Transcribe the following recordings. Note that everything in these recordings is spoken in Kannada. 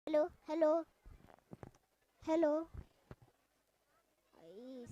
Hello, hello, hello. Yes.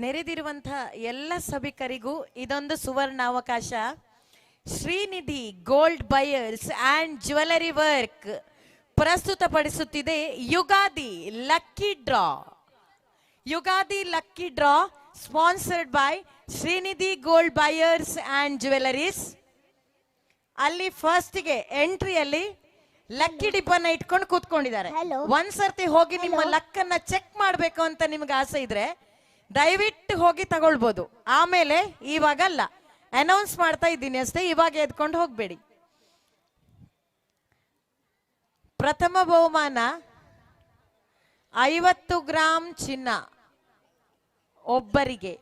ನೆರೆದಿರುವಂತಹ ಎಲ್ಲ ಸಭಿಕರಿಗೂ ಇದೊಂದು ಸುವರ್ಣಾವಕಾಶ. Srinidhi gold buyers and jewellery work ಪ್ರಸ್ತುತಪಡಿಸುತ್ತಿದೆ Ugadi lucky draw. Ugadi lucky draw sponsored by Srinidhi gold buyers and jewelleries. ಅಲ್ಲಿ ಫಸ್ಟ್ಗೆ ಎಂಟ್ರಿಯಲ್ಲಿ ಲಕ್ಕಿ ಡಿಪ್ಪನ್ನ ಇಟ್ಕೊಂಡು ಕೂತ್ಕೊಂಡಿದ್ದಾರೆ. ಒಂದ್ಸರ್ತಿ ಹೋಗಿ ನಿಮ್ಮ ಲಕ್ಕನ್ನ ಚೆಕ್ ಮಾಡ್ಬೇಕು ಅಂತ ನಿಮ್ಗೆ ಆಸೆ ಇದ್ರೆ ದಯವಿಟ್ಟು ಹೋಗಿ ತಗೊಳ್ಬೋದು. ಆಮೇಲೆ ಇವಾಗಲ್ಲ, ಅನೌನ್ಸ್ ಮಾಡ್ತಾ ಇದ್ದೀನಿ ಅಷ್ಟೇ, ಇವಾಗ ಎದ್ಕೊಂಡು ಹೋಗ್ಬೇಡಿ. ಪ್ರಥಮ ಬಹುಮಾನ 50 ಗ್ರಾಂ ಚಿನ್ನ ಒಬ್ಬರಿಗೆ.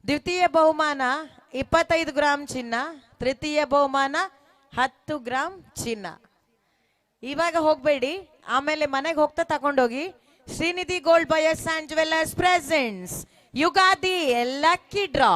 ದ್ವಿತೀಯ ಬಹುಮಾನ 25 ಗ್ರಾಂ ಚಿನ್ನ. ತೃತೀಯ ಬಹುಮಾನ 10 ಗ್ರಾಂ ಚಿನ್ನ. ಇವಾಗ ಹೋಗ್ಬೇಡಿ, ಆಮೇಲೆ ಮನೆಗೆ ಹೋಗ್ತಾ ತಗೊಂಡೋಗಿ. Srinidhi gold buyers and jewellers presents Yugadi lucky draw.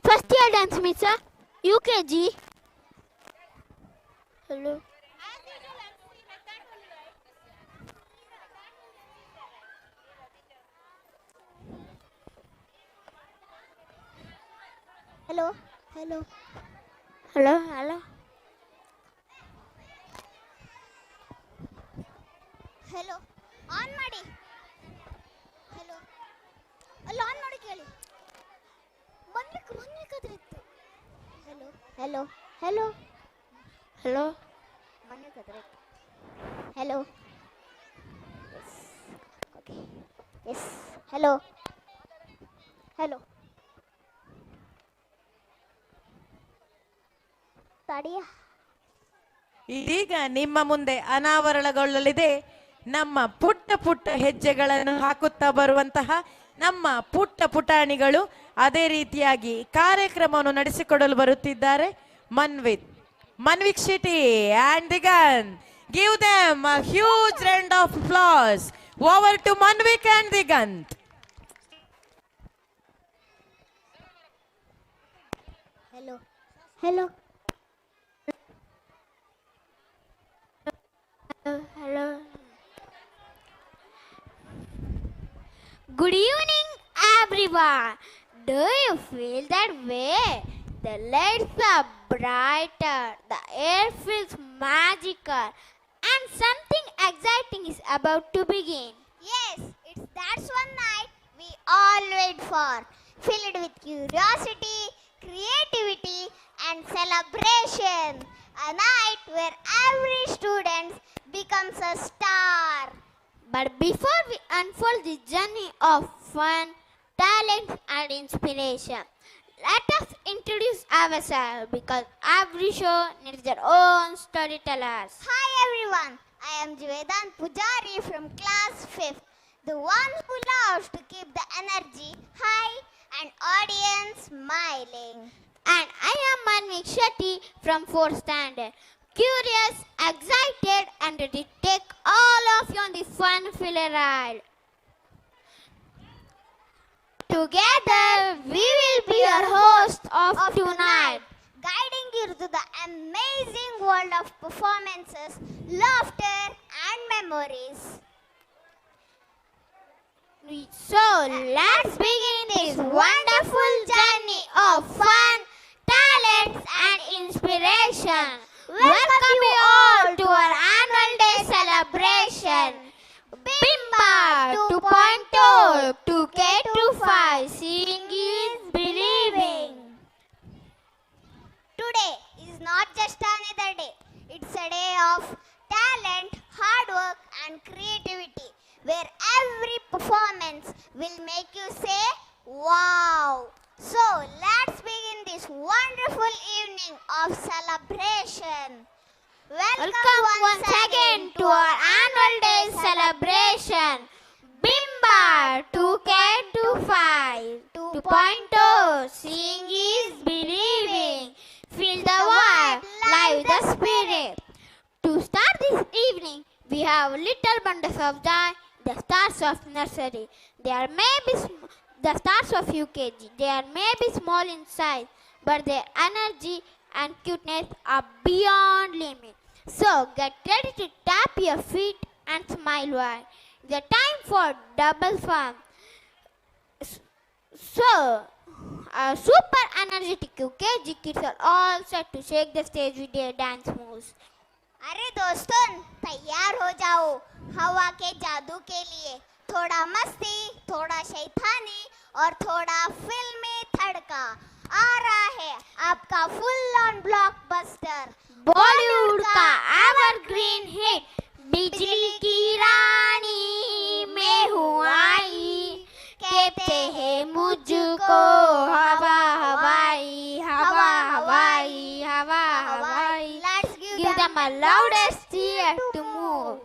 First year dance, Mitsa. UKG. Hello. Hello. Hello. Hello. Hello. Hello. On ಮಾಡಿ. Hello. ಅಲ್ಲಿ ಆನ್ ಮಾಡಿ ಕೇಳಿ. ಮನ್ಲಿಕ್ಕೆ ಇತ್ತು. Hello. Hello. Hello. Hello. ಮನ್ಲಿಕ್ಕೆ Hello. Yes. Okay. Yes. Hello. Hello. ತಡಿಯ. ಇದೀಗ ನಿಮ್ಮ ಮುಂದೆ ಅನಾವರಣಗೊಳ್ಳಲಿದೆ ನಮ್ಮ ಪುಟ್ಟ ಪುಟ್ಟ ಹೆಜ್ಜೆಗಳನ್ನು ಹಾಕುತ್ತಾ ಬರುವಂತಹ ನಮ್ಮ ಪುಟ್ಟ ಪುಟಾಣಿಗಳು. ಅದೇ ರೀತಿಯಾಗಿ ಕಾರ್ಯಕ್ರಮವನ್ನು ನಡೆಸಿಕೊಡಲು ಬರುತ್ತಿದ್ದಾರೆ Manvik shitty and Digant. Give them a huge round of applause. Over to Manvik and Digant. Hello. Hello. Hello. Good evening, everyone. Do you feel that way? The lights are brighter, the air feels magical, and something exciting is about to begin. Yes, that's one night we all wait for, filled with curiosity, creativity, and celebration. A night where every student becomes a star. But before we unfold the journey of fun, talent, and inspiration, let us introduce ourselves because every show needs their own storytellers. Hi everyone, I am Vedant Pujari from class 5th, the one who loves to keep the energy high and audience smiling. And I am Manvik Shetty from 4th standard, curious, excited, and ready to take all of you on the fun-filled ride. Together, we will be your hosts of tonight, guiding you to the amazing world of performances, laughter, and memories. So, let's begin this wonderful journey of fun, talents, and inspiration. Welcome you all to our annual day celebration. Bimba 2.0 to K to 5, seeing is believing. Today is not just another day, it's a day of talent, hard work, and creativity, where every performance will make you say, wow! So, let's begin this wonderful evening of celebration. Welcome once again to our annual day celebration. Bimba 2K25 2.0, seeing is believing. Feel the vibe, live the spirit. To start this evening, we have little bundles of joy, the stars of nursery. They are maybe the stars of UKG. They are maybe small in size, but their energy and cuteness are beyond limit. So get ready to tap your feet and smile wide. The time for double fun. So, super energetic UKG kids are all set to shake the stage with their dance moves. अरे दोस्तों, तैयार हो जाओ हवा के जादू के लिए. थोड़ा मस्ती, थोड़ा शैतानी और थोड़ा फिल्मी तड़का. आ रहा है आपका फुल ऑन ब्लॉकबस्टर, बॉलीवुड का एवरग्रीन हिट, बिजली की रानी मैं हूँ आई. कहते हैं मुझको हवा हवाई, हवा हवाई, हवा हवाई. Let's give them a loudest cheer to move.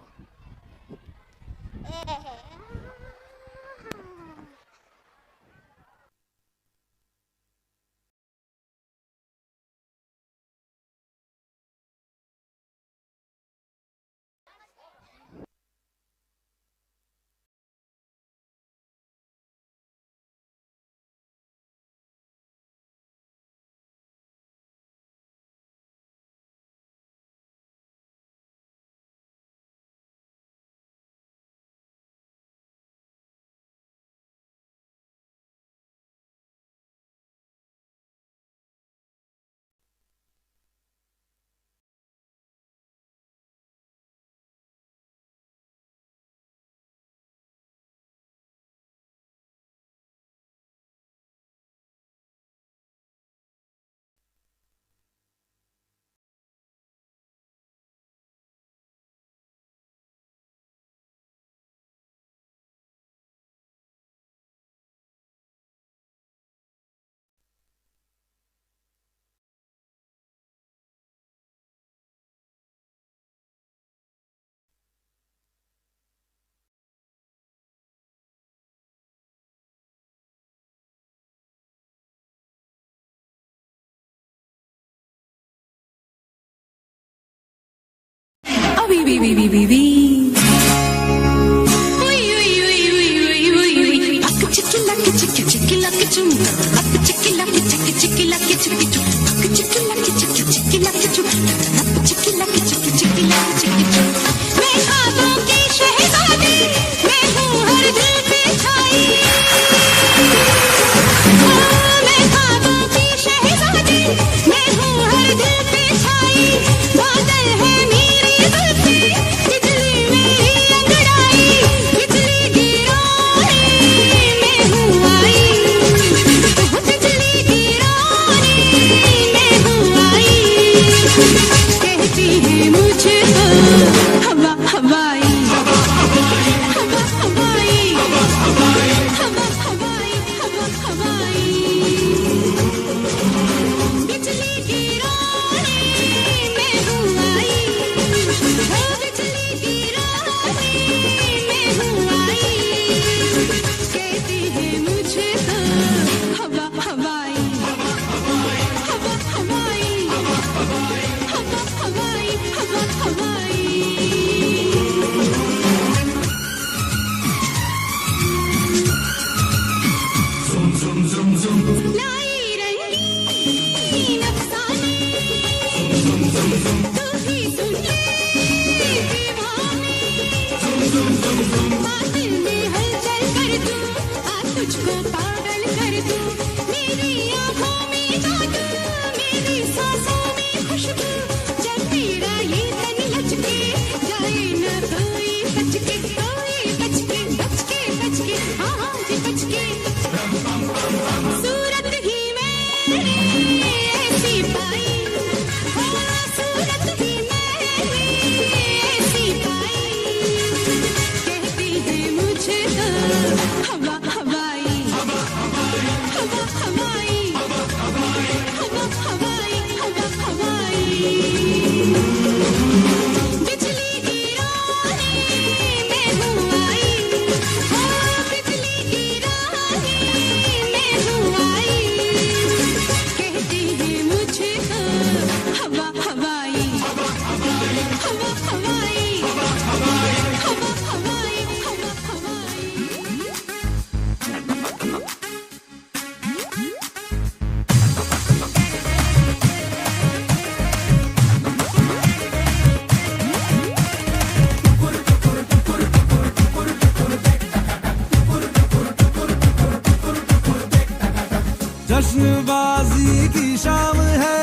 जश्नबाजी की शाम है,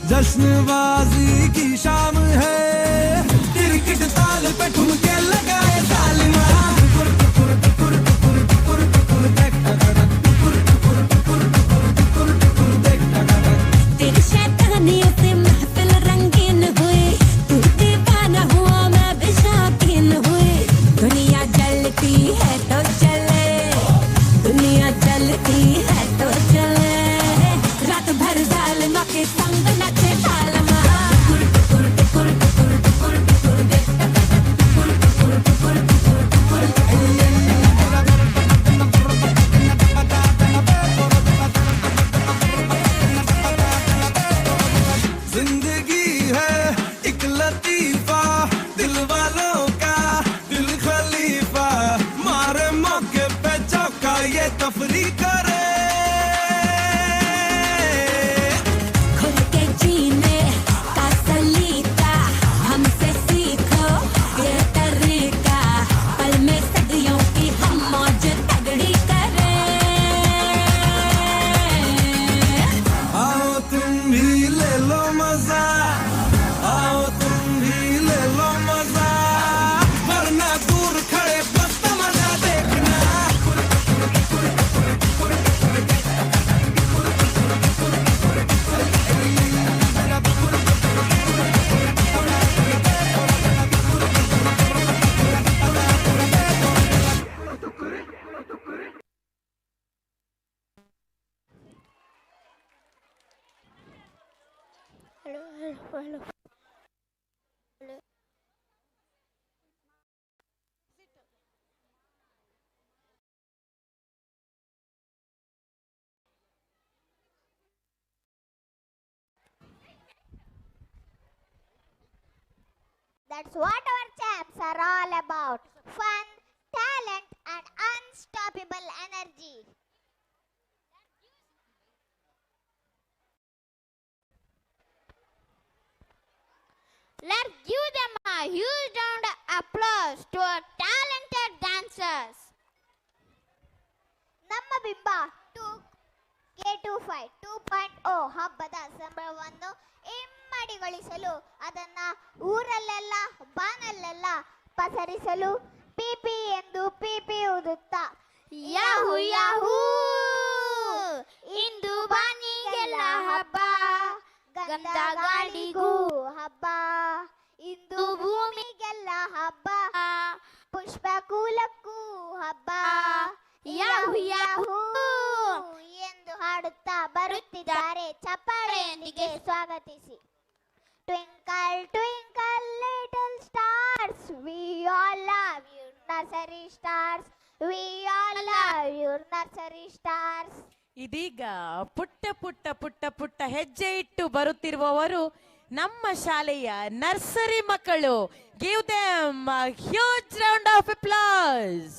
जश्नबाजी की शाम है, क्रिकेट ताल पे ठुमके लगाए तालिमा। तेरी शैतानियों से महफिल रंगीन हुई, तू दीवाना हुआ मैं भी शौकीन हुई। दुनिया जलती है तो चले, दुनिया जलती है तो चले, रात भर जालिमा के संग नचे तालमा। जिंदगी है एक लतीफा, दिल वालों का दिल खलीफा, मारे मौके पे चौका ये तफरी करे। खुल के जीने का सलीका हमसे सीखो ये तरीका, पल में सदियों की हम मौज तगड़ी करें। आओ तुम भी ले लो मजा, आओ तुम भी ले लो मजा, वरना दूर खड़े बस तमाशा देखना। Hello, hello, hello. Hello. That's what our champs are all about. Fun, talent, and unstoppable energy. Let's give them a huge round of applause to our talented dancers. ನಮ್ಮ ಬಿಂಬ K25 2.0 ಹಬ್ಬದ ಸಂಭ್ರಮವನ್ನು ಇಮ್ಮಡಿಗೊಳಿಸಲು ಅದನ್ನ ಊರಲ್ಲೆಲ್ಲ ಬಾನಲ್ಲೆಲ್ಲ ಪಸರಿಸಲು ಪಿಪಿ ಎಂದು ಪಿಪಿ ಊದುತ್ತಾ ಯಾಹೂ ಯಾಹೂ ಇಂದು ಬಾನಿಗೆಲ್ಲ ಹಬ್ಬ ಗಂಧ ಗಾಳಿಗೂ ಹಬ್ಬ ಇಂದು ಭೂಮಿಗೆಲ್ಲ ಹಬ್ಬ ಪುಷ್ಪ ಕೂಲಕ್ಕೂ ಹಬ್ಬ ಯಾಹೂ ಯಾಹೂ ಎಂದು ಹಾಡುತ್ತಾ ಬರುತ್ತಿದ್ದಾರೆ ಚಪ್ಪಾಳೆಯೊಂದಿಗೆ ಸ್ವಾಗತಿಸಿ. Twinkle twinkle little stars we all love you nursery stars we all love you nursery stars. ಇದೀಗ ಪುಟ್ಟ ಪುಟ್ಟ ಪುಟ್ಟ ಪುಟ್ಟ ಹೆಜ್ಜೆ ಇಟ್ಟು ಬರುತ್ತಿರುವವರು ನಮ್ಮ ಶಾಲೆಯ ನರ್ಸರಿ ಮಕ್ಕಳು. Give them huge round of applause.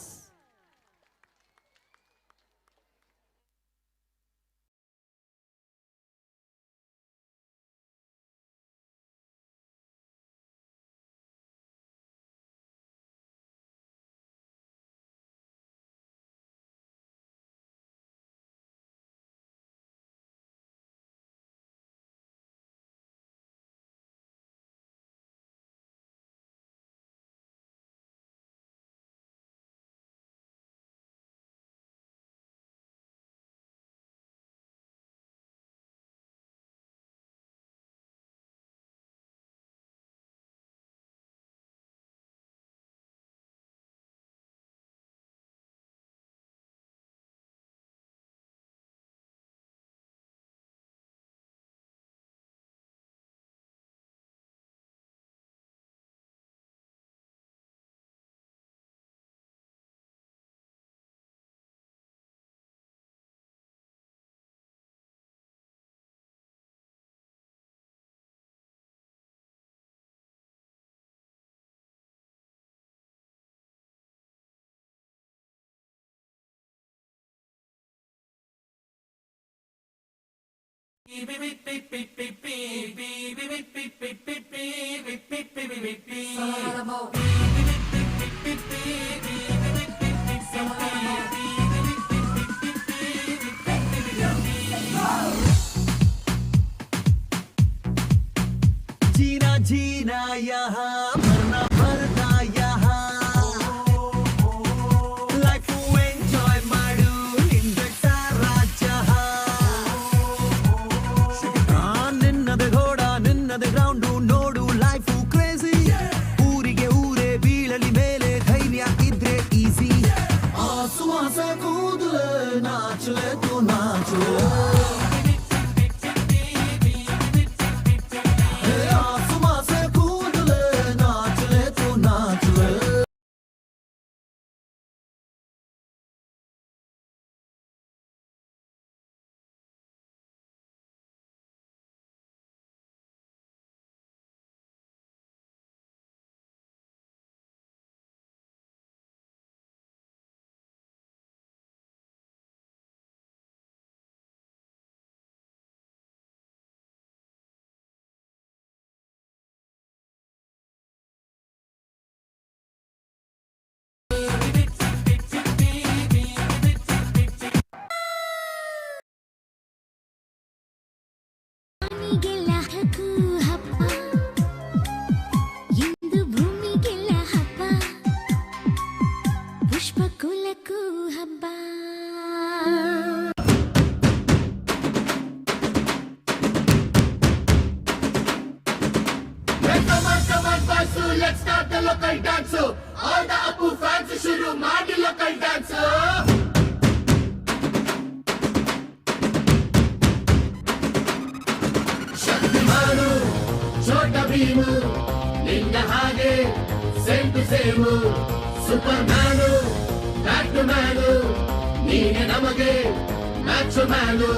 जीना जीना यहाँ मरना मरना यहाँ लाइफ ಎಂಜಾಯ್ ಮಾಡು ನಿಂದ ಸಾರಾ ಜಹಾನ್ ನಿನ್ನದ ಘೋಡ ನಿನ್ನದ ಗ್ರೌಂಡು ನೋಡು ಲೈಫು ಕ್ರೇಜಿ ಊರಿಗೆ ಊರೇ ಬೀಳಲಿ ಮೇಲೆ ಧೈರ್ಯ ಇದ್ರೆ ಈಸಿ ಆಸುವಾಸ ಕೂದಲ ನಾಚಲೆ ತು ನಾಚಲೆ ಭೂಮಿಗೆಲ್ಲ ಹಕ್ಕು ಹಬ್ಬ ಇಂದು ಭೂಮಿಗೆಲ್ಲ ಹಬ್ಬ ಪುಷ್ಪ ಕುಲಕ್ಕೂ ಹಬ್ಬ. Let's start the local dance. All the Apu fans shuru ಮಾಡಿ local dance. ಶಕ್ತಿಮಾನು ಛೋಟ ಭೀಮು ನಿನ್ನ ಹಾಗೆ same to same superman batman ನೀನೆ ನಮಗೆ ಮ್ಯಾಚ್ ಮ್ಯಾನು.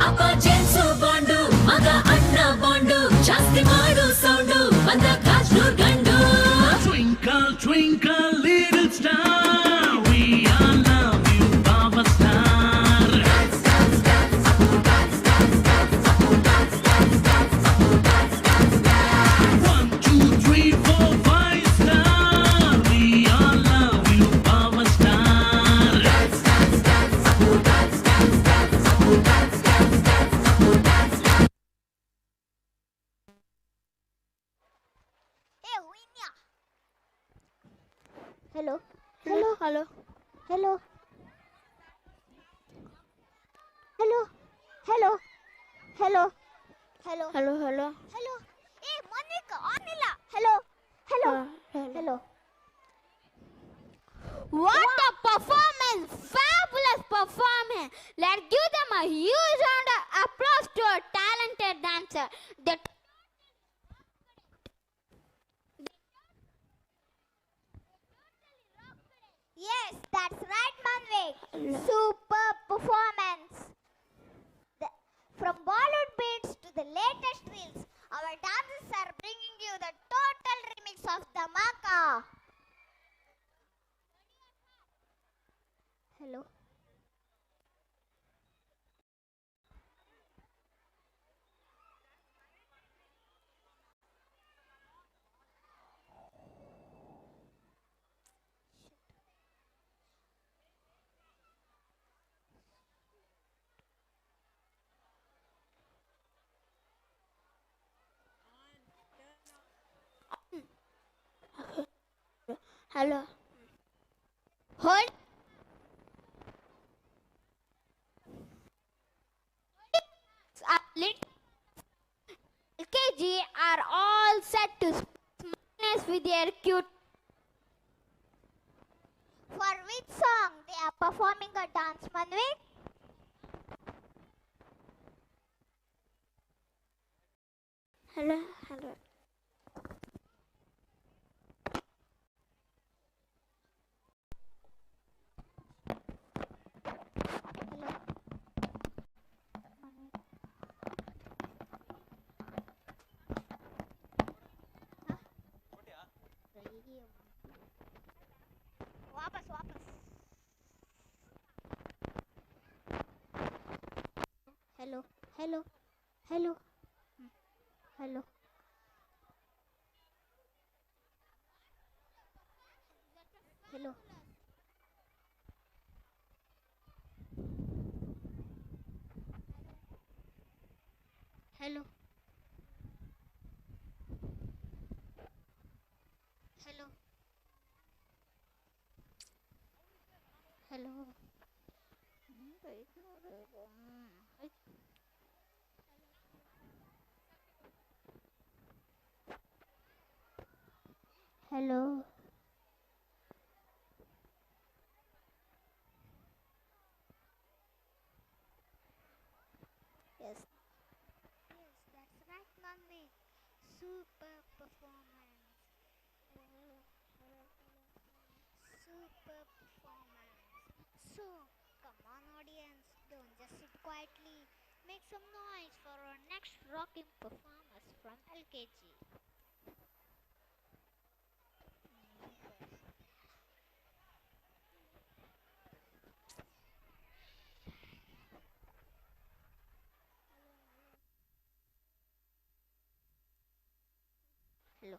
ಅಪ್ಪ ಜೇಮ್ಸು ಬಾಂಡು ಮಗ ಅಣ್ಣ ಬಾಂಡು ಜಾಸ್ತಿ ಮಾಡು ಸೌಂಡು ಬಂದ ಕಾಜ್ನೂರ್ ಗಂಡು. hello, hello, hello, hello, hello, hello, hello, hello, hello. Hey, Monica, Anila. Hello, hello, hello. What a performance! Fabulous performance! Let's give them a huge round of applause to a talented dancer. Yes, that's right, Manvik. Super performance. From Bollywood beats to the latest reels, our dancers are bringing you the total remix of Dhamaka. Hello. Hello. Hold. LKG are all set to smartness with their cute. For which song they are performing a dance, Manvik? Hello, hello. Hello. वापस वापस hello hello hello hello hello hello hello hello hello Yes. Yes, that's right, Manvi. Super performance. Super performance. So, come on, audience. Don't just sit quietly. Make some noise for our next rocking performance from LKG. Hello.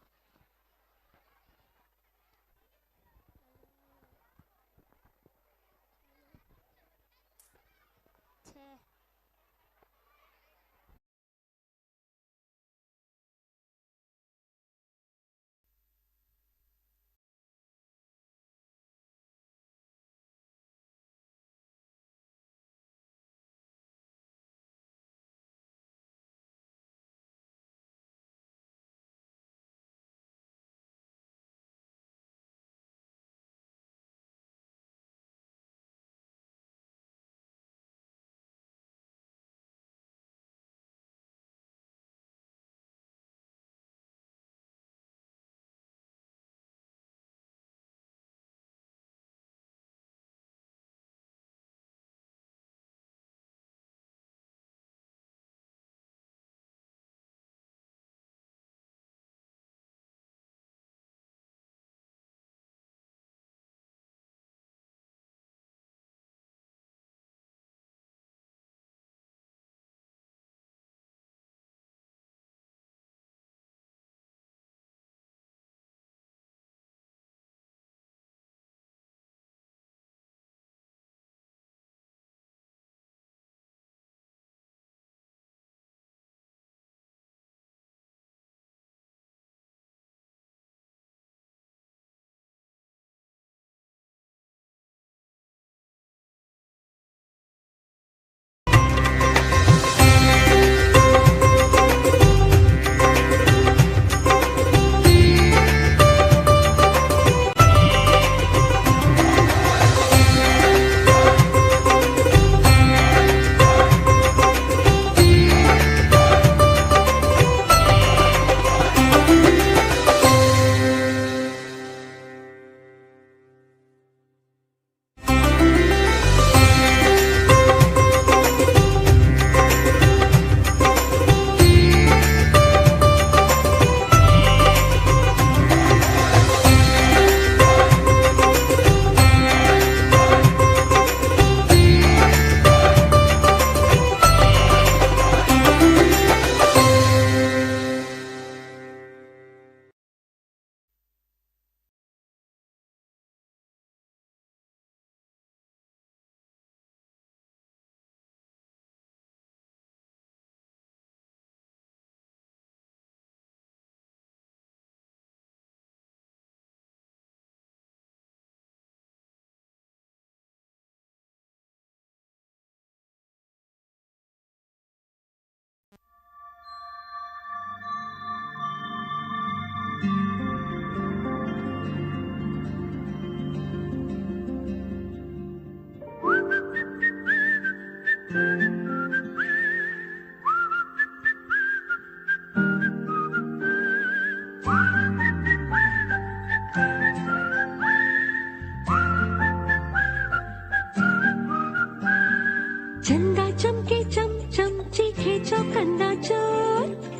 छः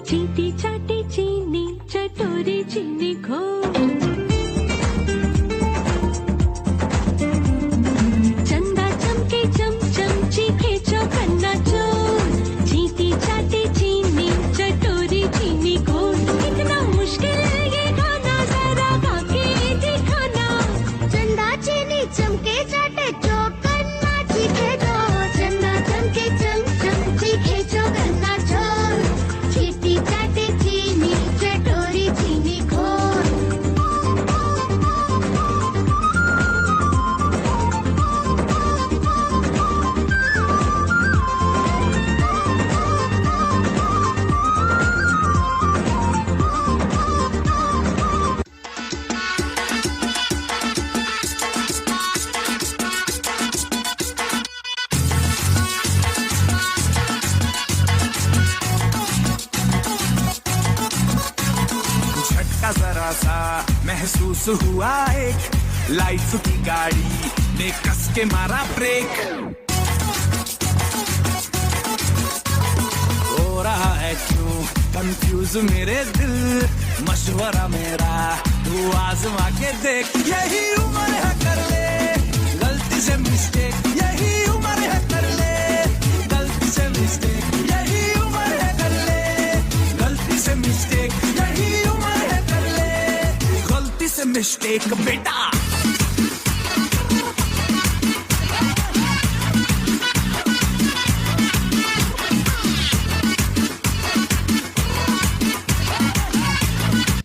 चीटी चाटी चीनी चटोरी चीनी खो चंदा चमके चमचम चीखे चौकन्ना चोर चीटी चाटी चीनी चटोरी चीनी खो कितना मुश्किल है ये गाना जरा गा के दिखाना चंदा चीनी चमके चाटे चौकन्ना चीखे चोर चंदा चमके चमचम चीखे चौकन्ना चोर चीटी चाटी चीनी चटोरी चीनी खोर झटका जरा सा महसूस हुआ एक लाइफ की गाड़ी ने कस के मारा ब्रेक हो रहा है क्यों कंफ्यूज मेरे दिल मशवरा मेरा तू आजमा के देख यही उम्र है कर ले गलती से मिस्टेक यही उम्र है कर ले गलती से मिस्टेक यही उम्र है कर ले गलती से मिस्टेक यही उम्र है कर ले गलती से मिस्टेक बेटा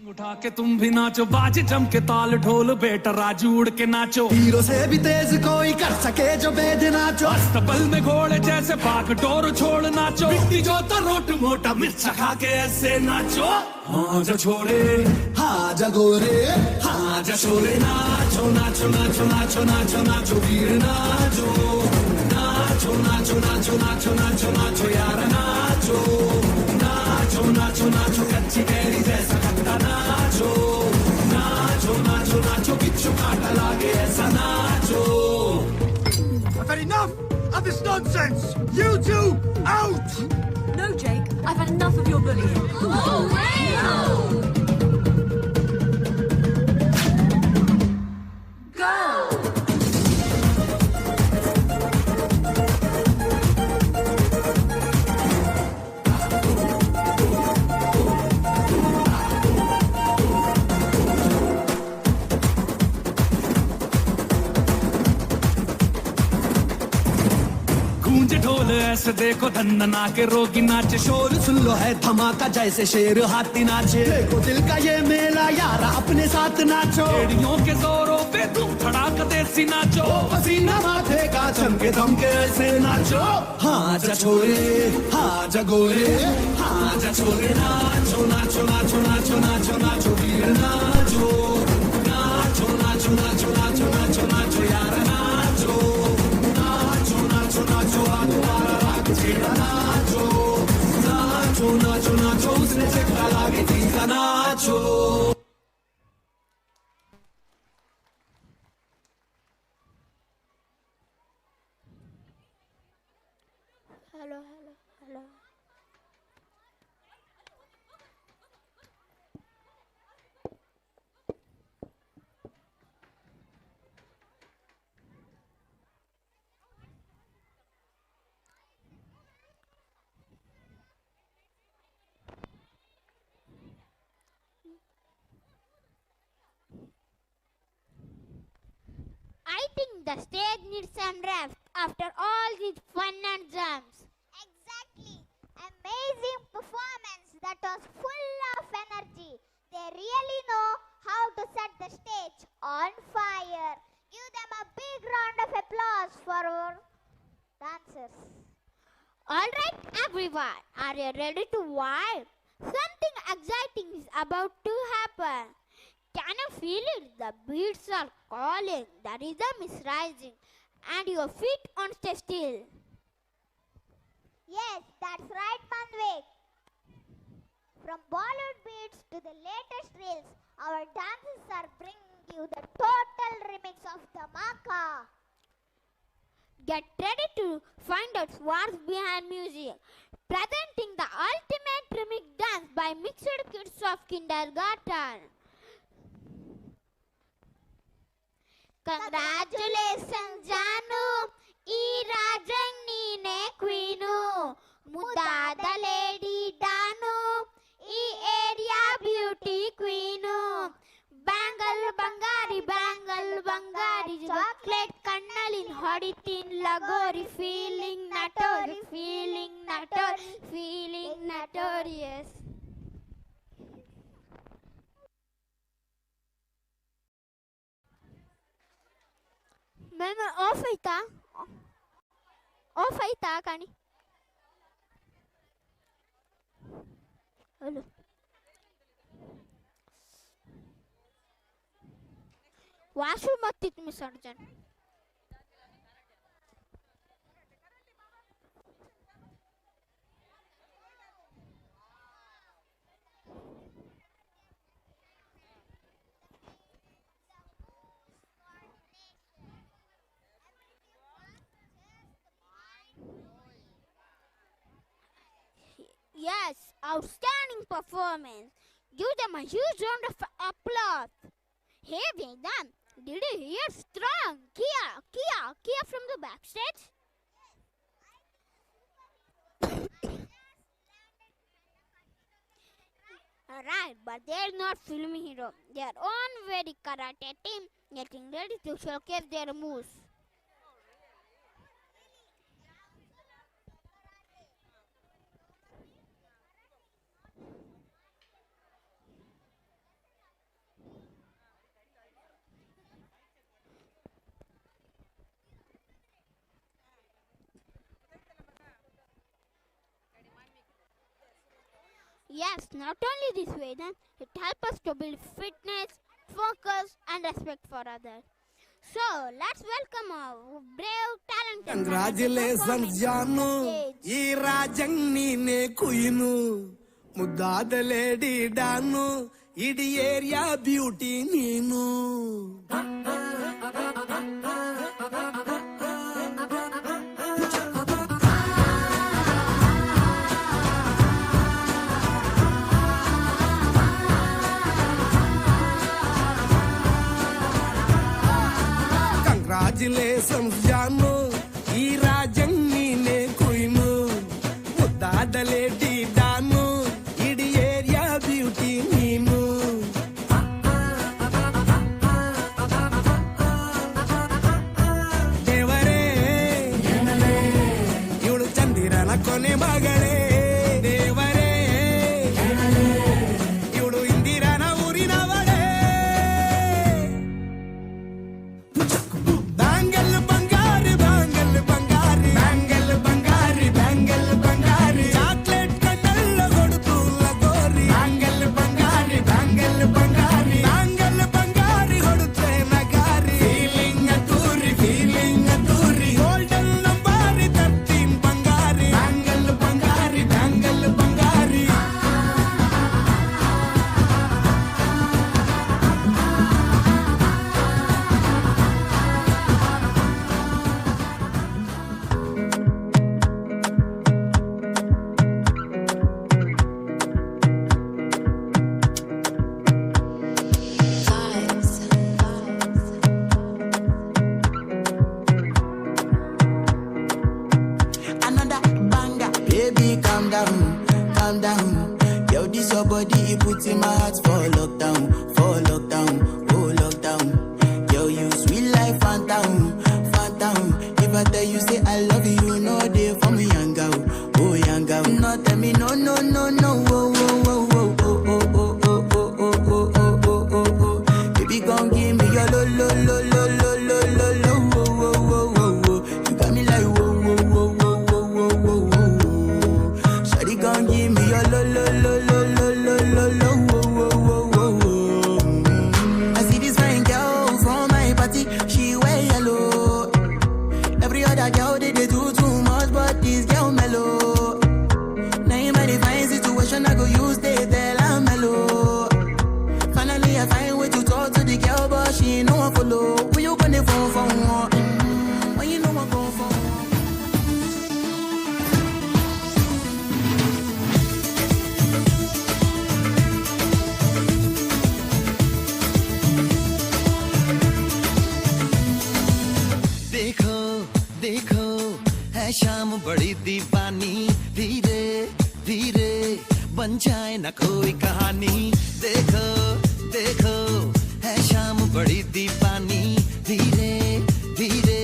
उठा के तुम भी नाचो बाजे जम के ताल ढोल बेटा राजू उड़ के नाचो हीरो से भी तेज कोई कर सके जो बेद नाचो अस्तबल में घोड़े जैसे भाग डोर छोड़ नाचो मिट्टी जो तो रोट मोटा मिर्च खा के ऐसे नाचो हाँ जा छोड़े हाँ जगोरे हाँ जा छोड़े नाचो नाचो नाचो नाचो नाचो नाचो वीर नाचो नाचो नाचो नाचो नाचो नाचो नाचो यार नाचो नाचो नाचो नाचो कच्ची कैरी जैसा खट्टा नाचो नाचो नाचो नाचो बिच्छू काटा लागे ऐसा नाचो I've had enough of this nonsense. You two out. No, Jake, I've had enough of your bullying. गूंज ढोल ऐसे देखो धंधना के रोगी नाचे शोर सुन लो है धमाका जैसे शेर हाथी नाचे देखो दिल का ये मेला यारा अपने साथ नाचो एड़ियों के जोरों पे तुम धड़ाक देसी नाचो पसीना माथे का चमके दमके ऐसे नाचो हाँ जा छोरे हाँ जगोरे हाँ जा छोरे नाचो नाचो नाचो नाचो नाचो नाचो वीर नाचो नाचो नाचो नाचो नाचो नाचो नाचो यार नाचो नाचो नाचो नाचो आगो मारा राग छेड़ा नाचो नाचो नाचो नाचो उसने चक्का लागे तीसरा नाचो Hello, hello, hello. I think the stage needs some rest after all these fun and jumps. Exactly. Amazing performance that was full of energy. They really know how to set the stage on fire. Give them a big round of applause for our dancers. Alright everyone, are you ready to vibe? Something exciting is about to happen. Can you feel it? The beats are calling, the rhythm is rising, and your feet won't stay still. Yes, that's right, Manvik. From Bollywood beats to the latest reels, our dancers are bringing you the total remix of Dhamaka. Get ready to find out what's behind music. Presenting the ultimate remix dance by of kindergarten. Congratulations, Janu. ಈ ರಾಜಂಗ್ ನೀನೆ ಕ್ವೀನು, ಮುದ್ದಾದ ಲೇಡಿ ಡಾನು, ಈ ಏರಿಯಾ ಬ್ಯೂಟಿ ಕ್ವೀನು. ಬ್ಯಾಂಗಲ್ ಬಂಗಾರಿ ಚಾಕ್ಲೇಟ್ ಕಣ್ಣಲ್ಲಿ ಹೊಡಿತೀನ್ ಲಗೋರಿ. Feeling notorious. ಮ್ಯಾಮ್ ಆಫ್ ಆಯ್ತಾ ಕಾಣಿ? ಹಲೋ, ವಾಶ್ರೂಮ್ ಹತ್ತಿತ್ತು miss urgent. Yes, outstanding performance. Give them a huge round of applause. Hey Vedant, did you hear strong Kia from the backstage? Right, but they're not film hero. They are on very karate team, getting ready to showcase their moves. Yes, not only this way, then it helps us to build fitness, focus, and respect for others. So let's welcome our brave, talented. Congratulations, Janu. ಈ ರಾಜಂಗ್ ನೀನೆ ಕುಯ್ನು, ಮುದ್ದಾದ ಲೇಡಿ ಡಾನು, ಇಡೀ ಏರಿಯಾ ಬ್ಯೂಟಿ ನೀನು. Congratulations, Janu. ಈ ರಾಜಂಗ್ ನೀನೆ ಕುಯ್ನು, ಮುದ್ದಾದ ಲೇಡಿ ಡಾನು, ಇಡೀ ಏರಿಯಾ ಬ್ಯೂಟಿ ನೀನು. ದೇವರೇ, ಇವಳು ಚಂದಿರನ ಕೊನೆ ಮಗಳೇ. ದೇವರೇ, ಇವಳು ಇಂದಿರನ ಊರಿನವಳೇ. ಬ್ಯಾಂಗಲ್ ಬಂಗಾರಿ ಚಾಕ್ಲೇಟ್ ಕಣ್ಣೆಲ್ಲ ಕೊಡುತ್ತು ಲಗೋರಿ. ಬ್ಯಾಂಗಲ್ ಬಂಗಾರಿ ಹೊಡುತ್ತೆ ನಗಾರಿ. ಫೀಲಿಂಗ್ ತೂರಿ golden ನಂಬಾರಿ 13 Bangari. Bangle Bangari. Another banger, baby, calm down. Yo, this your body, it puts in my heart for lockdown, oh lockdown. Yo, you sweet life, phantom. If I tell you say I love you, you know they for me, young girl. No, tell me no, oh. Baby, gon' give me your lo. You got me like whoa. Shawty gon' give me your lo. I see this fine girl from my party, she wear yellow. Every other girl they बन जाए न कोई कहानी देखो देखो है शाम बड़ी दीवानी धीरे धीरे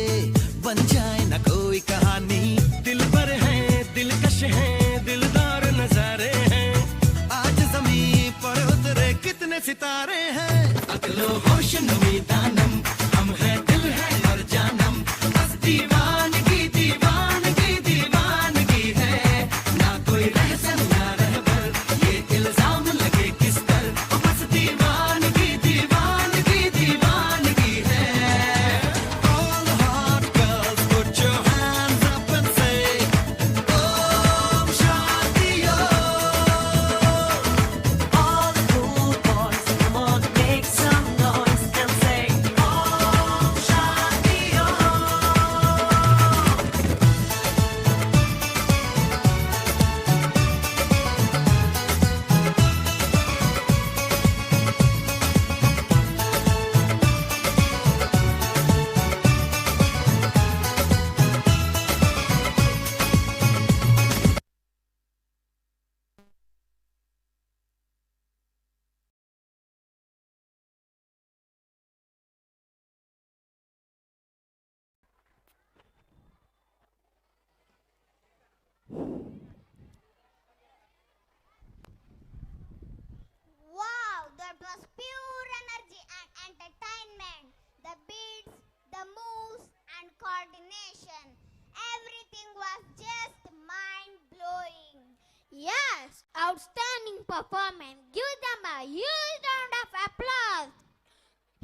बन जाए न कोई कहानी दिल पर है दिलकश है दिलदार नजारे हैं आज जमीन पर उतरे कितने सितारे हैं अगलो होश नमी दानम हम है दिल है और जानम बस दीवानगी दीवानगी दीवानगी है ना कोई रहसन ना रहबर ये इल्जाम लगे किस पर बस दीवानगी दीवानगी दीवानगी है All the hot girls put your hands up and say Om Shanti All the cool boys come on make some noise and say Om Shanti Wow, that was pure energy and entertainment. The beats, the moves, and coordination. Everything was just mind blowing. Yes, outstanding performance. Give them a huge round of applause.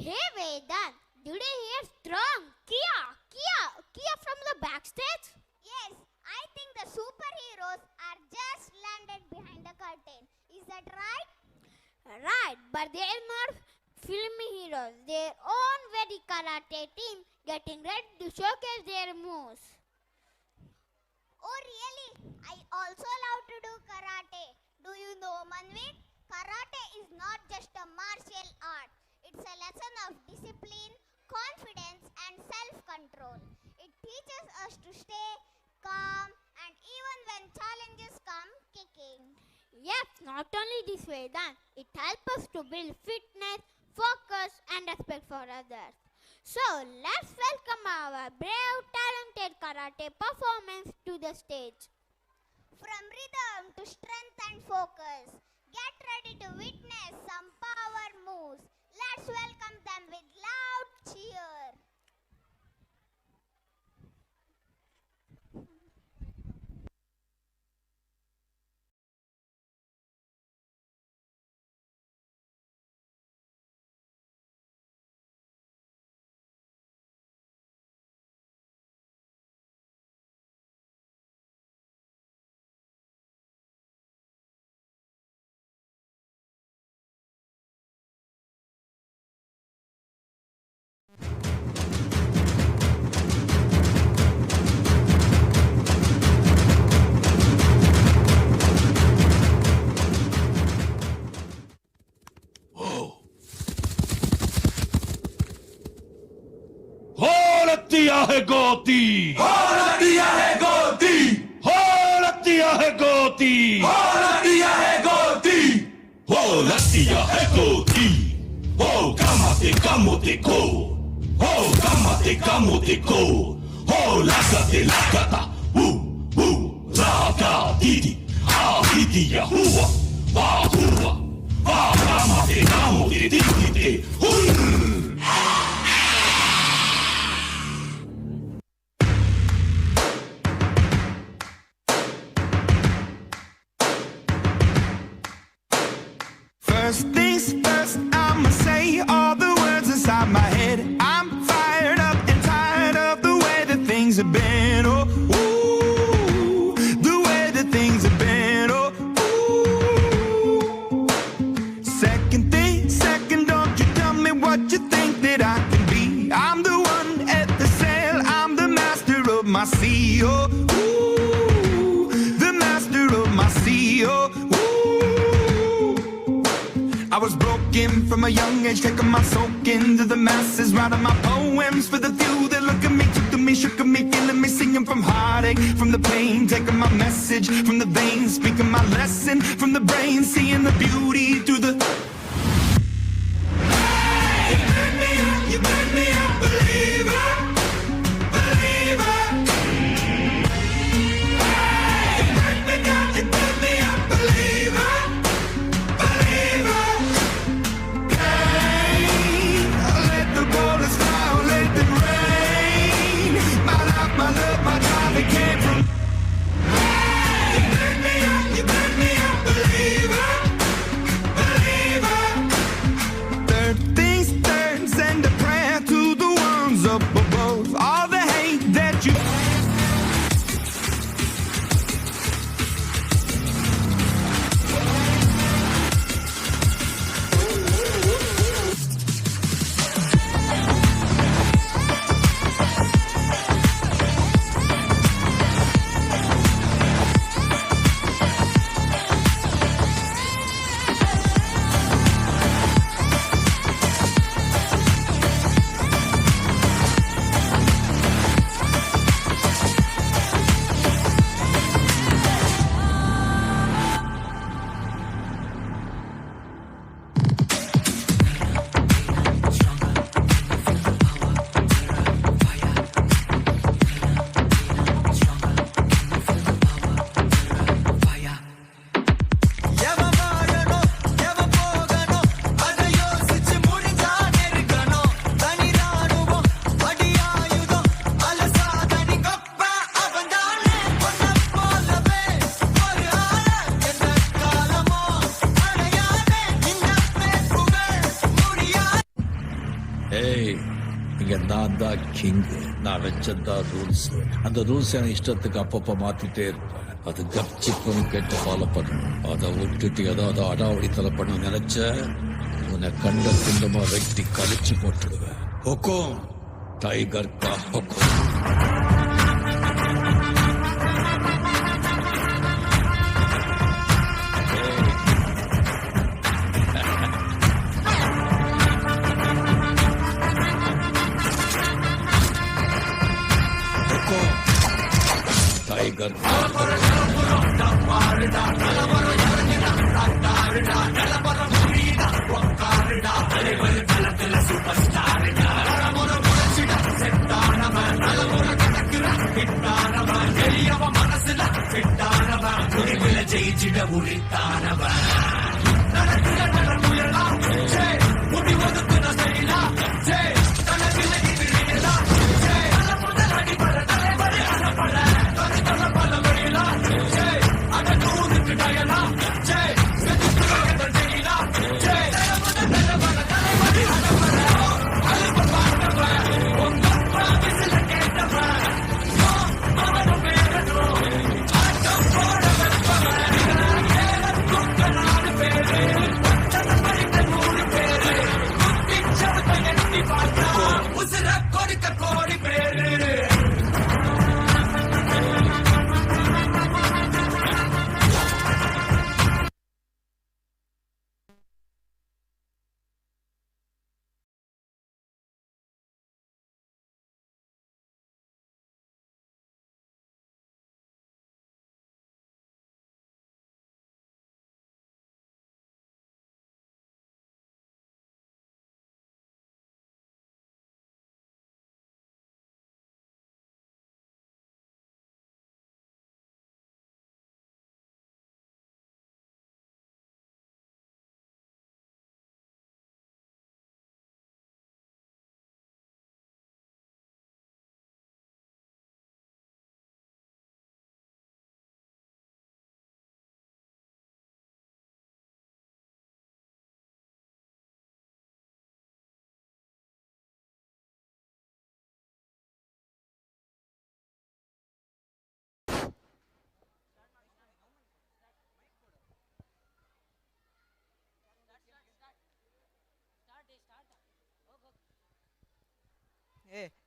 Hey Vedan, did you hear strong Kia from the backstage? Yes, I think the superheroes are just landed behind the curtain. Is that right? Right, but they are not filmy heroes. Their own very karate team getting ready to showcase their moves. Oh really? I also love to do karate. Do you know, Manvit? Karate is not just a martial art. It's a lesson of discipline, confidence, and self-control. It teaches us to stay calm and even when challenges come kicking. Yes, not only this Vedan, it helps us to build fitness, focus, and respect for others. So, let's welcome our brave, talented karate performance to the stage. From rhythm to strength and focus, get ready to witness some power moves. Let's welcome them with loud cheer. दिया है गोती दिया है गोती दिया है गोती दिया है गोती दिया है गोती कामते कामते को कामते को लागते लागता रागा दीदी दीदी हुआ कामते कामते दीदी First things first, I'ma say all the words inside my head. I'm fired up and tired of the way that things have been. Oh, ooh, the way that things have been. Oh, ooh. Second thing, second, don't you tell me what you think that I can be. I'm the one at the sail, I'm the master of my sea. Oh, ooh, the master of my sea. Oh, ooh. I was broken smoking from a young age, taking my soak into the masses, writing my poems for the few that look at me, took to me, shook at me, feeling me, singing from heartache, from the pain, taking my message from the veins, speaking my lesson from the brain, seeing the beauty through the. Hey, you made me a believer, believer. Hey, you made me a believer, believer. Hey, let the bullets fly, let them rain. My life, my love, my drive, it came from. You made me a believer, believer. Third things third, send a prayer to the ones up above. All the hate that you. ஏய் இங்க நான் தான் கிங். நான் வச்சதா ரூல்ஸ். அந்த ரூல்ஸ் எனக்கு இஷ்டத்துக்கு அப்பப்ப மாத்திட்டே இருப்பேன். அது கப்சிப்புன்னு கேட்டு ஃபாலோ பண்ணணும். அதை விட்டுட்டு ஏதாவது அடாவடித்தலை பண்ண நினைச்ச உன்னை கண்ட துண்டமா வெட்டி கழிச்சு போட்டுடுவேன். ஹொக்கோம் டைகர் கா ஹொக்கோம். टाइगर ಜಯಿಚಿಡ ಉಳಿತಾನವ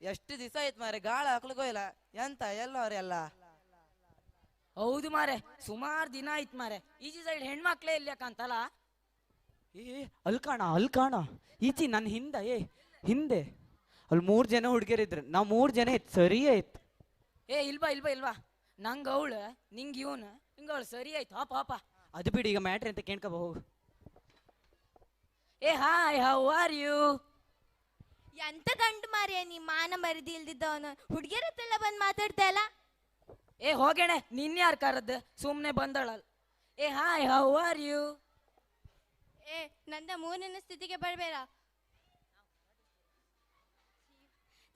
ಎಷ್ಟು ದಿವಸ ಆಯ್ತು ಮಾರೆ, ಗಾಳ ಹಾಕ್ಲಿಕ್ಕೂ ಇಲ್ಲ. ಎಂತ ಎಲ್ಲವರೆಲ್ಲ? ಹೌದು ಮಾರೆ, ಸುಮಾರು ದಿನ ಆಯ್ತು ಮಾರೆ. ಈಚೆ ಸೈಡ್ ಹೆಣ್ಮಕ್ಳೇ ಇಲ್ಲಕ್ಕಂತಲ್ಲ. ಅಲ್ಲಿ ಕಾಣ ಈಚಿ ನನ್ನ ಹಿಂದೆ ಅಲ್ಲಿ 3 ಜನ ಹುಡುಗಿಯರಿದ್ರು, ನಾವು 3 ಜನ ಇತ್ತು, ಸರಿ ಆಯ್ತು. ಇಲ್ವಾ ನಂಗೆ ಅವಳು ನಿಂಗೆ ಇವನು ಹಿಂಗೆ ಅವಳು ಸರಿ ಆಯ್ತು. ಪಾಪ ಅದು ಬಿಡಿ, ಈಗ ಮ್ಯಾಟ್ರಿ ಅಂತ ಕೇಳ್ಕೊ ಹೋಗು. Hi, how are you? ಎಂತ ಗಂಡು ಮಾರ್ಯ, ನೀ ಮಾನ ಮರಿದಿ ಇಲ್ದಿದ್ದವನು ಹುಡುಗಿಯರ ಹತ್ತೆಲ್ಲ ಬಂದು ಮಾತಾಡ್ತಾ ಇಲ್ಲ. ಹೋಗೇಣೆ, ನಿನ್ ಯಾರು ಕರದ್? ಸುಮ್ಮನೆ ಬಂದಳಲ್ಲ. Hi, how are you? ನಂದ 3ನೇ ಸ್ಥಿತಿಗೆ ಬರಬೇಡ.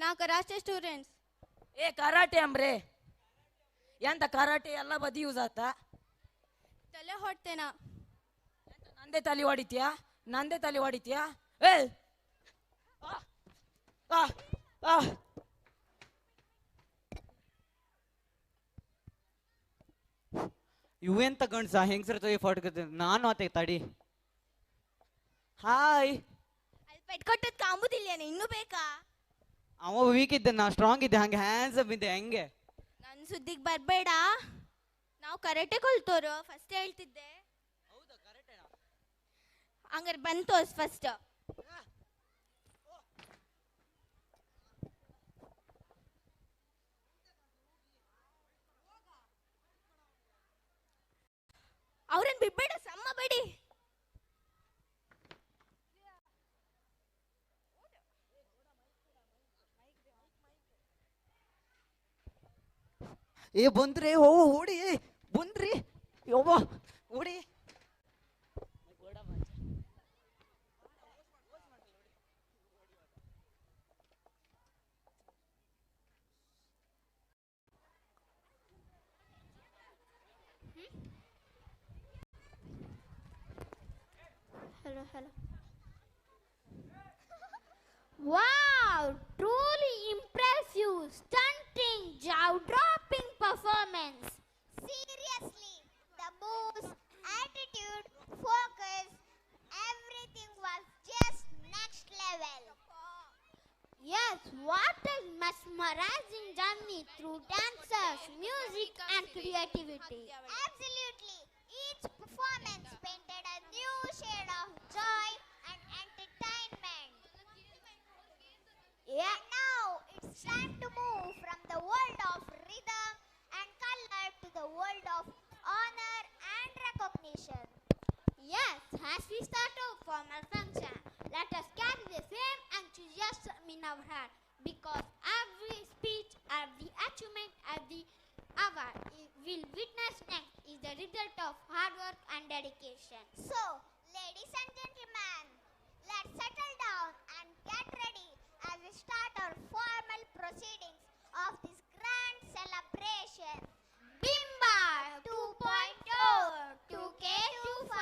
ನಾವು ಕರಾಟೆ ಸ್ಟೂಡೆಂಟ್ಸ್. ಕರಾಟೆ ಅಂಬ್ರೆ ಎಂತ ಕರಾಟೆ ಎಲ್ಲ ಬದಿ ಯೂಸ್ ಆತ? ತಲೆ ಹೊಡ್ತೇನಾ? ನಂದೇ ತಲೆ ಹೊಡಿತ್ಯಾ? ಇವೆಂತ ಗಂಡ್ಸ ಹೆಂಗಸರ ತೊಯ್ ಫೋಟೋ ನಾನು ಆತ ತಡಿ. ಹಾಯ್. ಅಲ್ಲಿ ಪೆಟ್ಕೊಟ್ಟದ್ ಕಾಂಬುದಿಲ್ಲೇನೆ, ಇನ್ನೂ ಬೇಕಾ? ಅವ ವೀಕ್ ಇದ್ದೆ, ನಾ ಸ್ಟ್ರಾಂಗ್ ಇದ್ದೆ, ಹಂಗೆ ಹ್ಯಾಂಡ್ಸಮ್ ಇದ್ದೆ. ಹೆಂಗೆ ನನ್ನ ಸುದ್ದಿಗೆ ಬರಬೇಡ. ನಾವು ಕರಾಟೆ ಕಲ್ತೋರು, ಫಸ್ಟ್ ಹೇಳ್ತಿದ್ದೆ. ಹಂಗಾರೆ ಬಂತು ಫಸ್ಟ್. ಅವ್ರನ್ನ ಬಿಡ್ಬೇಡ, ಸಮ್ಮ ಬಡಿ. ಬಂದ್ರಿ ಓಡಿ, ಬಂದ್ರಿ ಯವ್ವ ಓಡಿ. Hello. Wow, truly impressive, stunting, jaw-dropping performance. Seriously, the moves, attitude, focus, everything was just next level. Yes, what a mesmerizing journey through dances, music and creativity. Absolutely. Each performance painted a new shade of joy and entertainment. Yeah. And now it's time to move from the world of rhythm and color to the world of honor and recognition. Yes, as we start our formal function, let us carry the same enthusiasm in our heart, because every speech, every achievement, every hour we'll witness next is the result of hard work and dedication. So, ladies and gentlemen, let's settle down and get ready as we start our formal proceedings of this grand celebration. Bimba 2.0 2K25.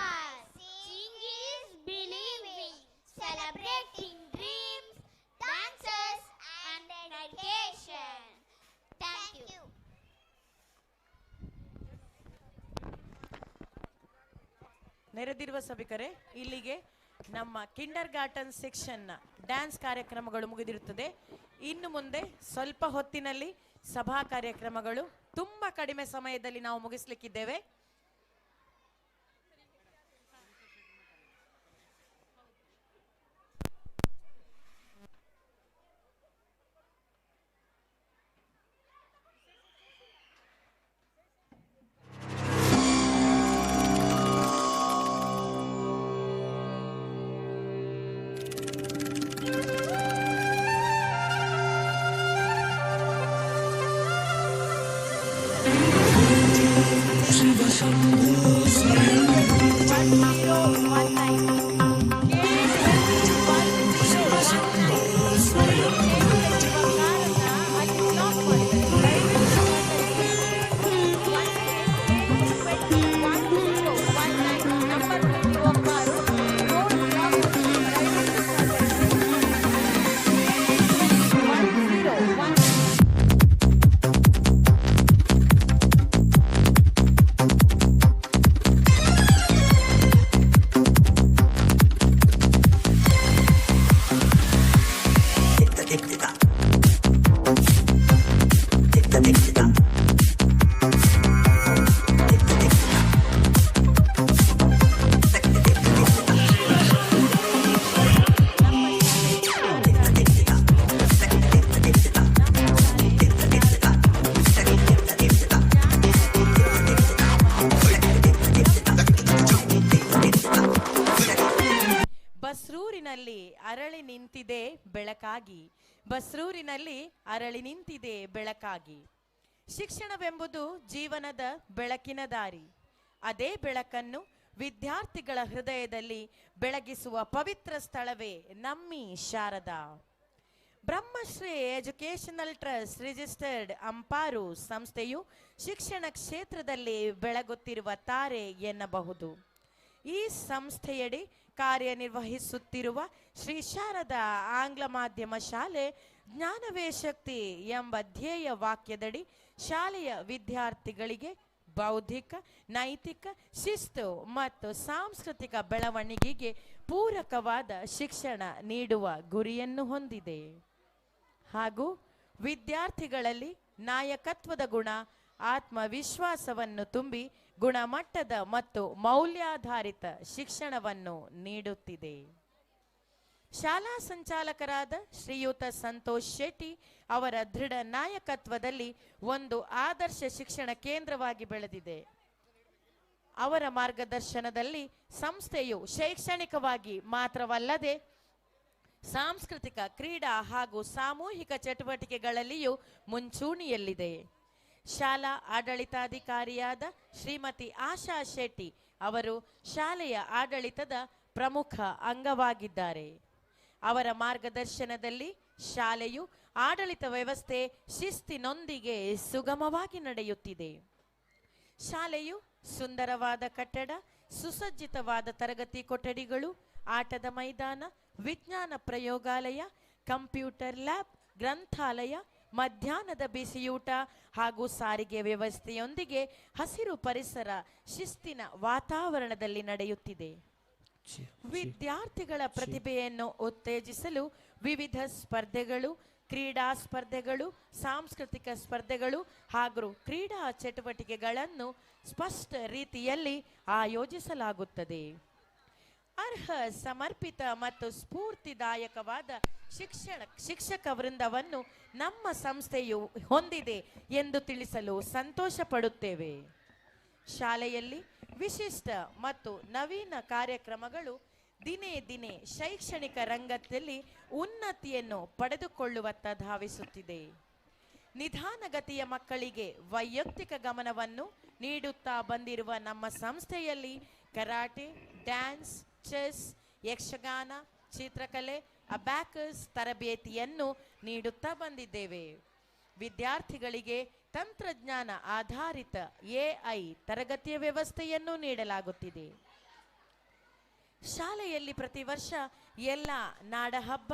Seeing is believing, celebrating dreams, dances and dedication. Thank you. ನೆರೆದಿರುವ ಸಭಿಕರೇ, ಇಲ್ಲಿಗೆ ನಮ್ಮ ಕಿಂಡರ್ ಗಾರ್ಟನ್ ಸೆಕ್ಷನ್ ಡ್ಯಾನ್ಸ್ ಕಾರ್ಯಕ್ರಮಗಳು ಮುಗಿದಿರುತ್ತದೆ. ಇನ್ನು ಮುಂದೆ ಸ್ವಲ್ಪ ಹೊತ್ತಿನಲ್ಲಿ ಸಭಾ ಕಾರ್ಯಕ್ರಮಗಳು ತುಂಬಾ ಕಡಿಮೆ ಸಮಯದಲ್ಲಿ ನಾವು ಮುಗಿಸ್ಲಿಕ್ಕಿದ್ದೇವೆ. ಬಸ್ರೂರಿನಲ್ಲಿ ಅರಳಿ ನಿಂತಿದೆ ಬೆಳಕಾಗಿ, ಬಸ್ರೂರಿನಲ್ಲಿ ಅರಳಿ ನಿಂತಿದೆ ಬೆಳಕಾಗಿ. ಶಿಕ್ಷಣವೆಂಬುದು ಜೀವನದ ಬೆಳಕಿನ ದಾರಿ. ಅದೇ ಬೆಳಕನ್ನು ವಿದ್ಯಾರ್ಥಿಗಳ ಹೃದಯದಲ್ಲಿ ಬೆಳಗಿಸುವ ಪವಿತ್ರ ಸ್ಥಳವೇ ನಮ್ಮಿ Sharada. Brahmashree educational trust registered Amparu ಸಂಸ್ಥೆಯು ಶಿಕ್ಷಣ ಕ್ಷೇತ್ರದಲ್ಲಿ ಬೆಳಗುತ್ತಿರುವ ತಾರೆ ಎನ್ನಬಹುದು. ಈ ಸಂಸ್ಥೆಯಡಿ ಕಾರ್ಯನಿರ್ವಹಿಸುತ್ತಿರುವ ಶ್ರೀ ಶಾರದಾ ಆಂಗ್ಲ ಮಾಧ್ಯಮ ಶಾಲೆ ಜ್ಞಾನವೇ ಶಕ್ತಿ ಎಂಬ ಧ್ಯೇಯ ವಾಕ್ಯದಡಿ ಶಾಲೆಯ ವಿದ್ಯಾರ್ಥಿಗಳಿಗೆ ಬೌದ್ಧಿಕ, ನೈತಿಕ, ಶಿಸ್ತು ಮತ್ತು ಸಾಂಸ್ಕೃತಿಕ ಬೆಳವಣಿಗೆಗೆ ಪೂರಕವಾದ ಶಿಕ್ಷಣ ನೀಡುವ ಗುರಿಯನ್ನು ಹೊಂದಿದೆ. ಹಾಗೂ ವಿದ್ಯಾರ್ಥಿಗಳಲ್ಲಿ ನಾಯಕತ್ವದ ಗುಣ, ಆತ್ಮವಿಶ್ವಾಸವನ್ನು ತುಂಬಿ ಗುಣಮಟ್ಟದ ಮತ್ತು ಮೌಲ್ಯಾಧಾರಿತ ಶಿಕ್ಷಣವನ್ನು ನೀಡುತ್ತಿದೆ. ಶಾಲಾ ಸಂಚಾಲಕರಾದ ಶ್ರೀಯುತ ಸಂತೋಷ್ ಶೆಟ್ಟಿ ಅವರ ದೃಢ ನಾಯಕತ್ವದಲ್ಲಿ ಒಂದು ಆದರ್ಶ ಶಿಕ್ಷಣ ಕೇಂದ್ರವಾಗಿ ಬೆಳೆದಿದೆ. ಅವರ ಮಾರ್ಗದರ್ಶನದಲ್ಲಿ ಸಂಸ್ಥೆಯು ಶೈಕ್ಷಣಿಕವಾಗಿ ಮಾತ್ರವಲ್ಲದೆ ಸಾಂಸ್ಕೃತಿಕ, ಕ್ರೀಡಾ ಹಾಗೂ ಸಾಮೂಹಿಕ ಚಟುವಟಿಕೆಗಳಲ್ಲಿಯೂ ಮುಂಚೂಣಿಯಲ್ಲಿದೆ. ಶಾಲಾ ಆಡಳಿತಾಧಿಕಾರಿಯಾದ ಶ್ರೀಮತಿ ಆಶಾ ಶೆಟ್ಟಿ ಅವರು ಶಾಲೆಯ ಆಡಳಿತದ ಪ್ರಮುಖ ಅಂಗವಾಗಿದ್ದಾರೆ. ಅವರ ಮಾರ್ಗದರ್ಶನದಲ್ಲಿ ಶಾಲೆಯು ಆಡಳಿತ ವ್ಯವಸ್ಥೆ ಶಿಸ್ತಿನೊಂದಿಗೆ ಸುಗಮವಾಗಿ ನಡೆಯುತ್ತಿದೆ. ಶಾಲೆಯು ಸುಂದರವಾದ ಕಟ್ಟಡ, ಸುಸಜ್ಜಿತವಾದ ತರಗತಿ ಕೊಠಡಿಗಳು, ಆಟದ ಮೈದಾನ, ವಿಜ್ಞಾನ ಪ್ರಯೋಗಾಲಯ, ಕಂಪ್ಯೂಟರ್ ಲ್ಯಾಬ್, ಗ್ರಂಥಾಲಯ, ಮಧ್ಯಾಹ್ನದ ಬಿಸಿಯೂಟ ಹಾಗೂ ಸಾರಿಗೆ ವ್ಯವಸ್ಥೆಯೊಂದಿಗೆ ಹಸಿರು ಪರಿಸರ, ಶಿಸ್ತಿನ ವಾತಾವರಣದಲ್ಲಿ ನಡೆಯುತ್ತಿದೆ. ವಿದ್ಯಾರ್ಥಿಗಳ ಪ್ರತಿಭೆಯನ್ನು ಉತ್ತೇಜಿಸಲು ವಿವಿಧ ಸ್ಪರ್ಧೆಗಳು, ಕ್ರೀಡಾ ಸ್ಪರ್ಧೆಗಳು, ಸಾಂಸ್ಕೃತಿಕ ಸ್ಪರ್ಧೆಗಳು ಹಾಗೂ ಕ್ರೀಡಾ ಚಟುವಟಿಕೆಗಳನ್ನು ಸ್ಪಷ್ಟ ರೀತಿಯಲ್ಲಿ ಆಯೋಜಿಸಲಾಗುತ್ತದೆ. ಅರ್ಹ, ಸಮರ್ಪಿತ ಮತ್ತು ಸ್ಫೂರ್ತಿದಾಯಕವಾದ ಶಿಕ್ಷಕ ವೃಂದವನ್ನು ನಮ್ಮ ಸಂಸ್ಥೆಯು ಹೊಂದಿದೆ ಎಂದು ತಿಳಿಸಲು ಸಂತೋಷ ಪಡುತ್ತೇವೆ. ಶಾಲೆಯಲ್ಲಿ ವಿಶಿಷ್ಟ ಮತ್ತು ನವೀನ ಕಾರ್ಯಕ್ರಮಗಳು ದಿನೇ ದಿನೇ ಶೈಕ್ಷಣಿಕ ರಂಗದಲ್ಲಿ ಉನ್ನತಿಯನ್ನು ಪಡೆದುಕೊಳ್ಳುವತ್ತ ಧಾವಿಸುತ್ತಿದೆ. ನಿಧಾನಗತಿಯ ಮಕ್ಕಳಿಗೆ ವೈಯಕ್ತಿಕ ಗಮನವನ್ನು ನೀಡುತ್ತಾ ಬಂದಿರುವ ನಮ್ಮ ಸಂಸ್ಥೆಯಲ್ಲಿ ಕರಾಟೆ, ಡ್ಯಾನ್ಸ್, ಚೆಸ್, ಯಕ್ಷಗಾನ, ಚಿತ್ರಕಲೆ, ಅಬ್ಯಾಕಸ್ ತರಬೇತಿಯನ್ನು ನೀಡುತ್ತಾ ಬಂದಿದ್ದೇವೆ. ವಿದ್ಯಾರ್ಥಿಗಳಿಗೆ ತಂತ್ರಜ್ಞಾನ ಆಧಾರಿತ AI ತರಗತಿಯ ವ್ಯವಸ್ಥೆಯನ್ನು ನೀಡಲಾಗುತ್ತಿದೆ. ಶಾಲೆಯಲ್ಲಿ ಪ್ರತಿ ವರ್ಷ ಎಲ್ಲ ನಾಡಹಬ್ಬ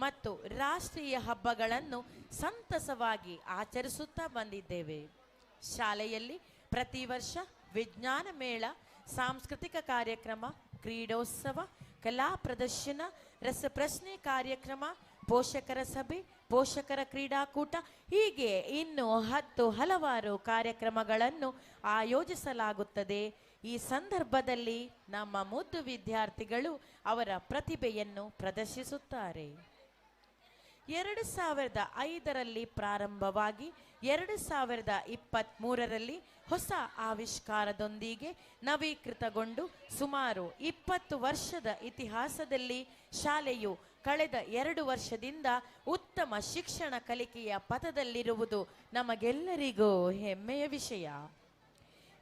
ಮತ್ತು ರಾಷ್ಟ್ರೀಯ ಹಬ್ಬಗಳನ್ನು ಸಂತಸವಾಗಿ ಆಚರಿಸುತ್ತಾ ಬಂದಿದ್ದೇವೆ. ಶಾಲೆಯಲ್ಲಿ ಪ್ರತಿ ವರ್ಷ ವಿಜ್ಞಾನ ಮೇಳ, ಸಾಂಸ್ಕೃತಿಕ ಕಾರ್ಯಕ್ರಮ, ಕ್ರೀಡೋತ್ಸವ, ಕಲಾ ಪ್ರದರ್ಶನ, ರಸಪ್ರಶ್ನೆ ಕಾರ್ಯಕ್ರಮ, ಪೋಷಕರ ಸಭೆ, ಪೋಷಕರ ಕ್ರೀಡಾಕೂಟ ಹೀಗೆ ಇನ್ನು ಹಲವಾರು ಕಾರ್ಯಕ್ರಮಗಳನ್ನು ಆಯೋಜಿಸಲಾಗುತ್ತದೆ. ಈ ಸಂದರ್ಭದಲ್ಲಿ ನಮ್ಮ ಮುದ್ದು ವಿದ್ಯಾರ್ಥಿಗಳು ಅವರ ಪ್ರತಿಭೆಯನ್ನು ಪ್ರದರ್ಶಿಸುತ್ತಾರೆ. 2005ರಲ್ಲಿ ಪ್ರಾರಂಭವಾಗಿ 2023ರಲ್ಲಿ ಹೊಸ ಆವಿಷ್ಕಾರದೊಂದಿಗೆ ನವೀಕೃತಗೊಂಡು ಸುಮಾರು 20 ವರ್ಷದ ಇತಿಹಾಸದಲ್ಲಿ ಶಾಲೆಯು ಕಳೆದ 2 ವರ್ಷದಿಂದ ಉತ್ತಮ ಶಿಕ್ಷಣ ಕಲಿಕೆಯ ಪಥದಲ್ಲಿರುವುದು ನಮಗೆಲ್ಲರಿಗೂ ಹೆಮ್ಮೆಯ ವಿಷಯ.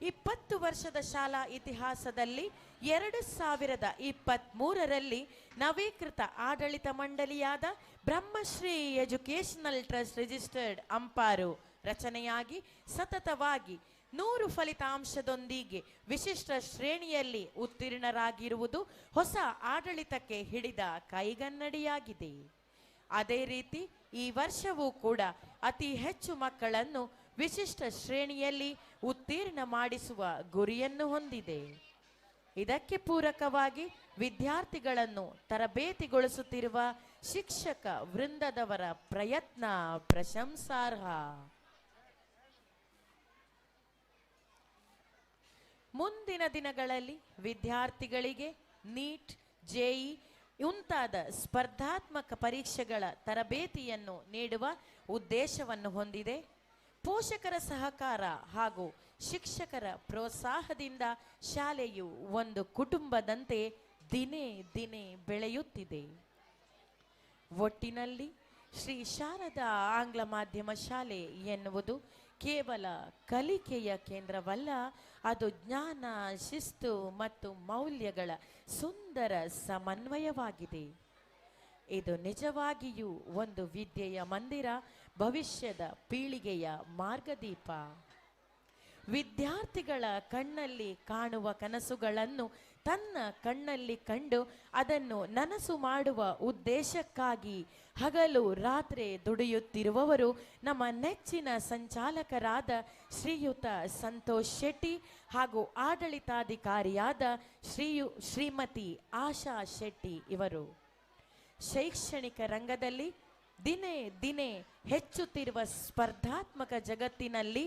20 ವರ್ಷದ ಶಾಲಾ ಇತಿಹಾಸದಲ್ಲಿ 2023ರಲ್ಲಿ ನವೀಕೃತ ಆಡಳಿತ ಮಂಡಳಿಯಾದ ಬ್ರಹ್ಮಶ್ರೀ ಎಜುಕೇಶನಲ್ ಟ್ರಸ್ಟ್ ರಿಜಿಸ್ಟರ್ಡ್ ಅಂಪಾರು ರಚನೆಯಾಗಿ ಸತತವಾಗಿ 100 ಫಲಿತಾಂಶದೊಂದಿಗೆ ವಿಶಿಷ್ಟ ಶ್ರೇಣಿಯಲ್ಲಿ ಉತ್ತೀರ್ಣರಾಗಿರುವುದು ಹೊಸ ಆಡಳಿತಕ್ಕೆ ಹಿಡಿದ ಕೈಗನ್ನಡಿಯಾಗಿದೆ. ಅದೇ ರೀತಿ ಈ ವರ್ಷವೂ ಕೂಡ ಅತಿ ಹೆಚ್ಚು ಮಕ್ಕಳನ್ನು ವಿಶಿಷ್ಟ ಶ್ರೇಣಿಯಲ್ಲಿ ಉತ್ತೀರ್ಣ ಮಾಡಿಸುವ ಗುರಿಯನ್ನು ಹೊಂದಿದೆ. ಇದಕ್ಕೆ ಪೂರಕವಾಗಿ ವಿದ್ಯಾರ್ಥಿಗಳನ್ನು ತರಬೇತಿಗೊಳಿಸುತ್ತಿರುವ ಶಿಕ್ಷಕ ವೃಂದದವರ ಪ್ರಯತ್ನ ಪ್ರಶಂಸಾರ್ಹ. ಮುಂದಿನ ದಿನಗಳಲ್ಲಿ ವಿದ್ಯಾರ್ಥಿಗಳಿಗೆ ನೀಟ್, JEE ಮುಂತಾದ ಸ್ಪರ್ಧಾತ್ಮಕ ಪರೀಕ್ಷೆಗಳ ತರಬೇತಿಯನ್ನು ನೀಡುವ ಉದ್ದೇಶವನ್ನು ಹೊಂದಿದೆ. ಪೋಷಕರ ಸಹಕಾರ ಹಾಗೂ ಶಿಕ್ಷಕರ ಪ್ರೋತ್ಸಾಹದಿಂದ ಶಾಲೆಯು ಒಂದು ಕುಟುಂಬದಂತೆ ದಿನೇ ದಿನೇ ಬೆಳೆಯುತ್ತಿದೆ. ಒಟ್ಟಿನಲ್ಲಿ ಶ್ರೀ ಶಾರದಾ ಆಂಗ್ಲ ಮಾಧ್ಯಮ ಶಾಲೆ ಎನ್ನುವುದು ಕೇವಲ ಕಲಿಕೆಯ ಕೇಂದ್ರವಲ್ಲ, ಅದು ಜ್ಞಾನ, ಶಿಸ್ತು ಮತ್ತು ಮೌಲ್ಯಗಳ ಸುಂದರ ಸಮನ್ವಯವಾಗಿದೆ. ಇದು ನಿಜವಾಗಿಯೂ ಒಂದು ವಿದ್ಯೆಯ ಮಂದಿರ, ಭವಿಷ್ಯದ ಪೀಳಿಗೆಯ ಮಾರ್ಗದೀಪ. ವಿದ್ಯಾರ್ಥಿಗಳ ಕಣ್ಣಲ್ಲಿ ಕಾಣುವ ಕನಸುಗಳನ್ನು ತನ್ನ ಕಣ್ಣಲ್ಲಿ ಕಂಡು ಅದನ್ನು ನನಸು ಮಾಡುವ ಉದ್ದೇಶಕ್ಕಾಗಿ ಹಗಲು ರಾತ್ರಿ ದುಡಿಯುತ್ತಿರುವವರು ನಮ್ಮ ನೆಚ್ಚಿನ ಸಂಚಾಲಕರಾದ ಶ್ರೀಯುತ ಸಂತೋಷ್ ಶೆಟ್ಟಿ ಹಾಗೂ ಆಡಳಿತಾಧಿಕಾರಿಯಾದ ಶ್ರೀಮತಿ ಆಶಾ ಶೆಟ್ಟಿ ಇವರು. ಶೈಕ್ಷಣಿಕ ರಂಗದಲ್ಲಿ ದಿನೇ ದಿನೇ ಹೆಚ್ಚುತ್ತಿರುವ ಸ್ಪರ್ಧಾತ್ಮಕ ಜಗತ್ತಿನಲ್ಲಿ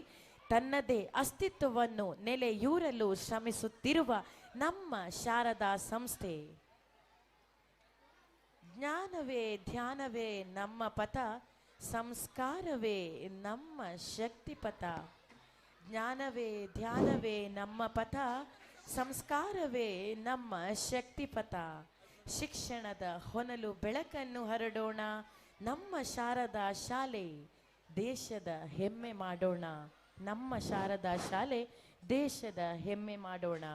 ತನ್ನದೇ ಅಸ್ತಿತ್ವವನ್ನು ನೆಲೆಯೂರಲು ಶ್ರಮಿಸುತ್ತಿರುವ ನಮ್ಮ ಶಾರದಾ ಸಂಸ್ಥೆ. ಜ್ಞಾನವೇ ಧ್ಯಾನವೇ ನಮ್ಮ ಪಥ, ಸಂಸ್ಕಾರವೇ ನಮ್ಮ ಶಕ್ತಿಪಥ. ಜ್ಞಾನವೇ ಧ್ಯಾನವೇ ನಮ್ಮ ಪಥ, ಸಂಸ್ಕಾರವೇ ನಮ್ಮ ಶಕ್ತಿಪಥ. ಶಿಕ್ಷಣದ ಹೊನಲು ಬೆಳಕನ್ನು ಹರಡೋಣ, ನಮ್ಮ ಶಾರದಾ ಶಾಲೆ ದೇಶದ ಹೆಮ್ಮೆ ಮಾಡೋಣ. ನಮ್ಮ ಶಾರದಾ ಶಾಲೆ ದೇಶದ ಹೆಮ್ಮೆ ಮಾಡೋಣ.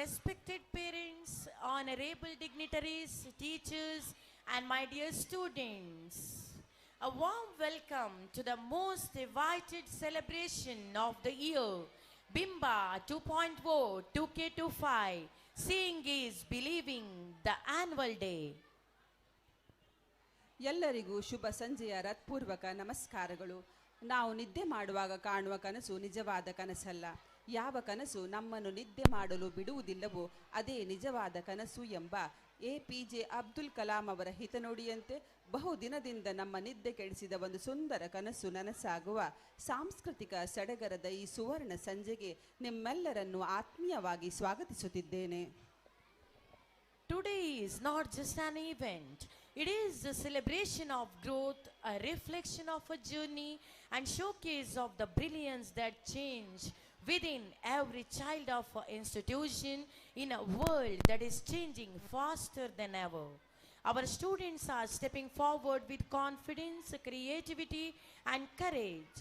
Respected parents, honorable dignitaries, teachers, and my dear students, a warm welcome to the most invited celebration of the year, Bimba 2.0 2K25, Seeing is Believing, the annual day. ಎಲ್ಲರಿಗೂ ಶುಭ ಸಂಜೆಯ ಹೃತ್ಪೂರ್ವಕ ನಮಸ್ಕಾರಗಳು. ನಾವು ನಿದ್ದೆ ಮಾಡುವಾಗ ಕಾಣುವ ಕನಸು ನಿಜವಾದ ಕನಸಲ್ಲ. ಯಾವ ಕನಸು ನಮ್ಮನ್ನು ನಿದ್ದೆ ಮಾಡಲು ಬಿಡುವುದಿಲ್ಲವೋ ಅದೇ ನಿಜವಾದ ಕನಸು ಎಂಬ APJ ಅಬ್ದುಲ್ ಕಲಾಂ ಅವರ ಹಿತನುಡಿಯಂತೆ ಬಹುದಿನದಿಂದ ನಮ್ಮ ನಿದ್ದೆ ಕೆಡಿಸಿದ ಒಂದು ಸುಂದರ ಕನಸು ನನಸಾಗುವ ಸಾಂಸ್ಕೃತಿಕ ಸಡಗರದ ಈ ಸುವರ್ಣ ಸಂಜೆಗೆ ನಿಮ್ಮೆಲ್ಲರನ್ನು ಆತ್ಮೀಯವಾಗಿ ಸ್ವಾಗತಿಸುತ್ತಿದ್ದೇನೆ. Today is not just an event. It is a celebration of growth, a reflection of a journey, and showcase of the brilliance that change within every child of an institution in a world that is changing faster than ever. Our students are stepping forward with confidence, creativity, and courage.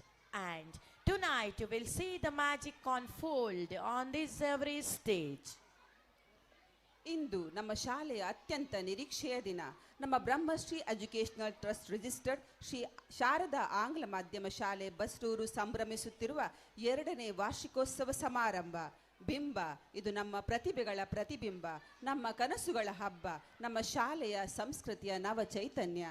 And tonight you will see the magic unfold on this every stage. ಇಂದು ನಮ್ಮ ಶಾಲೆಯ ಅತ್ಯಂತ ನಿರೀಕ್ಷೆಯ ದಿನ. ನಮ್ಮ Brahmashri educational trust registered Shri Sharada ಆಂಗ್ಲ ಮಾಧ್ಯಮ ಶಾಲೆ ಬಸ್ರೂರು ಸಂಭ್ರಮಿಸುತ್ತಿರುವ 2ನೇ ವಾರ್ಷಿಕೋತ್ಸವ ಸಮಾರಂಭ. ಬಿಂಬ, ಇದು ನಮ್ಮ ಪ್ರತಿಭೆಗಳ ಪ್ರತಿಬಿಂಬ, ನಮ್ಮ ಕನಸುಗಳ ಹಬ್ಬ, ನಮ್ಮ ಶಾಲೆಯ ಸಂಸ್ಕೃತಿಯ ನವ ಚೈತನ್ಯ.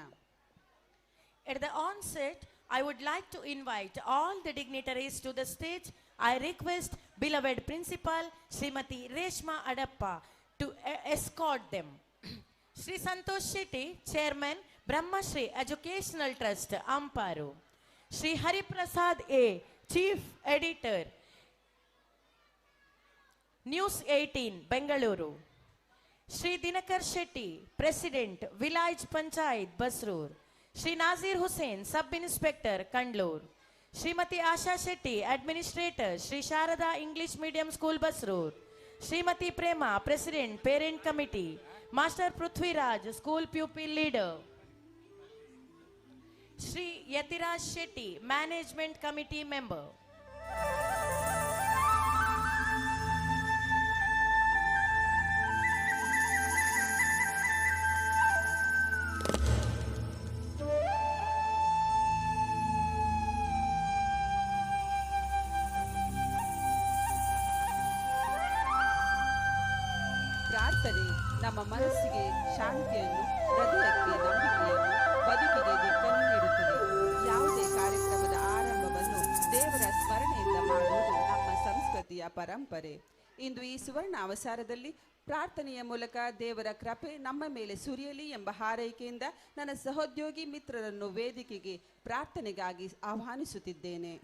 At the onset, I would like to invite all the dignitaries to the stage. I request beloved principal Srimati Reshma Adappa to escort them. Shri Santosh Shetty, Chairman, Brahma Shri Educational Trust, Amparu. Shri Hari Prasad A, Chief Editor, News 18, Bengaluru. Shri Dinakar Shetty, President, Village Panchayat, Basrur. Shri Nazir Hussain, Sub-Inspector, Kandlur. Srimati Asha Shetty, Administrator, Shri Sharada English Medium School, Basrur. Srimati Prema, President, Parent Committee. Master Prithviraj, School Pupil Leader. Shri Yatiraj Shetty, Management Committee Member. ಪ್ರಾರ್ಥನೆ ನಮ್ಮ ಮನಸ್ಸಿಗೆ ಶಾಂತಿಯನ್ನು, ಹೃದಯಕ್ಕೆ ನಂಬಿಕೆಯನ್ನು, ಬದುಕಿಗೆ ದಿಕ್ಕನ್ನು ನೀಡುತ್ತದೆ. ಯಾವುದೇ ಕಾರ್ಯಕ್ರಮದ ಆರಂಭವನ್ನು ದೇವರ ಸ್ಮರಣೆಯಿಂದ ಮಾಡುವುದು ನಮ್ಮ ಸಂಸ್ಕೃತಿಯ ಪರಂಪರೆ. ಇಂದು ಈ ಸುವರ್ಣ ಅವಸರದಲ್ಲಿ ಪ್ರಾರ್ಥನೆಯ ಮೂಲಕ ದೇವರ ಕೃಪೆ ನಮ್ಮ ಮೇಲೆ ಸುರಿಯಲಿ ಎಂಬ ಹಾರೈಕೆಯಿಂದ ನನ್ನ ಸಹೋದ್ಯೋಗಿ ಮಿತ್ರರನ್ನು ವೇದಿಕೆಗೆ ಪ್ರಾರ್ಥನೆಗಾಗಿ ಆಹ್ವಾನಿಸುತ್ತಿದ್ದೇನೆ.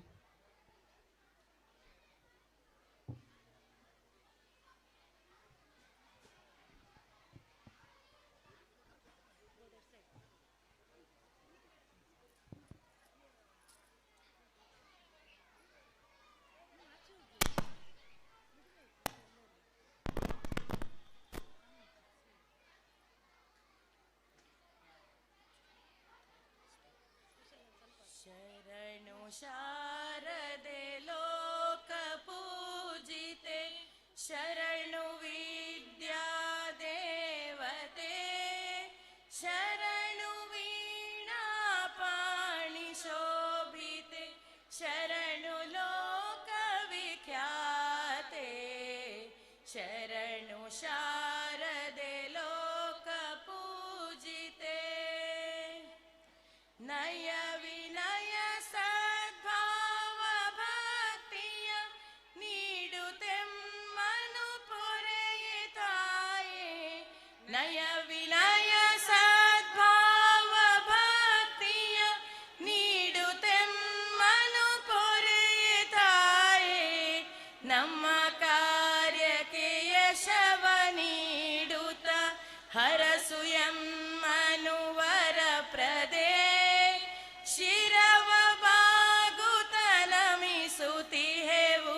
ಶರಣು ಶಾರದೆ ಲೋಕ ಪೂಜಿತೆ ಶರಣು ವಿದ್ಯಾ ದೇವತೆ ಶರಣು ವೀಣಾ ಪಾಣಿ ಶೋಭಿತೆ ಶರಣು ಲೋಕ ವಿಖ್ಯಾತೆ ಶರಣು ಶಾರದೆ ಲೋಕ ಪೂಜಿತೆ ನಯ ವಿನಯ ಸದ್ಭಾವ ಭಕ್ತಿಯ ನೀಡುತ್ತೆಮ್ಮನು ಪೊರೆಯೆ ತಾಯೇ ನಯ ವಿನಯ ಸದ್ಭಾವ ಭಕ್ತಿಯ ನೀಡುತ್ತೆಮ್ಮನು ಪೊರೆಯೆ ತಾಯೇ ನಮ್ಮ ಕಾರ್ಯಕ್ಕೆ ಯಶವ ನೀಡುತ್ತ ಹರಸು ಎಮ್ಮನು ವರ ಪ್ರದೇ ಶಿರವ ಬಾಗುತ ನಮಿಸುತ್ತಿಹೆವು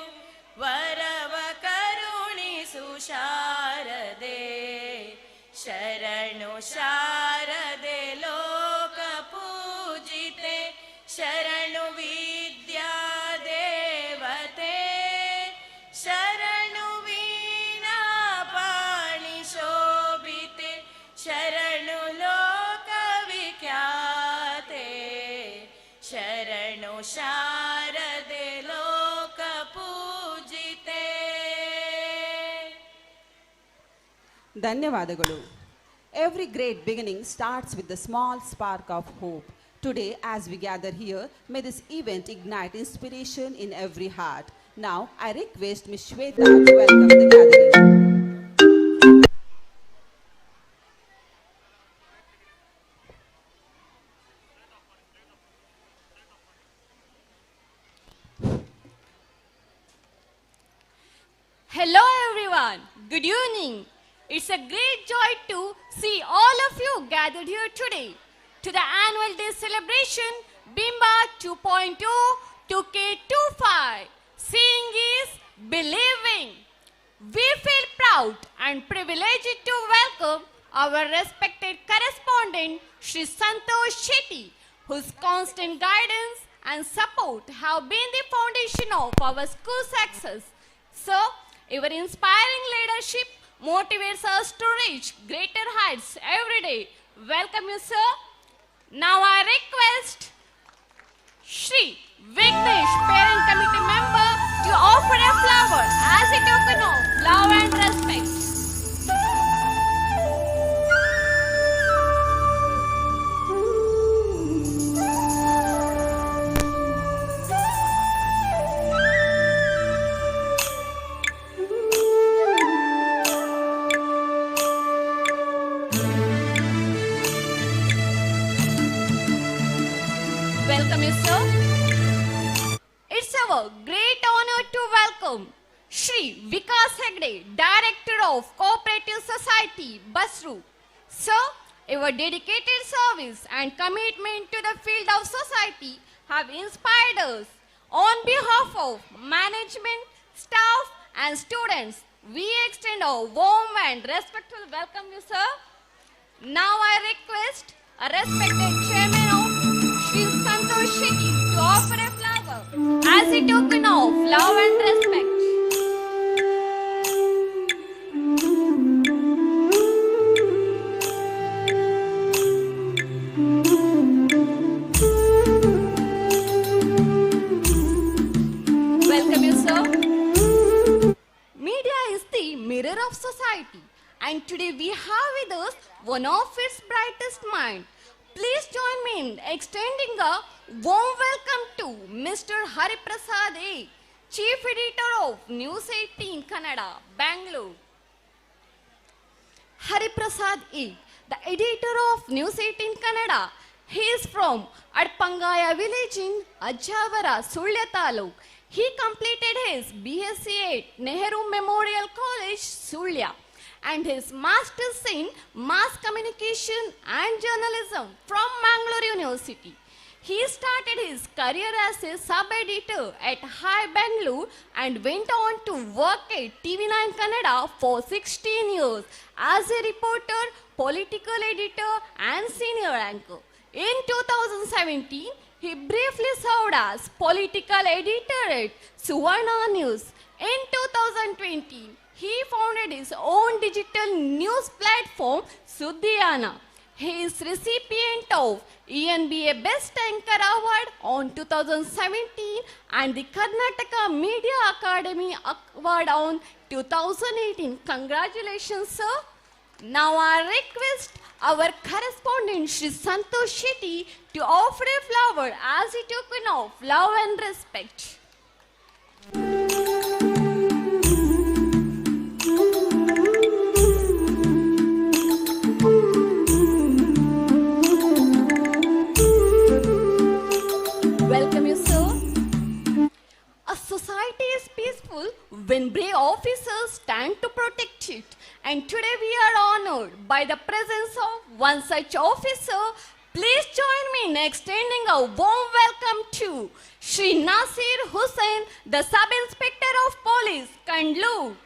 ವರವ ಕರುಣಿಸು ಶಾರದೆ ಶರಣು ಶಾರದೆ ಲೋಕ ಪೂಜಿತೆ ಶರಣು ವಿದ್ಯಾ ದೇವತೆ ಶರಣು ವೀಣಾ ಪಾಣಿ ಶೋಭಿತೆ ಶರಣು ಲೋಕ ವಿಖ್ಯಾತೆ ಶರಣು ಶಾರದೆ ಲೋಕ ಪೂಜಿತೆ. ಧನ್ಯವಾದಗಳು. Every great beginning starts with the small spark of hope. Today, as we gather here, may this event ignite inspiration in every heart. Now, I request Ms. Shweta to welcome the gathering. Hello everyone, good evening. It's a great joy to see all of you gathered here today to the annual day celebration Bimba 2.0 2K25. Seeing is believing. We feel proud and privileged to welcome our respected correspondent Shri Santosh Shetty, whose constant guidance and support have been the foundation of our school success. So, your inspiring leadership motivates us to reach greater heights every day. Welcome you, sir. Now I request Shri Vignesh, parent committee member, to offer a flower as a token of love and respect. Welcome you, sir. It's our great honor to welcome Shri Vikas Hegde, Director of Cooperative Society, Basru. Sir, your dedicated service and commitment to the field of society have inspired us. On behalf of management, staff and students, we extend our warm and respectful welcome you, sir. Now I request a respected chairman of Shri Santosh Shetty to offer a flower as a token of love and respect. Welcome you, sir. Media is the mirror of society, and today we have with us one of its brightest minds. Please join me in extending a warm welcome to Mr. Hari Prasad A, Chief Editor of News 18 Kannada, Bangalore. Hariprasad E, the editor of News 18 Kannada. He is from Adpangaya village in Ajavara, Sulya Taluk. He completed his BSc at Nehru Memorial College, Sulya, and his Master's in Mass Communication and Journalism from Mangalore University. He started his career as a sub-editor at Hi Bangalore and went on to work at TV9 Kannada for 16 years as a reporter, political editor and senior anchor. In 2017, he briefly served as political editor at Suvarna News. In 2020, he founded his own digital news platform, Suddhiyana. He is recipient of ENBA Best Anchor Award on 2017 and the Karnataka Media Academy Award on 2018. Congratulations, sir. Now I request our correspondent Shri Santosh Shetty to offer a flower as a token of love and respect. Welcome you, sir. A society is peaceful when brave officers stand to protect it. And today we are honored by the presence of one such officer. Please join me in extending a warm welcome to Shri Nasir Hussain, the Sub-Inspector of Police, Kandlu.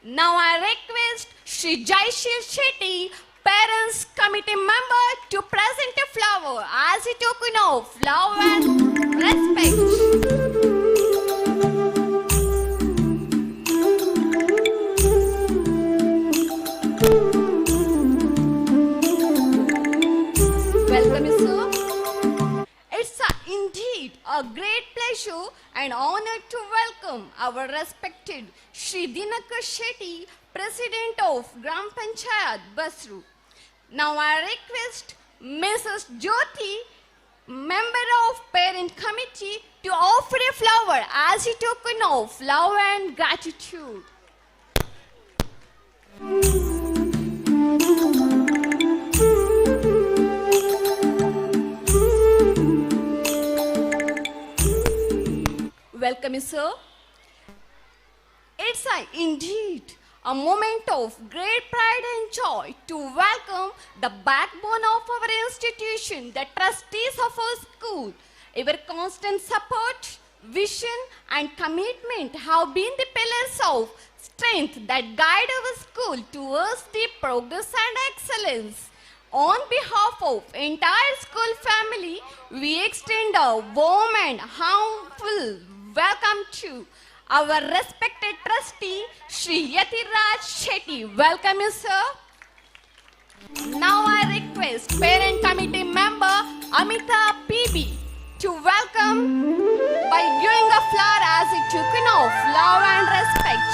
Now I request Shri Jaishil Shetty, Parents Committee member, to present a flower as a token of love and respect. Welcome you, sir. It's indeed a great pleasure and honor to welcome our respected Shri Dinakar Shetty, President of Gram Panchayat, Basru. Now I request Mrs. Jyoti, Member of Parent Committee, to offer a flower as a token of love and gratitude. Welcome you, sir. It's indeed a moment of great pride and joy to welcome the backbone of our institution, the trustees of our school. Your constant support, vision and commitment have been the pillars of strength that guide our school towards the progress and excellence. On behalf of entire school family, we extend a warm and humble welcome to our respected trustee, Shri Yatiraj Shetty. Welcome you, sir. Now I request Parent Committee member Amita PB to welcome by giving a flower as a token of love and respect.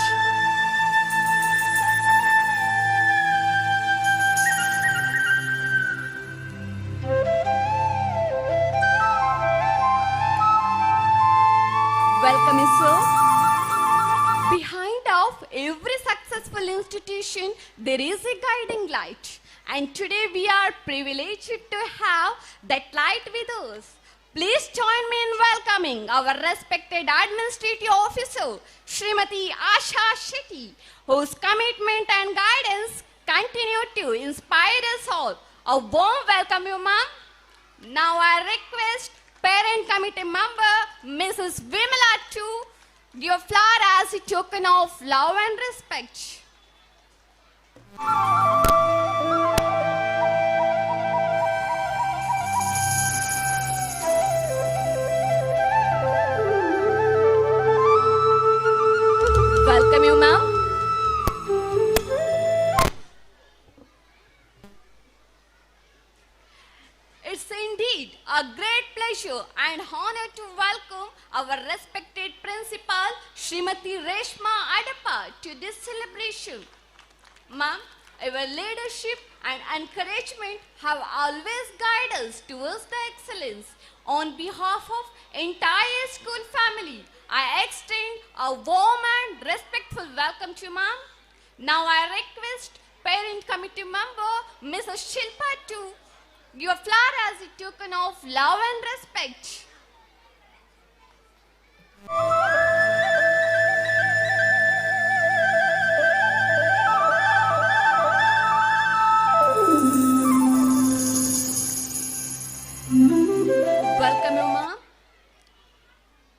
Welcome you, sir. Behind of every successful institution, there is a guiding light. And today we are privileged to have that light with us. Please join me in welcoming our respected administrative officer, Srimati Asha Shetty, whose commitment and guidance continue to inspire us all. A warm welcome you, ma'am. Now I request Parent Committee member, Mrs. Vimala, to give a flower as a token of love and respect. Welcome you, ma'am. It's indeed a great pleasure and honor to welcome our respected principal, Srimati Reshma Adapa, to this celebration. Ma'am, Your leadership and encouragement have always guided us towards the excellence. On behalf of entire school family, I extend a warm and respectful welcome to ma'am. Now I request parent committee member Mrs. Shilpa to give a flower as a token of love and respect. Welcome, ma'am.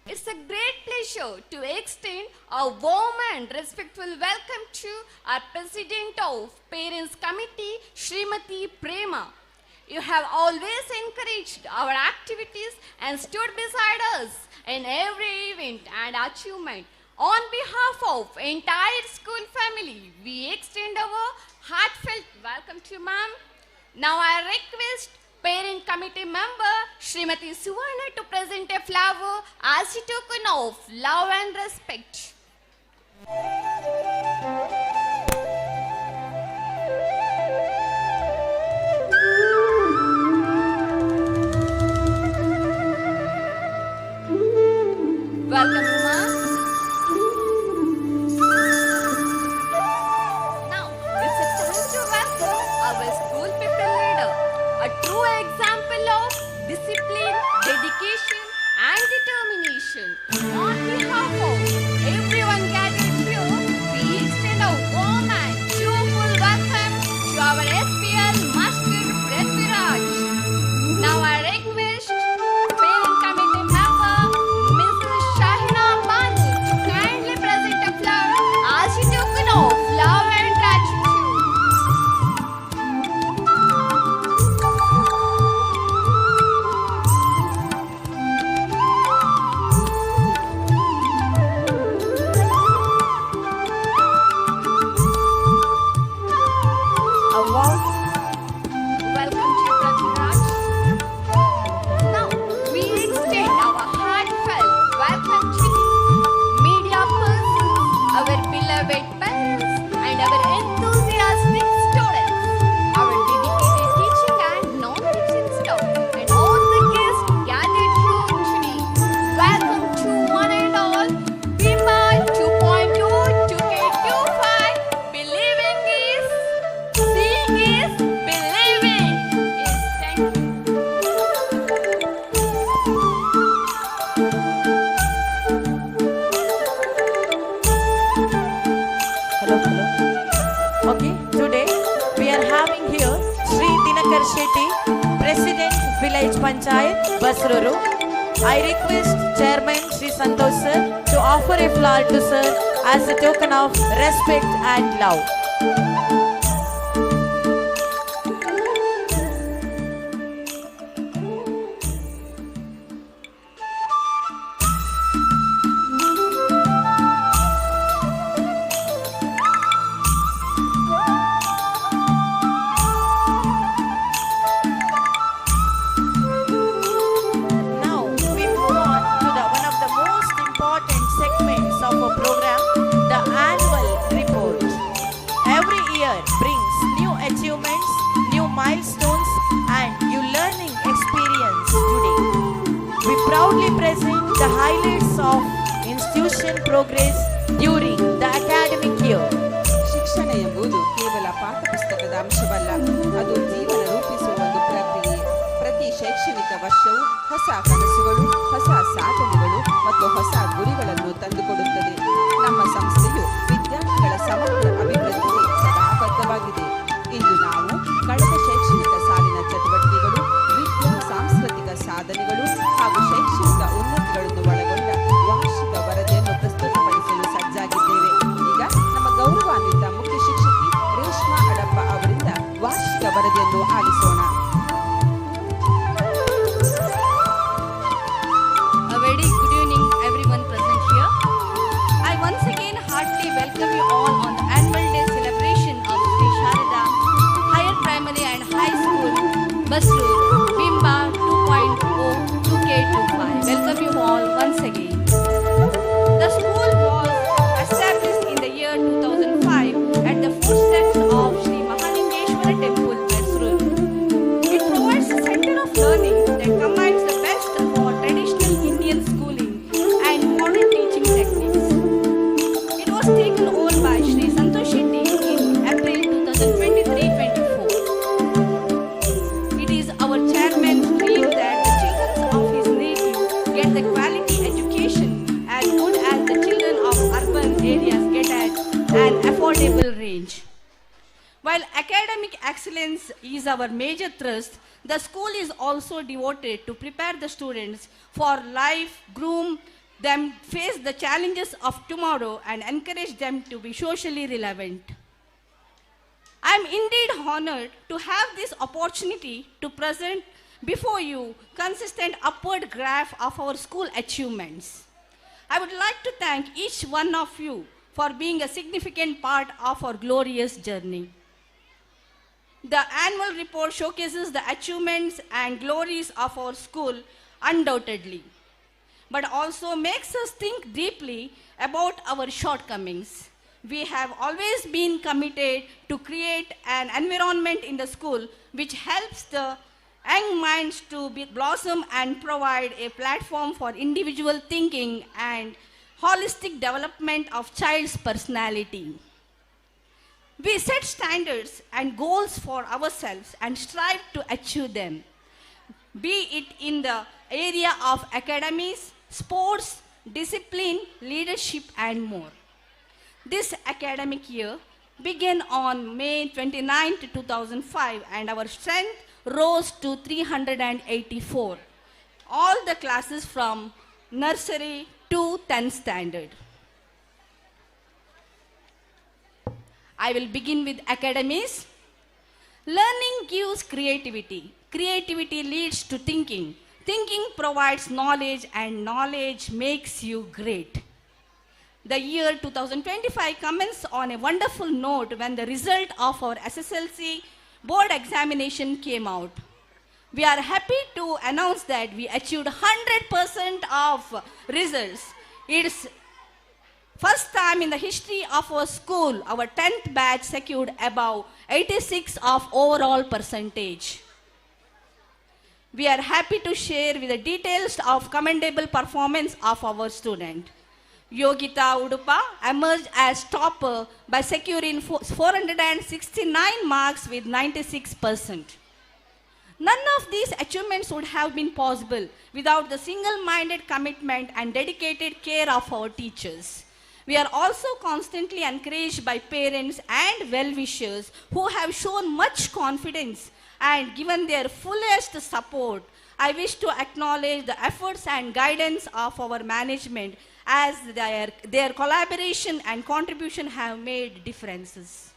It's a great pleasure to extend a warm and respectful welcome to our President of Parents Committee, Srimati Prema. You have always encouraged our activities and stood beside us in every event and achievement. On behalf of entire school family, we extend our heartfelt welcome to ma'am. Now I request Parent Committee member Srimati Suvarna to present a flower as a token of love and respect. Welcome, ma'am. Now it's a time to welcome our school people leader, a true example of discipline, dedication, and determination. On behalf of everyone gathered here, we extend a warm and cheerful welcome to our SPL Master Prithviraj. Now I request Parent Committee member Mrs. Shahina Banu to kindly present a flower as a token of love and gratitude. A warm welcome to Prithviraj. Now we extend our heartfelt welcome to the media persons, our beloved parents, and our enthusiastic students, our dedicated teaching and non-teaching staff, and all the guests gathered here today. Welcome to one and all. Bimba 2.2 to K25. Believing is, seeing is, believing is. Thank you. Hello. Okay, today we are having here Sri Dinakar Shetty, President Village Panchayat, Basruru. I request Chairman Sri Santosh sir to offer a flower to sir as a token of respect and love. Now we move on to one of the most important segments of our program, the annual report. Every year brings new achievements, new milestones, and new learning experience today. We proudly present the highlights of institution progress during the academic year. ಶಿಕ್ಷಣ ಎಂಬುದು ಕೇವಲ ಪಾಠಪುಸ್ತಕದ ಅಂಶವಲ್ಲ, ಅದು ಜೀವನ ರೂಪಿಸುವ ಒಂದು ಪ್ರಕ್ರಿಯೆ. ಪ್ರತಿ ಶೈಕ್ಷಣಿಕ ವರ್ಷವೂ ಹೊಸ ಕನಸುಗಳು, ಹೊಸ ಸಾಧನೆಗಳು ಮತ್ತು ಹೊಸ ಗುರಿಗಳನ್ನು ತಂದುಕೊಡುತ್ತದೆ. ನಮ್ಮ ಸಂಸ್ಥೆಯು ವಿದ್ಯಾರ್ಥಿಗಳ ಸಮಗ್ರ ಅಭಿವೃದ್ಧಿಗೆ ಸದಾ ಬದ್ಧವಾಗಿದೆ. ಇಂದು ನಾವು ಕಳೆದ ಶೈಕ್ಷಣಿಕ ಸಾಲಿನ ಚಟುವಟಿಕೆಗಳು, ವಿದ್ಯಾ ಸಾಂಸ್ಕೃತಿಕ ಸಾಧನೆಗಳು ಹಾಗೂ ಶೈಕ್ಷಣಿಕ ಉನ್ನತಿಗಳನ್ನು ಒಳಗೊಂಡ ವಾರ್ಷಿಕ ವರದಿಯನ್ನು ಪ್ರಸ್ತುತಪಡಿಸಲು ಸಜ್ಜಾಗಿದ್ದೇವೆ. ಈಗ ನಮ್ಮ ಗೌರವಾನ್ವಿತ ಮುಖ್ಯ ಶಿಕ್ಷಕಿ ರೇಷ್ಮಾ ಅಡಪ್ಪ ಅವರಿಂದ ವಾರ್ಷಿಕ ವರದಿಯನ್ನು ಆಲಿಸೋಣ. A very good evening, everyone present here. I once again heartily welcome you all on the annual day celebration of Sri Sharada Higher Primary and High School, Basrur, Bimba 2.0 to K25. Welcome you all once again. The school was established in the year 2005 at the footsteps of Sri excellence is our major thrust, the school is also devoted to prepare the students for life, groom them, face the challenges of tomorrow, and encourage them to be socially relevant. I am indeed honored to have this opportunity to present before you consistent upward graph of our school achievements. I would like to thank each one of you for being a significant part of our glorious journey. The annual report showcases the achievements and glories of our school undoubtedly, but also makes us think deeply about our shortcomings. We have always been committed to create an environment in the school which helps the young minds to blossom and provide a platform for individual thinking and holistic development of child's personality. We set standards and goals for ourselves and strive to achieve them, be it in the area of academies, sports, discipline, leadership, and more. This academic year began on May 29, 2005, and our strength rose to 384. All the classes from nursery to 10th standard. I will begin with academies. Learning gives creativity. Creativity leads to thinking. Thinking provides knowledge, and knowledge makes you great. The year 2025 commenced on a wonderful note when the result of our SSLC board examination came out. We are happy to announce that we achieved 100% of results. It's first time in the history of our school, our 10th batch secured above 86 of overall percentage. We are happy to share with the details of commendable performance of our student. Yogita Udupa emerged as topper by securing 469 marks with 96%. None of these achievements would have been possible without the single-minded commitment and dedicated care of our teachers. We are also constantly encouraged by parents and well-wishers who have shown much confidence and given their fullest support. I wish to acknowledge the efforts and guidance of our management as their collaboration and contribution have made differences.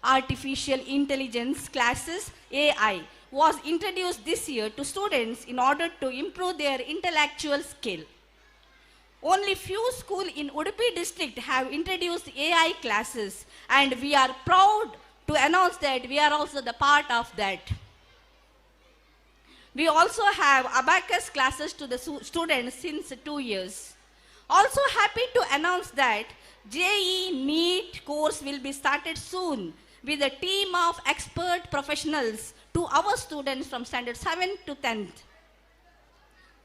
Artificial intelligence classes, AI, was introduced this year to students in order to improve their intellectual skill. Only few schools in Udupi district have introduced AI classes, and we are proud to announce that we are also the part of that. We also have abacus classes to the students since 2 years. Also happy to announce that JEE NEET course will be started soon with a team of expert professionals to our students from standard 7th to 10th.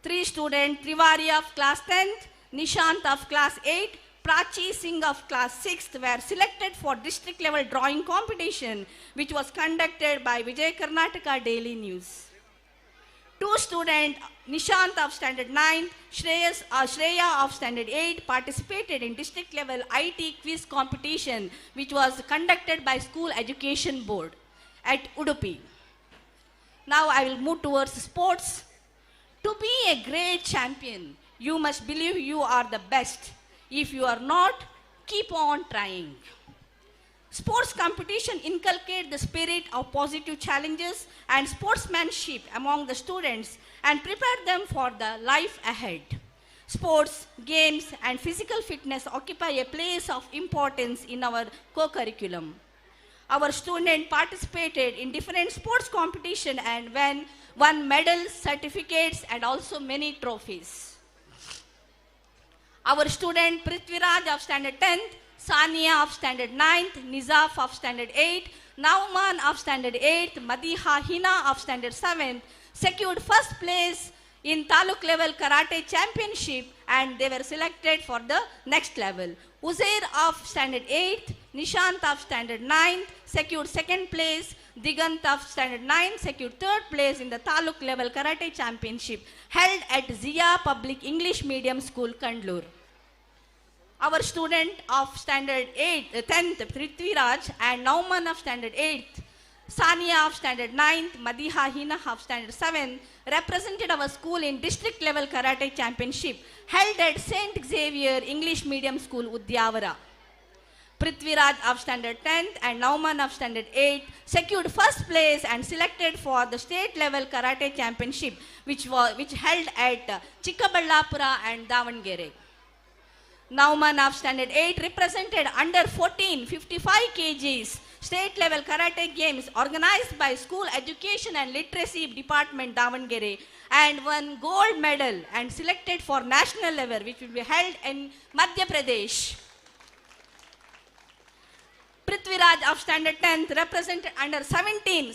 3 students, Trivari of class 10th, Nishant of class 8, Prachi Singh of class 6th were selected for district level drawing competition which was conducted by Vijay Karnataka Daily News. 2 students, Nishant of standard 9, Shreya of standard 8 participated in district level IT quiz competition which was conducted by School Education Board at Udupi. Now I will move towards sports. To be a great champion, you must believe you are the best. If you are not, keep on trying. Sports competition inculcate the spirit of positive challenges and sportsmanship among the students and prepare them for the life ahead. Sports, games, and physical fitness occupy a place of importance in our co-curriculum. Our students participated in different sports competition and won medals, certificates, and also many trophies. Our student Prithviraj of standard 10th, Sania of standard 9th, Nizaf of standard 8, Nauman of standard 8th, Madiha Hina of standard 7th secured first place in Taluk level karate championship and they were selected for the next level. Uzair of standard 8th, Nishant of standard 9th secured second place, Digant of standard 9 secured third place in the Taluk level karate championship held at Zia Public English Medium School, Kandlur. Our student of standard 10th, Prithviraj, and Nauman of standard 8th Sania of standard 9th, Madiha Hina of standard 7th represented our school in district level karate championship held at St. Xavier English Medium School, Udyavara. Prithviraj of standard 10th and Nauman of standard 8th secured first place and selected for the state level karate championship which held at Chikkaballapura and Davangere. Nauman of standard 8 represented under 14 55 kgs state level karate games organized by School Education and Literacy Department Davangere and won gold medal and selected for national level which will be held in Madhya Pradesh. Prithviraj of standard 10th represented under 74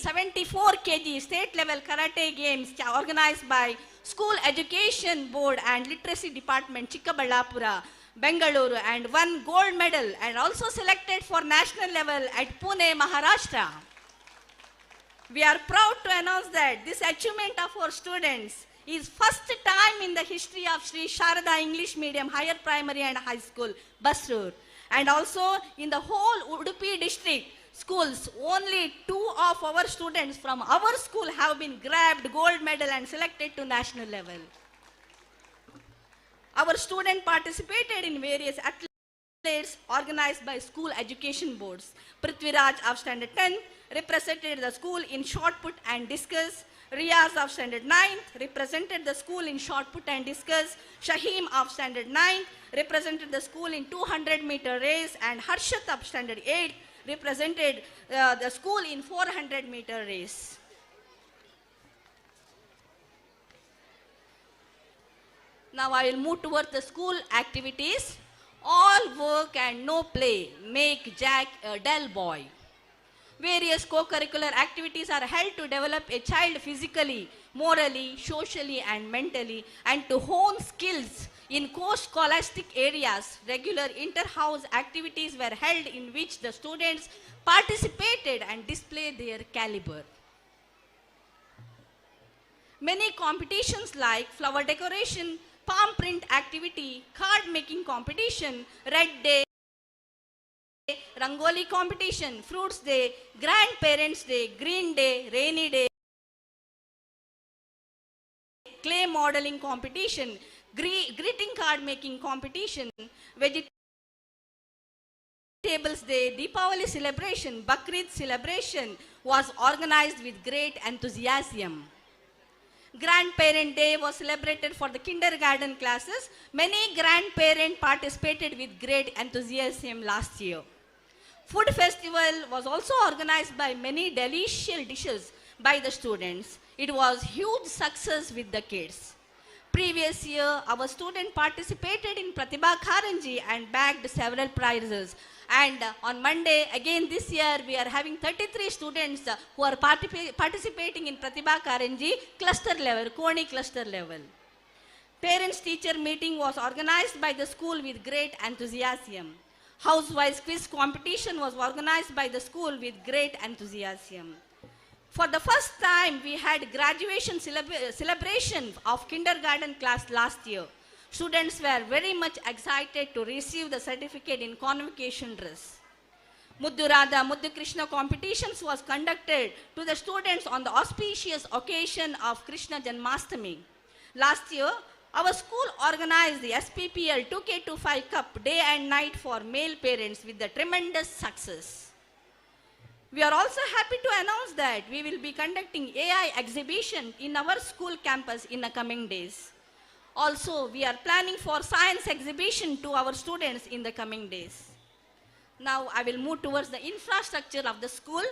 kg state level karate games organized by School Education Board and Literacy Department Chikkaballapura, Bengaluru and won gold medal and also selected for national level at Pune, Maharashtra. We are proud to announce that this achievement of our students is first time in the history of Sri Sharada English Medium Higher Primary and High School, Basrur. And also in the whole Udupi district schools, only 2 of our students from our school have been grabbed gold medal and selected to national level. Our students participated in various athletics organized by school education boards. Prithviraj of standard 10 represented the school in shot put and discus. Riyaz of standard 9th represented the school in shot put and discus. Shaheem of standard 9th represented the school in 200-meter race, and Harshat of standard 8 represented the school in 400-meter race. Now I will move towards the school activities. All work and no play make Jack a dull boy. Various co-curricular activities are held to develop a child physically, morally, socially and mentally, and to hone skills in co-scholastic areas. Regular inter-house activities were held in which the students participated and displayed their caliber. Many competitions like flower decoration, palm print activity, card making competition, red day, Rangoli competition, fruits day, grandparents day, green day, rainy day, clay modeling competition, greeting card making competition, vegetables day, Deepavali celebration, Bakrid celebration was organized with great enthusiasm. Grandparent Day was celebrated for the kindergarten classes. Many grandparents participated with great enthusiasm last year. Food festival was also organized by many delicious dishes by the students. It was huge success with the kids. Previous year, our student participated in Pratibha Karanji and bagged several prizes. And on Monday, again this year, we are having 33 students who are participating in Pratibha Karanji cluster level, Koni cluster level. Parents-teacher meeting was organized by the school with great enthusiasm. House-wise quiz competition was organized by the school with great enthusiasm. For the first time, we had graduation celebration of kindergarten class last year. Students were very much excited to receive the certificate in convocation dress. Muddu Radha, Muddu Krishna competitions was conducted to the students on the auspicious occasion of Krishna Janmastami. Last year, our school organized the SPPL 2K25 Cup day and night for male parents with the tremendous success. We are also happy to announce that we will be conducting AI exhibition in our school campus in the coming days. Also, we are planning for science exhibition to our students in the coming days. Now, I will move towards the infrastructure of the school.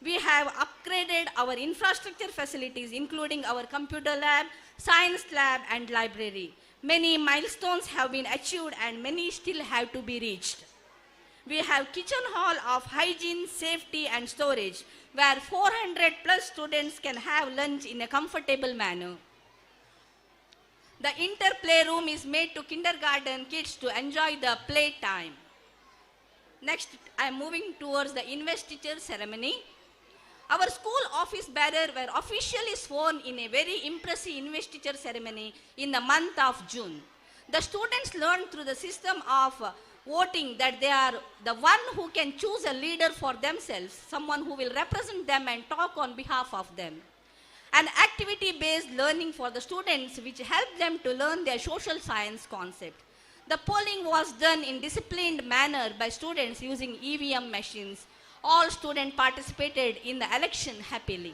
We have upgraded our infrastructure facilities, including our computer lab, science lab, and library. Many milestones have been achieved and many still have to be reached. We have kitchen hall of hygiene, safety, and storage, where 400 plus students can have lunch in a comfortable manner. The interplay room is made to kindergarten kids to enjoy the playtime. Next, I am moving towards the investiture ceremony. Our school office bearer were officially sworn in a very impressive investiture ceremony in the month of June. The students learned through the system of voting that they are the one who can choose a leader for themselves, someone who will represent them and talk on behalf of them. An activity-based learning for the students which helped them to learn their social science concept. The polling was done in disciplined manner by students using EVM machines. All students participated in the election happily.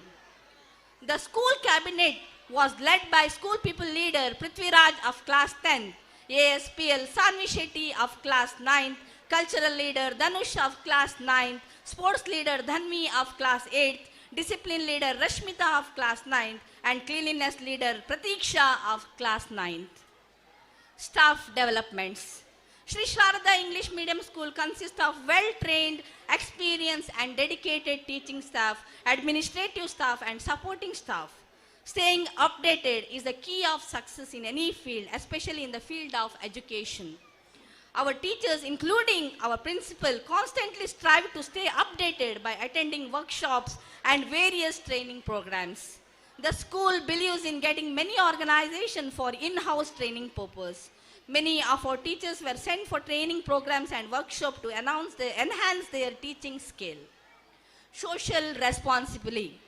The school cabinet was led by school people leader Prithviraj of class 10th, ASPL Sanvi Shetty of class 9th, cultural leader Dhanush of class 9th, sports leader Dhanvi of class 8th, discipline leader Rashmita of class 9th, and cleanliness leader Pratiksha of class 9th. Staff developments. Sri Sharada English Medium School consists of well-trained, experienced and dedicated teaching staff, administrative staff and supporting staff. Staying updated is the key of success in any field, especially in the field of education. Our teachers, including our principal, constantly strive to stay updated by attending workshops and various training programs. The school believes in getting many organizations for in-house training purpose. Many of our teachers were sent for training programs and workshops to enhance their teaching skill. Social responsibility.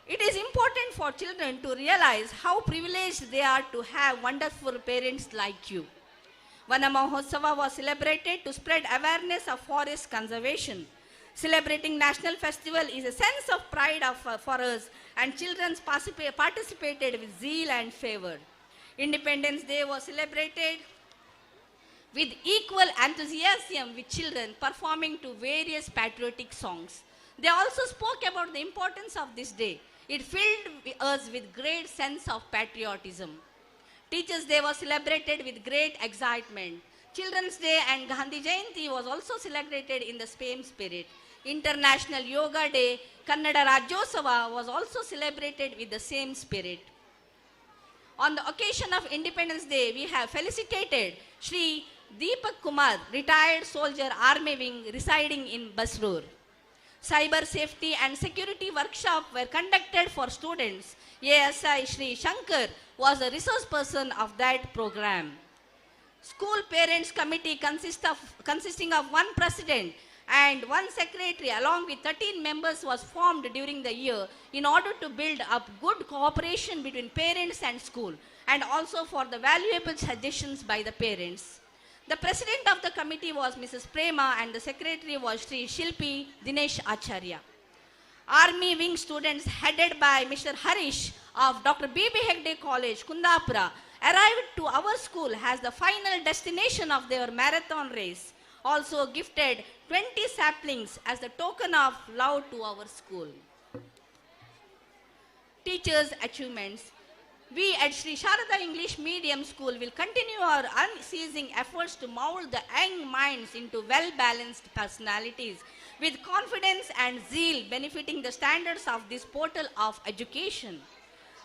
It is important for children to realize how privileged they are to have wonderful parents like you. Vana Mahotsava was celebrated to spread awareness of forest conservation. Celebrating national festival is a sense of pride for us, and children participated with zeal and fervor. Independence Day was celebrated with equal enthusiasm with children performing to various patriotic songs. They also spoke about the importance of this day. It filled us with great sense of patriotism. Teachers' Day was celebrated with great excitement. Children's Day and Gandhi Jayanti was also celebrated in the same spirit. International Yoga Day, Kannada Rajyosava was also celebrated with the same spirit. On the occasion of Independence Day, we have felicitated Shri Deepak Kumar, retired soldier Army Wing residing in Basrur. Cyber safety and security workshops were conducted for students. ASI Shri Shankar was a resource person of that program. School Parents Committee consisting of one president and one secretary along with 13 members was formed during the year in order to build up good cooperation between parents and school, and also for the valuable suggestions by the parents. The president of the committee was Mrs. Prema and the secretary was Sri Shilpi Dinesh Acharya. Army Wing students headed by Mr. Harish of Dr. B.B. Hegde College, Kundapura, arrived to our school as the final destination of their marathon race. Also gifted 20 saplings as the token of love to our school. Teachers' achievements. We at Sri Sharada English Medium School will continue our unceasing efforts to mold the young minds into well-balanced personalities with confidence and zeal benefiting the standards of this portal of education.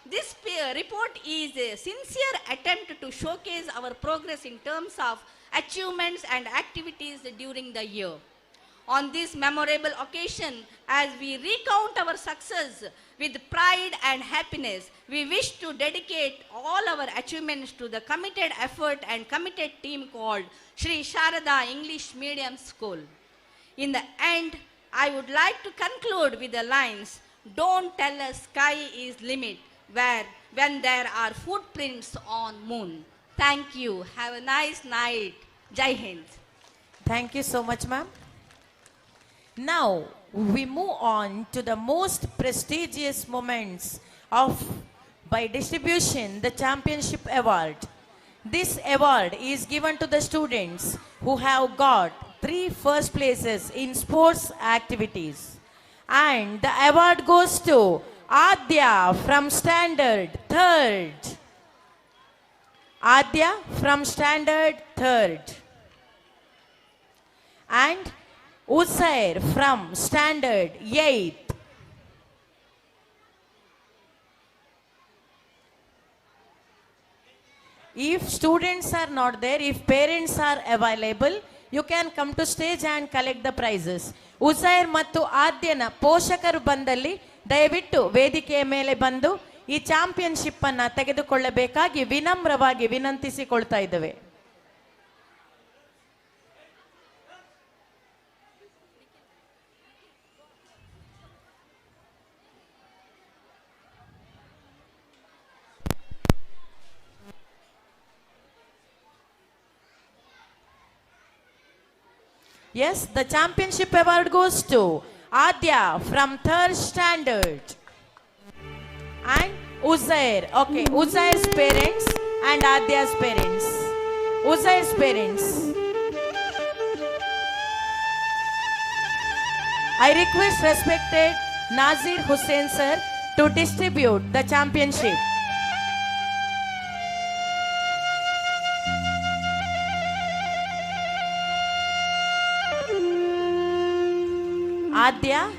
This report is a sincere attempt to showcase our progress in terms of achievements and activities during the year. On this memorable occasion, as we recount our success with pride and happiness, we wish to dedicate all our achievements to the committed effort and committed team called Sri Sharada English Medium School. In the end, I would like to conclude with the lines, "Don't tell us sky is limit when there are footprints on moon." Thank you. Have a nice night. Jai Hind. Thank you so much, ma'am. Now, we move on to the most prestigious moments by distribution, the Championship Award. This award is given to the students who have got 3 first places in sports activities. And the award goes to Adya from Standard 3rd. Adya from Standard 3rd. And Usair from Standard 8th. If students are not there, if parents are available, you can come to stage and collect the prizes. Usair ಮತ್ತು ಆದ್ಯನ ಪೋಷಕರು ಬಂದಲ್ಲಿ ದಯವಿಟ್ಟು ವೇದಿಕೆಯ ಮೇಲೆ ಬಂದು ಈ ಚಾಂಪಿಯನ್ಶಿಪ್ ಅನ್ನು ತೆಗೆದುಕೊಳ್ಳಬೇಕಾಗಿ ವಿನಮ್ರವಾಗಿ ವಿನಂತಿಸಿಕೊಳ್ತಾ ಇದ್ದೇವೆ. Yes, the championship award goes to Adya from third standard. And Uzair. Okay, Uzair's parents and Adya's parents. Uzair's parents. I request respected Nazir Hussain sir to distribute the championship. Adya,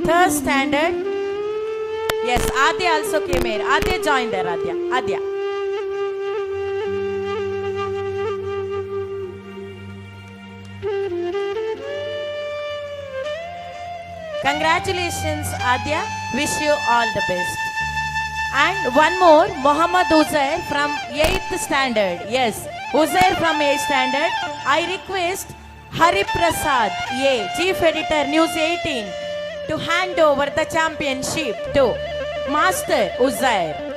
third standard. Yes, Adya also came here. Adya joined her. Adya. Congratulations, Adya. Wish you all the best. And one more, Muhammad Uzair from 8th standard. Yes, Uzair from 8th standard. I request Hari Prasad, Chief Editor, News 18, to hand over the championship to Master Uzair.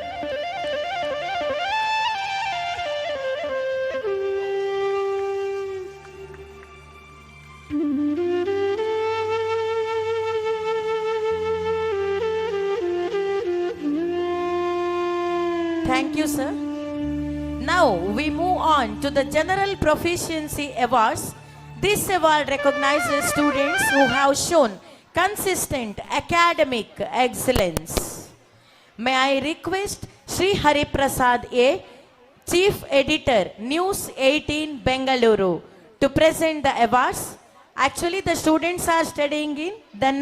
Thank you, sir. Now we move on to the General Proficiency Awards. This award recognizes students who have shown consistent academic excellence. May I request Sri Hari Prasad A, Chief Editor, News 18 Bengaluru, to present the awards. Actually, the students are studying in the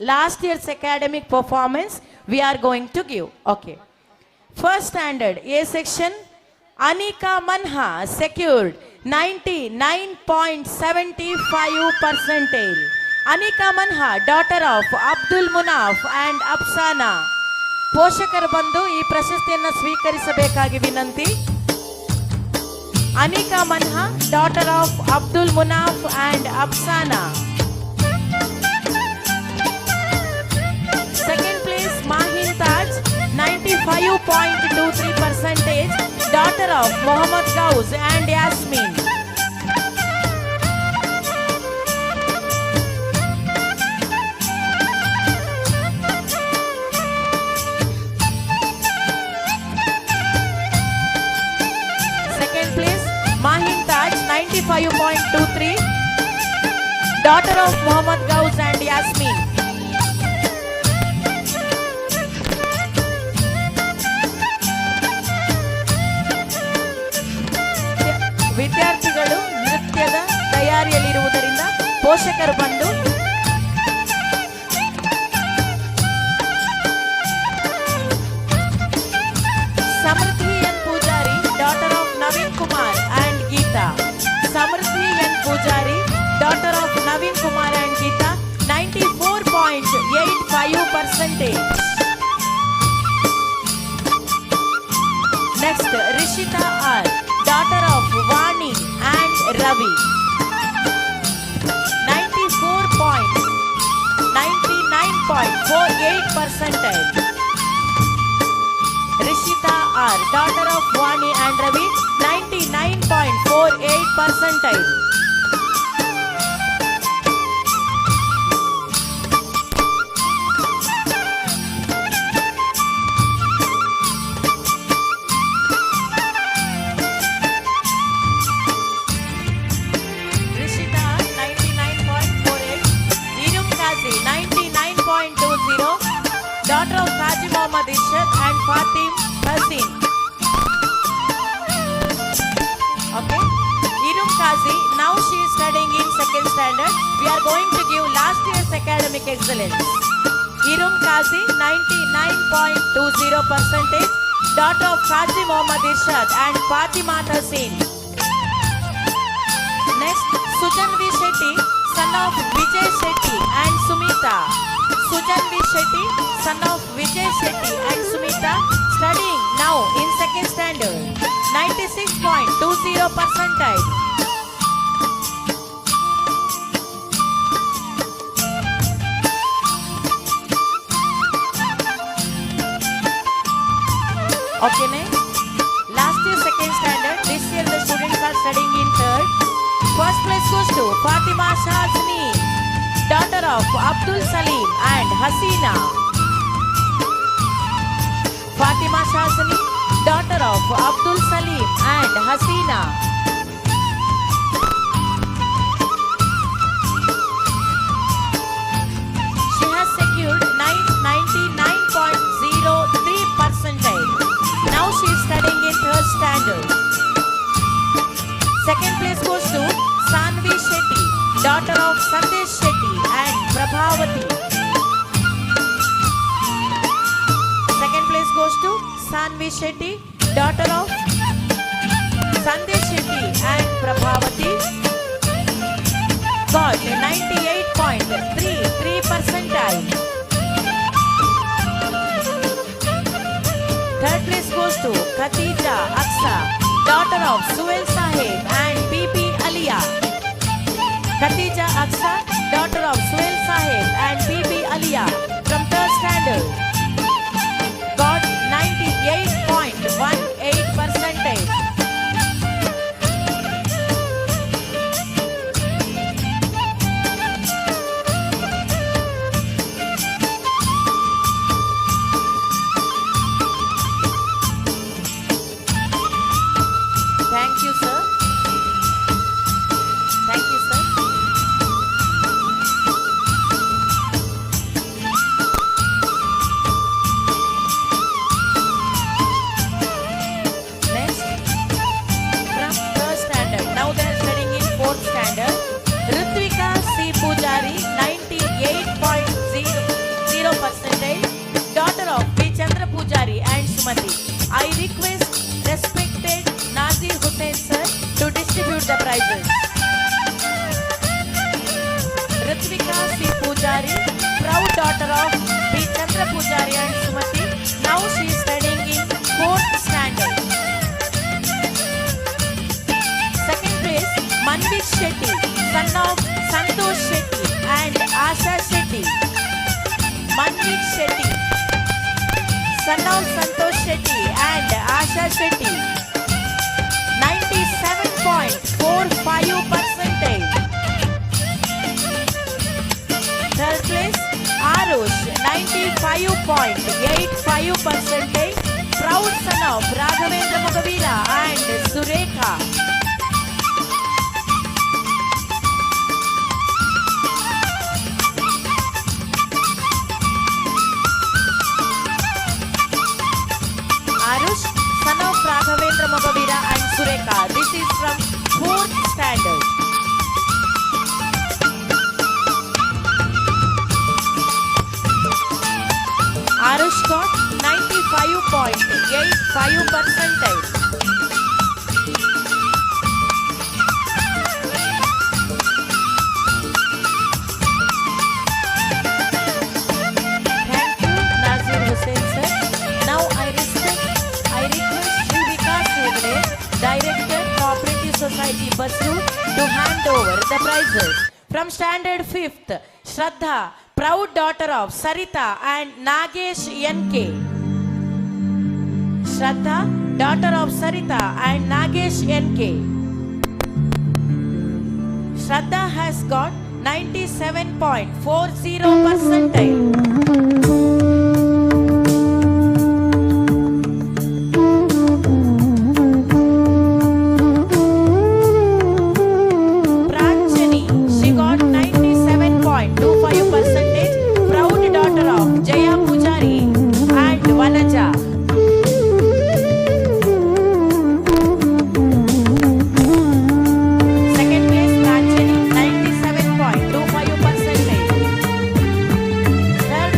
last year's academic performance we are going to give. Okay. First standard, A section, Anika Manha secured 99.75%. Anika Manha, daughter of Abdul Munaf and Afsana. ಪೋಷಕರು ಬಂದು ಈ ಪ್ರಶಸ್ತಿಯನ್ನು ಸ್ವೀಕರಿಸಬೇಕಾಗಿ ವಿನಂತಿ. Anika Manha, daughter of Abdul Munaf and Afsana. Second place, Mahin Taj, 95.23%, daughter of Muhammad Gauz and Yasmin. Second place, Mahin Taj, 95.23, daughter of Muhammad Gauz and Yasmin. ವಿದ್ಯಾರ್ಥಿಗಳು ನೃತ್ಯದ ತಯಾರಿಯಲ್ಲಿರುವುದರಿಂದ ಪೋಷಕರು ಬಂದು Samruddhi N Poojary, daughter of Naveen Kumar and Geeta. Samruddhi N Poojary, daughter of Naveen Kumar and Geeta, 94.85%. Next, Rishita R, daughter of Vani and Ravi, 99.48%. Rishita R, daughter of Vani and Ravi, 99.48%. Rishita R, 99.48. Irum Kazi, 99.20, daughter of Haji Muhammad Ishaq and Fatim Haseen. Okay. Irum Kazi, now she is studying in second standard. We are going to give last year's academic excellence. Irum Kazi, 99.20%, daughter of Haji Muhammad Ishaq and Fatima Haseen. Next, Sujanvi Shetty, son of Vijay Shetty and Sumita. Sujanvi Shetty, son of Vijay Shetty and Sumita, studying now in second standard, 96.20%. Okay, next. Last year second standard, this year the students are studying in third. First place goes to Fatima Shazmi, daughter of Abdul Salim and Hasina. Fatima Shazmi, daughter of Abdul Salim and Hasina. She has secured 99.03%. Now she is studying in 3rd standard. Second place goes to Sanvi Shetty, daughter of Sandesh Shetty and Prabhavati. Second place goes to Sanvi Shetty, daughter of Sandesh Shetty and Prabhavati. Got 98.33%. Third place goes to Khatija Aksa, daughter of Suel Sahib and Bibi Aliya. Khatija Aksa, daughter of Suel Sahib and Bibi Aliya from 3rd standard. Got 98.18%. Thank you, sir. Thank you, sir. Next, from 3rd standard. Now they are studying in 4th standard. Ritvika C. Pujari, 98.00%. Daughter of P. Chandra Pujari and Sumati. I request respected Nazir Hussain sir to distribute the prizes. Ritvika C. Pujari, proud daughter of P. Chandra Pujari and Sumati. Now she is studying in 4th standard. Second place, Manvit Shetty, son of Santosh Shetty and Asha Shetty. Manvit Shetty, son of Santosh Shetty and Asha Shetty. 97.45%. Third place, Arush, 95.85%. Proud son of Raghavendra Magavira and Surekha. Arush, son of Raghavendra Magavira and Surekha. This is from 4th standard. Arush got 95.85%. Thank you, Nazir Hussain sir. Now I request Sri Vikas Hegde, Director, Cooperative Society Basru, to hand over the prizes. From standard 5th, Shraddha, proud daughter of Sarita and Nagesh NK. Shraddha, daughter of Sarita and Nagesh NK. Shraddha has got 97.40%. Pranjani, she got 97.25%. Proud daughter of Jaya Pujari and Vanaja. Second place, Pranjani, 97.25%. Third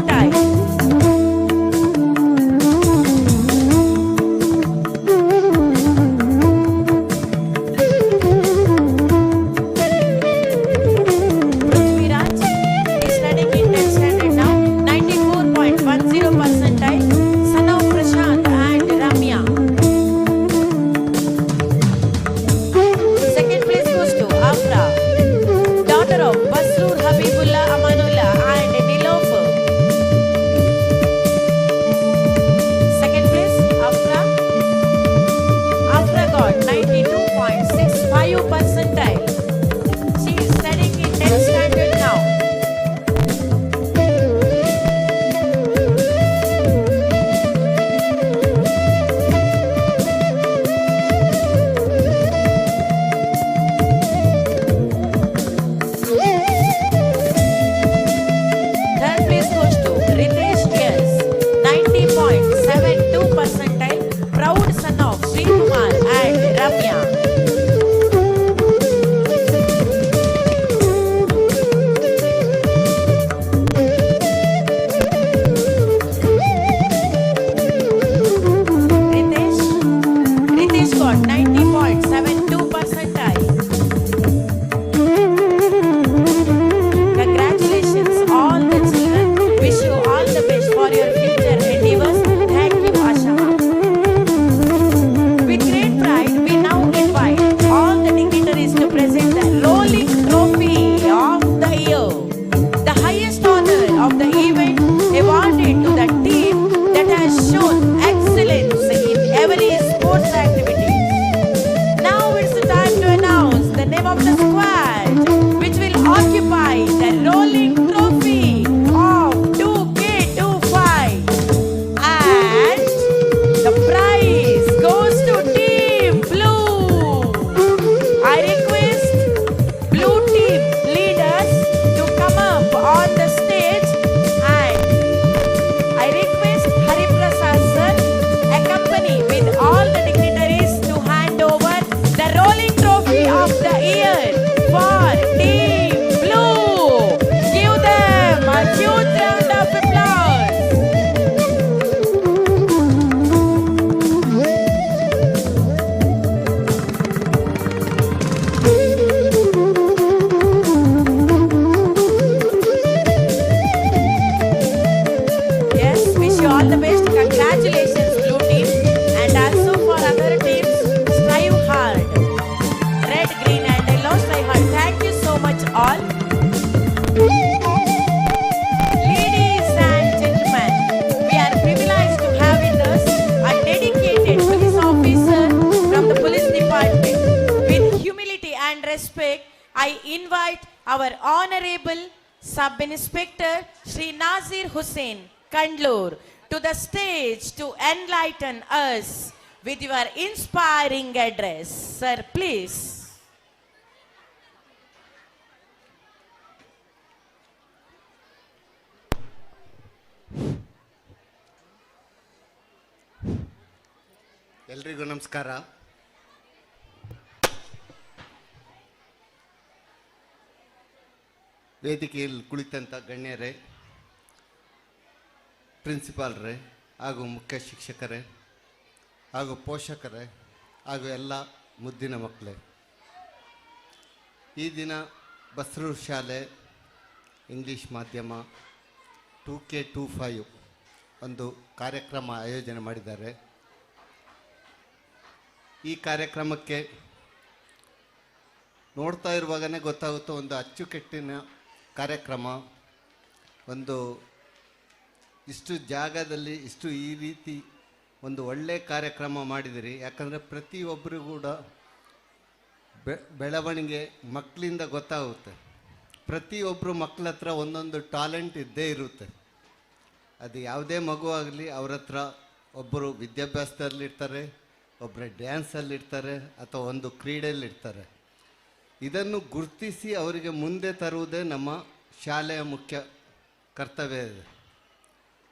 percentile. Prithviraj is studying in 10th standard now, 94.10 percentile. Son of Prashant and Ramya. Second place goes to Afra, daughter of Basrur Habibullah Amanullah and Nilofer. Second place, Afra. Afra got 92.65 percentile. She is studying in 10th standard now. Third place goes to Ritesh Yes, 90.72 percentile, proud son of Sri Kumar and Ramya. Ritesh got 90.72 percentile. Congratulations, all the children. Wish you all the best for your future endeavors. Thank you, Asha. With great pride, we now invite all the dignitaries to present the rolling trophy of the year, the highest honor of the event, awarded to the team that has shown excellence in every sports activity. Now it's the time to announce the name of the squad which will occupy the rolling trophy of 2K25, and the prize goes to Team Blue. I request Blue team leaders to come up on the stage, and I request Hari Prasad sir accompany with all the dignitaries to hand over the rolling trophy of the year for Team Blue. Give them a huge round of applause. Yes, wish you all the best. Congratulations, Blue team, and also for other teams. Strive hard. Red, green, and yellow. Strive hard. Thank you so much, all. Ladies and gentlemen, we are privileged to have with us a dedicated police officer from the police department. With humility and respect, I invite our Honorable Sub-Inspector Shri Nazir Hussain Kandlur to the stage to enlighten us with your inspiring address. Sir, please. ಎಲ್ರಿಗೂ ನಮಸ್ಕಾರ. ವೇದಿಕೆಯಲ್ಲಿ ಕುಳಿತಂಥ ಗಣ್ಯರೇ, ಪ್ರಿನ್ಸಿಪಾಲ್ರೇ ಹಾಗೂ ಮುಖ್ಯ ಶಿಕ್ಷಕರೇ ಹಾಗೂ ಪೋಷಕರೇ ಹಾಗೂ ಎಲ್ಲ ಮುದ್ದಿನ ಮಕ್ಕಳೇ, ಈ ದಿನ ಬಸ್ರೂರು ಶಾಲೆ ಇಂಗ್ಲೀಷ್ ಮಾಧ್ಯಮ 2K25 ಒಂದು ಕಾರ್ಯಕ್ರಮ ಆಯೋಜನೆ ಮಾಡಿದ್ದಾರೆ. ಈ ಕಾರ್ಯಕ್ರಮಕ್ಕೆ ನೋಡ್ತಾ ಇರುವಾಗಲೇ ಗೊತ್ತಾಗುತ್ತೋ ಒಂದು ಅಚ್ಚುಕಟ್ಟಿನ ಕಾರ್ಯಕ್ರಮ, ಒಂದು ಇಷ್ಟು ಜಾಗದಲ್ಲಿ ಇಷ್ಟು ಈ ರೀತಿ ಒಂದು ಒಳ್ಳೆಯ ಕಾರ್ಯಕ್ರಮ ಮಾಡಿದಿರಿ. ಯಾಕಂದರೆ ಪ್ರತಿಯೊಬ್ಬರಿಗೂ ಕೂಡ ಬೆಳವಣಿಗೆ ಮಕ್ಕಳಿಂದ ಗೊತ್ತಾಗುತ್ತೆ. ಪ್ರತಿಯೊಬ್ಬರು ಮಕ್ಕಳ ಹತ್ರ ಒಂದೊಂದು ಟ್ಯಾಲೆಂಟ್ ಇದ್ದೇ ಇರುತ್ತೆ. ಅದು ಯಾವುದೇ ಮಗು ಆಗಲಿ, ಅವ್ರ ಹತ್ರ ಒಬ್ಬರು ವಿದ್ಯಾಭ್ಯಾಸದಲ್ಲಿರ್ತಾರೆ, ಒಬ್ಬರು ಡ್ಯಾನ್ಸಲ್ಲಿರ್ತಾರೆ, ಅಥವಾ ಒಂದು ಕ್ರೀಡೆಯಲ್ಲಿರ್ತಾರೆ. ಇದನ್ನು ಗುರುತಿಸಿ ಅವರಿಗೆ ಮುಂದೆ ತರುವುದೇ ನಮ್ಮ ಶಾಲೆಯ ಮುಖ್ಯ ಕರ್ತವ್ಯ ಇದೆ.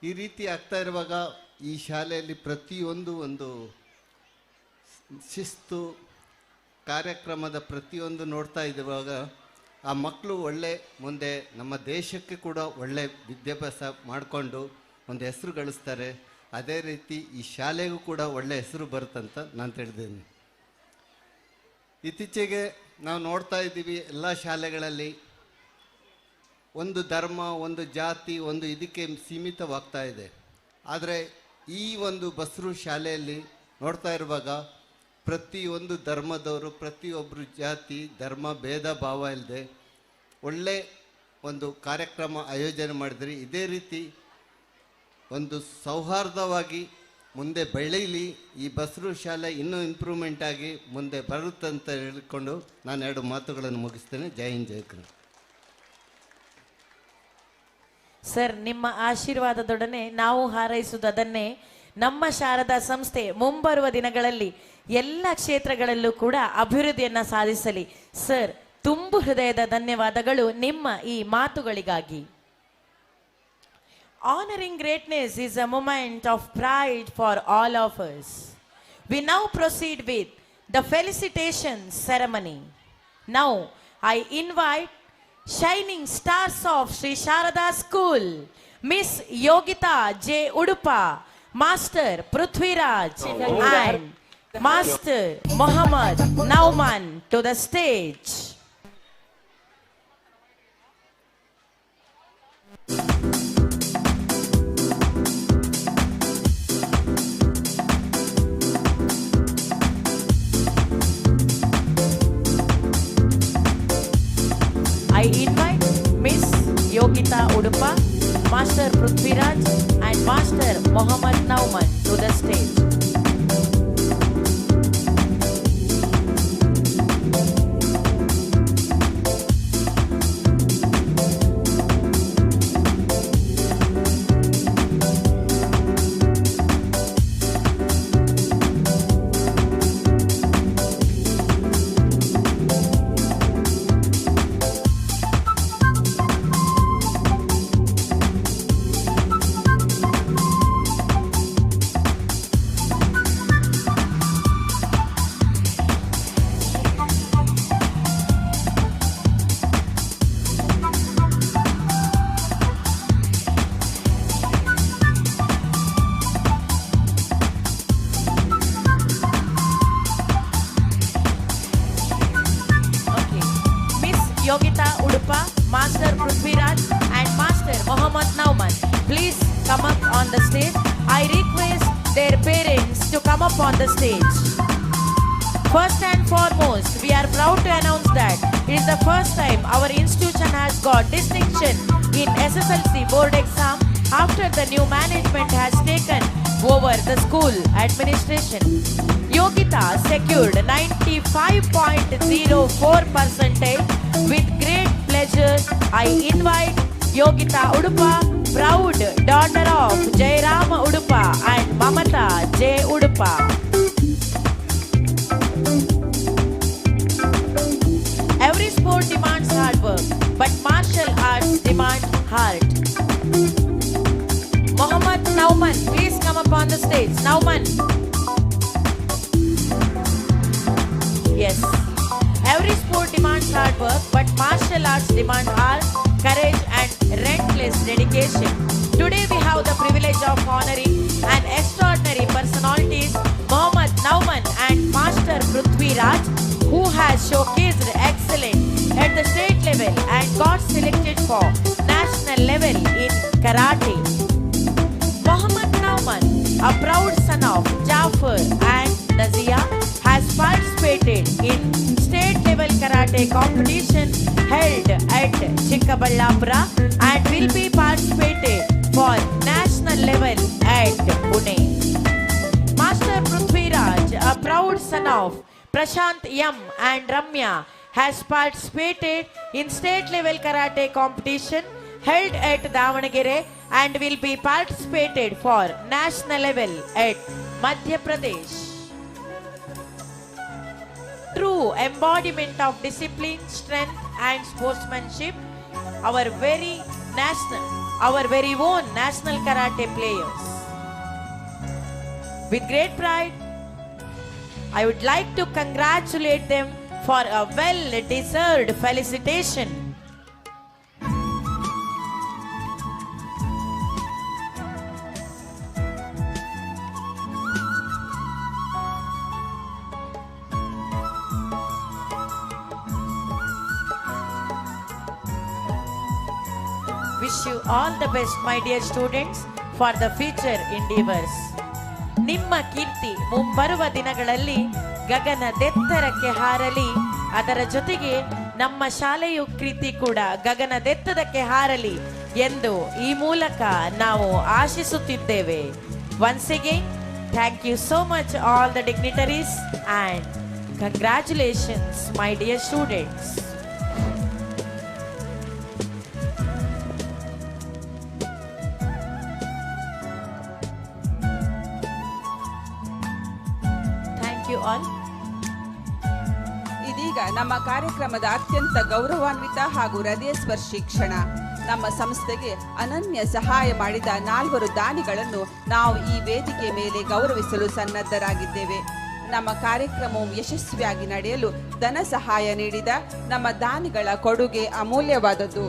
ಈ ರೀತಿ ಆಗ್ತಾ ಇರುವಾಗ ಈ ಶಾಲೆಯಲ್ಲಿ ಪ್ರತಿಯೊಂದು ಒಂದು ಶಿಸ್ತು ಕಾರ್ಯಕ್ರಮದ ಪ್ರತಿಯೊಂದು ನೋಡ್ತಾ ಇರುವಾಗ ಆ ಮಕ್ಕಳು ಒಳ್ಳೆ ಮುಂದೆ ನಮ್ಮ ದೇಶಕ್ಕೆ ಕೂಡ ಒಳ್ಳೆ ವಿದ್ಯಾಭ್ಯಾಸ ಮಾಡಿಕೊಂಡು ಒಂದು ಹೆಸರು ಗಳಿಸ್ತಾರೆ. ಅದೇ ರೀತಿ ಈ ಶಾಲೆಗೂ ಕೂಡ ಒಳ್ಳೆ ಹೆಸರು ಬರುತ್ತಂತ ನಾನು ತಿಳಿದೇನೆ. ಇತ್ತೀಚೆಗೆ ನಾವು ನೋಡ್ತಾ ಇದ್ದೀವಿ ಎಲ್ಲ ಶಾಲೆಗಳಲ್ಲಿ ಒಂದು ಧರ್ಮ, ಒಂದು ಜಾತಿ, ಒಂದು ಇದಕ್ಕೆ ಸೀಮಿತವಾಗ್ತಾ ಇದೆ. ಆದರೆ ಈ ಒಂದು ಬಸ್ರು ಶಾಲೆಯಲ್ಲಿ ನೋಡ್ತಾ ಇರುವಾಗ ಪ್ರತಿಯೊಂದು ಧರ್ಮದವರು, ಪ್ರತಿಯೊಬ್ಬರು ಜಾತಿ ಧರ್ಮ ಭೇದ ಭಾವ ಇಲ್ಲದೆ ಒಳ್ಳೆ ಒಂದು ಕಾರ್ಯಕ್ರಮ ಆಯೋಜನೆ ಮಾಡಿದ್ರಿ. ಇದೇ ರೀತಿ ಒಂದು ಸೌಹಾರ್ದವಾಗಿ ಮುಂದೆ ಬೆಳೀಲಿ, ಈ ಬಸ್ರು ಶಾಲೆ ಇನ್ನೂ ಇಂಪ್ರೂವ್ಮೆಂಟ್ ಆಗಿ ಮುಂದೆ ಬರುತ್ತಂತ ಹೇಳಿಕೊಂಡು ನಾನು 2 ಮಾತುಗಳನ್ನು ಮುಗಿಸ್ತೇನೆ. ಜೈ ಹಿಂದ್, ಜೈ ಕರ್ನಾಟಕ. ಸರ್, ನಿಮ್ಮ ಆಶೀರ್ವಾದದೊಡನೆ ನಾವು ಹಾರೈಸುವುದು ಅದನ್ನೇ. ನಮ್ಮ ಶಾರದಾ ಸಂಸ್ಥೆ ಮುಂಬರುವ ದಿನಗಳಲ್ಲಿ ಎಲ್ಲ ಕ್ಷೇತ್ರಗಳಲ್ಲೂ ಕೂಡ ಅಭಿವೃದ್ಧಿಯನ್ನ ಸಾಧಿಸಲಿ. ಸರ್, ತುಂಬು ಹೃದಯದ ಧನ್ಯವಾದಗಳು ನಿಮ್ಮ ಈ ಮಾತುಗಳಿಗಾಗಿ. Honoring greatness is a moment of pride for all of us. We now proceed with the felicitation ceremony. Now I invite shining stars of Sri Sharada School, Miss Yogita J. Udupa, Master Prithviraj and Master Mohammad Nauman to the stage. I invite Miss Yogita Udupa, Master Prithviraj and Master Mohammad Nauman to the stage. Yogita Udupa, Master Prithviraj and Master Mohammad Nauman, please come up on the stage. I request their parents to come up on the stage. First and foremost, we are proud to announce that it is the first time our institution has got distinction in SSLC board exam after the new management has taken over the school administration. Yogita secured 95.04%. With great pleasure, I invite Yogita Udupa, proud daughter of Jairama Udupa and Mamata J. Udupa. Every sport demands hard work, but martial arts demand heart. Mohammad Nauman, please come up on the stage. Nauman. Yes. Every sport demands hard work, but martial arts demand heart, courage and relentless dedication. Today we have the privilege of honoring an extraordinary personalities, Mohammad Nauman and Master Prithviraj, who has showcased excellence at the state level and got selected for national level in karate. Mohammad Nauman, a proud son of Jafar and Nazia, has participated in state level karate competition held at Chikkaballapura and will be participated for national level at Pune. Master Prithviraj, a proud son of Prashant Yam and Ramya, has participated in state level karate competition held at Davanagere and will be participated for national level at Madhya Pradesh. True embodiment of discipline, strength and sportsmanship, our very own national karate players. With great pride, I would like to congratulate them for a well-deserved felicitation. Wish you all the best, my dear students, for the future endeavors. ನಿಮ್ಮ ಕೀರ್ತಿ ಮುಂಬರುವ ದಿನಗಳಲ್ಲಿ ಗಗನದೆತ್ತರಕ್ಕೆ ಹಾರಲಿ, ಅದರ ಜೊತೆಗೆ ನಮ್ಮ ಶಾಲೆಯು ಕೀರ್ತಿ ಕೂಡ ಗಗನದೆತ್ತರಕ್ಕೆ ಹಾರಲಿ ಎಂದು ಈ ಮೂಲಕ ನಾವು ಆಶಿಸುತ್ತಿದ್ದೇವೆ. Once again, thank you so much all the dignitaries and congratulations, my dear students. All. ಇದೀಗ ನಮ್ಮ ಕಾರ್ಯಕ್ರಮದ ಅತ್ಯಂತ ಗೌರವಾನ್ವಿತ ಹಾಗೂ ಹೃದಯ ಸ್ಪರ್ಶಿ ಕ್ಷಣ. ನಮ್ಮ ಸಂಸ್ಥೆಗೆ ಅನನ್ಯ ಸಹಾಯ ಮಾಡಿದ 4 ದಾನಿಗಳನ್ನು ನಾವು ಈ ವೇದಿಕೆ ಮೇಲೆ ಗೌರವಿಸಲು ಸನ್ನದ್ಧರಾಗಿದ್ದೇವೆ. ನಮ್ಮ ಕಾರ್ಯಕ್ರಮವು ಯಶಸ್ವಿಯಾಗಿ ನಡೆಯಲು ಧನ ಸಹಾಯ ನೀಡಿದ ನಮ್ಮ ದಾನಿಗಳ ಕೊಡುಗೆ ಅಮೂಲ್ಯವಾದದ್ದು.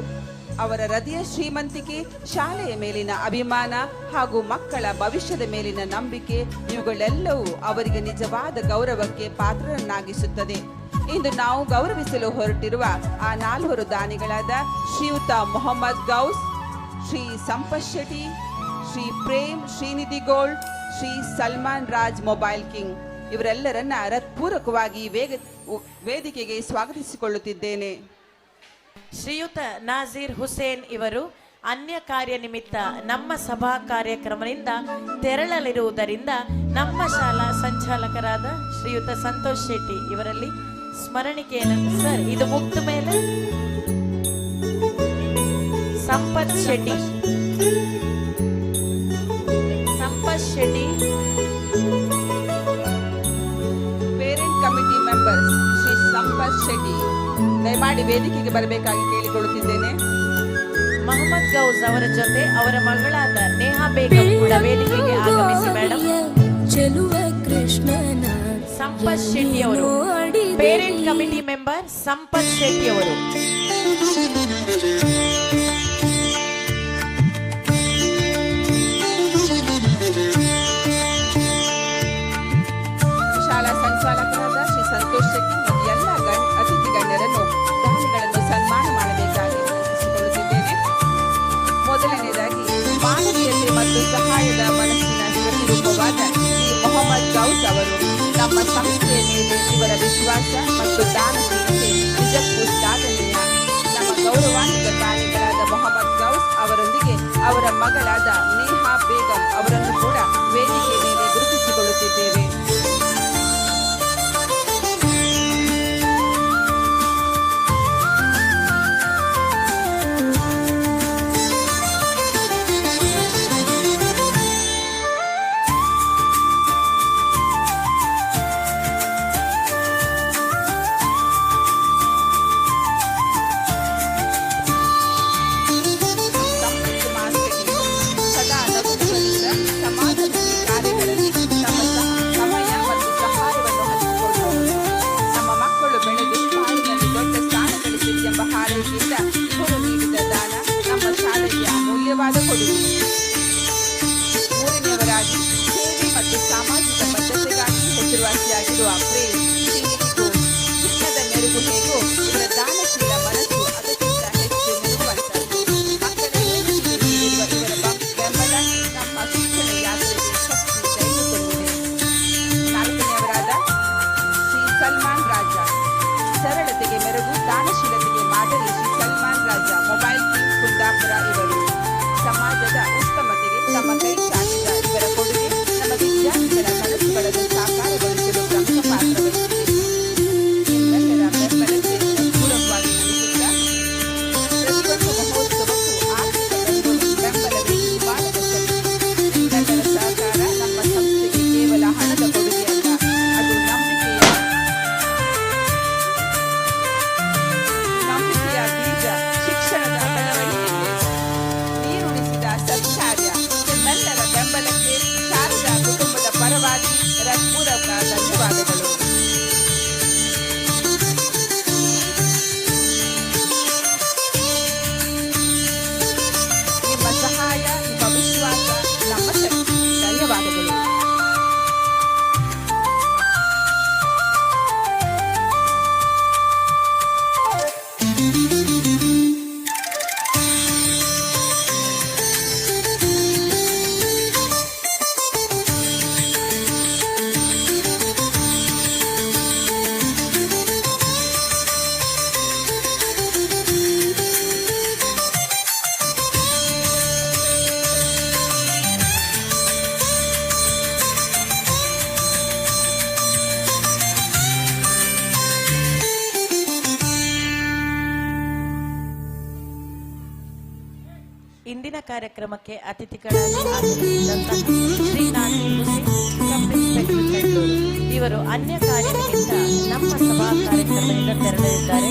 ಅವರ ಹೃದಯ ಶ್ರೀಮಂತಿಕೆ, ಶಾಲೆಯ ಮೇಲಿನ ಅಭಿಮಾನ ಹಾಗೂ ಮಕ್ಕಳ ಭವಿಷ್ಯದ ಮೇಲಿನ ನಂಬಿಕೆ ಇವುಗಳೆಲ್ಲವೂ ಅವರಿಗೆ ನಿಜವಾದ ಗೌರವಕ್ಕೆ ಪಾತ್ರರನ್ನಾಗಿಸುತ್ತದೆ. ಇಂದು ನಾವು ಗೌರವಿಸಲು ಹೊರಟಿರುವ ಆ 4 ದಾನಿಗಳಾದ ಶ್ರೀಯುತ Mohammed Ghouse, Shri Sampath Shetty, Shri Prem Srinidhi gold, Shri Salman Raj mobile king ಇವರೆಲ್ಲರನ್ನ ಹೃತ್ಪೂರ್ವಕವಾಗಿ ವೇದಿಕೆಗೆ ಸ್ವಾಗತಿಸಿಕೊಳ್ಳುತ್ತಿದ್ದೇನೆ. ಶ್ರೀಯುತ ನಾಜೀರ್ ಹುಸೇನ್ ಇವರು ಅನ್ಯ ಕಾರ್ಯ ನಿಮಿತ್ತ ನಮ್ಮ ಸಭಾ ಕಾರ್ಯಕ್ರಮದಿಂದ ತೆರಳಲಿರುವುದರಿಂದ ನಮ್ಮ ಶಾಲಾ ಸಂಚಾಲಕರಾದ ಶ್ರೀಯುತ ಸಂತೋಷ್ ಶೆಟ್ಟಿ ಇವರಲ್ಲಿ ಸ್ಮರಣಿಕೆಯನ್ನು ಸರ್ ಇದು ಮುಗ್ದ ಮೇಲೆ Sampath Shetty parent committee members Shri Sampath Shetty ದಯಮಾಡಿ ವೇದಿಕೆಗೆ ಬರಬೇಕಾಗಿ ಕೇಳಿಕೊಳ್ಳುತ್ತಿದ್ದೇನೆ. ಮೊಹಮ್ಮದ್ ಗೌಸ್ ಅವರ ಜೊತೆ ಅವರ ಮಗಳಾದ ನೇಹಾ ಬೇಗಂ ಕೂಡ ವೇದಿಕೆಗೆ ಆಗಮಿಸಿ ಮೇಡಮ್. ಸಂಪತ್ ಶೆಟ್ಟಿ ಅವರು parent committee member Sampath Shetty ಅವರು. ಶಾಲಾ ಸಂಚಾಲಕರಾದ ಶ್ರೀ ಸಂತೋಷ್ ಶೆಟ್ಟಿ ಮತ್ತು ಎಲ್ಲ ಅತಿಥಿ ಗಣ್ಯರನ್ನು ದಾನಿಗಳನ್ನು ಸನ್ಮಾನ ಮಾಡಬೇಕಾಗಿ ವಿನಂತಿಸಿಕೊಳ್ಳುತ್ತಿದ್ದೇನೆ. ಮೊದಲನೇದಾಗಿ ಮಾನವೀಯತೆ ಮತ್ತು ಸಹಾಯದ ಮನಸ್ಸಿನ ಪ್ರತಿರೂಪವಾದ ಶ್ರೀ ಮೊಹಮ್ಮದ್ ಗೌಸ್ ಅವರು ನಮ್ಮ ಸಂಸ್ಥೆಯ ಮೇಲೆ ಇವರ ವಿಶ್ವಾಸ ಮತ್ತು ದಾನಶೀಲತೆ ನಿಜಕ್ಕೂ ಶ್ಲಾಘನೀಯ. ನಮ್ಮ ಗೌರವಾನ್ವಿತ ದಾನಿಗಳಾದ ಮೊಹಮ್ಮದ್ ಗೌಸ್ ಅವರೊಂದಿಗೆ ಅವರ ಮಗಳಾದ ನೇಹಾ ಬೇಗಂ ಅವರನ್ನು ಕೂಡ ವೇದಿಕೆ ಮೇಲೆ ಗುರುತಿಸಿಕೊಳ್ಳುತ್ತಿದ್ದೇವೆ. ಮೂರನೆಯವರಾಗಿ ಸೇವೆ ಮತ್ತು ಸಾಮಾಜಿಕ ಬದ್ಧತೆಗಾಗಿ ಹೆಸರುವಾಸಿಯಾಗಿರುವ ಪ್ರೇಮ್ ಶಿಕ್ಷಣದ ಮೆರುಗು ಹೇಗೋ ಇವರ ದಾನಶೀಲ ಮನಸ್ಸು ಅದಕ್ಕಿಂತ ಹೆಚ್ಚು ಮೆರುಗುವಂತದ್ದು. ಮಕ್ಕಳ ಇವರ ಬೆಂಬಲ ನಮ್ಮ ಶಿಕ್ಷಣ ಯಾತ್ರೆಗೆ ಶಕ್ತಿ ಧೈರ್ಯ ತುಂಬುತ್ತದೆ. ನಾಲ್ಕನೆಯವರಾದ ಶ್ರೀ ಸಲ್ಮಾನ್ ರಾಜ ಸರಳತೆಗೆ ಮೆರುಗು ದಾನಶೀಲತೆಗೆ ಮಾದರಿ ಶ್ರೀ ಸಲ್ಮಾನ್ ರಾಜ ಮೊಬೈಲ್ ಕಿಂಗ್ ಕುಂದಾಪುರ ಇವರು ಸಮಾಜದ ಉತ್ತಮತೆಗೆ ತಮ್ಮ ಕೈ ಚಾಚಿದ ಇವರ ಕೊಡುಗೆ ನಮ್ಮ ವಿದ್ಯಾರ್ಥಿಗಳ ಕನಸುಗಳನ್ನು ಸಾಕಾರಗೊಳಿಸಲು ಪ್ರಮುಖ ಪಾತ್ರ ವಹಿಸಿದೆ. ನಿಮ್ಮೆಲ್ಲರ ಬೆಂಬಲಕ್ಕೆ ಪೂರಕವಾಗಿ ನಡೆಸುತ್ತಾ ಪ್ರತಿಯೊಂದು ಮಹೋತ್ಸವಕ್ಕೂ ಆರ್ಥಿಕ ಬೆಂಬಲವೇ ಬಾಲದ ಶಕ್ತಿ. ನಿಮ್ಮೆಲ್ಲರ ಸಹಕಾರ ನಮ್ಮ ಸಂಸ್ಥೆಗೆ ಕೇವಲ ಹಣದ ಕೊಡುಗೆಯಲ್ಲ, ಅದು ನಂಬಿಕೆಯ ಬೀಜ, ಶಿಕ್ಷಣದ ಬೆಳವಣಿಗೆಗೆ ನೀರುಣಿಸಿದ ಸತ್ಕಾರ್ಯ. ನಿಮ್ಮೆಲ್ಲರ ಕಾರ್ಯಕ್ರಮಕ್ಕೆ ಅತಿಥಿಗಳಾಗಿ ಆಗಮಿಸಿದಂತಹ ಶ್ರೀ ನಾಸೀರ್ ಹುಸೇನ್, ಸಬ್ ಇನ್ಸ್ಪೆಕ್ಟರ್ ಬೆಂಗಳೂರು ಇವರು ಅನ್ಯ ಕಾರ್ಯಗಳಿಂದ ನಮ್ಮ ಸಭಾ ಕಾರ್ಯಕ್ರಮದಿಂದ ತೆರಳಲಿದ್ದಾರೆ.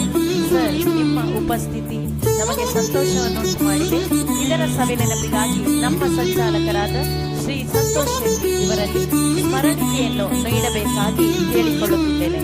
ಸರ್, ನಿಮ್ಮ ಉಪಸ್ಥಿತಿ ನಮಗೆ ಸಂತೋಷವನ್ನುಂಟು ಮಾಡಿದೆ. ಇದರ ಸವಿನೆನಪಿಗಾಗಿ ನಮ್ಮ ಸಂಚಾಲಕರಾದ ಶ್ರೀ ಸಂತೋಷ್ ಶೆಟ್ಟಿ ಇವರಲ್ಲಿ ಸ್ಮರಣಿಕೆಯನ್ನು ನೀಡಬೇಕಾಗಿ ಕೇಳಿಕೊಳ್ಳುತ್ತಿದ್ದೇನೆ.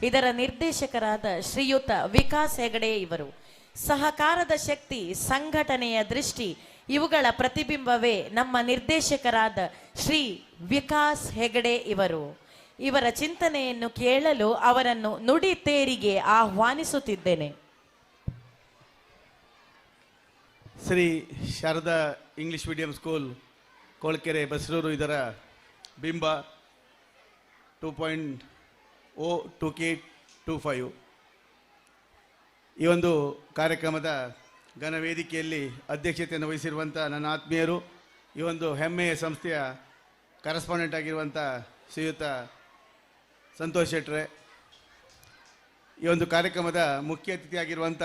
ಇದರ ನಿರ್ದೇಶಕರಾದ ಶ್ರೀಯುತ ವಿಕಾಸ್ ಹೆಗಡೆ ಇವರು. ಸಹಕಾರದ ಶಕ್ತಿ, ಸಂಘಟನೆಯ ದೃಷ್ಟಿ ಇವುಗಳ ಪ್ರತಿಬಿಂಬವೇ ನಮ್ಮ ನಿರ್ದೇಶಕರಾದ ಶ್ರೀ ವಿಕಾಸ್ ಹೆಗಡೆ ಇವರು. ಇವರ ಚಿಂತನೆಯನ್ನು ಕೇಳಲು ಅವರನ್ನು ನುಡಿ ತೇರಿಗೆ ಆಹ್ವಾನಿಸುತ್ತಿದ್ದೇನೆ. Shri Sharada English medium school Kolkere Basrur ಇದರ ಬಿಂಬ 2.0 2K25 ಈ ಒಂದು ಕಾರ್ಯಕ್ರಮದ ಘನ ವೇದಿಕೆಯಲ್ಲಿ ಅಧ್ಯಕ್ಷತೆಯನ್ನು ವಹಿಸಿರುವಂಥ ನನ್ನ ಆತ್ಮೀಯರು, ಈ ಒಂದು ಹೆಮ್ಮೆಯ ಸಂಸ್ಥೆಯ ಕರೆಸ್ಪಾಂಡೆಂಟ್ ಆಗಿರುವಂಥ ಶ್ರೀಯುತ ಸಂತೋಷ್ ಶೆಟ್ರೆ, ಈ ಒಂದು ಕಾರ್ಯಕ್ರಮದ ಮುಖ್ಯ ಅತಿಥಿಯಾಗಿರುವಂಥ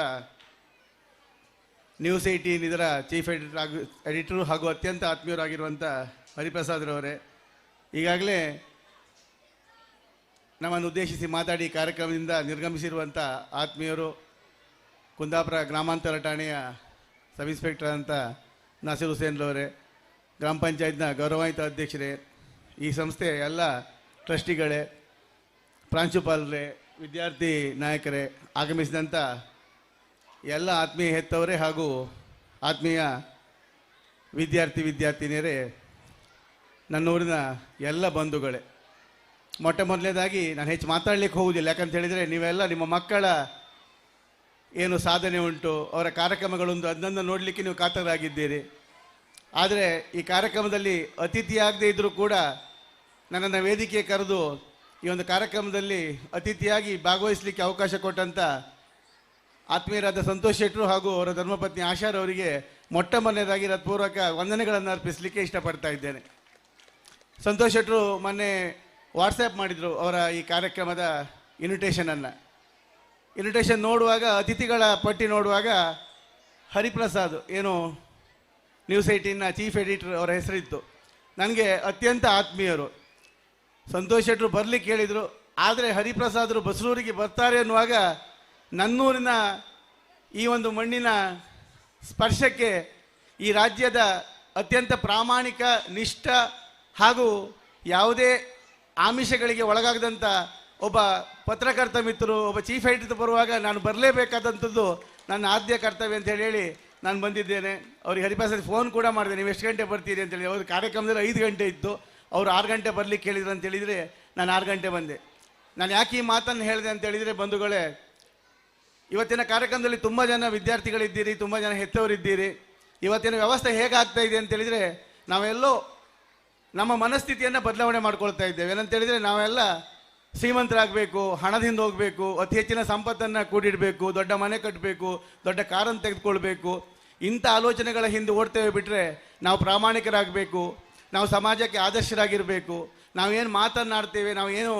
ನ್ಯೂಸ್ 18 ಇದರ ಚೀಫ್ ಎಡಿಟರು ಹಾಗೂ ಅತ್ಯಂತ ಆತ್ಮೀಯರಾಗಿರುವಂಥ ಹರಿಪ್ರಸಾದ್ರವರೇ, ಈಗಾಗಲೇ ನಮ್ಮನ್ನು ಉದ್ದೇಶಿಸಿ ಮಾತಾಡಿ ಕಾರ್ಯಕ್ರಮದಿಂದ ನಿರ್ಗಮಿಸಿರುವಂಥ ಆತ್ಮೀಯರು, ಕುಂದಾಪುರ ಗ್ರಾಮಾಂತರ ಠಾಣೆಯ ಸಬ್ ಇನ್ಸ್ಪೆಕ್ಟರ್ ಅಂತ ನಾಸೀರ್ ಹುಸೇನ್ರವರೇ, ಗ್ರಾಮ ಪಂಚಾಯತ್ನ ಗೌರವಾನ್ವಿತ ಅಧ್ಯಕ್ಷರೇ, ಈ ಸಂಸ್ಥೆಯ ಎಲ್ಲ ಟ್ರಸ್ಟಿಗಳೇ, ಪ್ರಾಂಶುಪಾಲರೇ, ವಿದ್ಯಾರ್ಥಿ ನಾಯಕರೇ, ಆಗಮಿಸಿದಂಥ ಎಲ್ಲ ಆತ್ಮೀಯ ಹೆತ್ತವರೇ ಹಾಗೂ ಆತ್ಮೀಯ ವಿದ್ಯಾರ್ಥಿನಿಯರೇ, ನನ್ನೂರಿನ ಎಲ್ಲ ಬಂಧುಗಳೇ, ಮೊಟ್ಟ ಮೊದಲನೇದಾಗಿ ನಾನು ಹೆಚ್ಚು ಮಾತಾಡಲಿಕ್ಕೆ ಹೋಗುವುದಿಲ್ಲ. ಯಾಕಂತ ಹೇಳಿದರೆ ನೀವೆಲ್ಲ ನಿಮ್ಮ ಮಕ್ಕಳ ಏನು ಸಾಧನೆ ಉಂಟು, ಅವರ ಕಾರ್ಯಕ್ರಮಗಳೊಂದು ಅದನ್ನು ನೋಡಲಿಕ್ಕೆ ನೀವು ಕಾತರಾಗಿದ್ದೀರಿ. ಆದರೆ ಈ ಕಾರ್ಯಕ್ರಮದಲ್ಲಿ ಅತಿಥಿಯಾಗದೇ ಇದ್ದರೂ ಕೂಡ ನನ್ನನ್ನು ವೇದಿಕೆ ಕರೆದು ಈ ಒಂದು ಕಾರ್ಯಕ್ರಮದಲ್ಲಿ ಅತಿಥಿಯಾಗಿ ಭಾಗವಹಿಸಲಿಕ್ಕೆ ಅವಕಾಶ ಕೊಟ್ಟಂಥ ಆತ್ಮೀಯರಾದ ಸಂತೋಷ್ ಶೆಟ್ಟರು ಹಾಗೂ ಅವರ ಧರ್ಮಪತ್ನಿ ಆಶಾರವರಿಗೆ ಮೊಟ್ಟ ಮೊದಲನೇದಾಗಿ ಹೃತ್ಪೂರ್ವಕ ವಂದನೆಗಳನ್ನು ಅರ್ಪಿಸಲಿಕ್ಕೆ ಇಷ್ಟಪಡ್ತಾ ಇದ್ದೇನೆ. ಸಂತೋಷ್ ಶೆಟ್ಟರು ಮೊನ್ನೆ ವಾಟ್ಸ್ಯಾಪ್ ಮಾಡಿದರು ಅವರ ಈ ಕಾರ್ಯಕ್ರಮದ ಇನ್ವಿಟೇಷನ್ ನೋಡುವಾಗ, ಅತಿಥಿಗಳ ಪಟ್ಟಿ ನೋಡುವಾಗ ಹರಿಪ್ರಸಾದ್ ಏನು ನ್ಯೂಸ್ 18ನ ಚೀಫ್ ಎಡಿಟರ್ ಅವರ ಹೆಸರಿತ್ತು. ನನಗೆ ಅತ್ಯಂತ ಆತ್ಮೀಯರು. ಸಂತೋಷ್ ಶೆಟ್ಟರು ಬರಲಿಕ್ಕೆ ಹೇಳಿದರು, ಆದರೆ ಹರಿಪ್ರಸಾದರು ಬಸರೂರಿಗೆ ಬರ್ತಾರೆ ಅನ್ನುವಾಗ ನನ್ನೂರಿನ ಈ ಒಂದು ಮಣ್ಣಿನ ಸ್ಪರ್ಶಕ್ಕೆ ಈ ರಾಜ್ಯದ ಅತ್ಯಂತ ಪ್ರಾಮಾಣಿಕ, ನಿಷ್ಠ ಹಾಗೂ ಯಾವುದೇ ಆಮಿಷಗಳಿಗೆ ಒಳಗಾಗದಂಥ ಒಬ್ಬ ಪತ್ರಕರ್ತ ಮಿತ್ರರು, ಒಬ್ಬ ಚೀಫ್ ಎಡಿಟರ್ ಬರುವಾಗ ನಾನು ಬರಲೇಬೇಕಾದಂಥದ್ದು ನನ್ನ ಆದ್ಯ ಕರ್ತವ್ಯ ಅಂತ ಹೇಳಿ ನಾನು ಬಂದಿದ್ದೇನೆ. ಅವ್ರಿಗೆ ಹರಿಪ್ರಸಾದ್ ಫೋನ್ ಕೂಡ ಮಾಡಿದೆ, ನೀವು ಎಷ್ಟು ಗಂಟೆ ಬರ್ತೀರಿ ಅಂತೇಳಿ. ಅವ್ರ ಕಾರ್ಯಕ್ರಮದಲ್ಲಿ 5 ಗಂಟೆ ಇತ್ತು, ಅವರು 6 ಗಂಟೆ ಬರಲಿಕ್ಕೆ ಹೇಳಿದ್ರು ಅಂತ ಹೇಳಿದರೆ ನಾನು 6 ಗಂಟೆ ಬಂದೆ. ನಾನು ಯಾಕೆ ಈ ಮಾತನ್ನು ಹೇಳಿದೆ ಅಂತ ಹೇಳಿದರೆ, ಬಂಧುಗಳೇ, ಇವತ್ತಿನ ಕಾರ್ಯಕ್ರಮದಲ್ಲಿ ತುಂಬ ಜನ ವಿದ್ಯಾರ್ಥಿಗಳಿದ್ದೀರಿ, ತುಂಬ ಜನ ಹೆತ್ತವರಿದ್ದೀರಿ. ಇವತ್ತಿನ ವ್ಯವಸ್ಥೆ ಹೇಗಾಗ್ತಾ ಇದೆ ಅಂತೇಳಿದರೆ, ನಾವೆಲ್ಲೋ ನಮ್ಮ ಮನಸ್ಥಿತಿಯನ್ನು ಬದಲಾವಣೆ ಮಾಡ್ಕೊಳ್ತಾ ಇದ್ದೇವೆ. ಏನಂತೇಳಿದರೆ, ನಾವೆಲ್ಲ ಶ್ರೀಮಂತರಾಗಬೇಕು, ಹಣದಿಂದ ಹೋಗಬೇಕು, ಅತಿ ಹೆಚ್ಚಿನ ಸಂಪತ್ತನ್ನು ಕೂಡಿಡಬೇಕು, ದೊಡ್ಡ ಮನೆ ಕಟ್ಟಬೇಕು, ದೊಡ್ಡ ಕಾರನ್ನು ತೆಗೆದುಕೊಳ್ಬೇಕು, ಇಂಥ ಆಲೋಚನೆಗಳ ಹಿಂದೆ ಓಡ್ತೇವೆ ಬಿಟ್ಟರೆ ನಾವು ಪ್ರಾಮಾಣಿಕರಾಗಬೇಕು, ನಾವು ಸಮಾಜಕ್ಕೆ ಆದರ್ಶರಾಗಿರಬೇಕು, ನಾವೇನು ಮಾತನ್ನಾಡ್ತೇವೆ, ನಾವೇನು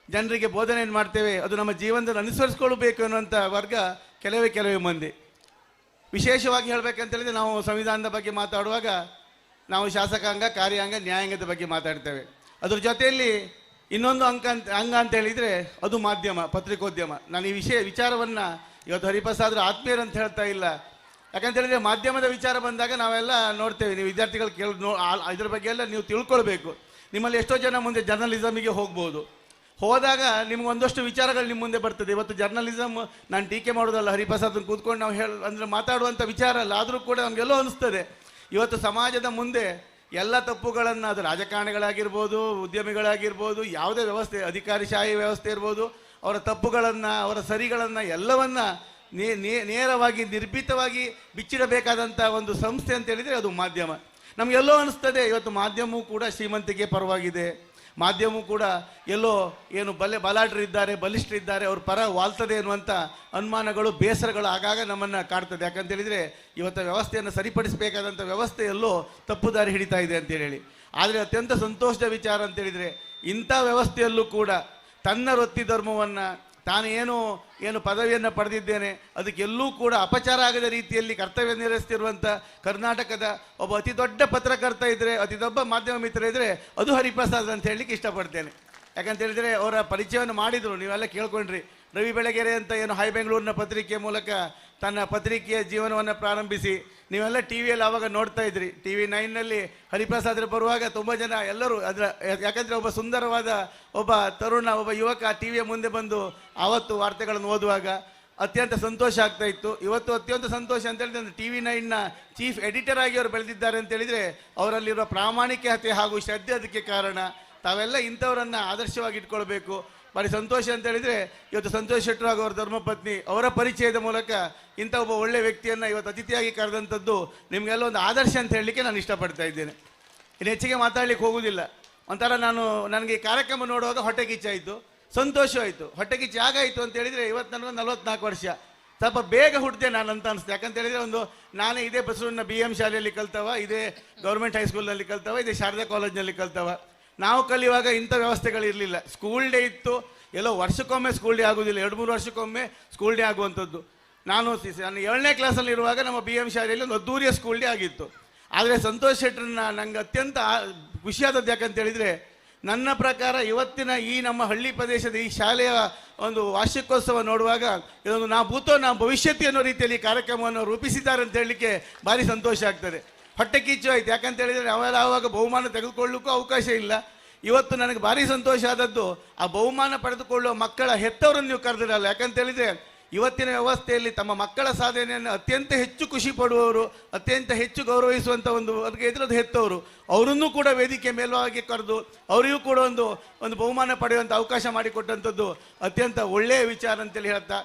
ಜನರಿಗೆ ಬೋಧನೆಯನ್ನು ಮಾಡ್ತೇವೆ ಅದು ನಮ್ಮ ಜೀವನದಲ್ಲಿ ಅನುಸರಿಸ್ಕೊಳ್ಬೇಕು ಅನ್ನುವಂಥ ವರ್ಗ ಕೆಲವೇ ಮಂದಿ. ವಿಶೇಷವಾಗಿ ಹೇಳಬೇಕಂತೇಳಿದರೆ ನಾವು ಸಂವಿಧಾನದ ಬಗ್ಗೆ ಮಾತಾಡುವಾಗ ನಾವು ಶಾಸಕಾಂಗ, ಕಾರ್ಯಾಂಗ, ನ್ಯಾಯಾಂಗದ ಬಗ್ಗೆ ಮಾತಾಡ್ತೇವೆ. ಅದ್ರ ಜೊತೆಯಲ್ಲಿ ಇನ್ನೊಂದು ಅಂಗ ಅಂತ ಹೇಳಿದರೆ ಅದು ಮಾಧ್ಯಮ, ಪತ್ರಿಕೋದ್ಯಮ. ನಾನು ಈ ವಿಚಾರವನ್ನು ಇವತ್ತು ಹರಿಪ್ರಸಾದ್ರ ಆತ್ಮೀಯರು ಅಂತ ಹೇಳ್ತಾ ಇಲ್ಲ. ಯಾಕಂತೇಳಿದರೆ ಮಾಧ್ಯಮದ ವಿಚಾರ ಬಂದಾಗ ನಾವೆಲ್ಲ ನೋಡ್ತೇವೆ, ನೀವು ವಿದ್ಯಾರ್ಥಿಗಳು ಇದ್ರ ಬಗ್ಗೆ ಎಲ್ಲ ನೀವು ತಿಳ್ಕೊಳ್ಬೇಕು. ನಿಮ್ಮಲ್ಲಿ ಎಷ್ಟೋ ಜನ ಮುಂದೆ ಜರ್ನಲಿಸಮಿಗೆ ಹೋಗ್ಬೋದು. ಹೋದಾಗ ನಿಮ್ಗೆ ಒಂದಷ್ಟು ವಿಚಾರಗಳು ನಿಮ್ಮ ಮುಂದೆ ಬರ್ತದೆ. ಇವತ್ತು ಜರ್ನಲಿಸಮ್ ನಾನು ಟೀಕೆ ಮಾಡೋದಲ್ಲ, ಹರಿಪ್ರಸಾದನ್ನು ಕೂತ್ಕೊಂಡು ನಾವು ಅಂದರೆ ಮಾತಾಡುವಂಥ ವಿಚಾರ ಅಲ್ಲ. ಆದರೂ ಕೂಡ ನಮಗೆಲ್ಲೋ ಅನಿಸ್ತದೆ ಇವತ್ತು ಸಮಾಜದ ಮುಂದೆ ಎಲ್ಲ ತಪ್ಪುಗಳನ್ನು, ಅದು ರಾಜಕಾರಣಿಗಳಾಗಿರ್ಬೋದು, ಉದ್ಯಮಿಗಳಾಗಿರ್ಬೋದು, ಯಾವುದೇ ವ್ಯವಸ್ಥೆ, ಅಧಿಕಾರಿಶಾಹಿ ವ್ಯವಸ್ಥೆ ಇರ್ಬೋದು, ಅವರ ತಪ್ಪುಗಳನ್ನು, ಅವರ ಸರಿಗಳನ್ನು ಎಲ್ಲವನ್ನ ನೇರವಾಗಿ ನಿರ್ಭೀತವಾಗಿ ಬಿಚ್ಚಿಡಬೇಕಾದಂಥ ಒಂದು ಸಂಸ್ಥೆ ಅಂತ ಹೇಳಿದರೆ ಅದು ಮಾಧ್ಯಮ. ನಮಗೆಲ್ಲೋ ಅನಿಸ್ತದೆ ಇವತ್ತು ಮಾಧ್ಯಮವೂ ಕೂಡ ಶ್ರೀಮಂತಿಕೆ ಪರವಾಗಿದೆ, ಮಾಧ್ಯಮವೂ ಕೂಡ ಎಲ್ಲೋ ಏನು ಬಲಾಢ್ಯರಿದ್ದಾರೆ, ಬಲಿಷ್ಠರಿದ್ದಾರೆ, ಅವ್ರ ಪರ ವಾಲ್ತದೆ ಅನ್ನುವಂಥ ಅನುಮಾನಗಳು, ಬೇಸರಗಳು ಆಗಾಗ ನಮ್ಮನ್ನು ಕಾಡ್ತದೆ. ಯಾಕಂತೇಳಿದರೆ ಇವತ್ತು ವ್ಯವಸ್ಥೆಯನ್ನು ಸರಿಪಡಿಸಬೇಕಾದಂಥ ವ್ಯವಸ್ಥೆ ಎಲ್ಲೋ ತಪ್ಪು ದಾರಿ ಹಿಡಿತಾ ಇದೆ ಅಂತೇಳಿ. ಆದರೆ ಅತ್ಯಂತ ಸಂತೋಷದ ವಿಚಾರ ಅಂತೇಳಿದರೆ ಇಂಥ ವ್ಯವಸ್ಥೆಯಲ್ಲೂ ಕೂಡ ತನ್ನ ವೃತ್ತಿ ಧರ್ಮವನ್ನು, ತಾನು ಏನು ಪದವಿಯನ್ನು ಪಡೆದಿದ್ದೇನೆ ಅದಕ್ಕೆಲ್ಲೂ ಕೂಡ ಅಪಚಾರ ಆಗದ ರೀತಿಯಲ್ಲಿ ಕರ್ತವ್ಯ ನಿರ್ವಹಿಸ್ತಿರುವಂಥ ಕರ್ನಾಟಕದ ಒಬ್ಬ ಅತಿ ದೊಡ್ಡ ಪತ್ರಕರ್ತ ಇದ್ದರೆ, ಅತಿ ದೊಡ್ಡ ಮಾಧ್ಯಮ ಮಿತ್ರ ಇದ್ದರೆ ಅದು ಹರಿಪ್ರಸಾದ್ ಅಂತ ಹೇಳಲಿಕ್ಕೆ ಇಷ್ಟಪಡ್ತೇನೆ. ಯಾಕಂತೇಳಿದರೆ ಅವರ ಪರಿಚಯವನ್ನು ಮಾಡಿದರು, ನೀವೆಲ್ಲ ಕೇಳ್ಕೊಂಡ್ರಿ. ರವಿ ಬೆಳಗೆರೆ ಅಂತ ಏನು ಹೈ ಬೆಂಗಳೂರಿನ ಪತ್ರಿಕೆ ಮೂಲಕ ತನ್ನ ಪತ್ರಿಕೆಯ ಜೀವನವನ್ನು ಪ್ರಾರಂಭಿಸಿ ನೀವೆಲ್ಲ ಟಿ ವಿಯಲ್ಲಿ ಆವಾಗ ನೋಡ್ತಾ ಇದ್ರಿ. TV 9ನಲ್ಲಿ ಹರಿಪ್ರಸಾದ್ರ ಬರುವಾಗ ತುಂಬ ಜನ ಎಲ್ಲರೂ ಅದರ, ಯಾಕಂದರೆ ಒಬ್ಬ ಸುಂದರವಾದ ಒಬ್ಬ ತರುಣ, ಒಬ್ಬ ಯುವಕ ಟಿ ವಿಯ ಮುಂದೆ ಬಂದು ಆವತ್ತು ವಾರ್ತೆಗಳನ್ನು ಓದುವಾಗ ಅತ್ಯಂತ ಸಂತೋಷ ಆಗ್ತಾ ಇತ್ತು. ಇವತ್ತು ಅತ್ಯಂತ ಸಂತೋಷ ಅಂತ ಹೇಳಿದ್ರೆ TV 9ನ ಚೀಫ್ ಎಡಿಟರ್ ಆಗಿ ಅವರು ಬೆಳೆದಿದ್ದಾರೆ ಅಂತೇಳಿದರೆ ಅವರಲ್ಲಿರುವ ಪ್ರಾಮಾಣಿಕತೆ ಹಾಗೂ ಶ್ರದ್ಧೆ ಅದಕ್ಕೆ ಕಾರಣ. ತಾವೆಲ್ಲ ಇಂಥವರನ್ನು ಆದರ್ಶವಾಗಿ ಇಟ್ಕೊಳ್ಬೇಕು. ಭಾರಿ ಸಂತೋಷ ಅಂತ ಹೇಳಿದರೆ ಇವತ್ತು ಸಂತೋಷ್ ಶೆಟ್ಟರು ಹಾಗೂ ಅವರ ಧರ್ಮಪತ್ನಿ ಅವರ ಪರಿಚಯದ ಮೂಲಕ ಇಂಥ ಒಬ್ಬ ಒಳ್ಳೆಯ ವ್ಯಕ್ತಿಯನ್ನು ಇವತ್ತು ಅತಿಥಿಯಾಗಿ ಕರೆದಂಥದ್ದು ನಿಮಗೆಲ್ಲ ಒಂದು ಆದರ್ಶ ಅಂತ ಹೇಳಲಿಕ್ಕೆ ನಾನು ಇಷ್ಟಪಡ್ತಾ ಇದ್ದೇನೆ. ಇನ್ನು ಹೆಚ್ಚಿಗೆ ಮಾತಾಡಲಿಕ್ಕೆ ಹೋಗುವುದಿಲ್ಲ. ಒಂಥರ ನನಗೆ ಈ ಕಾರ್ಯಕ್ರಮ ನೋಡುವಾಗ ಹೊಟ್ಟೆ ಕಿಚ್ಚಾಯಿತು, ಸಂತೋಷವಾಯಿತು. ಹೊಟ್ಟೆ ಕಿಚ್ಚು ಆಗಾಯಿತು ಅಂತ ಹೇಳಿದರೆ ಇವತ್ತು ನನಗೆ 44 ವರ್ಷ, ಸ್ವಲ್ಪ ಬೇಗ ಹುಟ್ಟಿದೆ ನಾನು ಅಂತ ಅನಿಸ್ತು. ಯಾಕಂತೇಳಿದರೆ ನಾನೇ ಇದೇ ಬಸವನ BM ಶಾಲೆಯಲ್ಲಿ ಕಲ್ತವ, ಇದೇ ಗೌರ್ಮೆಂಟ್ ಹೈಸ್ಕೂಲ್ನಲ್ಲಿ ಕಲ್ತವ, ಇದೇ ಶಾರದಾ ಕಾಲೇಜ್ನಲ್ಲಿ ಕಲ್ತವ. ನಾವು ಕಲಿಯುವಾಗ ಇಂಥ ವ್ಯವಸ್ಥೆಗಳಿರಲಿಲ್ಲ. ಸ್ಕೂಲ್ ಡೇ ಇತ್ತು, ಎಲ್ಲೋ ವರ್ಷಕ್ಕೊಮ್ಮೆ ಸ್ಕೂಲ್ ಡೇ ಆಗೋದಿಲ್ಲ, 2-3 ವರ್ಷಕ್ಕೊಮ್ಮೆ ಸ್ಕೂಲ್ ಡೇ ಆಗುವಂಥದ್ದು. ನಾನು 7ನೇ ಕ್ಲಾಸಲ್ಲಿ ಇರುವಾಗ ನಮ್ಮ BM ಶಾಲೆಯಲ್ಲಿ ಒಂದು ಅದ್ದೂರಿಯ ಸ್ಕೂಲ್ ಡೇ ಆಗಿತ್ತು. ಆದರೆ ಸಂತೋಷ್ ಶೆಟ್ಟರನ್ನ ನಂಗೆ ಅತ್ಯಂತ ಖುಷಿಯಾದದ್ದು ಯಾಕಂತೇಳಿದರೆ, ನನ್ನ ಪ್ರಕಾರ ಇವತ್ತಿನ ಈ ನಮ್ಮ ಹಳ್ಳಿ ಪ್ರದೇಶದ ಈ ಶಾಲೆಯ ಒಂದು ವಾರ್ಷಿಕೋತ್ಸವ ನೋಡುವಾಗ ಇದೊಂದು ನಾ ಭವಿಷ್ಯತ್ತು ಅನ್ನೋ ರೀತಿಯಲ್ಲಿ ಕಾರ್ಯಕ್ರಮವನ್ನು ರೂಪಿಸಿದ್ದಾರೆ ಅಂತ ಹೇಳಲಿಕ್ಕೆ ಭಾರಿ ಸಂತೋಷ ಆಗ್ತದೆ. ಹೊಟ್ಟೆ ಕಿಚ್ಚು ಆಯ್ತು. ಯಾಕಂತೇಳಿದರೆ ಅವೆಲ್ಲ ಆವಾಗ ಬಹುಮಾನ ತೆಗೆದುಕೊಳ್ಳಲಿಕ್ಕೂ ಅವಕಾಶ ಇಲ್ಲ. ಇವತ್ತು ನನಗೆ ಭಾರಿ ಸಂತೋಷ ಆದದ್ದು ಆ ಬಹುಮಾನ ಪಡೆದುಕೊಳ್ಳುವ ಮಕ್ಕಳ ಹೆತ್ತವರನ್ನು ನೀವು ಕರೆದಿರಲ್ಲ. ಯಾಕಂತೇಳಿದರೆ ಇವತ್ತಿನ ವ್ಯವಸ್ಥೆಯಲ್ಲಿ ತಮ್ಮ ಮಕ್ಕಳ ಸಾಧನೆಯನ್ನು ಅತ್ಯಂತ ಹೆಚ್ಚು ಖುಷಿ ಪಡುವವರು, ಅತ್ಯಂತ ಹೆಚ್ಚು ಗೌರವಿಸುವಂಥ ಒಂದು ವರ್ಗ ಎದುರದ ಹೆತ್ತವರು, ಅವರನ್ನೂ ಕೂಡ ವೇದಿಕೆ ಮೇಲ್ವಾಗಿ ಕರೆದು ಅವರಿಗೂ ಕೂಡ ಒಂದು ಬಹುಮಾನ ಪಡೆಯುವಂಥ ಅವಕಾಶ ಮಾಡಿಕೊಟ್ಟಂಥದ್ದು ಅತ್ಯಂತ ಒಳ್ಳೆಯ ವಿಚಾರ ಅಂತೇಳಿ ಹೇಳ್ತಾ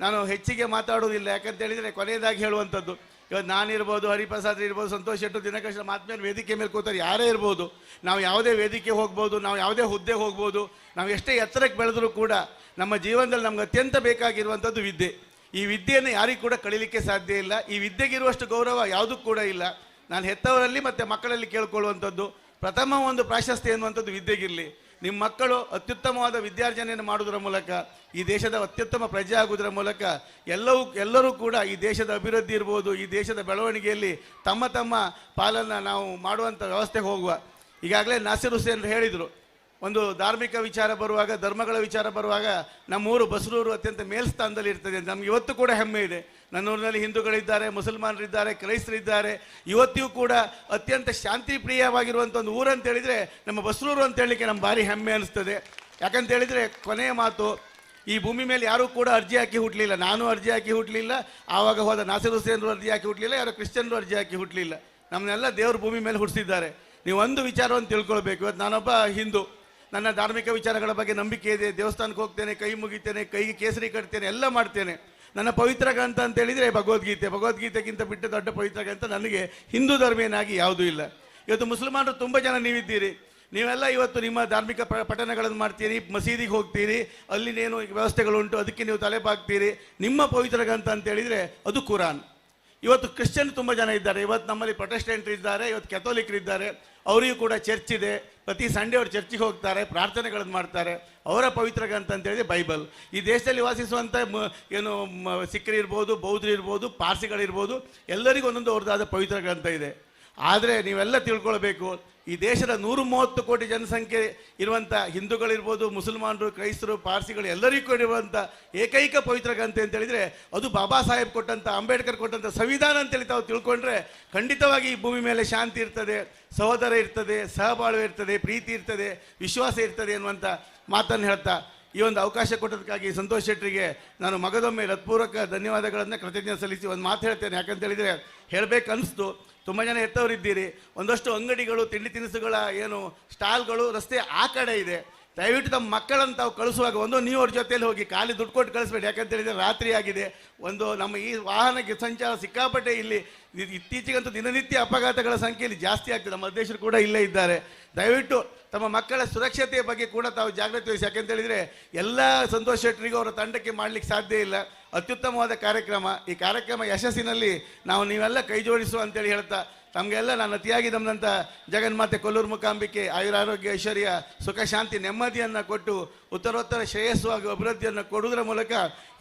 ನಾನು ಹೆಚ್ಚಿಗೆ ಮಾತಾಡೋದಿಲ್ಲ. ಯಾಕಂತೇಳಿದರೆ ಕೊನೆಯದಾಗಿ ಹೇಳುವಂಥದ್ದು, ಇವತ್ತು ನಾನಿರ್ಬೋದು, ಹರಿಪ್ರಸಾದ್ ಇರ್ಬೋದು, ಸಂತೋಷ್ ಶೆಟ್ಟರು, ದಿನಕರ್ ಮಾತ್ಮೇಲೆ ವೇದಿಕೆ ಮೇಲೆ ಕೂತಾರೆ ಯಾರೇ ಇರ್ಬೋದು, ನಾವು ಯಾವುದೇ ವೇದಿಕೆ ಹೋಗ್ಬೋದು, ನಾವು ಯಾವುದೇ ಹುದ್ದೆ ಹೋಗ್ಬೋದು, ನಾವು ಎಷ್ಟೇ ಎತ್ತರಕ್ಕೆ ಬೆಳೆದರೂ ಕೂಡ ನಮ್ಮ ಜೀವನದಲ್ಲಿ ನಮ್ಗೆ ಅತ್ಯಂತ ಬೇಕಾಗಿರುವಂಥದ್ದು ವಿದ್ಯೆ. ಈ ವಿದ್ಯೆಯನ್ನು ಯಾರಿಗೂ ಕೂಡ ಕಳೀಲಿಕ್ಕೆ ಸಾಧ್ಯ ಇಲ್ಲ. ಈ ವಿದ್ಯೆಗಿರುವಷ್ಟು ಗೌರವ ಯಾವುದಕ್ಕೂ ಕೂಡ ಇಲ್ಲ. ನಾನು ಹೆತ್ತವರಲ್ಲಿ ಮತ್ತು ಮಕ್ಕಳಲ್ಲಿ ಕೇಳ್ಕೊಳ್ಳುವಂಥದ್ದು ಪ್ರಥಮ ಒಂದು ಪ್ರಾಶಸ್ತ್ಯ ಎನ್ನುವಂಥದ್ದು ವಿದ್ಯೆಗಿರಲಿ. ನಿಮ್ಮ ಮಕ್ಕಳು ಅತ್ಯುತ್ತಮವಾದ ವಿದ್ಯಾರ್ಜನೆಯನ್ನು ಮಾಡುವುದರ ಮೂಲಕ, ಈ ದೇಶದ ಅತ್ಯುತ್ತಮ ಪ್ರಜೆ ಆಗುವುದರ ಮೂಲಕ ಎಲ್ಲರೂ ಕೂಡ ಈ ದೇಶದ ಅಭಿವೃದ್ಧಿ ಇರ್ಬೋದು, ಈ ದೇಶದ ಬೆಳವಣಿಗೆಯಲ್ಲಿ ತಮ್ಮ ತಮ್ಮ ಪಾಲನ್ನು ನಾವು ಮಾಡುವಂಥ ವ್ಯವಸ್ಥೆಗೆ ಹೋಗುವ. ಈಗಾಗಲೇ ನಾಸಿರ್ ಹುಸೇನ್ ಹೇಳಿದರು, ಒಂದು ಧಾರ್ಮಿಕ ವಿಚಾರ ಬರುವಾಗ, ಧರ್ಮಗಳ ವಿಚಾರ ಬರುವಾಗ ನಮ್ಮೂರು ಬಸರೂರು ಅತ್ಯಂತ ಮೇಲ್ಸ್ಥಾನದಲ್ಲಿ ಇರ್ತದೆ. ನಮ್ಗೆ ಇವತ್ತು ಕೂಡ ಹೆಮ್ಮೆ ಇದೆ. ನನ್ನೂರಿನಲ್ಲಿ ಹಿಂದೂಗಳಿದ್ದಾರೆ, ಮುಸಲ್ಮಾನರಿದ್ದಾರೆ, ಕ್ರೈಸ್ತರಿದ್ದಾರೆ. ಇವತ್ತಿಗೂ ಕೂಡ ಅತ್ಯಂತ ಶಾಂತಿ ಪ್ರಿಯವಾಗಿರುವಂಥ ಒಂದು ಊರು ಅಂತ ಹೇಳಿದರೆ ನಮ್ಮ ಬಸರೂರು ಅಂತ ಹೇಳಲಿಕ್ಕೆ ನಮ್ಗೆ ಭಾರಿ ಹೆಮ್ಮೆ ಅನಿಸ್ತದೆ. ಯಾಕಂತೇಳಿದರೆ ಕೊನೆಯ ಮಾತು, ಈ ಭೂಮಿ ಮೇಲೆ ಯಾರೂ ಕೂಡ ಅರ್ಜಿ ಹಾಕಿ ಹುಟ್ಟಲಿಲ್ಲ. ನಾನು ಅರ್ಜಿ ಹಾಕಿ ಹುಟ್ಟಲಿಲ್ಲ, ಆವಾಗ ಹೋದ ನಾಸಿರ್ ಹುಸೇನ್ರು ಅರ್ಜಿ ಹಾಕಿ ಹುಟ್ಟಲಿಲ್ಲ, ಯಾರೋ ಕ್ರಿಶ್ಚಿಯನ್ರು ಅರ್ಜಿ ಹಾಕಿ ಹುಟ್ಟಲಿಲ್ಲ. ನಮ್ಮನ್ನೆಲ್ಲ ದೇವ್ರ ಭೂಮಿ ಮೇಲೆ ಹುಟ್ಟಿಸಿದ್ದಾರೆ. ನೀವು ಒಂದು ವಿಚಾರವನ್ನು ತಿಳ್ಕೊಳ್ಬೇಕು. ಇವತ್ತು ನಾನೊಬ್ಬ ಹಿಂದೂ, ನನ್ನ ಧಾರ್ಮಿಕ ವಿಚಾರಗಳ ಬಗ್ಗೆ ನಂಬಿಕೆ ಇದೆ. ದೇವಸ್ಥಾನಕ್ಕೆ ಹೋಗ್ತೇನೆ, ಕೈ ಮುಗಿತೇನೆ, ಕೈಗೆ ಕೇಸರಿ ಕಟ್ತೇನೆ, ಎಲ್ಲ ಮಾಡ್ತೇನೆ. ನನ್ನ ಪವಿತ್ರ ಗ್ರಂಥ ಅಂತ ಹೇಳಿದರೆ ಭಗವದ್ಗೀತೆಗಿಂತ ಬಿಟ್ಟು ದೊಡ್ಡ ಪವಿತ್ರ ಗ್ರಂಥ ನನಗೆ ಹಿಂದೂ ಧರ್ಮೇನಾಗಿ ಯಾವುದೂ ಇಲ್ಲ. ಇವತ್ತು ಮುಸಲ್ಮಾನರು ತುಂಬ ಜನ ನೀವಿದ್ದೀರಿ. ನೀವೆಲ್ಲ ಇವತ್ತು ನಿಮ್ಮ ಧಾರ್ಮಿಕ ಪಠಣಗಳನ್ನು ಮಾಡ್ತೀರಿ, ಮಸೀದಿಗೆ ಹೋಗ್ತೀರಿ, ಅಲ್ಲಿನೇನು ವ್ಯವಸ್ಥೆಗಳುಂಟು, ಅದಕ್ಕೆ ನೀವು ತಲೆ ಬಾಗ್ತೀರಿ. ನಿಮ್ಮ ಪವಿತ್ರ ಗ್ರಂಥ ಅಂತ ಹೇಳಿದರೆ ಅದು ಕುರಾನ್. ಇವತ್ತು ಕ್ರಿಶ್ಚಿಯನ್ ತುಂಬ ಜನ ಇದ್ದಾರೆ, ಇವತ್ತು ನಮ್ಮಲ್ಲಿ ಪ್ರೊಟೆಸ್ಟೆಂಟ್ ಇದ್ದಾರೆ, ಇವತ್ತು ಕ್ಯಾಥೋಲಿಕರಿದ್ದಾರೆ, ಅವರಿಗೂ ಕೂಡ ಚರ್ಚ್ ಇದೆ. ಪ್ರತಿ ಸಂಡೇ ಅವರು ಚರ್ಚಿಗೆ ಹೋಗ್ತಾರೆ, ಪ್ರಾರ್ಥನೆಗಳನ್ನು ಮಾಡ್ತಾರೆ. ಅವರ ಪವಿತ್ರ ಗ್ರಂಥ ಅಂತ ಹೇಳಿದ್ರೆ ಬೈಬಲ್. ಈ ದೇಶದಲ್ಲಿ ವಾಸಿಸುವಂಥ ಸಿಖ್ಖರು ಇರ್ಬೋದು, ಬೌದ್ಧರು ಇರ್ಬೋದು, ಪಾರ್ಸಿಗಳಿರ್ಬೋದು, ಎಲ್ಲರಿಗೂ ಒಂದೊಂದು ಅವ್ರದ್ದಾದ ಪವಿತ್ರ ಗ್ರಂಥ ಇದೆ. ಆದರೆ ನೀವೆಲ್ಲ ತಿಳ್ಕೊಳ್ಬೇಕು, ಈ ದೇಶದ 130 ಕೋಟಿ ಜನಸಂಖ್ಯೆ ಇರುವಂಥ ಹಿಂದೂಗಳಿರ್ಬೋದು, ಮುಸಲ್ಮಾನರು, ಕ್ರೈಸ್ತರು, ಪಾರ್ಸಿಗಳು ಎಲ್ಲರಿಗೂ ಕೊಡಿರುವಂಥ ಏಕೈಕ ಪವಿತ್ರ ಗ್ರಂಥ ಅಂತ ಹೇಳಿದರೆ ಅದು ಬಾಬಾ ಸಾಹೇಬ್ ಕೊಟ್ಟಂಥ, ಅಂಬೇಡ್ಕರ್ ಕೊಟ್ಟಂಥ ಸಂವಿಧಾನ ಅಂತೇಳಿ ತಾವು ತಿಳ್ಕೊಂಡ್ರೆ ಖಂಡಿತವಾಗಿ ಈ ಭೂಮಿ ಮೇಲೆ ಶಾಂತಿ ಇರ್ತದೆ, ಸಹೋದರ ಇರ್ತದೆ, ಸಹಬಾಳ್ವೆ ಇರ್ತದೆ, ಪ್ರೀತಿ ಇರ್ತದೆ, ವಿಶ್ವಾಸ ಇರ್ತದೆ ಅನ್ನುವಂಥ ಮಾತನ್ನು ಹೇಳ್ತಾ ಈ ಒಂದು ಅವಕಾಶ ಕೊಟ್ಟದಕ್ಕಾಗಿ ಸಂತೋಷ್ ಶೆಟ್ಟರಿಗೆ ನಾನು ಮಗದೊಮ್ಮೆ ಹೃತ್ಪೂರ್ವಕ ಧನ್ಯವಾದಗಳನ್ನು, ಕೃತಜ್ಞತೆ ಸಲ್ಲಿಸಿ ಒಂದು ಮಾತು ಹೇಳ್ತೇನೆ. ಯಾಕಂತ ಹೇಳಿದರೆ ಹೇಳಬೇಕನ್ನಿಸ್ತು, ತುಂಬ ಜನ ಎತ್ತವರಿದ್ದೀರಿ, ಒಂದಷ್ಟು ಅಂಗಡಿಗಳು, ತಿಂಡಿ ತಿನಿಸುಗಳ ಏನು ಸ್ಟಾಲ್ಗಳು ರಸ್ತೆ ಆ ಕಡೆ ಇದೆ. ದಯವಿಟ್ಟು ತಮ್ಮ ಮಕ್ಕಳನ್ನು ತಾವು ಕಳಿಸುವಾಗ ನೀವು ಅವ್ರ ಜೊತೆಯಲ್ಲಿ ಹೋಗಿ, ಖಾಲಿ ದುಡ್ಡು ಕೊಟ್ಟು ಕಳಿಸ್ಬೇಡಿ. ಯಾಕಂತ ಹೇಳಿದರೆ ರಾತ್ರಿ ಆಗಿದೆ, ನಮ್ಮ ಈ ವಾಹನಕ್ಕೆ ಸಂಚಾರ ಸಿಕ್ಕಾಪಟ್ಟೆ ಇಲ್ಲಿ ಇತ್ತೀಚೆಗಂತೂ ದಿನನಿತ್ಯ ಅಪಘಾತಗಳ ಸಂಖ್ಯೆಯಲ್ಲಿ ಜಾಸ್ತಿ ಆಗ್ತದೆ. ನಮ್ಮ ಅಧ್ಯಕ್ಷರು ಕೂಡ ಇಲ್ಲೇ ಇದ್ದಾರೆ. ದಯವಿಟ್ಟು ತಮ್ಮ ಮಕ್ಕಳ ಸುರಕ್ಷತೆಯ ಬಗ್ಗೆ ಕೂಡ ತಾವು ಜಾಗೃತಿ ವಹಿಸಿ. ಯಾಕಂತ ಹೇಳಿದರೆ ಎಲ್ಲ ಸಂತೋಷ್ ಶೆಟ್ಟರಿಗೂ ಅವರ ತಂಡಕ್ಕೆ ಮಾಡಲಿಕ್ಕೆ ಸಾಧ್ಯ ಇಲ್ಲ. ಅತ್ಯುತ್ತಮವಾದ ಕಾರ್ಯಕ್ರಮ. ಈ ಕಾರ್ಯಕ್ರಮ ಯಶಸ್ಸಿನಲ್ಲಿ ನೀವೆಲ್ಲ ಕೈ ಜೋಡಿಸುವ ಅಂತೇಳಿ ಹೇಳ್ತಾ, ತಮಗೆಲ್ಲ ನಾನು ಅತಿಯಾಗಿ ನಮ್ಮಂಥ ಜಗನ್ಮಾತೆ ಕೊಲ್ಲೂರು ಮೂಕಾಂಬಿಕೆ ಆಯುರಾರೋಗ್ಯ, ಐಶ್ವರ್ಯ, ಸುಖ, ಶಾಂತಿ, ನೆಮ್ಮದಿಯನ್ನು ಕೊಟ್ಟು ಉತ್ತರೋತ್ತರ ಶ್ರೇಯಸ್ಸು ಹಾಗೂ ಅಭಿವೃದ್ಧಿಯನ್ನು ಕೊಡುವುದರ ಮೂಲಕ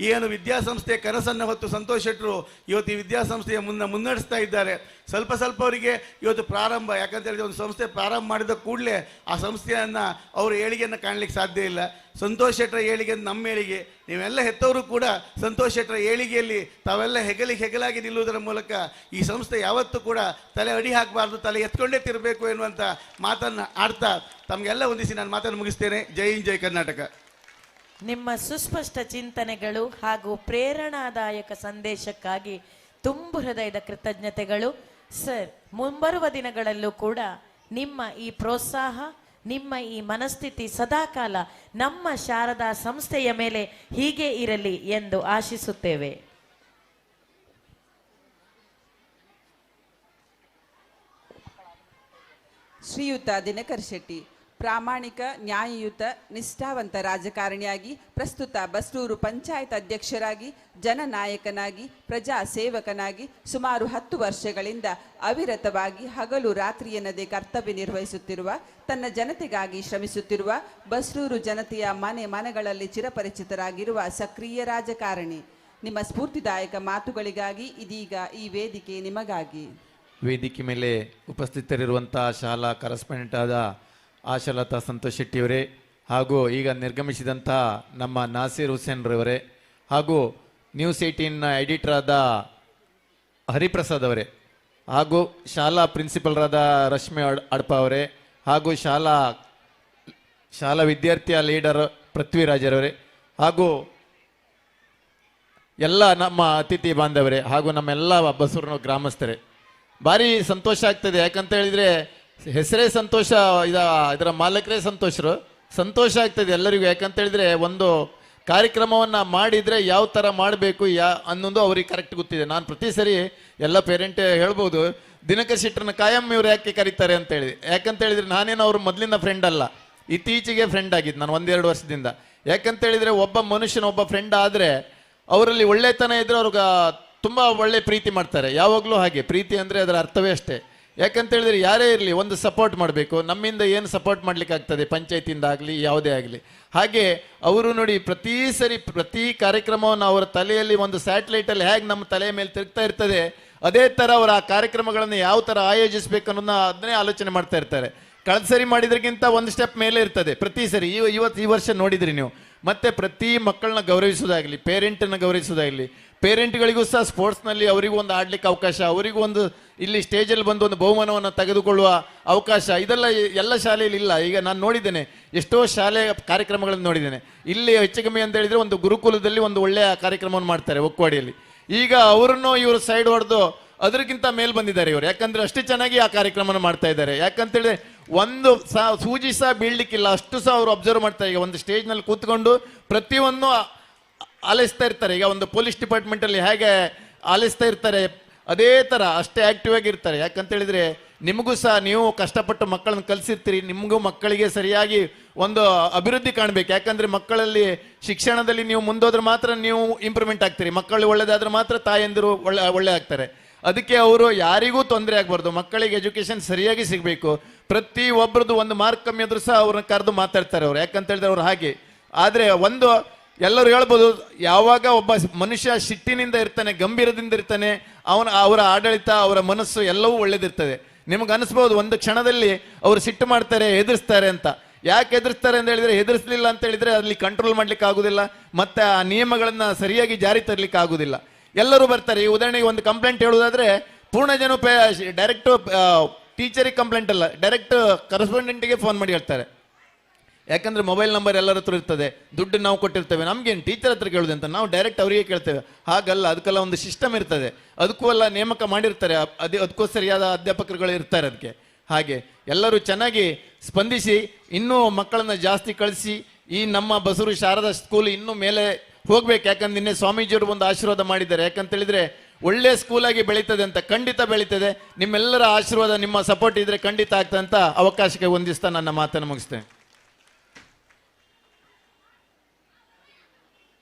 ಏನು ವಿದ್ಯಾಸಂಸ್ಥೆಯ ಕನಸನ್ನು ಹೊತ್ತು ಸಂತೋಷ್ ಶೆಟ್ಟರು ಇವತ್ತು ಈ ವಿದ್ಯಾಸಂಸ್ಥೆಯ ಮುನ್ನಡೆಸ್ತಾ ಇದ್ದಾರೆ. ಸ್ವಲ್ಪ ಅವರಿಗೆ ಇವತ್ತು ಪ್ರಾರಂಭ. ಯಾಕಂತ ಹೇಳಿದ್ರೆ ಒಂದು ಸಂಸ್ಥೆ ಪ್ರಾರಂಭ ಮಾಡಿದ ಕೂಡಲೇ ಆ ಸಂಸ್ಥೆಯನ್ನು ಅವರ ಏಳಿಗೆಯನ್ನು ಕಾಣಲಿಕ್ಕೆ ಸಾಧ್ಯ ಇಲ್ಲ. ಸಂತೋಷ್ ಶೆಟ್ಟರ ಏಳಿಗೆ ನಮ್ಮ ಏಳಿಗೆ. ನೀವೆಲ್ಲ ಹೆತ್ತವರು ಕೂಡ ಸಂತೋಷ್ ಶೆಟ್ಟರ ಏಳಿಗೆಯಲ್ಲಿ ತಾವೆಲ್ಲ ಹೆಗಲಾಗಿ ನಿಲ್ಲುವುದರ ಮೂಲಕ ಈ ಸಂಸ್ಥೆ ಯಾವತ್ತೂ ಕೂಡ ತಲೆ ಅಡಿ ಹಾಕಬಾರ್ದು, ತಲೆ ಎತ್ಕೊಂಡೇ ತಿರಬೇಕು ಎನ್ನುವಂಥ ಮಾತನ್ನು ಆಡ್ತಾ ತಮಗೆಲ್ಲ ಹೊಂದಿಸಿ ನಾನು ಮಾತನ್ನು ಮುಗಿಸ್ತೇನೆ. ಜೈ ಹಿಂದ್, ಜೈ ಕರ್ನಾಟಕ. ನಿಮ್ಮ ಸುಸ್ಪಷ್ಟ ಚಿಂತನೆಗಳು ಹಾಗೂ ಪ್ರೇರಣಾದಾಯಕ ಸಂದೇಶಕ್ಕಾಗಿ ತುಂಬು ಹೃದಯದ ಕೃತಜ್ಞತೆಗಳು ಸರ್. ಮುಂಬರುವ ದಿನಗಳಲ್ಲೂ ಕೂಡ ನಿಮ್ಮ ಈ ಪ್ರೋತ್ಸಾಹ, ನಿಮ್ಮ ಈ ಮನಸ್ಥಿತಿ ಸದಾಕಾಲ ನಮ್ಮ ಶಾರದಾ ಸಂಸ್ಥೆಯ ಮೇಲೆ ಹೀಗೆ ಇರಲಿ ಎಂದು ಆಶಿಸುತ್ತೇವೆ. ಶ್ರೀಯುತ ದಿನಕರ್ ಶೆಟ್ಟಿ ಪ್ರಾಮಾಣಿಕ, ನ್ಯಾಯಯುತ, ನಿಷ್ಠಾವಂತ ರಾಜಕಾರಣಿಯಾಗಿ, ಪ್ರಸ್ತುತ ಬಸ್ರೂರು ಪಂಚಾಯತ್ ಅಧ್ಯಕ್ಷರಾಗಿ, ಜನನಾಯಕನಾಗಿ, ಪ್ರಜಾ ಸೇವಕನಾಗಿ ಸುಮಾರು 10 ವರ್ಷಗಳಿಂದ ಅವಿರತವಾಗಿ ಹಗಲು ರಾತ್ರಿ ಎನ್ನದೇ ಕರ್ತವ್ಯ ನಿರ್ವಹಿಸುತ್ತಿರುವ, ತನ್ನ ಜನತೆಗಾಗಿ ಶ್ರಮಿಸುತ್ತಿರುವ, ಬಸ್ರೂರು ಜನತೆಯ ಮನೆಗಳಲ್ಲಿ ಚಿರಪರಿಚಿತರಾಗಿರುವ ಸಕ್ರಿಯ ರಾಜಕಾರಣಿ. ನಿಮ್ಮ ಸ್ಫೂರ್ತಿದಾಯಕ ಮಾತುಗಳಿಗಾಗಿ ಇದೀಗ ಈ ವೇದಿಕೆ ನಿಮಗಾಗಿ. ವೇದಿಕೆ ಮೇಲೆ ಉಪಸ್ಥಿತರಿರುವಂಥ ಶಾಲಾ ಕರೆಸ್ಪಾಂಡೆಂಟ್ ಆದ ಆಶಾಲತಾ ಸಂತೋಷ್ ಶೆಟ್ಟಿಯವರೇ, ಹಾಗೂ ಈಗ ನಿರ್ಗಮಿಸಿದಂಥ ನಮ್ಮ ನಾಸೀರ್ ಹುಸೇನ್ ರವರೇ, ಹಾಗೂ ನ್ಯೂಸ್ 18ನ ಎಡಿಟರ್ ಆದ ಹರಿಪ್ರಸಾದ್ ಅವರೇ, ಹಾಗೂ ಶಾಲಾ ಪ್ರಿನ್ಸಿಪಲ್ರಾದ ರಶ್ಮಿ ಅಡ್ಪ ಅವರೇ, ಹಾಗೂ ಶಾಲಾ ವಿದ್ಯಾರ್ಥಿಯ ಲೀಡರ್ ಪೃಥ್ವಿರಾಜರವರೇ, ಹಾಗೂ ಎಲ್ಲ ನಮ್ಮ ಅತಿಥಿ ಬಾಂಧವರೇ, ಹಾಗೂ ನಮ್ಮೆಲ್ಲ ಬಸೂರಿನ ಗ್ರಾಮಸ್ಥರೇ, ಭಾರಿ ಸಂತೋಷ ಆಗ್ತದೆ. ಯಾಕಂತ ಹೇಳಿದರೆ ಹೆಸರೇ ಸಂತೋಷ, ಇದರ ಮಾಲಕರೇ ಸಂತೋಷ ಆಗ್ತದೆ ಎಲ್ಲರಿಗೂ. ಯಾಕಂತ ಹೇಳಿದರೆ ಒಂದು ಕಾರ್ಯಕ್ರಮವನ್ನು ಮಾಡಿದರೆ ಯಾವ ಥರ ಮಾಡಬೇಕು ಅನ್ನೋದು ಅವ್ರಿಗೆ ಕರೆಕ್ಟ್ ಗೊತ್ತಿದೆ. ನಾನು ಪ್ರತಿ ಸರಿ ಎಲ್ಲ ಪೇರೆಂಟ್ ಹೇಳ್ಬೋದು, ದಿನಕರ್ ಶೆಟ್ಟರನ್ನ ಕಾಯಂ ಇವ್ರು ಯಾಕೆ ಕರೀತಾರೆ ಅಂತೇಳಿ. ಯಾಕಂತ ಹೇಳಿದರೆ ನಾನೇನು ಅವ್ರ ಮೊದಲಿನ ಫ್ರೆಂಡ್ ಅಲ್ಲ, ಇತ್ತೀಚೆಗೆ ಫ್ರೆಂಡ್ ಆಗಿದ್ದು ನಾನು 1-2 ವರ್ಷದಿಂದ. ಯಾಕಂತ ಹೇಳಿದರೆ ಒಬ್ಬ ಮನುಷ್ಯನ ಫ್ರೆಂಡ್ ಆದರೆ ಅವರಲ್ಲಿ ಒಳ್ಳೆತನ ಇದ್ದರೆ ಅವ್ರಿಗೆ ತುಂಬ ಒಳ್ಳೆ ಪ್ರೀತಿ ಮಾಡ್ತಾರೆ. ಯಾವಾಗಲೂ ಹಾಗೆ ಪ್ರೀತಿ ಅಂದರೆ ಅದರ ಅರ್ಥವೇ ಅಷ್ಟೇ. ಯಾಕಂತ ಹೇಳಿದರೆ ಯಾರೇ ಇರಲಿ ಒಂದು ಸಪೋರ್ಟ್ ಮಾಡಬೇಕು. ನಮ್ಮಿಂದ ಏನು ಸಪೋರ್ಟ್ ಮಾಡಲಿಕ್ಕಾಗ್ತದೆ, ಪಂಚಾಯತಿಯಿಂದ ಆಗಲಿ ಯಾವುದೇ ಆಗಲಿ. ಹಾಗೆ ಅವರು ನೋಡಿ ಪ್ರತಿ ಕಾರ್ಯಕ್ರಮವನ್ನು ಅವರ ತಲೆಯಲ್ಲಿ ಒಂದು ಸ್ಯಾಟಲೈಟಲ್ಲಿ ಹೇಗೆ ನಮ್ಮ ತಲೆಯ ಮೇಲೆ ತಿರುಗ್ತಾ ಇರ್ತದೆ, ಅದೇ ಥರ ಅವರ ಆ ಕಾರ್ಯಕ್ರಮಗಳನ್ನು ಯಾವ ಥರ ಆಯೋಜಿಸಬೇಕು ಅನ್ನೋದನ್ನ ಅದನ್ನೇ ಆಲೋಚನೆ ಮಾಡ್ತಾ ಇರ್ತಾರೆ. ಕಳೆದ ಸರಿ ಮಾಡಿದ್ರಿಗಿಂತ ಒಂದು ಸ್ಟೆಪ್ ಮೇಲೆ ಇರ್ತದೆ ಪ್ರತಿ ಸರಿ. ಈ ವರ್ಷ ನೋಡಿದ್ರಿ ನೀವು. ಮತ್ತು ಪ್ರತಿ ಮಕ್ಕಳನ್ನ ಗೌರವಿಸೋದಾಗಲಿ, ಪೇರೆಂಟನ್ನು ಗೌರವಿಸೋದಾಗಲಿ, ಪೇರೆಂಟ್ಗಳಿಗೂ ಸಹ ಸ್ಪೋರ್ಟ್ಸ್ನಲ್ಲಿ ಅವರಿಗೂ ಒಂದು ಆಡಲಿಕ್ಕೆ ಅವಕಾಶ, ಅವರಿಗೂ ಒಂದು ಇಲ್ಲಿ ಸ್ಟೇಜಲ್ಲಿ ಬಂದು ಒಂದು ಬಹುಮಾನವನ್ನು ತೆಗೆದುಕೊಳ್ಳುವ ಅವಕಾಶ, ಇದೆಲ್ಲ ಎಲ್ಲ ಶಾಲೆಯಲ್ಲಿ ಇಲ್ಲ. ಈಗ ನಾನು ನೋಡಿದ್ದೇನೆ, ಎಷ್ಟೋ ಶಾಲೆಯ ಕಾರ್ಯಕ್ರಮಗಳನ್ನು ನೋಡಿದ್ದೇನೆ. ಇಲ್ಲಿ ಹೆಚ್ಚು ಕಮ್ಮಿ ಅಂತ ಹೇಳಿದರೆ ಒಂದು ಗುರುಕುಲದಲ್ಲಿ ಒಂದು ಒಳ್ಳೆಯ ಕಾರ್ಯಕ್ರಮವನ್ನು ಮಾಡ್ತಾರೆ ಒಕ್ವಾಡಿಯಲ್ಲಿ. ಈಗ ಅವರನ್ನು ಇವರು ಸೈಡ್ ಹೊಡೆದು ಅದಕ್ಕಿಂತ ಮೇಲ್ ಬಂದಿದ್ದಾರೆ ಇವರು. ಯಾಕಂದರೆ ಅಷ್ಟು ಚೆನ್ನಾಗಿ ಆ ಕಾರ್ಯಕ್ರಮನ ಮಾಡ್ತಾ ಇದ್ದಾರೆ. ಯಾಕಂತೇಳಿದ್ರೆ ಒಂದು ಸೂಜಿ ಸಹ ಬೀಳಲಿಕ್ಕಿಲ್ಲ, ಅಷ್ಟು ಸಹ ಅವರು ಅಬ್ಸರ್ವ್ ಮಾಡ್ತಾರೆ. ಈಗ ಒಂದು ಸ್ಟೇಜ್ನಲ್ಲಿ ಕೂತ್ಕೊಂಡು ಪ್ರತಿಯೊಂದು ಆಲಿಸ್ತಾ ಇರ್ತಾರೆ. ಈಗ ಒಂದು ಪೊಲೀಸ್ ಡಿಪಾರ್ಟ್ಮೆಂಟಲ್ಲಿ ಹೇಗೆ ಆಲಿಸ್ತಾ ಇರ್ತಾರೆ ಅದೇ ಥರ ಅಷ್ಟೇ ಆ್ಯಕ್ಟಿವ್ ಆಗಿರ್ತಾರೆ. ಯಾಕಂತೇಳಿದರೆ ನಿಮಗೂ ಸಹ ನೀವು ಕಷ್ಟಪಟ್ಟು ಮಕ್ಕಳನ್ನ ಕಲಿಸಿರ್ತೀರಿ, ನಿಮಗೂ ಮಕ್ಕಳಿಗೆ ಸರಿಯಾಗಿ ಒಂದು ಅಭಿವೃದ್ಧಿ ಕಾಣಬೇಕು. ಯಾಕಂದ್ರೆ ಮಕ್ಕಳಲ್ಲಿ ಶಿಕ್ಷಣದಲ್ಲಿ ನೀವು ಮುಂದೋದ್ರೆ ಮಾತ್ರ ನೀವು ಇಂಪ್ರೂವ್ಮೆಂಟ್ ಆಗ್ತೀರಿ. ಮಕ್ಕಳು ಒಳ್ಳೆದಾದ್ರೆ ಮಾತ್ರ ತಾಯಂದಿರು ಒಳ್ಳೆ ಆಗ್ತಾರೆ. ಅದಕ್ಕೆ ಅವರು ಯಾರಿಗೂ ತೊಂದರೆ ಆಗಬಾರ್ದು, ಮಕ್ಕಳಿಗೆ ಎಜುಕೇಶನ್ ಸರಿಯಾಗಿ ಸಿಗಬೇಕು. ಪ್ರತಿ ಒಬ್ರದ್ದು ಒಂದು ಮಾರ್ಕ್ ಕಮ್ಮಿ ಆದ್ರೂ ಸಹ ಅವ್ರನ್ನ ಕರೆದು ಮಾತಾಡ್ತಾರೆ ಅವ್ರು, ಯಾಕಂತ ಹೇಳಿದ್ರೆ ಅವ್ರು ಹಾಗೆ. ಆದರೆ ಒಂದು ಎಲ್ಲರೂ ಹೇಳ್ಬೋದು, ಯಾವಾಗ ಒಬ್ಬ ಮನುಷ್ಯ ಸಿಟ್ಟಿನಿಂದ ಇರ್ತಾನೆ, ಗಂಭೀರದಿಂದ ಇರ್ತಾನೆ, ಅವರ ಆಡಳಿತ, ಅವರ ಮನಸ್ಸು ಎಲ್ಲವೂ ಒಳ್ಳೇದಿರ್ತದೆ. ನಿಮ್ಗೆ ಅನಿಸ್ಬೋದು ಒಂದು ಕ್ಷಣದಲ್ಲಿ ಅವರು ಸಿಟ್ಟು ಮಾಡ್ತಾರೆ, ಎದುರಿಸ್ತಾರೆ ಅಂತ. ಯಾಕೆ ಎದುರಿಸ್ತಾರೆ ಅಂತ ಹೇಳಿದ್ರೆ, ಎದುರಿಸಲಿಲ್ಲ ಅಂತ ಹೇಳಿದ್ರೆ ಅಲ್ಲಿ ಕಂಟ್ರೋಲ್ ಮಾಡ್ಲಿಕ್ಕೆ ಆಗುದಿಲ್ಲ, ಮತ್ತೆ ಆ ನಿಯಮಗಳನ್ನ ಸರಿಯಾಗಿ ಜಾರಿ ತರಲಿಕ್ಕೆ ಆಗುದಿಲ್ಲ. ಎಲ್ಲರೂ ಬರ್ತಾರೆ. ಈ ಉದಾಹರಣೆಗೆ ಒಂದು ಕಂಪ್ಲೇಂಟ್ ಹೇಳುವುದಾದ್ರೆ, ಪೂರ್ಣ ಜನ ಡೈರೆಕ್ಟ್ ಟೀಚರಿಗೆ ಕಂಪ್ಲೇಂಟ್ ಅಲ್ಲ, ಡೈರೆಕ್ಟ್ ಕರೆಸ್ಪಾಂಡೆಂಟ್ಗೆ ಫೋನ್ ಮಾಡಿ ಹೇಳ್ತಾರೆ. ಯಾಕಂದ್ರೆ ಮೊಬೈಲ್ ನಂಬರ್ ಎಲ್ಲರ ಹತ್ರ ಇರ್ತದೆ, ದುಡ್ಡು ನಾವು ಕೊಟ್ಟಿರ್ತೇವೆ, ನಮ್ಗೇನು ಟೀಚರ್ ಹತ್ರ ಕೇಳುದು ಅಂತ ನಾವು ಡೈರೆಕ್ಟ್ ಅವರಿಗೆ ಕೇಳ್ತೇವೆ. ಹಾಗಲ್ಲ, ಅದಕ್ಕೆಲ್ಲ ಒಂದು ಸಿಸ್ಟಮ್ ಇರ್ತದೆ, ಅದಕ್ಕೂ ಎಲ್ಲ ನೇಮಕ ಮಾಡಿರ್ತಾರೆ, ಅದಕ್ಕೂ ಸರಿಯಾದ ಅಧ್ಯಾಪಕರುಗಳು ಇರ್ತಾರೆ ಅದಕ್ಕೆ. ಹಾಗೆ ಎಲ್ಲರೂ ಚೆನ್ನಾಗಿ ಸ್ಪಂದಿಸಿ ಇನ್ನೂ ಮಕ್ಕಳನ್ನ ಜಾಸ್ತಿ ಕಳಿಸಿ ಈ ನಮ್ಮ ಬಸರು ಶಾರದಾ ಸ್ಕೂಲ್ ಇನ್ನೂ ಮೇಲೆ ಹೋಗ್ಬೇಕು. ಯಾಕಂದ್ರೆ ನಿನ್ನೆ ಸ್ವಾಮೀಜಿಯವರು ಒಂದು ಆಶೀರ್ವಾದ ಮಾಡಿದ್ದಾರೆ. ಯಾಕಂತ ಹೇಳಿದ್ರೆ ಒಳ್ಳೆ ಸ್ಕೂಲಾಗಿ ಬೆಳೀತದೆ ಅಂತ. ಖಂಡಿತ ಬೆಳೀತದೆ. ನಿಮ್ಮೆಲ್ಲರ ಆಶೀರ್ವಾದ, ನಿಮ್ಮ ಸಪೋರ್ಟ್ ಇದ್ರೆ ಖಂಡಿತ ಆಗ್ತದೆ ಅಂತ ಅವಕಾಶಕ್ಕೆ ಹೊಂದಿಸ್ತಾ ನನ್ನ ಮಾತನ್ನು ಮುಗಿಸ್ತೇನೆ.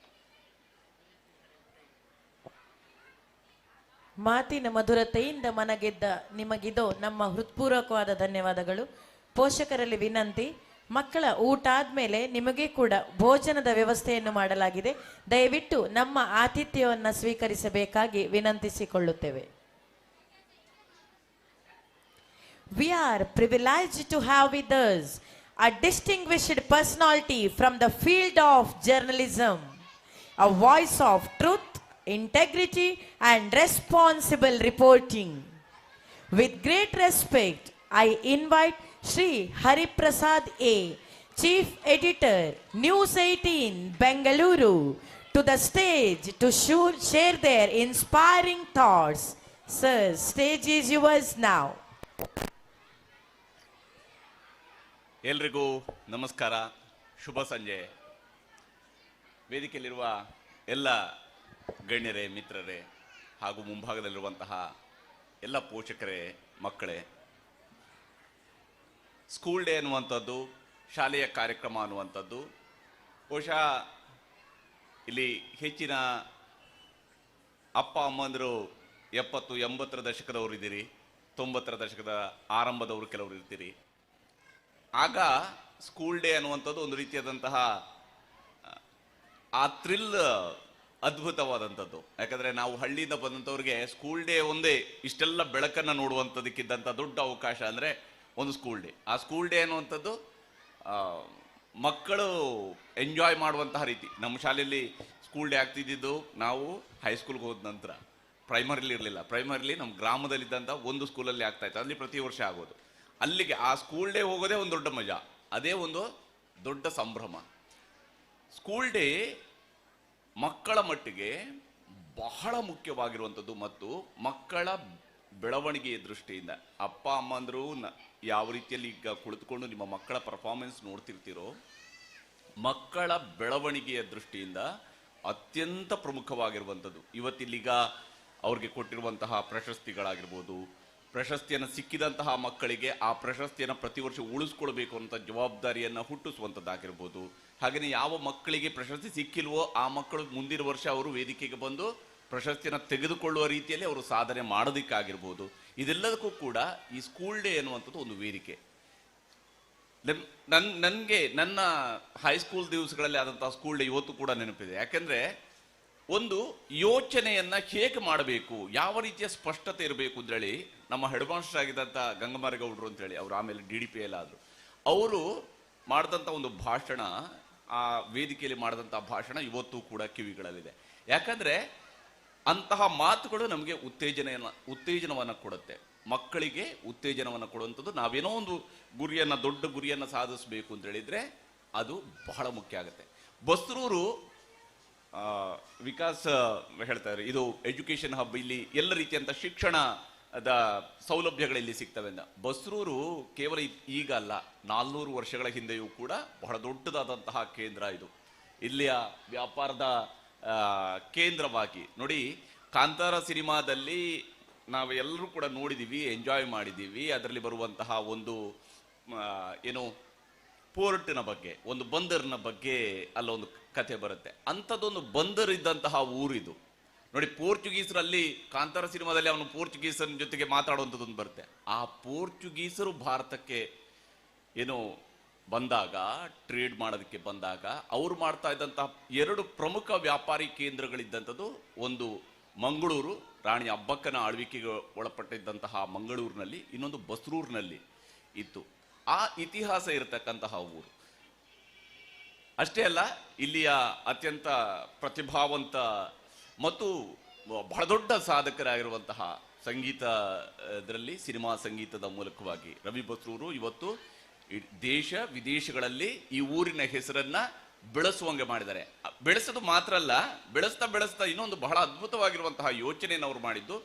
ಮಾತಿನ ಮಧುರತೆಯಿಂದ ಮನಗೆದ್ದ ನಿಮಗಿದು ನಮ್ಮ ಹೃತ್ಪೂರ್ವಕವಾದ ಧನ್ಯವಾದಗಳು. ಪೋಷಕರಲ್ಲಿ ವಿನಂತಿ, ಮಕ್ಕಳ ಊಟ ಆದ್ಮೇಲೆ ನಿಮಗೆ ಕೂಡ ಭೋಜನದ ವ್ಯವಸ್ಥೆಯನ್ನು ಮಾಡಲಾಗಿದೆ. ದಯವಿಟ್ಟು ನಮ್ಮ ಆತಿಥ್ಯವನ್ನು ಸ್ವೀಕರಿಸಬೇಕಾಗಿ ವಿನಂತಿಸಿಕೊಳ್ಳುತ್ತೇವೆ. We are privileged to have with us a distinguished personality from the field of journalism, a voice of truth, integrity and responsible reporting. With great respect, I invite Shri Hari Prasad A, Chief Editor, News 18, Bengaluru, to the stage to share their inspiring thoughts. Sir, stage is yours now. ಎಲ್ರಿಗೂ ನಮಸ್ಕಾರ, ಶುಭ ಸಂಜೆ. ವೇದಿಕೆಯಲ್ಲಿರುವ ಎಲ್ಲ ಗಣ್ಯರೇ, ಮಿತ್ರರೇ ಹಾಗೂ ಮುಂಭಾಗದಲ್ಲಿರುವಂತಹ ಎಲ್ಲ ಪೋಷಕರೇ, ಮಕ್ಕಳೇ, ಸ್ಕೂಲ್ ಡೇ ಅನ್ನುವಂಥದ್ದು, ಶಾಲೆಯ ಕಾರ್ಯಕ್ರಮ ಅನ್ನುವಂಥದ್ದು ಬಹುಶಃ ಇಲ್ಲಿ ಹೆಚ್ಚಿನ ಅಪ್ಪ ಅಮ್ಮಂದರು 70-80ರ ದಶಕದವರು ಇದ್ದೀರಿ, 90ರ ದಶಕದ ಆರಂಭದವರು ಕೆಲವರು ಇರ್ತೀರಿ. ಆಗ ಸ್ಕೂಲ್ ಡೇ ಅನ್ನುವಂಥದ್ದು ಒಂದು ರೀತಿಯಾದಂತಹ ಆ ಥ್ರಿಲ್ ಅದ್ಭುತವಾದಂಥದ್ದು. ಯಾಕಂದರೆ ನಾವು ಹಳ್ಳಿಯಿಂದ ಬಂದಂಥವ್ರಿಗೆ ಸ್ಕೂಲ್ ಡೇ ಒಂದೇ ಇಷ್ಟೆಲ್ಲ ಬೆಳಕನ್ನು ನೋಡುವಂಥದಕ್ಕಿದ್ದಂಥ ದೊಡ್ಡ ಅವಕಾಶ ಅಂದರೆ ಒಂದು ಸ್ಕೂಲ್ ಡೇ. ಆ ಸ್ಕೂಲ್ ಡೇ ಅನ್ನುವಂಥದ್ದು ಮಕ್ಕಳು ಎಂಜಾಯ್ ಮಾಡುವಂತಹ ರೀತಿ. ನಮ್ಮ ಶಾಲೆಯಲ್ಲಿ ಸ್ಕೂಲ್ ಡೇ ಆಗ್ತಿದ್ದು ನಾವು ಹೈಸ್ಕೂಲ್ಗೆ ಹೋದ ನಂತರ, ಪ್ರೈಮರಿಲಿ ಇರಲಿಲ್ಲ. ಪ್ರೈಮರಿಲಿ ನಮ್ಮ ಗ್ರಾಮದಲ್ಲಿದ್ದಂಥ ಒಂದು ಸ್ಕೂಲಲ್ಲಿ ಆಗ್ತಾಯಿತ್ತು, ಅಲ್ಲಿ ಪ್ರತಿ ವರ್ಷ ಆಗೋದು. ಅಲ್ಲಿಗೆ ಆ ಸ್ಕೂಲ್ ಡೇ ಹೋಗೋದೇ ಒಂದು ದೊಡ್ಡ ಮಜಾ, ಅದೇ ಒಂದು ದೊಡ್ಡ ಸಂಭ್ರಮ. ಸ್ಕೂಲ್ ಡೇ ಮಕ್ಕಳ ಮಟ್ಟಿಗೆ ಬಹಳ ಮುಖ್ಯವಾಗಿರುವಂಥದ್ದು ಮತ್ತು ಮಕ್ಕಳ ಬೆಳವಣಿಗೆಯ ದೃಷ್ಟಿಯಿಂದ ಅಪ್ಪ ಅಮ್ಮಂದರು ಯಾವ ರೀತಿಯಲ್ಲಿ ಈಗ ಕುಳಿತುಕೊಂಡು ನಿಮ್ಮ ಮಕ್ಕಳ ಪರ್ಫಾರ್ಮೆನ್ಸ್ ನೋಡ್ತಿರ್ತೀರೋ, ಮಕ್ಕಳ ಬೆಳವಣಿಗೆಯ ದೃಷ್ಟಿಯಿಂದ ಅತ್ಯಂತ ಪ್ರಮುಖವಾಗಿರುವಂಥದ್ದು. ಇವತ್ತಿಲ್ಲೀಗ ಅವ್ರಿಗೆ ಕೊಟ್ಟಿರುವಂತಹ ಪ್ರಶಸ್ತಿಗಳಾಗಿರ್ಬೋದು, ಪ್ರಶಸ್ತಿಯನ್ನು ಸಿಕ್ಕಿದಂತಹ ಮಕ್ಕಳಿಗೆ ಆ ಪ್ರಶಸ್ತಿಯನ್ನು ಪ್ರತಿ ವರ್ಷ ಉಳಿಸ್ಕೊಳ್ಬೇಕು ಅಂತ ಜವಾಬ್ದಾರಿಯನ್ನು ಹುಟ್ಟಿಸುವಂಥದ್ದಾಗಿರ್ಬೋದು. ಹಾಗೆಯೇ ಯಾವ ಮಕ್ಕಳಿಗೆ ಪ್ರಶಸ್ತಿ ಸಿಕ್ಕಿಲ್ವೋ ಆ ಮಕ್ಕಳು ಮುಂದಿನ ವರ್ಷ ಅವರು ವೇದಿಕೆಗೆ ಬಂದು ಪ್ರಶಸ್ತಿಯನ್ನು ತೆಗೆದುಕೊಳ್ಳುವ ರೀತಿಯಲ್ಲಿ ಅವರು ಸಾಧನೆ ಮಾಡೋದಕ್ಕಾಗಿರ್ಬೋದು. ಇದೆಲ್ಲದಕ್ಕೂ ಕೂಡ ಈ ಸ್ಕೂಲ್ ಡೇ ಅನ್ನುವಂಥದ್ದು ಒಂದು ವೇದಿಕೆ. ನನಗೆ ನನ್ನ ಹೈಸ್ಕೂಲ್ ದಿವಸಗಳಲ್ಲಿ ಆದಂತಹ ಸ್ಕೂಲ್ ಡೇ ಇವತ್ತು ಕೂಡ ನೆನಪಿದೆ. ಯಾಕೆಂದರೆ ಒಂದು ಯೋಚನೆಯನ್ನು ಹೇಗೆ ಮಾಡಬೇಕು, ಯಾವ ರೀತಿಯ ಸ್ಪಷ್ಟತೆ ಇರಬೇಕು ಅಂತೇಳಿ ನಮ್ಮ ಹೆಡ್ ಮಾಸ್ಟರ್ ಆಗಿದ್ದಂಥ ಗಂಗಮಾರೇಗೌಡರು ಅಂತೇಳಿ, ಅವರು ಆಮೇಲೆ DDPL ಆದರು, ಅವರು ಮಾಡಿದಂಥ ಒಂದು ಭಾಷಣ, ಆ ವೇದಿಕೆಯಲ್ಲಿ ಮಾಡಿದಂಥ ಭಾಷಣ ಇವತ್ತು ಕೂಡ ಕಿವಿಗಳಲ್ಲಿದೆ. ಯಾಕಂದರೆ ಅಂತಹ ಮಾತುಗಳು ನಮಗೆ ಉತ್ತೇಜನವನ್ನು ಕೊಡುತ್ತೆ, ಮಕ್ಕಳಿಗೆ ಉತ್ತೇಜನವನ್ನು ಕೊಡುವಂಥದ್ದು. ನಾವೇನೋ ಒಂದು ಗುರಿಯನ್ನು, ದೊಡ್ಡ ಗುರಿಯನ್ನು ಸಾಧಿಸಬೇಕು ಅಂತ ಹೇಳಿದರೆ ಅದು ಬಹಳ ಮುಖ್ಯ ಆಗುತ್ತೆ. ಬಸ್ರೂರು ವಿಕಾಸ್ ಹೇಳ್ತಾರೆ, ಇದು ಎಜುಕೇಷನ್ ಹಬ್, ಇಲ್ಲಿ ಎಲ್ಲ ರೀತಿಯಂಥ ಶಿಕ್ಷಣದ ಸೌಲಭ್ಯಗಳಲ್ಲಿ ಸಿಗ್ತವೆ ಅಂತ. ಬಸ್ರೂರು ಕೇವಲ ಈಗ ಅಲ್ಲ, 400 ವರ್ಷಗಳ ಹಿಂದೆಯೂ ಕೂಡ ಬಹಳ ದೊಡ್ಡದಾದಂತಹ ಕೇಂದ್ರ ಇದು. ಇಲ್ಲಿಯ ವ್ಯಾಪಾರದ ಕೇಂದ್ರವಾಗಿ ನೋಡಿ, ಕಾಂತಾರ ಸಿನಿಮಾದಲ್ಲಿ ನಾವು ಎಲ್ಲರೂ ಕೂಡ ನೋಡಿದ್ದೀವಿ, ಎಂಜಾಯ್ ಮಾಡಿದ್ದೀವಿ. ಅದರಲ್ಲಿ ಬರುವಂತಹ ಒಂದು ಏನು ಪೋರ್ಟಿನ ಬಗ್ಗೆ, ಒಂದು ಬಂದರಿನ ಬಗ್ಗೆ ಅಲ್ಲೊಂದು ಕಥೆ ಬರುತ್ತೆ. ಅಂಥದ್ದೊಂದು ಬಂದರ್ ಇದ್ದಂತಹ ಊರಿದು ನೋಡಿ. ಪೋರ್ಚುಗೀಸರಲ್ಲಿ ಕಾಂತಾರ ಸಿನಿಮಾದಲ್ಲಿ ಅವನು ಪೋರ್ಚುಗೀಸರ ಜೊತೆಗೆ ಮಾತಾಡುವಂಥದ್ದೊಂದು ಬರುತ್ತೆ. ಆ ಪೋರ್ಚುಗೀಸರು ಭಾರತಕ್ಕೆ ಏನು ಬಂದಾಗ, ಟ್ರೇಡ್ ಮಾಡೋದಕ್ಕೆ ಬಂದಾಗ ಅವ್ರು ಮಾಡ್ತಾ ಇದ್ದಂತಹ 2 ಪ್ರಮುಖ ವ್ಯಾಪಾರಿ ಕೇಂದ್ರಗಳಿದ್ದಂಥದ್ದು, ಒಂದು ಮಂಗಳೂರು, ರಾಣಿ ಅಬ್ಬಕ್ಕನ ಆಳ್ವಿಕೆಗೆ ಒಳಪಟ್ಟಿದ್ದಂತಹ ಮಂಗಳೂರಿನಲ್ಲಿ, ಇನ್ನೊಂದು ಬಸ್ರೂರಿನಲ್ಲಿ ಇತ್ತು. ಆ ಇತಿಹಾಸ ಇರತಕ್ಕಂತಹ ಊರು. ಅಷ್ಟೇ ಅಲ್ಲ, ಇಲ್ಲಿಯ ಅತ್ಯಂತ ಪ್ರತಿಭಾವಂತ ಮತ್ತು ಬಹಳ ದೊಡ್ಡ ಸಾಧಕರಾಗಿರುವಂತಹ ಸಂಗೀತದಲ್ಲಿ, ಸಿನಿಮಾ ಸಂಗೀತದ ಮೂಲಕವಾಗಿ ರವಿ ಬಸ್ರೂರು ಇವತ್ತು ದೇಶ ವಿದೇಶಗಳಲ್ಲಿ ಈ ಊರಿನ ಹೆಸರನ್ನ ಬೆಳೆಸುವಂಗೆ ಮಾಡಿದ್ದಾರೆ. ಬೆಳೆಸೋದು ಮಾತ್ರ ಅಲ್ಲ, ಬೆಳೆಸ್ತಾ ಇನ್ನೊಂದು ಬಹಳ ಅದ್ಭುತವಾಗಿರುವಂತಹ ಯೋಚನೆಯನ್ನು ಅವ್ರು ಮಾಡಿದ್ದು,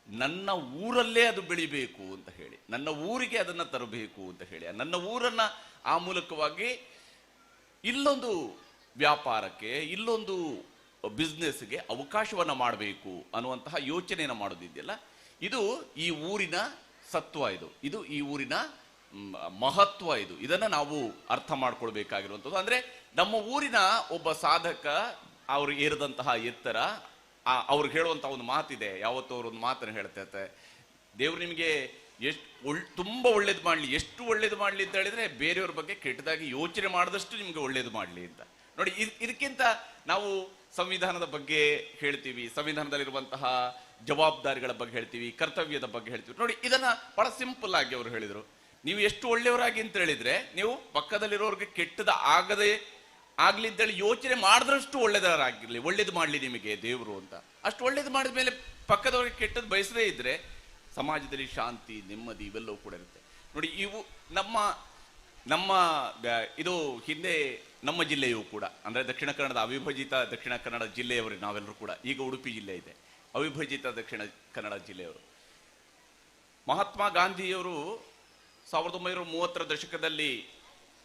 ನನ್ನ ಊರಲ್ಲೇ ಅದು ಬೆಳಿಬೇಕು ಅಂತ ಹೇಳಿ, ನನ್ನ ಊರಿಗೆ ಅದನ್ನ ತರಬೇಕು ಅಂತ ಹೇಳಿ, ನನ್ನ ಊರನ್ನ ಆ ಮೂಲಕವಾಗಿ ಇಲ್ಲೊಂದು ವ್ಯಾಪಾರಕ್ಕೆ, ಇಲ್ಲೊಂದು ಬಿಸ್ನೆಸ್ಗೆ ಅವಕಾಶವನ್ನ ಮಾಡಬೇಕು ಅನ್ನುವಂತಹ ಯೋಚನೆಯನ್ನು ಮಾಡೋದಿದೆಯಲ್ಲ, ಇದು ಈ ಊರಿನ ಸತ್ವ, ಇದು ಈ ಊರಿನ ಮಹತ್ವ. ಇದನ್ನ ನಾವು ಅರ್ಥ ಮಾಡ್ಕೊಳ್ಬೇಕಾಗಿರುವಂಥದ್ದು. ಅಂದ್ರೆ ನಮ್ಮ ಊರಿನ ಒಬ್ಬ ಸಾಧಕ ಅವ್ರು ಏರಿದಂತಹ ಎತ್ತರ, ಅವ್ರಿಗೆ ಹೇಳುವಂತಹ ಒಂದು ಮಾತಿದೆ. ಯಾವತ್ತೂ ಅವ್ರು ಒಂದು ಮಾತನ್ನು ಹೇಳ್ತಾರೆ, ದೇವ್ರು ನಿಮಗೆ ತುಂಬಾ ಒಳ್ಳೇದು ಮಾಡಲಿ, ಎಷ್ಟು ಒಳ್ಳೇದು ಮಾಡಲಿ ಅಂತ ಹೇಳಿದ್ರೆ ಬೇರೆಯವ್ರ ಬಗ್ಗೆ ಕೆಟ್ಟದಾಗಿ ಯೋಚನೆ ಮಾಡಿದಷ್ಟು ನಿಮ್ಗೆ ಒಳ್ಳೇದು ಮಾಡಲಿ ಅಂತ. ನೋಡಿ, ಇದಕ್ಕಿಂತ ನಾವು ಸಂವಿಧಾನದ ಬಗ್ಗೆ ಹೇಳ್ತೀವಿ, ಸಂವಿಧಾನದಲ್ಲಿರುವಂತಹ ಜವಾಬ್ದಾರಿಗಳ ಬಗ್ಗೆ ಹೇಳ್ತೀವಿ, ಕರ್ತವ್ಯದ ಬಗ್ಗೆ ಹೇಳ್ತೀವಿ. ನೋಡಿ, ಇದನ್ನ ಬಹಳ ಸಿಂಪಲ್ ಆಗಿ ಅವರು ಹೇಳಿದ್ರು. ನೀವು ಎಷ್ಟು ಒಳ್ಳೆಯವರಾಗಿ ಅಂತ ಹೇಳಿದ್ರೆ, ನೀವು ಪಕ್ಕದಲ್ಲಿರೋರ್ಗೆ ಕೆಟ್ಟದ ಆಗ್ಲಿ ಅಂತೇಳಿ ಯೋಚನೆ ಮಾಡಿದ್ರಷ್ಟು ಒಳ್ಳೇದವರಾಗಿರ್ಲಿ, ಒಳ್ಳೇದು ಮಾಡ್ಲಿ ನಿಮಗೆ ದೇವರು ಅಂತ. ಅಷ್ಟು ಒಳ್ಳೇದು ಮಾಡಿದ ಮೇಲೆ ಪಕ್ಕದವ್ರಿಗೆ ಕೆಟ್ಟದ್ದು ಬಯಸದೇ ಇದ್ರೆ ಸಮಾಜದಲ್ಲಿ ಶಾಂತಿ, ನೆಮ್ಮದಿ ಇವೆಲ್ಲವೂ ಕೂಡ ಇರುತ್ತೆ. ನೋಡಿ, ಇವು ನಮ್ಮ ಇದು ಹಿಂದೆ ನಮ್ಮ ಜಿಲ್ಲೆಯೂ ಕೂಡ, ಅಂದ್ರೆ ದಕ್ಷಿಣ ಕನ್ನಡದ ಅವಿಭಜಿತ ದಕ್ಷಿಣ ಕನ್ನಡ ಜಿಲ್ಲೆಯವರು ನಾವೆಲ್ಲರೂ ಕೂಡ. ಈಗ ಉಡುಪಿ ಜಿಲ್ಲೆ ಇದೆ, ಅವಿಭಜಿತ ದಕ್ಷಿಣ ಕನ್ನಡ ಜಿಲ್ಲೆಯವರು. ಮಹಾತ್ಮ ಗಾಂಧಿಯವರು 1930ರ ದಶಕದಲ್ಲಿ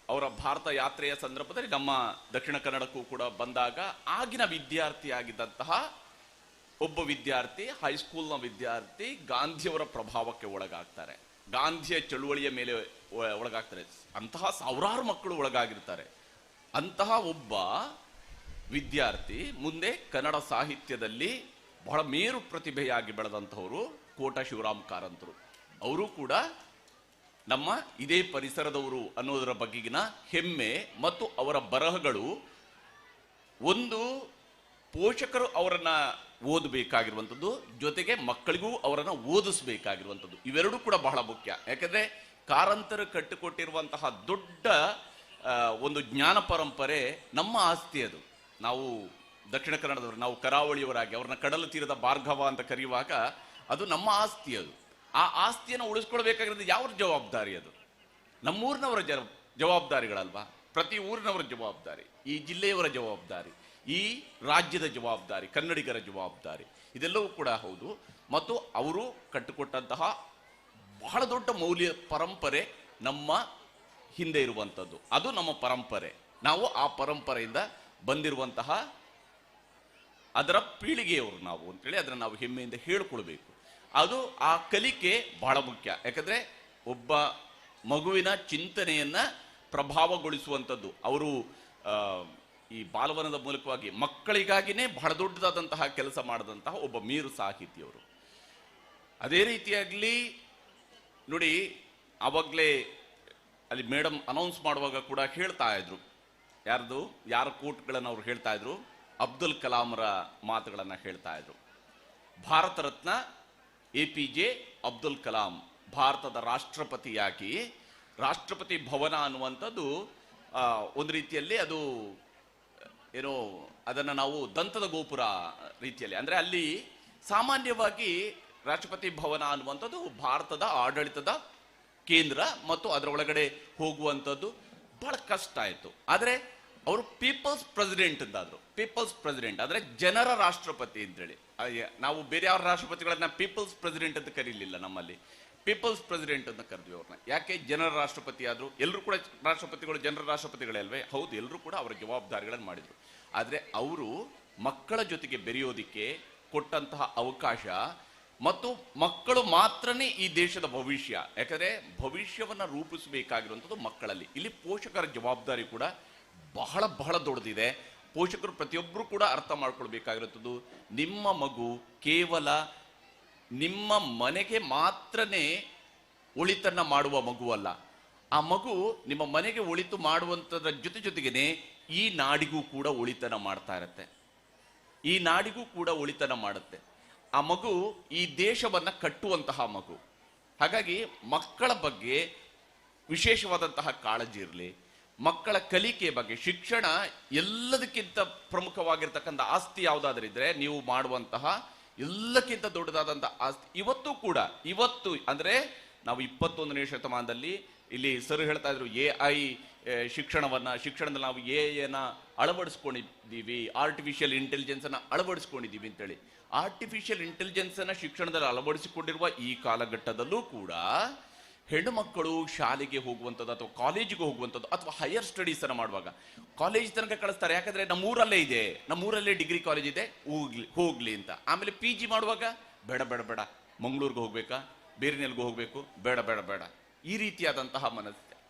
ಅವರ ಭಾರತ ಯಾತ್ರೆಯ ಸಂದರ್ಭದಲ್ಲಿ ನಮ್ಮ ದಕ್ಷಿಣ ಕನ್ನಡಕ್ಕೂ ಕೂಡ ಬಂದಾಗ, ಆಗಿನ ವಿದ್ಯಾರ್ಥಿಯಾಗಿದ್ದಂತಹ ಒಬ್ಬ ವಿದ್ಯಾರ್ಥಿ, ಹೈಸ್ಕೂಲ್ನ ವಿದ್ಯಾರ್ಥಿ, ಗಾಂಧಿಯವರ ಪ್ರಭಾವಕ್ಕೆ ಒಳಗಾಗ್ತಾರೆ, ಗಾಂಧಿಯ ಚಳುವಳಿಯ ಮೇಲೆ ಒಳಗಾಗ್ತಾರೆ. ಅಂತಹ ಸಾವಿರಾರು ಮಕ್ಕಳು ಒಳಗಾಗಿರ್ತಾರೆ. ಅಂತಹ ಒಬ್ಬ ವಿದ್ಯಾರ್ಥಿ ಮುಂದೆ ಕನ್ನಡ ಸಾಹಿತ್ಯದಲ್ಲಿ ಬಹಳ ಮೇರು ಪ್ರತಿಭೆಯಾಗಿ ಬೆಳೆದಂಥವರು ಕೋಟ ಶಿವರಾಮ್ ಕಾರಂತರು. ಅವರು ಕೂಡ ನಮ್ಮ ಇದೇ ಪರಿಸರದವರು ಅನ್ನೋದರ ಬಗೆಗಿನ ಹೆಮ್ಮೆ ಮತ್ತು ಅವರ ಬರಹಗಳು, ಒಂದು ಪೋಷಕರು ಅವರನ್ನ ಓದಬೇಕಾಗಿರುವಂಥದ್ದು, ಜೊತೆಗೆ ಮಕ್ಕಳಿಗೂ ಅವರನ್ನು ಓದಿಸ್ಬೇಕಾಗಿರುವಂಥದ್ದು, ಇವೆರಡೂ ಕೂಡ ಬಹಳ ಮುಖ್ಯ. ಯಾಕಂದ್ರೆ ಕಾರಂತರು ಕಟ್ಟಿಕೊಟ್ಟಿರುವಂತಹ ದೊಡ್ಡ ಒಂದು ಜ್ಞಾನ ಪರಂಪರೆ ನಮ್ಮ ಆಸ್ತಿ. ಅದು ನಾವು ದಕ್ಷಿಣ ಕನ್ನಡದವರು, ನಾವು ಕರಾವಳಿಯವರಾಗಿ ಅವ್ರನ್ನ ಕಡಲ ತೀರದ ಭಾರ್ಗವ ಅಂತ ಕರೆಯುವಾಗ ಅದು ನಮ್ಮ ಆಸ್ತಿ. ಅದು ಆ ಆಸ್ತಿಯನ್ನು ಉಳಿಸ್ಕೊಳ್ಬೇಕಾಗಿರೋದು ಯಾವ ಜವಾಬ್ದಾರಿ? ಅದು ನಮ್ಮೂರಿನವರ ಜವಾಬ್ದಾರಿಗಳಲ್ವಾ? ಪ್ರತಿ ಊರಿನವರ ಜವಾಬ್ದಾರಿ, ಈ ಜಿಲ್ಲೆಯವರ ಜವಾಬ್ದಾರಿ, ಈ ರಾಜ್ಯದ ಜವಾಬ್ದಾರಿ, ಕನ್ನಡಿಗರ ಜವಾಬ್ದಾರಿ, ಇದೆಲ್ಲವೂ ಕೂಡ ಹೌದು. ಮತ್ತು ಅವರು ಕಟ್ಟಿಕೊಟ್ಟಂತಹ ಬಹಳ ದೊಡ್ಡ ಮೌಲ್ಯ ಪರಂಪರೆ ನಮ್ಮ ಹಿಂದೆ ಇರುವಂಥದ್ದು, ಅದು ನಮ್ಮ ಪರಂಪರೆ. ನಾವು ಆ ಪರಂಪರೆಯಿಂದ ಬಂದಿರುವಂತಹ ಅದರ ಪೀಳಿಗೆಯವರು ನಾವು ಅಂತೇಳಿ ಅದನ್ನು ನಾವು ಹೆಮ್ಮೆಯಿಂದ ಹೇಳಿಕೊಳ್ಬೇಕು. ಅದು ಆ ಕಲಿಕೆ ಬಹಳ ಮುಖ್ಯ. ಯಾಕಂದ್ರೆ ಒಬ್ಬ ಮಗುವಿನ ಚಿಂತನೆಯನ್ನ ಪ್ರಭಾವಗೊಳಿಸುವಂಥದ್ದು, ಅವರು ಈ ಬಾಲವನದ ಮೂಲಕವಾಗಿ ಮಕ್ಕಳಿಗಾಗಿನೇ ಬಹಳ ದೊಡ್ಡದಾದಂತಹ ಕೆಲಸ ಮಾಡಿದಂತಹ ಒಬ್ಬ ಮೀರು ಸಾಹಿತಿಯವರು. ಅದೇ ರೀತಿಯಾಗಲಿ ನೋಡಿ, ಆವಾಗಲೇ ಅಲ್ಲಿ ಮೇಡಮ್ ಅನೌನ್ಸ್ ಮಾಡುವಾಗ ಕೂಡ ಹೇಳ್ತಾ ಇದ್ರು, ಯಾರ ಕೋಟ್ಗಳನ್ನು ಅವ್ರು ಹೇಳ್ತಾ ಇದ್ರು, ಅಬ್ದುಲ್ ಕಲಾಂರ ಮಾತುಗಳನ್ನು ಹೇಳ್ತಾ ಇದ್ರು. ಭಾರತ ರತ್ನ APJ ಅಬ್ದುಲ್ ಕಲಾಂ ಭಾರತದ ರಾಷ್ಟ್ರಪತಿಯಾಗಿ, ರಾಷ್ಟ್ರಪತಿ ಭವನ ಅನ್ನುವಂಥದ್ದು ಒಂದು ರೀತಿಯಲ್ಲಿ ಅದು ಏನೋ ಅದನ್ನು ನಾವು ದಂತದ ಗೋಪುರ ರೀತಿಯಲ್ಲಿ, ಅಂದರೆ ಅಲ್ಲಿ ಸಾಮಾನ್ಯವಾಗಿ ರಾಷ್ಟ್ರಪತಿ ಭವನ ಅನ್ನುವಂಥದ್ದು ಭಾರತದ ಆಡಳಿತದ ಕೇಂದ್ರ ಮತ್ತು ಅದರ ಒಳಗಡೆ ಹೋಗುವಂಥದ್ದು ಬಹಳ ಕಷ್ಟ ಆಯಿತು. ಆದರೆ ಅವರು ಪೀಪಲ್ಸ್ ಪ್ರೆಸಿಡೆಂಟ್ ಅಂತಾದ್ರು. ಪೀಪಲ್ಸ್ ಪ್ರೆಸಿಡೆಂಟ್ ಅಂದರೆ ಜನರ ರಾಷ್ಟ್ರಪತಿ ಅಂತೇಳಿ. ನಾವು ಬೇರೆ ಯಾವ ರಾಷ್ಟ್ರಪತಿಗಳನ್ನ ಪೀಪಲ್ಸ್ ಪ್ರೆಸಿಡೆಂಟ್ ಅಂತ ಕರೀಲಿಲ್ಲ, ನಮ್ಮಲ್ಲಿ ಪೀಪಲ್ಸ್ ಪ್ರೆಸಿಡೆಂಟ್ ಅಂತ ಕರೆದ್ವಿ ಅವ್ರನ್ನ. ಯಾಕೆ ಜನರ ರಾಷ್ಟ್ರಪತಿ ಆದ್ರು? ಎಲ್ಲರೂ ಕೂಡ ರಾಷ್ಟ್ರಪತಿಗಳು ಜನರ ರಾಷ್ಟ್ರಪತಿಗಳೇ ಅಲ್ವೇ? ಹೌದು, ಎಲ್ಲರೂ ಕೂಡ ಅವರ ಜವಾಬ್ದಾರಿಗಳನ್ನು ಮಾಡಿದ್ರು. ಆದರೆ ಅವರು ಮಕ್ಕಳ ಜೊತೆಗೆ ಬೆರೆಯೋದಿಕ್ಕೆ ಕೊಟ್ಟಂತಹ ಅವಕಾಶ ಮತ್ತು ಮಕ್ಕಳು ಮಾತ್ರನೇ ಈ ದೇಶದ ಭವಿಷ್ಯ. ಯಾಕಂದ್ರೆ ಭವಿಷ್ಯವನ್ನ ರೂಪಿಸಬೇಕಾಗಿರುವಂಥದ್ದು ಮಕ್ಕಳಲ್ಲಿ. ಇಲ್ಲಿ ಪೋಷಕರ ಜವಾಬ್ದಾರಿ ಕೂಡ ಬಹಳ ಬಹಳ ದೊಡ್ಡದಿದೆ. ಪೋಷಕರು ಪ್ರತಿಯೊಬ್ಬರು ಕೂಡ ಅರ್ಥ ಮಾಡ್ಕೊಳ್ಬೇಕಾಗಿರುವಂಥದ್ದು, ನಿಮ್ಮ ಮಗು ಕೇವಲ ನಿಮ್ಮ ಮನೆಗೆ ಮಾತ್ರನೇ ಒಳಿತನ್ನ ಮಾಡುವ ಮಗು ಅಲ್ಲ. ಆ ಮಗು ನಿಮ್ಮ ಮನೆಗೆ ಒಳಿತು ಮಾಡುವಂಥದ್ರ ಜೊತೆಗೇನೆ ಈ ನಾಡಿಗೂ ಕೂಡ ಒಳಿತನ ಮಾಡ್ತಾ ಇರತ್ತೆ, ಈ ನಾಡಿಗೂ ಕೂಡ ಒಳಿತನ ಮಾಡುತ್ತೆ. ಆ ಮಗು ಈ ದೇಶವನ್ನ ಕಟ್ಟುವಂತಹ ಮಗು. ಹಾಗಾಗಿ ಮಕ್ಕಳ ಬಗ್ಗೆ ವಿಶೇಷವಾದಂತಹ ಕಾಳಜಿ ಇರಲಿ. ಮಕ್ಕಳ ಕಲಿಕೆ ಬಗ್ಗೆ, ಶಿಕ್ಷಣ ಎಲ್ಲದಕ್ಕಿಂತ ಪ್ರಮುಖವಾಗಿರ್ತಕ್ಕಂಥ ಆಸ್ತಿ ಯಾವುದಾದ್ರಿದ್ರೆ ನೀವು ಮಾಡುವಂತಹ ಎಲ್ಲಕ್ಕಿಂತ ದೊಡ್ಡದಾದಂತಹ ಆಸ್ತಿ. ಇವತ್ತು ಅಂದ್ರೆ ನಾವು 21ನೇ ಶತಮಾನದಲ್ಲಿ ಇಲ್ಲಿ ಸರ್ ಹೇಳ್ತಾ ಇದ್ರು AI ಶಿಕ್ಷಣದಲ್ಲಿ ನಾವು AI ಅಳವಡಿಸ್ಕೊಂಡಿದ್ದೀವಿ, ಆರ್ಟಿಫಿಷಿಯಲ್ ಇಂಟೆಲಿಜೆನ್ಸ್ ಅನ್ನ ಅಳವಡಿಸ್ಕೊಂಡಿದ್ದೀವಿ ಅಂತೇಳಿ. ಆರ್ಟಿಫಿಷಿಯಲ್ ಇಂಟೆಲಿಜೆನ್ಸ್ ಅನ್ನ ಶಿಕ್ಷಣದಲ್ಲಿ ಅಳವಡಿಸಿಕೊಂಡಿರುವ ಈ ಕಾಲಘಟ್ಟದಲ್ಲೂ ಕೂಡ ಹೆಣ್ಣು ಮಕ್ಕಳು ಶಾಲೆಗೆ ಹೋಗುವಂಥದ್ದು ಅಥವಾ ಕಾಲೇಜಿಗೆ ಹೋಗುವಂಥದ್ದು ಅಥವಾ ಹೈಯರ್ ಸ್ಟಡೀಸ್ ಅನ್ನ ಮಾಡುವಾಗ ಕಾಲೇಜ್ ತನಕ ಕಳಿಸ್ತಾರೆ. ಯಾಕಂದ್ರೆ ನಮ್ಮೂರಲ್ಲೇ ಡಿಗ್ರಿ ಕಾಲೇಜ್ ಇದೆ, ಹೋಗ್ಲಿ ಅಂತ. ಆಮೇಲೆ PG ಮಾಡುವಾಗ ಬೇಡ ಮಂಗಳೂರಿಗೆ ಹೋಗ್ಬೇಕಾ, ಬೇರೆನೆಲ್ಗೂ ಹೋಗ್ಬೇಕು, ಬೇಡ ಈ ರೀತಿಯಾದಂತಹ ಮನಸ್ಸು.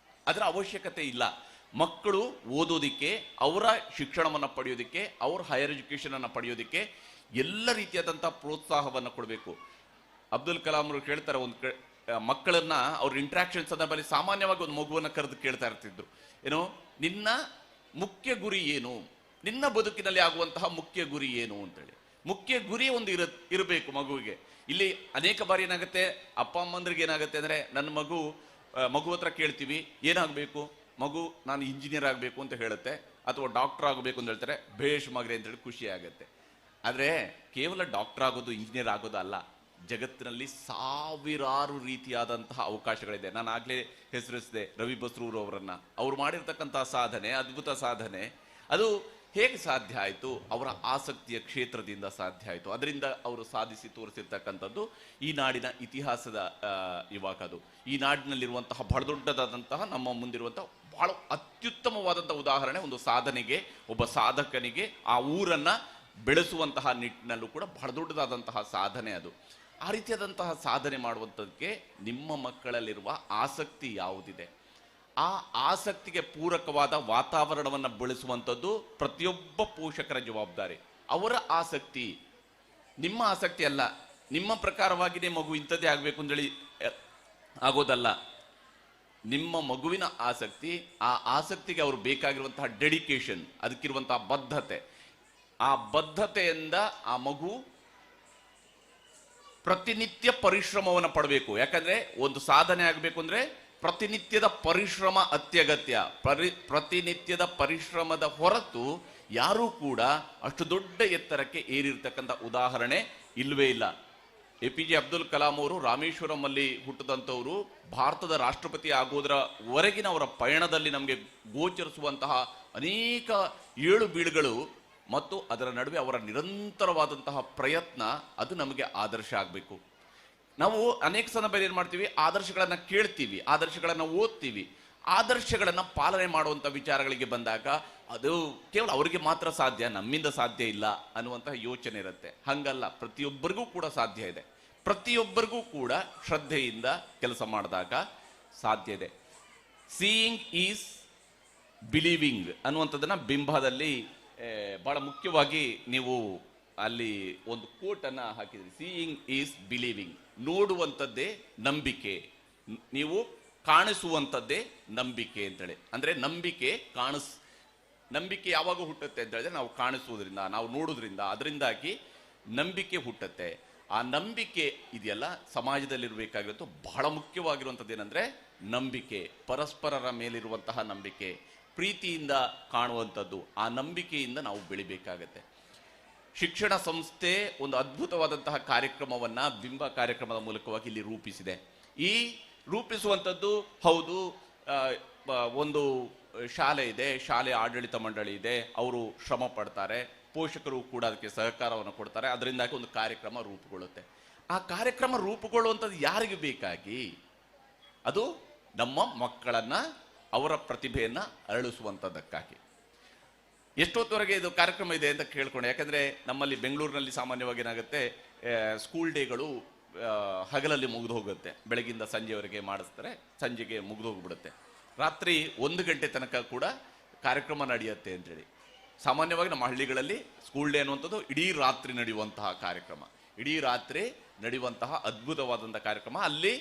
ಅದರ ಅವಶ್ಯಕತೆ ಇಲ್ಲ. ಮಕ್ಕಳು ಓದೋದಿಕ್ಕೆ, ಅವರ ಶಿಕ್ಷಣವನ್ನು ಪಡೆಯೋದಿಕ್ಕೆ, ಅವ್ರ ಹೈಯರ್ ಎಜುಕೇಶನ್ ಅನ್ನು ಪಡೆಯೋದಿಕ್ಕೆ ಎಲ್ಲ ರೀತಿಯಾದಂತಹ ಪ್ರೋತ್ಸಾಹವನ್ನು ಕೊಡಬೇಕು. ಅಬ್ದುಲ್ ಕಲಾಂ ಅವರು ಕೇಳ್ತಾರೆ, ಮಕ್ಕಳನ್ನ ಅವ್ರ ಇಂಟ್ರಾಕ್ಷನ್ ಸಂದರ್ಭದಲ್ಲಿ ಸಾಮಾನ್ಯವಾಗಿ ಒಂದು ಮಗುವನ್ನ ಕರೆದು ಕೇಳ್ತಾ ಇರ್ತಿದ್ರು, ಏನೋ ನಿನ್ನ ಮುಖ್ಯ ಗುರಿ ಏನು, ನಿನ್ನ ಬದುಕಿನಲ್ಲಿ ಆಗುವಂತಹ ಮುಖ್ಯ ಗುರಿ ಏನು ಅಂತೇಳಿ. ಮುಖ್ಯ ಗುರಿ ಒಂದು ಇರಬೇಕು ಮಗುವಿಗೆ. ಇಲ್ಲಿ ಅನೇಕ ಬಾರಿ ಏನಾಗುತ್ತೆ, ಅಪ್ಪ ಅಮ್ಮಂದ್ರಿಗೆ ಏನಾಗುತ್ತೆ ಅಂದ್ರೆ, ನನ್ನ ಮಗು ಹತ್ರ ಕೇಳ್ತೀವಿ ಏನಾಗಬೇಕು, ಮಗು ನಾನು ಇಂಜಿನಿಯರ್ ಆಗಬೇಕು ಅಂತ ಹೇಳುತ್ತೆ, ಅಥವಾ ಡಾಕ್ಟರ್ ಆಗಬೇಕು ಅಂತ ಹೇಳ್ತಾರೆ, ಭೇಷ್ ಮಗ್ರೆ ಅಂತೇಳಿ ಖುಷಿ ಆಗುತ್ತೆ. ಆದರೆ ಕೇವಲ ಡಾಕ್ಟರ್ ಆಗೋದು, ಇಂಜಿನಿಯರ್ ಆಗೋದು ಅಲ್ಲ, ಜಗತ್ತಿನಲ್ಲಿ ಸಾವಿರಾರು ರೀತಿಯಾದಂತಹ ಅವಕಾಶಗಳಿದೆ. ನಾನು ಆಗ್ಲೇ ಹೆಸರಿಸಿದೆ ರವಿ ಬಸ್ರೂರ್ ಅವರನ್ನ. ಅವ್ರು ಮಾಡಿರ್ತಕ್ಕಂತಹ ಸಾಧನೆ, ಅದ್ಭುತ ಸಾಧನೆ. ಅದು ಹೇಗೆ ಸಾಧ್ಯ ಆಯಿತು? ಅವರ ಆಸಕ್ತಿಯ ಕ್ಷೇತ್ರದಿಂದ ಸಾಧ್ಯ ಆಯಿತು. ಅದರಿಂದ ಅವರು ಸಾಧಿಸಿ ತೋರಿಸಿರ್ತಕ್ಕಂಥದ್ದು ಈ ನಾಡಿನ ಇತಿಹಾಸದ ಅದು. ಈ ನಾಡಿನಲ್ಲಿರುವಂತಹ ಬಹಳ ದೊಡ್ಡದಾದಂತಹ ನಮ್ಮ ಮುಂದಿರುವಂತಹ ಬಹಳ ಅತ್ಯುತ್ತಮವಾದಂತಹ ಉದಾಹರಣೆ. ಒಂದು ಸಾಧನೆಗೆ, ಒಬ್ಬ ಸಾಧಕನಿಗೆ ಆ ಊರನ್ನ ಬೆಳೆಸುವಂತಹ ನಿಟ್ಟಿನಲ್ಲೂ ಕೂಡ ಬಹಳ ದೊಡ್ಡದಾದಂತಹ ಸಾಧನೆ ಅದು. ಆ ರೀತಿಯಾದಂತಹ ಸಾಧನೆ ಮಾಡುವಂಥದ್ದಕ್ಕೆ ನಿಮ್ಮ ಮಕ್ಕಳಲ್ಲಿರುವ ಆಸಕ್ತಿ ಯಾವುದಿದೆ, ಆ ಆಸಕ್ತಿಗೆ ಪೂರಕವಾದ ವಾತಾವರಣವನ್ನು ಬೆಳೆಸುವಂಥದ್ದು ಪ್ರತಿಯೊಬ್ಬ ಪೋಷಕರ ಜವಾಬ್ದಾರಿ. ಅವರ ಆಸಕ್ತಿ ನಿಮ್ಮ ಆಸಕ್ತಿ ಅಲ್ಲ. ನಿಮ್ಮ ಪ್ರಕಾರವಾಗಿಯೇ ಮಗು ಇಂಥದ್ದೇ ಆಗಬೇಕು ಅಂತೇಳಿ ಆಗೋದಲ್ಲ. ನಿಮ್ಮ ಮಗುವಿನ ಆಸಕ್ತಿ, ಆ ಆಸಕ್ತಿಗೆ ಅವರು ಬೇಕಾಗಿರುವಂತಹ ಡೆಡಿಕೇಶನ್, ಅದಕ್ಕಿರುವಂತಹ ಬದ್ಧತೆ, ಆ ಬದ್ಧತೆಯಿಂದ ಆ ಮಗು ಪ್ರತಿನಿತ್ಯ ಪರಿಶ್ರಮವನ್ನು ಪಡಬೇಕು. ಯಾಕಂದ್ರೆ ಒಂದು ಸಾಧನೆ ಆಗಬೇಕು ಅಂದ್ರೆ ಪ್ರತಿನಿತ್ಯದ ಪರಿಶ್ರಮ ಅತ್ಯಗತ್ಯ. ಪ್ರತಿನಿತ್ಯದ ಪರಿಶ್ರಮದ ಹೊರತು ಯಾರೂ ಕೂಡ ಅಷ್ಟು ದೊಡ್ಡ ಎತ್ತರಕ್ಕೆ ಏರಿರ್ತಕ್ಕಂಥ ಉದಾಹರಣೆ ಇಲ್ಲವೇ ಇಲ್ಲ. APJ ಅಬ್ದುಲ್ ಕಲಾಂ ಅವರು ರಾಮೇಶ್ವರಂ ಅಲ್ಲಿ ಹುಟ್ಟಿದಂಥವರು. ಭಾರತದ ರಾಷ್ಟ್ರಪತಿ ಆಗೋದರವರೆಗಿನ ಅವರ ಪಯಣದಲ್ಲಿ ನಮಗೆ ಗೋಚರಿಸುವಂತಹ ಅನೇಕ ಏಳು ಬೀಳುಗಳು ಮತ್ತು ಅದರ ನಡುವೆ ಅವರ ನಿರಂತರವಾದಂತಹ ಪ್ರಯತ್ನ, ಅದು ನಮಗೆ ಆದರ್ಶ ಆಗಬೇಕು. ನಾವು ಅನೇಕ ಸಂದರ್ಭದಲ್ಲಿ ಏನು ಮಾಡ್ತೀವಿ, ಆದರ್ಶಗಳನ್ನು ಕೇಳ್ತೀವಿ, ಆದರ್ಶಗಳನ್ನು ಓದ್ತೀವಿ, ಆದರ್ಶಗಳನ್ನು ಪಾಲನೆ ಮಾಡುವಂಥ ವಿಚಾರಗಳಿಗೆ ಬಂದಾಗ ಅದು ಕೇವಲ ಅವರಿಗೆ ಮಾತ್ರ ಸಾಧ್ಯ, ನಮ್ಮಿಂದ ಸಾಧ್ಯ ಇಲ್ಲ ಅನ್ನುವಂತಹ ಯೋಚನೆ ಇರುತ್ತೆ. ಹಂಗಲ್ಲ, ಪ್ರತಿಯೊಬ್ಬರಿಗೂ ಕೂಡ ಸಾಧ್ಯ ಇದೆ. ಪ್ರತಿಯೊಬ್ಬರಿಗೂ ಕೂಡ ಶ್ರದ್ಧೆಯಿಂದ ಕೆಲಸ ಮಾಡಿದಾಗ ಸಾಧ್ಯ ಇದೆ. ಸೀಯಿಂಗ್ ಈಸ್ ಬಿಲೀವಿಂಗ್ ಅನ್ನುವಂಥದ್ದನ್ನ ಬಿಂಬದಲ್ಲಿ ಬಹಳ ಮುಖ್ಯವಾಗಿ ನೀವು ಅಲ್ಲಿ ಒಂದು ಕೋಟ್ ಅನ್ನ ಹಾಕಿದ್ರಿ. Seeing is believing. ನೋಡುವಂಥದ್ದೇ ನಂಬಿಕೆ, ನೀವು ಕಾಣಿಸುವಂಥದ್ದೇ ನಂಬಿಕೆ ಅಂತೇಳಿ. ಅಂದ್ರೆ ನಂಬಿಕೆ ಯಾವಾಗ ಹುಟ್ಟುತ್ತೆ ಅಂತ ಹೇಳಿದ್ರೆ ನಾವು ಕಾಣಿಸುವುದರಿಂದ, ನಾವು ನೋಡುವುದರಿಂದ, ಅದರಿಂದಾಗಿ ನಂಬಿಕೆ ಹುಟ್ಟುತ್ತೆ. ಆ ನಂಬಿಕೆ ಇದೆಯಲ್ಲ, ಸಮಾಜದಲ್ಲಿರಬೇಕಾಗಿರೋದು ಬಹಳ ಮುಖ್ಯವಾಗಿರುವಂಥದ್ದು ಏನಂದ್ರೆ ನಂಬಿಕೆ, ಪರಸ್ಪರರ ಮೇಲಿರುವಂತಹ ನಂಬಿಕೆ, ಪ್ರೀತಿಯಿಂದ ಕಾಣುವಂಥದ್ದು. ಆ ನಂಬಿಕೆಯಿಂದ ನಾವು ಬೆಳಿಬೇಕಾಗತ್ತೆ. ಶಿಕ್ಷಣ ಸಂಸ್ಥೆ ಒಂದು ಅದ್ಭುತವಾದಂತಹ ಕಾರ್ಯಕ್ರಮವನ್ನ ಬಿಂಬ ಕಾರ್ಯಕ್ರಮದ ಮೂಲಕವಾಗಿ ಇಲ್ಲಿ ರೂಪಿಸಿದೆ. ಈ ರೂಪಿಸುವಂಥದ್ದು ಹೌದು, ಒಂದು ಶಾಲೆ ಇದೆ, ಶಾಲೆ ಆಡಳಿತ ಮಂಡಳಿ ಇದೆ, ಅವರು ಶ್ರಮ ಪಡ್ತಾರೆ, ಪೋಷಕರು ಕೂಡ ಅದಕ್ಕೆ ಸಹಕಾರವನ್ನು ಕೊಡ್ತಾರೆ, ಅದರಿಂದಾಗಿ ಒಂದು ಕಾರ್ಯಕ್ರಮ ರೂಪುಗೊಳ್ಳುತ್ತೆ. ಆ ಕಾರ್ಯಕ್ರಮ ರೂಪುಗೊಳ್ಳುವಂಥದ್ದು ಯಾರಿಗೆ ಬೇಕಾಗಿ? ಅದು ನಮ್ಮ ಮಕ್ಕಳನ್ನ, ಅವರ ಪ್ರತಿಭೆಯನ್ನ ಅರಳಿಸುವಂಥದ್ದಕ್ಕಾಗಿ. ಎಷ್ಟೊತ್ತವರೆಗೆ ಇದು ಕಾರ್ಯಕ್ರಮ ಇದೆ ಅಂತ ಕೇಳ್ಕೊಂಡೆ. ಯಾಕಂದ್ರೆ ನಮ್ಮಲ್ಲಿ ಬೆಂಗಳೂರಿನಲ್ಲಿ ಸಾಮಾನ್ಯವಾಗಿ ಏನಾಗುತ್ತೆ, ಸ್ಕೂಲ್ ಡೇಗಳು ಹಗಲಲ್ಲಿ ಮುಗಿದು ಹೋಗುತ್ತೆ, ಬೆಳಗಿಂದ ಸಂಜೆವರೆಗೆ ಮಾಡಿಸ್ತಾರೆ, ಸಂಜೆಗೆ ಮುಗಿದು ಹೋಗ್ಬಿಡುತ್ತೆ. ರಾತ್ರಿ 1 ಗಂಟೆ ತನಕ ಕೂಡ ಕಾರ್ಯಕ್ರಮ ನಡೆಯುತ್ತೆ ಅಂತೇಳಿ. ಸಾಮಾನ್ಯವಾಗಿ ನಮ್ಮ ಹಳ್ಳಿಗಳಲ್ಲಿ ಸ್ಕೂಲ್ ಡೇ ಅನ್ನುವಂಥದ್ದು ಇಡೀ ರಾತ್ರಿ ನಡೆಯುವಂತಹ ಕಾರ್ಯಕ್ರಮ, ಇಡೀ ರಾತ್ರಿ ನಡೆಯುವಂತಹ ಅದ್ಭುತವಾದಂಥ ಕಾರ್ಯಕ್ರಮ. ಅಲ್ಲಿ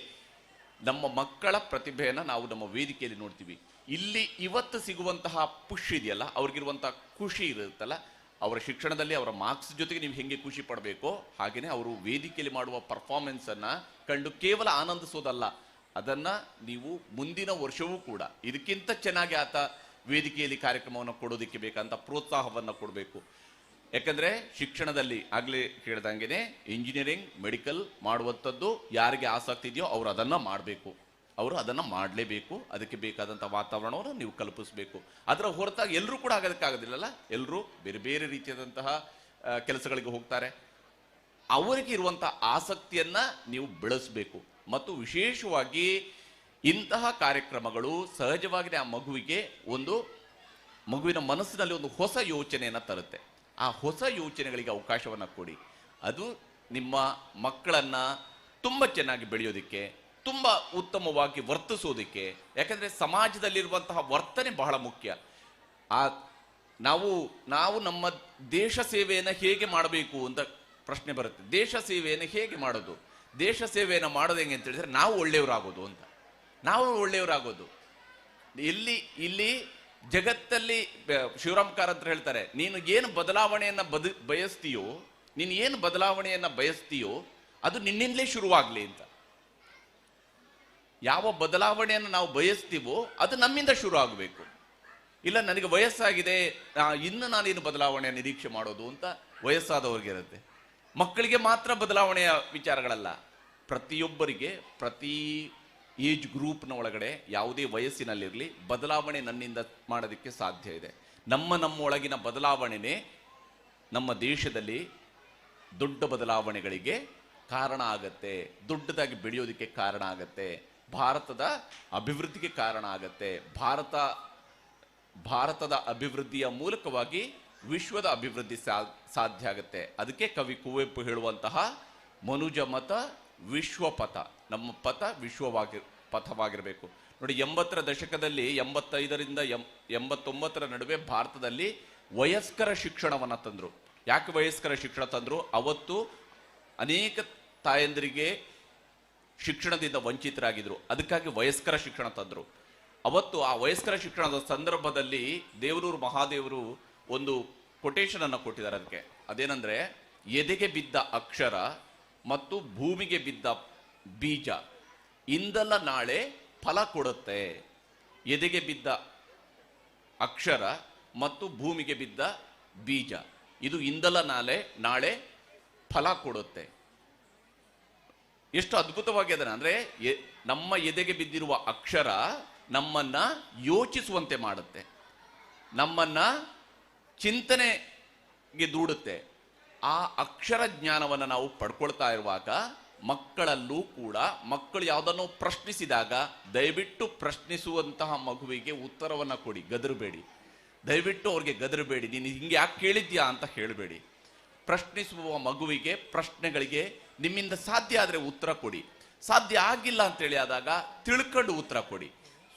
ನಮ್ಮ ಮಕ್ಕಳ ಪ್ರತಿಭೆಯನ್ನು ನಾವು ನಮ್ಮ ವೇದಿಕೆಯಲ್ಲಿ ನೋಡ್ತೀವಿ. ಇಲ್ಲಿ ಇವತ್ತು ಸಿಗುವಂತಹ ಪುಷ್ ಇದೆಯಲ್ಲ, ಅವ್ರಿಗಿರುವಂತಹ ಖುಷಿ ಇರುತ್ತಲ್ಲ, ಅವರ ಶಿಕ್ಷಣದಲ್ಲಿ ಅವರ ಮಾರ್ಕ್ಸ್ ಜೊತೆಗೆ ನೀವು ಹೆಂಗೆ ಖುಷಿ ಪಡಬೇಕೋ ಹಾಗೆಯೇ ಅವರು ವೇದಿಕೆಯಲ್ಲಿ ಮಾಡುವ ಪರ್ಫಾರ್ಮೆನ್ಸನ್ನು ಕಂಡು ಕೇವಲ ಆನಂದಿಸೋದಲ್ಲ, ಅದನ್ನು ನೀವು ಮುಂದಿನ ವರ್ಷವೂ ಕೂಡ ಇದಕ್ಕಿಂತ ಚೆನ್ನಾಗಿ ಆತ ವೇದಿಕೆಯಲ್ಲಿ ಕಾರ್ಯಕ್ರಮವನ್ನು ಕೊಡೋದಕ್ಕೆ ಬೇಕಂತ ಪ್ರೋತ್ಸಾಹವನ್ನು ಕೊಡಬೇಕು. ಯಾಕಂದರೆ ಶಿಕ್ಷಣದಲ್ಲಿ ಆಗಲೇ ಹೇಳಿದಂಗೆ ಇಂಜಿನಿಯರಿಂಗ್, ಮೆಡಿಕಲ್ ಮಾಡುವಂಥದ್ದು ಯಾರಿಗೆ ಆಸಕ್ತಿ ಇದೆಯೋ ಅವರು ಅದನ್ನು ಮಾಡಬೇಕು, ಅವರು ಅದನ್ನು ಮಾಡಲೇಬೇಕು. ಅದಕ್ಕೆ ಬೇಕಾದಂಥ ವಾತಾವರಣವನ್ನು ನೀವು ಕಲ್ಪಿಸಬೇಕು. ಅದರ ಹೊರತಾಗಿ ಎಲ್ಲರೂ ಕೂಡ ಆಗೋದಕ್ಕಾಗೋದಿಲ್ಲಲ್ಲ, ಎಲ್ಲರೂ ಬೇರೆ ಬೇರೆ ರೀತಿಯಾದಂತಹ ಕೆಲಸಗಳಿಗೆ ಹೋಗ್ತಾರೆ. ಅವರಿಗೆ ಇರುವಂಥ ಆಸಕ್ತಿಯನ್ನು ನೀವು ಬೆಳೆಸಬೇಕು. ಮತ್ತು ವಿಶೇಷವಾಗಿ ಇಂತಹ ಕಾರ್ಯಕ್ರಮಗಳು ಸಹಜವಾಗಿ ಆ ಮಗುವಿನ ಮನಸ್ಸಿನಲ್ಲಿ ಒಂದು ಹೊಸ ಯೋಚನೆಯನ್ನು ತರುತ್ತೆ. ಆ ಹೊಸ ಯೋಚನೆಗಳಿಗೆ ಅವಕಾಶವನ್ನು ಕೊಡಿ. ಅದು ನಿಮ್ಮ ಮಕ್ಕಳನ್ನು ತುಂಬ ಚೆನ್ನಾಗಿ ಬೆಳೆಯೋದಕ್ಕೆ, ತುಂಬ ಉತ್ತಮವಾಗಿ ವರ್ತಿಸೋದಕ್ಕೆ. ಯಾಕಂದರೆ ಸಮಾಜದಲ್ಲಿರುವಂತಹ ವರ್ತನೆ ಬಹಳ ಮುಖ್ಯ. ನಾವು ನಮ್ಮ ದೇಶ ಸೇವೆಯನ್ನು ಹೇಗೆ ಮಾಡಬೇಕು ಅಂತ ಪ್ರಶ್ನೆ ಬರುತ್ತೆ. ದೇಶ ಸೇವೆಯನ್ನು ಹೇಗೆ ಮಾಡೋದು? ದೇಶ ಸೇವೆಯನ್ನು ಮಾಡೋದು ಹೆಂಗೆ ಅಂತ ಹೇಳಿದ್ರೆ ನಾವು ಒಳ್ಳೆಯವರಾಗೋದು ಅಂತ. ನಾವು ಒಳ್ಳೆಯವರಾಗೋದು ಇಲ್ಲಿ ಜಗತ್ತಲ್ಲಿ ಶಿವರಾಮ್ ಕಾರಂತರು ಹೇಳ್ತಾರೆ, ನೀನು ಏನು ಬದಲಾವಣೆಯನ್ನು ಬಯಸ್ತೀಯೋ ಅದು ನಿನ್ನಿಂದಲೇ ಶುರುವಾಗಲಿ ಅಂತ. ಯಾವ ಬದಲಾವಣೆಯನ್ನು ನಾವು ಬಯಸ್ತೀವೋ ಅದು ನಮ್ಮಿಂದ ಶುರು ಆಗಬೇಕು. ಇಲ್ಲ ನನಗೆ ವಯಸ್ಸಾಗಿದೆ, ಇನ್ನು ನಾನೇನು ಬದಲಾವಣೆಯ ನಿರೀಕ್ಷೆ ಮಾಡೋದು ಅಂತ ವಯಸ್ಸಾದವ್ರಿಗಿರುತ್ತೆ. ಮಕ್ಕಳಿಗೆ ಮಾತ್ರ ಬದಲಾವಣೆಯ ವಿಚಾರಗಳಲ್ಲ, ಪ್ರತಿಯೊಬ್ಬರಿಗೆ ಪ್ರತಿ ಏಜ್ ಗ್ರೂಪ್ನ ಒಳಗಡೆ ಯಾವುದೇ ವಯಸ್ಸಿನಲ್ಲಿರಲಿ ಬದಲಾವಣೆ ನನ್ನಿಂದ ಮಾಡೋದಕ್ಕೆ ಸಾಧ್ಯ ಇದೆ. ನಮ್ಮ ಒಳಗಿನ ಬದಲಾವಣೆನೇ ನಮ್ಮ ದೇಶದಲ್ಲಿ ದೊಡ್ಡ ಬದಲಾವಣೆಗಳಿಗೆ ಕಾರಣ ಆಗತ್ತೆ, ದೊಡ್ಡದಾಗಿ ಬೆಳೆಯೋದಕ್ಕೆ ಕಾರಣ ಆಗತ್ತೆ, ಭಾರತದ ಅಭಿವೃದ್ಧಿಗೆ ಕಾರಣ ಆಗತ್ತೆ. ಭಾರತದ ಅಭಿವೃದ್ಧಿಯ ಮೂಲಕವಾಗಿ ವಿಶ್ವದ ಅಭಿವೃದ್ಧಿ ಸಾಧ್ಯ ಆಗುತ್ತೆ. ಅದಕ್ಕೆ ಕವಿ ಕುವೆಂಪು ಹೇಳುವಂತಹ ಮನುಜ ಮತ ವಿಶ್ವಪಥ, ನಮ್ಮ ಪಥ ಪಥವಾಗಿರಬೇಕು. ನೋಡಿ, 80ರ ದಶಕದಲ್ಲಿ 85ರಿಂದ 89ರ ನಡುವೆ ಭಾರತದಲ್ಲಿ ವಯಸ್ಕರ ಶಿಕ್ಷಣವನ್ನು ತಂದರು. ಯಾಕೆ ವಯಸ್ಕರ ಶಿಕ್ಷಣ ತಂದರು? ಅವತ್ತು ಅನೇಕ ತಾಯಂದಿರಿಗೆ ಶಿಕ್ಷಣದಿಂದ ವಂಚಿತರಾಗಿದ್ರು, ಅದಕ್ಕಾಗಿ ವಯಸ್ಕರ ಶಿಕ್ಷಣ ತಂದರು. ಅವತ್ತು ಆ ವಯಸ್ಕರ ಶಿಕ್ಷಣದ ಸಂದರ್ಭದಲ್ಲಿ ದೇವರೂರು ಮಹಾದೇವರು ಒಂದು ಕೊಟೇಶನ್ ಅನ್ನು ಕೊಟ್ಟಿದ್ದಾರೆ. ಅದಕ್ಕೆ ಅದೇನೆಂದರೆ, ಎದೆಗೆ ಬಿದ್ದ ಅಕ್ಷರ ಮತ್ತು ಭೂಮಿಗೆ ಬಿದ್ದ ಬೀಜ ಇಂದಲ್ಲ ನಾಳೆ ಫಲ ಕೊಡುತ್ತೆ. ಎದೆಗೆ ಬಿದ್ದ ಅಕ್ಷರ ಮತ್ತು ಭೂಮಿಗೆ ಬಿದ್ದ ಬೀಜ ಇದು ಇಂದಲ್ಲ ನಾಳೆ ಫಲ ಕೊಡುತ್ತೆ. ಎಷ್ಟು ಅದ್ಭುತವಾಗಿ ಅದನ್ನ ಅಂದ್ರೆ, ನಮ್ಮ ಎದೆಗೆ ಬಿದ್ದಿರುವ ಅಕ್ಷರ ನಮ್ಮನ್ನ ಯೋಚಿಸುವಂತೆ ಮಾಡುತ್ತೆ, ನಮ್ಮನ್ನ ಚಿಂತನೆಗೆ ದೂಡುತ್ತೆ. ಆ ಅಕ್ಷರ ಜ್ಞಾನವನ್ನು ನಾವು ಪಡ್ಕೊಳ್ತಾ ಇರುವಾಗ ಮಕ್ಕಳಲ್ಲೂ ಕೂಡ ಮಕ್ಕಳು ಯಾವುದನ್ನು ಪ್ರಶ್ನಿಸಿದಾಗ ದಯವಿಟ್ಟು ಪ್ರಶ್ನಿಸುವಂತಹ ಮಗುವಿಗೆ ಉತ್ತರವನ್ನು ಕೊಡಿ, ಗದರಬೇಡಿ. ದಯವಿಟ್ಟು ಅವ್ರಿಗೆ ಗದರಬೇಡಿ, ನೀನು ಹಿಂಗೆ ಯಾಕೆ ಕೇಳಿದ್ಯಾ ಅಂತ ಹೇಳಬೇಡಿ. ಪ್ರಶ್ನಿಸುವ ಮಗುವಿಗೆ ಪ್ರಶ್ನೆಗಳಿಗೆ ನಿಮ್ಮಿಂದ ಸಾಧ್ಯ ಆದರೆ ಉತ್ತರ ಕೊಡಿ. ಸಾಧ್ಯ ಆಗಿಲ್ಲ ಅಂತೇಳಿ ಆದಾಗ ತಿಳ್ಕೊಂಡು ಉತ್ತರ ಕೊಡಿ.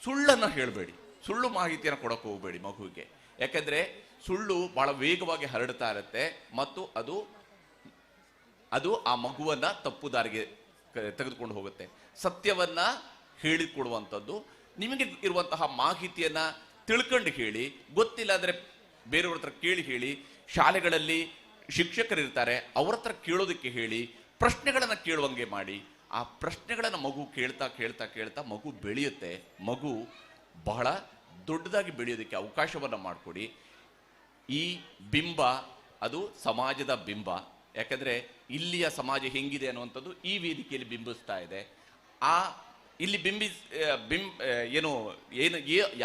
ಸುಳ್ಳನ್ನು ಹೇಳಬೇಡಿ, ಸುಳ್ಳು ಮಾಹಿತಿಯನ್ನು ಕೊಡೋಕೆ ಹೋಗಬೇಡಿ ಮಗುವಿಗೆ. ಯಾಕಂದರೆ ಸುಳ್ಳು ಬಹಳ ವೇಗವಾಗಿ ಹರಡ್ತಾ ಇರುತ್ತೆ ಮತ್ತು ಅದು ಆ ಮಗುವನ್ನ ತಪ್ಪು ದಾರಿಗೆ ತೆಗೆದುಕೊಂಡು ಹೋಗುತ್ತೆ. ಸತ್ಯವನ್ನ ಹೇಳಿಕೊಡುವಂಥದ್ದು, ನಿಮಗೆ ಇರುವಂತಹ ಮಾಹಿತಿಯನ್ನ ತಿಳ್ಕೊಂಡು ಹೇಳಿ, ಗೊತ್ತಿಲ್ಲ ಅಂದರೆ ಬೇರೆಯವ್ರ ಹತ್ರ ಕೇಳಿ ಹೇಳಿ. ಶಾಲೆಗಳಲ್ಲಿ ಶಿಕ್ಷಕರಿರ್ತಾರೆ, ಅವ್ರ ಹತ್ರ ಕೇಳೋದಕ್ಕೆ ಹೇಳಿ, ಪ್ರಶ್ನೆಗಳನ್ನು ಕೇಳುವಂಗೆ ಮಾಡಿ. ಆ ಪ್ರಶ್ನೆಗಳನ್ನು ಮಗು ಕೇಳ್ತಾ ಕೇಳ್ತಾ ಕೇಳ್ತಾ ಮಗು ಬೆಳೆಯುತ್ತೆ. ಮಗು ಬಹಳ ದೊಡ್ಡದಾಗಿ ಬೆಳೆಯೋದಕ್ಕೆ ಅವಕಾಶವನ್ನು ಮಾಡಿಕೊಡಿ. ಈ ಬಿಂಬ ಅದು ಸಮಾಜದ ಬಿಂಬ. ಯಾಕಂದರೆ ಇಲ್ಲಿಯ ಸಮಾಜ ಹೆಂಗಿದೆ ಅನ್ನುವಂಥದ್ದು ಈ ವೇದಿಕೆಯಲ್ಲಿ ಬಿಂಬಿಸ್ತಾ ಇದೆ. ಇಲ್ಲಿ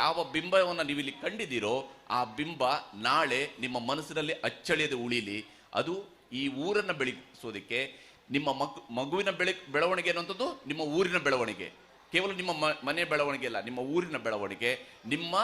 ಯಾವ ಬಿಂಬವನ್ನು ನೀವು ಇಲ್ಲಿ ಕಂಡಿದ್ದೀರೋ ಆ ಬಿಂಬ ನಾಳೆ ನಿಮ್ಮ ಮನಸ್ಸಿನಲ್ಲಿ ಅಚ್ಚಳಿಯದೆ ಉಳಿಲಿ. ಅದು ಈ ಊರನ್ನು ಬೆಳೆಸೋದಕ್ಕೆ, ನಿಮ್ಮ ಮಗುವಿನ ಬೆಳವಣಿಗೆ ಅನ್ನುವಂಥದ್ದು ನಿಮ್ಮ ಊರಿನ ಬೆಳವಣಿಗೆ, ಕೇವಲ ನಿಮ್ಮ ಮನೆ ಬೆಳವಣಿಗೆ ಅಲ್ಲ, ನಿಮ್ಮ ಊರಿನ ಬೆಳವಣಿಗೆ, ನಿಮ್ಮ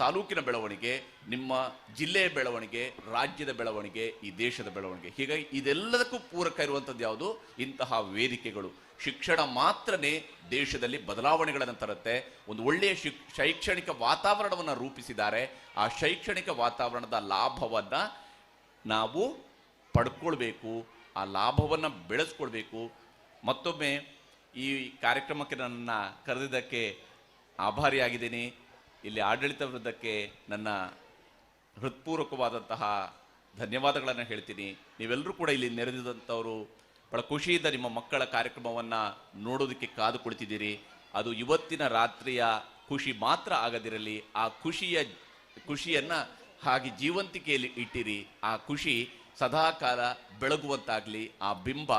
ತಾಲೂಕಿನ ಬೆಳವಣಿಗೆ, ನಿಮ್ಮ ಜಿಲ್ಲೆಯ ಬೆಳವಣಿಗೆ, ರಾಜ್ಯದ ಬೆಳವಣಿಗೆ, ಈ ದೇಶದ ಬೆಳವಣಿಗೆ. ಹೀಗಾಗಿ ಇದೆಲ್ಲದಕ್ಕೂ ಪೂರಕ ಇರುವಂಥದ್ದು ಯಾವುದು? ಇಂತಹ ವೇದಿಕೆಗಳು. ಶಿಕ್ಷಣ ಮಾತ್ರನೇ ದೇಶದಲ್ಲಿ ಬದಲಾವಣೆಗಳನ್ನು ತರುತ್ತೆ. ಒಂದು ಒಳ್ಳೆಯ ಶೈಕ್ಷಣಿಕ ವಾತಾವರಣವನ್ನು ರೂಪಿಸಿದ್ದಾರೆ. ಆ ಶೈಕ್ಷಣಿಕ ವಾತಾವರಣದ ಲಾಭವನ್ನು ನಾವು ಪಡ್ಕೊಳ್ಬೇಕು, ಆ ಲಾಭವನ್ನು ಬೆಳೆಸ್ಕೊಳ್ಬೇಕು. ಮತ್ತೊಮ್ಮೆ ಈ ಕಾರ್ಯಕ್ರಮಕ್ಕೆ ನನ್ನನ್ನು ಕರೆದಿದ್ದಕ್ಕೆ ಆಭಾರಿಯಾಗಿದ್ದೀನಿ. ಇಲ್ಲಿ ಆಡಳಿತ ವೃಂದಕ್ಕೆ ನನ್ನ ಹೃತ್ಪೂರ್ವಕವಾದಂತಹ ಧನ್ಯವಾದಗಳನ್ನು ಹೇಳ್ತೀನಿ. ನೀವೆಲ್ಲರೂ ಕೂಡ ಇಲ್ಲಿ ನೆರೆದಿದ್ದಂಥವರು ಬಹಳ ಖುಷಿಯಿಂದ ನಿಮ್ಮ ಮಕ್ಕಳ ಕಾರ್ಯಕ್ರಮವನ್ನು ನೋಡೋದಕ್ಕೆ ಕಾದು ಕುಳಿತಿದ್ದೀರಿ. ಅದು ಇವತ್ತಿನ ರಾತ್ರಿಯ ಖುಷಿ ಮಾತ್ರ ಆಗದಿರಲಿ, ಆ ಖುಷಿಯನ್ನು ಹಾಗೆ ಜೀವಂತಿಕೆಯಲ್ಲಿ ಇಟ್ಟಿರಿ. ಆ ಖುಷಿ ಸದಾಕಾಲ ಬೆಳಗುವಂತಾಗಲಿ. ಆ ಬಿಂಬ,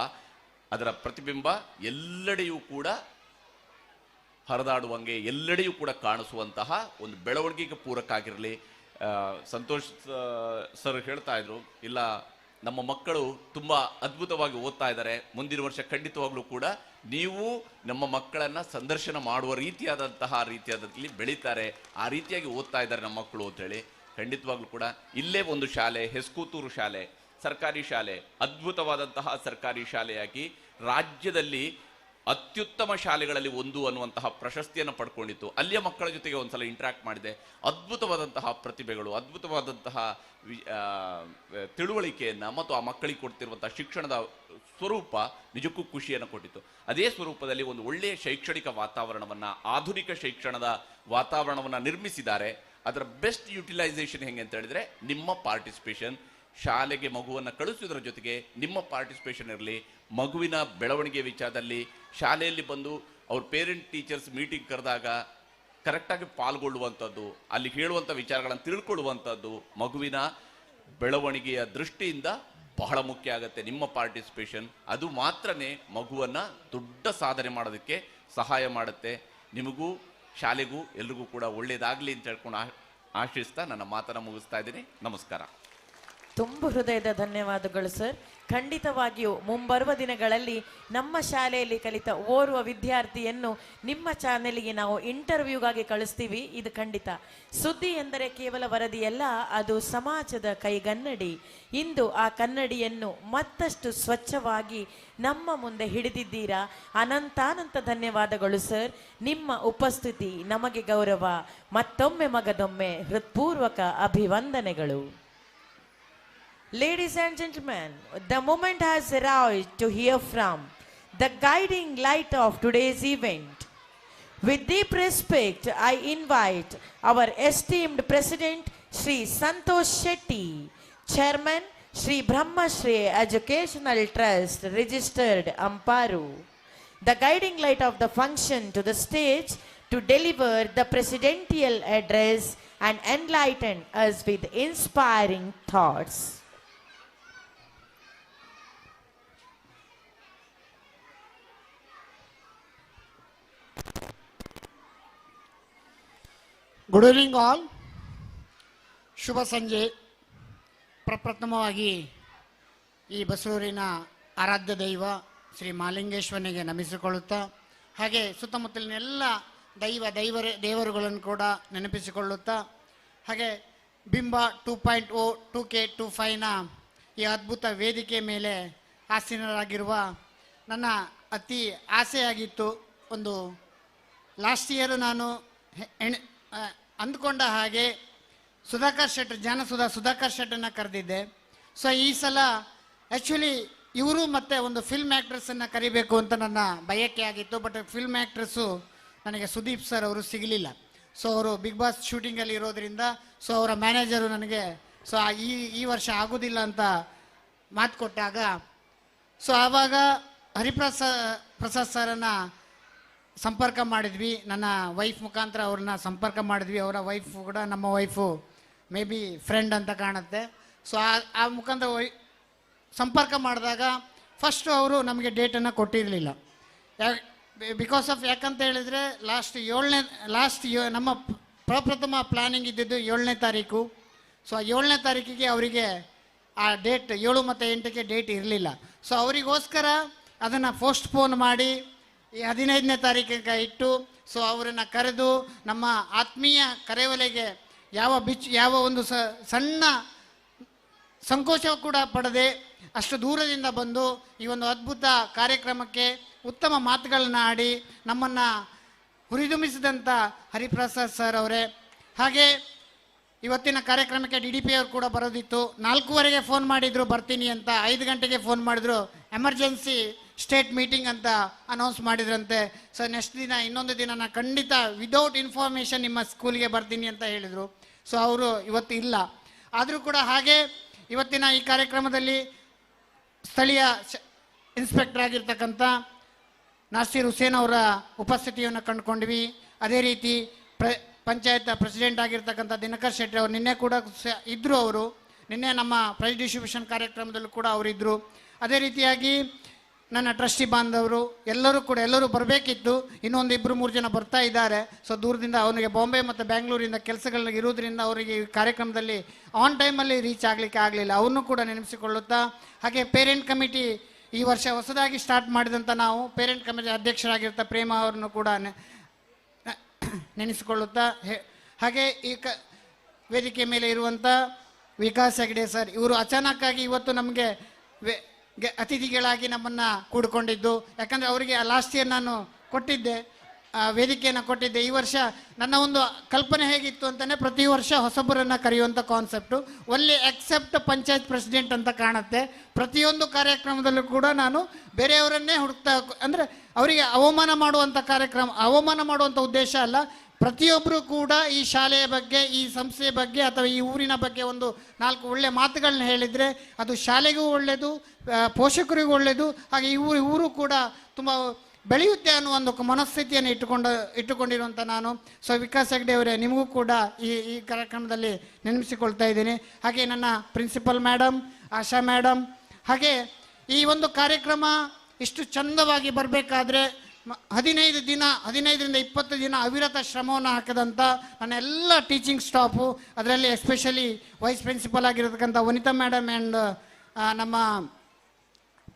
ಅದರ ಪ್ರತಿಬಿಂಬ ಎಲ್ಲೆಡೆಯೂ ಕೂಡ ಹರಿದಾಡುವಂಗೆ, ಎಲ್ಲೆಡೆಯೂ ಕೂಡ ಕಾಣಿಸುವಂತಹ ಒಂದು ಬೆಳವಣಿಗೆಗೆ ಪೂರಕ ಆಗಿರಲಿ. ಸಂತೋಷ್ ಸರ್ ಹೇಳ್ತಾ ಇದ್ರು, ಇಲ್ಲ ನಮ್ಮ ಮಕ್ಕಳು ತುಂಬ ಅದ್ಭುತವಾಗಿ ಓದ್ತಾ ಇದ್ದಾರೆ, ಮುಂದಿನ ವರ್ಷ ಖಂಡಿತವಾಗ್ಲೂ ಕೂಡ ನೀವು ನಮ್ಮ ಮಕ್ಕಳನ್ನು ಸಂದರ್ಶನ ಮಾಡುವ ರೀತಿಯಾದಲ್ಲಿ ಬೆಳೀತಾರೆ, ಆ ರೀತಿಯಾಗಿ ಓದ್ತಾ ಇದ್ದಾರೆ ನಮ್ಮ ಮಕ್ಕಳು ಅಂತೇಳಿ. ಖಂಡಿತವಾಗ್ಲೂ ಕೂಡ ಇಲ್ಲೇ ಒಂದು ಶಾಲೆ, ಹೆಸ್ಕೂತೂರು ಶಾಲೆ, ಸರ್ಕಾರಿ ಶಾಲೆ, ಅದ್ಭುತವಾದಂತಹ ಸರ್ಕಾರಿ ಶಾಲೆಯಾಗಿ ರಾಜ್ಯದಲ್ಲಿ ಅತ್ಯುತ್ತಮ ಶಾಲೆಗಳಲ್ಲಿ ಒಂದು ಅನ್ನುವಂತಹ ಪ್ರಶಸ್ತಿಯನ್ನು ಪಡ್ಕೊಂಡಿತ್ತು. ಅಲ್ಲಿಯ ಮಕ್ಕಳ ಜೊತೆಗೆ ಒಂದ್ಸಲ ಇಂಟ್ರಾಕ್ಟ್ ಮಾಡಿದೆ. ಅದ್ಭುತವಾದಂತಹ ಪ್ರತಿಭೆಗಳು, ಅದ್ಭುತವಾದಂತಹ ತಿಳುವಳಿಕೆಯನ್ನು ಮತ್ತು ಆ ಮಕ್ಕಳಿಗೆ ಕೊಡ್ತಿರುವಂತಹ ಶಿಕ್ಷಣದ ಸ್ವರೂಪ ನಿಜಕ್ಕೂ ಖುಷಿಯನ್ನು ಕೊಟ್ಟಿತ್ತು. ಅದೇ ಸ್ವರೂಪದಲ್ಲಿ ಒಂದು ಒಳ್ಳೆಯ ಶೈಕ್ಷಣಿಕ ವಾತಾವರಣವನ್ನು, ಆಧುನಿಕ ಶಿಕ್ಷಣದ ವಾತಾವರಣವನ್ನು ನಿರ್ಮಿಸಿದ್ದಾರೆ. ಅದರ ಬೆಸ್ಟ್ ಯುಟಿಲೈಸೇಷನ್ ಹೆಂಗೆ ಅಂತ ಹೇಳಿದ್ರೆ ನಿಮ್ಮ ಪಾರ್ಟಿಸಿಪೇಷನ್. ಶಾಲೆಗೆ ಮಗುವನ್ನು ಕಳಿಸೋದ್ರ ಜೊತೆಗೆ ನಿಮ್ಮ ಪಾರ್ಟಿಸಿಪೇಷನ್ ಇರಲಿ. ಮಗುವಿನ ಬೆಳವಣಿಗೆ ವಿಚಾರದಲ್ಲಿ ಶಾಲೆಯಲ್ಲಿ ಬಂದು ಅವ್ರ ಪೇರೆಂಟ್ ಟೀಚರ್ಸ್ ಮೀಟಿಂಗ್ ಕರೆದಾಗ ಕರೆಕ್ಟಾಗಿ ಪಾಲ್ಗೊಳ್ಳುವಂಥದ್ದು, ಅಲ್ಲಿ ಹೇಳುವಂಥ ವಿಚಾರಗಳನ್ನು ತಿಳ್ಕೊಳ್ಳುವಂಥದ್ದು ಮಗುವಿನ ಬೆಳವಣಿಗೆಯ ದೃಷ್ಟಿಯಿಂದ ಬಹಳ ಮುಖ್ಯ ಆಗುತ್ತೆ. ನಿಮ್ಮ ಪಾರ್ಟಿಸಿಪೇಷನ್ ಅದು ಮಾತ್ರನೇ ಮಗುವನ್ನು ದೊಡ್ಡ ಸಾಧನೆ ಮಾಡೋದಕ್ಕೆ ಸಹಾಯ ಮಾಡುತ್ತೆ. ನಿಮಗೂ ಶಾಲೆಗೂ ಎಲ್ರಿಗೂ ಕೂಡ ಒಳ್ಳೆಯದಾಗಲಿ ಅಂತ ಹೇಳ್ಕೊಂಡು ಆಶಿಸ್ತಾ ನನ್ನ ಮಾತನ್ನು ಮುಗಿಸ್ತಾ ಇದ್ದೀನಿ. ನಮಸ್ಕಾರ. ತುಂಬ ಹೃದಯದ ಧನ್ಯವಾದಗಳು ಸರ್. ಖಂಡಿತವಾಗಿಯೂ ಮುಂಬರುವ ದಿನಗಳಲ್ಲಿ ನಮ್ಮ ಶಾಲೆಯಲ್ಲಿ ಕಲಿತ ಓರ್ವ ವಿದ್ಯಾರ್ಥಿಯನ್ನು ನಿಮ್ಮ ಚಾನೆಲ್ಗೆ ನಾವು ಇಂಟರ್ವ್ಯೂಗಾಗಿ ಕಳಿಸ್ತೀವಿ. ಇದು ಖಂಡಿತ. ಸುದ್ದಿ ಎಂದರೆ ಕೇವಲ ವರದಿಯಲ್ಲ, ಅದು ಸಮಾಜದ ಕೈಗನ್ನಡಿ. ಇಂದು ಆ ಕನ್ನಡಿಯನ್ನು ಮತ್ತಷ್ಟು ಸ್ವಚ್ಛವಾಗಿ ನಮ್ಮ ಮುಂದೆ ಹಿಡಿದಿದ್ದೀರಾ. ಅನಂತಾನಂತ ಧನ್ಯವಾದಗಳು ಸರ್. ನಿಮ್ಮ ಉಪಸ್ಥಿತಿ ನಮಗೆ ಗೌರವ. ಮತ್ತೊಮ್ಮೆ ಮಗದೊಮ್ಮೆ ಹೃತ್ಪೂರ್ವಕ ಅಭಿವಂದನೆಗಳು. Ladies and gentlemen, the moment has arrived to hear from the guiding light of today's event. With deep respect, I invite our esteemed President, Shri Santosh Shetty, Chairman, Shri Brahma Shri Educational Trust, Registered Amparu, the guiding light of the function, to the stage to deliver the presidential address and enlighten us with inspiring thoughts. Good evening all. ಶುಭ ಸಂಜೆ. ಪ್ರಪ್ರಥಮವಾಗಿ ಈ ಬಸರೂರಿನ ಆರಾಧ್ಯ ದೈವ ಶ್ರೀ ಮಹಾಲಿಂಗೇಶ್ವರನಿಗೆ ನಮಿಸಿಕೊಳ್ಳುತ್ತಾ, ಹಾಗೆ ಸುತ್ತಮುತ್ತಲಿನ ಎಲ್ಲ ದೇವರುಗಳನ್ನು ಕೂಡ ನೆನಪಿಸಿಕೊಳ್ಳುತ್ತಾ, ಹಾಗೆ ಬಿಂಬ 2.0 2K25ನ ಈ ಅದ್ಭುತ ವೇದಿಕೆ ಮೇಲೆ ಆಸೀನರಾಗಿರುವ ನನ್ನ ಅತಿ ಆಸೆಯಾಗಿತ್ತು. ಒಂದು ಲಾಸ್ಟ್ ಇಯರ್ ನಾನು ಅಂದ್ಕೊಂಡ ಹಾಗೆ ಸುಧಾಕರ್ ಶೆಟ್ಟರ್, ಸುಧಾಕರ್ ಶೆಟ್ಟರನ್ನ ಕರೆದಿದ್ದೆ. ಸೊ ಈ ಸಲ ಆ್ಯಕ್ಚುಲಿ ಇವರು ಮತ್ತು ಒಂದು ಫಿಲ್ಮ್ ಆ್ಯಕ್ಟ್ರೆಸ್ಸನ್ನು ಕರಿಬೇಕು ಅಂತ ನನ್ನ ಬಯಕೆ ಆಗಿತ್ತು. ಬಟ್ ಫಿಲ್ಮ್ ಆ್ಯಕ್ಟ್ರೆಸ್ಸು ನನಗೆ ಸುದೀಪ್ ಸರ್ ಅವರು ಸಿಗಲಿಲ್ಲ. ಸೊ ಅವರು ಬಿಗ್ ಬಾಸ್ ಶೂಟಿಂಗಲ್ಲಿ ಇರೋದ್ರಿಂದ ಸೊ ಅವರ ಮ್ಯಾನೇಜರು ನನಗೆ ಸೊ ಈ ವರ್ಷ ಆಗೋದಿಲ್ಲ ಅಂತ ಮಾತು ಕೊಟ್ಟಾಗ, ಸೊ ಆವಾಗ ಪ್ರಸಾದ್ ಸರನ್ನು ಸಂಪರ್ಕ ಮಾಡಿದ್ವಿ. ನನ್ನ ವೈಫ್ ಮುಖಾಂತರ ಅವ್ರನ್ನ ಸಂಪರ್ಕ ಮಾಡಿದ್ವಿ. ಅವರ ವೈಫ್ ಕೂಡ ನಮ್ಮ ವೈಫು ಮೇ ಬಿ ಫ್ರೆಂಡ್ ಅಂತ ಕಾಣುತ್ತೆ. ಸೊ ಆ ಮುಖಾಂತರ ಸಂಪರ್ಕ ಮಾಡಿದಾಗ ಫಸ್ಟು ಅವರು ನಮಗೆ ಡೇಟನ್ನು ಕೊಟ್ಟಿರಲಿಲ್ಲ. ಯಾಕಂತ ಹೇಳಿದರೆ ನಮ್ಮ ಪ್ರಪ್ರಥಮ ಪ್ಲ್ಯಾನಿಂಗ್ ಇದ್ದಿದ್ದು 7ನೇ ತಾರೀಕು. ಸೊ ಆ 7ನೇ ತಾರೀಕಿಗೆ ಅವರಿಗೆ ಆ ಡೇಟ್ 7 ಮತ್ತು 8ಕ್ಕೆ ಡೇಟ್ ಇರಲಿಲ್ಲ. ಸೊ ಅವರಿಗೋಸ್ಕರ ಅದನ್ನು ಪೋಸ್ಟ್ಪೋನ್ ಮಾಡಿ ಈ 15ನೇ ತಾರೀಕಿಗೆ ಇಟ್ಟು ಸೊ ಅವರನ್ನು ಕರೆದು ನಮ್ಮ ಆತ್ಮೀಯ ಕರೆವಲೆಗೆ ಯಾವ ಒಂದು ಸಣ್ಣ ಸಂಕೋಚ ಕೂಡ ಪಡದೆ ಅಷ್ಟು ದೂರದಿಂದ ಬಂದು ಈ ಒಂದು ಅದ್ಭುತ ಕಾರ್ಯಕ್ರಮಕ್ಕೆ ಉತ್ತಮ ಮಾತುಗಳನ್ನ ಆಡಿ ನಮ್ಮನ್ನು ಹುರಿದುಂಬಿಸಿದಂಥ ಹರಿಪ್ರಸಾದ್ ಸರ್ ಅವರೇ. ಹಾಗೆ ಇವತ್ತಿನ ಕಾರ್ಯಕ್ರಮಕ್ಕೆ DDP ಅವರು ಕೂಡ ಬರೋದಿತ್ತು. 4:15ಗೆ ಫೋನ್ ಮಾಡಿದರು ಬರ್ತೀನಿ ಅಂತ, 5 ಗಂಟೆಗೆ ಫೋನ್ ಮಾಡಿದ್ರು ಎಮರ್ಜೆನ್ಸಿ ಸ್ಟೇಟ್ ಮೀಟಿಂಗ್ ಅಂತ ಅನೌನ್ಸ್ ಮಾಡಿದ್ರಂತೆ. ಸೊ ನೆಕ್ಸ್ಟ್ ದಿನ ಇನ್ನೊಂದು ದಿನ ನಾನು ಖಂಡಿತ ವಿದೌಟ್ ಇನ್ಫಾರ್ಮೇಷನ್ ನಿಮ್ಮ ಸ್ಕೂಲ್ಗೆ ಬರ್ತೀನಿ ಅಂತ ಹೇಳಿದರು. ಸೊ ಅವರು ಇವತ್ತು ಇಲ್ಲ. ಆದರೂ ಕೂಡ ಹಾಗೆ ಇವತ್ತಿನ ಈ ಕಾರ್ಯಕ್ರಮದಲ್ಲಿ ಸ್ಥಳೀಯ ಇನ್ಸ್ಪೆಕ್ಟರ್ ಆಗಿರ್ತಕ್ಕಂಥ ನಾಸೀರ್ ಹುಸೇನ್ ಅವರ ಉಪಸ್ಥಿತಿಯನ್ನು ಕಂಡುಕೊಂಡ್ವಿ. ಅದೇ ರೀತಿ ಪಂಚಾಯತ್ ಪ್ರೆಸಿಡೆಂಟ್ ಆಗಿರ್ತಕ್ಕಂಥ ದಿನಕರ್ ಶೆಟ್ಟಿ ಅವರು ನಿನ್ನೆ ಕೂಡ ಇದ್ದರು. ಅವರು ನಿನ್ನೆ ನಮ್ಮ ಪ್ರೈಸ್ ಡಿಸ್ಟ್ರಿಬ್ಯೂಷನ್ ಕಾರ್ಯಕ್ರಮದಲ್ಲೂ ಕೂಡ ಅವರಿದ್ದರು. ಅದೇ ರೀತಿಯಾಗಿ ನನ್ನ ಟ್ರಸ್ಟಿ ಬಾಂಧವರು ಎಲ್ಲರೂ ಬರಬೇಕಿತ್ತು. ಇನ್ನೊಂದು 2-3 ಜನ ಬರ್ತಾ ಇದ್ದಾರೆ. ಸೊ ದೂರದಿಂದ ಅವನಿಗೆ ಬಾಂಬೆ ಮತ್ತು ಬ್ಯಾಂಗ್ಳೂರಿಂದ ಕೆಲಸಗಳು ಇರೋದ್ರಿಂದ ಅವರಿಗೆ ಈ ಕಾರ್ಯಕ್ರಮದಲ್ಲಿ ಆನ್ ಟೈಮಲ್ಲಿ ರೀಚ್ ಆಗಲಿಕ್ಕೆ ಆಗಲಿಲ್ಲ. ಅವನ್ನೂ ಕೂಡ ನೆನೆಸಿಕೊಳ್ಳುತ್ತಾ, ಹಾಗೆ ಪೇರೆಂಟ್ ಕಮಿಟಿ ಈ ವರ್ಷ ಹೊಸದಾಗಿ ಸ್ಟಾರ್ಟ್ ಮಾಡಿದಂಥ ನಾವು ಪೇರೆಂಟ್ ಕಮಿಟಿ ಅಧ್ಯಕ್ಷರಾಗಿರ್ತ ಪ್ರೇಮ ಅವರನ್ನು ಕೂಡ ನೆನೆಸಿಕೊಳ್ಳುತ್ತಾ, ಹಾಗೆ ಈ ವೇದಿಕೆ ಮೇಲೆ ಇರುವಂಥ ವಿಕಾಸ್ ಹೆಗ್ಡೆ ಸರ್, ಇವರು ಅಚಾನಕ್ಕಾಗಿ ಇವತ್ತು ನಮಗೆ ಅತಿಥಿಗಳಾಗಿ ನಮ್ಮನ್ನು ಕೂಡಿಕೊಂಡಿದ್ದು. ಯಾಕಂದರೆ ಅವರಿಗೆ ಲಾಸ್ಟ್ ಇಯರ್ ನಾನು ಕೊಟ್ಟಿದ್ದೆ, ವೇದಿಕೆಯನ್ನು ಕೊಟ್ಟಿದ್ದೆ. ಈ ವರ್ಷ ನನ್ನ ಒಂದು ಕಲ್ಪನೆ ಹೇಗಿತ್ತು ಅಂತಲೇ ಪ್ರತಿ ವರ್ಷ ಹೊಸಬರನ್ನು ಕರೆಯುವಂಥ concept. Only except panchayat president ಅಂತ ಕಾಣುತ್ತೆ. ಪ್ರತಿಯೊಂದು ಕಾರ್ಯಕ್ರಮದಲ್ಲೂ ಕೂಡ ನಾನು ಬೇರೆಯವರನ್ನೇ ಹುಡುಕ್ತಾ, ಅಂದರೆ ಅವರಿಗೆ ಅವಮಾನ ಮಾಡುವಂಥ ಉದ್ದೇಶ ಅಲ್ಲ. ಪ್ರತಿಯೊಬ್ಬರು ಕೂಡ ಈ ಶಾಲೆಯ ಬಗ್ಗೆ, ಈ ಸಂಸ್ಥೆಯ ಬಗ್ಗೆ ಅಥವಾ ಈ ಊರಿನ ಬಗ್ಗೆ ಒಂದು 4 ಒಳ್ಳೆಯ ಮಾತುಗಳನ್ನ ಹೇಳಿದರೆ ಅದು ಶಾಲೆಗೂ ಒಳ್ಳೆಯದು, ಪೋಷಕರಿಗೂ ಒಳ್ಳೆಯದು, ಹಾಗೆ ಈ ಊರು ಕೂಡ ತುಂಬ ಬೆಳೆಯುತ್ತೆ ಅನ್ನೋ ಒಂದು ಮನಸ್ಥಿತಿಯನ್ನು ಇಟ್ಟುಕೊಂಡಿರುವಂಥ ನಾನು. ಸೊ ವಿಕಾಸ್ ಹೆಗ್ಡೆ ಅವರೇ, ನಿಮಗೂ ಕೂಡ ಈ ಕಾರ್ಯಕ್ರಮದಲ್ಲಿ ನೆನಪಿಸಿಕೊಳ್ತಾ ಇದ್ದೀನಿ. ಹಾಗೆ ನನ್ನ ಪ್ರಿನ್ಸಿಪಲ್ ಮೇಡಮ್, ಆಶಾ ಮೇಡಮ್, ಹಾಗೆ ಈ ಒಂದು ಕಾರ್ಯಕ್ರಮ ಇಷ್ಟು ಚಂದವಾಗಿ ಬರಬೇಕಾದ್ರೆ 15ರಿಂದ 20 ದಿನ ಅವಿರತ ಶ್ರಮವನ್ನು ಹಾಕಿದಂಥ ನನ್ನ ಎಲ್ಲ ಟೀಚಿಂಗ್ ಸ್ಟಾಫು, ಅದರಲ್ಲಿ ಎಸ್ಪೆಷಲಿ ವೈಸ್ ಪ್ರಿನ್ಸಿಪಲ್ ಆಗಿರತಕ್ಕಂಥ ವನಿತಾ ಮೇಡಮ್ ಆ್ಯಂಡ್ ನಮ್ಮ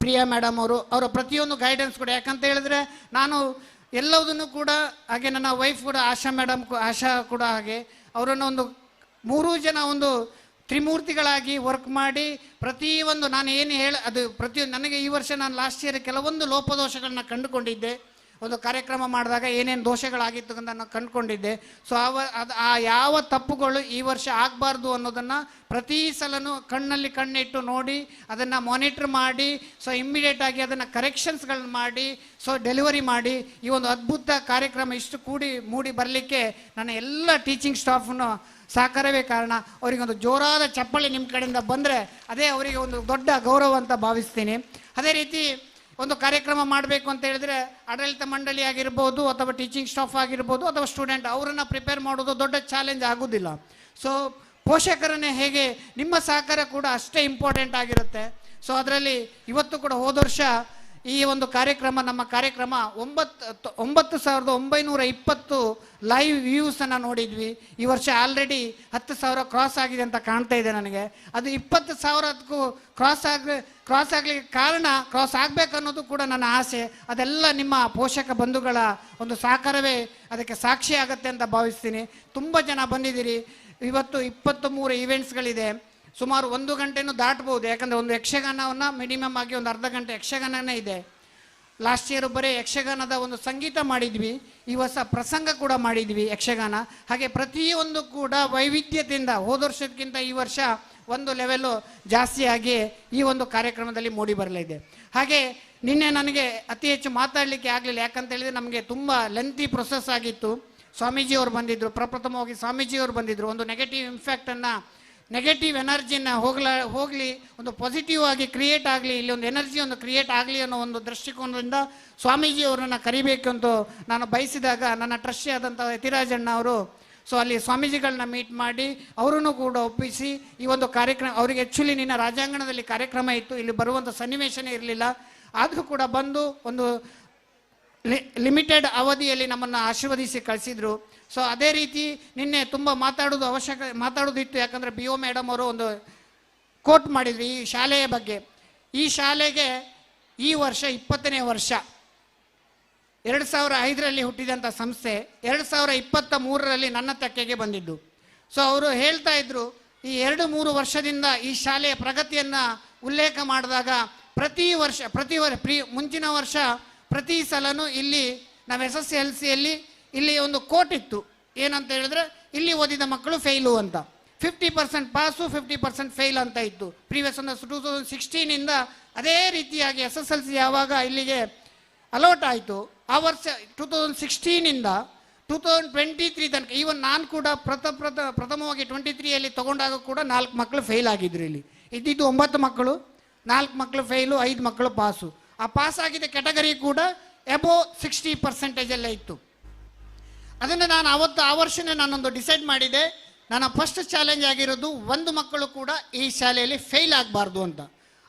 ಪ್ರಿಯಾ ಮೇಡಮ್ ಅವರ ಪ್ರತಿಯೊಂದು ಗೈಡೆನ್ಸ್ ಕೂಡ. ಯಾಕಂತ ಹೇಳಿದ್ರೆ ನಾನು ಎಲ್ಲದನ್ನು ಕೂಡ, ಹಾಗೆ ನನ್ನ ವೈಫ್ ಕೂಡ ಆಶಾ ಕೂಡ ಹಾಗೆ ಅವರನ್ನು ಒಂದು 3 ಜನ ಒಂದು ತ್ರಿಮೂರ್ತಿಗಳಾಗಿ ವರ್ಕ್ ಮಾಡಿ ಪ್ರತಿಯೊಂದು ನಾನು ನನಗೆ ಈ ವರ್ಷ ನಾನು ಲಾಸ್ಟ್ ಇಯರ್ ಕೆಲವೊಂದು ಲೋಪದೋಷಗಳನ್ನ ಕಂಡುಕೊಂಡಿದ್ದೆ. ಒಂದು ಕಾರ್ಯಕ್ರಮ ಮಾಡಿದಾಗ ಏನೇನು ದೋಷಗಳಾಗಿತ್ತು ಅಂತ ನಾನು ಕಂಡುಕೊಂಡಿದ್ದೆ. ಸೊ ಆ ಯಾವ ತಪ್ಪುಗಳು ಈ ವರ್ಷ ಆಗಬಾರ್ದು ಅನ್ನೋದನ್ನು ಪ್ರತಿ ಸಲನೂ ಕಣ್ಣಲ್ಲಿ ಕಣ್ಣಿಟ್ಟು ನೋಡಿ ಅದನ್ನು ಮಾನಿಟ್ರ್ ಮಾಡಿ, ಸೊ ಇಮ್ಮಿಡಿಯೇಟಾಗಿ ಅದನ್ನು ಕರೆಕ್ಷನ್ಸ್ಗಳನ್ನ ಮಾಡಿ, ಸೊ ಡೆಲಿವರಿ ಮಾಡಿ ಈ ಒಂದು ಅದ್ಭುತ ಕಾರ್ಯಕ್ರಮ ಇಷ್ಟು ಮೂಡಿ ಬರಲಿಕ್ಕೆ ನನ್ನ ಎಲ್ಲ ಟೀಚಿಂಗ್ ಸ್ಟಾಫನ್ನು ಸಹಕಾರವೇ ಕಾರಣ. ಅವರಿಗೊಂದು ಜೋರಾದ ಚಪ್ಪಳಿ ನಿಮ್ಮ ಕಡೆಯಿಂದ ಬಂದರೆ ಅದೇ ಅವರಿಗೆ ಒಂದು ದೊಡ್ಡ ಗೌರವ ಅಂತ ಭಾವಿಸ್ತೀನಿ. ಅದೇ ರೀತಿ ಒಂದು ಕಾರ್ಯಕ್ರಮ ಮಾಡಬೇಕು ಅಂತ ಹೇಳಿದ್ರೆ ಆಡಳಿತ ಮಂಡಳಿ ಆಗಿರ್ಬೋದು ಅಥವಾ ಟೀಚಿಂಗ್ ಸ್ಟಾಫ್ ಆಗಿರ್ಬೋದು ಅಥವಾ ಸ್ಟೂಡೆಂಟ್ ಅವರನ್ನು ಪ್ರಿಪೇರ್ ಮಾಡೋದು ದೊಡ್ಡ ಚಾಲೆಂಜ್ ಆಗೋದಿಲ್ಲ. ಸೊ ಪೋಷಕರನ್ನೇ ಹೇಗೆ ನಿಮ್ಮ ಸಹಕಾರ ಕೂಡ ಅಷ್ಟೇ ಇಂಪಾರ್ಟೆಂಟ್ ಆಗಿರುತ್ತೆ. ಸೊ ಅದರಲ್ಲಿ ಇವತ್ತು ಕೂಡ ಹೋದ ವರ್ಷ ಈ ಒಂದು ನಮ್ಮ ಕಾರ್ಯಕ್ರಮ 9,920 ಲೈವ್ ವ್ಯೂಸನ್ನು ನೋಡಿದ್ವಿ. ಈ ವರ್ಷ ಆಲ್ರೆಡಿ 10,000 ಕ್ರಾಸ್ ಆಗಿದೆ ಅಂತ ಕಾಣ್ತಾ ಇದೆ ನನಗೆ. ಅದು 20,000ಕ್ಕೂ ಕ್ರಾಸ್ ಆಗಲಿಕ್ಕೆ ಕಾರಣ, ಕ್ರಾಸ್ ಆಗಬೇಕು ಅನ್ನೋದು ಕೂಡ ನನ್ನ ಆಸೆ. ಅದೆಲ್ಲ ನಿಮ್ಮ ಪೋಷಕ ಬಂಧುಗಳ ಒಂದು ಸಹಕಾರವೇ ಅದಕ್ಕೆ ಸಾಕ್ಷಿ ಆಗುತ್ತೆ ಅಂತ ಭಾವಿಸ್ತೀನಿ. ತುಂಬ ಜನ ಬಂದಿದ್ದೀರಿ. ಇವತ್ತು 23 ಈವೆಂಟ್ಸ್ಗಳಿದೆ. ಸುಮಾರು 1 ಗಂಟೆನೂ ದಾಟ್ಬೋದು. ಯಾಕಂದರೆ ಒಂದು ಯಕ್ಷಗಾನವನ್ನು ಮಿನಿಮಮ್ ಆಗಿ ಒಂದು ಅರ್ಧ ಗಂಟೆ ಯಕ್ಷಗಾನನೇ ಇದೆ. ಲಾಸ್ಟ್ ಇಯರ್ ಬರೀ ಯಕ್ಷಗಾನದ ಒಂದು ಸಂಗೀತ ಮಾಡಿದ್ವಿ, ಈ ವರ್ಷ ಪ್ರಸಂಗ ಕೂಡ ಮಾಡಿದ್ವಿ ಯಕ್ಷಗಾನ. ಹಾಗೆ ಪ್ರತಿಯೊಂದು ಕೂಡ ವೈವಿಧ್ಯತೆಯಿಂದ ಹೋದ ವರ್ಷಕ್ಕಿಂತ ಈ ವರ್ಷ ಒಂದು ಲೆವೆಲ್ಲು ಜಾಸ್ತಿಯಾಗಿ ಈ ಒಂದು ಕಾರ್ಯಕ್ರಮದಲ್ಲಿ ಮೂಡಿ ಬರಲಿದೆ. ಹಾಗೆ ನಿನ್ನೆ ನನಗೆ ಅತಿ ಹೆಚ್ಚು ಮಾತಾಡಲಿಕ್ಕೆ ಆಗಲಿಲ್ಲ. ಯಾಕಂತ ಹೇಳಿದರೆ ನಮಗೆ ತುಂಬ ಲೆಂತಿ ಪ್ರೊಸೆಸ್ ಆಗಿತ್ತು. ಸ್ವಾಮೀಜಿಯವರು ಬಂದಿದ್ದರು, ಪ್ರಪ್ರಥಮವಾಗಿ ಸ್ವಾಮೀಜಿಯವರು ಬಂದಿದ್ದರು. ಒಂದು ನೆಗೆಟಿವ್ ಎನರ್ಜಿನ ಹೋಗಲಿ ಒಂದು ಪಾಸಿಟಿವ್ ಆಗಿ ಕ್ರಿಯೇಟ್ ಆಗಲಿ, ಇಲ್ಲಿ ಒಂದು ಎನರ್ಜಿ ಒಂದು ಕ್ರಿಯೇಟ್ ಆಗಲಿ ಅನ್ನೋ ಒಂದು ದೃಷ್ಟಿಕೋನದಿಂದ ಸ್ವಾಮೀಜಿಯವರನ್ನು ಕರಿಬೇಕು ಅಂತ ನಾನು ಬಯಸಿದಾಗ ನನ್ನ ಟ್ರಸ್ಟಿ ಆದಂಥ ಯತಿರಾಜಣ್ಣ ಅವರು ಸೊ ಅಲ್ಲಿ ಸ್ವಾಮೀಜಿಗಳನ್ನ ಮೀಟ್ ಮಾಡಿ ಅವರನ್ನು ಕೂಡ ಒಪ್ಪಿಸಿ ಈ ಒಂದು ಕಾರ್ಯಕ್ರಮ, ಅವರಿಗೆ ಆ್ಯಕ್ಚುಲಿ ನಿನ್ನ ರಾಜಾಂಗಣದಲ್ಲಿ ಕಾರ್ಯಕ್ರಮ ಇತ್ತು, ಇಲ್ಲಿ ಬರುವಂಥ ಸನ್ನಿವೇಶನೇ ಇರಲಿಲ್ಲ. ಆದರೂ ಕೂಡ ಬಂದು ಒಂದು ಲಿಮಿಟೆಡ್ ಅವಧಿಯಲ್ಲಿ ನಮ್ಮನ್ನು ಆಶೀರ್ವದಿಸಿ ಕಳಿಸಿದರು. ಸೊ ಅದೇ ರೀತಿ ನಿನ್ನೆ ತುಂಬ ಮಾತಾಡೋದಿತ್ತು. ಯಾಕಂದರೆ BO ಮೇಡಮ್ ಅವರು ಒಂದು ಕೋಟ್ ಮಾಡಿದ್ರು ಈ ಶಾಲೆಯ ಬಗ್ಗೆ. ಈ ಶಾಲೆಗೆ ಈ ವರ್ಷ 20ನೇ ವರ್ಷ. 2005ರಲ್ಲಿ ಹುಟ್ಟಿದಂಥ ಸಂಸ್ಥೆ 2023ರಲ್ಲಿ ನನ್ನ ತೆಕ್ಕೆಗೆ ಬಂದಿದ್ದು. ಸೊ ಅವರು ಹೇಳ್ತಾ ಇದ್ರು, ಈ 2-3 ವರ್ಷದಿಂದ ಈ ಶಾಲೆಯ ಪ್ರಗತಿಯನ್ನು ಉಲ್ಲೇಖ ಮಾಡಿದಾಗ ಮುಂಚಿನ ವರ್ಷ ಪ್ರತಿ ಸಲನೂ ಇಲ್ಲಿ ನಾವು SSLCಯಲ್ಲಿ ಇಲ್ಲಿ ಒಂದು ಕೋಟ್ ಇತ್ತು, ಏನಂತ ಹೇಳಿದ್ರೆ ಇಲ್ಲಿ ಓದಿದ ಮಕ್ಕಳು ಫೇಲು ಅಂತ. 50% ಪಾಸು 50% ಫೇಲ್ ಅಂತ ಇತ್ತು ಪ್ರೀವಿಯಸ್. 2016ಇಂದ ಅದೇ ರೀತಿಯಾಗಿ SSLC ಯಾವಾಗ ಇಲ್ಲಿಗೆ ಅಲೋಟ್ ಆಯಿತು ಆ ವರ್ಷ 2016ಇಂದ 2023 ತನಕ, ಈವನ್ ನಾನು ಕೂಡ ಪ್ರಥಮವಾಗಿ 23ಯಲ್ಲಿ ತಗೊಂಡಾಗ ಕೂಡ 4 ಮಕ್ಕಳು ಫೇಲ್ ಆಗಿದ್ರು. ಇಲ್ಲಿ ಇದ್ದಿದ್ದು 9 ಮಕ್ಕಳು, 4 ಮಕ್ಕಳು ಫೇಲು, 5 ಮಕ್ಕಳು ಪಾಸು. ಆ ಪಾಸ್ ಆಗಿದ್ದ ಕ್ಯಾಟಗರಿ ಕೂಡ ಎಬೋ 60% ಇತ್ತು. ಅದನ್ನು ನಾನು ಆ ವರ್ಷನೇ ನಾನೊಂದು ಡಿಸೈಡ್ ಮಾಡಿದೆ, ನನ್ನ ಫಸ್ಟ್ ಚಾಲೆಂಜ್ ಆಗಿರೋದು 1 ಮಕ್ಕಳು ಕೂಡ ಈ ಶಾಲೆಯಲ್ಲಿ ಫೇಲ್ ಆಗಬಾರ್ದು ಅಂತ.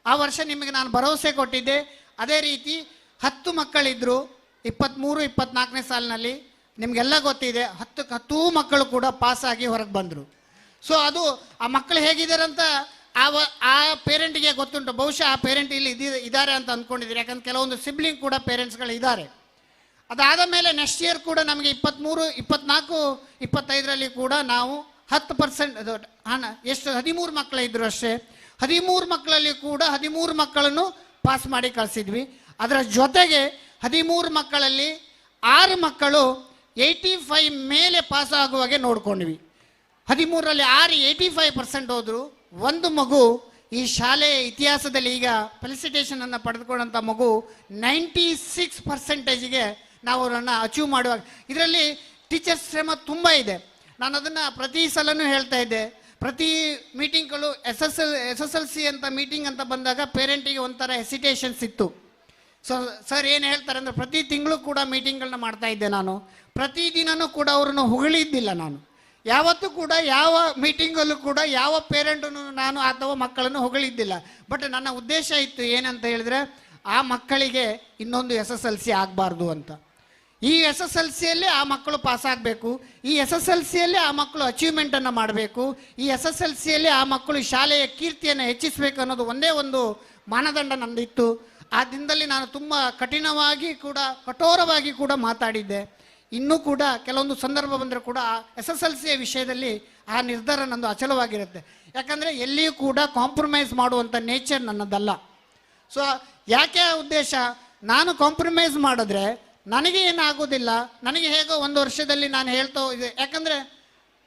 ಆ ವರ್ಷ ನಿಮಗೆ ನಾನು ಭರವಸೆ ಕೊಟ್ಟಿದ್ದೆ. ಅದೇ ರೀತಿ 10 ಮಕ್ಕಳಿದ್ರು 23-24ನೇ ಸಾಲಿನಲ್ಲಿ. ನಿಮಗೆಲ್ಲ ಗೊತ್ತಿದೆ, 10 ಮಕ್ಕಳು ಕೂಡ ಪಾಸಾಗಿ ಹೊರಗೆ ಬಂದರು. ಸೊ ಅದು ಆ ಮಕ್ಕಳು ಹೇಗಿದ್ದಾರೆ ಅಂತ ಆ ಪೇರೆಂಟ್ಗೆ ಗೊತ್ತುಂಟು. ಬಹುಶಃ ಆ ಪೇರೆಂಟ್ ಇಲ್ಲಿ ಇದ್ದಾರೆ ಅಂತ ಅಂದ್ಕೊಂಡಿದ್ದೀರಿ, ಯಾಕಂದ್ರೆ ಕೆಲವೊಂದು ಸಿಬ್ಲಿಂಗ್ ಕೂಡ ಪೇರೆಂಟ್ಸ್ಗಳು ಇದ್ದಾರೆ. ಅದಾದ ಮೇಲೆ ನೆಕ್ಸ್ಟ್ ಇಯರ್ ಕೂಡ ನಮಗೆ 23, 24, 25ರಲ್ಲಿ ಕೂಡ ನಾವು 10% ಹಣ ಎಷ್ಟು 13 ಮಕ್ಕಳು ಇದ್ರು ಅಷ್ಟೇ. 13 ಮಕ್ಕಳಲ್ಲಿ ಕೂಡ 13 ಮಕ್ಕಳನ್ನು ಪಾಸ್ ಮಾಡಿ ಕಳಿಸಿದ್ವಿ. ಅದರ ಜೊತೆಗೆ 13 ಮಕ್ಕಳಲ್ಲಿ 6 ಮಕ್ಕಳು 85 ಮೇಲೆ ಪಾಸ್ ಆಗುವಾಗೆ ನೋಡ್ಕೊಂಡ್ವಿ. 13ರಲ್ಲಿ 6 85% ಹೋದ್ರು. 1 ಮಗು ಈ ಶಾಲೆಯ ಇತಿಹಾಸದಲ್ಲಿ ಈಗ ಫೆಲಿಸಿಟೇಷನನ್ನು ಪಡೆದುಕೊಂಡಂಥ ಮಗು 96%ಗೆ ನಾವು ಅವರನ್ನು ಅಚೀವ್ ಮಾಡುವಾಗ. ಇದರಲ್ಲಿ ಟೀಚರ್ಸ್ ಶ್ರಮ ತುಂಬ ಇದೆ. ನಾನು ಅದನ್ನು ಪ್ರತಿ ಸಲನೂ ಹೇಳ್ತಾ ಇದ್ದೆ. ಪ್ರತಿ ಮೀಟಿಂಗ್ಗಳು SSLC ಅಂತ ಮೀಟಿಂಗ್ ಅಂತ ಬಂದಾಗ ಪೇರೆಂಟಿಗೆ ಒಂಥರ ಹೆಸಿಟೇಷನ್ಸ್ ಇತ್ತು. ಸೊ ಸರ್ ಏನು ಹೇಳ್ತಾರೆ ಅಂದರೆ, ಪ್ರತಿ ತಿಂಗಳು ಕೂಡ ಮೀಟಿಂಗ್ಗಳನ್ನ ಮಾಡ್ತಾ ಇದ್ದೆ ನಾನು. ಪ್ರತಿದಿನವೂ ಕೂಡ ಅವರನ್ನು ಹೊಗಳಿದ್ದಿಲ್ಲ ನಾನು. ಯಾವತ್ತೂ ಕೂಡ ಯಾವ ಮೀಟಿಂಗಲ್ಲೂ ಕೂಡ ಯಾವ ಪೇರೆಂಟನ್ನು ನಾನು ಅಥವಾ ಮಕ್ಕಳನ್ನು ಹೊಗಳಿದ್ದಿಲ್ಲ. ಬಟ್ ನನ್ನ ಉದ್ದೇಶ ಇತ್ತು ಏನಂತ ಹೇಳಿದ್ರೆ, ಆ ಮಕ್ಕಳಿಗೆ ಇನ್ನೊಂದು SSLC ಆಗಬಾರ್ದು ಅಂತ. ಈ SSLCಯಲ್ಲಿ ಆ ಮಕ್ಕಳು ಪಾಸ್ ಆಗಬೇಕು, ಈ SSLCಯಲ್ಲಿ ಆ ಮಕ್ಕಳು ಅಚೀವ್ಮೆಂಟನ್ನು ಮಾಡಬೇಕು, ಈ SSLCಯಲ್ಲಿ ಆ ಮಕ್ಕಳು ಶಾಲೆಯ ಕೀರ್ತಿಯನ್ನು ಹೆಚ್ಚಿಸಬೇಕು ಅನ್ನೋದು ಒಂದೇ ಒಂದು ಮಾನದಂಡ ನಂದಿತ್ತು. ಆ ದಿನದಲ್ಲಿ ನಾನು ತುಂಬ ಕಠಿಣವಾಗಿ ಕೂಡ ಕಠೋರವಾಗಿ ಕೂಡ ಮಾತಾಡಿದ್ದೆ. ಇನ್ನೂ ಕೂಡ ಕೆಲವೊಂದು ಸಂದರ್ಭ ಬಂದರೆ ಕೂಡ SSLCಯ ವಿಷಯದಲ್ಲಿ ಆ ನಿರ್ಧಾರ ನಂದು ಅಚಲವಾಗಿರುತ್ತೆ. ಯಾಕಂದರೆ ಎಲ್ಲಿಯೂ ಕೂಡ ಕಾಂಪ್ರಮೈಸ್ ಮಾಡುವಂಥ ನೇಚರ್ ನನ್ನದಲ್ಲ. ಸೊ ಯಾಕೆ ಆ ಉದ್ದೇಶ, ನಾನು ಕಾಂಪ್ರಮೈಸ್ ಮಾಡಿದ್ರೆ ನನಗೆ ಏನಾಗೋದಿಲ್ಲ, ನನಗೆ ಹೇಗೋ 1 ವರ್ಷದಲ್ಲಿ ನಾನು ಹೇಳ್ತಾ ಇದೆ. ಯಾಕಂದರೆ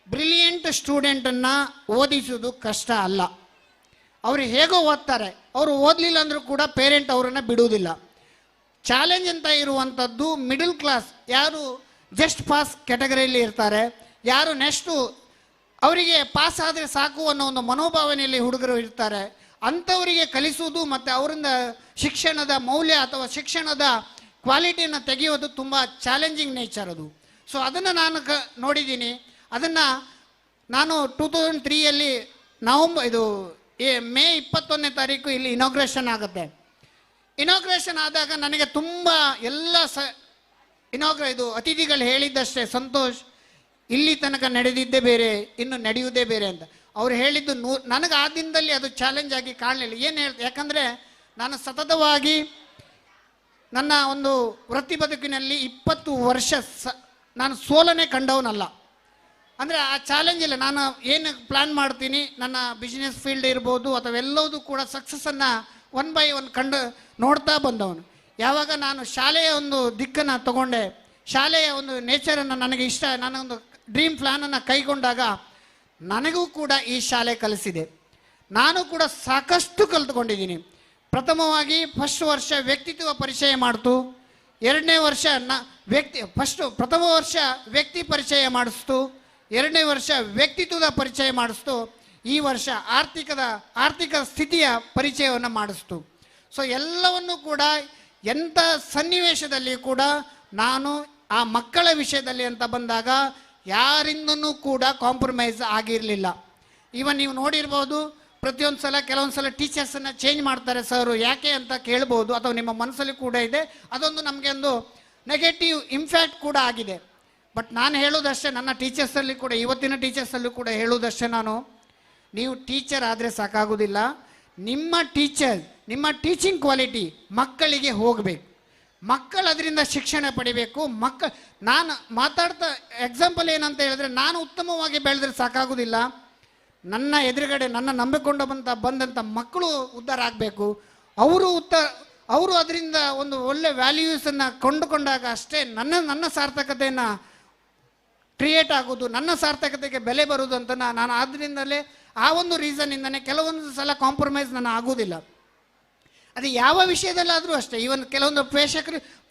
ಬ್ರಿಲಿಯಂಟ್ ಸ್ಟೂಡೆಂಟನ್ನು ಓದಿಸೋದು ಕಷ್ಟ ಅಲ್ಲ. ಅವರು ಹೇಗೋ ಓದ್ತಾರೆ, ಅವರು ಓದಲಿಲ್ಲ ಅಂದರೂ ಕೂಡ ಪೇರೆಂಟ್ ಅವರನ್ನು ಬಿಡುವುದಿಲ್ಲ. ಚಾಲೆಂಜ್ ಅಂತ ಇರುವಂಥದ್ದು ಮಿಡಲ್ ಕ್ಲಾಸ್, ಯಾರು ಜಸ್ಟ್ ಪಾಸ್ ಕ್ಯಾಟಗರಿಯಲ್ಲಿ ಇರ್ತಾರೆ, ಯಾರು ನೆಕ್ಸ್ಟು ಅವರಿಗೆ ಪಾಸ್ ಆದರೆ ಸಾಕು ಅನ್ನೋ ಒಂದು ಮನೋಭಾವನೆಯಲ್ಲಿ ಹುಡುಗರು ಇರ್ತಾರೆ, ಅಂಥವರಿಗೆ ಕಲಿಸುವುದು ಮತ್ತು ಅವರಿಂದ ಶಿಕ್ಷಣದ ಮೌಲ್ಯ ಅಥವಾ ಶಿಕ್ಷಣದ ಕ್ವಾಲಿಟಿಯನ್ನು ತೆಗೆಯೋದು ತುಂಬ ಚಾಲೆಂಜಿಂಗ್ ನೇಚರ್ ಅದು. ಸೊ ಅದನ್ನು ನಾನು ನೋಡಿದ್ದೀನಿ. ಅದನ್ನು ನಾನು 2003ಯಲ್ಲಿ ಮೇ 21ನೇ ತಾರೀಕು ಇಲ್ಲಿ ಇನಾಗ್ರೇಷನ್ ಆಗುತ್ತೆ. ಇನಾಗ್ರೇಷನ್ ಆದಾಗ ನನಗೆ ತುಂಬ ಎಲ್ಲ ಅತಿಥಿಗಳು ಹೇಳಿದ್ದಷ್ಟೇ, ಸಂತೋಷ್ ಇಲ್ಲಿ ತನಕ ನಡೆದಿದ್ದೇ ಬೇರೆ, ಇನ್ನು ನಡೆಯುವುದೇ ಬೇರೆ ಅಂತ. ಅವ್ರು ಹೇಳಿದ್ದು ನನಗೆ ಆ ದಿನದಲ್ಲಿ ಅದು ಚಾಲೆಂಜ್ ಆಗಿ ಕಾಣಲಿಲ್ಲ. ಏನು ಹೇಳ್ತಾರೆ, ಯಾಕಂದರೆ ನಾನು ಸತತವಾಗಿ ನನ್ನ ಒಂದು ವೃತ್ತಿ ಬದುಕಿನಲ್ಲಿ 20 ವರ್ಷ ನಾನು ಸೋಲನೆ ಕಂಡವನಲ್ಲ. ಅಂದರೆ ಆ ಚಾಲೆಂಜ್ ಇಲ್ಲ. ನಾನು ಏನು ಪ್ಲ್ಯಾನ್ ಮಾಡ್ತೀನಿ, ನನ್ನ ಬಿಸ್ನೆಸ್ ಫೀಲ್ಡ್ ಇರ್ಬೋದು ಅಥವಾ ಎಲ್ಲದೂ ಕೂಡ ಸಕ್ಸಸ್ಸನ್ನು 1 by 1 ನೋಡ್ತಾ ಬಂದವನು. ಯಾವಾಗ ನಾನು ಶಾಲೆಯ ಒಂದು ದಿಕ್ಕನ್ನು ತಗೊಂಡೆ, ಶಾಲೆಯ ಒಂದು ನೇಚರನ್ನು ನನಗೆ ಇಷ್ಟ, ನಾನೊಂದು ಡ್ರೀಮ್ ಪ್ಲ್ಯಾನನ್ನು ಕೈಗೊಂಡಾಗ ನನಗೂ ಕೂಡ ಈ ಶಾಲೆ ಕಲಿಸಿದೆ. ನಾನು ಕೂಡ ಸಾಕಷ್ಟು ಕಲಿತುಕೊಂಡಿದ್ದೀನಿ. ಪ್ರಥಮವಾಗಿ ಫಸ್ಟ್ ವರ್ಷ ವ್ಯಕ್ತಿತ್ವ ಪರಿಚಯ ಮಾಡ್ತು, 2ನೇ ವರ್ಷ ಪ್ರಥಮ ವರ್ಷ ವ್ಯಕ್ತಿ ಪರಿಚಯ ಮಾಡಿಸ್ತು, 2ನೇ ವರ್ಷ ವ್ಯಕ್ತಿತ್ವದ ಪರಿಚಯ ಮಾಡಿಸ್ತು, ಈ ವರ್ಷ ಆರ್ಥಿಕ ಸ್ಥಿತಿಯ ಪರಿಚಯವನ್ನು ಮಾಡಿಸ್ತು. ಸೊ ಎಲ್ಲವನ್ನು ಕೂಡ ಎಂಥ ಸನ್ನಿವೇಶದಲ್ಲಿ ಕೂಡ ನಾನು ಆ ಮಕ್ಕಳ ವಿಷಯದಲ್ಲಿ ಅಂತ ಬಂದಾಗ ಯಾರಿಂದನೂ ಕೂಡ ಕಾಂಪ್ರಮೈಸ್ ಆಗಿರಲಿಲ್ಲ. ಈವನ್ ನೀವು ನೋಡಿರ್ಬೋದು, ಪ್ರತಿಯೊಂದು ಸಲ ಕೆಲವೊಂದು ಸಲ ಟೀಚರ್ಸನ್ನು ಚೇಂಜ್ ಮಾಡ್ತಾರೆ ಸರ್, ಯಾಕೆ ಅಂತ ಕೇಳ್ಬೋದು, ಅಥವಾ ನಿಮ್ಮ ಮನಸ್ಸಲ್ಲಿ ಕೂಡ ಇದೆ. ಅದೊಂದು ನಮಗೆ ಒಂದು ನೆಗೆಟಿವ್ ಇಂಪ್ಯಾಕ್ಟ್ ಕೂಡ ಆಗಿದೆ. ಬಟ್ ನಾನು ಹೇಳೋದಷ್ಟೇ, ನನ್ನ ಟೀಚರ್ಸಲ್ಲಿ ಕೂಡ, ಇವತ್ತಿನ ಟೀಚರ್ಸಲ್ಲೂ ಕೂಡ ಹೇಳೋದಷ್ಟೇ, ನೀವು ಟೀಚರ್ ಆದರೆ ಸಾಕಾಗೋದಿಲ್ಲ, ನಿಮ್ಮ ಟೀಚಿಂಗ್ ಕ್ವಾಲಿಟಿ ಮಕ್ಕಳಿಗೆ ಹೋಗಬೇಕು. ಮಕ್ಕಳು ಅದರಿಂದ ಶಿಕ್ಷಣ ಪಡಿಬೇಕು. ನಾನು ಮಾತಾಡ್ತಾ ಎಕ್ಸಾಂಪಲ್ ಏನಂತ ಹೇಳಿದ್ರೆ, ನಾನು ಉತ್ತಮವಾಗಿ ಬೆಳೆದ್ರೆ ಸಾಕಾಗೋದಿಲ್ಲ, ನನ್ನ ಎದುರುಗಡೆ ನನ್ನ ನಂಬಿಕೊಂಡು ಬಂದಂಥ ಮಕ್ಕಳು ಉದ್ಧಾರ ಆಗಬೇಕು. ಅವರು ಅದರಿಂದ ಒಂದು ಒಳ್ಳೆ ವ್ಯಾಲ್ಯೂಸನ್ನು ಕೊಂಡುಕೊಂಡಾಗ ಅಷ್ಟೇ ನನ್ನ ಸಾರ್ಥಕತೆಯನ್ನು ಕ್ರಿಯೇಟ್ ಆಗೋದು, ನನ್ನ ಸಾರ್ಥಕತೆಗೆ ಬೆಲೆ ಬರೋದು ಅಂತ ನಾನು ಆದ್ದರಿಂದಲೇ ಆ ಒಂದು ರೀಸನ್ನಿಂದನೇ ಕೆಲವೊಂದು ಸಲ ಕಾಂಪ್ರಮೈಸ್ ನಾನು ಆಗೋದಿಲ್ಲ. ಅದು ಯಾವ ವಿಷಯದಲ್ಲಾದರೂ ಅಷ್ಟೇ. ಈವನ್ ಕೆಲವೊಂದು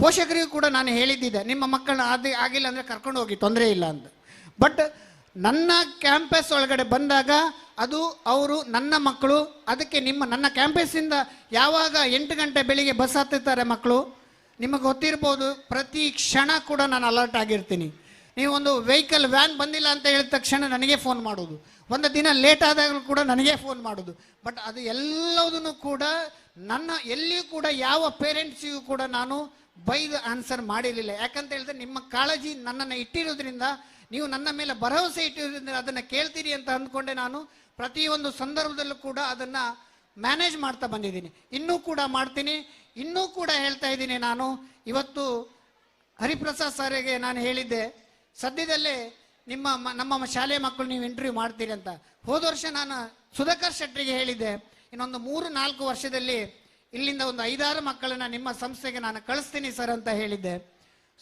ಪೋಷಕರಿಗೂ ಕೂಡ ನಾನು ಹೇಳಿದ್ದಿದ್ದೆ, ನಿಮ್ಮ ಮಕ್ಕಳನ್ನ ಆಗಿಲ್ಲ ಅಂದರೆ ಕರ್ಕೊಂಡು ಹೋಗಿ, ತೊಂದರೆ ಇಲ್ಲ ಅಂತ. ಬಟ್ ನನ್ನ ಕ್ಯಾಂಪಸ್ ಒಳಗಡೆ ಬಂದಾಗ ಅದು ಅವರು ನನ್ನ ಮಕ್ಕಳು. ಅದಕ್ಕೆ ನನ್ನ ಕ್ಯಾಂಪಸ್ಸಿಂದ ಯಾವಾಗ 8 ಗಂಟೆ ಬೆಳಿಗ್ಗೆ ಬಸ್ ಹತ್ತಿರ್ತಾರೆ ಮಕ್ಕಳು, ನಿಮಗೆ ಗೊತ್ತಿರ್ಬೋದು, ಪ್ರತಿ ಕ್ಷಣ ಕೂಡ ನಾನು ಅಲರ್ಟ್ ಆಗಿರ್ತೀನಿ. ನೀವು ಒಂದು ವೆಹಿಕಲ್ ವ್ಯಾನ್ ಬಂದಿಲ್ಲ ಅಂತ ಹೇಳಿದ ತಕ್ಷಣ ನನಗೆ ಫೋನ್ ಮಾಡೋದು, ಒಂದು ದಿನ ಲೇಟ್ ಆದಾಗಲೂ ಕೂಡ ನನಗೆ ಫೋನ್ ಮಾಡೋದು. ಬಟ್ ಅದು ಎಲ್ಲದನ್ನು ಕೂಡ ಎಲ್ಲಿಯೂ ಕೂಡ ಯಾವ ಪೇರೆಂಟ್ಸಿಗೂ ಕೂಡ ನಾನು ಬೈದು ಆನ್ಸರ್ ಮಾಡಿರಲಿಲ್ಲ. ಯಾಕಂತ ಹೇಳಿದ್ರೆ ನಿಮ್ಮ ಕಾಳಜಿ ನನ್ನನ್ನು ಇಟ್ಟಿರೋದ್ರಿಂದ, ನೀವು ನನ್ನ ಮೇಲೆ ಭರವಸೆ ಇಟ್ಟಿರೋದ್ರಿಂದ ಅದನ್ನು ಕೇಳ್ತೀರಿ ಅಂತ ಅಂದ್ಕೊಂಡೆ ನಾನು ಪ್ರತಿಯೊಂದು ಸಂದರ್ಭದಲ್ಲೂ ಕೂಡ ಅದನ್ನು ಮ್ಯಾನೇಜ್ ಮಾಡ್ತಾ ಬಂದಿದ್ದೀನಿ. ಇನ್ನೂ ಕೂಡ ಮಾಡ್ತೀನಿ. ಇನ್ನೂ ಕೂಡ ಹೇಳ್ತಾ ಇದ್ದೀನಿ. ನಾನು ಇವತ್ತು ಹರಿಪ್ರಸಾದ್ ಸರ್ಗೆ ನಾನು ಹೇಳಿದ್ದೆ, ಸದ್ಯದಲ್ಲೇ ನಮ್ಮ ಶಾಲೆಯ ಮಕ್ಕಳು ನೀವು ಇಂಟರ್ವ್ಯೂ ಮಾಡ್ತೀರಿ ಅಂತ. ಹೋದ ವರ್ಷ ನಾನು ಸುಧಾಕರ್ ಶೆಟ್ಟರಿಗೆ ಹೇಳಿದ್ದೆ, ಇನ್ನೊಂದು 3-4 ವರ್ಷದಲ್ಲಿ ಇಲ್ಲಿಂದ ಒಂದು 5-6 ಮಕ್ಕಳನ್ನ ನಿಮ್ಮ ಸಂಸ್ಥೆಗೆ ನಾನು ಕಳಿಸ್ತೀನಿ ಸರ್ ಅಂತ ಹೇಳಿದ್ದೆ.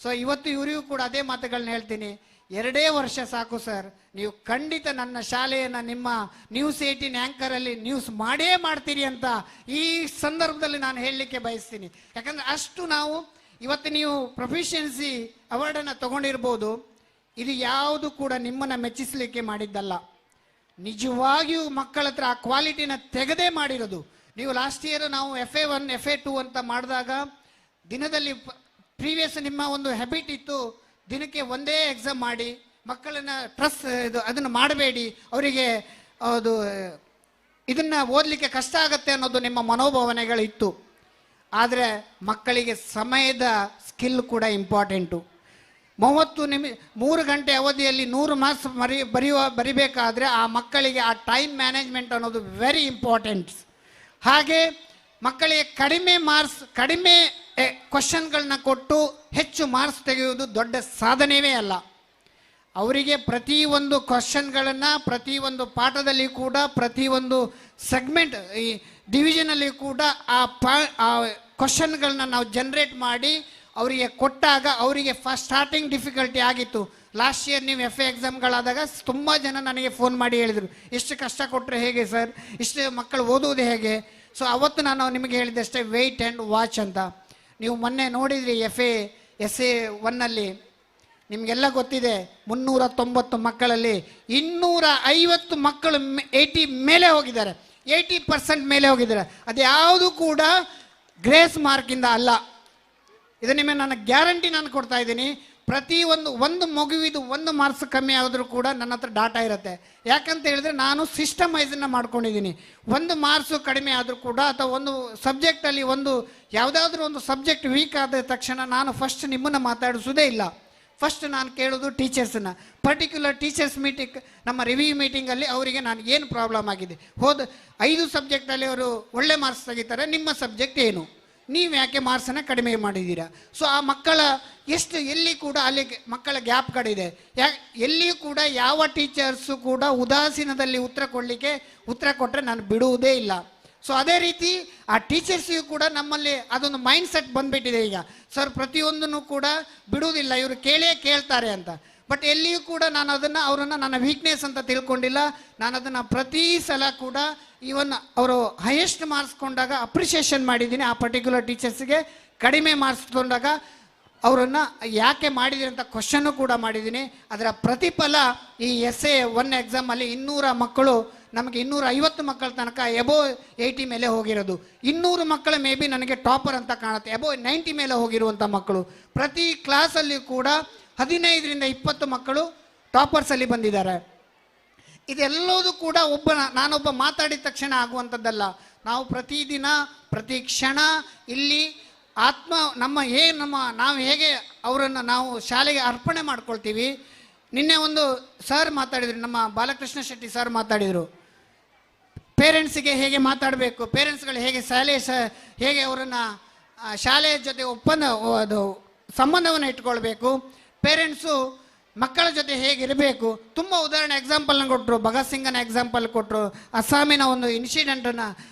ಸೊ ಇವತ್ತು ಇವರಿಗೂ ಕೂಡ ಅದೇ ಮಾತುಗಳನ್ನ ಹೇಳ್ತೀನಿ. 2 ವರ್ಷ ಸಾಕು ಸರ್, ನೀವು ಖಂಡಿತ ನನ್ನ ಶಾಲೆಯನ್ನು ನಿಮ್ಮ ನ್ಯೂಸ್ 18 ಆ್ಯಂಕರಲ್ಲಿ ನ್ಯೂಸ್ ಮಾಡೇ ಮಾಡ್ತೀರಿ ಅಂತ ಈ ಸಂದರ್ಭದಲ್ಲಿ ನಾನು ಹೇಳಲಿಕ್ಕೆ ಬಯಸ್ತೀನಿ. ಯಾಕಂದರೆ ಅಷ್ಟು ನಾವು ಇವತ್ತು ನೀವು ಪ್ರೊಫಿಷಿಯನ್ಸಿ ಅವಾರ್ಡನ್ನು ತಗೊಂಡಿರ್ಬೋದು, ಇದು ಯಾವುದು ಕೂಡ ನಿಮ್ಮನ್ನು ಮೆಚ್ಚಿಸಲಿಕ್ಕೆ ಮಾಡಿದ್ದಲ್ಲ. ನಿಜವಾಗಿಯೂ ಮಕ್ಕಳ ಹತ್ರ ಆ ಕ್ವಾಲಿಟಿನ ತೆಗೆದೇ ಮಾಡಿರೋದು. ನೀವು ಲಾಸ್ಟ್ ಇಯರ್ ನಾವು FA1 FA2 ಅಂತ ಮಾಡಿದಾಗ ದಿನದಲ್ಲಿ ಪ್ರೀವಿಯಸ್ ನಿಮ್ಮ ಒಂದು ಹ್ಯಾಬಿಟ್ ಇತ್ತು, ದಿನಕ್ಕೆ ಒಂದೇ ಎಕ್ಸಾಮ್ ಮಾಡಿ ಮಕ್ಕಳನ್ನ ಅದನ್ನು ಮಾಡಬೇಡಿ, ಅವರಿಗೆ ಅದು ಇದನ್ನು ಓದಲಿಕ್ಕೆ ಕಷ್ಟ ಆಗುತ್ತೆ ಅನ್ನೋದು ನಿಮ್ಮ ಮನೋಭಾವನೆಗಳಿತ್ತು. ಆದರೆ ಮಕ್ಕಳಿಗೆ ಸಮಯದ ಸ್ಕಿಲ್ ಕೂಡ ಇಂಪಾರ್ಟೆಂಟು. 3 ಗಂಟೆ ಅವಧಿಯಲ್ಲಿ 100 ಮಾರ್ಕ್ಸ್ ಬರಿಬೇಕಾದ್ರೆ ಆ ಮಕ್ಕಳಿಗೆ ಆ ಟೈಮ್ ಮ್ಯಾನೇಜ್ಮೆಂಟ್ ಅನ್ನೋದು ವೆರಿ ಇಂಪಾರ್ಟೆಂಟ್. ಹಾಗೆ ಮಕ್ಕಳಿಗೆ ಕಡಿಮೆ ಕ್ವಶನ್ಗಳನ್ನ ಕೊಟ್ಟು ಹೆಚ್ಚು ಮಾರ್ಕ್ಸ್ ತೆಗೆಯುವುದು ದೊಡ್ಡ ಸಾಧನೆಯೇ ಅಲ್ಲ. ಅವರಿಗೆ ಪ್ರತಿಯೊಂದು ಕ್ವಶನ್ಗಳನ್ನು ಪ್ರತಿಯೊಂದು ಪಾಠದಲ್ಲಿ ಕೂಡ ಪ್ರತಿಯೊಂದು ಸೆಗ್ಮೆಂಟ್ ಈ ಡಿವಿಷನಲ್ಲಿ ಕೂಡ ಆ ಕ್ವಶನ್ಗಳನ್ನ ನಾವು ಜನ್ರೇಟ್ ಮಾಡಿ ಅವರಿಗೆ ಕೊಟ್ಟಾಗ ಅವರಿಗೆ ಸ್ಟಾರ್ಟಿಂಗ್ ಡಿಫಿಕಲ್ಟಿ ಆಗಿತ್ತು. ಲಾಸ್ಟ್ ಇಯರ್ ನೀವು FA ಎಕ್ಸಾಮ್ಗಳಾದಾಗ ತುಂಬ ಜನ ನನಗೆ ಫೋನ್ ಮಾಡಿ ಹೇಳಿದರು, ಇಷ್ಟು ಕಷ್ಟ ಕೊಟ್ಟರೆ ಹೇಗೆ ಸರ್, ಇಷ್ಟು ಮಕ್ಕಳು ಓದುವುದು ಹೇಗೆ? ಸೊ ಅವತ್ತು ನಾನು ನಿಮಗೆ ಹೇಳಿದೆ ಅಷ್ಟೇ, ವೆಯ್ಟ್ ಆ್ಯಂಡ್ ವಾಚ್ ಅಂತ. ನೀವು ಮೊನ್ನೆ ನೋಡಿದ್ರಿ SA1ನಲ್ಲಿ ನಿಮಗೆಲ್ಲ ಗೊತ್ತಿದೆ, 390 ಮಕ್ಕಳಲ್ಲಿ 250 ಮಕ್ಕಳು 80 ಮೇಲೆ ಹೋಗಿದ್ದಾರೆ, 80% ಮೇಲೆ ಹೋಗಿದ್ದಾರೆ. ಅದು ಯಾವುದು ಕೂಡ ಗ್ರೇಸ್ ಮಾರ್ಕಿಂದ ಅಲ್ಲ. ಇದು ನಿಮಗೆ ನನ್ನ ಗ್ಯಾರಂಟಿ ನಾನು ಕೊಡ್ತಾ ಇದ್ದೀನಿ. ಒಂದು ಮಗುವಿದು 1 ಮಾರ್ಕ್ಸ್ ಕಮ್ಮಿ ಆದರೂ ಕೂಡ ನನ್ನ ಹತ್ರ ಡಾಟಾ ಇರುತ್ತೆ. ಯಾಕಂತ ಹೇಳಿದ್ರೆ ನಾನು ಸಿಸ್ಟಮೈಸನ್ನು ಮಾಡ್ಕೊಂಡಿದ್ದೀನಿ. 1 ಮಾರ್ಕ್ಸು ಕಡಿಮೆ ಆದರೂ ಕೂಡ ಅಥವಾ ಒಂದು ಸಬ್ಜೆಕ್ಟಲ್ಲಿ ಯಾವುದಾದ್ರೂ ಒಂದು ಸಬ್ಜೆಕ್ಟ್ ವೀಕ್ ಆದ ತಕ್ಷಣ ನಾನು ಫಸ್ಟ್ ನಿಮ್ಮನ್ನು ಮಾತಾಡಿಸೋದೇ ಇಲ್ಲ. ಫಸ್ಟ್ ನಾನು ಕೇಳೋದು ಟೀಚರ್ಸನ್ನು. ಪರ್ಟಿಕ್ಯುಲರ್ ಟೀಚರ್ಸ್ ಮೀಟಿಂಗ್, ನಮ್ಮ ರಿವ್ಯೂ ಮೀಟಿಂಗಲ್ಲಿ ಅವರಿಗೆ ನಾನು ಏನು ಪ್ರಾಬ್ಲಮ್ ಆಗಿದೆ, 5 ಸಬ್ಜೆಕ್ಟಲ್ಲಿ ಅವರು ಒಳ್ಳೆ ಮಾರ್ಕ್ಸ್ ತೆಗಿತಾರೆ, ನಿಮ್ಮ ಸಬ್ಜೆಕ್ಟ್ ಏನು, ನೀವು ಯಾಕೆ ಮಾರ್ಕ್ಸನ್ನು ಕಡಿಮೆ ಮಾಡಿದ್ದೀರಾ? ಸೊ ಆ ಮಕ್ಕಳ ಎಲ್ಲಿ ಕೂಡ ಅಲ್ಲಿ ಮಕ್ಕಳ ಗ್ಯಾಪ್ಗಳಿದೆ. ಎಲ್ಲಿಯೂ ಕೂಡ ಯಾವ ಟೀಚರ್ಸು ಕೂಡ ಉದಾಸೀನದಲ್ಲಿ ಉತ್ತರ ಕೊಟ್ಟರೆ ನಾನು ಬಿಡುವುದೇ ಇಲ್ಲ. ಸೊ ಅದೇ ರೀತಿ ಆ ಟೀಚರ್ಸಿಗೂ ಕೂಡ ನಮ್ಮಲ್ಲಿ ಅದೊಂದು ಮೈಂಡ್ ಸೆಟ್ ಬಂದುಬಿಟ್ಟಿದೆ ಈಗ. ಸರ್ ಪ್ರತಿಯೊಂದನ್ನು ಕೂಡ ಬಿಡುವುದಿಲ್ಲ, ಇವರು ಕೇಳ್ತಾರೆ ಅಂತ. ಬಟ್ ಎಲ್ಲಿಯೂ ಕೂಡ ನಾನು ಅವರನ್ನು ನನ್ನ ವೀಕ್ನೆಸ್ ಅಂತ ತಿಳ್ಕೊಂಡಿಲ್ಲ. ನಾನು ಅದನ್ನು ಪ್ರತಿ ಸಲ ಕೂಡ ಈವನ್ ಅವರು ಹೈಯೆಸ್ಟ್ ಮಾರ್ಕ್ಸ್ ಕೊಂಡಾಗ ಅಪ್ರಿಷಿಯೇಷನ್ ಮಾಡಿದ್ದೀನಿ. ಆ ಪರ್ಟಿಕ್ಯುಲರ್ ಟೀಚರ್ಸ್ಗೆ ಕಡಿಮೆ ಮಾರ್ಕ್ಸ್ ಕೊಂಡಾಗ ಅವರನ್ನು ಯಾಕೆ ಮಾಡಿದ್ದೀನಿ ಅಂತ ಕ್ವಶನ್ನು ಕೂಡ ಮಾಡಿದ್ದೀನಿ. ಅದರ ಪ್ರತಿಫಲ ಈ SA1 ಎಕ್ಸಾಮಲ್ಲಿ 200 ಮಕ್ಕಳು, ನಮಗೆ 250 ಮಕ್ಕಳ ತನಕ ಎಬೋವ್ 80 ಮೇಲೆ ಹೋಗಿರೋದು. 200 ಮಕ್ಕಳು ಮೇ ಬಿ ನನಗೆ ಟಾಪರ್ ಅಂತ ಕಾಣುತ್ತೆ, ಎಬೋವ್ 90 ಮೇಲೆ ಹೋಗಿರುವಂಥ ಮಕ್ಕಳು. ಪ್ರತಿ ಕ್ಲಾಸಲ್ಲಿ ಕೂಡ 15ರಿಂದ 20 ಮಕ್ಕಳು ಟಾಪರ್ಸಲ್ಲಿ ಬಂದಿದ್ದಾರೆ. ಇದೆಲ್ಲದೂ ಕೂಡ ನಾನೊಬ್ಬ ಮಾತಾಡಿದ ತಕ್ಷಣ ಆಗುವಂಥದ್ದಲ್ಲ. ನಾವು ಪ್ರತಿದಿನ ಪ್ರತಿ ಕ್ಷಣ ಇಲ್ಲಿ ನಾವು ಹೇಗೆ ಅವರನ್ನು ನಾವು ಶಾಲೆಗೆ ಅರ್ಪಣೆ ಮಾಡ್ಕೊಳ್ತೀವಿ. ನಿನ್ನೆ ಒಂದು ಸರ್ ಮಾತಾಡಿದರು, ನಮ್ಮ ಬಾಲಕೃಷ್ಣ ಶೆಟ್ಟಿ ಸರ್ ಮಾತಾಡಿದರು, ಪೇರೆಂಟ್ಸಿಗೆ ಹೇಗೆ ಮಾತಾಡಬೇಕು, ಪೇರೆಂಟ್ಸ್ಗಳು ಹೇಗೆ ಹೇಗೆ ಅವರನ್ನು ಶಾಲೆಯ ಜೊತೆ ಅದು ಸಂಬಂಧವನ್ನು ಇಟ್ಕೊಳ್ಬೇಕು. ಪೇರೆಂಟ್ಸು ಮಕ್ಕಳ ಜೊತೆ ಹೇಗಿರಬೇಕು. ತುಂಬ ಉದಾಹರಣೆ ಎಕ್ಸಾಂಪಲ್ನ ಕೊಟ್ಟರು. ಭಗತ್ ಸಿಂಗನ ಎಕ್ಸಾಂಪಲ್ ಕೊಟ್ಟರು. ಅಸ್ಸಾಮಿನ ಒಂದು ಇನ್ಸಿಡೆಂಟನ್ನು,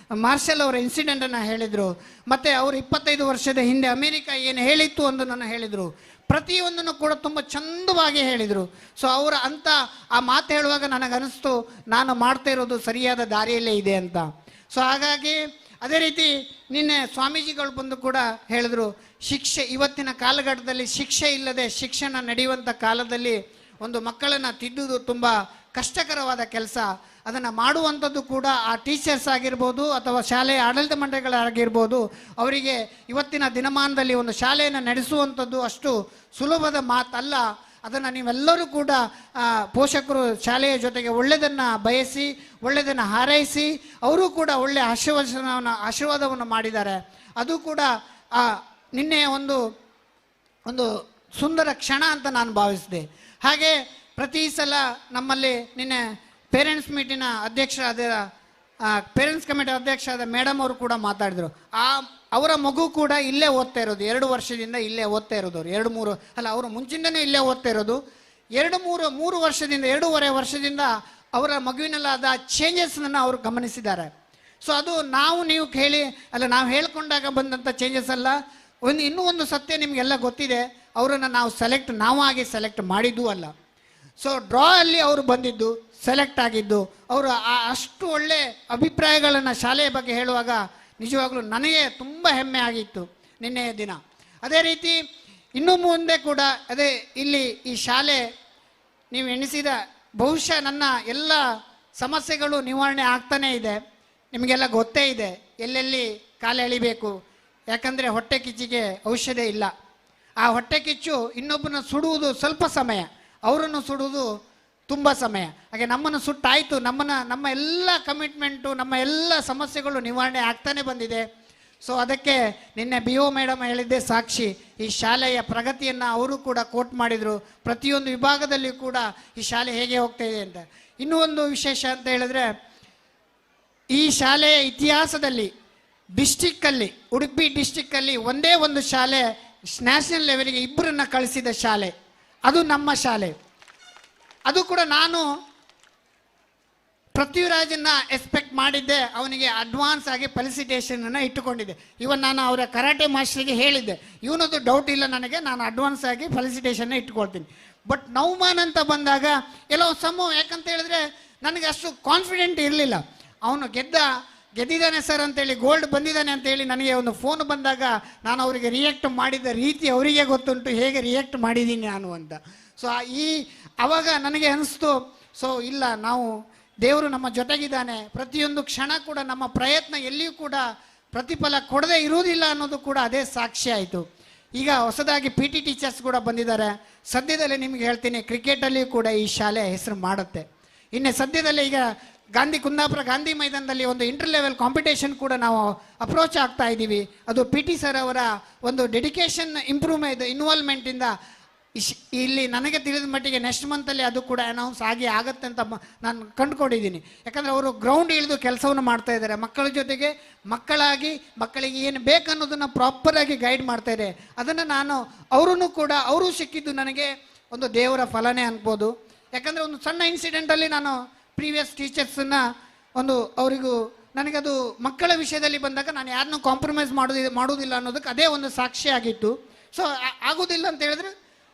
ಮಾರ್ಷಲ್ ಅವರ ಇನ್ಸಿಡೆಂಟನ್ನು ಹೇಳಿದರು. ಮತ್ತು ಅವರು 25 ವರ್ಷದ ಹಿಂದೆ ಅಮೇರಿಕ ಏನು ಹೇಳಿತ್ತು ಅನ್ನೋದನ್ನು ಹೇಳಿದರು. ಪ್ರತಿಯೊಂದನ್ನು ಕೂಡ ತುಂಬ ಚಂದವಾಗಿ ಹೇಳಿದರು. ಸೊ ಅವರ ಅಂತ ಆ ಮಾತು ಹೇಳುವಾಗ ನನಗನ್ನಿಸ್ತು ನಾನು ಮಾಡ್ತಾ ಇರೋದು ಸರಿಯಾದ ದಾರಿಯಲ್ಲೇ ಇದೆ ಅಂತ. ಸೊ ಹಾಗಾಗಿ ಅದೇ ರೀತಿ ನಿನ್ನೆ ಸ್ವಾಮೀಜಿಗಳು ಬಂದು ಕೂಡ ಹೇಳಿದ್ರು, ಶಿಕ್ಷೆ ಇವತ್ತಿನ ಕಾಲಘಟ್ಟದಲ್ಲಿ ಶಿಕ್ಷೆ ಇಲ್ಲದೆ ಶಿಕ್ಷಣ ನಡೆಯುವಂಥ ಕಾಲದಲ್ಲಿ ಒಂದು ಮಕ್ಕಳನ್ನು ತಿದ್ದುವುದು ತುಂಬ ಕಷ್ಟಕರವಾದ ಕೆಲಸ. ಅದನ್ನು ಮಾಡುವಂಥದ್ದು ಕೂಡ ಆ ಟೀಚರ್ಸ್ ಆಗಿರ್ಬೋದು ಅಥವಾ ಶಾಲೆಯ ಆಡಳಿತ ಮಂಡಳಿಗಳಾಗಿರ್ಬೋದು, ಅವರಿಗೆ ಇವತ್ತಿನ ದಿನಮಾನದಲ್ಲಿ ಒಂದು ಶಾಲೆಯನ್ನು ನಡೆಸುವಂಥದ್ದು ಅಷ್ಟು ಸುಲಭದ ಮಾತಲ್ಲ. ಅದನ್ನು ನೀವೆಲ್ಲರೂ ಕೂಡ ಪೋಷಕರು ಶಾಲೆಯ ಜೊತೆಗೆ ಒಳ್ಳೆಯದನ್ನು ಬಯಸಿ ಒಳ್ಳೆಯದನ್ನು ಹಾರೈಸಿ ಅವರು ಕೂಡ ಒಳ್ಳೆಯ ಆಶೀರ್ವಾದವನ್ನು ಮಾಡಿದ್ದಾರೆ. ಅದು ಕೂಡ ನಿನ್ನೆ ಒಂದು ಸುಂದರ ಕ್ಷಣ ಅಂತ ನಾನು ಭಾವಿಸಿದೆ. ಹಾಗೆ ಪ್ರತಿ ಸಲ ನಮ್ಮಲ್ಲಿ ನಿನ್ನೆ ಪೇರೆಂಟ್ಸ್ ಮೀಟಿನ ಅಧ್ಯಕ್ಷರಾದ ಪೇರೆಂಟ್ಸ್ ಕಮಿಟಿ ಅಧ್ಯಕ್ಷರಾದ ಮೇಡಮ್ ಅವರು ಕೂಡ ಮಾತಾಡಿದರು. ಅವರ ಮಗು ಕೂಡ ಇಲ್ಲೇ ಓದ್ತಾ ಇರೋದು, 2 ವರ್ಷದಿಂದ ಇಲ್ಲೇ ಓದ್ತಾ ಇರೋದು. ಅವರು 2-3 ಅಲ್ಲ, ಅವರು ಮುಂಚಿಂದನೇ ಇಲ್ಲೇ ಓದ್ತಾ ಇರೋದು. 2-3 ವರ್ಷದಿಂದ 2.5 ವರ್ಷದಿಂದ ಅವರ ಮಗುವಿನಲ್ಲಾದ ಚೇಂಜಸ್ನನ್ನು ಅವರು ಗಮನಿಸಿದ್ದಾರೆ. ಸೊ ಅದು ನೀವು ಕೇಳಿ ಅಲ್ಲ, ನಾವು ಹೇಳ್ಕೊಂಡಾಗ ಬಂದಂಥ ಚೇಂಜಸ್ ಅಲ್ಲ. ಇನ್ನೂ ಒಂದು ಸತ್ಯ ನಿಮಗೆಲ್ಲ ಗೊತ್ತಿದೆ, ಅವರನ್ನು ನಾವಾಗಿ ಸೆಲೆಕ್ಟ್ ಮಾಡಿದ್ದೂ ಅಲ್ಲ. ಸೊ ಡ್ರಾ ಅಲ್ಲಿ ಅವರು ಬಂದಿದ್ದು, ಸೆಲೆಕ್ಟ್ ಆಗಿದ್ದು, ಅವರು ಅಷ್ಟು ಒಳ್ಳೆ ಅಭಿಪ್ರಾಯಗಳನ್ನು ಶಾಲೆಯ ಬಗ್ಗೆ ಹೇಳುವಾಗ ನಿಜವಾಗ್ಲೂ ನನಗೆ ತುಂಬ ಹೆಮ್ಮೆ ಆಗಿತ್ತು ನಿನ್ನೆಯ ದಿನ. ಅದೇ ರೀತಿ ಇನ್ನು ಮುಂದೆ ಕೂಡ ಇಲ್ಲಿ ಈ ಶಾಲೆ ನೀವು ಎಣಿಸಿದ ಬಹುಶಃ ನನ್ನ ಎಲ್ಲ ಸಮಸ್ಯೆಗಳು ನಿವಾರಣೆ ಆಗ್ತಾನೇ ಇದೆ. ನಿಮಗೆಲ್ಲ ಗೊತ್ತೇ ಇದೆ ಎಲ್ಲೆಲ್ಲಿ ಕಾಲು ಎಳಿಬೇಕು. ಯಾಕಂದರೆ ಹೊಟ್ಟೆ ಕಿಚ್ಚಿಗೆ ಔಷಧ ಇಲ್ಲ. ಆ ಹೊಟ್ಟೆ ಕಿಚ್ಚು ಇನ್ನೊಬ್ಬನ ಸುಡುವುದು ಸ್ವಲ್ಪ ಸಮಯ, ಅವರನ್ನು ಸುಡುವುದು ತುಂಬ ಸಮಯ. ಹಾಗೆ ನಮ್ಮನ್ನು ಸುಟ್ಟಾಯಿತು, ನಮ್ಮ ಎಲ್ಲ ಕಮಿಟ್ಮೆಂಟು, ನಮ್ಮ ಎಲ್ಲ ಸಮಸ್ಯೆಗಳು ನಿವಾರಣೆ ಆಗ್ತಾನೆ ಬಂದಿದೆ. ಸೊ ಅದಕ್ಕೆ ನಿನ್ನೆ BO ಮೇಡಮ್ ಹೇಳಿದ್ದೆ ಸಾಕ್ಷಿ. ಈ ಶಾಲೆಯ ಪ್ರಗತಿಯನ್ನು ಅವರು ಕೂಡ ಕೋಟ್ ಮಾಡಿದರು. ಪ್ರತಿಯೊಂದು ವಿಭಾಗದಲ್ಲಿಯೂ ಕೂಡ ಈ ಶಾಲೆ ಹೇಗೆ ಹೋಗ್ತಾ ಇದೆ ಅಂತ. ಇನ್ನೂ ಒಂದು ವಿಶೇಷ ಅಂತ ಹೇಳಿದ್ರೆ, ಈ ಶಾಲೆಯ ಇತಿಹಾಸದಲ್ಲಿ ಡಿಸ್ಟಿಕ್ಕಲ್ಲಿ, ಉಡುಪಿ ಡಿಸ್ಟಿಕ್ಕಲ್ಲಿ ಒಂದೇ ಒಂದು ಶಾಲೆ ನ್ಯಾಷನಲ್ ಲೆವೆಲ್ಗೆ 2 ಕಳಿಸಿದ ಶಾಲೆ, ಅದು ನಮ್ಮ ಶಾಲೆ. ಅದು ಕೂಡ ನಾನು ಪೃಥ್ವಿರಾಜನ್ನ ಎಕ್ಸ್ಪೆಕ್ಟ್ ಮಾಡಿದ್ದೆ. ಅವನಿಗೆ ಅಡ್ವಾನ್ಸ್ ಆಗಿ ಫೆಲಿಸಿಟೇಷನನ್ನು ಇಟ್ಟುಕೊಂಡಿದ್ದೆ. ನಾನು ಅವರ ಕರಾಟೆ ಮಾಸ್ಟರಿಗೆ ಹೇಳಿದ್ದೆ, ಇವನದು ಡೌಟ್ ಇಲ್ಲ ನನಗೆ, ನಾನು ಅಡ್ವಾನ್ಸ್ ಆಗಿ ಫೆಲಿಸಿಟೇಷನ್ನ ಇಟ್ಕೊಳ್ತೀನಿ. ಬಟ್ ನೌಮಾನ್ ಅಂತ ಬಂದಾಗ ಎಲ್ಲೋ ಯಾಕಂತ ಹೇಳಿದ್ರೆ ನನಗೆ ಅಷ್ಟು ಕಾನ್ಫಿಡೆಂಟ್ ಇರಲಿಲ್ಲ. ಅವನು ಗೆದ್ದಿದ್ದಾನೆ ಸರ್ ಅಂತೇಳಿ, ಗೋಲ್ಡ್ ಬಂದಿದ್ದಾನೆ ಅಂತೇಳಿ ನನಗೆ ಒಂದು ಫೋನ್ ಬಂದಾಗ ನಾನು ಅವರಿಗೆ ರಿಯಾಕ್ಟ್ ಮಾಡಿದ ರೀತಿ ಅವರಿಗೆ ಗೊತ್ತುಂಟು, ಹೇಗೆ ರಿಯಾಕ್ಟ್ ಮಾಡಿದ್ದೀನಿ ನಾನು ಅಂತ. ಸೊ ಆವಾಗ ನನಗೆ ಅನಿಸ್ತು, ಸೊ ಇಲ್ಲ, ನಾವು ದೇವರು ನಮ್ಮ ಜೊತೆಗಿದ್ದಾನೆ. ಪ್ರತಿಯೊಂದು ಕ್ಷಣ ಕೂಡ ನಮ್ಮ ಪ್ರಯತ್ನ ಎಲ್ಲಿಯೂ ಕೂಡ ಪ್ರತಿಫಲ ಕೊಡದೇ ಇರುವುದಿಲ್ಲ ಅನ್ನೋದು ಕೂಡ ಅದೇ ಸಾಕ್ಷಿ ಆಯಿತು. ಈಗ ಹೊಸದಾಗಿ PT ಟೀಚರ್ಸ್ ಕೂಡ ಬಂದಿದ್ದಾರೆ. ಸದ್ಯದಲ್ಲೇ ನಿಮಗೆ ಹೇಳ್ತೀನಿ, ಕ್ರಿಕೆಟಲ್ಲಿಯೂ ಕೂಡ ಈ ಶಾಲೆ ಹೆಸರು ಮಾಡುತ್ತೆ. ಇನ್ನು ಸದ್ಯದಲ್ಲೇ ಈಗ ಕುಂದಾಪುರ ಗಾಂಧಿ ಮೈದಾನದಲ್ಲಿ ಒಂದು ಇಂಟರ್ ಲೆವೆಲ್ ಕಾಂಪಿಟೇಷನ್ ಕೂಡ ನಾವು ಅಪ್ರೋಚ್ ಆಗ್ತಾ ಇದ್ದೀವಿ. ಅದು PT ಸರ್ ಅವರ ಒಂದು ಡೆಡಿಕೇಶನ್ ಇನ್ವಾಲ್ವ್ಮೆಂಟಿಂದ ಇಲ್ಲಿ ನನಗೆ ತಿಳಿದ ಮಟ್ಟಿಗೆ ನೆಕ್ಸ್ಟ್ ಮಂತಲ್ಲಿ ಅದು ಕೂಡ ಅನೌನ್ಸ್ ಆಗುತ್ತೆ ಅಂತ ನಾನು ಕಂಡುಕೊಂಡಿದ್ದೀನಿ. ಯಾಕಂದರೆ ಅವರು ಗ್ರೌಂಡ್ ಇಳಿದು ಕೆಲಸವನ್ನು ಮಾಡ್ತಾ ಇದ್ದಾರೆ. ಮಕ್ಕಳ ಜೊತೆಗೆ ಮಕ್ಕಳಿಗೆ ಏನು ಬೇಕನ್ನೋದನ್ನು ಪ್ರಾಪರಾಗಿ ಗೈಡ್ ಮಾಡ್ತಾ ಇದ್ದಾರೆ. ಅದನ್ನು ಅವರು ಸಿಕ್ಕಿದ್ದು ನನಗೆ ಒಂದು ದೇವರ ಫಲನೇ ಅನ್ಬೋದು. ಯಾಕಂದರೆ ಒಂದು ಸಣ್ಣ ಇನ್ಸಿಡೆಂಟಲ್ಲಿ ನಾನು ಪ್ರೀವಿಯಸ್ ಟೀಚರ್ಸನ್ನು ಅವರಿಗೂ ನನಗದು ಮಕ್ಕಳ ವಿಷಯದಲ್ಲಿ ಬಂದಾಗ ನಾನು ಯಾರನ್ನೂ ಕಾಂಪ್ರಮೈಸ್ ಮಾಡೋದಿಲ್ಲ ಅನ್ನೋದಕ್ಕೆ ಅದೇ ಒಂದು ಸಾಕ್ಷಿ ಆಗಿತ್ತು. ಸೊ ಆಗೋದಿಲ್ಲ ಅಂತ ಹೇಳಿದ್ರೆ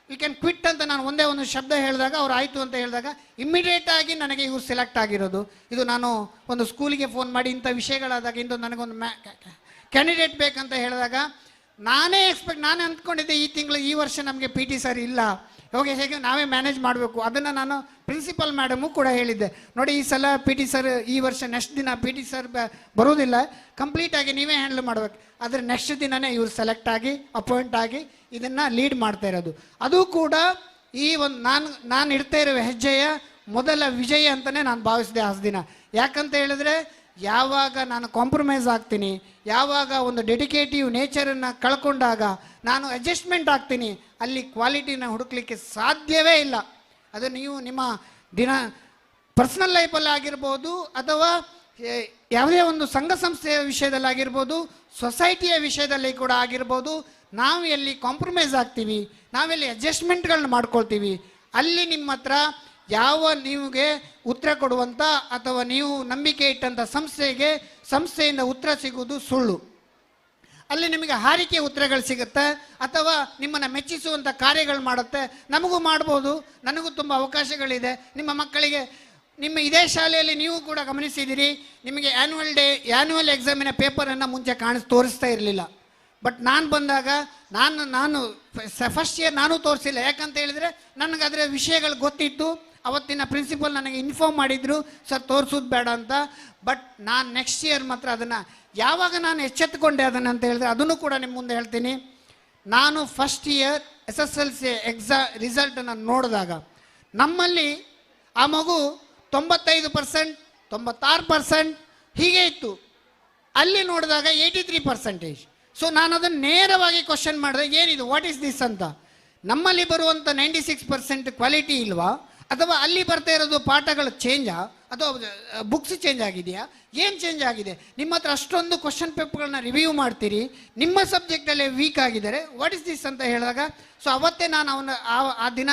ಯು ಕ್ಯಾನ್ ಕ್ವಿಟ್ ಅಂತ ನಾನು ಒಂದೇ ಒಂದು ಶಬ್ದ ಹೇಳಿದಾಗ ಅವ್ರು ಆಯಿತು ಅಂತ ಹೇಳಿದಾಗ ಇಮ್ಮಿಡಿಯೇಟ್ ಆಗಿ ನನಗೆ ಇವ್ರು ಸೆಲೆಕ್ಟ್ ಆಗಿರೋದು. ಇದು ನಾನು ಒಂದು ಸ್ಕೂಲಿಗೆ ಫೋನ್ ಮಾಡಿ ಇಂಥ ವಿಷಯಗಳಾದಾಗ ಇಂದು ನನಗೊಂದು ಕ್ಯಾಂಡಿಡೇಟ್ ಬೇಕಂತ ಹೇಳಿದಾಗ ನಾನೇ ಅಂದ್ಕೊಂಡಿದ್ದೆ ಈ ವರ್ಷ ನಮಗೆ PT ಸರ್ ಇಲ್ಲ, ಹೇಗೆ ನಾವೇ ಮ್ಯಾನೇಜ್ ಮಾಡಬೇಕು. ಅದನ್ನು ನಾನು ಪ್ರಿನ್ಸಿಪಲ್ ಮೇಡಮು ಕೂಡ ಹೇಳಿದ್ದೆ, ನೋಡಿ ಈ ಸಲ PT ಸರ್ ಈ ವರ್ಷ ನೆಕ್ಸ್ಟ್ ದಿನ PT ಸರ್ ಬರೋದಿಲ್ಲ, ಕಂಪ್ಲೀಟಾಗಿ ನೀವೇ ಹ್ಯಾಂಡಲ್ ಮಾಡಬೇಕು. ಆದರೆ ನೆಕ್ಸ್ಟ್ ದಿನವೇ ಇವ್ರು ಸೆಲೆಕ್ಟ್ ಆಗಿ ಅಪಾಯಿಂಟ್ ಆಗಿ ಇದನ್ನು ಲೀಡ್ ಮಾಡ್ತಾ ಇರೋದು. ಅದು ಕೂಡ ಈ ಒಂದು ನಾನು ಇಡ್ತಾ ಇರೋ ಹೆಜ್ಜೆಯ ಮೊದಲ ವಿಜಯ ಅಂತಲೇ ನಾನು ಭಾವಿಸಿದೆ ಆ ದಿನ. ಯಾಕಂತ ಹೇಳಿದ್ರೆ ಯಾವಾಗ ನಾನು ಕಾಂಪ್ರಮೈಸ್ ಆಗ್ತೀನಿ, ಯಾವಾಗ ಒಂದು ಡೆಡಿಕೇಟಿವ್ ನೇಚರನ್ನು ಕಳ್ಕೊಂಡಾಗ ನಾನು ಅಡ್ಜಸ್ಟ್ಮೆಂಟ್ ಆಗ್ತೀನಿ, ಅಲ್ಲಿ ಕ್ವಾಲಿಟಿನ ಹುಡುಕ್ಲಿಕ್ಕೆ ಸಾಧ್ಯವೇ ಇಲ್ಲ. ಅದು ನೀವು ನಿಮ್ಮ ಪರ್ಸನಲ್ ಲೈಫಲ್ಲಿ ಆಗಿರ್ಬೋದು ಅಥವಾ ಯಾವುದೇ ಒಂದು ಸಂಘ ಸಂಸ್ಥೆಯ ವಿಷಯದಲ್ಲಾಗಿರ್ಬೋದು, ಸೊಸೈಟಿಯ ವಿಷಯದಲ್ಲಿ ಕೂಡ ಆಗಿರ್ಬೋದು, ನಾವು ಎಲ್ಲಿ ಕಾಂಪ್ರಮೈಸ್ ಆಗ್ತೀವಿ, ನಾವೆಲ್ಲಿ ಅಡ್ಜಸ್ಟ್ಮೆಂಟ್ಗಳನ್ನ ಮಾಡ್ಕೊಳ್ತೀವಿ, ಅಲ್ಲಿ ನಿಮ್ಮ ಹತ್ರ ಯಾವ ನಿಮಗೆ ಉತ್ತರ ಕೊಡುವಂಥ ಅಥವಾ ನೀವು ನಂಬಿಕೆ ಇಟ್ಟಂಥ ಸಂಸ್ಥೆಯಿಂದ ಉತ್ತರ ಸಿಗುವುದು ಸುಳ್ಳು. ಅಲ್ಲಿ ನಿಮಗೆ ಹಾರಿಕೆ ಉತ್ತರಗಳು ಸಿಗುತ್ತೆ ಅಥವಾ ನಿಮ್ಮನ್ನು ಮೆಚ್ಚಿಸುವಂಥ ಕಾರ್ಯಗಳು ಮಾಡುತ್ತೆ. ನಮಗೂ ಮಾಡ್ಬೋದು, ನನಗೂ ತುಂಬ ಅವಕಾಶಗಳಿದೆ. ನಿಮ್ಮ ಮಕ್ಕಳಿಗೆ ನಿಮ್ಮ ಇದೇ ಶಾಲೆಯಲ್ಲಿ ನೀವು ಕೂಡ ಗಮನಿಸಿದ್ದೀರಿ, ನಿಮಗೆ ಆ್ಯನ್ಯುವಲ್ ಎಕ್ಸಾಮಿನ ಪೇಪರನ್ನು ಮುಂಚೆ ತೋರಿಸ್ತಾ ಇರಲಿಲ್ಲ. ಬಟ್ ನಾನು ಬಂದಾಗ ನಾನು ಫಸ್ಟ್ ಇಯರ್ ನಾನು ತೋರಿಸಿಲ್ಲ. ಯಾಕಂತ ಹೇಳಿದರೆ ನನಗೆ ಅದರ ವಿಷಯಗಳು ಗೊತ್ತಿತ್ತು. ಅವತ್ತಿನ ಪ್ರಿನ್ಸಿಪಲ್ ನನಗೆ ಇನ್ಫಾರ್ಮ್ ಮಾಡಿದರು, ಸರ್ ತೋರಿಸೋದು ಬೇಡ ಅಂತ. ಬಟ್ ನಾನು ನೆಕ್ಸ್ಟ್ ಇಯರ್ ಮಾತ್ರ ಅದನ್ನು ಯಾವಾಗ ನಾನು ಎಚ್ಚೆತ್ತುಕೊಂಡೆ ಅದನ್ನು ಅಂತ ಹೇಳಿದ್ರೆ ಅದನ್ನು ಕೂಡ ನಿಮ್ಮ ಮುಂದೆ ಹೇಳ್ತೀನಿ. ನಾನು ಫಸ್ಟ್ ಇಯರ್ SSLC ರಿಸಲ್ಟನ್ನು ನೋಡಿದಾಗ ನಮ್ಮಲ್ಲಿ ಆ ಮಗು 95%, 96% ಹೀಗೆ ಇತ್ತು. ಅಲ್ಲಿ ನೋಡಿದಾಗ 83%. ಸೊ ನಾನು ಅದನ್ನು ನೇರವಾಗಿ ಕ್ವಶನ್ ಮಾಡಿದೆ, ಏನಿದು, ವಾಟ್ ಈಸ್ ದಿಸ್ ಅಂತ. ನಮ್ಮಲ್ಲಿ ಬರುವಂಥ 96% ಕ್ವಾಲಿಟಿ ಇಲ್ವಾ, ಅಥವಾ ಅಲ್ಲಿ ಬರ್ತಾ ಇರೋದು ಪಾಠಗಳು ಚೇಂಜಾ, ಅಥವಾ ಬುಕ್ಸ್ ಚೇಂಜ್ ಆಗಿದೆಯಾ, ಏನು ಚೇಂಜ್ ಆಗಿದೆ? ನಿಮ್ಮ ಹತ್ರ ಅಷ್ಟೊಂದು ಕ್ವಶನ್ ಪೇಪರ್ಗಳನ್ನ ರಿವ್ಯೂ ಮಾಡ್ತೀರಿ, ನಿಮ್ಮ ಸಬ್ಜೆಕ್ಟಲ್ಲಿ ವೀಕ್ ಆಗಿದ್ದಾರೆ, ವಾಟ್ ಇಸ್ ದಿಸ್ ಅಂತ ಹೇಳಿದಾಗ, ಸೊ ಅವತ್ತೇ ನಾನು ಆ ದಿನ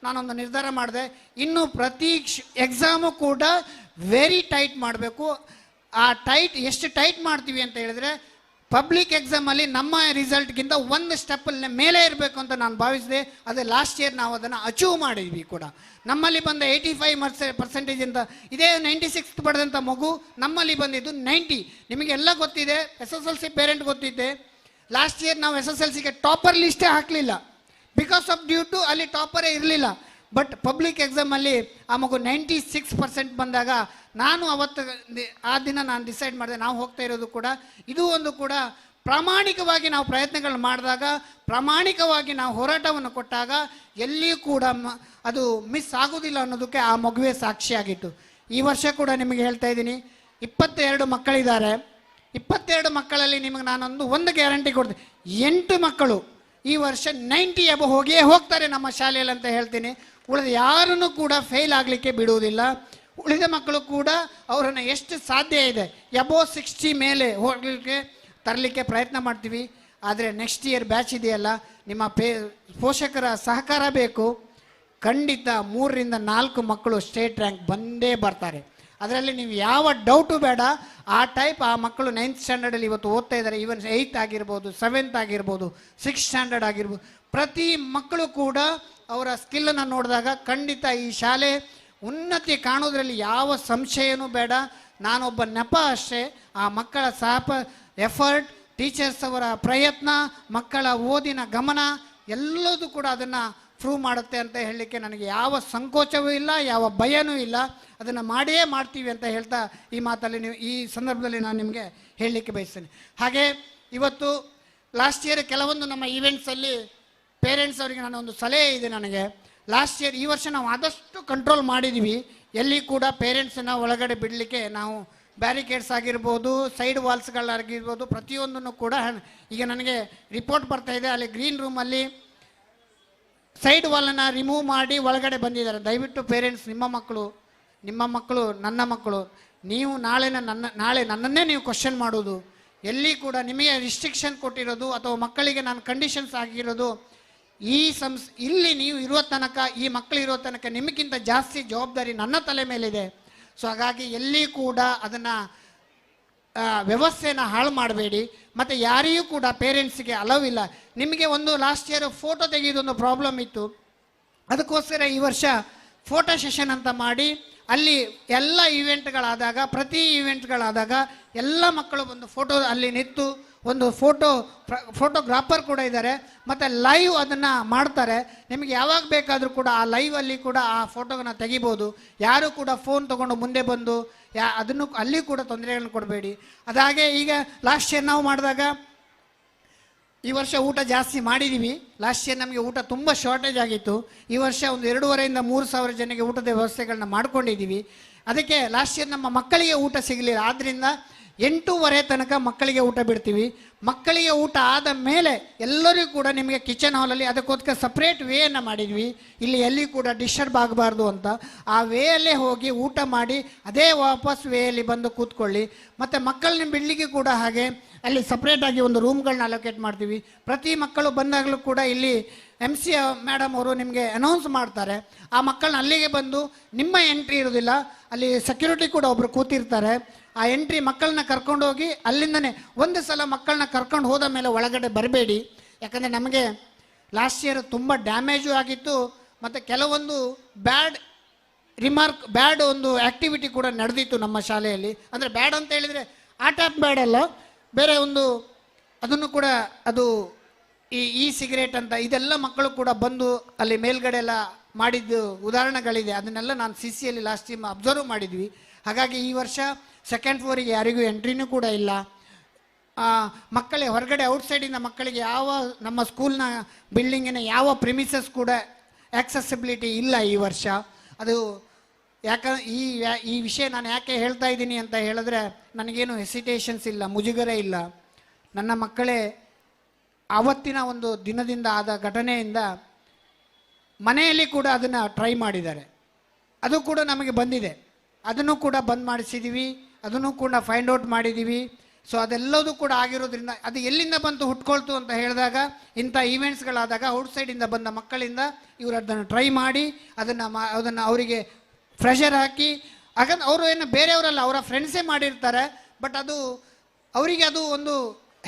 ನಾನೊಂದು ನಿರ್ಧಾರ ಮಾಡಿದೆ, ಇನ್ನು ಪ್ರತಿ ಎಕ್ಸಾಮು ಕೂಡ ವೆರಿ ಟೈಟ್ ಮಾಡಬೇಕು. ಆ ಎಷ್ಟು ಟೈಟ್ ಮಾಡ್ತೀವಿ ಅಂತ ಹೇಳಿದ್ರೆ ಪಬ್ಲಿಕ್ ಎಕ್ಸಾಮಲ್ಲಿ ನಮ್ಮ ರಿಸಲ್ಟ್ಗಿಂತ ಒಂದು ಸ್ಟೆಪ್ ಮೇಲೆ ಇರಬೇಕು ಅಂತ ನಾನು ಭಾವಿಸಿದೆ. ಅದೇ ಲಾಸ್ಟ್ ಇಯರ್ ನಾವು ಅದನ್ನು ಅಚೀವ್ ಮಾಡಿದ್ವಿ ಕೂಡ. ನಮ್ಮಲ್ಲಿ ಬಂದ 85% ಅಂತ, ಇದೇ 96 ಪಡೆದಂಥ ಮಗು ನಮ್ಮಲ್ಲಿ ಬಂದಿದ್ದು 90. ನಿಮಗೆಲ್ಲ ಗೊತ್ತಿದೆ, SSLC ಪೇರೆಂಟ್ ಗೊತ್ತಿದೆ. ಲಾಸ್ಟ್ ಇಯರ್ ನಾವು SSLCಗೆ ಟಾಪರ್ ಲಿಸ್ಟೇ ಹಾಕಲಿಲ್ಲ, ಬಿಕಾಸ್ ಆಫ್ ಡ್ಯೂ ಟು ಅಲ್ಲಿ ಟಾಪರೇ ಇರಲಿಲ್ಲ. ಬಟ್ ಪಬ್ಲಿಕ್ ಎಕ್ಸಾಮಲ್ಲಿ ಆ ಮಗು 96% ಬಂದಾಗ ನಾನು ಆ ದಿನ ನಾನು ಡಿಸೈಡ್ ಮಾಡಿದೆ, ನಾವು ಹೋಗ್ತಾ ಇರೋದು ಕೂಡ ಇದು ಒಂದು ಕೂಡ ಪ್ರಾಮಾಣಿಕವಾಗಿ ನಾವು ಪ್ರಯತ್ನಗಳು ಮಾಡಿದಾಗ, ಪ್ರಾಮಾಣಿಕವಾಗಿ ನಾವು ಹೋರಾಟವನ್ನು ಕೊಟ್ಟಾಗ ಎಲ್ಲಿಯೂ ಕೂಡ ಅದು ಮಿಸ್ ಆಗೋದಿಲ್ಲ ಅನ್ನೋದಕ್ಕೆ ಆ ಮಗುವೇ ಸಾಕ್ಷಿಯಾಗಿತ್ತು. ಈ ವರ್ಷ ಕೂಡ ನಿಮಗೆ ಹೇಳ್ತಾ ಇದ್ದೀನಿ, 22 ಮಕ್ಕಳಿದ್ದಾರೆ. 22 ಮಕ್ಕಳಲ್ಲಿ ನಿಮಗೆ ಒಂದು ಗ್ಯಾರಂಟಿ ಕೊಡ್ತೀನಿ, 8 ಮಕ್ಕಳು ಈ ವರ್ಷ 90 ಅಬೋ ಹೋಗಿಯೇ ಹೋಗ್ತಾರೆ ನಮ್ಮ ಶಾಲೆಯಲ್ಲಿ ಅಂತ ಹೇಳ್ತೀನಿ. ಉಳಿದ ಯಾರನ್ನು ಕೂಡ ಫೇಲ್ ಆಗಲಿಕ್ಕೆ ಬಿಡುವುದಿಲ್ಲ. ಉಳಿದ ಮಕ್ಕಳು ಕೂಡ ಅವರನ್ನು ಎಷ್ಟು ಸಾಧ್ಯ ಇದೆ ಎಬೋ 60 ಮೇಲೆ ಹೋಗಲಿಕ್ಕೆ ತರಲಿಕ್ಕೆ ಪ್ರಯತ್ನ ಮಾಡ್ತೀವಿ. ಆದರೆ ನೆಕ್ಸ್ಟ್ ಇಯರ್ ಬ್ಯಾಚ್ ಇದೆಯಲ್ಲ, ನಿಮ್ಮ ಪೋಷಕರ ಸಹಕಾರ ಬೇಕು. ಖಂಡಿತ 3 ರಿಂದ 4 ಮಕ್ಕಳು ಸ್ಟೇಟ್ ರ್ಯಾಂಕ್ ಬಂದೇ ಬರ್ತಾರೆ. ಅದರಲ್ಲಿ ನೀವು ಯಾವ ಡೌಟು ಬೇಡ. ಆ ಮಕ್ಕಳು 9th ಸ್ಟ್ಯಾಂಡರ್ಡಲ್ಲಿ ಇವತ್ತು ಓದ್ತಾ ಇದ್ದಾರೆ. ಈವನ್ 8th ಆಗಿರ್ಬೋದು, 7th ಆಗಿರ್ಬೋದು, 6th ಸ್ಟ್ಯಾಂಡರ್ಡ್ ಆಗಿರ್ಬೋದು. ಪ್ರತಿ ಮಕ್ಕಳು ಕೂಡ ಅವರ ಸ್ಕಿಲ್ಲನ್ನು ನೋಡಿದಾಗ ಖಂಡಿತ ಈ ಶಾಲೆ ಉನ್ನತಿ ಕಾಣೋದ್ರಲ್ಲಿ ಯಾವ ಸಂಶಯನೂ ಬೇಡ. ನಾನೊಬ್ಬ ನೆಪ ಅಷ್ಟೇ. ಆ ಮಕ್ಕಳ ಎಫರ್ಟ್, ಟೀಚರ್ಸ್ ಅವರ ಪ್ರಯತ್ನ, ಮಕ್ಕಳ ಓದಿನ ಗಮನ ಎಲ್ಲದೂ ಕೂಡ ಅದನ್ನು ಪ್ರೂವ್ ಮಾಡುತ್ತೆ ಅಂತ ಹೇಳಲಿಕ್ಕೆ ನನಗೆ ಯಾವ ಸಂಕೋಚವೂ ಇಲ್ಲ, ಯಾವ ಭಯನೂ ಇಲ್ಲ. ಅದನ್ನು ಮಾಡಿಯೇ ಮಾಡ್ತೀವಿ ಅಂತ ಹೇಳ್ತಾ ಈ ಸಂದರ್ಭದಲ್ಲಿ ನಾನು ನಿಮಗೆ ಹೇಳಲಿಕ್ಕೆ ಬಯಸ್ತೇನೆ. ಹಾಗೆ ಇವತ್ತು ಲಾಸ್ಟ್ ಇಯರ್ ಕೆಲವೊಂದು ನಮ್ಮ ಈವೆಂಟ್ಸಲ್ಲಿ ಪೇರೆಂಟ್ಸ್ ಅವರಿಗೆ ನನ್ನ ಒಂದು ಸಲಹೆ ಇದೆ ನನಗೆ. ಲಾಸ್ಟ್ ಇಯರ್, ಈ ವರ್ಷ ನಾವು ಆದಷ್ಟು ಕಂಟ್ರೋಲ್ ಮಾಡಿದ್ದೀವಿ. ಎಲ್ಲಿ ಕೂಡ ಪೇರೆಂಟ್ಸನ್ನು ಒಳಗಡೆ ಬಿಡಲಿಕ್ಕೆ ನಾವು ಬ್ಯಾರಿಕೇಡ್ಸ್ ಆಗಿರ್ಬೋದು, ಸೈಡ್ ವಾಲ್ಸ್ಗಳಾಗಿರ್ಬೋದು, ಪ್ರತಿಯೊಂದನ್ನು ಕೂಡ ಈಗ ನನಗೆ ರಿಪೋರ್ಟ್ ಬರ್ತಾ ಇದೆ, ಅಲ್ಲಿ ಗ್ರೀನ್ ರೂಮಲ್ಲಿ ಸೈಡ್ ವಾಲನ್ನು ರಿಮೂವ್ ಮಾಡಿ ಒಳಗಡೆ ಬಂದಿದ್ದಾರೆ. ದಯವಿಟ್ಟು ಪೇರೆಂಟ್ಸ್, ನಿಮ್ಮ ಮಕ್ಕಳು ನನ್ನ ಮಕ್ಕಳು, ನೀವು ನಾಳೆ ನನ್ನನ್ನೇ ನೀವು ಕ್ವಶನ್ ಮಾಡೋದು. ಎಲ್ಲಿ ಕೂಡ ನಿಮಗೆ ರಿಸ್ಟ್ರಿಕ್ಷನ್ ಕೊಟ್ಟಿರೋದು ಅಥವಾ ಮಕ್ಕಳಿಗೆ ನಾನು ಕಂಡೀಷನ್ಸ್ ಆಗಿರೋದು, ಇಲ್ಲಿ ನೀವು ಇರೋ ತನಕ, ಈ ಮಕ್ಕಳು ಇರೋ ತನಕ ನಿಮಗಿಂತ ಜಾಸ್ತಿ ಜವಾಬ್ದಾರಿ ನನ್ನ ತಲೆ ಮೇಲಿದೆ. ಸೊ ಹಾಗಾಗಿ ಎಲ್ಲಿ ಕೂಡ ಅದನ್ನು ವ್ಯವಸ್ಥೆಯನ್ನು ಹಾಳು ಮಾಡಬೇಡಿ. ಮತ್ತು ಯಾರಿಗೂ ಕೂಡ ಪೇರೆಂಟ್ಸಿಗೆ ಅಲವ್ ಇಲ್ಲ. ನಿಮಗೆ ಒಂದು ಲಾಸ್ಟ್ ಇಯರ್ ಫೋಟೋ ತೆಗೆಯೋದೊಂದು ಪ್ರಾಬ್ಲಮ್ ಇತ್ತು. ಅದಕ್ಕೋಸ್ಕರ ಈ ವರ್ಷ ಫೋಟೋ ಸೆಷನ್ ಅಂತ ಮಾಡಿ, ಅಲ್ಲಿ ಎಲ್ಲ ಈವೆಂಟ್ಗಳಾದಾಗ, ಪ್ರತಿ ಈವೆಂಟ್ಗಳಾದಾಗ ಎಲ್ಲ ಮಕ್ಕಳು ಒಂದು ಫೋಟೋ ಅಲ್ಲಿ ನಿಂತು, ಒಂದು ಫೋಟೋಗ್ರಾಫರ್ ಕೂಡ ಇದ್ದಾರೆ, ಮತ್ತು ಲೈವ್ ಅದನ್ನು ಮಾಡ್ತಾರೆ. ನಿಮಗೆ ಯಾವಾಗ ಬೇಕಾದರೂ ಕೂಡ ಆ ಲೈವಲ್ಲಿ ಕೂಡ ಆ ಫೋಟೋನ ತೆಗಿಬೋದು. ಯಾರು ಕೂಡ ಫೋನ್ ತೊಗೊಂಡು ಮುಂದೆ ಬಂದು ಅದನ್ನು ಅಲ್ಲಿ ಕೂಡ ತೊಂದರೆಗಳನ್ನು ಕೊಡಬೇಡಿ. ಅದಾಗೆ ಈಗ ಲಾಸ್ಟ್ ಇಯರ್ ನಾವು ಮಾಡಿದಾಗ, ಈ ವರ್ಷ ಊಟ ಜಾಸ್ತಿ ಮಾಡಿದ್ದೀವಿ. ಲಾಸ್ಟ್ ಇಯರ್ ನಮಗೆ ಊಟ ತುಂಬ ಶಾರ್ಟೇಜ್ ಆಗಿತ್ತು. ಈ ವರ್ಷ ಒಂದು 2,500 3 ಸಾವಿರ ಜನಕ್ಕೆ ಊಟದ ವ್ಯವಸ್ಥೆಗಳನ್ನ ಮಾಡ್ಕೊಂಡಿದ್ದೀವಿ. ಅದಕ್ಕೆ ಲಾಸ್ಟ್ ಇಯರ್ ನಮ್ಮ ಮಕ್ಕಳಿಗೆ ಊಟ ಸಿಗಲಿಲ್ಲ. ಆದ್ದರಿಂದ 8:30 ತನಕ ಮಕ್ಕಳಿಗೆ ಊಟ ಬಿಡ್ತೀವಿ. ಮಕ್ಕಳಿಗೆ ಊಟ ಆದ ಮೇಲೆ ಎಲ್ಲರಿಗೂ ಕೂಡ ನಿಮಗೆ ಕಿಚನ್ ಹಾಲಲ್ಲಿ ಅದಕ್ಕೋಸ್ಕರ ಸಪ್ರೇಟ್ ವೇಯನ್ನು ಮಾಡಿದ್ವಿ. ಇಲ್ಲಿ ಎಲ್ಲಿ ಕೂಡ ಡಿಸ್ಟರ್ಬ್ ಆಗಬಾರ್ದು ಅಂತ ಆ ವೇಯಲ್ಲೇ ಹೋಗಿ ಊಟ ಮಾಡಿ ಅದೇ ವಾಪಸ್ ವೇಯಲ್ಲಿ ಬಂದು ಕೂತ್ಕೊಳ್ಳಿ. ಮತ್ತು ಮಕ್ಕಳನ್ನ ಬಿಡಲಿಕ್ಕೆ ಕೂಡ ಹಾಗೆ ಅಲ್ಲಿ ಸಪ್ರೇಟಾಗಿ ಒಂದು ರೂಮ್ಗಳನ್ನ ಅಲೋಕೇಟ್ ಮಾಡ್ತೀವಿ. ಪ್ರತಿ ಮಕ್ಕಳು ಬಂದಾಗಲೂ ಕೂಡ ಇಲ್ಲಿ MC ಮೇಡಮ್ ಅವರು ನಿಮಗೆ ಅನೌನ್ಸ್ ಮಾಡ್ತಾರೆ. ಆ ಮಕ್ಕಳನ್ನ ಅಲ್ಲಿಗೆ ಬಂದು ನಿಮ್ಮ ಎಂಟ್ರಿ ಇರೋದಿಲ್ಲ, ಅಲ್ಲಿ ಸೆಕ್ಯೂರಿಟಿ ಕೂಡ ಒಬ್ಬರು ಕೂತಿರ್ತಾರೆ. ಆ ಎಂಟ್ರಿ ಮಕ್ಕಳನ್ನ ಕರ್ಕೊಂಡೋಗಿ ಅಲ್ಲಿಂದನೇ ಒಂದು ಸಲ ಮಕ್ಕಳನ್ನ ಕರ್ಕೊಂಡು ಹೋದ ಮೇಲೆ ಒಳಗಡೆ ಬರಬೇಡಿ. ಯಾಕಂದರೆ ನಮಗೆ ಲಾಸ್ಟ್ ಇಯರ್ ತುಂಬ ಡ್ಯಾಮೇಜು ಆಗಿತ್ತು ಮತ್ತು ಕೆಲವೊಂದು ಬ್ಯಾಡ್ ಒಂದು ಆ್ಯಕ್ಟಿವಿಟಿ ಕೂಡ ನಡೆದಿತ್ತು ನಮ್ಮ ಶಾಲೆಯಲ್ಲಿ. ಅಂದರೆ ಬ್ಯಾಡ್ ಅಂತ ಹೇಳಿದರೆ ಆಟ ಬ್ಯಾಡ್ ಅಲ್ಲ, ಬೇರೆ ಒಂದು ಅದನ್ನು ಕೂಡ ಅದು ಈ ಸಿಗರೇಟ್ ಅಂತ ಇದೆಲ್ಲ ಮಕ್ಕಳು ಕೂಡ ಬಂದು ಅಲ್ಲಿ ಮೇಲ್ಗಡೆ ಎಲ್ಲ ಮಾಡಿದ್ದು ಉದಾಹರಣೆಗಳಿದೆ. ಅದನ್ನೆಲ್ಲ ನಾನು CCಯಲ್ಲಿ ಲಾಸ್ಟ್ ಟೈಮ್ ಅಬ್ಸರ್ವ್ ಮಾಡಿದ್ವಿ. ಹಾಗಾಗಿ ಈ ವರ್ಷ ಸೆಕೆಂಡ್ ಫ್ಲೋರಿಗೆ ಯಾರಿಗೂ ಎಂಟ್ರಿನೂ ಕೂಡ ಇಲ್ಲ. ಮಕ್ಕಳೇ ಹೊರಗಡೆ ಔಟ್ಸೈಡಿಂದ ಮಕ್ಕಳಿಗೆ ಯಾವ ನಮ್ಮ ಸ್ಕೂಲ್ನ ಬಿಲ್ಡಿಂಗಿನ ಯಾವ ಪ್ರಿಮಿಸಸ್ ಕೂಡ ಆಕ್ಸೆಸಿಬಿಲಿಟಿ ಇಲ್ಲ ಈ ವರ್ಷ. ಅದು ಈ ವಿಷಯ ನಾನು ಯಾಕೆ ಹೇಳ್ತಾ ಇದ್ದೀನಿ ಅಂತ ಹೇಳಿದ್ರೆ ನನಗೇನು ಹೆಸಿಟೇಷನ್ಸ್ ಇಲ್ಲ, ಮುಜುಗರ ಇಲ್ಲ. ನನ್ನ ಮಕ್ಕಳೇ ಆವತ್ತಿನ ಒಂದು ದಿನದಿಂದ ಆದ ಘಟನೆಯಿಂದ ಮನೆಯಲ್ಲಿ ಕೂಡ ಅದನ್ನು ಟ್ರೈ ಮಾಡಿದ್ದಾರೆ. ಅದು ಕೂಡ ನಮಗೆ ಬಂದಿದೆ, ಅದನ್ನು ಕೂಡ ಬಂದ್ ಮಾಡಿಸಿದ್ದೀವಿ, ಅದನ್ನು ಕೂಡ ಫೈಂಡ್ ಔಟ್ ಮಾಡಿದ್ದೀವಿ. ಸೊ ಅದೆಲ್ಲದೂ ಕೂಡ ಆಗಿರೋದ್ರಿಂದ ಅದು ಎಲ್ಲಿಂದ ಬಂತು ಹುಟ್ಕೊಳ್ತು ಅಂತ ಹೇಳಿದಾಗ ಇಂಥ ಈವೆಂಟ್ಸ್ಗಳಾದಾಗ ಔಟ್ಸೈಡಿಂದ ಬಂದ ಮಕ್ಕಳಿಂದ ಇವರು ಅದನ್ನು ಟ್ರೈ ಮಾಡಿ ಅದನ್ನು ಅವರಿಗೆ ಪ್ರೆಷರ್ ಹಾಕಿ ಹಾಗಂದ್ರೆ ಅವರು ಏನು ಬೇರೆಯವರಲ್ಲ, ಅವರ ಫ್ರೆಂಡ್ಸೇ ಮಾಡಿರ್ತಾರೆ. ಬಟ್ ಅದು ಅವರಿಗೆ ಅದು ಒಂದು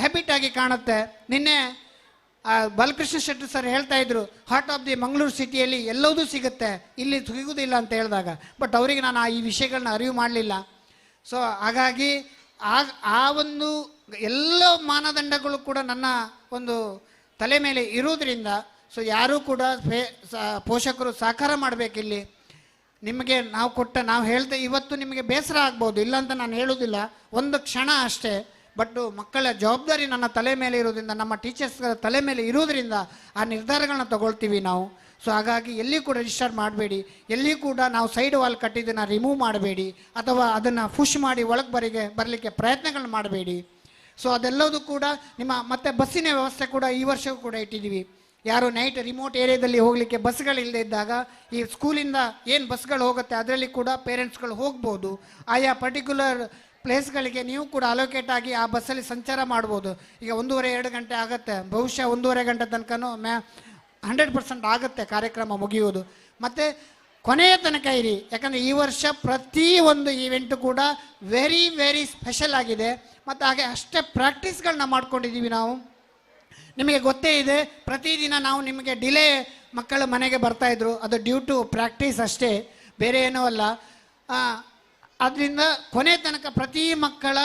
ಹ್ಯಾಬಿಟ್ ಆಗಿ ಕಾಣುತ್ತೆ. ನಿನ್ನೆ ಬಾಲಕೃಷ್ಣ ಶೆಟ್ಟಿ ಸರ್ ಹೇಳ್ತಾ ಇದ್ರು, ಹಾರ್ಟ್ ಆಫ್ ದಿ ಮಂಗಳೂರು ಸಿಟಿಯಲ್ಲಿ ಎಲ್ಲವೂ ಸಿಗುತ್ತೆ, ಇಲ್ಲಿ ಸಿಗುವುದಿಲ್ಲ ಅಂತ ಹೇಳಿದಾಗ. ಬಟ್ ಅವರಿಗೆ ನಾನು ಈ ವಿಷಯಗಳನ್ನ ಅರಿವು ಮಾಡಲಿಲ್ಲ. ಸೊ ಹಾಗಾಗಿ ಆ ಒಂದು ಎಲ್ಲ ಮಾನದಂಡಗಳು ಕೂಡ ನನ್ನ ಒಂದು ತಲೆ ಮೇಲೆ ಇರೋದ್ರಿಂದ ಸೊ ಯಾರೂ ಕೂಡ ಪೋಷಕರು ಸಹಕಾರ ಮಾಡಬೇಕಿಲ್ಲಿ. ನಿಮಗೆ ನಾವು ಹೇಳ್ತಾ ಇವತ್ತು ನಿಮಗೆ ಬೇಸರ ಆಗ್ಬೋದು, ಇಲ್ಲ ಅಂತ ನಾನು ಹೇಳೋದಿಲ್ಲ, ಒಂದು ಕ್ಷಣ ಅಷ್ಟೇ. ಬಟ್ ಮಕ್ಕಳ ಜವಾಬ್ದಾರಿ ನನ್ನ ತಲೆ ಮೇಲೆ ಇರೋದ್ರಿಂದ, ನಮ್ಮ ಟೀಚರ್ಸ್ಗಳ ತಲೆ ಮೇಲೆ ಇರೋದ್ರಿಂದ ಆ ನಿರ್ಧಾರಗಳನ್ನ ತಗೊಳ್ತೀವಿ ನಾವು. ಸೊ ಹಾಗಾಗಿ ಎಲ್ಲಿ ಕೂಡ ಡಿಸ್ಟರ್ಬ್ ಮಾಡಬೇಡಿ, ಎಲ್ಲಿ ಕೂಡ ನಾವು ಸೈಡ್ ವಾಲ್ ಕಟ್ಟಿದ್ದನ್ನು ರಿಮೂವ್ ಮಾಡಬೇಡಿ ಅಥವಾ ಅದನ್ನು ಪುಷ್ ಮಾಡಿ ಒಳಗೆ ಬರಲಿಕ್ಕೆ ಪ್ರಯತ್ನಗಳನ್ನ ಮಾಡಬೇಡಿ. ಸೊ ಅದೆಲ್ಲದೂ ಕೂಡ ಮತ್ತು ಬಸ್ಸಿನ ವ್ಯವಸ್ಥೆ ಕೂಡ ಈ ವರ್ಷವೂ ಕೂಡ ಇಟ್ಟಿದ್ದೀವಿ. ಯಾರು ನೈಟ್ ರಿಮೋಟ್ ಏರಿಯಾದಲ್ಲಿ ಹೋಗಲಿಕ್ಕೆ ಬಸ್ಗಳಿಲ್ಲದೆ ಇದ್ದಾಗ ಈ ಸ್ಕೂಲಿಂದ ಏನು ಬಸ್ಗಳು ಹೋಗುತ್ತೆ ಅದರಲ್ಲಿ ಕೂಡ ಪೇರೆಂಟ್ಸ್ಗಳು ಹೋಗ್ಬೋದು. ಆಯಾ ಪರ್ಟಿಕ್ಯುಲರ್ ಪ್ಲೇಸ್ಗಳಿಗೆ ನೀವು ಕೂಡ ಅಲೋಕೇಟ್ ಆಗಿ ಆ ಬಸ್ಸಲ್ಲಿ ಸಂಚಾರ ಮಾಡ್ಬೋದು. ಈಗ 1.5-2 ಗಂಟೆ ಆಗುತ್ತೆ, ಬಹುಶಃ 1.5 ಗಂಟೆ ತನಕನೂ 100% ಆಗುತ್ತೆ ಕಾರ್ಯಕ್ರಮ ಮುಗಿಯುವುದು. ಮತ್ತು ಕೊನೆಯ ತನಕ ಇರಿ, ಯಾಕಂದರೆ ಈ ವರ್ಷ ಪ್ರತಿ ಒಂದು ಈವೆಂಟು ಕೂಡ ವೆರಿ ವೆರಿ ಸ್ಪೆಷಲ್ ಆಗಿದೆ. ಮತ್ತು ಹಾಗೆ ಅಷ್ಟೇ ಪ್ರಾಕ್ಟೀಸ್ಗಳನ್ನ ಮಾಡ್ಕೊಂಡಿದ್ದೀವಿ ನಾವು. ನಿಮಗೆ ಗೊತ್ತೇ ಇದೆ, ಪ್ರತಿದಿನ ನಾವು ನಿಮಗೆ ಡಿಲೇ ಮಕ್ಕಳು ಮನೆಗೆ ಬರ್ತಾಯಿದ್ರು, ಅದು ಡ್ಯೂ ಟು ಪ್ರಾಕ್ಟೀಸ್ ಅಷ್ಟೇ, ಬೇರೆ ಏನೂ ಅಲ್ಲ. ಆದ್ದರಿಂದ ಕೊನೆ ತನಕ ಪ್ರತಿ ಮಕ್ಕಳ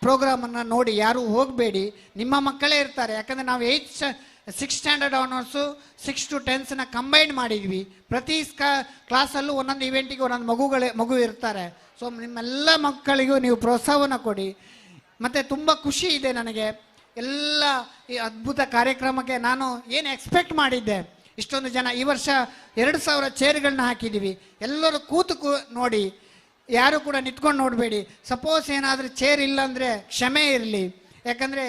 ಪ್ರೋಗ್ರಾಮನ್ನು ನೋಡಿ ಯಾರೂ ಹೋಗಬೇಡಿ, ನಿಮ್ಮ ಮಕ್ಕಳೇ ಇರ್ತಾರೆ. ಯಾಕಂದರೆ ನಾವು 6th standard honours 6 to 10th combine ಮಾಡಿದ್ವಿ. ಪ್ರತಿ ಕ್ಲಾಸಲ್ಲೂ ಒಂದೊಂದು ಇವೆಂಟಿಗೆ ಒಂದೊಂದು ಮಗು ಇರ್ತಾರೆ. ಸೊ ನಿಮ್ಮೆಲ್ಲ ಮಕ್ಕಳಿಗೂ ನೀವು ಪ್ರೋತ್ಸಾಹವನ್ನು ಕೊಡಿ. ಮತ್ತು ತುಂಬ ಖುಷಿ ಇದೆ ನನಗೆ ಎಲ್ಲ ಈ ಅದ್ಭುತ ಕಾರ್ಯಕ್ರಮಕ್ಕೆ. ನಾನು ಏನು ಎಕ್ಸ್ಪೆಕ್ಟ್ ಮಾಡಿದ್ದೆ, ಇಷ್ಟೊಂದು ಜನ ಈ ವರ್ಷ 2000 ಚೇರ್ಗಳನ್ನ ಹಾಕಿದ್ದೀವಿ. ಎಲ್ಲರೂ ಕೂತು ನೋಡಿ, ಯಾರು ಕೂಡ ನಿಂತ್ಕೊಂಡು ನೋಡಬೇಡಿ. ಸಪೋಸ್ ಏನಾದರೂ ಚೇರ್ ಇಲ್ಲ ಅಂದರೆ ಕ್ಷಮೆ ಇರಲಿ. ಯಾಕಂದರೆ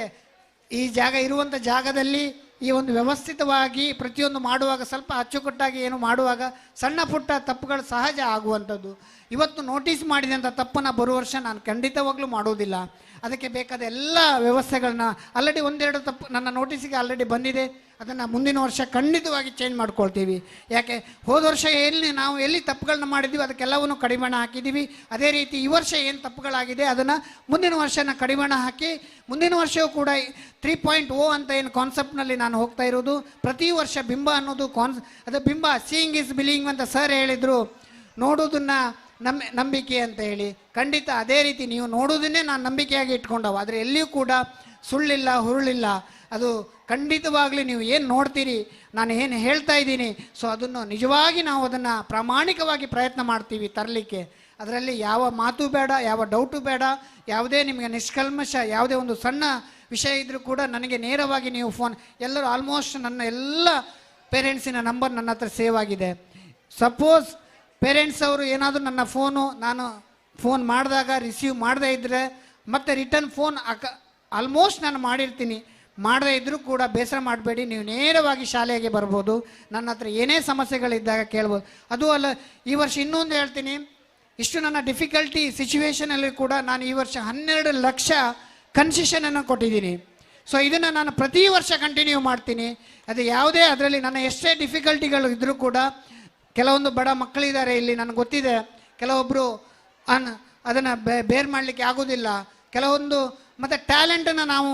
ಈ ಜಾಗ ಇರುವಂಥ ಜಾಗದಲ್ಲಿ ಈ ಒಂದು ವ್ಯವಸ್ಥಿತವಾಗಿ ಪ್ರತಿಯೊಂದು ಮಾಡುವಾಗ ಸ್ವಲ್ಪ ಅಚ್ಚುಕಟ್ಟಾಗಿ ಏನು ಮಾಡುವಾಗ ಸಣ್ಣ ಪುಟ್ಟ ತಪ್ಪುಗಳು ಸಹಜ ಆಗುವಂಥದ್ದು. ಇವತ್ತು ನೋಟಿಸ್ ಮಾಡಿದಂಥ ತಪ್ಪನ್ನು ಬರುವ ವರ್ಷ ನಾನು ಖಂಡಿತವಾಗ್ಲೂ ಮಾಡೋದಿಲ್ಲ. ಅದಕ್ಕೆ ಬೇಕಾದ ಎಲ್ಲ ವ್ಯವಸ್ಥೆಗಳನ್ನ ಆಲ್ರೆಡಿ 1-2 ತಪ್ಪು ನನ್ನ ನೋಟಿಸಿಗೆ ಆಲ್ರೆಡಿ ಬಂದಿದೆ. ಅದನ್ನು ಮುಂದಿನ ವರ್ಷ ಖಂಡಿತವಾಗಿ ಚೇಂಜ್ ಮಾಡ್ಕೊಳ್ತೀವಿ. ಯಾಕೆ ಹೋದ ವರ್ಷ ನಾವು ಎಲ್ಲಿ ತಪ್ಪುಗಳನ್ನ ಮಾಡಿದ್ದೀವಿ ಅದಕ್ಕೆಲ್ಲವನ್ನು ಕಡಿವಾಣ ಹಾಕಿದ್ದೀವಿ. ಅದೇ ರೀತಿ ಈ ವರ್ಷ ಏನು ತಪ್ಪುಗಳಾಗಿದೆ ಅದನ್ನು ಮುಂದಿನ ವರ್ಷನ ಕಡಿವಾಣ ಹಾಕಿ ಮುಂದಿನ ವರ್ಷವೂ ಕೂಡ 3.0 ಅಂತ ಏನು ಕಾನ್ಸೆಪ್ಟ್ನಲ್ಲಿ ನಾನು ಹೋಗ್ತಾ ಇರೋದು. ಪ್ರತಿ ವರ್ಷ ಬಿಂಬ ಅನ್ನೋದು ಅದು ಬಿಂಬ ಸೀಯಿಂಗ್ ಇಸ್ ಬಿಲೀವಿಂಗ್ ಅಂತ ಸರ್ ಹೇಳಿದರು, ನೋಡೋದನ್ನು ನಂಬಿಕೆ ಅಂತ ಹೇಳಿ. ಖಂಡಿತ ಅದೇ ರೀತಿ ನೀವು ನೋಡೋದನ್ನೇ ನಾನು ನಂಬಿಕೆಯಾಗಿ ಇಟ್ಕೊಂಡವು, ಆದರೆ ಎಲ್ಲಿಯೂ ಕೂಡ ಸುಳ್ಳಿಲ್ಲ, ಹುರುಳಿಲ್ಲ. ಅದು ಖಂಡಿತವಾಗ್ಲಿ ನೀವು ಏನು ನೋಡ್ತೀರಿ, ನಾನು ಏನು ಹೇಳ್ತಾ ಇದ್ದೀನಿ, ಸೊ ಅದನ್ನು ನಿಜವಾಗಿ ನಾವು ಅದನ್ನು ಪ್ರಾಮಾಣಿಕವಾಗಿ ಪ್ರಯತ್ನ ಮಾಡ್ತೀವಿ ತರಲಿಕ್ಕೆ. ಅದರಲ್ಲಿ ಯಾವ ಮಾತು ಬೇಡ, ಯಾವ ಡೌಟು ಬೇಡ, ಯಾವುದೇ ನಿಮಗೆ ನಿಷ್ಕಲ್ಮಶ ಯಾವುದೇ ಒಂದು ಸಣ್ಣ ವಿಷಯ ಇದ್ದರೂ ಕೂಡ ನನಗೆ ನೇರವಾಗಿ ನೀವು ಫೋನ್, ಎಲ್ಲರೂ ಆಲ್ಮೋಸ್ಟ್ ನನ್ನ ಎಲ್ಲ ಪೇರೆಂಟ್ಸಿನ ನಂಬರ್ ನನ್ನ ಹತ್ರ ಸೇವ್ ಆಗಿದೆ. ಸಪೋಸ್ ಪೇರೆಂಟ್ಸ್ ಅವರು ಏನಾದರೂ ನನ್ನ ನಾನು ಫೋನ್ ಮಾಡಿದಾಗ ರಿಸೀವ್ ಮಾಡದೇ ಇದ್ದರೆ ಮತ್ತು ರಿಟರ್ನ್ ಫೋನ್ ಆಲ್ಮೋಸ್ಟ್ ನಾನು ಮಾಡಿರ್ತೀನಿ. ಮಾಡದೇ ಇದ್ದರೂ ಕೂಡ ಬೇಸರ ಮಾಡಬೇಡಿ, ನೀವು ನೇರವಾಗಿ ಶಾಲೆಗೆ ಬರ್ಬೋದು, ನನ್ನ ಹತ್ರ ಏನೇ ಸಮಸ್ಯೆಗಳಿದ್ದಾಗ ಕೇಳ್ಬೋದು. ಅದು ಅಲ್ಲ, ಈ ವರ್ಷ ಇನ್ನೊಂದು ಹೇಳ್ತೀನಿ, ಇಷ್ಟು ನನ್ನ ಡಿಫಿಕಲ್ಟಿ ಸಿಚುವೇಶನಲ್ಲಿ ಕೂಡ ನಾನು ಈ ವರ್ಷ 12 ಲಕ್ಷ ಕನ್ಸೆಷನನ್ನು ಕೊಟ್ಟಿದ್ದೀನಿ. ಸೊ ಇದನ್ನು ನಾನು ಪ್ರತಿ ವರ್ಷ ಕಂಟಿನ್ಯೂ ಮಾಡ್ತೀನಿ. ಅದು ಯಾವುದೇ ಅದರಲ್ಲಿ ನನ್ನ ಎಷ್ಟೇ ಡಿಫಿಕಲ್ಟಿಗಳು ಇದ್ದರೂ ಕೂಡ, ಕೆಲವೊಂದು ಬಡ ಮಕ್ಕಳಿದ್ದಾರೆ ಇಲ್ಲಿ, ನನಗೆ ಗೊತ್ತಿದೆ, ಕೆಲವೊಬ್ಬರು ಅದನ್ನು ಬೇರ್ ಮಾಡಲಿಕ್ಕೆ ಆಗೋದಿಲ್ಲ. ಕೆಲವೊಂದು ಮತ್ತು ಟ್ಯಾಲೆಂಟನ್ನು ನಾವು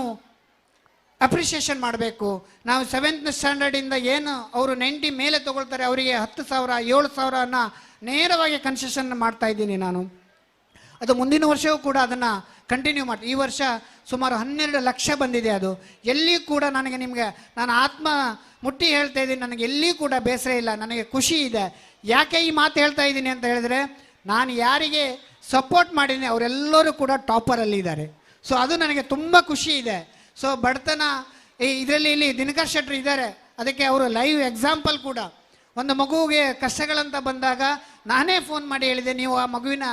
ಅಪ್ರಿಷಿಯೇಷನ್ ಮಾಡಬೇಕು. ನಾವು 7th ಸ್ಟ್ಯಾಂಡರ್ಡಿಂದ ಏನು ಅವರು 90 ಮೇಲೆ ತೊಗೊಳ್ತಾರೆ, ಅವರಿಗೆ 10,000 7,000 ನೇರವಾಗಿ ಕನ್ಸೆಷನ್ ಮಾಡ್ತಾ ಇದ್ದೀನಿ ನಾನು. ಅದು ಮುಂದಿನ ವರ್ಷವೂ ಕೂಡ ಅದನ್ನು ಕಂಟಿನ್ಯೂ ಮಾಡ್ತೀನಿ. ಈ ವರ್ಷ ಸುಮಾರು 12 ಲಕ್ಷ ಬಂದಿದೆ. ಅದು ಎಲ್ಲಿ ಕೂಡ ನಿಮಗೆ ನಾನು ಆತ್ಮ ಮುಟ್ಟಿ ಹೇಳ್ತಾ ಇದ್ದೀನಿ, ನನಗೆ ಎಲ್ಲಿ ಕೂಡ ಬೇಸರ ಇಲ್ಲ, ನನಗೆ ಖುಷಿ ಇದೆ. ಯಾಕೆ ಈ ಮಾತು ಹೇಳ್ತಾ ಇದ್ದೀನಿ ಅಂತ ಹೇಳಿದ್ರೆ, ನಾನು ಯಾರಿಗೆ ಸಪೋರ್ಟ್ ಮಾಡಿದ್ದೀನಿ ಅವರೆಲ್ಲರೂ ಕೂಡ ಟಾಪರಲ್ಲಿದ್ದಾರೆ. ಸೊ ಅದು ನನಗೆ ತುಂಬ ಖುಷಿ ಇದೆ. ಸೊ ಬಡತನ ಇದರಲ್ಲಿ ಇಲ್ಲಿ ದಿನಕರ್ ಶೆಟ್ಟರ್ ಇದ್ದಾರೆ, ಅದಕ್ಕೆ ಅವರು ಲೈವ್ ಎಕ್ಸಾಂಪಲ್ ಕೂಡ. ಒಂದು ಮಗುವಿಗೆ ಕಷ್ಟಗಳಂತ ಬಂದಾಗ ನಾನೇ ಫೋನ್ ಮಾಡಿ ಹೇಳಿದೆ, ನೀವು ಆ ಮಗುವಿನ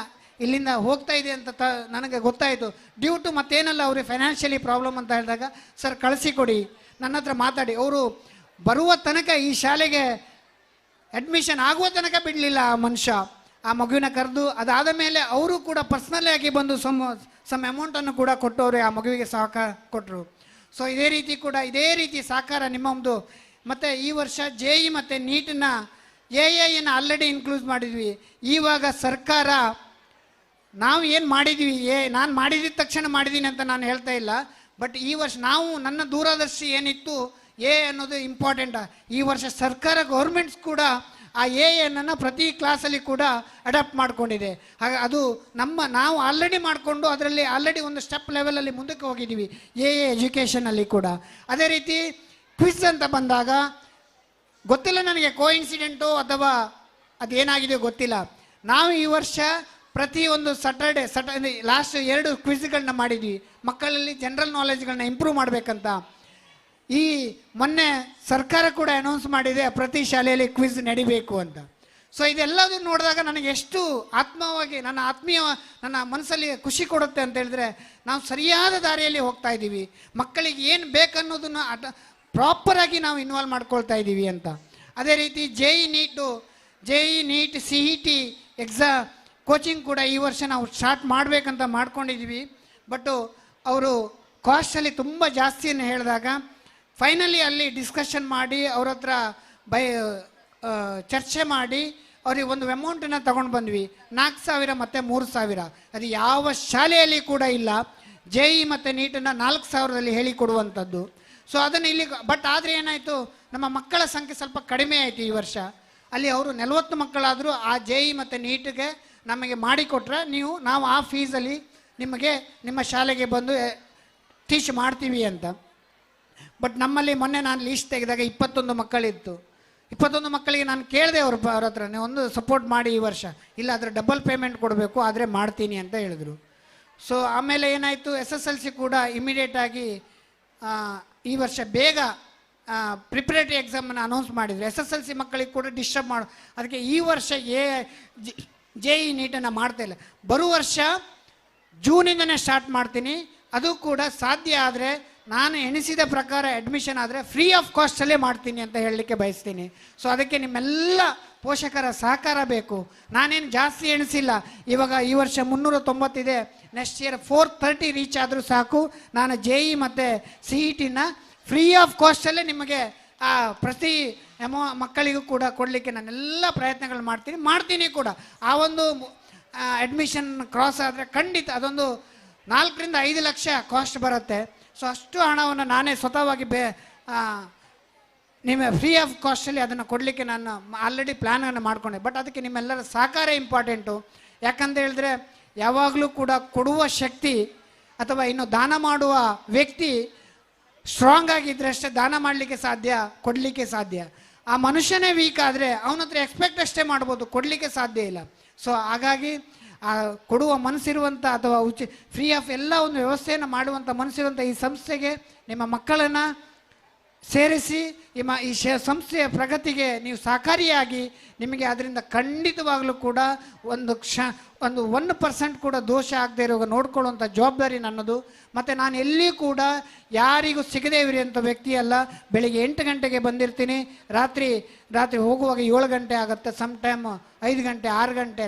ಇಲ್ಲಿಂದ ಹೋಗ್ತಾ ಇದೆ ಅಂತ ನನಗೆ ಗೊತ್ತಾಯಿತು. ಡ್ಯೂ ಟು ಮತ್ತೇನಲ್ಲ ಅವ್ರಿಗೆ ಫೈನಾನ್ಷಿಯಲಿ ಪ್ರಾಬ್ಲಮ್ ಅಂತ ಹೇಳಿದಾಗ, ಸರ್ ಕಳಿಸಿಕೊಡಿ, ನನ್ನ ಹತ್ರ ಮಾತಾಡಿ. ಅವರು ಬರುವ ತನಕ ಈ ಶಾಲೆಗೆ ಅಡ್ಮಿಷನ್ ಆಗುವ ತನಕ ಬಿಡಲಿಲ್ಲ ಆ ಮನುಷ್ಯ. ಆ ಮಗುವಿನ ಕರೆದು ಅದಾದ ಮೇಲೆ ಅವರು ಕೂಡ ಪರ್ಸ್ನಲಿ ಆಗಿ ಬಂದು ಸಮ್ ಅಮೌಂಟನ್ನು ಕೂಡ ಕೊಟ್ಟು ಅವರು ಆ ಮಗುವಿಗೆ ಸಹಕಾರ ಕೊಟ್ಟರು. ಸೊ ಇದೇ ರೀತಿ ಸಹಕಾರ ನಿಮ್ಮೊಂದು. ಮತ್ತು ಈ ವರ್ಷ JEE ಮತ್ತು ನೀಟನ್ನ AA ಆಲ್ರೆಡಿ ಇನ್ಕ್ಲೂಡ್ ಮಾಡಿದ್ವಿ. ಇವಾಗ ಸರ್ಕಾರ ನಾವು ಏನು ಮಾಡಿದ್ವಿ, ನಾನು ಮಾಡಿದ ತಕ್ಷಣ ಮಾಡಿದ್ದೀನಿ ಅಂತ ನಾನು ಹೇಳ್ತಾ ಇಲ್ಲ, ಬಟ್ ಈ ವರ್ಷ ನಾವು ನನ್ನ ದೂರದರ್ಶಿ ಏನಿತ್ತು ಅನ್ನೋದು ಇಂಪಾರ್ಟೆಂಟ್. ಈ ವರ್ಷ ಸರ್ಕಾರ ಗೌರ್ಮೆಂಟ್ಸ್ ಕೂಡ ಆ AA ಪ್ರತಿ ಕ್ಲಾಸಲ್ಲಿ ಕೂಡ ಅಡಾಪ್ಟ್ ಮಾಡಿಕೊಂಡಿದೆ. ಹಾಗೆ ಅದು ನಾವು ಆಲ್ರೆಡಿ ಮಾಡಿಕೊಂಡು ಅದರಲ್ಲಿ ಆಲ್ರೆಡಿ ಒಂದು ಸ್ಟೆಪ್ ಲೆವೆಲಲ್ಲಿ ಮುಂದಕ್ಕೆ ಹೋಗಿದ್ದೀವಿ AA ಎಜುಕೇಷನಲ್ಲಿ ಕೂಡ. ಅದೇ ರೀತಿ ಕ್ವಿಜ್ ಅಂತ ಬಂದಾಗ ಗೊತ್ತಿಲ್ಲ ನನಗೆ, ಕೋಇನ್ಸಿಡೆಂಟು ಅಥವಾ ಅದೇನಾಗಿದೆಯೋ ಗೊತ್ತಿಲ್ಲ, ನಾವು ಈ ವರ್ಷ ಪ್ರತಿಯೊಂದು ಸ್ಯಾಟರ್ಡೆ ಲಾಸ್ಟ್ 2 ಕ್ವಿಜ್ಗಳನ್ನ ಮಾಡಿದ್ವಿ ಮಕ್ಕಳಲ್ಲಿ ಜನರಲ್ ನಾಲೆಜ್ಗಳನ್ನ ಇಂಪ್ರೂವ್ ಮಾಡಬೇಕಂತ. ಈ ಮೊನ್ನೆ ಸರ್ಕಾರ ಕೂಡ ಅನೌನ್ಸ್ ಮಾಡಿದೆ ಪ್ರತಿ ಶಾಲೆಯಲ್ಲಿ ಕ್ವಿಜ್ ನಡಿಬೇಕು ಅಂತ. ಸೊ ಇದೆಲ್ಲದೂ ನೋಡಿದಾಗ ನನಗೆ ಎಷ್ಟು ಆತ್ಮವಾಗಿ ನನ್ನ ಮನಸ್ಸಲ್ಲಿ ಖುಷಿ ಕೊಡುತ್ತೆ ಅಂತ ಹೇಳಿದ್ರೆ, ನಾವು ಸರಿಯಾದ ದಾರಿಯಲ್ಲಿ ಹೋಗ್ತಾ ಇದ್ದೀವಿ, ಮಕ್ಕಳಿಗೆ ಏನು ಬೇಕನ್ನೋದನ್ನು ಪ್ರಾಪರಾಗಿ ನಾವು ಇನ್ವಾಲ್ವ್ ಮಾಡ್ಕೊಳ್ತಾ ಇದ್ದೀವಿ ಅಂತ. ಅದೇ ರೀತಿ JEE ನೀಟ್ CET ಕೋಚಿಂಗ್ ಕೂಡ ಈ ವರ್ಷ ನಾವು ಸ್ಟಾರ್ಟ್ ಮಾಡಬೇಕಂತ ಮಾಡ್ಕೊಂಡಿದ್ದೀವಿ. ಬಟ್ಟು ಅವರು ಕಾಸ್ಟಲ್ಲಿ ತುಂಬ ಜಾಸ್ತಿಯನ್ನು ಹೇಳಿದಾಗ ಫೈನಲಿ ಅಲ್ಲಿ ಡಿಸ್ಕಷನ್ ಮಾಡಿ ಅವ್ರ ಹತ್ರ ಚರ್ಚೆ ಮಾಡಿ ಅವ್ರಿಗೆ ಒಂದು ಅಮೌಂಟನ್ನು ತಗೊಂಡು ಬಂದ್ವಿ, 4,000 ಮತ್ತು 3,000. ಅದು ಯಾವ ಶಾಲೆಯಲ್ಲಿ ಕೂಡ ಇಲ್ಲ. JEE ಮತ್ತು ನೀಟನ್ನು 4,000ದಲ್ಲಿ ಹೇಳಿಕೊಡುವಂಥದ್ದು. ಸೊ ಅದನ್ನು ಇಲ್ಲಿ ಬಟ್ ಆದರೆ ಏನಾಯಿತು, ನಮ್ಮ ಮಕ್ಕಳ ಸಂಖ್ಯೆ ಸ್ವಲ್ಪ ಕಡಿಮೆ ಆಯಿತು ಈ ವರ್ಷ. ಅಲ್ಲಿ ಅವರು 40 ಮಕ್ಕಳಾದರೂ ಆ JEE ಮತ್ತು ನೀಟ್ಗೆ ನಮಗೆ ಮಾಡಿಕೊಟ್ರೆ ನಾವು ಆ ಫೀಸಲ್ಲಿ ನಿಮಗೆ ನಿಮ್ಮ ಶಾಲೆಗೆ ಬಂದು ಟೀಚ್ ಮಾಡ್ತೀವಿ ಅಂತ. ಬಟ್ ನಮ್ಮಲ್ಲಿ ಮೊನ್ನೆ ನಾನು ಲೀಸ್ಟ್ ತೆಗೆದಾಗ 21 ಮಕ್ಕಳಿತ್ತು. 21 ಮಕ್ಕಳಿಗೆ ನಾನು ಕೇಳಿದೆ ಅವ್ರ ಹತ್ರ, ನೀವು ಒಂದು ಸಪೋರ್ಟ್ ಮಾಡಿ ಈ ವರ್ಷ, ಇಲ್ಲ ಅದರ ಡಬಲ್ ಪೇಮೆಂಟ್ ಕೊಡಬೇಕು, ಆದರೆ ಮಾಡ್ತೀನಿ ಅಂತ ಹೇಳಿದ್ರು. ಸೊ ಆಮೇಲೆ ಏನಾಯಿತು, SSLC ಕೂಡ ಇಮಿಡಿಯೇಟಾಗಿ ಈ ವರ್ಷ ಬೇಗ ಪ್ರಿಪರೇಟರಿ ಎಕ್ಸಾಮನ್ನು ಅನೌನ್ಸ್ ಮಾಡಿದ್ರು. SSLC ಮಕ್ಕಳಿಗೆ ಕೂಡ ಡಿಸ್ಟರ್ಬ್ ಅದಕ್ಕೆ ಈ ವರ್ಷ JEE ನೀಟನ್ನು ಮಾಡ್ತಾ ಇಲ್ಲ. ಬರುವ ವರ್ಷ ಜೂನಿಂದನೇ ಸ್ಟಾರ್ಟ್ ಮಾಡ್ತೀನಿ. ಅದು ಕೂಡ ಸಾಧ್ಯ ಆದರೆ ನಾನು ಎಣಿಸಿದ ಪ್ರಕಾರ ಅಡ್ಮಿಷನ್ ಆದರೆ ಫ್ರೀ ಆಫ್ ಕಾಸ್ಟಲ್ಲೇ ಮಾಡ್ತೀನಿ ಅಂತ ಹೇಳಲಿಕ್ಕೆ ಬಯಸ್ತೀನಿ. ಸೊ ಅದಕ್ಕೆ ನಿಮ್ಮೆಲ್ಲ ಪೋಷಕರ ಸಹಕಾರ ಬೇಕು. ನಾನೇನು ಜಾಸ್ತಿ ಎಣಿಸಿಲ್ಲ, ಇವಾಗ ಈ ವರ್ಷ 390 ಇದೆ, ನೆಕ್ಸ್ಟ್ ಇಯರ್ 430 ರೀಚ್ ಆದರೂ ಸಾಕು. ನಾನು JEE ಮತ್ತು CETನ ಫ್ರೀ ಆಫ್ ಕಾಸ್ಟಲ್ಲೇ ನಿಮಗೆ ಪ್ರತಿ ಮಕ್ಕಳಿಗೂ ಕೂಡ ಕೊಡಲಿಕ್ಕೆ ನಾನೆಲ್ಲ ಪ್ರಯತ್ನಗಳು ಮಾಡ್ತೀನಿ ಕೂಡ. ಆ ಒಂದು ಅಡ್ಮಿಷನ್ ಕ್ರಾಸ್ ಆದರೆ ಖಂಡಿತ ಅದೊಂದು 4 ರಿಂದ 5 ಲಕ್ಷ ಕಾಸ್ಟ್ ಬರುತ್ತೆ. ಸೊ ಅಷ್ಟು ಹಣವನ್ನು ನಾನೇ ಸ್ವತಃವಾಗಿ ನಿಮ್ಮ ಫ್ರೀ ಆಫ್ ಕಾಸ್ಟಲ್ಲಿ ಅದನ್ನು ಕೊಡಲಿಕ್ಕೆ ನಾನು ಆಲ್ರೆಡಿ ಪ್ಲ್ಯಾನನ್ನು ಮಾಡಿಕೊಂಡೆ. ಬಟ್ ಅದಕ್ಕೆ ನಿಮ್ಮೆಲ್ಲರ ಸಹಕಾರ ಇಂಪಾರ್ಟೆಂಟು. ಯಾಕಂತ ಹೇಳಿದ್ರೆ ಯಾವಾಗಲೂ ಕೂಡ ಕೊಡುವ ಶಕ್ತಿ ಅಥವಾ ಇನ್ನು ದಾನ ಮಾಡುವ ವ್ಯಕ್ತಿ ಸ್ಟ್ರಾಂಗ್ ಆಗಿದ್ದರೆ ಅಷ್ಟೇ ದಾನ ಮಾಡಲಿಕ್ಕೆ ಸಾಧ್ಯ, ಕೊಡಲಿಕ್ಕೆ ಸಾಧ್ಯ. ಆ ಮನುಷ್ಯನೇ ವೀಕ್ ಆದರೆ ಅವನ ಹತ್ರ ಎಕ್ಸ್ಪೆಕ್ಟ್ ಅಷ್ಟೇ ಮಾಡ್ಬೋದು, ಕೊಡಲಿಕ್ಕೆ ಸಾಧ್ಯ ಇಲ್ಲ. ಸೊ ಹಾಗಾಗಿ ಆ ಕೊಡುವ ಮನಸ್ಸಿರುವಂಥ ಅಥವಾ ಫ್ರೀ ಆಫ್ ಎಲ್ಲ ಒಂದು ವ್ಯವಸ್ಥೆಯನ್ನು ಮಾಡುವಂಥ ಮನಸ್ಸಿರುವಂಥ ಈ ಸಂಸ್ಥೆಗೆ ನಿಮ್ಮ ಮಕ್ಕಳನ್ನು ಸೇರಿಸಿ ಈ ಸಂಸ್ಥೆಯ ಪ್ರಗತಿಗೆ ನೀವು ಸಹಕಾರಿಯಾಗಿ ನಿಮಗೆ ಅದರಿಂದ ಖಂಡಿತವಾಗಲೂ ಕೂಡ ಒಂದು 1% ಕೂಡ ದೋಷ ಆಗದೆ ಇರೋ ನೋಡ್ಕೊಳ್ಳುವಂಥ ಜವಾಬ್ದಾರಿ ನನ್ನದು. ಮತ್ತು ನಾನು ಎಲ್ಲಿ ಕೂಡ ಯಾರಿಗೂ ಸಿಗದೇ ಇರುವಂಥ ವ್ಯಕ್ತಿ ಅಲ್ಲ. ಬೆಳಿಗ್ಗೆ 8 ಗಂಟೆಗೆ ಬಂದಿರ್ತೀನಿ, ರಾತ್ರಿ ಹೋಗುವಾಗ 7 ಗಂಟೆ ಆಗುತ್ತೆ, ಸಮ್ ಟೈಮ್ 5 ಗಂಟೆ 6 ಗಂಟೆ.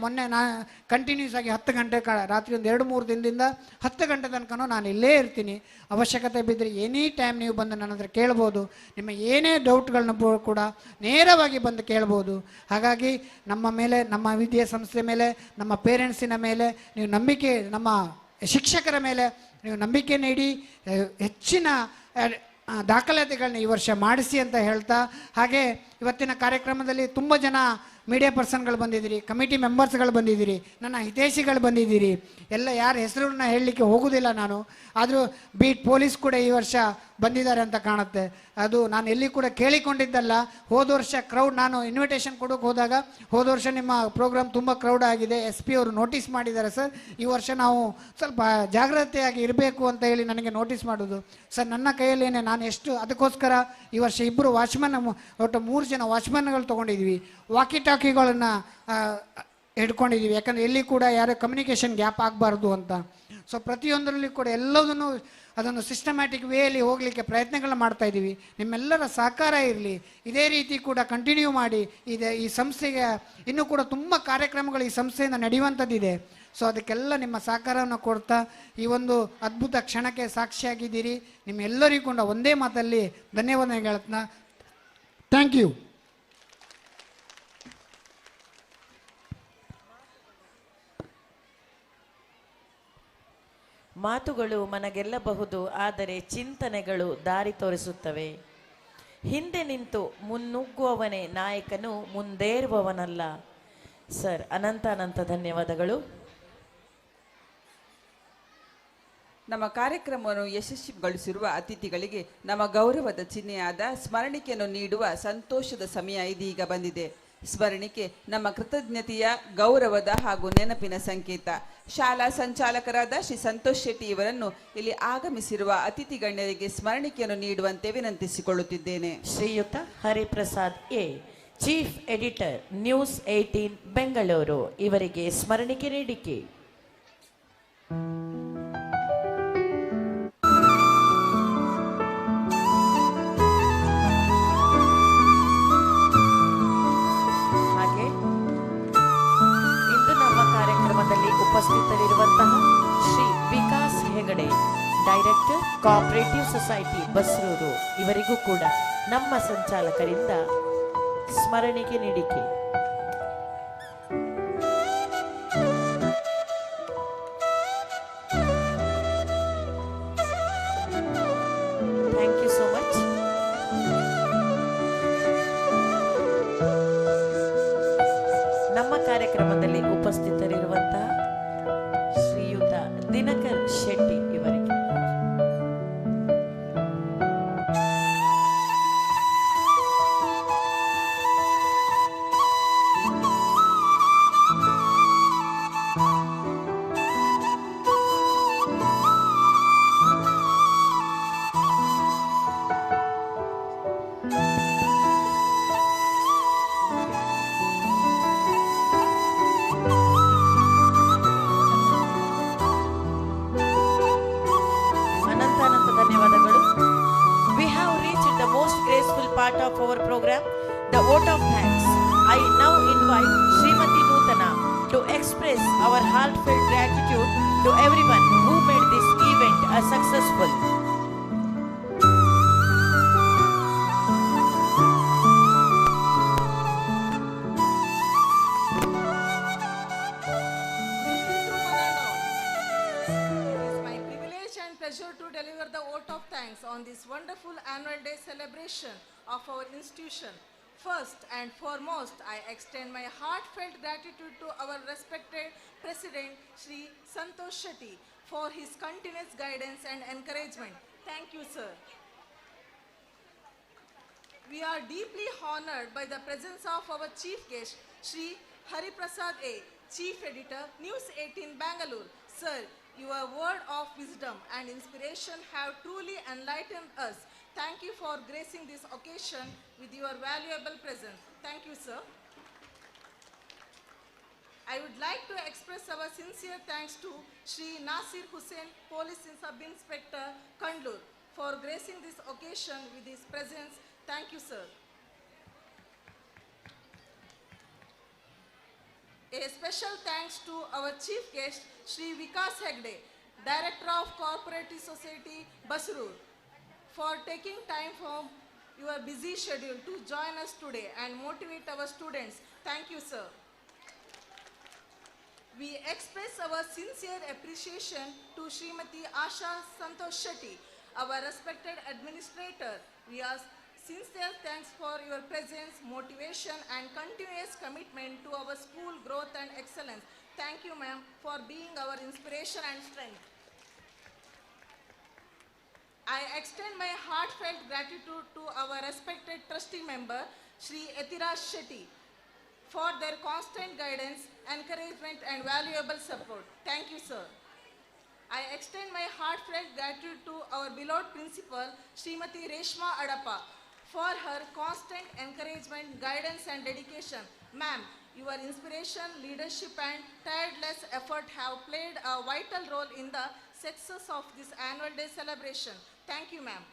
ಮೊನ್ನೆ ನಾನು ಕಂಟಿನ್ಯೂಸ್ ಆಗಿ 10 ಗಂಟೆ ರಾತ್ರಿ ಒಂದು 2-3 ದಿನದಿಂದ 10 ಗಂಟೆ ತನಕ ನಾನು ಇಲ್ಲೇ ಇರ್ತೀನಿ. ಅವಶ್ಯಕತೆ ಬಿದ್ದರೆ ಎನಿ ಟೈಮ್ ನೀವು ಬಂದು ನನ್ನ ಹತ್ರ ಕೇಳ್ಬೋದು. ನಿಮ್ಮ ಏನೇ ಡೌಟ್ಗಳನ್ನ ಕೂಡ ನೇರವಾಗಿ ಬಂದು ಕೇಳ್ಬೋದು. ಹಾಗಾಗಿ ನಮ್ಮ ಮೇಲೆ, ನಮ್ಮ ವಿದ್ಯಾಸಂಸ್ಥೆ ಮೇಲೆ, ನಮ್ಮ ಪೇರೆಂಟ್ಸಿನ ಮೇಲೆ ನೀವು ನಂಬಿಕೆ, ನಮ್ಮ ಶಿಕ್ಷಕರ ಮೇಲೆ ನೀವು ನಂಬಿಕೆ ನೀಡಿ ಹೆಚ್ಚಿನ ದಾಖಲಾತಿಗಳನ್ನ ಈ ವರ್ಷ ಮಾಡಿಸಿ ಅಂತ ಹೇಳ್ತಾ, ಹಾಗೆ ಇವತ್ತಿನ ಕಾರ್ಯಕ್ರಮದಲ್ಲಿ ತುಂಬ ಜನ ಮೀಡಿಯಾ ಪರ್ಸನ್ಗಳು ಬಂದಿದ್ದೀರಿ, ಕಮಿಟಿ ಮೆಂಬರ್ಸ್ಗಳು ಬಂದಿದ್ದೀರಿ, ನನ್ನ ಹಿತೈಷಿಗಳು ಬಂದಿದ್ದೀರಿ. ಎಲ್ಲ ಯಾರ ಹೆಸರನ್ನ ಹೇಳಲಿಕ್ಕೆ ಹೋಗೋದಿಲ್ಲ ನಾನು. ಆದರೂ ಬೀಟ್ ಪೊಲೀಸ್ ಕೂಡ ಈ ವರ್ಷ ಬಂದಿದ್ದಾರೆ ಅಂತ ಕಾಣುತ್ತೆ. ಅದು ನಾನು ಎಲ್ಲಿ ಕೂಡ ಕೇಳಿಕೊಂಡಿದ್ದಲ್ಲ. ಹೋದ ವರ್ಷ ಕ್ರೌಡ್, ನಾನು ಇನ್ವಿಟೇಷನ್ ಕೊಡೋಕೆ ಹೋದಾಗ ಹೋದ ವರ್ಷ ನಿಮ್ಮ ಪ್ರೋಗ್ರಾಮ್ ತುಂಬ ಕ್ರೌಡ್ ಆಗಿದೆ, SP ಅವರು ನೋಟಿಸ್ ಮಾಡಿದ್ದಾರೆ ಸರ್, ಈ ವರ್ಷ ನಾವು ಸ್ವಲ್ಪ ಜಾಗ್ರತೆಯಾಗಿ ಇರಬೇಕು ಅಂತ ಹೇಳಿ ನನಗೆ ನೋಟಿಸ್ ಮಾಡೋದು. ಸರ್ ನನ್ನ ಕೈಯಲ್ಲೇನೆ ನಾನು ಎಷ್ಟು, ಅದಕ್ಕೋಸ್ಕರ ಈ ವರ್ಷ 2 ವಾಚ್ಮನ್, ಒಟ್ಟು 3 ಜನ ವಾಚ್ಮನ್ಗಳು ತೊಗೊಂಡಿದ್ವಿ. ವಾಕಿ ಟಾಕಿಗಳನ್ನು ಹಿಡ್ಕೊಂಡಿದ್ದೀವಿ, ಯಾಕಂದರೆ ಎಲ್ಲಿ ಕೂಡ ಯಾರೋ ಕಮ್ಯುನಿಕೇಷನ್ ಗ್ಯಾಪ್ ಆಗಬಾರ್ದು ಅಂತ. ಸೊ ಪ್ರತಿಯೊಂದರಲ್ಲಿ ಕೂಡ ಎಲ್ಲದನ್ನು ಅದನ್ನು ಸಿಸ್ಟಮ್ಯಾಟಿಕ್ ವೇಯಲ್ಲಿ ಹೋಗಲಿಕ್ಕೆ ಪ್ರಯತ್ನಗಳನ್ನ ಮಾಡ್ತಾ ಇದ್ದೀವಿ. ನಿಮ್ಮೆಲ್ಲರ ಸಹಕಾರ ಇರಲಿ, ಇದೇ ರೀತಿ ಕೂಡ ಕಂಟಿನ್ಯೂ ಮಾಡಿ. ಈ ಸಂಸ್ಥೆಗೆ ಇನ್ನೂ ಕೂಡ ತುಂಬ ಕಾರ್ಯಕ್ರಮಗಳು ಈ ಸಂಸ್ಥೆಯಿಂದ ನಡೆಯುವಂಥದ್ದಿದೆ. ಸೊ ಅದಕ್ಕೆಲ್ಲ ನಿಮ್ಮ ಸಹಕಾರವನ್ನು ಕೊಡ್ತಾ ಈ ಒಂದು ಅದ್ಭುತ ಕ್ಷಣಕ್ಕೆ ಸಾಕ್ಷಿಯಾಗಿದ್ದೀರಿ. ನಿಮ್ಮೆಲ್ಲರಿಗೂ ಕೂಡ ಒಂದೇ ಮಾತಲ್ಲಿ ಧನ್ಯವಾದ ಹೇಳ್ತಾ, ಥ್ಯಾಂಕ್ ಯು. ಮಾತುಗಳು ಮನಗೆಲ್ಲಬಹುದು, ಆದರೆ ಚಿಂತನೆಗಳು ದಾರಿ ತೋರಿಸುತ್ತವೆ. ಹಿಂದೆ ನಿಂತು ಮುನ್ನುಗ್ಗುವವನೇ ನಾಯಕನು, ಮುಂದೇರುವವನಲ್ಲ. ಸರ್, ಅನಂತ ಧನ್ಯವಾದಗಳು. ನಮ್ಮ ಕಾರ್ಯಕ್ರಮವನ್ನು ಯಶಸ್ವಿಗೊಳಿಸಿರುವ ಅತಿಥಿಗಳಿಗೆ ನಮ್ಮ ಗೌರವದ ಚಿಹ್ನೆಯಾದ ಸ್ಮರಣಿಕೆಯನ್ನು ನೀಡುವ ಸಂತೋಷದ ಸಮಯ ಇದೀಗ ಬಂದಿದೆ. ಸ್ಮರಣಿಕೆ ನಮ್ಮ ಕೃತಜ್ಞತೆಯ, ಗೌರವದ ಹಾಗೂ ನೆನಪಿನ ಸಂಕೇತ. ಶಾಲಾ ಸಂಚಾಲಕರಾದ ಶ್ರೀ ಸಂತೋಷ್ ಶೆಟ್ಟಿ ಇವರನ್ನು ಇಲ್ಲಿ ಆಗಮಿಸಿರುವ ಅತಿಥಿ ಗಣ್ಯರಿಗೆ ಸ್ಮರಣಿಕೆಯನ್ನು ನೀಡುವಂತೆ ವಿನಂತಿಸಿಕೊಳ್ಳುತ್ತಿದ್ದೇನೆ. ಶ್ರೀಯುತ Hariprasad A, chief editor, news 18 Bengaluru, ಇವರಿಗೆ ಸ್ಮರಣಿಕೆ ನೀಡಿಕೆ. ಉಪಸ್ಥಿತರಿರುವಂತಹ Shri Vikas Hegde, director, cooperative society Basrur, ಇವರಿಗೂ ಕೂಡ ನಮ್ಮ ಸಂಚಾಲಕರಿಂದ ಸ್ಮರಣಿಕೆ ನೀಡಿಕೆ. Thank you so much. ನಮ್ಮ ಕಾರ್ಯಕ್ರಮದಲ್ಲಿ ಉಪಸ್ಥಿತರಿರುವಂತಹ ಶ್ರೀಯುತ ದಿನಕರ್ ಶೆಟ್ಟಿ ಇವರಿಗೆ part of our program, the vote of thanks. I now invite Srimati Nutana to express our heartfelt gratitude to everyone who made this event a successful. To deliver the vote of thanks on this wonderful annual day celebration of our institution. First and foremost, I extend my heartfelt gratitude to our respected President Shri Santosh Shetty for his continuous guidance and encouragement. Thank you, sir. We are deeply honored by the presence of our chief guest, Shri Hariprasad A, Chief Editor, News 18 Bangalore. Sir, your word of wisdom and inspiration have truly enlightened us Thank you for gracing this occasion with your valuable presence. Thank you, sir. I would like to express our sincere thanks to Shri Nasir Hussain, Police Sub-Inspector, Kandlur, for gracing this occasion with his presence. Thank you, sir. A special thanks to our chief guest, Shri Vikas Hegde, Director of Cooperative Society, Basrur, for taking time from your busy schedule to join us today and motivate our students. Thank you, sir. We express our sincere appreciation to Srimati Asha Santosh Shetty, our respected administrator. We ask sincere thanks for your presence, motivation, and continuous commitment to our school growth and excellence. Thank you, ma'am, for being our inspiration and strength. I extend my heartfelt gratitude to our respected trustee member, Shri Etiraj Shetty, for their constant guidance, encouragement, and valuable support. Thank you, sir. I extend my heartfelt gratitude to our beloved principal, Srimati Reshma Adappa, for her constant encouragement, guidance, and dedication. Ma'am, your inspiration, leadership, and tireless effort have played a vital role in the success of this annual day celebration. Thank you, ma'am.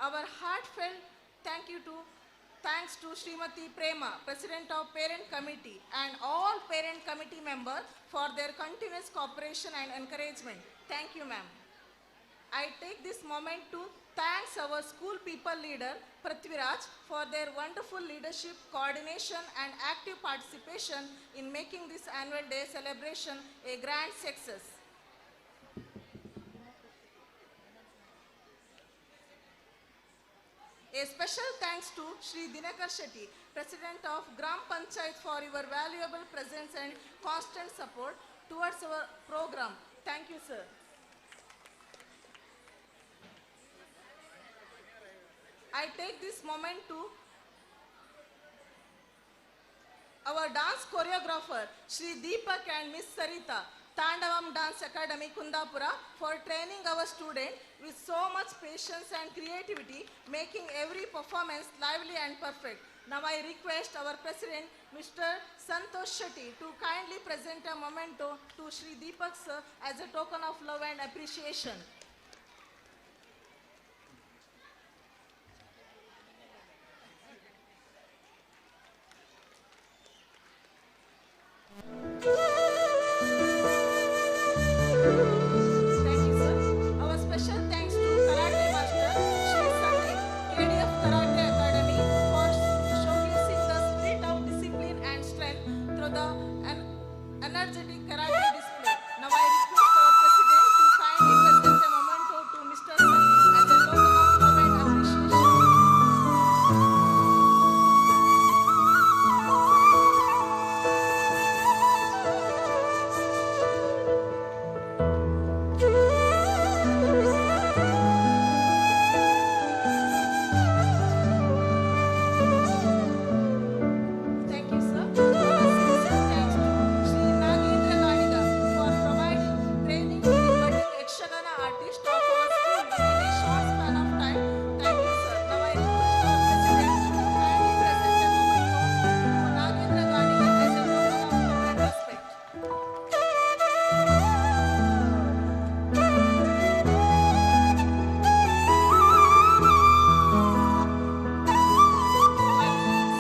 Our heartfelt thanks to Srimati Prema, President of Parent Committee, and all Parent Committee members for their continuous cooperation and encouragement. Thank you, ma'am. I take this moment to thank our school people leader, Prithviraj, for their wonderful leadership, coordination, and active participation in making this annual day celebration a grand success. A special thanks to Shri Dinakar Shetty, President of Gram Panchayat, for your valuable presence and constant support towards our program. Thank you, sir. I take this moment to our dance choreographer, Shri Deepak and Miss Sarita, Tandavam Dance Academy, Kundapura, for training our students with so much patience and creativity, making every performance lively and perfect. Now I request our President, Mr. Santosh Shetty, to kindly present a memento to Shri Deepak sir as a token of love and appreciation. Thank you, sir. Our special thanks to Karate Master, Shri Sandeep, KDF Karate Academy, for showcasing the spirit of discipline and strength through the energetic karate display. Now I request our President to kindly present a memento to Mr. Sandeep as a token of love and appreciation. Thank you, sir. Our sincere thanks to Shri Nagendra Ganiga for providing training to the budding Yakshagana artist of our school within a short span of time. Thank you, sir. Now I request our President to kindly present a memento to Nagendra Ganiga as a token of love and respect.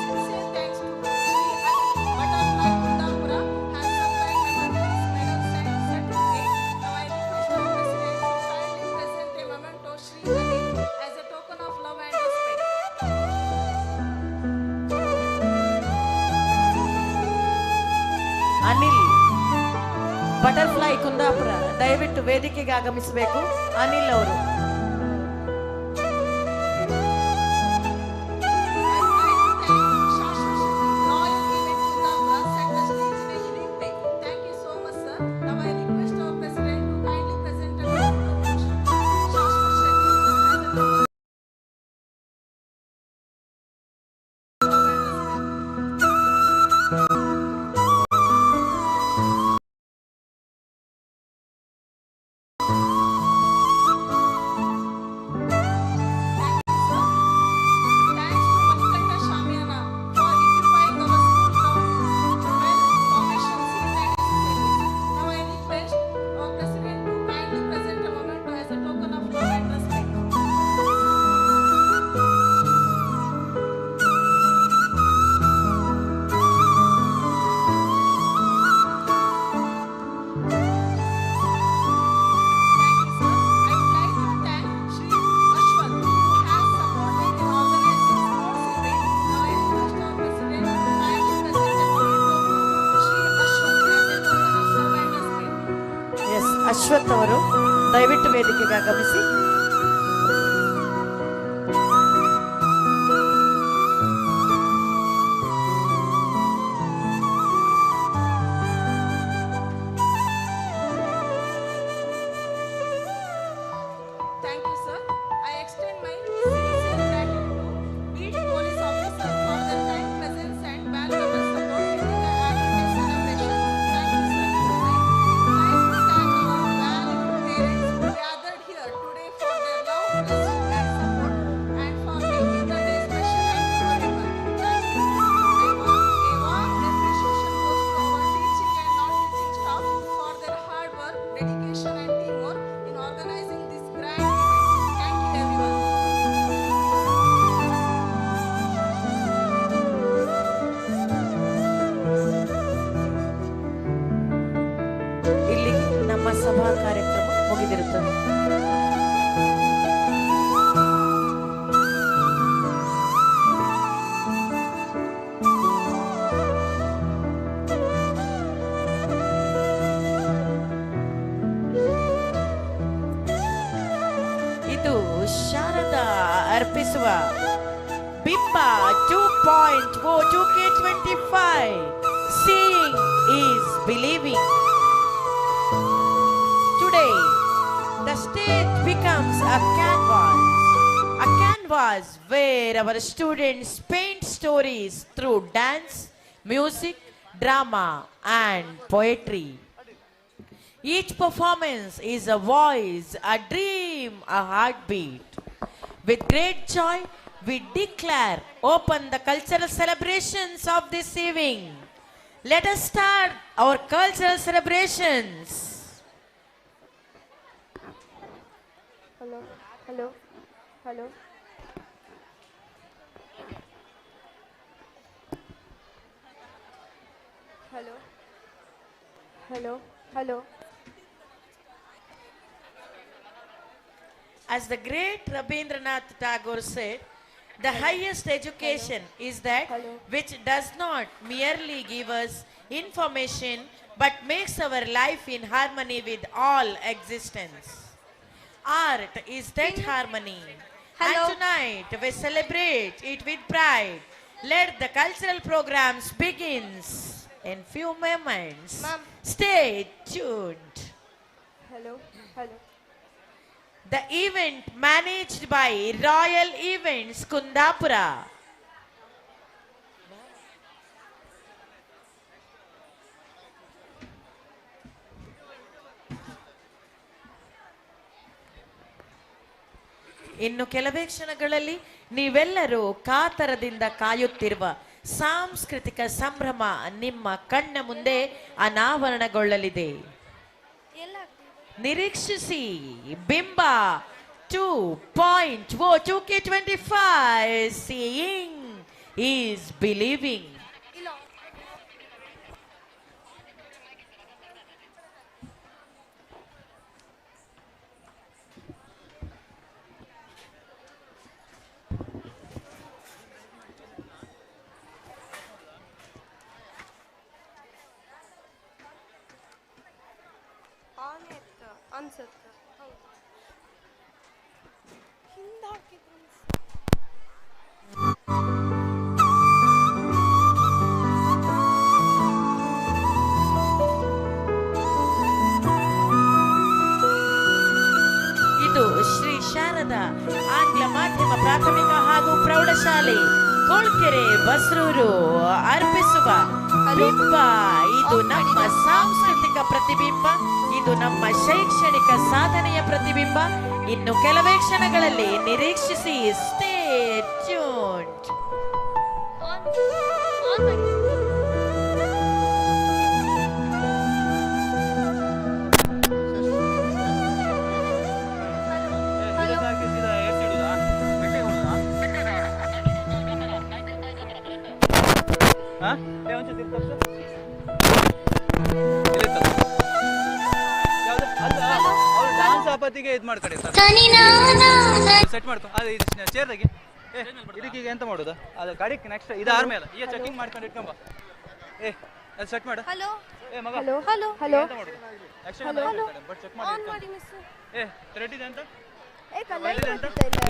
Sincere thanks to Shri Anil, Butterfly Kundapura, has supplied mementos, medals, and certificates. Now I request our President to kindly present a memento Shri Anil as a token of love and respect. Anil butterfly Kundapura ದಯವಿಟ್ಟು ವೇದಿಕೆಗೆ ಆಗಮಿಸಬೇಕು. ಅನಿಲ್ ಅವರು Thank you so much, sir. Now I request our President to kindly present a memento to Shashwat Shetty as a token Ashwath ಅವರು ದಯವಿಟ್ಟು ವೇದಿಕೆಗೆ ಆಗಮಿಸಿ. Thank you, sir. I extend my sincere gratitude to beat police officer for their kind presence and valuable support during the annual day celebration. Thank you, sir. I thank our valued parents who gathered here today for their love, blessing, and support, and for making the day special and memorable. Thank you. A warm appreciation goes to our teaching and non-teaching staff for their hard work, dedication, and teamwork in organizing this grand event. Thank you, everyone. ಇಲ್ಲಿ ನಮ್ಮ ಸಭಾ ಕಾರ್ಯಕ್ರಮ ಮುಗಿದಿರುತ್ತದೆ. ಇದು ಶಾರದಾ ಅರ್ಪಿಸುವ Bimba 2.0 2K25 Seeing is Believing. Today, the stage becomes a canvas where our students paint stories through dance, music, drama, and poetry. Each performance is a voice, a dream, a heartbeat. With great joy, we declare open the cultural celebrations of this evening. Let us start our cultural celebrations. Hello, hello, hello. Hello, hello, hello. As the great Rabindranath Tagore said, the highest education is that which does not merely give us information but makes our life in harmony with all existence. Art is that harmony. And tonight we celebrate it with pride. Let the cultural programs begins in few moments. Ma'am. Stay tuned. Hello, hello. The event managed by Royal Events Kundapura. ಇನ್ನು ಕೆಲವೇ ಕ್ಷಣಗಳಲ್ಲಿ ನೀವೆಲ್ಲರೂ ಕಾತರದಿಂದ ಕಾಯುತ್ತಿರುವ ಸಾಂಸ್ಕೃತಿಕ ಸಂಭ್ರಮ ನಿಮ್ಮ ಕಣ್ಣ ಮುಂದೆ ಅನಾವರಣಗೊಳ್ಳಲಿದೆ. ನಿರೀಕ್ಷಿಸಿ ಬಿಂಬ 2.0 2K25 Seeing is Believing. ಅನ್ಸುತ್ತೆ ಹಿಂದೆ ಹಾಕಿದ್ರು ಇದು ಶ್ರೀ ಶಾರದಾ ಆಂಗ್ಲ ಮಾಧ್ಯಮ ಪ್ರಾಥಮಿಕ ಹಾಗೂ ಪ್ರೌಢಶಾಲೆ ಕೋಳ್ಕೆರೆ ಬಸ್ರೂರು ಅರ್ಪಿಸುವ ಬಿಂಬ. ಇದು ನಮ್ಮ ಸಾಂಸ್ಕೃತಿಕ ಪ್ರತಿಬಿಂಬ, ಇದು ನಮ್ಮ ಶೈಕ್ಷಣಿಕ ಸಾಧನೆಯ ಪ್ರತಿಬಿಂಬ. ಇನ್ನು ಕೆಲವೇ ಕ್ಷಣಗಳಲ್ಲಿ ನಿರೀಕ್ಷಿಸಿ. Stay tuned. ಆಪತ್ತಿಗೆ ಇದು ಮಾಡ್ಕಡೆ ಸೆಟ್ ಮಾಡ್ಕೊ ಅದು ಚೇರ್ದಾಗೆ ಇದಕ್ಕೀಗ ಎಂತ ಮಾಡೋದು ಅದು ಗಾಡಿ ನೆಕ್ಸ್ಟ್ ಇದು ಆರ್ಮೇಲೆ ಈಗ ಚೆಕಿಂಗ್ ಮಾಡ್ಕೊಂಡು ಇಟ್ಕೊಂಬ ಅದು ಸೆಟ್ ಮಾಡು. Hello hello hello hello hello on ಮಾಡಿ ಮಿಸ್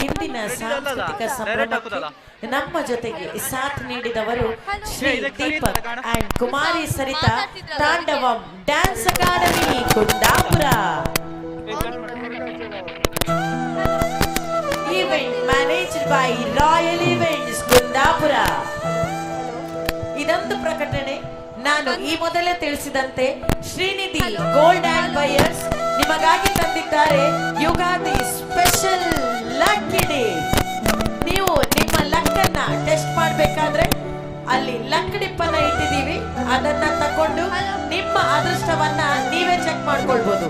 ಇಂದಿನ ಸಾಂಸ್ಕೃತಿಕ ಸಂಭ್ರಮಕ್ಕೆ ನಮ್ಮ ಜೊತೆಗೆ ಸಾಥ್ ನೀಡಿದವರು Shri Deepak and Kumari Sarita Tandavam dance academy Kundapur. Event managed by royal events Kundapur. ಇದೊಂದು ಪ್ರಕಟಣೆ. ನಾನು ಈ ಮೊದಲೇ ತಿಳಿಸಿದಂತೆ ಶ್ರೀನಿಧಿ ಗೋಲ್ಡ್ ಅಂಡ್ ಬಯರ್ಸ್ ನಿಮಗಾಗಿ ತಂದಿದ್ದಾರೆ ಯುಗಾದಿ ಸ್ಪೆಷಲ್ ಲಕ್ಕಿ ಡೇ. ನೀವು ನಿಮ್ಮ ಲಕ್ಕನ್ನ ಟೆಸ್ಟ್ ಮಾಡಬೇಕಾದ್ರೆ ಅಲ್ಲಿ ಲಕ್ಕಡಿಪ್ಪನ್ನ ಇಟ್ಟಿದ್ದೀವಿ, ಅದನ್ನ ತಕೊಂಡು ನಿಮ್ಮ ಅದೃಷ್ಟವನ್ನ ನೀವೇ ಚೆಕ್ ಮಾಡ್ಕೊಳ್ಬಹುದು.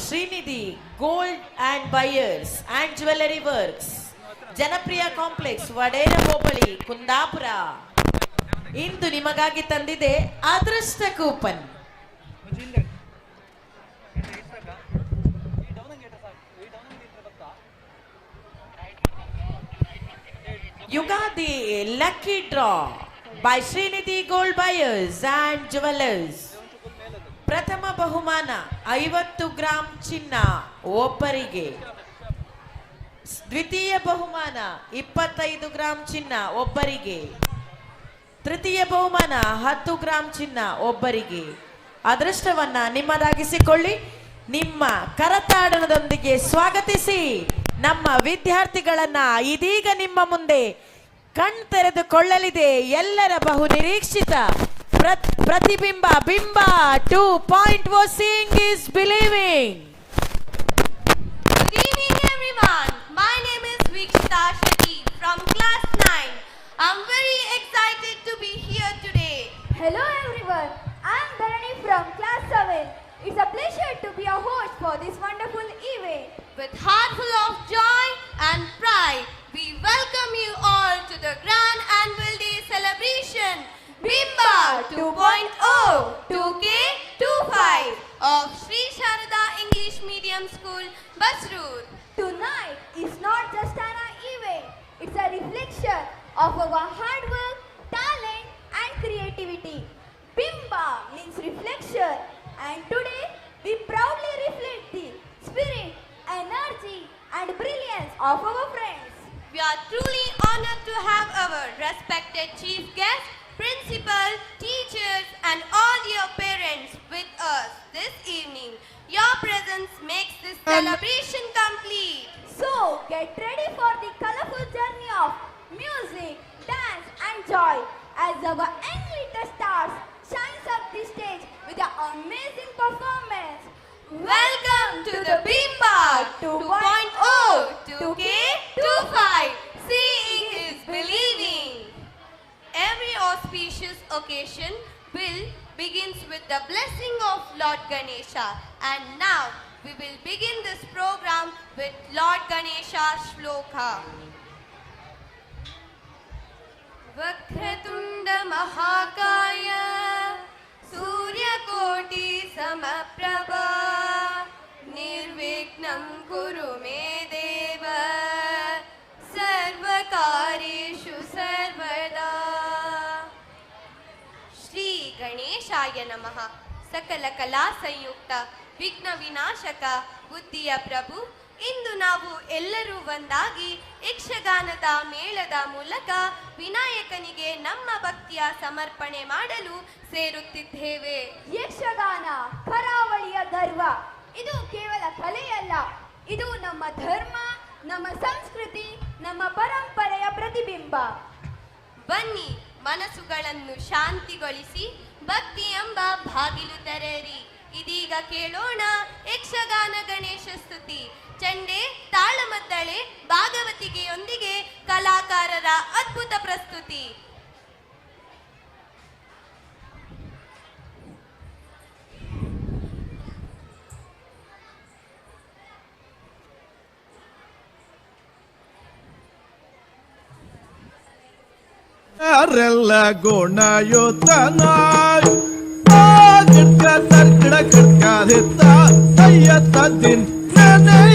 Srinidhi gold and buyers and jewellery works, ಜನಪ್ರಿಯ ಕಾಂಪ್ಲೆಕ್ಸ್, ವಡೇರ ಹೋಬಳಿ, ಕುಂದಾಪುರ ಇಂದು ನಿಮಗಾಗಿ ತಂದಿದೆ ಅದೃಷ್ಟ coupon. Yugadi lucky draw by Srinidhi gold buyers and jewellers. ಪ್ರಥಮ ಬಹುಮಾನ 50 ಗ್ರಾಂ ಚಿನ್ನ ಒಬ್ಬರಿಗೆ. ದ್ವಿತೀಯ ಬಹುಮಾನ 25 ಗ್ರಾಂ ಚಿನ್ನ ಒಬ್ಬರಿಗೆ. ತೃತೀಯ ಬಹುಮಾನ 10 ಗ್ರಾಂ ಚಿನ್ನ ಒಬ್ಬರಿಗೆ. ಅದೃಷ್ಟವನ್ನ ನಿಮ್ಮದಾಗಿಸಿಕೊಳ್ಳಿ. ನಿಮ್ಮ ಕರತಾಡನದೊಂದಿಗೆ ಸ್ವಾಗತಿಸಿ ನಮ್ಮ ವಿದ್ಯಾರ್ಥಿಗಳನ್ನ ಇದೀಗ ನಿಮ್ಮ ಮುಂದೆ ಕಣ್ತೆರೆದುಕೊಳ್ಳಲಿದೆ ಎಲ್ಲರ ಬಹು ನಿರೀಕ್ಷಿತ ಪ್ರತಿಬಿಂಬ ಬಿಂಬ 2.0 Seeing is Believing. Good evening everyone. My name is Vikshita Shetty from class 9. I'm very excited to be here today. Hello everyone. I'm Dharani from class 7. It's a pleasure to be a host for this wonderful event. With heart full of joy and pride, we welcome you all to the grand annual day celebration Bimba 2.0 2K25 of Sri Sharada English Medium School, Basroor. Tonight is not just an event, it's a reflection of our hard work, talent and creativity. Bimba means reflection, and today we proudly reflect the spirit, energy and brilliance of our friends. We are truly honored to have our respected chief guest, principal, teachers and all your parents with us this evening. Your presence makes this celebration complete. So get ready for the colorful journey of music, dance and joy as our young little stars shines up the stage with an amazing performance. Welcome to the Bimba 2.0 2K25. Seeing is believing. Every auspicious occasion will begins with the blessing of Lord Ganesha, and now we will begin this program with Lord Ganesha's shloka. Vakratunda Mahakaya Suryakoti Samaprabha Nirvignam Kuru Me Deva Sarvakareshu Sarvada. Shri ಗಣೇಶಾಯ ನಮಃ. ಸಕಲ ಕಲಾ ಸಂಯುಕ್ತ ವಿಘ್ನ ವಿನಾಶಕ ಬುದ್ಧಿಯ ಪ್ರಭು, ಇಂದು ನಾವು ಎಲ್ಲರೂ ಒಂದಾಗಿ ಯಕ್ಷಗಾನದ ಮೇಳದ ಮೂಲಕ ವಿನಾಯಕನಿಗೆ ನಮ್ಮ ಭಕ್ತಿಯ ಸಮರ್ಪಣೆ ಮಾಡಲು ಸೇರುತ್ತಿದ್ದೇವೆ. ಯಕ್ಷಗಾನ ಕರಾವಳಿಯ ಗರ್ವ. ಇದು ಕೇವಲ ಕಲೆಯಲ್ಲ, ಇದು ನಮ್ಮ ಧರ್ಮ, ನಮ್ಮ ಸಂಸ್ಕೃತಿ, ನಮ್ಮ ಪರಂಪರೆಯ ಪ್ರತಿಬಿಂಬ. ಬನ್ನಿ, ಮನಸ್ಸುಗಳನ್ನು ಶಾಂತಿಗೊಳಿಸಿ ಭಕ್ತಿ ಎಂಬ ಬಾಗಿಲು ತೆರೆಯಿರಿ. ಇದೀಗ ಕೇಳೋಣ ಯಕ್ಷಗಾನ ಗಣೇಶ ಸ್ತುತಿ. ಚಂಡೆ, ತಾಳಮದ್ದಳೆ, ಭಾಗವತಿಗೆಯೊಂದಿಗೆ ಕಲಾಕಾರರ ಅದ್ಭುತ ಪ್ರಸ್ತುತಿ. ಯಾರೆಲ್ಲ ಗುಣಯುತನಾಯ್ ಗಿಡ್ಕ ತರ್ಕಿಡ ಕಿಡ್ಕಾದಿತ್ತ ಅಯ್ಯತ್ತ ದಿನ್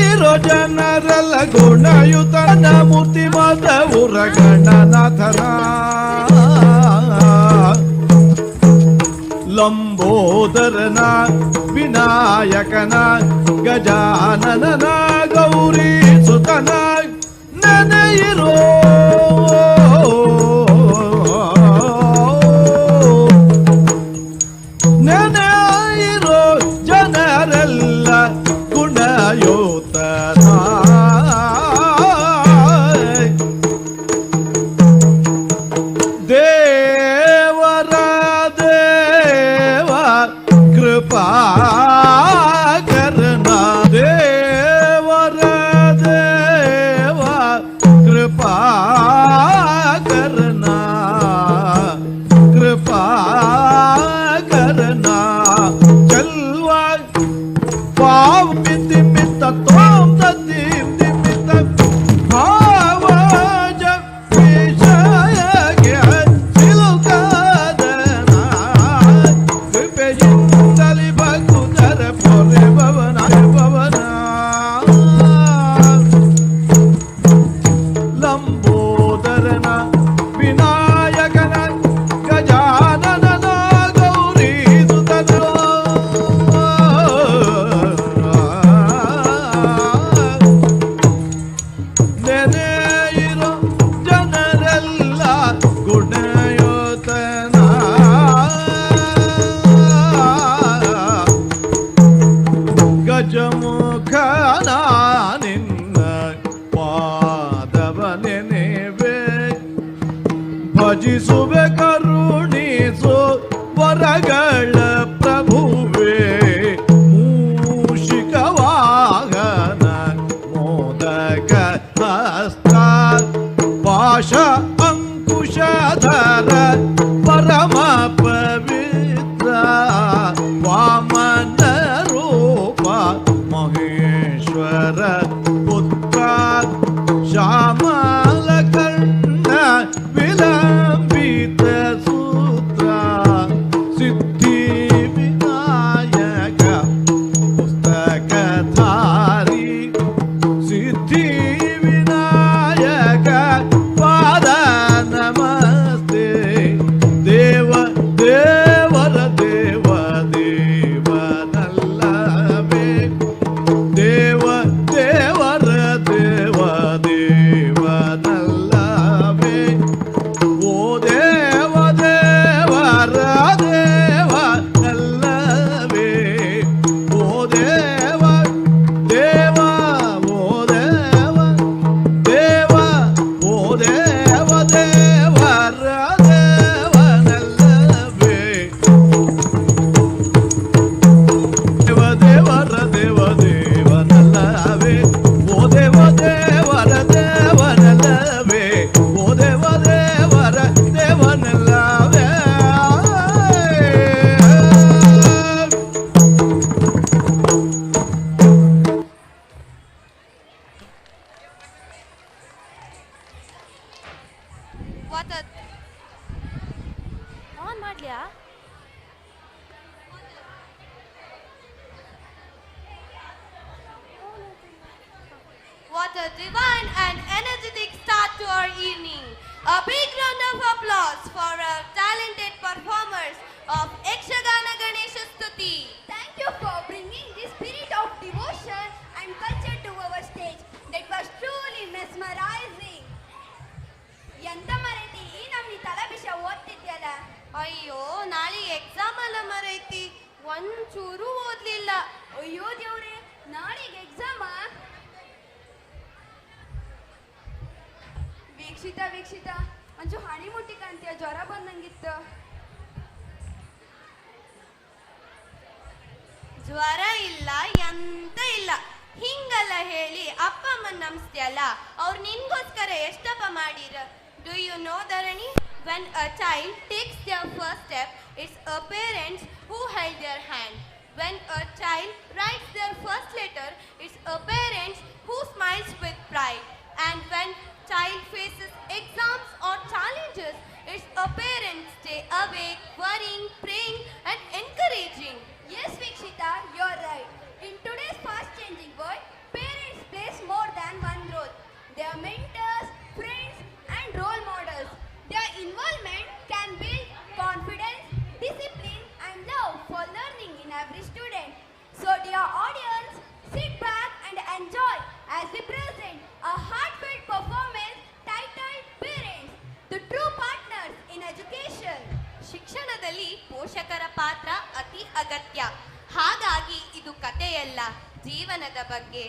ಇರೋ ಜನರೆಲ್ಲ ಗುಣಯುತನ ಮೂರ್ತಿ ಮಾತ ಉರಗಣನಾಥನ ಲಂಬೋದರನ ವಿನಾಯಕನ ಗಜಾನನ ಗೌರಿ ಸುತನ ನೆನೆಯಿರೋ ನೆನೆಯಿರೋ ಜನರೆಲ್ಲ ಗುಣಯೋತನ ದೇವರ ದೇವ ಕೃಪಾ ಕರ್ನಾ ದೇವರ ದೇವ ಕೃಪಾ ಕರ್ನಾ ಕೃಪಾ ಕರ್ನಾ ಚಲ್ವಾ ಪಾವ ಮಿತಿ ಮಿತ ತೋಂ ದೀಂ ದಿಮಿತ ಭಾವ ಜಪ ವಿಷಯ ಸಿಲುಕಾದನ ಕೃಪೆಯಿಂದಲಿ ಭಕ್ತರ ಪೊರೆ ಭವನ ಭವನ ಲಂಬೋದರನ ವಿನಾಯಕನ ಗಜಾನನ ಗೌರಿ ಸುತನ ನೆನೆಯಿರೋ ಜನರೆಲ್ಲ ಗುಣಯೋತನ ಗಜಮುಖನ ನಿನ್ನ ಪಾದವ ನೆನೆವೆ ಭಜಿಸುವೆ ಕರುಣಿಸು ವರಗಳ ಪ್ರಭುವೇ ಮೂಷಿಕ ವಾಹನ ಮೋದಕ ಹಸ್ತ ಪಾಶ ಅಂಕುಶಧರ ಪರಮ ಪವಿತ್ರ ವಾಮನ ರೂಪ ಮಹೇಶ್ವರ ಪುತ್ರ ಶ್ಯಾಮಲ ಕರ್ಣ ವಿಲಂಬಿತ ಸೂತ್ರ ಸಿದ್ಧಿ ವಿನಾಯಕ ಪುಸ್ತಕಧಾರಿ ಸಿದ್ಧಿ ವಿನಾಯಕ ಪಾದ ನಮಸ್ತೆ ದೇವ ದೇವರ ದೇವ ದೇವನಲ್ಲವೇ ದೇವ ದೇವರ ದೇವ ದೇವನಲ್ಲವೇ ಓ ದೇವ ದೇವರ ದೇವನಲ್ಲವೇ ಓ ದೇವ ದೇವ ಓ ದೇವ ದೇವ ಓ ದೇವ ದೇವರ ದೇವನಲ್ಲವೇ ದೇವ ದೇವರ ದೇವ ದೇವನಲ್ಲವೇ ಓ ದೇವ ದೇವರ ದೇವನಲ್ಲವೇ ಓ ದೇವ ದೇವರ ದೇವನಲ್ಲವೇ on ಮಾಡ್ಲಿಯಾ What a divine and energetic start to our evening. A big round of applause for our talented performers of Ekshagana Ganesha Stuti. Thank you for bringing the spirit of devotion and culture to our stage. That was truly mesmerizing. ಎಂತ ಮರೈತಿ ನಮ್ನಿ ತಲೆ ವಿಷಯ ಓದ್ತಿದ್ಯಲ್ಲ. ಅಯ್ಯೋ ನಾಳೆ ಎಕ್ಸಾಮ್ ಅಲ್ಲ ಮರೈತಿ ಒಂಚೂರು ಓದ್ಲಿಲ್ಲ. ಅಯ್ಯೋ ದೇವ್ರೆ ನಾಳೆಗೆ ಎಕ್ಸಾಮಾ? ವೀಕ್ಷಿತ ಒಂಚು ಹಣಿ ಮುಟ್ಟಿ ಕಾಣ್ತೀಯ, ಜ್ವರ ಬಂದಂಗಿತ್ತು. ಜ್ವರ ಇಲ್ಲ ಎಂತ ಇಲ್ಲ, ಹಿಂಗಲ್ಲ ಹೇಳಿ ಅಪ್ಪ ಅಮ್ಮನ ನಂಬಿಸ್ತಿಯಲ್ಲ, ಅವ್ರು ನಿನ್ಗೋಸ್ಕರ ಎಷ್ಟಪ್ಪ ಮಾಡಿರ. Do you know, Dharani? When a child takes their first step, it's a parents who held their hand. When a child writes their first letter, it's a parents who smiles with pride. And when child faces exams or challenges, its parents stay awake, worrying, praying, and encouraging. Yes, Vikshita, you're right. In today's fast-changing world, parents plays more than one role. They are mentors, friends, and role models. Their involvement can build confidence, discipline, and love for learning in every student. So, dear audience, sit back and enjoy as we present a heartfelt performance titled Parents, the true partners in education. ಶಿಕ್ಷಣದಲ್ಲಿ ಪೋಷಕರ ಪಾತ್ರ ಅತಿ ಅಗತ್ಯ. ಹಾಗಾಗಿ ಇದು ಕಥೆಯಲ್ಲ, ಜೀವನದ ಬಗ್ಗೆ.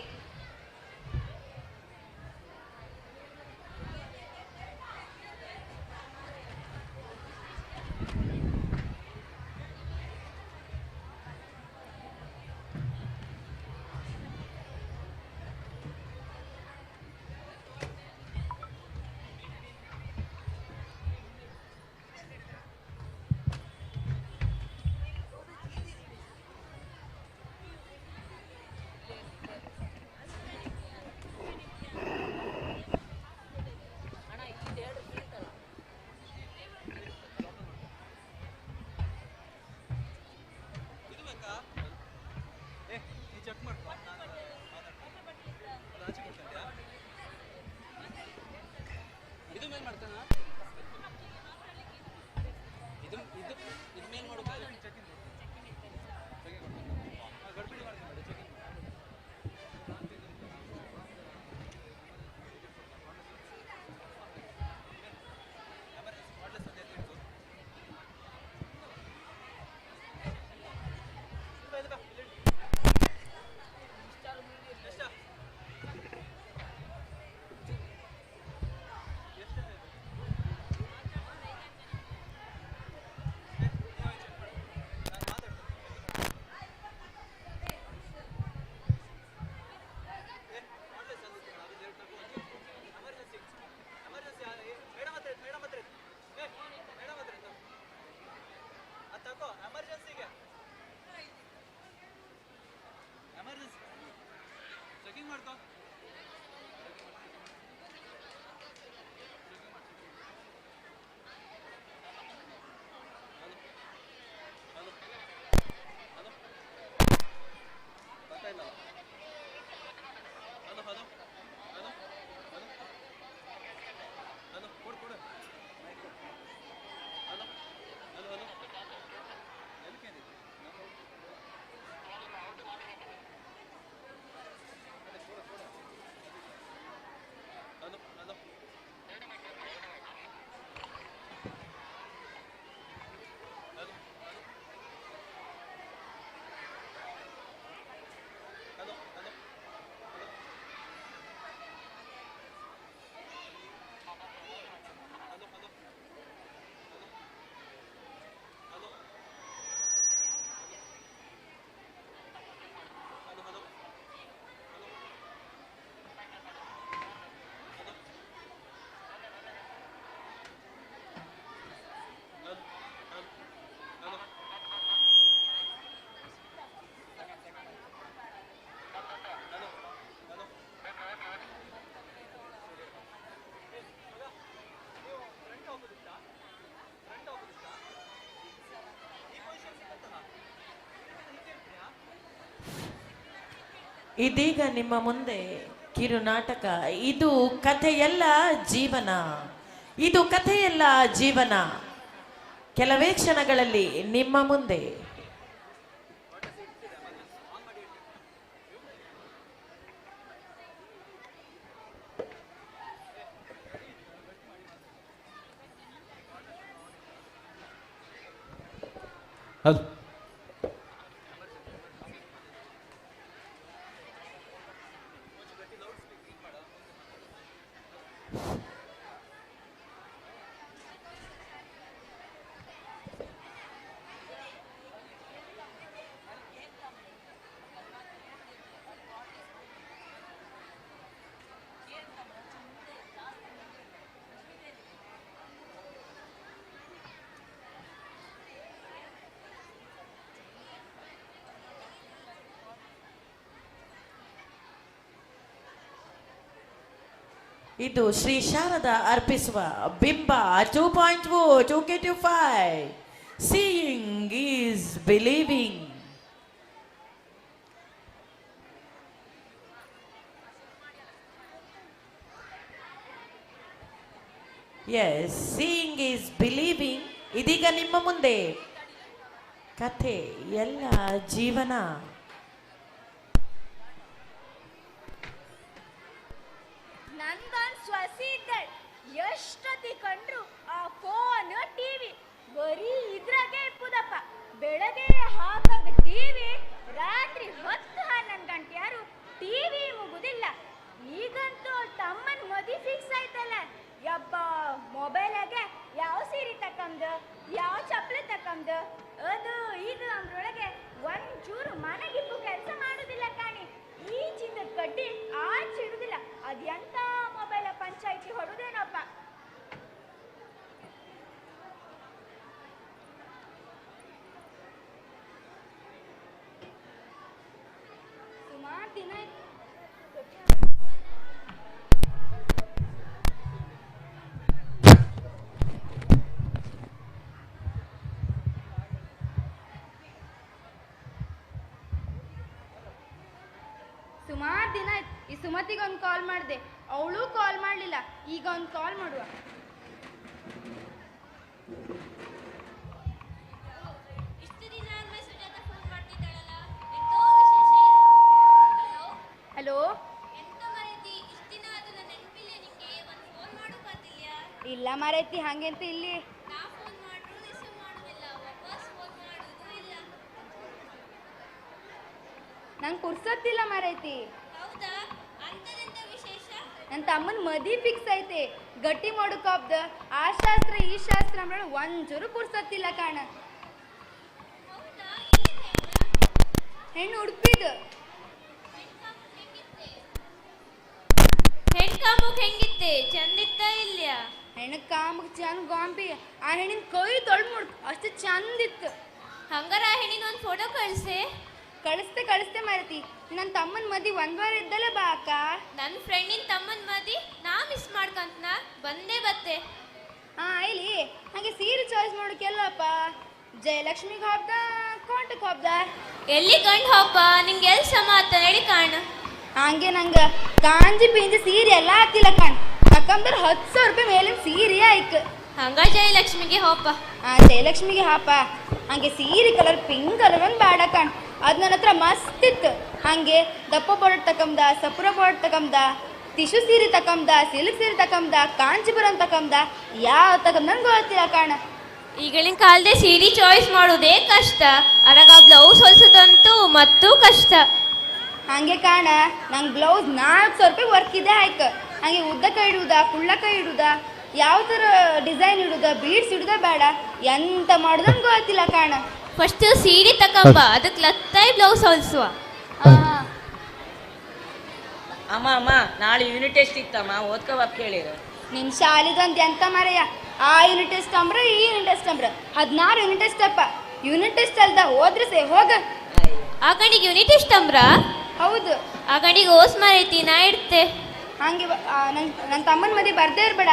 ಇದೀಗ ನಿಮ್ಮ ಮುಂದೆ ಕಿರುನಾಟಕ. ಇದು ಕಥೆಯಲ್ಲ ಜೀವನ, ಇದು ಕಥೆಯಲ್ಲ ಜೀವನ. ಕೆಲವೇ ಕ್ಷಣಗಳಲ್ಲಿ ನಿಮ್ಮ ಮುಂದೆ. ಇದು ಶ್ರೀ ಶಾರದಾ ಅರ್ಪಿಸುವ Bimba 2.0 2K25 seeing is believing. Yes, seeing is believing. ಇದೀಗ ನಿಮ್ಮ ಮುಂದೆ ಕಥೆ ಎಲ್ಲ ಜೀವನ. ನಂದೊಂದು ಸ್ವಸಿ ಇದ್ದಾಳೆ, ಎಷ್ಟೊತ್ತಿ ಕಂಡ್ರು ಆ ಫೋನ್ ಟಿವಿ ಬರೀ ಇದ್ರಾಗೆ ಇಪ್ಪುದಪ್ಪ. ಬೆಳಗ್ಗೆ ಹಾಕದ ಟಿವಿ ರಾತ್ರಿ 10-11 ಗಂಟೆ ಯಾರು ಟಿವಿ ಮುಗುದಿಲ್ಲ. ಈಗಂತೂ ತಮ್ಮನ್ ಮದಿ ಫಿಕ್ಸ್ ಆಯ್ತಲ್ಲ. ಯಬ್ಬ ಮೊಬೈಲಾಗೆ ಯಾವ ಸೀರೆ ತಕ್ಕಂದು, ಯಾವ ಚಪ್ಪಲಿ ತಕ್ಕಂದು, ಅದು ಇದು ಅಂದ್ರೊಳಗೆ ಒಂಚೂರು ಮನೆಗಿಪ್ಪು ಕೆಲಸ ಮಾಡುದಿಲ್ಲ ಕಾಣಿ. ಈ ಚಿನ್ನದ ಕಡ್ಡಿ ಆಚಿಡುದಿಲ್ಲ. ಅದೆಂತ ಮೊಬೈಲ ಪಂಚಾಯಿತಿ ಹೊಡುದೇನಪ್ಪ. ಸುಮಾರು ದಿನ ಆಯ್ತು. ಈ ಸುಮತಿಗೆ ಒಂದು ಕಾಲ್ ಮಾಡಿದೆ, ಅವಳು ಕಾಲ್ ಮಾಡಲಿಲ್ಲ. ಈಗ ಒಂದು ಕಾಲ್ ಮಾಡುವ. ಹಲೋ, ಇಲ್ಲ ಮಾರೈತಿ, ಹಂಗೆಂತ ಇಲ್ಲಿ ನಂಗೆ ಕುರ್ಸತ್ತಿಲ್ಲ ಮಾರೈತಿ. ನನ್ನ ತಮ್ಮನ ಮದಿ ಫಿಕ್ಸ್ ಐತೆ, ಗಟ್ಟಿ ಮಾಡೋಕಾಬ್ದ. ಆ ಶಾಸ್ತ್ರ ಈ ಶಾಸ್ತ್ರ ಅಂದ್ರೆ ಒಂಚೂರು ಕುರ್ಸತ್ತಿಲ್ಲ ಕಾಣ. ಹೆಣ್ಣು ಉಡುಪಿದು. ಹೆಣ್ಣು ಕಾಮಕ್ ಹೆಂಗಿತ್ತೆ? ಚಂದಿತ್ತ ಇಲ್ಲ? ಹೆಣ್ಣು ಕಾಮಕ್ ಚಂದ ಗಾಂಬಿ. ಆ ಹೆಣ್ಣಿನ ಕೈ ದೊಡ್ಡ ಮುಡ್ಕ ಅಷ್ಟು ಚಂದಿತ್ತು. ಹಂಗಾರ ಆ ಹೆಣ್ಣಿನ ಒಂದು ಫೋಟೋ ಕಳಿಸೆ. ಕಳಿಸ್ತೆ ಮಾರತಿ. ನನ್ನ ತಮ್ಮನ ಮದಿ ಒಂದ್ ವಾರ ಇದ್ದಲ್ಲ ಬಾ ಅಕ್ಕ. ನನ್ನ ಫ್ರೆಂಡಿನ ತಮ್ಮನ ಮದಿ ನಾ ಮಿಸ್ ಮಾಡ್ಕಂತನ ಬಂದೇ ಬತ್ತೆ. ಹಾ ಇಲ್ಲಿ ಹಾಗೆ ಸೀರೆ ಚಾಯ್ಸ್ ಮಾಡೋಕೆಲ್ಲಪ್ಪ. ಜಯಲಕ್ಷ್ಮಿಗೆ ಹೋಗ್ದ, ಕೋಟಕ್ಕೆ ಹೋಗ್ದ. ಎಲ್ಲಿ ಗಂಡು ಹೋಗ್ಬ, ನಿಂಗೆ ಎಲ್ಲಿ ಸಮ ಆತ ನಡಿ ಕಾಣ. ಹಂಗೆ ನಂಗೆ ಕಾಂಜಿ ಪಿಂಜಿ ಸೀರೆ ಎಲ್ಲ ಆಗ್ತಿಲ್ಲ ಕಾಣ್. ಅಕ್ಕಂದ್ರೆ 10,000 ರೂಪಾಯಿ ಮೇಲಿನ ಸೀರೆ ಆಯ್ತು. ಹಂಗ ಜಯಲಕ್ಷ್ಮಿಗೆ ಹೋಪ. ಜಯಲಕ್ಷ್ಮಿಗೆ ಹಾಪ. ಹಂಗೆ ಸೀರೆ ಕಲರ್ ಪಿಂಕ್ ಕಲರ್ ಒಂದು ಬೇಡ ಕಾಣ್. ಅದು ನನ್ನ ಹತ್ರ ಮಸ್ತ್ ಇತ್ತು. ಹಾಗೆ ದಪ್ಪ ಬಾರ್ಡರ್ ತಕಂದ, ಸಪುರ ಬಾರ್ಡರ್ ತಕಂದ, ಟಿಶ್ಯೂ ಸೀರೆ ತಕಂದ, ಸಿಲ್ಕ್ ಸೀರೆ ತಕಂದ, ಕಾಂಚಿಪುರಂ ತಕಂದ, ಯಾವ ತಕಂದ ನಂಗೆ ಗೊತ್ತಿಲ್ಲ ಕಾಣ. ಈಗಳಿನ ಕಾಲದೇ ಸೀರೆ ಚಾಯ್ಸ್ ಮಾಡೋದೇ ಕಷ್ಟ. ಅರಾಗ ಬ್ಲೌಸ್ ಹೊಲ್ಸೋದಂತೂ ಮತ್ತೂ ಕಷ್ಟ. ಹಂಗೆ ಕಾಣ ನಂಗೆ ಬ್ಲೌಸ್ 4,000 ರೂಪಾಯಿ ವರ್ಕ್ ಇದೆ ಆಯ್ತು. ಹಾಗೆ ಉದ್ದ ಕೈ ಇಡುವುದಾ, ಕುಳ್ಳ ಕೈ ಇಡುವುದಾ, ಯಾವ ಥರ ಡಿಸೈನ್ ಇಡುವುದಾ, ಬೀಡ್ಸ್ ಇಡುವುದಾ ಬೇಡ, ಎಂತ ಮಾಡೋದಂಗೆ ಗೊತ್ತಿಲ್ಲ ಕಾಣ. ಫಸ್ಟ್ ಸೀರೆ ತಕಂಬ, ಅದಕ್ಕೆ ಲತ್ತಾಯಿ ಬ್ಲೌಸ್ ಹೊಲ್ಸುವ. ಅಮ್ಮ ನಾಳೆ ಯೂನಿಟ್ ಟೆಸ್ಟ್ ಇತ್ತಮ್ಮ, ಓದ್ಕೋಬಾಪ್ ಕೇಳಿರ. ನಿನ್ನ ಶಾಲಿದಂತ ಎಂತ ಮರೆಯ. ಆ ಯೂನಿಟ್ ಟೆಸ್ಟ್ ಅಂಬ್ರ, ಈ ಯೂನಿಟ್ ಟೆಸ್ಟ್ ಅಂಬ್ರ 16 ಯೂನಿಟ್ ಟೆಸ್ಟ್ ಅಪ್ಪ. ಯೂನಿಟ್ ಟೆಸ್ಟ್ ಅಲ್ದ ಹೋದ್ರೆ ಸೇ ಹೋಗ. ಆ ಗಂಡಿಗೆ ಯೂನಿಟ್ ಟೆಸ್ಟ್ ಅಂಬ್ರ? ಹೌದು. ಆ ಗಂಡಿಗೆ ಓಸ್ ಮಾರೈತಿ, ನಾ ಇಡ್ತೆ. ಹಂಗೆ ನನ್ನ ತಮ್ಮನ ಮದಿ ಬರ್ದೇ ಇರ್ಬೇಡ.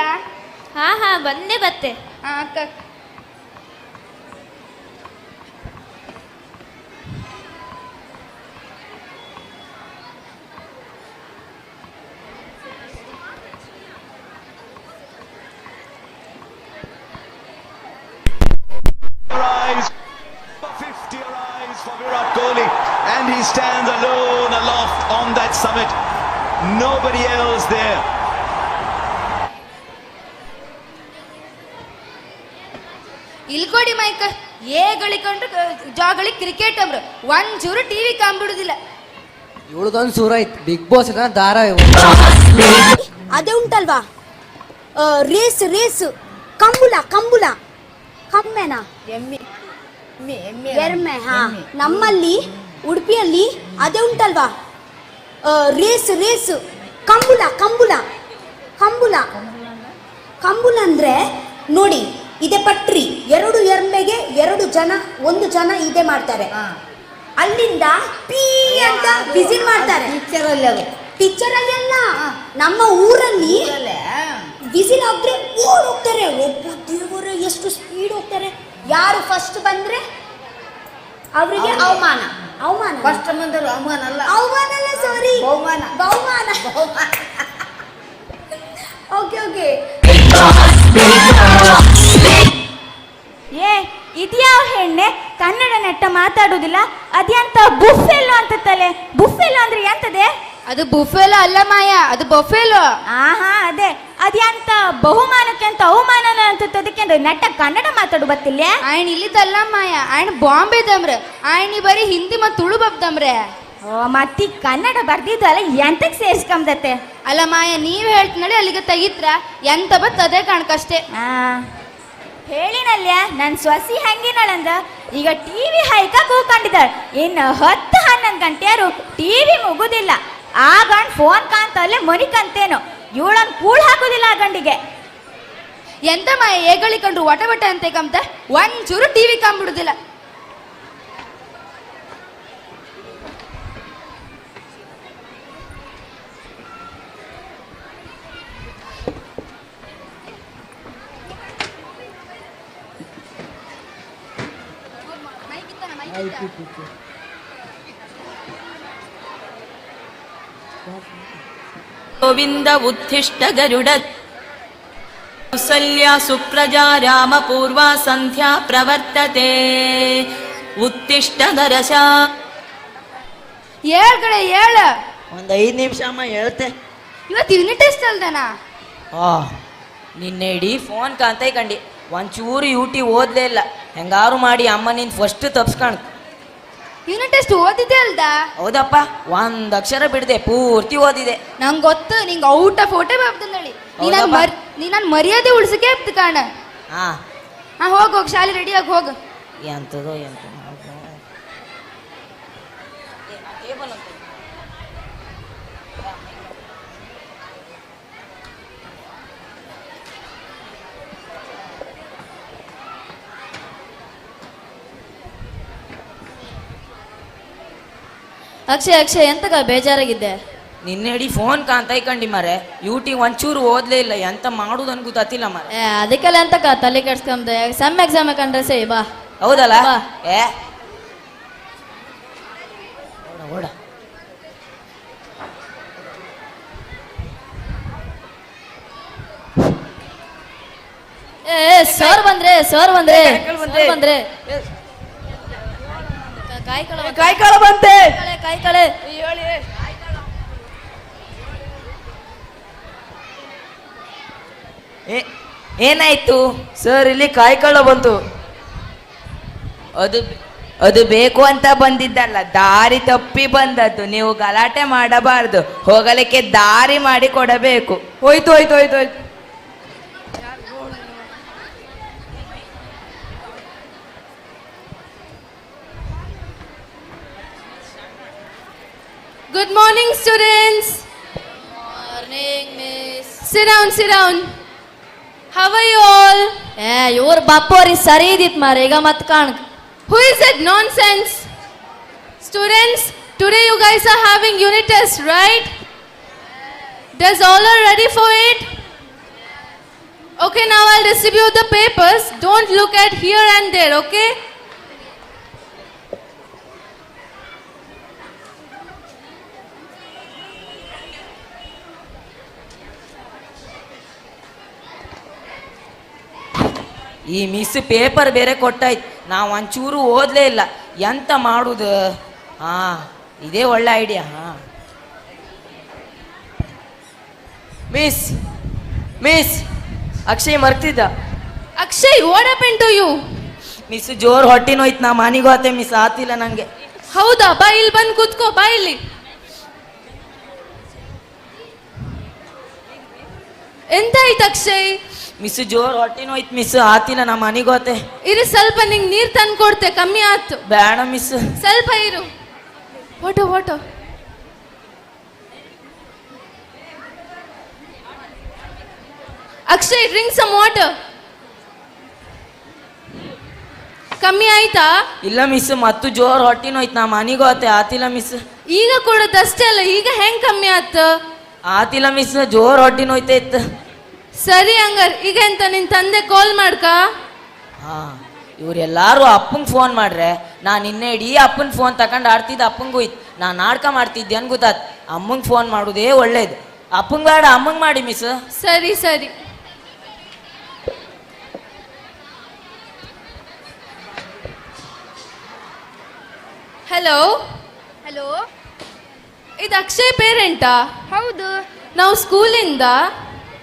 ಹಾ ಬಂದೇ ಬತ್ತೆ. ಅಕ್ಕ for Virat Kohli, and he stands alone aloft on that summit. Nobody else there. ಇಲ್ಕೊಡಿ ಮೈಕ ಏ ಗಳಿಕೊಂಡು ಜಾಗಳಿ ಕ್ರಿಕೆಟ್ ಅಂಬ್ರು ಒಂಚೂರು ಟಿವಿ ಕಾಂಬಿಡುದಿಲ್ಲ. ಇವಳದೊಂದು ಸೂರ ಐತ್ ಬಿಗ್ ಬಾಸ್ ದಾರ ಅದೇ ಉಂಟಲ್ವಾ ರೇಸ್ ಕಂಬುಲ ಕಮ್ಮೆನಾ ಎಮ್ಮೆ. ಹಾ, ನಮ್ಮಲ್ಲಿ ಉಡುಪಿಯಲ್ಲಿ ಅದೇ ಉಂಟಲ್ವಾ ರೇಸ್ ಕಂಬುಲ ಅಂದ್ರೆ ನೋಡಿ, ಇದೆ ಪಟ್ರಿ, 2 ಎರ್ಮೆಗೆ 2 ಜನ, 1 ಜನ ಇದೆ ಮಾಡ್ತಾರೆ. ಅಲ್ಲಿಂದ ಪೀ ಅಂತ ವಿಸಿಲ್ ಮಾಡ್ತಾರೆ. ಪಿಕ್ಚರ್ ಅಲ್ಲಿ ಅಲ್ಲ, ನಮ್ಮ ಊರಲ್ಲಿ ವಿಸಿಲ್ ಹಾಕಿದ್ರೆ ಓಡ್ ಹೋಗ್ತಾರೆ. ಒಬ್ಬ ದೇವರೇ ಎಷ್ಟು ಸ್ಪೀಡ್ ಹೋಗ್ತಾರೆ. ಯಾರು ಫಸ್ಟ್ ಬಂದ್ರೆ ಅವರಿಗೆ ಅವಮಾನ. ಅವಮಾನ ಫಸ್ಟ್ ಬಂದರು ಅವಮಾನ ಅಲ್ಲ, ಅವಮಾನ ಅಲ್ಲ, ಸಾರಿ, ಬಹುಮಾನ. ಬಹುಮಾನ. Okay okay. ಏ ಇದ್ಯಾವ ಹೆಣ್ಣೆ ಕನ್ನಡ ನೆಟ್ಟ ಮಾತಾಡುವುದಿಲ್ಲ, ಅದ್ಯಾಂತ ಬುಫೆಲೋ ಅಂತತ್ತಲೆ. ಬುಫೆಲೋ ಅಂದ್ರೆ ಎಂತದೆ? ಅದು ಬುಫೆಲೋ ಅಲ್ಲ ಮಾಯಾ, ಅದು ಬಫೆಲೋ. ಆಹಾ ಅದೇ ಅದ್ಯಾಂತ ಬಹುಮಾನಕ್ಕೆ ಅಂತ ಅವಮಾನ ಅಂತದಕ್ಕೆ ನೆಟ್ಟ ಕನ್ನಡ ಮಾತಾಡು ಬತ್ತಿಲ್ಲ. ಆಯ್ನ ಇಲ್ಲಿದಲ್ಲ ಮಾಯಾ, ಆಯ್ನ ಬಾಂಬೆದಮ್ರೆ, ಆಯ್ನಿ ಬರೀ ಹಿಂದಿ ಮತ್ತು ತುಳು ಬಬ್ದಮ್ರೆ. ಓ ಮತ್ತಿ ಕನ್ನಡ ಬರ್ದಿದ್ದಲ್ಲ ಎಂತಕ್ಕೆ ಸೇರಿಸ್ಕೊಂಬದತ್ತೆ? ಅಲ್ಲ ಮಾಯಾ, ನೀವ್ ಹೇಳ್ತಿನಡಿ ಅಲ್ಲಿಗೆ ತೆಗಿತ್ರ ಎಂತ ಬತ್ ಅದೇ ಕಾಣ್ಕಷ್ಟೇ. ಹೇಳಿನಲ್ಯ ನನ್ನ ಸೊಸಿ ಹೆಂಗಿನಳಂದ ಈಗ ಟಿವಿ ಹೈಕ ಕೂಕೊಂಡಿದ್ದಾಳೆ. ಇನ್ನು 10-11 ಗಂಟೆಯರು ಟಿವಿ ಮುಗುದಿಲ್ಲ. ಆ ಗಂಡ್ ಫೋನ್ ಕಾಂತಲ್ಲೇ ಮನಿಕಂತೇನು. ಇವಳನ್ ಕೂಳ್ ಹಾಕುದಿಲ್ಲ ಆ ಗಂಡಿಗೆ. ಎಂತ ಮಾಯ ಏಗಳಿ ಕಂಡ್ರು ಒಟ ಬಟ ಅಂತ ಕಂತ ಒಂಚೂರು ಟಿವಿ ಕಂಬಿಡುದಿಲ್ಲ. ಗೋವಿಂದ ಉತ್ತಿಷ್ಟ ಗರುಡ ಕೌಸಲ್ಯ ಸುಪ್ರಜಾ ರಾಮ ಪೂರ್ವ ಸಂಧ್ಯಾ ಪ್ರವರ್ತತೆ ಉತ್ತಿಷ್ಟ ನರಸ. ಏಳ್ ಕಡೆ ಏಳ. ಒಂದು 5 ನಿಮಿಷ ಅಮ್ಮ ಹೇಳ್ತೆ. ಇವತ್ತು ಯೂನಿಟ್ ಟೆಸ್ಟ್ ಅಲ್ದನ? ನಿನ್ನೆ ಇಡೀ ಫೋನ್ ಕಾಂತೈ ಕಂಡಿ, ಒಂಚೂರು ಯೂಟಿ ಓದ್ಲೇ ಇಲ್ಲ. ಹೆಂಗಾರು ಮಾಡಿ ಅಮ್ಮ ನಿನ್ ಫಸ್ಟ್ ತಪ್ಸ್ಕಾಣ್. ಯೂನಿಟ್ ಟೆಸ್ಟ್ ಓದಿದೆ ಅಲ್ದ? ಹೌದಪ್ಪ, 1 ಅಕ್ಷರ ಬಿಡದೆ ಪೂರ್ತಿ ಓದಿದೆ. ನಂಗೆ ಗೊತ್ತು ನಿಂಗೆ ಔಟ ಫೋಟೋ ಬಾಬ್ದಂದಳಿ. ನೀ ನಾನು ಮರ್ಯಾದೆ ಉಳ್ಸಕ್ಕೆ ಆಗ್ತು ಕಾಣ. ಹಾ ಹೋಗ್ ಶಾಲೆ ರೆಡಿಯಾಗಿ ಹೋಗು. ಎಂತದೋ ಎಂತ ಅಕ್ಷಯ್ ಅಕ್ಷಯ್ ಎಂತಕ ಬೇಜಾರಾಗಿದ್ದೆ? ನಿನ್ನೆಡಿ ಫೋನ್ ಕಾಂತೈ ಕಂಡಿ ಮಾರೆ, ಯೂಟಿ ಒಂಚೂರು ಓದ್ಲೇ ಇಲ್ಲ. ಎಂತ ಮಾಡುದನ್ ಗೊತ್ತಿಲ್ಲ ಮಾರೆ. ಅದಕ್ಕೆಲ್ಲ ಎಂತಕ ತಲೆ ಕೆಡ್ಸ್ಕೊಂಡೆ? ಸಮ್ ಎಕ್ಸಾಮ್ ಕಂಡ್ರೆ ಸೇ ಬಾ. ಹೌದಲ್ಲ? ಓಡ ಸರ್ ಬಂದ್ರೆ ಸರ್ ಬಂದ್ರೆ ಬಂದ್ರೆ ಕಾಯ್ಕಳ ಬಂತೆ. ಕಾಯ್ಕಳೆ ಏನಾಯ್ತು ಸರ್? ಇಲ್ಲಿ ಕಾಯ್ಕಳ ಬಂತು. ಅದು ಬೇಕು ಅಂತ ಬಂದಿದ್ದಲ್ಲ, ದಾರಿ ತಪ್ಪಿ ಬಂದದ್ದು. ನೀವು ಗಲಾಟೆ ಮಾಡಬಾರ್ದು, ಹೋಗಲಿಕ್ಕೆ ದಾರಿ ಮಾಡಿ ಕೊಡಬೇಕು. ಹೋಯ್ತು ಹೋಯ್ತು ಹೋಯ್ತು ಹೋಯ್ತು. Good morning, students. Morning, miss. Sit down, sit down. How are you all? ಇವ್ರ ಬಾಪೋರಿ ಸರಿ ಇದಿತ್ ಮಾರ, ಈಗ ಮತ್ ಕಾಣ್. Who is that nonsense? Students, today you guys are having unit test, right? Does all are ready for it? Okay, now I'll distribute the papers. Don't look at here and there, okay? ಈ ಮಿಸ್ ಪೇಪರ್ ಬೇರೆ ಕೊಟ್ಟಾಯ್ತು, ನಾವು ಒಂಚೂರು ಓದ್ಲೇ ಇಲ್ಲ. ಎಂತ ಮಾಡುದು? ಇದೇ ಒಳ್ಳೆ ಐಡಿಯಾ. ಮಿಸ್ ಮಿಸ್ ಅಕ್ಷಯ್ ಮರ್ತಿದ್ದ. Akshay, what happened to you? Miss ಜೋರ್ ಹೊಟ್ಟಿನೋಯ್ತು, ನಾ ಮನಿಗೋತೆ ಮಿಸ್, ಆತಿಲ್ಲ ನಂಗೆ. ಹೌದಾ? ಬಾ ಇಲ್ಲಿ ಬಂದು ಕೂತ್ಕೋ, ಬಾ ಇಲ್ಲಿ. ಎಂತಾಯ್ತು ಅಕ್ಷಯ್? ಮಿಸ್ ಜೋರ್ ಹೊಟ್ಟಿನೋಯ್ತು ಮಿಸ್, ಆತಿಲ್ಲ, ನಾ ಮನಿಗೋತೆ. ಇರು ಸ್ವಲ್ಪ, ನಿಂಗೆ ನೀರ್ ತಂದು ಕೊಡ್ತೆ, ಕಮ್ಮಿ ಆಯ್ತು. ಬೇಡ ಮಿಸ್, ಸ್ವಲ್ಪ ಇರು. Water Akshay, drink some water. ಕಮ್ಮಿ ಆಯ್ತಾ? ಇಲ್ಲ ಮಿಸ್, ಮತ್ತು ಜೋರ್ ಹೊಟ್ಟಿನೋಯ್ತು, ನಾ ಮನಿಗೋತೆ, ಆತಿಲ್ಲ ಮಿಸ್. ಈಗ ಕೊಡೋದಷ್ಟೇ ಅಲ್ಲ, ಈಗ ಹೆಂಗ್ ಕಮ್ಮಿ ಆಯ್ತು? ಆತಿಲ್ಲ ಮಿಸ್, ಜೋರ್ ಹೊಟ್ಟಿನೋಯ್ತಾ ಇತ್ತು. ಸರಿ ಹಂಗಾರ್ ಈಗ ಎಂತ ನಿನ್ ತಂದೆ ಕಾಲ್ ಮಾಡ್ಕ. ಹಾ ಇವರೆಲ್ಲಾರು ಅಪ್ಪಂಗೆ ಫೋನ್ ಮಾಡ್ರೆ ನಾನು ಇನ್ನೇ ಇಡೀ ಅಪ್ಪನ ಫೋನ್ ತಗೊಂಡು ಆಡ್ತಿದ್ದೆ. ಅಪ್ಪಂಗೂ ಇತ್ತು ನಾನು ನಾಟಕ ಮಾಡ್ತಿದ್ದೆ ಅನ್ ಗೊತ್ತಾತ್. ಅಮ್ಮಂಗೆ ಫೋನ್ ಮಾಡೋದೇ ಒಳ್ಳೇದು. ಅಪ್ಪಂಗೆ ಬೇಡ ಅಮ್ಮಂಗೆ ಮಾಡಿ ಮಿಸ್. ಸರಿ ಸರಿ. ಹಲೋ ಹಲೋ, ಇದು ಅಕ್ಷಯ್ ಪೇರೆಂಟಾ? ಹೌದು. ನಾವು ಸ್ಕೂಲಿಂದ.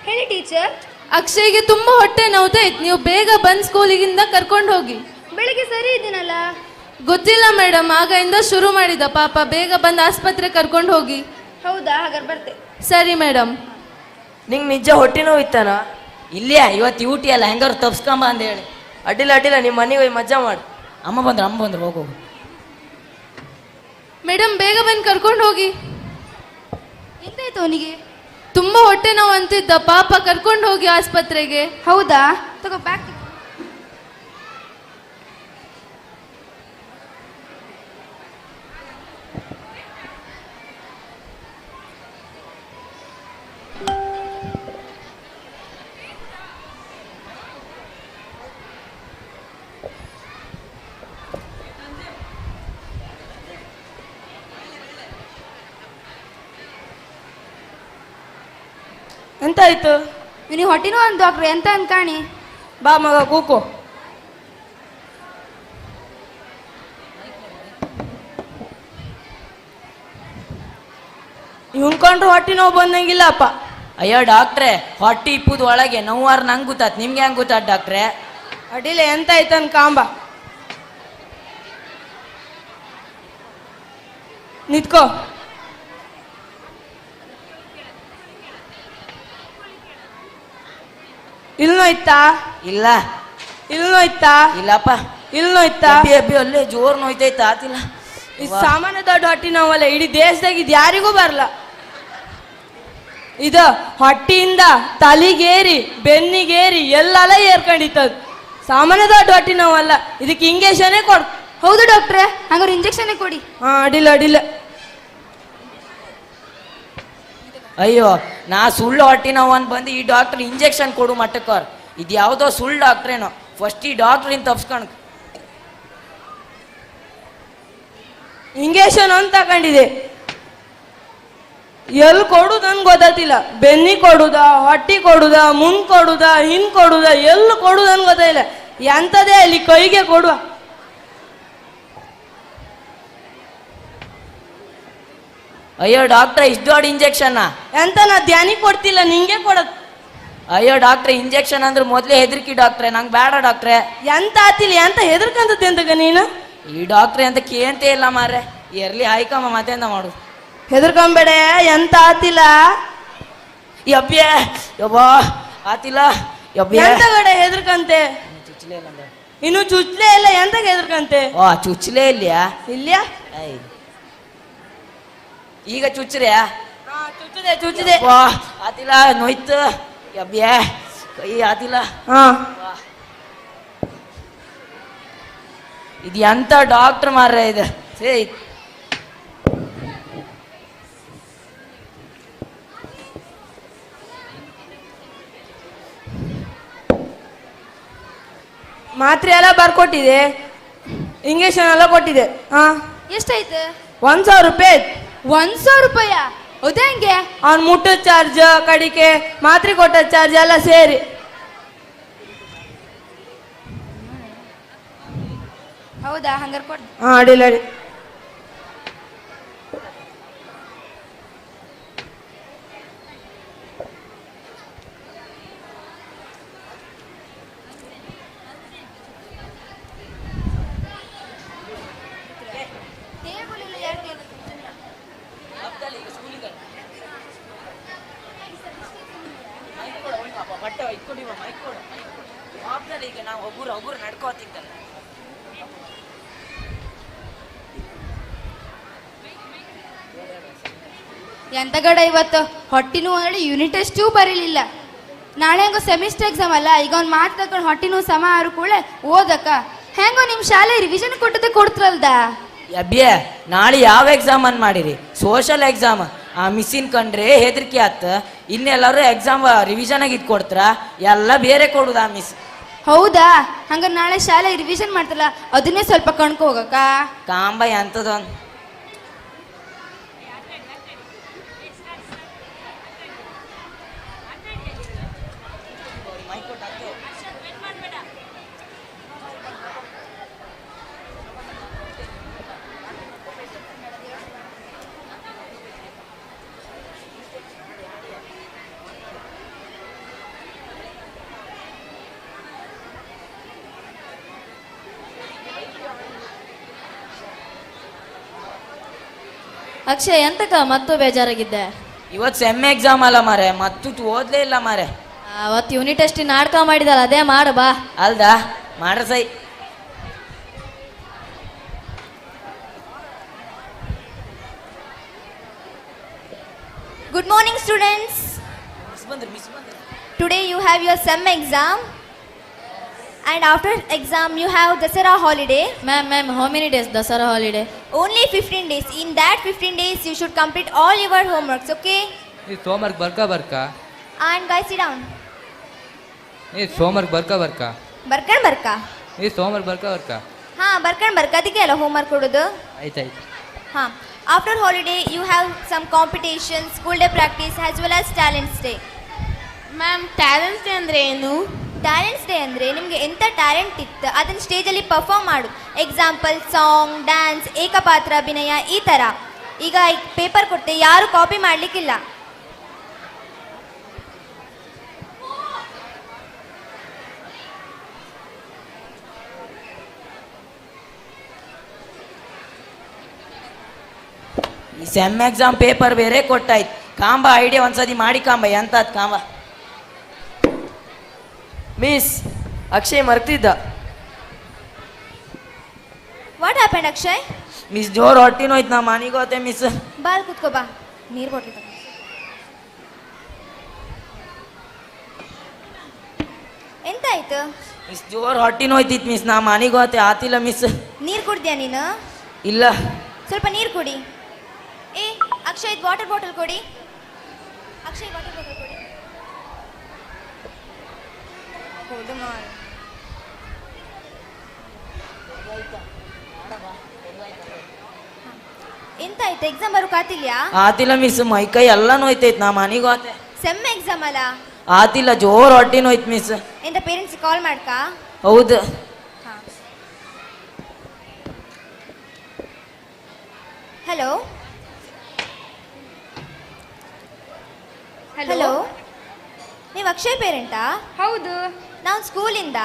ಹೇಳಿ ಟೀಚರ್. ಅಕ್ಷಯ್ಗೆ ತುಂಬಾ ಹೊಟ್ಟೆ ನೋವ್ತೈತ್, ನೀವು ಬೇಗ ಬಂದ್ ಸ್ಕೂಲಿಗಿಂದ ಕರ್ಕೊಂಡು ಹೋಗಿ. ಬೆಳಿಗ್ಗೆ ಸರಿ ಇದ್ದೀನಲ್ಲ. ಗೊತ್ತಿಲ್ಲ ಮೇಡಮ್, ಆಗಿಂದ ಶುರು ಮಾಡಿದ ಪಾಪ. ಬೇಗ ಬಂದು ಆಸ್ಪತ್ರೆ ಕರ್ಕೊಂಡು ಹೋಗಿ. ಹೌದಾ, ಹಾಗಾದ್ರೆ ಬರ್ತೆ. ಸರಿ ಮೇಡಮ್. ನಿಂಗೆ ನಿಜ ಹೊಟ್ಟೆ ನೋವು ಇತ್ತಾನ? ಇಲ್ಲೇ ಇವತ್ತು ಊಟಿ ಅಲ್ಲ, ಹೆಂಗಾರು ತಪ್ಸ್ಕೊಂಬ ಅಂತ ಹೇಳಿ. ಅಡ್ಡಿಲ್ಲ ಅಡ್ಡಿಲ್ಲ, ನಿಮ್ಮ ಮನೆಗೆ ಹೋಗಿ ಮಜಾ ಮಾಡಿ. ಅಮ್ಮ ಬಂದ್ರು ಹೋಗು. ಮೇಡಮ್ ಬೇಗ ಬಂದು ಕರ್ಕೊಂಡು ಹೋಗಿ. ಎಂತಾಯ್ತು ಅವನಿಗೆ? ತುಂಬಾ ಹೊಟ್ಟೆ ನೋವು ಅಂತಿದ್ದ ಪಾಪ, ಕರ್ಕೊಂಡು ಹೋಗಿ ಆಸ್ಪತ್ರೆಗೆ. ಹೌದಾ, ತಗೋ ಬ್ಯಾಗ್. ಎಂತಾಯ್ತು? ಇವನಿಗೆ ಹೊಟ್ಟಿನೂ ಅಂತ ಡಾಕ್ಟ್ರೆ, ಎಂತ ಅಂತ ಕಾಣಿ. ಬಾ ಮಗ ಕೂಕು. ಇವ್ಕೊಂಡ್ರು ಹೊಟ್ಟಿ ನೋವು ಬಂದಂಗಿಲ್ಲಪ್ಪ. ಅಯ್ಯೋ ಡಾಕ್ಟ್ರೆ, ಹೊಟ್ಟಿ ಇಪ್ಪುದು ಒಳಗೆ ನೋವಾರ ನಂಗೆ ಗೊತ್ತಾತ್, ನಿಮ್ಗೆ ಹೆಂಗೆ ಗೊತ್ತಾತ್ ಡಾಕ್ಟ್ರೆ? ಅಡ್ಡಿಲ್ಲ, ಎಂತ ಆಯ್ತನ್ ಕಾಂಬ. ನಿತ್ಕೋ. ಇಲ್ಲಿ ನೋಯ್ತಾ? ಇಲ್ಲ. ಇಲ್ಲಿ ನೋಯ್ತಾ? ಇಲ್ಲಪ್ಪ. ಇಲ್ಲಿ ನೋಯ್ತಾ? ಅಬ್ಬಿ ಅಲ್ಲೇ ಜೋರ್ ನೋಯ್ತೈತ ಆತಿಲ್ಲ. ಇದು ಸಾಮಾನ್ಯ ದೊಡ್ಡ ಹೊಟ್ಟಿ ನೋವಲ್ಲ, ಇಡೀ ದೇಶದಾಗ ಇದು ಯಾರಿಗೂ ಬರಲ್ಲ. ಇದು ಹೊಟ್ಟಿಯಿಂದ ತಲಿಗೇರಿ ಬೆನ್ನಿಗೇರಿ ಎಲ್ಲೆಲ್ಲ ಏರ್ಕೊಂಡಿತ್ತದ. ಸಾಮಾನ್ಯ ದೊಡ್ಡ ಹೊಟ್ಟಿ ನೋವಲ್ಲ, ಇದಕ್ಕೆ ಇಂಜೆಕ್ಷನೇ ಕೊಡು. ಹೌದು ಡಾಕ್ಟ್ರೆ, ಹಂಗಾರೆ ಇಂಜೆಕ್ಷನ್ ಕೊಡಿ. ಹಾ ಅಡ್ಡಿಲ್ಲ ಅಡ್ಡಿಲ್ಲ. ಅಯ್ಯೋ, ನಾ ಸುಳ್ಳು ಹೊಟ್ಟಿ ನೋವು ಅಂತ ಬಂದು ಈ ಡಾಕ್ಟರ್ ಇಂಜೆಕ್ಷನ್ ಕೊಡು ಮಟ್ಟಕ್ಕವ್ರ. ಇದು ಯಾವುದೋ ಸುಳ್ಳು ಡಾಕ್ಟ್ರೇನೋ. ಫಸ್ಟ್ ಈ ಡಾಕ್ಟ್ರಿನ ತಪ್ಸ್ಕೊಂಡು ಇಂಜೆಕ್ಷನ್ ಅಂತ ತಗೊಂಡಿದೆ. ಎಲ್ಲಿ ಕೊಡುದು ನನ್ಗೆ ಗೊತ್ತಾತಿಲ್ಲ. ಬೆನ್ನಿ ಕೊಡುದ, ಹೊಟ್ಟಿ ಕೊಡುದ, ಮುಂದ್ ಕೊಡುದ, ಹಿಂದ್ ಕೊಡುದ, ಎಲ್ಲಿ ಕೊಡುದು ನನ್ಗೆ ಗೊತ್ತಾಯಿಲ್ಲ. ಎಂಥದೇ ಅಲ್ಲಿ ಕೈಗೆ ಕೊಡುವ. ಅಯ್ಯೋ ಡಾಕ್ಟ್ರೆ, ಇಷ್ಟು ದೊಡ್ಡ ಇಂಜೆಕ್ಷನ್ ಎಂತ? ನಾ ಧ್ಯಾನಿಗೆ ಕೊಡ್ತಿಲ್ಲ, ನಿಂಗೆ ಕೊಡತ್. ಅಯ್ಯೋ ಡಾಕ್ಟ್ರೆ, ಇಂಜೆಕ್ಷನ್ ಅಂದ್ರೆ ಮೊದಲೇ ಹೆದರ್ಕಿ ಡಾಕ್ಟ್ರೆ, ನಂಗೆ ಬೇಡ ಡಾಕ್ಟ್ರೆ. ಎಂತ ಆತಿಲ್ಲ, ಎಂತ ಹೆದರ್ಕಂತದ್ದೆ ಅಂತಗ ನೀನು? ಈ ಡಾಕ್ಟ್ರೆ ಅಂತ ಕೇಂತ ಇಲ್ಲ ಮಾರ್ರೆ. ಎರ್ಲಿ ಆಯ್ಕಮ್ಮ ಮತ್ತೆಂದ ಮಾಡು. ಹೆದರ್ಕೊಂಬೇಡ, ಎಂತ ಆತಿಲ್ಲ. ಯಬ್ಬ್ಯೆ ಯಬ್ಬಾ ಆತಿಲ್ಲ. ಯಬ್ಬ್ಯೆ ಎಂತ ಕಡೆ ಹೆದರ್ಕಂತೆ? ಇನ್ನು ಚುಚ್ಲೇ ಇಲ್ಲ, ಎಂತ ಹೆದರ್ಕಂತೆ? ಓ ಚುಚ್ಲೇ ಇಲ್ಯಾ? ಇಲ್ಯಾ? ಈಗ ಚುಚ್ಚ್ರೆ? ಚುಚ್ಚಿದೆ ಚುಚ್ಚಿದೆ. ಆತಿಲ್ಲ, ನೋಯ್ತು. ಯಬ್ಬ್ಯೆ ಕೈ ಆತಿಲ್ಲ. ಹಾ, ಇದು ಎಂತ ಡಾಕ್ಟರ್ ಮಾರ್ರೆ ಇದು. ಸೇ ಮಾತ್ರೆ ಎಲ್ಲ ಬರ್ಕೊಟ್ಟಿದೆ, ಇಂಜೆಕ್ಷನ್ ಎಲ್ಲ ಕೊಟ್ಟಿದೆ. ಹಾ, ಎಷ್ಟಾಯ್ತು? 1,000 ರೂಪಾಯಿ. 1,000 ರೂಪಾಯ? ಅದೇಂಗೆ? ಅವ್ನು ಮುಟ್ಟದ ಚಾರ್ಜ್ ಕಡಿಕೆ ಮಾತ್ರೆ ಕೊಟ್ಟ ಚಾರ್ಜ್ ಎಲ್ಲ ಸೇರಿ. ಹೌದಾ, ಹಂಗಾರೆ ಕೊಡ್. ಹಾ ಅಡಿಲ್ಲ ಅಡಿ. ಈಗ ನಾವು ಒಬ್ಬರು ನಡ್ಕೋತಿದ್ದಲ್ಲ. ಎಂತ ಗಡ ಇವತ್ತು ಹೊಟ್ಟಿನೂ ಹೇಳಿ ಯೂನಿಟ್ ಟೆಸ್ಟೂ ಬರೀಲಿಲ್ಲ. ನಾಳೆ ಹೆಂಗೋ ಸೆಮಿಸ್ಟರ್ ಎಕ್ಸಾಮ್ ಅಲ್ಲ, ಈಗ ಒಂದು ಮಾತು ತಕೊಂಡು ಹೊಟ್ಟಿನೂ ಸಮ ಆರು ಕೂಳೆ ಓದಕ್ಕ. ಹೆಂಗೋ ನಿಮ್ಮ ಶಾಲೆ ರಿವಿಷನ್ ಕೊಟ್ಟದೆ ಕೊಡ್ತ್ರಲ್ದ. ಅಬ್ಬ್ಯೆ, ನಾಳೆ ಯಾವ ಎಕ್ಸಾಮ್ ಅನ್ ಮಾಡಿರಿ? Social exam. ಆ ಮಿಸ್ಸಿನ್ ಕಂಡ್ರೆ ಹೆದರಿಕೆ ಆತ. ಇನ್ನೆಲ್ಲರೂ ಎಕ್ಸಾಮ್ ರಿವಿಷನ್ ಆಗಿ ಕೊಡ್ತಾರ, ಎಲ್ಲ ಬೇರೆ ಕೊಡುದ ಆ ಮಿಸ್. ಹೌದಾ? ಹಂಗಾರೆ ನಾಳೆ ಶಾಲೆ ರಿವಿಷನ್ ಮಾಡ್ತಲ್ಲ ಅದನ್ನೇ ಸ್ವಲ್ಪ ಕಣ್ಕೊ ಹೋಗಕ್ಕ. ಕಾಂಬ ಎಂತದೊಂದು ಅಕ್ಷಯ್ ಎಂತಕ ಮತ್ತು ಬೇಜಾರಾಗಿದ್ದೆ? ಇವತ್ತು ಸೆಮ್ ಎಕ್ಸಾಮ್ ಅಲ್ಲ ಮಾರೆ, ಮತ್ತು ಓದ್ಲೇ ಇಲ್ಲ ಮಾರೆ. ಅವತ್ತು ಯೂನಿಟ್ ಟೆಸ್ಟ್ ನಾಟಕ ಮಾಡಿದಲ್ಲ ಅದೇ ಮಾಡು ಬಾ. ಅಲ್ದಾ ಮಾಡ್ರ ಸೈ. Good morning, students. Today you have your SEM exam. And after exam you have Dasara holiday. Ma'am, how many days Dasara holiday? Only 15 days. In that 15 days you should complete all your homeworks, okay? ಈ ಸೋಮವಾರ ಬರ್ಕ And guys, sit down. ಈ ಸೋಮವಾರ ಬರ್ಕ ಬರ್ಕಂಡ್ ಬರ್ಕ. ಈ ಸೋಮವಾರ ಬರ್ಕ ಹಾ, ಬರ್ಕಂಡ್ ಬರ್ಕ. ಅದಕ್ಕೆ ಅಲ್ಲ ಹೋಮ್ವರ್ಕ್ ಕೊಡೋದು. ಆಯ್ತಾಯ್ತು. ಹಾ, after holiday you have some competitions, school day practice as well as talents day. Ma'am talents day ಅಂದರೆ ಏನು? ಟ್ಯಾಲೆಂಟ್ಸ್ ಡೇ ಅಂದರೆ ನಿಮಗೆ ಎಂಥ ಟ್ಯಾಲೆಂಟ್ ಇತ್ತು ಅದನ್ನು ಸ್ಟೇಜಲ್ಲಿ ಪರ್ಫಾರ್ಮ್ ಮಾಡು. ಎಕ್ಸಾಂಪಲ್ ಸಾಂಗ್, ಡ್ಯಾನ್ಸ್, ಏಕಪಾತ್ರ ಅಭಿನಯ, ಈ ಥರ. ಈಗ ಪೇಪರ್ ಕೊಡ್ತೆ, ಯಾರು ಕಾಪಿ ಮಾಡಲಿಕ್ಕಿಲ್ಲ. ಈ ಸೆಮ್ ಎಕ್ಸಾಮ್ ಪೇಪರ್ ಬೇರೆ ಕೊಟ್ಟಾಯ್ತು. ಕಾಂಬ ಐಡಿಯಾ ಒಂದ್ಸತಿ ಮಾಡಿ ಕಾಂಬ. ಎಂತದ್ ಕಾಂಬ? ಮಿಸ್, ಅಕ್ಷಯ್ ಮರ್ತಿದ್ದ. What happened Akshay? ಮಿಸ್ ಜೋರ್ ಹೊಟ್ಟಿನೋಯ್ತು, ನಾ ಮನೆಗೆ ಹೋತೆ ಮಿಸ್. ಬಾಲ್ ಕುತ್ಕೋ ಬಾ, ನೀರು ಬಾಟ್ಲಿ ತಗೋ. ಎಂತ ಆಯ್ತು? ಮಿಸ್ ಜೋರ್ ಹೊಟ್ಟಿನೋಯ್ತಿತ್ತು ಮಿಸ್, ನಾ ಮನೆಗೆ ಹೋತೆ, ಆತಿಲ್ಲ ಮಿಸ್. ನೀರು ಕುಡ್ದ್ಯಾ ನೀನು? ಇಲ್ಲ. ಸ್ವಲ್ಪ ನೀರು ಕುಡಿ. ಏ ಅಕ್ಷಯ್, ವಾಟರ್ ಬಾಟಲ್ ಕೊಡಿ. ಅಕ್ಷಯ್, ವಾಟರ್ ಬಾಟಲ್ ಕೊಡಿ. ಎಂತ ಆಯ್ತು? ಎಕ್ಸಾಮ್ ಬರೋಕ್ ಆತಿಲ್ಯಾ? ಆತಿಲ್ಲ ಮಿಸ್, ಮೈಕೈ ಎಲ್ಲ ನೋಯ್ತೈತ್, ನಾ ಮನೆಗೆ ಹೋತೆ. ಸೆಮ್ ಎಕ್ಸಾಮ್ ಅಲ್ಲ? ಆತಿಲ್ಲ, ಜೋರ್ ಹೊಟ್ಟಿನೋಯ್ತು ಮಿಸ್. ಎಂತ ಪೇರೆಂಟ್ಸ್ ಕಾಲ್ ಮಾಡ್ಕಾ? ಹೌದು. ಹಲೋ ಹಲೋ, ನೀವು ಅಕ್ಷಯ್ ಪೇರೆಂಟಾ? ಹೌದು. ನಾವು ಸ್ಕೂಲಿಂದ.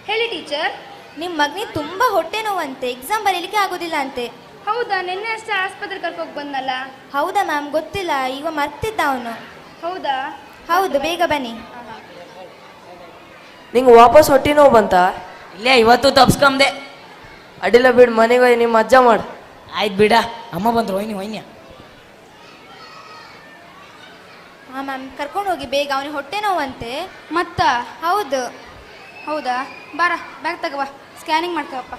ಹೇಳಿ ಟೀಚರ್. ನಿಮ್ಮ ಮಗನಿಗೆ ತುಂಬ ಹೊಟ್ಟೆ ನೋವಂತೆ, ಎಕ್ಸಾಮ್ ಬರೀಲಿಕ್ಕೆ ಆಗೋದಿಲ್ಲ ಅಂತೆ. ಹೌದಾ? ನಿನ್ನೆ ಅಷ್ಟೇ ಆಸ್ಪತ್ರೆಗೆ ಕರ್ಕೋಗಿ ಬಂದಲ್ಲ. ಹೌದಾ ಮ್ಯಾಮ್? ಗೊತ್ತಿಲ್ಲ, ಈಗ ಮರ್ತಿದ್ದ ಅವನು. ಹೌದಾ? ಹೌದು, ಬೇಗ ಬನ್ನಿ. ನಿಂಗೆ ವಾಪಸ್ ಹೊಟ್ಟೆ ನೋವು ಬಂತ? ಇಲ್ಲೇ ಇವತ್ತು ತಪ್ಸ್ಕೊಂಡೆ. ಅಡ್ಡಿಲ್ಲ ಬಿಡು, ಮನೆಗೆ ಹೋಗಿ ನಿಮ್ಮ ಅಜ್ಜ ಮಾಡು. ಆಯ್ತು ಬಿಡ, ಅಮ್ಮ ಬಂದ್ರು. ಹೋಯ್ನಿ. ಹಾಂ ಮ್ಯಾಮ್, ಕರ್ಕೊಂಡು ಹೋಗಿ ಬೇಗ, ಅವನಿಗೆ ಹೊಟ್ಟೆ ನೋವಂತೆ. ಮತ್ತ? ಹೌದು. ಹೌದಾ? ಬಾರ, ಬ್ಯಾಗ್ ತಗೋವಾ, ಸ್ಕ್ಯಾನಿಂಗ್ ಮಾಡ್ಕೋಪ್ಪ.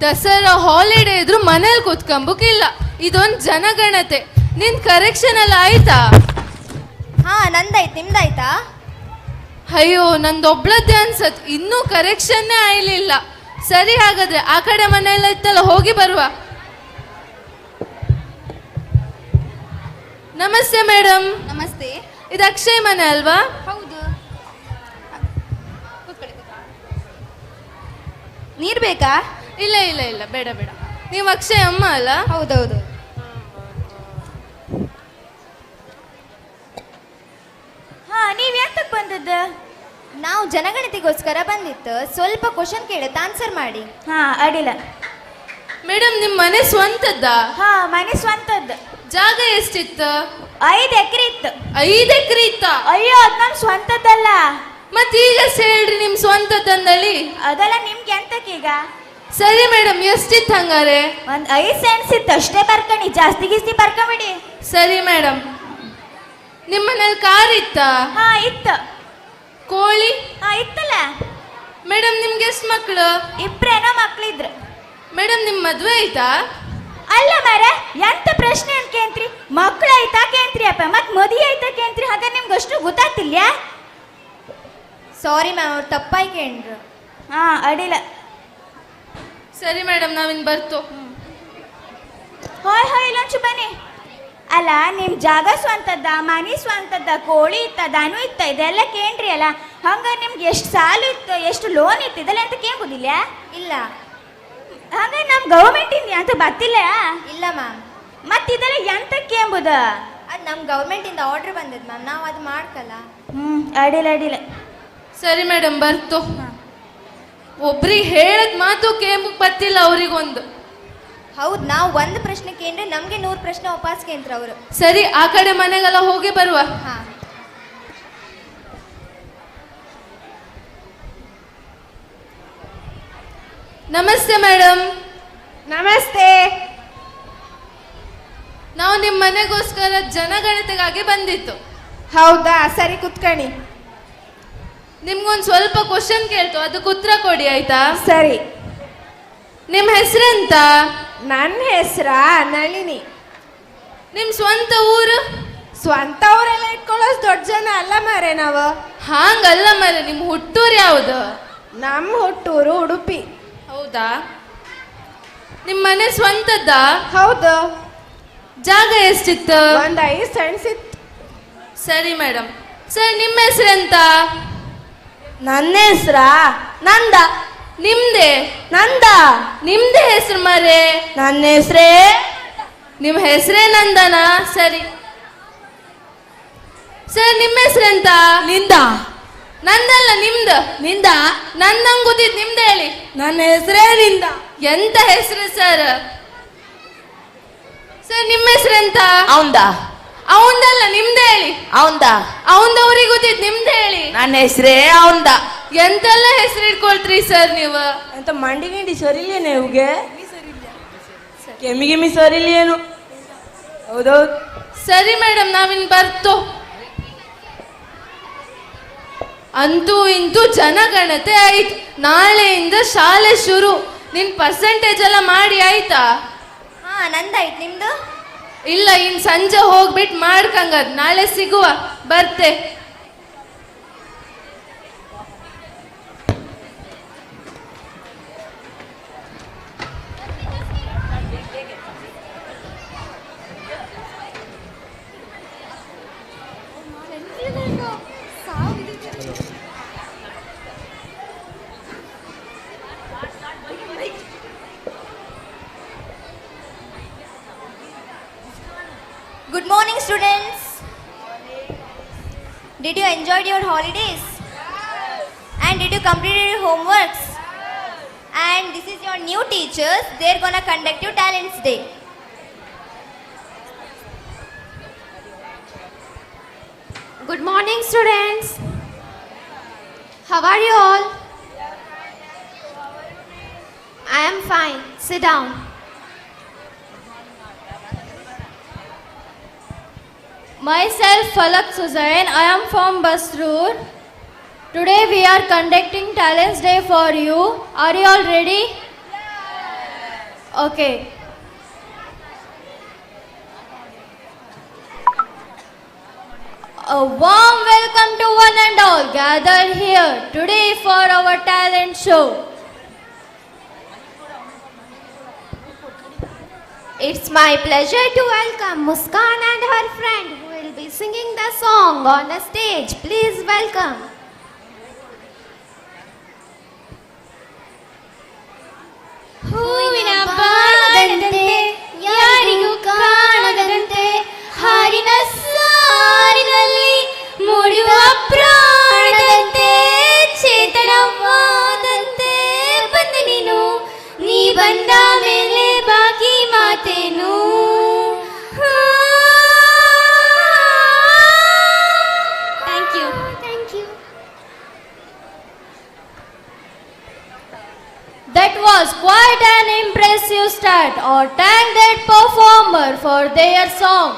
ದಸರಾ ಹಾಲಿಡೇ ಇದ್ರು ಮನೇಲಿ ಕೂತ್ಕೊಂಬುಕಿಲ್ಲ. ಇದೊಂದು ಜನಗಣತೆ. ನಿನ್ ಕರೆಕ್ಷನ್ ಎಲ್ಲ ಆಯ್ತಾ? ಹಾ, ನಂದಾಯ್ತು. ನಿಮ್ದಾಯ್ತಾ? ಅಯ್ಯೋ, ನಂದೊಬ್ಳದ್ದೇ ಅನ್ಸತ್, ಇನ್ನೂ ಕರೆಕ್ಷನ್ನೇ ಆಯ್ಲಿಲ್ಲ. ಸರಿ, ಹಾಗಾದ್ರೆ ಆ ಕಡೆ ಮನೆಯೆಲ್ಲ ಇತ್ತಲ್ಲ, ಹೋಗಿ ಬರುವ. ನಮಸ್ತೆ ಮೇಡಮ್. ನಮಸ್ತೆ. ಇದು ಅಕ್ಷಯ್ ಮನೆ ಅಲ್ವಾ? ಹೌದು. ನೀರ್ ಬೇಕಾ? ಇಲ್ಲ ಇಲ್ಲ ಇಲ್ಲ, ಬೇಡ ಬೇಡ. ನೀವು ಅಕ್ಷಯ್ ಅಮ್ಮ ಅಲ್ಲ? ಹೌದೌದು. ಹಾ, ನೀವ್ ಎಂತಕ್ ಬಂದದ್ದು? ನಾವು ಜನಗಣತಿಗೋಸ್ಕರ ಬಂದಿತ್ತು. ಸ್ವಲ್ಪ ಕ್ವಶನ್ ಕೇಳುತ್ತೆ, ಆನ್ಸರ್ ಮಾಡಿ. ಹಾ, ಅಡಿಲ್ಲ. ಮೇಡಮ್, ನಿಮ್ಮ ಮನೆ ಸ್ವಂತದ್ದಾ? ಹಾ, ಮನೆ ಸ್ವಂತದ್ದು. ಜಾಗ ಎಷ್ಟಿತ್ತು? 5 ಎಕರೆ ಇತ್ತು. 5 ಎಕರೆ ಇತ್ತ? ಅಯ್ಯೋ, ಅದ್ ನಮ್ ಸ್ವಂತದ್ದಲ್ಲ. ಮತ್ ಈಗ ಹೇಳ್ರಿ ನಿಮ್ ಸ್ವಂತದ್ದಂದಳಿ. ಅದೆಲ್ಲ ನಿಮ್ಗೆ ಎಂತಕ್ಕೀಗ? ಸರಿ ಮೇಡಮ್, ಎಷ್ಟಿತ್ತು ಹಂಗಾರೆ? ಒಂದ್ 5 ಸೆಂಟ್ಸ್ ಇತ್ತು ಅಷ್ಟೇ. ಬರ್ಕಣಿ, ಜಾಸ್ತಿ ಗಿಸ್ತಿ ಬರ್ಕೊಂಬಿಡಿ. ಸರಿ ಮೇಡಮ್. ನಿಮ್ಮ ಮನೇಲಿ ಕಾರ್ ಇತ್ತ? ಹಾ, ಇತ್ತು. ಕೋಳಿ? ಹಾ, ಇತ್ತಲ್ಲ. ಮೇಡಮ್, ನಿಮ್ಗೆ ಎಷ್ಟು ಮಕ್ಕಳು? 2 ಮಕ್ಳಿದ್ರು. ಮೇಡಮ್, ನಿಮ್ ಮದ್ವೆ ಆಯ್ತಾ? ಅಲ್ಲ ಮರ, ಎಂತ ಪ್ರಶ್ನೆ ಅಂತ ಕೇಂತ್ರಿ? ಮಕ್ಳು ಆಯ್ತಾ ಕೇಂತ್ರಿ ಅಪ್ಪ, ಮತ್ ಮದುವೆ ಆಯ್ತಾ ಕೇಂತ್ರಿ? ಹಾಗಾದ್ರೆ ನಿಮ್ಗೆ ಅಷ್ಟು ಗೊತ್ತಾಗ್ತಿಲ್ಲ? ಸಾರಿ ಮ್ಯಾಮ್, ಅವ್ರು ತಪ್ಪಾಗಿ ಕೇಂದ್ರ. ಹಾ, ಅಡಿಲ್ಲ. ಸರಿ ಮೇಡಮ್, ನಾವಿನ್ ಬರ್ತು. ಹೋಯ್ ಹೋಯ್, ಇಲ್ಲೊಂಚು ಬನ್ನಿ. ಅಲ್ಲ, ನಿಮ್ ಜಾಗ ಸ್ವಂತದ್ದ, ಮನಿ ಸ್ವಂತದ್ದ, ಕೋಳಿ ಇತ್ತ, ದನು ಇತ್ತ, ಇದೆಲ್ಲ ಕೇಂದ್ರಿ ಅಲ್ಲ. ಹಂಗ ನಿಮ್ಗೆ ಎಷ್ಟು ಸಾಲ ಇತ್ತು, ಎಷ್ಟು ಲೋನ್ ಇತ್ತು, ಇದೆಲ್ಲ ಅಂತ ಕೇಂಬುದಿಲ್ಲ? ಇಲ್ಲ. ಹಂಗ ನಮ್ ಗೌರ್ಮೆಂಟ್ ಇಂದ ಅಂತ ಬರ್ತಿಲ್ಲ? ಇಲ್ಲ ಮ್ಯಾಮ್. ಮತ್ ಇದೆಲ್ಲ ಎಂತ ಕೇಂಬುದ? ಅದು ನಮ್ ಗೌರ್ಮೆಂಟ್ ಇಂದ ಆರ್ಡರ್ ಬಂದದ್ ಮ್ಯಾಮ್, ನಾವು ಅದು ಮಾಡ್ಕಲ್ಲ. ಅಡಿಲ್ಲ ಅಡಿಲ್ಲ. ಸರಿ ಮೇಡಮ್, ಬರ್ತು. ಒಬ್ರಿಗೆ ಹೇಳದ್ ಮಾತು ಕೇಂಬಕ್ ಬರ್ತಿಲ್ಲ ಅವ್ರಿಗೊಂದು. ಹೌದು, ನಾವು ಒಂದು ಪ್ರಶ್ನೆ ಕೇಂದ್ರೆ ನಮ್ಗೆ 100 ಪ್ರಶ್ನೆ ವಾಪಸ್ ಕೇಂದ್ರ ಅವರು. ಸರಿ, ಆ ಕಡೆ ಮನೆಗೆಲ್ಲ ಹೋಗಿ ಬರುವ. ಹಾ. ನಮಸ್ತೆ ಮೇಡಮ್. ನಮಸ್ತೆ. ನಾವು ನಿಮ್ಮ ಮನೆಗೋಸ್ಕರ ಜನಗಣತಿಗಾಗಿ ಬಂದಿತ್ತು. ಹೌದಾ? ಸರಿ, ಕುತ್ಕಣಿ. ನಿಮ್ಗೊಂದು ಸ್ವಲ್ಪ ಕ್ವಶನ್ ಕೇಳ್ತು, ಅದಕ್ಕೆ ಉತ್ತರ ಕೊಡಿ ಆಯ್ತಾ? ಸರಿ. ನಿಮ್ಮ ಹೆಸರೆಂತ? ನನ್ನ ಹೆಸರ ನಳಿನಿ. ನಿಮ್ ಸ್ವಂತ ಊರು? ಸ್ವಂತ ಊರೆಲ್ಲ ಇಟ್ಕೊಳ್ಳೋದು ದೊಡ್ಡ ಜನ ಅಲ್ಲ ಮಾರೆ ನಾವು. ಹಾಂಗಲ್ಲ ಮಾರೆ, ನಿಮ್ ಹುಟ್ಟೂರು ಯಾವುದು? ನಮ್ಮ ಹುಟ್ಟೂರು ಉಡುಪಿ. ಹೌದಾ? ನಿಮ್ ಮನೆ ಸ್ವಂತದ್ದ? ಹೌದು. ಜಾಗ ಎಷ್ಟಿತ್ತು? ಒಂದ್ 5 ಸೆಂಟ್ಸ್ ಇತ್ತು. ಸರಿ ಮೇಡಮ್. ಸರ್, ನಿಮ್ಮ ಹೆಸರೆಂತ? ನನ್ನ ಹೆಸ್ರ ನಂದ. ನಿಮ್ದೆ? ನಂದ. ನಿಮ್ದೇ ಹೆಸರು ಮರೆ? ನನ್ನ ಹೆಸ್ರೇ. ನಿಮ್ಮ ಹೆಸರೇ ನಂದನಾ? ಸರಿ. ಸರ್, ನಿಮ್ಮ ಹೆಸರೆಂತ? ನಿಂದ. ನಂದಲ್ಲ, ನಿಮ್ದು. ನಿಂದ? ನಂದಂಗ್ ಗೊತ್ತಿದ್, ನಿಮ್ದು ಹೇಳಿ. ನನ್ನ ಹೆಸರೇ ನಿಂದ. ಎಂತ ಹೆಸರು ಸರ್? ಸರ್, ನಿಮ್ಮ ಹೆಸರೆಂತ? ಅವಂದ. ಅವಂದಲ್ಲ, ನಿಮ್ದು ಹೇಳಿ. ಅವಂದ. ಅವಂದವ್ರಿಗೆ ಗೊತ್ತಿದ್, ನಿಮ್ದು ಹೇಳಿ. ನನ್ನ ಹೆಸರೇ ಅವಂದ. ಎಂತೆಲ್ಲ ಹೆಸರು ಇಟ್ಕೊಳ್ತೀರಿ ಸರ್ ನೀವು? ಎಂತ ಮಂಡಿ ಗಿಂಡಿ ಸರಿಲ್ಲೇನೆ ಇವ್ಗೆ? ಕೆಮ್ಮಿಗಿಮ್ಮಿ ಸರಿಲ್ಲೇನು? ಹೌದೌದು. ಸರಿ ಮೇಡಮ್, ನಾವಿನ್ ಬರ್ತು. ಅಂತೂ ಇಂತೂ ಜನಗಣತಿ ಆಯ್ತು. ನಾಳೆಯಿಂದ ಶಾಲೆ ಶುರು. ನಿನ್ ಪರ್ಸೆಂಟೇಜ್ ಎಲ್ಲ ಮಾಡಿ ಆಯ್ತಾ? ಹಾ, ನಂದಾಯ್ತು. ನಿಮ್ದು? ಇಲ್ಲ, ಇನ್ ಸಂಜೆ ಹೋಗ್ಬಿಟ್ಟು ಮಾಡ್ಕಂಗದ್. ನಾಳೆ ಸಿಗುವ, ಬರ್ತೆ. Good morning, students. Did you enjoy your holidays? And did you complete your homeworks? And this is your new teachers. They're gonna conduct your Talents Day. Good morning, students. How are you all? I am fine. Sit down. Myself Falak Suzain, I am from Basrur. Today we are conducting Talents Day for you. Are you all ready? Okay. A warm welcome to one and all gathered here today for our talent show. It's my pleasure to welcome Muskan and her friend who will be singing the song on the stage. Please welcome. ಹೂವಿನ ಬಾಣದಂತೆ ಯಾರಿಗೂ ಕಾಣದಂತೆ ಹಾರಿನ ಸಾರಿನಲ್ಲಿ ಮೂಡುವ ಪ್ರಾಣದಂತೆ ಚೇತನವಾದಂತೆ ಬಂದ ನೀನು ನೀ ಬಂದ ಮೇಲೆ ಬಾಕಿ ಮಾತೇನು thank you That was quite an impressive start. Or thank that performer for their song.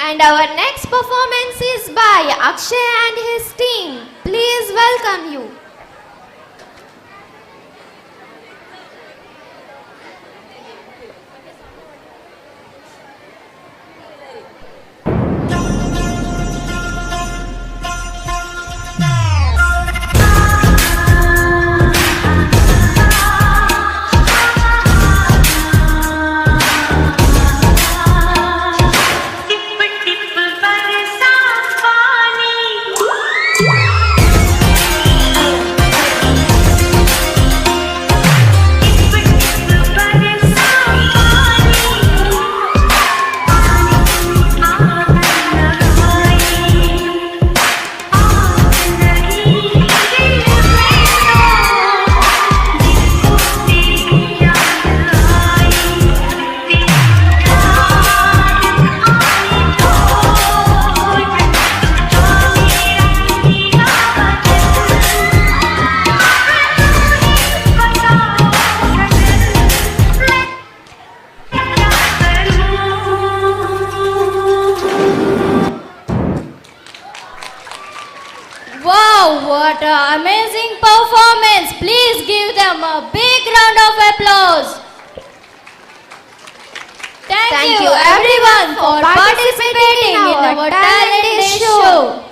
And our next performance is by Akshay and his team. Please welcome you. What an amazing performance! Please give them a big round of applause. Thank you everyone for participating in our talent show.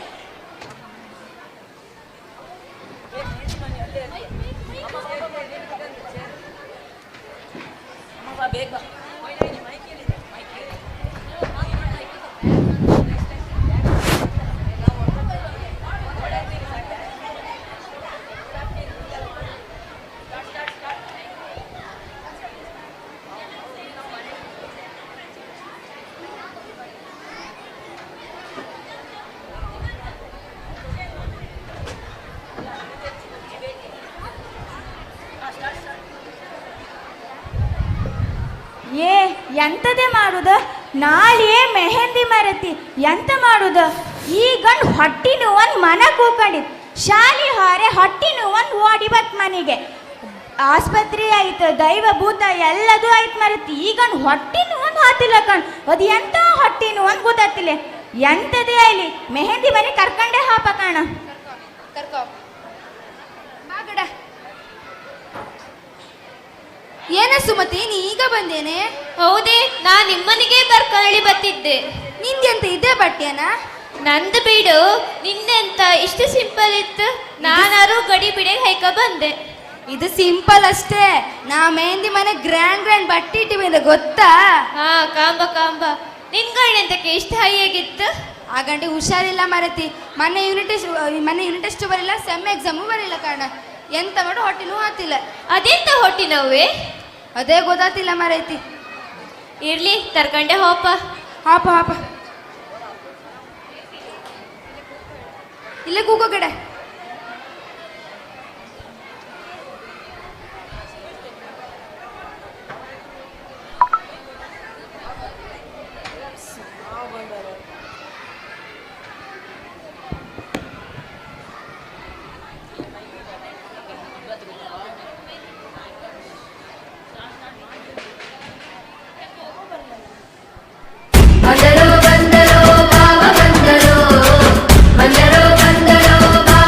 ಎಂತದೇ ಮಾಡುದ ನಾಳೆ ಮೆಹಂದಿ ಮರತಿ ಎಂತ ಮಾಡುದ ಈ ಗಂಡು ಹೊಟ್ಟಿ ನೋವನ್ ಮನ ಕೂಕೊಂಡಿದ್ ಶಾಲಿ ಹಾರೆ ಹೊಟ್ಟಿ ನೋವನ್ ಓಡಿ ಬತ್ ಮನೆಗೆ ಆಸ್ಪತ್ರೆ ಆಯ್ತು ದೈವ ಭೂತ ಎಲ್ಲದೂ ಆಯ್ತು ಮರತಿ ಈಗ ಹೊಟ್ಟಿ ನೋವನ್ ಹಾತಿಲ್ಲ ಕಣ್ ಅದು ಎಂತ ಹೊಟ್ಟಿ ನೋವನ್ ಗೊತ್ತಾತಿಲ್ಲ ಎಂತದೇ ಆಯ್ಲಿ ಮೆಹಂದಿ ಮನೆ ಕರ್ಕೊಂಡೆ ಹಾಪ ಕಾಣ ಕರ್ಕೋ ಮಾಗಡ ಏನ ಸುಮತಿ ನೀ ಈಗ ಬಂದೇನೆ ಹೌದೇ ನಾ ನಿಮ್ಮನಿಗೆ ಕರ್ಕೊಳ್ಳಿ ಬತ್ತಿದ್ದೆ ನಿಂದೆಂತ ಇದೇ ಬಟ್ಟೆನ ನಂದು ಬಿಡು ನಿಂದೆಂತ ಇಷ್ಟು ಸಿಂಪಲ್ ಇತ್ತು ನಾನಾರು ಗಡಿ ಬಿಡೆ ಹೈಕ ಬಂದೆ ಇದು ಸಿಂಪಲ್ ಅಷ್ಟೇ ನಾ ಮೆಹಂದಿ ಮನೆ ಗ್ರ್ಯಾಂಡ್ ಬಟ್ಟೆ ಇಟ್ಟಿವೆ ಗೊತ್ತಾ ಹಾ ಕಾಂಬ ಕಾಂಬ ನಿನ್ಗಳೆಂತಕ್ಕೆ ಇಷ್ಟ ಹೈ ಆಗಿತ್ತು ಆ ಗಂಟೆ ಹುಷಾರಿಲ್ಲ ಮರತಿ ಮೊನ್ನೆ ಯೂನಿಟ್ ಟೆಸ್ಟ್ ಬರಿಲ್ಲ ಸೆಮ್ ಎಕ್ಸಾಮು ಬರಿಲ್ಲ ಕಾರಣ ಎಂತ ಮಾಡು ಹೊಟ್ಟೆ ನೋವು ಆತಿಲ್ಲ ಅದೆಂತ ಹೊಟ್ಟಿ ನೋವೇ ಅದೇ ಗೊತ್ತಾತಿಲ್ಲ ಮರೈತಿ ಇರ್ಲಿ ತರ್ಕಂಡೆ ಹೋಪ ಹಾಪ ಹಾಪ ಇಲ್ಲೇ ಕೂಗೋ ಗಿಡ ಬಂದರೋ ಬಂದರೋ ಬಾವ ಬಂದರೋ ಬಂದರೋ ಬಂದರೋ ಬಾವ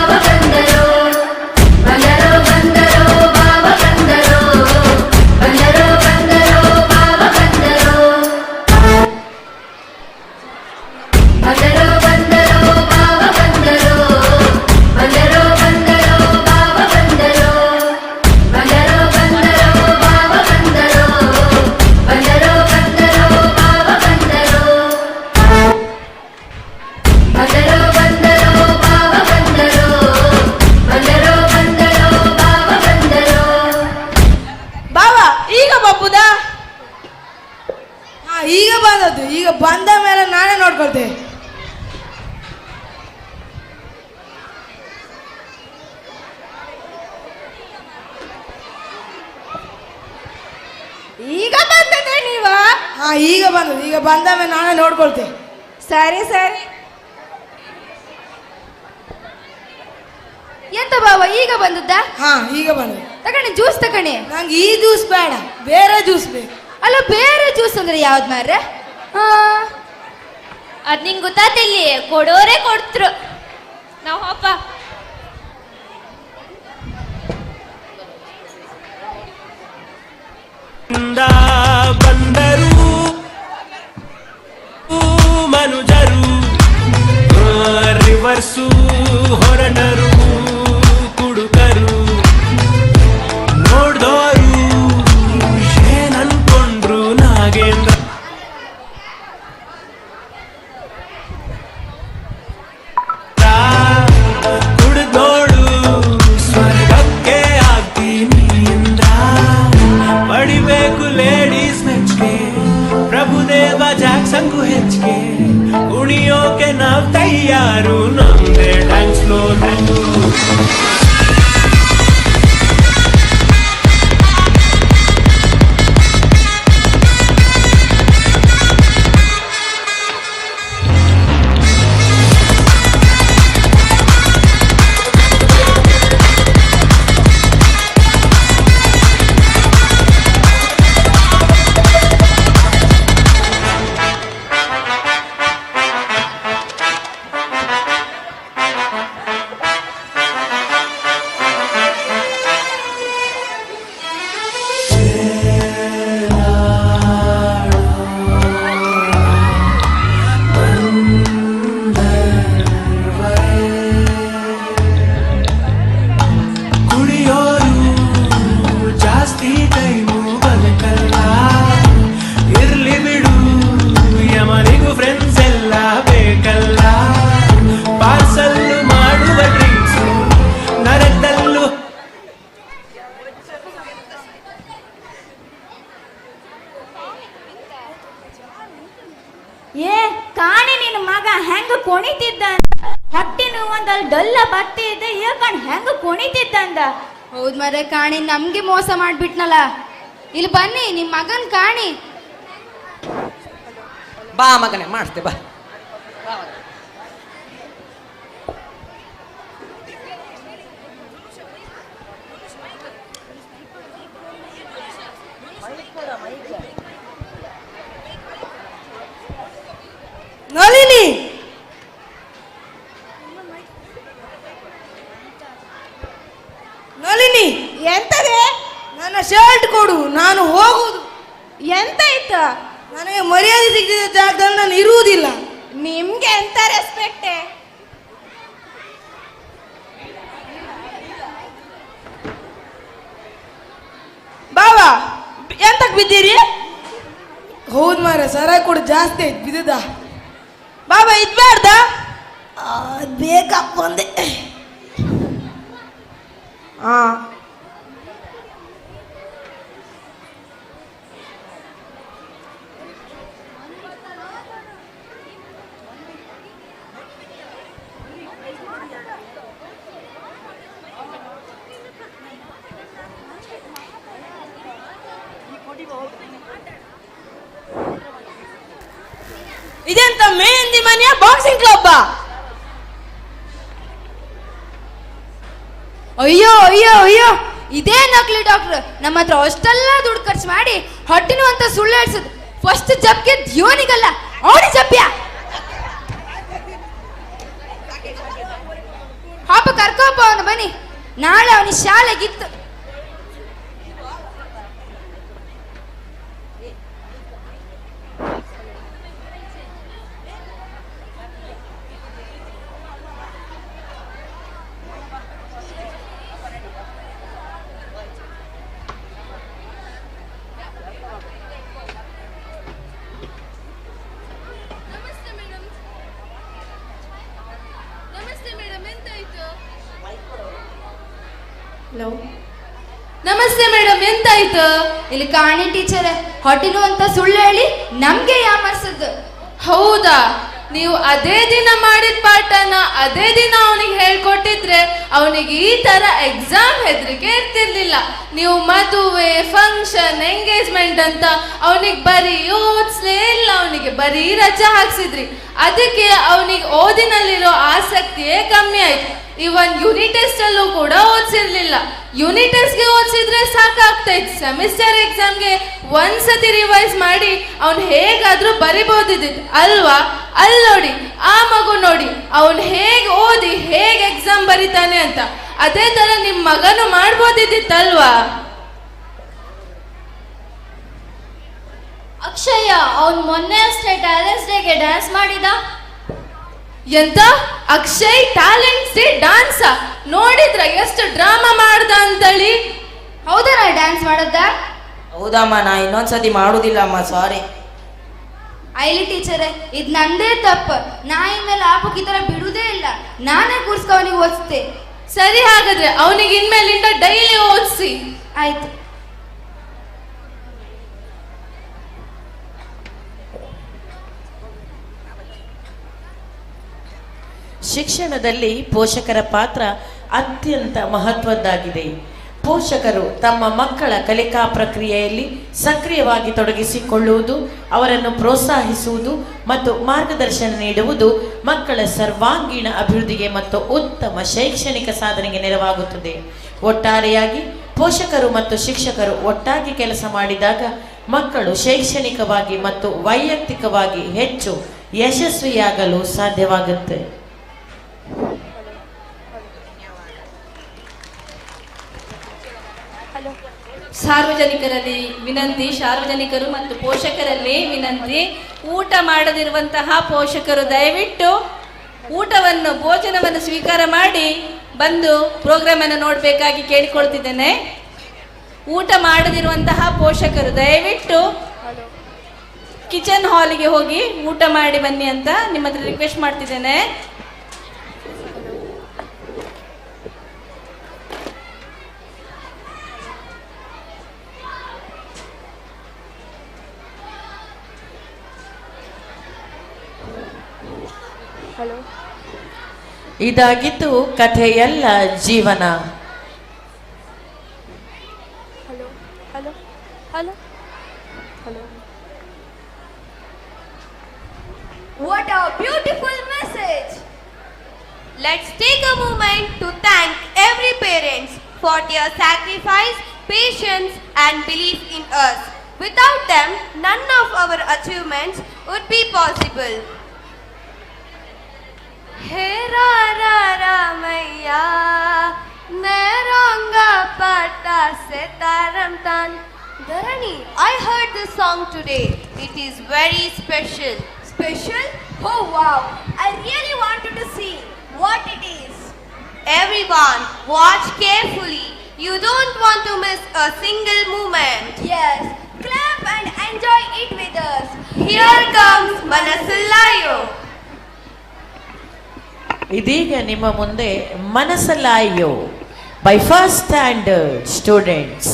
ಈಗ ಬಂದದೆ ನೀವ? ಹಾ ಈಗ ಬಂದದ್ದು, ಈಗ ಬಂದಾಮೆ ನಾನೇ ನೋಡ್ಕೊಳ್ತೇನೆ. ಸರಿ ಸರಿ. ಎಂತ ಬಾವ ಈಗ ಬಂದದ್ದ? ಹಾ ಈಗ ಬಂದ. ತಗಣಿ ಜ್ಯೂಸ್ ತಗಣಿ. ನಂಗೆ ಈ ಜ್ಯೂಸ್ ಬೇಡ, ಬೇರೆ ಜ್ಯೂಸ್ ಬೇಕು. ಅಲ್ಲ ಬೇರೆ ಜ್ಯೂಸ್ ಅಂದ್ರೆ ಯಾವ್ದು ಮಾರ್ರೆ? ಅದ್ ನಿಂಗೆ ಗೊತ್ತಾತಿಲ್ಲಿ, ಕೊಡೋರೆ ಕೊಡ್ತ್ರು. ನಾವು ಅಪ್ಪ ಬಂದರು ಮನುಜರು, ರಿವರ್ಸು ಹೊರಟರು ಕುಡುಕರು, ನೋಡ್ದೋರು ಏನನ್ಕೊಂಡ್ರು ನಾಗೇಂದ್ರ. ಕುಡಿದೋಳು ಸ್ವರ್ಗಕ್ಕೆ ಆಗ್ತೀನಿ ಇಂದ್ರ, ಪಡಿಬೇಕು ಲೇಡೀಸ್ ಮೆಚ್ಗೆ, ಪ್ರಭುದೇವ ಜಾಕ್ಸನ್ಗೂ ಹೆಚ್ಚಿಗೆ, ಕುಣಿಯೋಕೆ ನಾವ್ ತಯಾರು, ನಮ್ದೇ ಡ್ಯಾನ್ಸ್ ಫ್ಲೋರ್. ಏ ಕಾಣಿ ನಿನ್ನ ಮಗ ಹೆಂಗ ಕುಣಿತಿದ್ದ, ಹೊಟ್ಟೆ ನೋವಂದಲ್ಲಿ ಡೊಲ್ಲ ಬತ್ತಿ ಇದ್ದ ಏಕಣ್ ಹೆಂಗ ಕುಣಿತಿದ್ದಂದ. ಹೌದ್ ಮರೆ ಕಾಣಿ, ನಮ್ಗೆ ಮೋಸ ಮಾಡ್ಬಿಟ್ನಲ್ಲ. ಇಲ್ಲಿ ಬನ್ನಿ ನಿಮ್ ಮಗನ್ ಕಾಣಿ. ಬಾ ಮಗನೇ ಮಾಡಿಸ್ತೆ ಬಾ. ನಳಿನಿ, ನಳಿನಿ ಎಂತದೆ? ನನ್ನ ಶರ್ಟ್ ಕೊಡು, ನಾನು ಹೋಗುದು. ಎಂತ ಇತ್ತ? ನನಗೆ ಮರ್ಯಾದೆ ಸಿಕ್ಕಿದ ಜಾಗದಲ್ಲಿ ನಾನು ಇರುವುದಿಲ್ಲ. ನಿಮ್ಗೆ ಎಂತ ರೆಸ್ಪೆಕ್ಟೆ? ಬಾವಾ ಎಂತಕ್ ಬಿದ್ದೀರಿ? ಹೌದು ಮಾರ, ಸರ ಕೊಡು ಜಾಸ್ತಿ ಆಯ್ತು ಬಿದ್ದದ. ಬಾಬಾ ಇದ್ಬೇಡ್ದ? ಬೇಕಪ್ಪ ಅಂದೆ. ಹಾ ಇದೆಂತ ಮೆಹಂದಿ ಮನೆಯ ಬಾಕ್ಸಿಂಗ್ ಕ್ಲಬ್? ಅಯ್ಯೋ ಅಯ್ಯೋ ಅಯ್ಯೋ, ಇದೇ ನಕಲಿ ಡಾಕ್ಟರ್ ನಮ್ಮ ಹತ್ರ ಅಷ್ಟೆಲ್ಲ ದುಡ್ಡು ಖರ್ಚು ಮಾಡಿ ಹೊಟ್ಟಿನೂ ಅಂತ ಸುಳ್ಳು ಹೇಳ್ಸದ್. ಫಸ್ಟ್ ಜಪ್ಗೆ ಧ್ಯೋನಿಗಲ್ಲ, ಅವನಿ ಜಪ್ಯ. ಪಾಪ ಕರ್ಕೋಪ ಅವನು, ಬನ್ನಿ ನಾಳೆ ಅವನಿ ಶಾಲೆಗಿತ್ತು. ನಮಸ್ತೆ ಮೇಡಮ್, ಎಂತಾಯ್ತು? ಇಲ್ಲಿ ಕಾಣಿ ಟೀಚರ್ ಹೊಟ್ಟಿಲು ಅಂತ ಸುಳ್ಳು ಹೇಳಿ ನಮ್ಗೆ ಯಾಮರ್ಸದ್ದು. ಹೌದಾ? ನೀವು ಅದೇ ದಿನ ಮಾಡಿದ ಪಾಠನ ಅದೇ ದಿನ ಅವನಿಗೆ ಹೇಳ್ಕೊಟ್ಟಿದ್ರೆ ಅವನಿಗೆ ಈ ತರ ಎಕ್ಸಾಮ್ ಹೆದರಿಕೆ ಇರ್ತಿರ್ಲಿಲ್ಲ. ನೀವು ಮದುವೆ, ಫಂಕ್ಷನ್, ಎಂಗೇಜ್ಮೆಂಟ್ ಅಂತ ಅವನಿಗೆ ಬರೀ ಓದಿಸ್ಲೇ ಇಲ್ಲ, ಅವನಿಗೆ ಬರೀ ರಜೆ ಹಾಕ್ಸಿದ್ರಿ. ಅದಕ್ಕೆ ಅವನಿಗೆ ಓದಿನಲ್ಲಿರೋ ಆಸಕ್ತಿಯೇ ಕಮ್ಮಿ ಆಯ್ತು. ಇವನ್ ಯೂನಿಟ್ ಟೆಸ್ಟ್ ಅಲ್ಲೂ ಕೂಡ ಓದಿಸಿರ್ಲಿಲ್ಲ. ಯೂನಿಟ್ ಟೆಸ್ಟ್ಗೆ ಓದಿಸಿದ್ರೆ ಸಾಕಾಗ್ತಾ ಇತ್ತು. ಸೆಮಿಸ್ಟರ್ ಎಕ್ಸಾಮ್ಗೆ ಒಂದ್ಸತಿ ರಿವೈಸ್ ಮಾಡಿ ಅವ್ನು ಹೇಗಾದ್ರೂ ಬರಿಬೋದಿದ್ದು ಅಲ್ವಾ? ಅಲ್ಲಿ ನೋಡಿ, ಆ ಮಗು ನೋಡಿ ಅವನು ಹೇಗೆ ಓದಿ ಹೇಗೆ ಎಕ್ಸಾಮ್ ಬರಿತಾನೆ ಅಂತ. ಅದೇ ತರ ನಿಮ್ ಮಗನು ಮಾಡ್ಬೋದಿತ್ತಲ್ವಾ? ಅಕ್ಷಯ ಅವನ್ ಮೊನ್ನೆ ಅಷ್ಟೇ ಟ್ಯಾಲೆಂಟ್ಸ್ ಡೇಗೆ ಡ್ಯಾನ್ಸ್ ಮಾಡಿದ. ಎಂತ? ಅಕ್ಷಯ್ ಟ್ಯಾಲೆಂಟ್ಸ್ ಡೇ ಡ್ಯಾನ್ಸ್ ನೋಡಿದ್ರ ಎಷ್ಟು ಡ್ರಾಮಾ ಮಾಡ್ದ ಅಂತೇಳಿ? ಹೌದಾ ಡ್ಯಾನ್ಸ್ ಮಾಡದ್ದ? ಹೌದಮ್ಮ, ನಾ ಇನ್ನೊಂದ್ಸತಿ ಮಾಡುದಿಲ್ಲ ಅಮ್ಮ, ಸಾರಿ. ಐಲಿ ಟೀಚರೇ, ಇದು ನಂದೇ ತಪ್ಪು. ನಾ ಇನ್ಮೇಲೆ ಆಪಕ್ಕೆ ಈ ತರ ಬಿಡುವುದೇ ಇಲ್ಲ. ನಾನೇ ಕೂರ್ಸ್ಕೊ ಅವನಿಗೆ ಓದಿಸ್ತೆ. ಸರಿ, ಹಾಗಾದ್ರೆ ಅವನಿಗೆ ಇನ್ಮೇಲಿಂದ ಡೈಲಿ ಓದಿಸಿ. ಆಯ್ತು. ಶಿಕ್ಷಣದಲ್ಲಿ ಪೋಷಕರ ಪಾತ್ರ ಅತ್ಯಂತ ಮಹತ್ವದ್ದಾಗಿದೆ. ಪೋಷಕರು ತಮ್ಮ ಮಕ್ಕಳ ಕಲಿಕಾ ಪ್ರಕ್ರಿಯೆಯಲ್ಲಿ ಸಕ್ರಿಯವಾಗಿ ತೊಡಗಿಸಿಕೊಳ್ಳುವುದು, ಅವರನ್ನು ಪ್ರೋತ್ಸಾಹಿಸುವುದು ಮತ್ತು ಮಾರ್ಗದರ್ಶನ ನೀಡುವುದು ಮಕ್ಕಳ ಸರ್ವಾಂಗೀಣ ಅಭಿವೃದ್ಧಿಗೆ ಮತ್ತು ಉತ್ತಮ ಶೈಕ್ಷಣಿಕ ಸಾಧನೆಗೆ ನೆರವಾಗುತ್ತದೆ. ಒಟ್ಟಾರೆಯಾಗಿ ಪೋಷಕರು ಮತ್ತು ಶಿಕ್ಷಕರು ಒಟ್ಟಾಗಿ ಕೆಲಸ ಮಾಡಿದಾಗ ಮಕ್ಕಳು ಶೈಕ್ಷಣಿಕವಾಗಿ ಮತ್ತು ವೈಯಕ್ತಿಕವಾಗಿ ಹೆಚ್ಚು ಯಶಸ್ವಿಯಾಗಲು ಸಾಧ್ಯವಾಗುತ್ತೆ. ಸಾರ್ವಜನಿಕರಲ್ಲಿ ವಿನಂತಿ, ಸಾರ್ವಜನಿಕರು ಮತ್ತು ಪೋಷಕರಲ್ಲಿ ವಿನಂತಿ. ಊಟ ಮಾಡದಿರುವಂತಹ ಪೋಷಕರು ದಯವಿಟ್ಟು ಭೋಜನವನ್ನು ಸ್ವೀಕಾರ ಮಾಡಿ ಬಂದು ಪ್ರೋಗ್ರಾಮ್ ಅನ್ನು ನೋಡಬೇಕಾಗಿ ಕೇಳಿಕೊಳ್ತಿದ್ದೇನೆ. ಊಟ ಮಾಡದಿರುವಂತಹ ಪೋಷಕರು ದಯವಿಟ್ಟು ಕಿಚನ್ ಹಾಲಿಗೆ ಹೋಗಿ ಊಟ ಮಾಡಿ ಬನ್ನಿ ಅಂತ ನಿಮ್ಮ ಹತ್ರ ರಿಕ್ವೆಸ್ಟ್ ಮಾಡ್ತಿದ್ದೇನೆ. ಇದಾಗಿತ್ತು ಕಥೆಯಲ್ಲ ಜೀವನ. What a beautiful message! Let's take a moment to thank every parents for their sacrifice, patience and belief in us. Without them, none of our achievements would be possible. Hey Rara Ramaya, Neronga Pata Setaram Tan. Dharani, I heard this song today. It is very special. Special? Oh wow! I really wanted to see what it is. Everyone, watch carefully. You don't want to miss a single moment. Yes, clap and enjoy it with us. Here comes Manasallayo. ಇದೀಗ ನಿಮ್ಮ ಮುಂದೆ ಮನಸ್ಸಲ್ಲಾಯೋ by first standard students.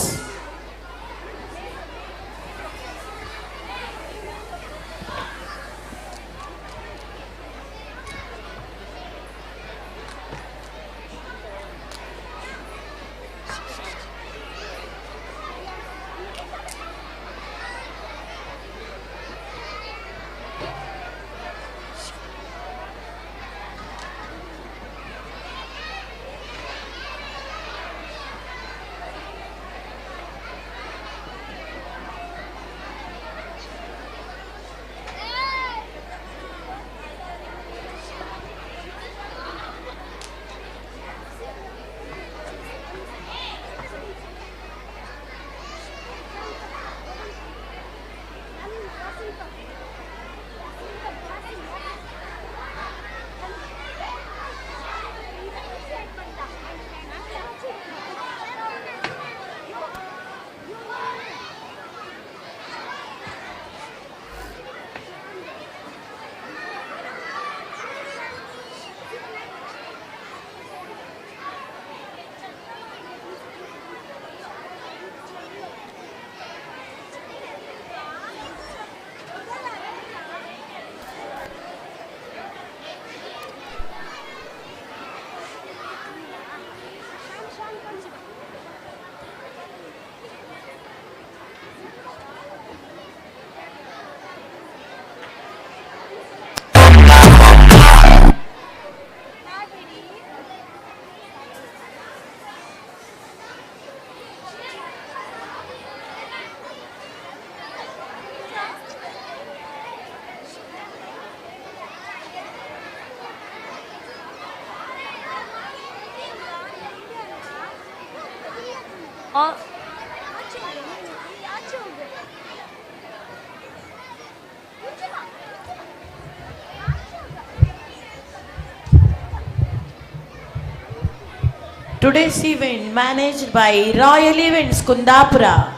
Today's event managed by Royal Events Kundapura.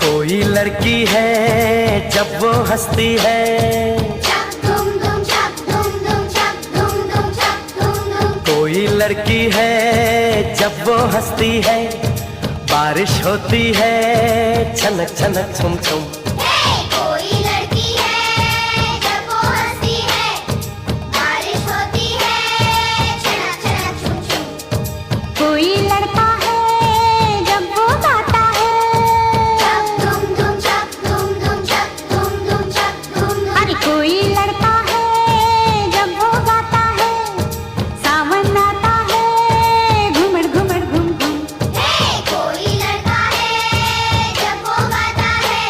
कोई लड़की है जब वो हंसती है, कोई लड़की है जब वो हंसती है, बारिश होती है छनक छनक छुम छुम। कोई लड़की है जब वो हंसती है, बारिश होती है छनक छनक छुम छुम। कोई लड़का है जब वो गाता है, चक धुम धुम चक धुम धुम चक धुम धुम चक धुम धुम। अरे कोई लड़का है जब वो गाता है, सावन आता है घुमड़ घुमड़ घुम घुम। कोई लड़का है जब वो गाता है,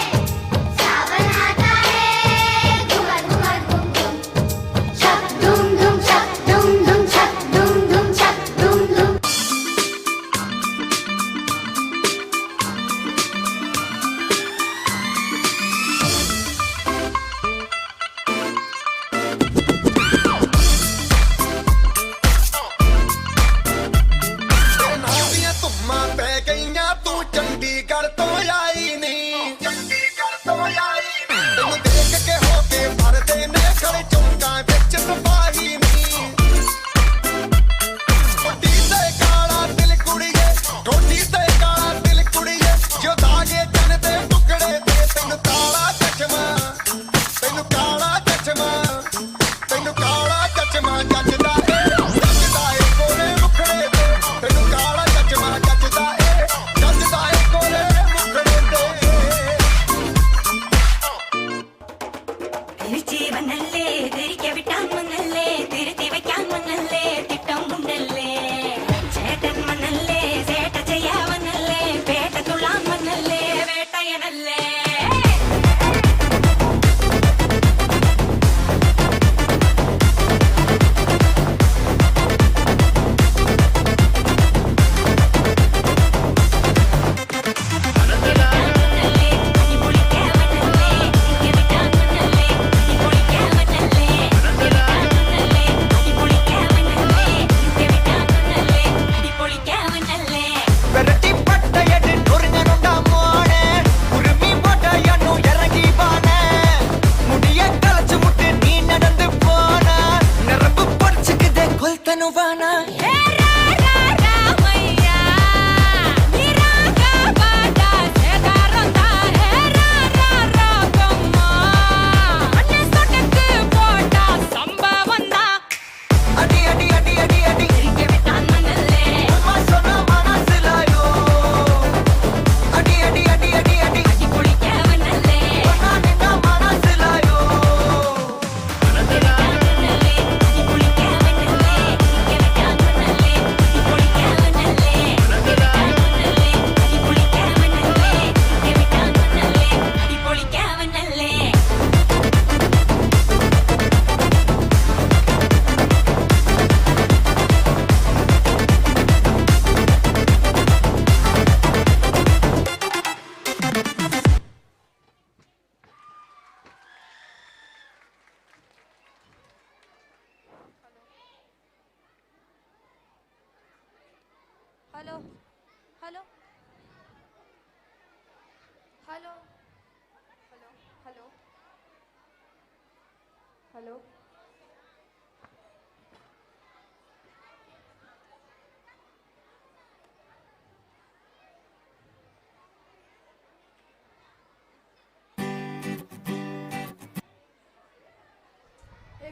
hello hello hello hello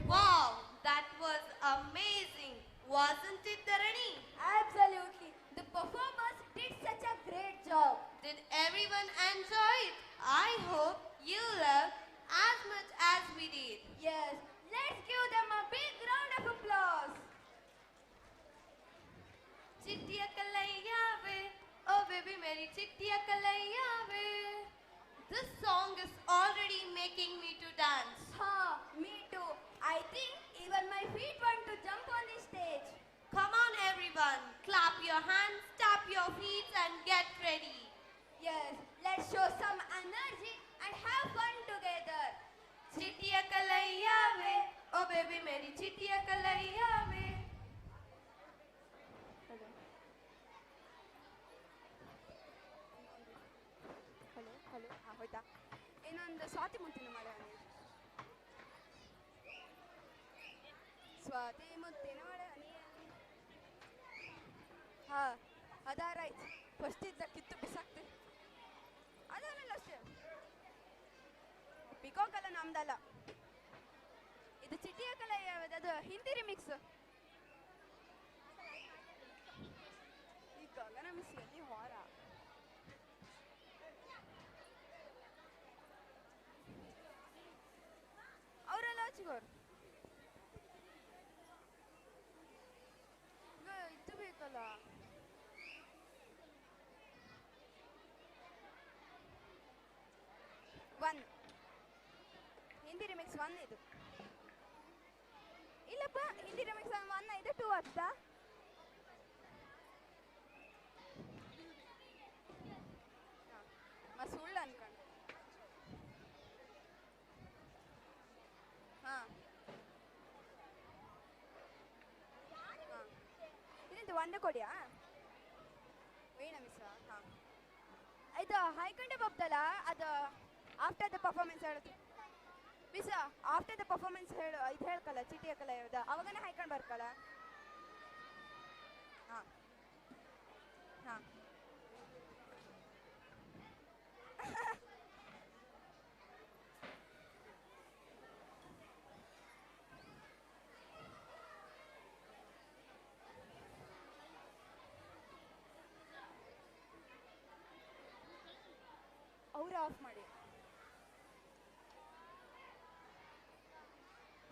Wow, that was amazing. Wasn't it, Dharani? Absolutely. The performers did such a great job. Did everyone enjoy it? I hope you loved as much as we did. Yes, let's give them a big round of applause. Chittiya kalaiya ve, oh baby meri chittiya kalaiya ve. This song is already making me to dance. Ha, me too. I think even my feet want to jump on the stage. Come on everyone, clap your hands, tap your feet and get ready. Yes, let's show some energy and have fun together. Chittiya kalaiya ve, oh baby meri chittiya kalaiya ve. Hello hello ಹಾಂ ಹೋಯ್ತಾ ಇನ್ನೊಂದು ಸ್ವಾತಿ ಮುತ್ತಿನ ಮಳೆ ಹನಿ ಸ್ವಾತಿ ಮುತ್ತಿನ ಮಳೆ ಹನಿ ಹಾಂ ಅದಾರಾಯ್ತು ಫಸ್ಟ್ ಇದ್ದ ಕಿತ್ತು ಬಿಸಾಕ್ತೆ ಅದಾನಲ್ಲ ಅಷ್ಟೇ ಪಿಕಾಕ್ ಅಲ್ಲ ನಮ್ದಲ್ಲ ಇದು ಚಿಟಿಯ ಕಲೆ ಅದು ಹಿಂದಿ ರಿಮಿಕ್ಸ್ ಈ ಗಗನ ಮಿಸಿಯಲ್ಲಿ ಹೊರ ಅವರೆಲ್ಲ ಹಚ್ಚಿಗೋರು ಇದು ಬೇಕಲ್ಲ ಒನ್ ಹಿಂದಿ ರಿಮಿಕ್ಸ್ ಒನ್ ಇದು ಇಲ್ಲಪ್ಪ ಹಿಂದಿ ರಿಮಿಕ್ಸ್ ಒನ್ ಇದು ಟೂ ಆಗ್ತಾ ಸುಳ್ಳು ಅನ್ಕೊಂಡು ಹಾಂ ಹಾಂ ಇದಂತ ಒಂದೇ ಕೊಡಿಯಾ ವೀಣ ಮಿಸ್ ಹಾಂ ಇದು ಹೈಕಂಡೆ ಬಬ್ದಲ್ಲ ಅದು ಆಫ್ಟರ್ ದ ಪರ್ಫಾರ್ಮೆನ್ಸ್ ಹೇಳೋದು ಮಿಸ್ ಆಫ್ಟರ್ ದ ಪರ್ಫಾರ್ಮೆನ್ಸ್ ಹೇಳು ಇದು ಹೇಳ್ಕಲ್ಲ ಚೀಟಿ ಹಾಕಲ್ಲ ಯಾವ್ದು ಅವಾಗನೇ ಹೈಕಂಡ್ ಬರ್ಕಲ್ಲ ಹಾಂ ಹಾಂ ಅವ್ರು ಆಫ್ ಮಾಡಿ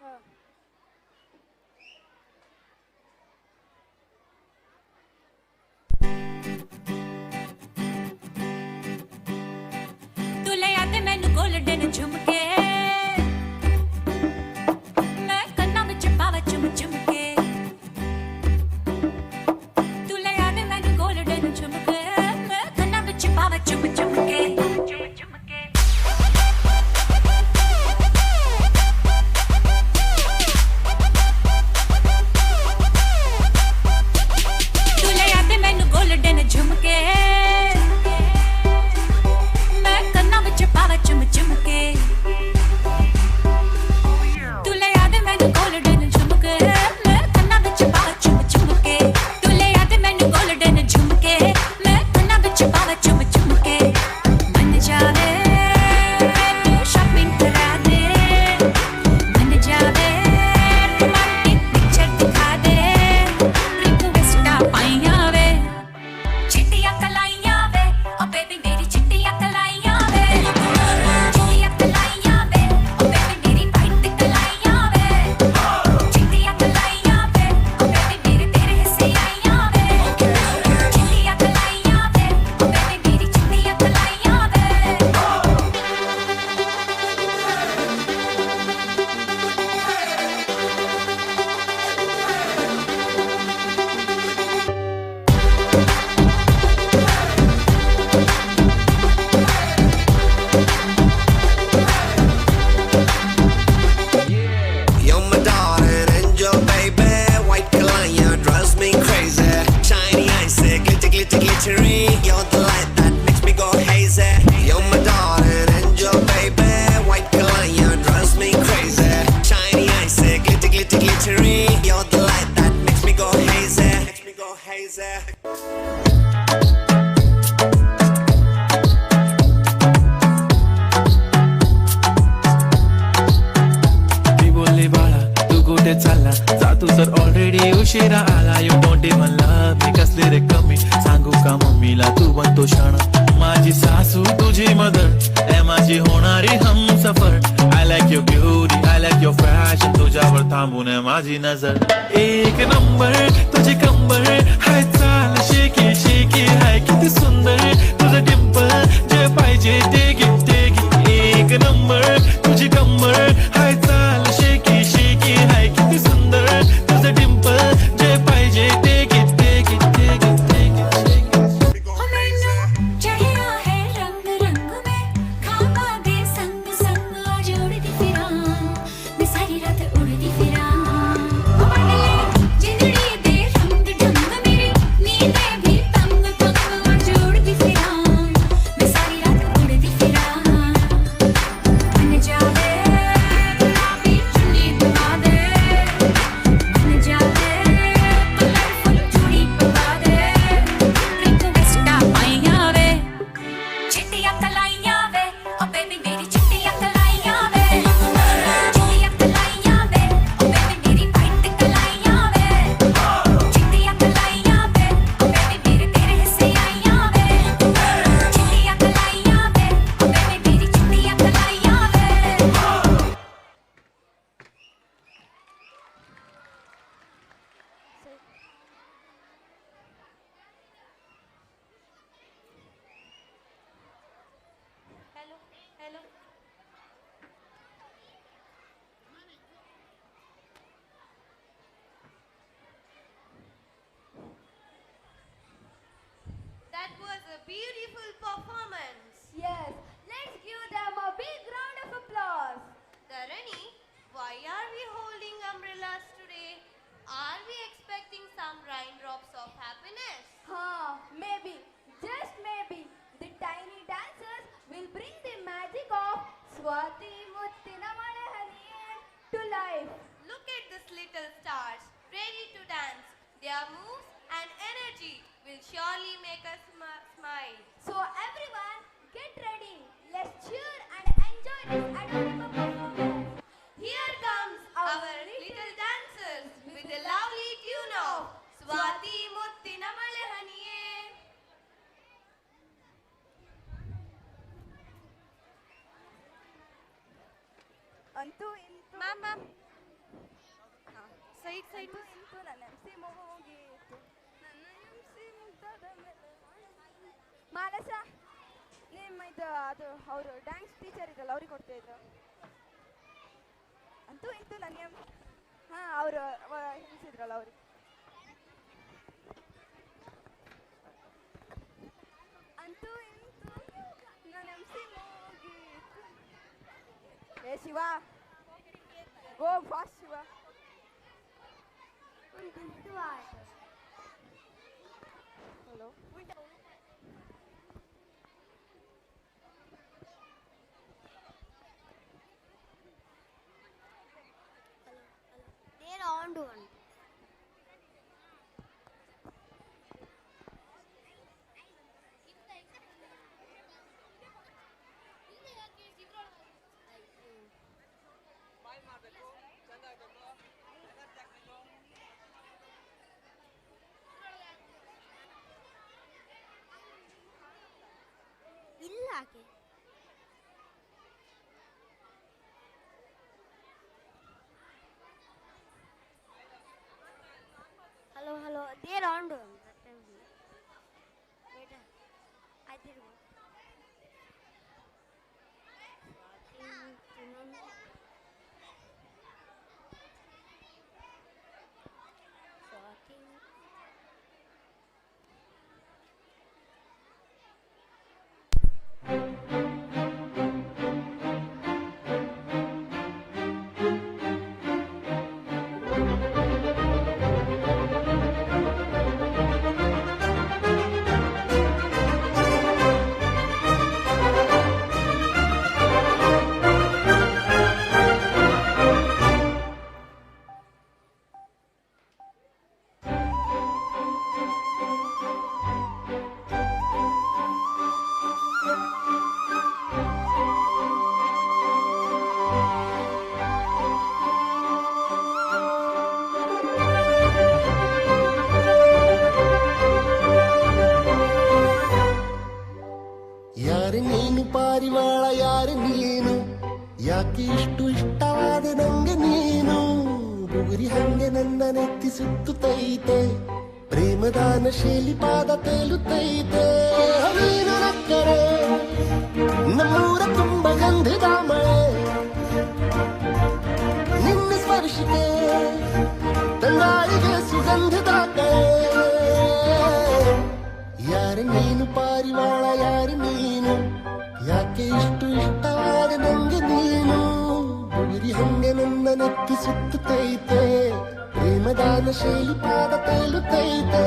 ಹಾಂ तुले आते मैनू गोल्डन झुमके मैं कन्ना विच पावा चुम चुमके तुले आते मैनू गोल्डन झुमके मैं कन्ना विच पावा चुम चुमके तुले आते मैनू गोल्डन झुमके मैं कन्ना विच पावा चुम चुमके तुले याद मैनू गोल्डन झुमके मैं कन्ना विच पावा चुम चुमके तुले याद मैनू गोल्डन झुमके मैं कन्ना विच पावा चुम चुमके मन जावे तू शॉपिंग करा दे मन जावे रोमांटिक पिक्चर दिखा दे रिक्वेस्टा पाइया वे चिट्टियां कलाइयां वे ओ बेबी मेरी चिट्टियां कलाइयां वे चिट्टियां कलाइयां वे ओ बेबी मेरी वाइट कलाइयां वे चिट्टियां कलाइयां वे ओ बेबी मेरे तेरे हिस्से आइयां वे चिट्टियां कलाइयां वे ओ बेबी मेरी चिट्टियां कलाइयां वे You're my darling angel, baby. White Kalaya drives me crazy. Shiny eyes, glitter, glitter, glittery. You're the light that makes me go hazy. You're my darling. उशिरा आला you don't even love me कसले रे कमी सांगू का मम्मीला तू बनतो शाणा माझी सासू तुझी मदर ए माझी होणारी Humsafar I like your beauty I like your fashion तुझ्यावर थांबून आहे माझी नजर एक नंबर तुझी कंबर हाय चाल शेकी शेकी हाय किती सुंदर तुझं डिंपल जे पाहिजे ते एक नंबर तुझी कंबर हाय चाल शेकी शेकी हाय किती सुंदर तुझं डिंपल जे पाहिजे ते चढ़िया है रंग रंग में खाबा दे संग संग जोड़दी फिरा मैं सारी रात उड़दी फिरा जिंदड़ी दे रंग ढंग मेरी नींदे भी तंग तंग जोड़दी फिरा मैं सारी रात उड़दी फिरा बन जावे गुलाबी चुन्नी पवा दे बन जावे कलरफुल चूड़ी पवा दे रिक्वेस्टा पाइया वे चिट्टियां तलाइयां वे ओ बेबी मेरी चिट्टियां तलाइयां वे चिट्टियां तलाइयां वे ओ बेबी मेरी वाइट कलाइयां वे चिट्टियां तलाइयां वे ओ बेबी मेरे तेरे हिस्से आइयां वे चिट्टियां तलाइयां वे ओ बेबी मेरी चिट्टियां तलाइयां वे Hello, hello. That was a beautiful performance. Yes, let's give them a big round of applause. Dharani, why are we holding umbrellas today? Are we expecting some raindrops of happiness? Maybe, just maybe, the tiny dancers will bring the magic of Swati Muttina Malahaniye to life. Look at these little stars, ready to dance. Their moves and energy will surely make us smile. So everyone, get ready. Let's cheer and enjoy this adorable performance. Here comes our little dancers with the lovely tune of Swati Muttina Malahaniye. ಅಂತೂ ಇಂತೂ Ma'am. ಸೈಡ್ ಸೈಡ್ ಇಂತೂ ನನ್ನ MC ಮುಗಿಯಿತು ನನ್ನ MC ಮುಗ್ದಾದ ಮೇಲೆ ಮಾನಸ ನಿಮ್ಮ ಇದು ಅದು ಅವರು ಡ್ಯಾನ್ಸ್ ಟೀಚರ್ ಇದ್ರಲ್ಲ ಅವ್ರಿಗೆ ಕೊಡ್ತಾ ಇದ್ರು ಅಂತೂ ಇಂತೂ ನನ್ನ ಅವರು ಹೇಳಿಸಿದ್ರಲ್ಲ ಅವ್ರಿಗೆ ಅಂತೂ ಇಂತೂ ನನ್ನ MC ಮುಗಿಯಿತು ಏ ಶಿವ ಗೋ fast Shiva hello They're on to one. ಇಲ್ಲ ಆಕೆ hello they're on to him. Wait I did one. ಯಾರು ನೀನು ಪಾರಿವಾಳ, ಯಾರು ನೀನು, ಯಾಕೆ ಇಷ್ಟು ಇಷ್ಟವಾದ ನಂಗೆ ನೀನು. ಬುಗುರಿ ಹಂಗೆ ನನ್ನ ನೆತ್ತಿ ಸುತ್ತುತ್ತೈತೆ, ಪ್ರೇಮದಾನ ಶೈಲಿ ಪಾದ ತೇಲುತ್ತೈತೆ. ನೀನು ನಕ್ಕರೆ ನಮ್ಮೂರ ತುಂಬ ಗಂಧದ ಮಳೆ, ನಿನ್ನ ಸ್ಪರ್ಶಕ್ಕೆ ತಂಗಾಳಿಗೆ ಸುಗಂಧದ ಕಳೆ. ಯಾರು ನೀನು ಪಾರಿವಾಳ, ಯಾರು ನೀನು, ಯಾಕೆ ಇಷ್ಟು ಇಷ್ಟವಾದ ನಂಗೆ ನೀನು. ಬುಗುರಿ ಹಂಗೆ ನನ್ನ ನೆತ್ತಿ ಸುತ್ತುತ್ತೈತೆ, ಪ್ರೇಮದಾನ ಶೈಲಿ ಪಾದ ತೇಲುತ್ತೈತೆ.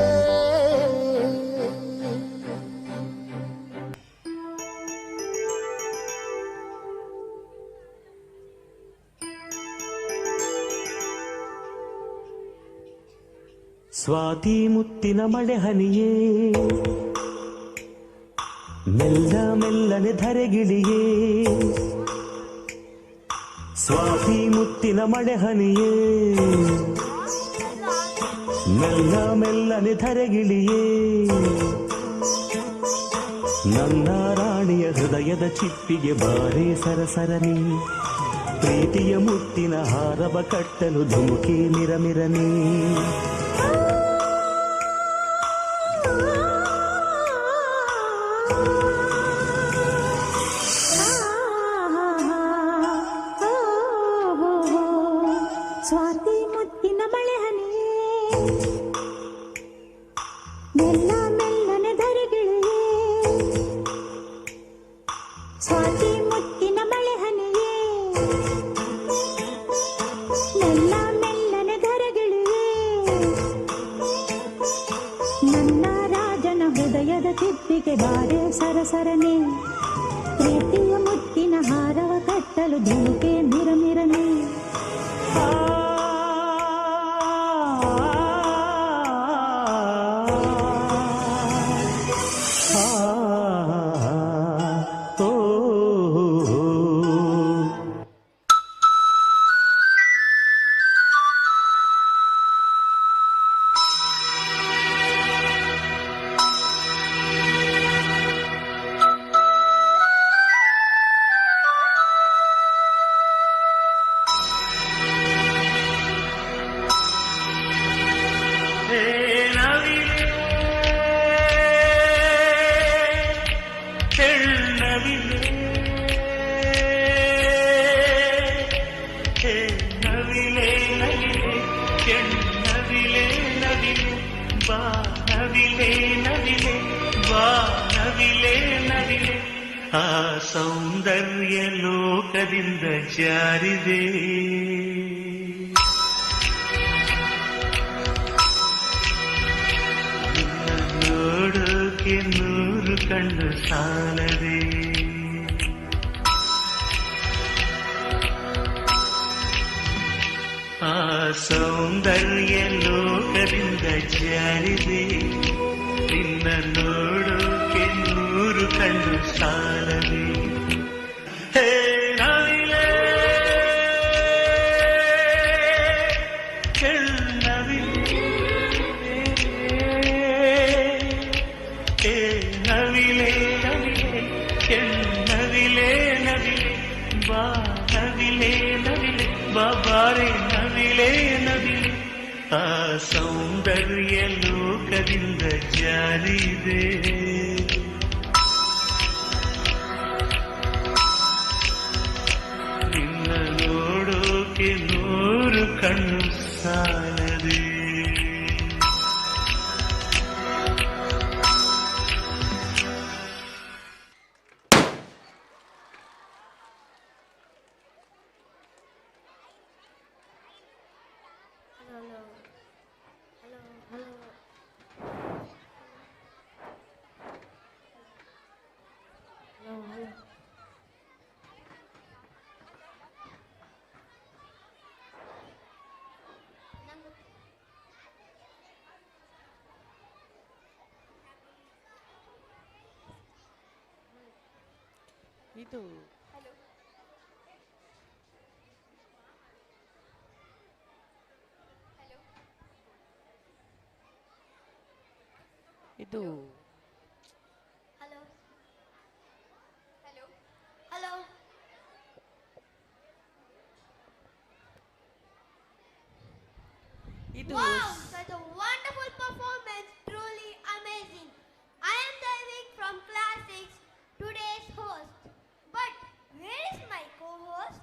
ಸ್ವಾತಿ ಮುತ್ತಿನ ಮಳೆ ಹನಿಯೇ, ಮೆಲ್ಲ ಮೆಲ್ಲನೆ ಧರೆಗಿಳಿಯೇ. ಸ್ವಾತಿ ಮುತ್ತಿನ ಮಳೆ ಹನಿಯೇ, ಮೆಲ್ಲ ಮೆಲ್ಲನೆ ಧರೆಗಿಳಿಯೇ. ನನ್ನ ರಾಣಿಯ ಹೃದಯದ ಚಿಪ್ಪಿಗೆ ಬಾರೇ ಸರಸರನಿ, ಪ್ರೀತಿಯ ಮುತ್ತಿನ ಹಾರವ ಕಟ್ಟಲು ಧುಮುಕಿ ಮಿರಮಿರನಿ. ಸ್ವಾತಿ ಮುತ್ತಿನ ಮಳೆ ಹನಿಯೇ, ಮೆಲ್ಲ ಮೆಲ್ಲನೆ ಧರೆಗಿಳಿಯೇ. ಸ್ವಾತಿ ಮುತ್ತಿನ ಮಳೆ ಹನಿಯೇ, ಮೆಲ್ಲ ಮೆಲ್ಲನೆ ಧರೆಗಿಳಿಯೇ. ನನ್ನ ರಾಜನ ಹೃದಯದ ಚಿಪ್ಪಿಗೆ ಬಾರೆ ಸರಸರನೆ, ಪ್ರೀತಿಯ ಮುತ್ತಿನ ಹಾರವ ಕಟ್ಟಲು ಧುಮುಕೆ ಮಿರಮಿರನೆ. ಆ ಸೌಂದರ್ಯ ಲೋಕದಿಂದ ಜಾರಿದೆ, ನೋಡೋಕೆ ನೂರು ಕಣ್ಣು ಸಾಲದೆ. ಆ ಸೌಂದರ್ಯ ಲೋಕದಿಂದ ಜಾರಿದೆ, ನಿನ್ನ ನೋಡೋಕೆ ನೂರು ಕಣ್ಣು ಸಾಲದೆ. ಹೇ ನವಿಲೆ ನವಿಲೆ, ಹೇ ನವಿಲೆ ನವಿಲೆ ನವಿಲೆ ನವಿಲೆ, ಬಾ ನವಿಲೆ ನವಿಲೆ, ಬಾಬಾರೆ ನವಿಲೆ ನವಿಲೆ. ಆ ಸೌಂದರ್ಯ ಲೋಕದಿಂದ ಜಾರಿದೆ, ನಿನ್ನ ನೋಡೋಕೆ ನೂರು ಕಣ್ಣು ಸಾಲದೆ. ಇದು ಇದು ಇದು Wow, such a wonderful performance, truly amazing. I am Daivik from class 6, today's host. But where is my co-host?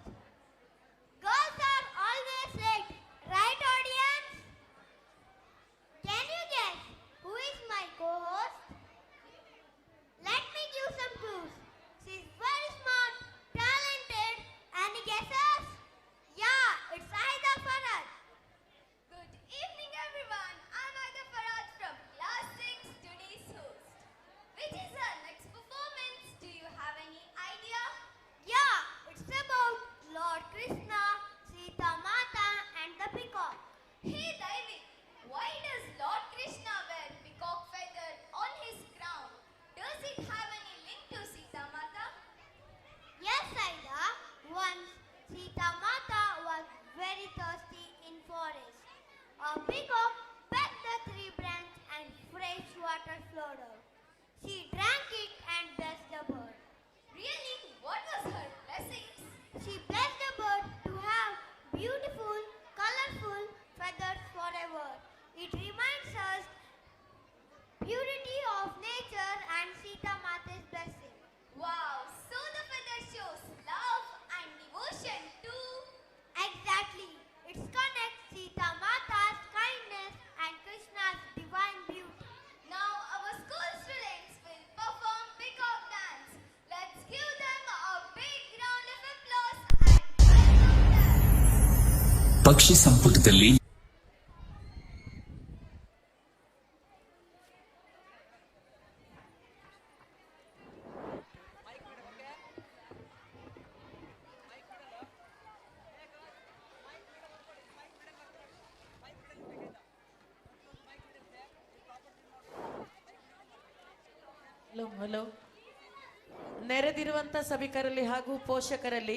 Girls are always late, right audience? Can you guess who is my co-host? Let me give some clues. She's very smart, talented. Any guesses? Yeah, it's Aida Farad. Good evening, everyone. I'm Aida Farad from class 6, today's host. Which is our next performance? Do you have any idea? Yeah, it's about Lord Krishna, Sita Mata, and the peacock. Hey, Daivik, why does Lord Krishna wear peacock feather on his crown? Does it have any link to Sita Mata? Yes, Aida. Once Sita Mata was very thirsty in forest. A peacock pecked the tree branch and fresh water flowed out. She drank it and blessed the bird. Really? What was her blessings? She blessed the bird to have beautiful, colorful feathers forever. It reminds us purity of nature and Sita Mata's blessing. Wow, so the feather shows love and devotion too. Exactly. It connects Sita Mata's kindness and Krishna's divine beauty. Now our school students will perform peacock dance. Let's give them a big round of applause and ಪಕ್ಷಿ ಸಂಪುಟದಲ್ಲಿ ಹಲೋ ನೆರೆದಿರುವಂತ ಸಭಿಕರಲ್ಲಿ ಹಾಗೂ ಪೋಷಕರಲ್ಲಿ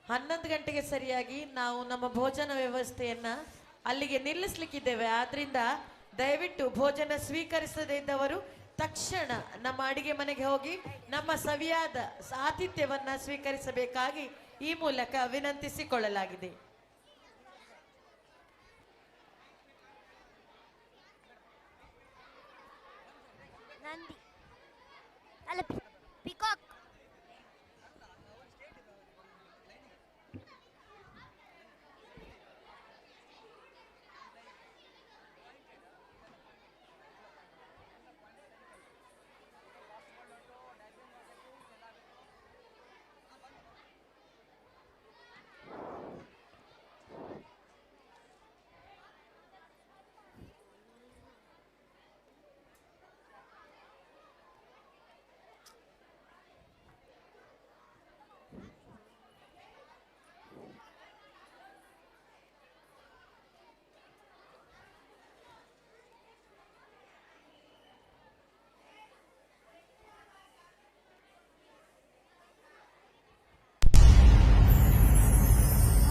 11 ಗಂಟೆಗೆ ಸರಿಯಾಗಿ ನಾವು ನಮ್ಮ ಭೋಜನ ವ್ಯವಸ್ಥೆಯನ್ನ ಅಲ್ಲಿಗೆ ನಿಲ್ಲಿಸ್ಲಿಕ್ಕಿದ್ದೇವೆ. ಆದ್ರಿಂದ ದಯವಿಟ್ಟು ಭೋಜನ ಸ್ವೀಕರಿಸದೇ ಇದ್ದವರು ತಕ್ಷಣ ನಮ್ಮ ಅಡಿಗೆ ಮನೆಗೆ ಹೋಗಿ ನಮ್ಮ ಸವಿಯಾದ ಆತಿಥ್ಯವನ್ನ ಸ್ವೀಕರಿಸಬೇಕಾಗಿ ಈ ಮೂಲಕ ವಿನಂತಿಸಿಕೊಳ್ಳಲಾಗಿದೆ. Nandi. Alla peacock.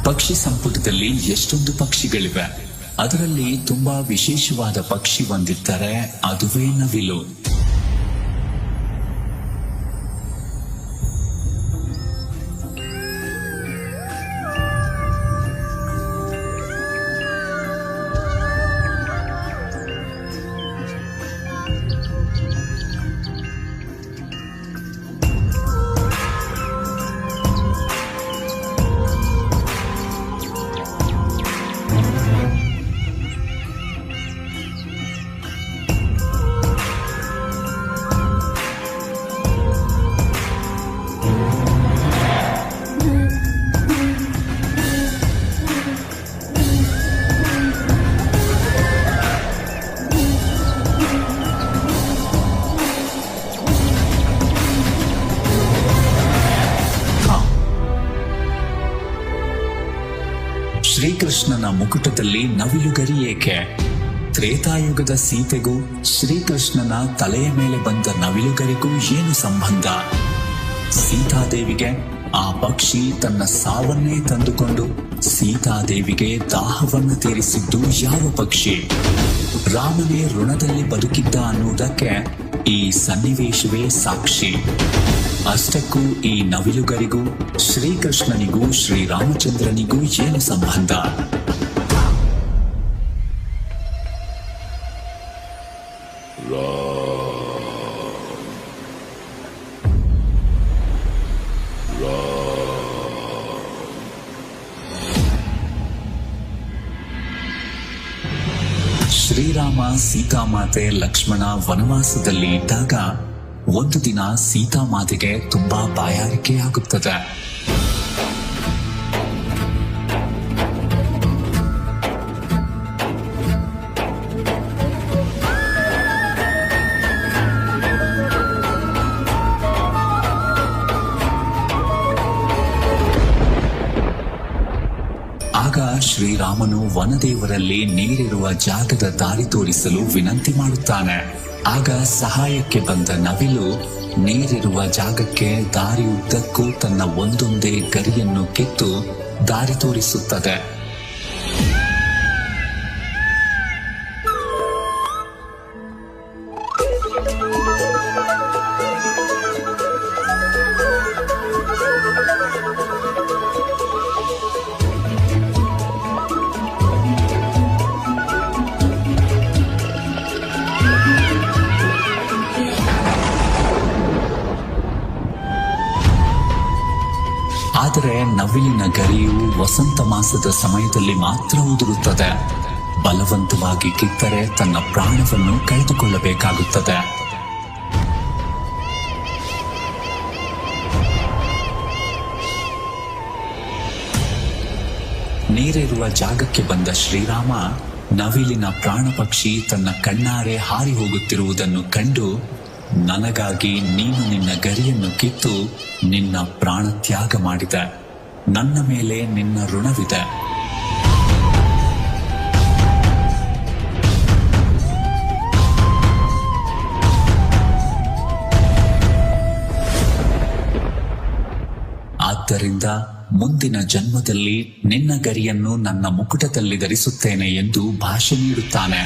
ಪಕ್ಷಿ ಸಂಪುಟದಲ್ಲಿ ಎಷ್ಟೊಂದು ಪಕ್ಷಿಗಳಿವೆ. ಅದರಲ್ಲಿ ತುಂಬಾ ವಿಶೇಷವಾದ ಪಕ್ಷಿ ಒಂದಿದ್ದರೆ ಅದುವೇ ನವಿಲು. ಶ್ರೀಕೃಷ್ಣನ ಮುಕುಟದಲ್ಲಿ ನವಿಲುಗರಿ ಏಕೆ? ತ್ರೇತಾಯುಗದ ಸೀತೆಗೂ ಶ್ರೀಕೃಷ್ಣನ ತಲೆಯ ಮೇಲೆ ಬಂದ ನವಿಲುಗರಿಗೂ ಏನು ಸಂಬಂಧ? ಸೀತಾದೇವಿಗೆ ಆ ಪಕ್ಷಿ ತನ್ನ ಸಾವನ್ನೇ ತಂದುಕೊಂಡು ಸೀತಾದೇವಿಗೆ ದಾಹವನ್ನು ತೀರಿಸಿದ್ದು ಯಾವ ಪಕ್ಷಿ? ರಾಮನೇ ಋಣದಲ್ಲಿ ಬದುಕಿದ್ದ ಅನ್ನುವುದಕ್ಕೆ ಈ ಸನ್ನಿವೇಶವೇ ಸಾಕ್ಷಿ. ಅಷ್ಟಕ್ಕೂ ಈ ನವಿಲುಗರಿಗೂ ಶ್ರೀಕೃಷ್ಣನಿಗೂ ಶ್ರೀರಾಮಚಂದ್ರನಿಗೂ ಏನು ಸಂಬಂಧ? ಶ್ರೀರಾಮ ಸೀತಾಮಾತೆ ಲಕ್ಷ್ಮಣ ವನವಾಸದಲ್ಲಿ ಇದ್ದಾಗ ಒಂದು ದಿನ ಸೀತಾಮಾತೆಗೆ ತುಂಬಾ ಬಾಯಾರಿಕೆಯಾಗುತ್ತದೆ. ಆಗ ಶ್ರೀರಾಮನು ವನದೇವರಲ್ಲಿ ನೀರಿರುವ ಜಾಗದ ದಾರಿ ತೋರಿಸಲು ವಿನಂತಿ ಮಾಡುತ್ತಾನೆ. ಆಗ ಸಹಾಯಕ್ಕೆ ಬಂದ ನವಿಲು ನೀರಿರುವ ಜಾಗಕ್ಕೆ ದಾರಿ ಉದ್ದಕ್ಕೂ ತನ್ನ ಒಂದೊಂದೇ ಗರಿಯನ್ನು ಕಿತ್ತು ದಾರಿ ತೋರಿಸುತ್ತದೆ. ಆದರೆ ನವಿಲಿನ ಗರಿಯು ವಸಂತ ಮಾಸದ ಸಮಯದಲ್ಲಿ ಮಾತ್ರ ಉದುರುತ್ತದೆ. ಬಲವಂತವಾಗಿ ಕಿತ್ತರೆ ತನ್ನ ಪ್ರಾಣವನ್ನು ಕಳೆದುಕೊಳ್ಳಬೇಕಾಗುತ್ತದೆ. ನೀರಿರುವ ಜಾಗಕ್ಕೆ ಬಂದ ಶ್ರೀರಾಮ ನವಿಲಿನ ಪ್ರಾಣ ಪಕ್ಷಿ ತನ್ನ ಕಣ್ಣಾರೆ ಹಾರಿ ಹೋಗುತ್ತಿರುವುದನ್ನು ಕಂಡು, ನನಗಾಗಿ ನೀನು ನಿನ್ನ ಗರಿಯನ್ನು ಕಿತ್ತು ನಿನ್ನ ಪ್ರಾಣ ತ್ಯಾಗ ಮಾಡಿದೆ. ನನ್ನ ಮೇಲೆ ನಿನ್ನ ಋಣವಿದೆ. ಆದ್ದರಿಂದ ಮುಂದಿನ ಜನ್ಮದಲ್ಲಿ ನಿನ್ನ ಗರಿಯನ್ನು ನನ್ನ ಮುಕುಟದಲ್ಲಿ ಧರಿಸುತ್ತೇನೆ ಎಂದು ಭಾಷೆ ನೀಡುತ್ತಾನೆ.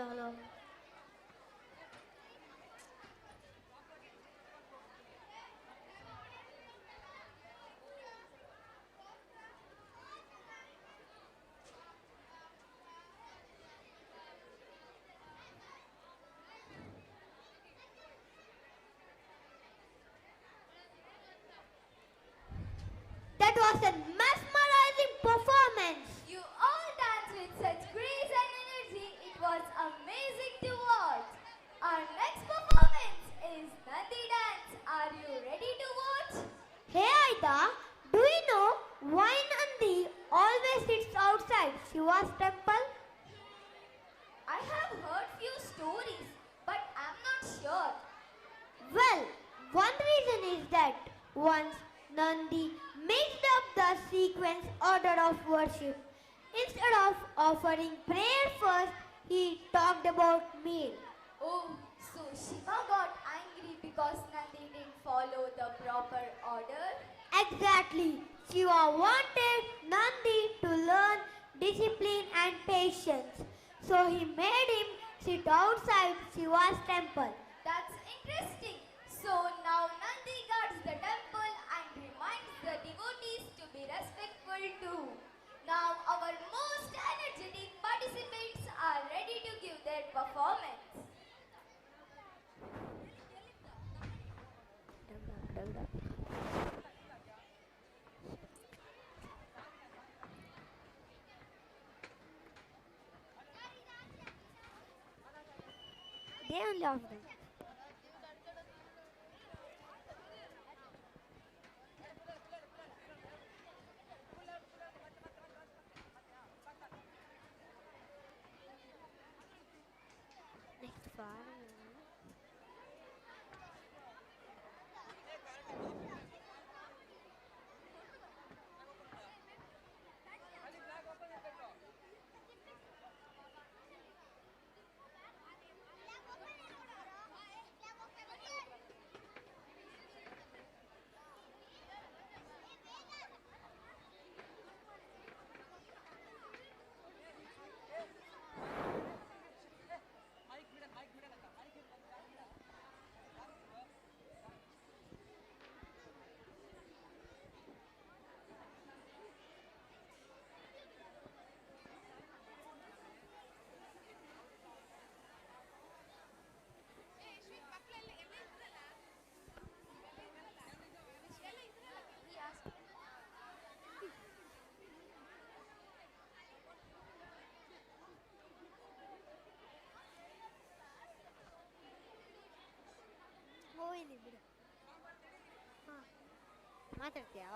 hello. That was a mesmerizing performance. You all danced with such grace and energy. It was amazing to watch. Our next performance is Nandi Dance. Are you ready to watch? Here is that once Nandi mixed up the sequence order of worship. Instead of offering prayer first, he talked about meal. Oh, so Shiva got angry because Nandi didn't follow the proper order? Exactly. Shiva wanted Nandi to learn discipline and patience. So he made him sit outside Shiva's temple. That's interesting. So now Nandi guards the temple and reminds the devotees to be respectful too. Now our most energetic participants are ready to give their performance. They only of them. Next far. ಹೋಯ್ಲಿ ಬಿಡು. ಹಾಂ ಮಾತಾಡ್ತೀಯಾ?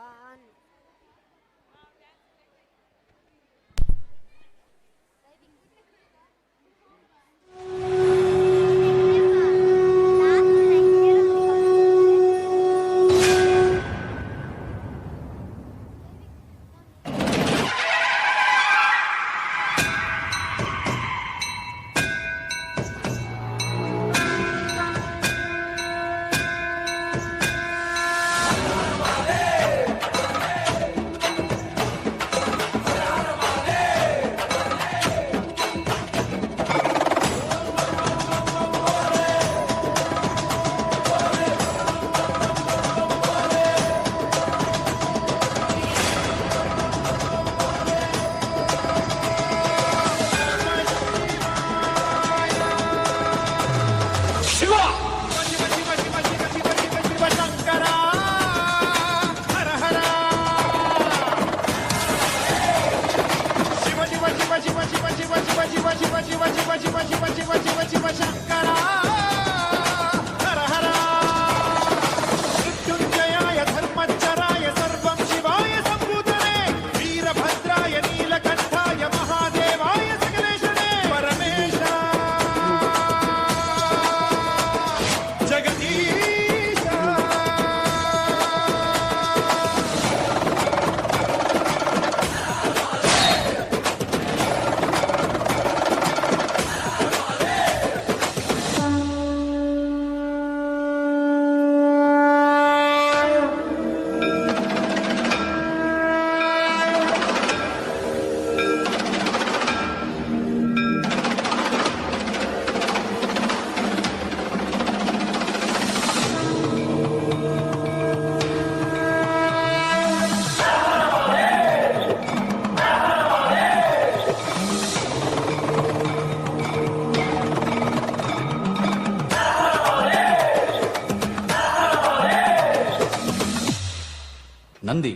ನಂದಿ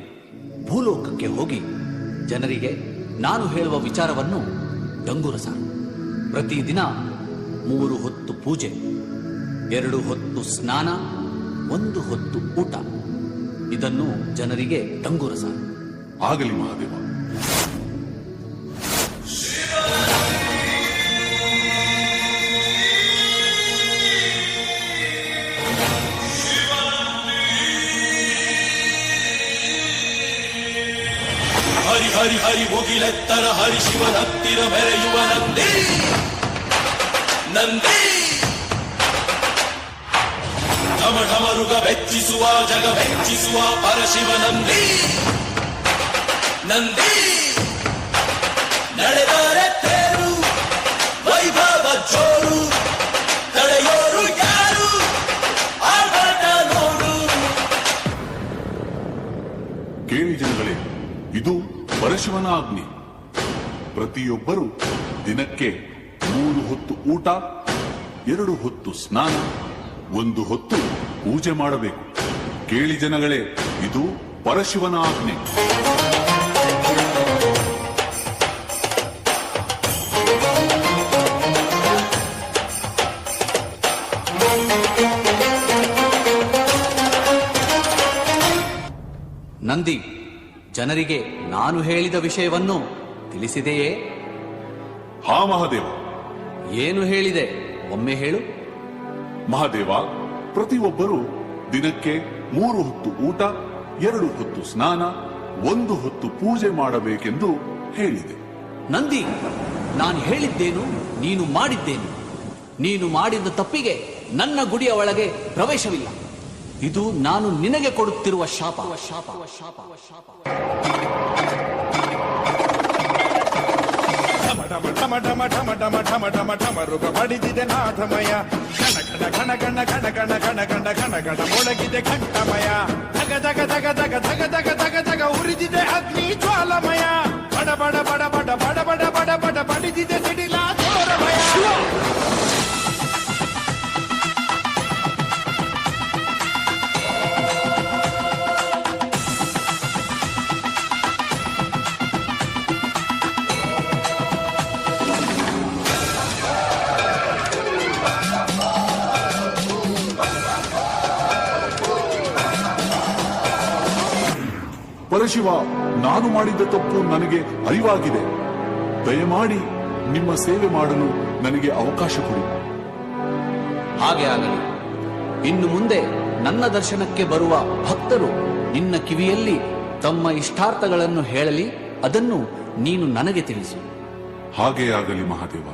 ಭೂಲೋಕಕ್ಕೆ ಹೋಗಿ ಜನರಿಗೆ ನಾನು ಹೇಳುವ ವಿಚಾರವನ್ನು ಡಂಗುರ ಸಾರು. ಪ್ರತಿದಿನ 3 ಹೊತ್ತು ಪೂಜೆ, 2 ಹೊತ್ತು ಸ್ನಾನ, 1 ಹೊತ್ತು ಊಟ. ಇದನ್ನು ಜನರಿಗೆ ಡಂಗುರ ಸಾರು. ಆಗಲಿ ಮಹಾದೇವ. ಕೋಗಿಲೆತ್ತರ ಹರಿಶಿವನತ್ತಿರ ಮೆರೆಯುವ ನಂದಿ ನಂದಿ ಢಮರುಗ ಬೆಚ್ಚಿಸುವ ಜಗ ಬೆಚ್ಚಿಸುವ ಪರಶಿವ ನಂದಿ ನಂದಿ ನಡೆದರೆ ತೇರು ವೈಭವ ಜೋರು ತಡೆಯೋರು ಯಾರು ಆಟ ನೋಡು. ಕೇಳಿ ಜನಗಳೇ, ಇದು ಪರಶಿವನ ಆಜ್ಞೆ. ಪ್ರತಿಯೊಬ್ಬರು ದಿನಕ್ಕೆ 3 ಹೊತ್ತು ಊಟ, 2 ಹೊತ್ತು ಸ್ನಾನ, 1 ಹೊತ್ತು ಪೂಜೆ ಮಾಡಬೇಕು. ಕೇಳಿ ಜನಗಳೇ, ಇದು ಪರಶಿವನ ಆಜ್ಞೆ. ನಂದಿ, ಜನರಿಗೆ ನಾನು ಹೇಳಿದ ವಿಷಯವನ್ನು ತಿಳಿಸಿದೆಯೇ? ಹಾ ಮಹಾದೇವ. ಏನು ಹೇಳಿದೆ, ಒಮ್ಮೆ ಹೇಳು. ಮಹಾದೇವ, ಪ್ರತಿಯೊಬ್ಬರು ದಿನಕ್ಕೆ 3 ಹೊತ್ತು ಊಟ, 2 ಹೊತ್ತು ಸ್ನಾನ, 1 ಹೊತ್ತು ಪೂಜೆ ಮಾಡಬೇಕೆಂದು ಹೇಳಿದೆ. ನಂದಿ, ನಾನು ಹೇಳಿದ್ದೇನು, ನೀನು ಮಾಡಿದ್ದೇನು. ನೀನು ಮಾಡಿದ ತಪ್ಪಿಗೆ ನನ್ನ ಗುಡಿಯ ಒಳಗೆ ಪ್ರವೇಶವಿಲ್ಲ. ಇದು ನಾನು ನಿನಗೆ ಕೊಡುತ್ತಿರುವ ಶಾಪ. ಢಮ ಢಮ ಢಮ ಢಮ ಢಮ ಢಮ ಢಮರುಗ ಬಡಿದಿದೆ ನಾಥಮಯ. ಘನ ಘನ ಘನ ಘನ ಘನ ಘನ ಘನ ಘನ ಘನ ಮೊಳಗಿದೆ ಘಂಟಮಯ. ಧಗ ಧಗ ಧಗ ಧಗ ಧಗ ಧಗ ಧಗ ಧಗ ಉರಿದಿದೆ ಅಗ್ನಿ ಜ್ವಾಲಮಯ. ಬಡ ಬಡ ಬಡ ಬಡ ಬಡ ಬಡ ಬಡ ಬಡ ಬಡಿದಿದೆ ಸಿಡಿಲ ಘೋರಮಯ. ಪರಶಿವ, ನಾನು ಮಾಡಿದ ತಪ್ಪು ನನಗೆ ಅರಿವಾಗಿದೆ. ದಯಮಾಡಿ ನಿಮ್ಮ ಸೇವೆ ಮಾಡಲು ನನಗೆ ಅವಕಾಶ ಕೊಡಿ. ಹಾಗೆ ಆಗಲಿ. ಇನ್ನು ಮುಂದೆ ನನ್ನ ದರ್ಶನಕ್ಕೆ ಬರುವ ಭಕ್ತರು ನಿನ್ನ ಕಿವಿಯಲ್ಲಿ ತಮ್ಮ ಇಷ್ಟಾರ್ಥಗಳನ್ನು ಹೇಳಲಿ, ಅದನ್ನು ನೀನು ನನಗೆ ತಿಳಿಸು. ಹಾಗೇ ಆಗಲಿ ಮಹಾದೇವ.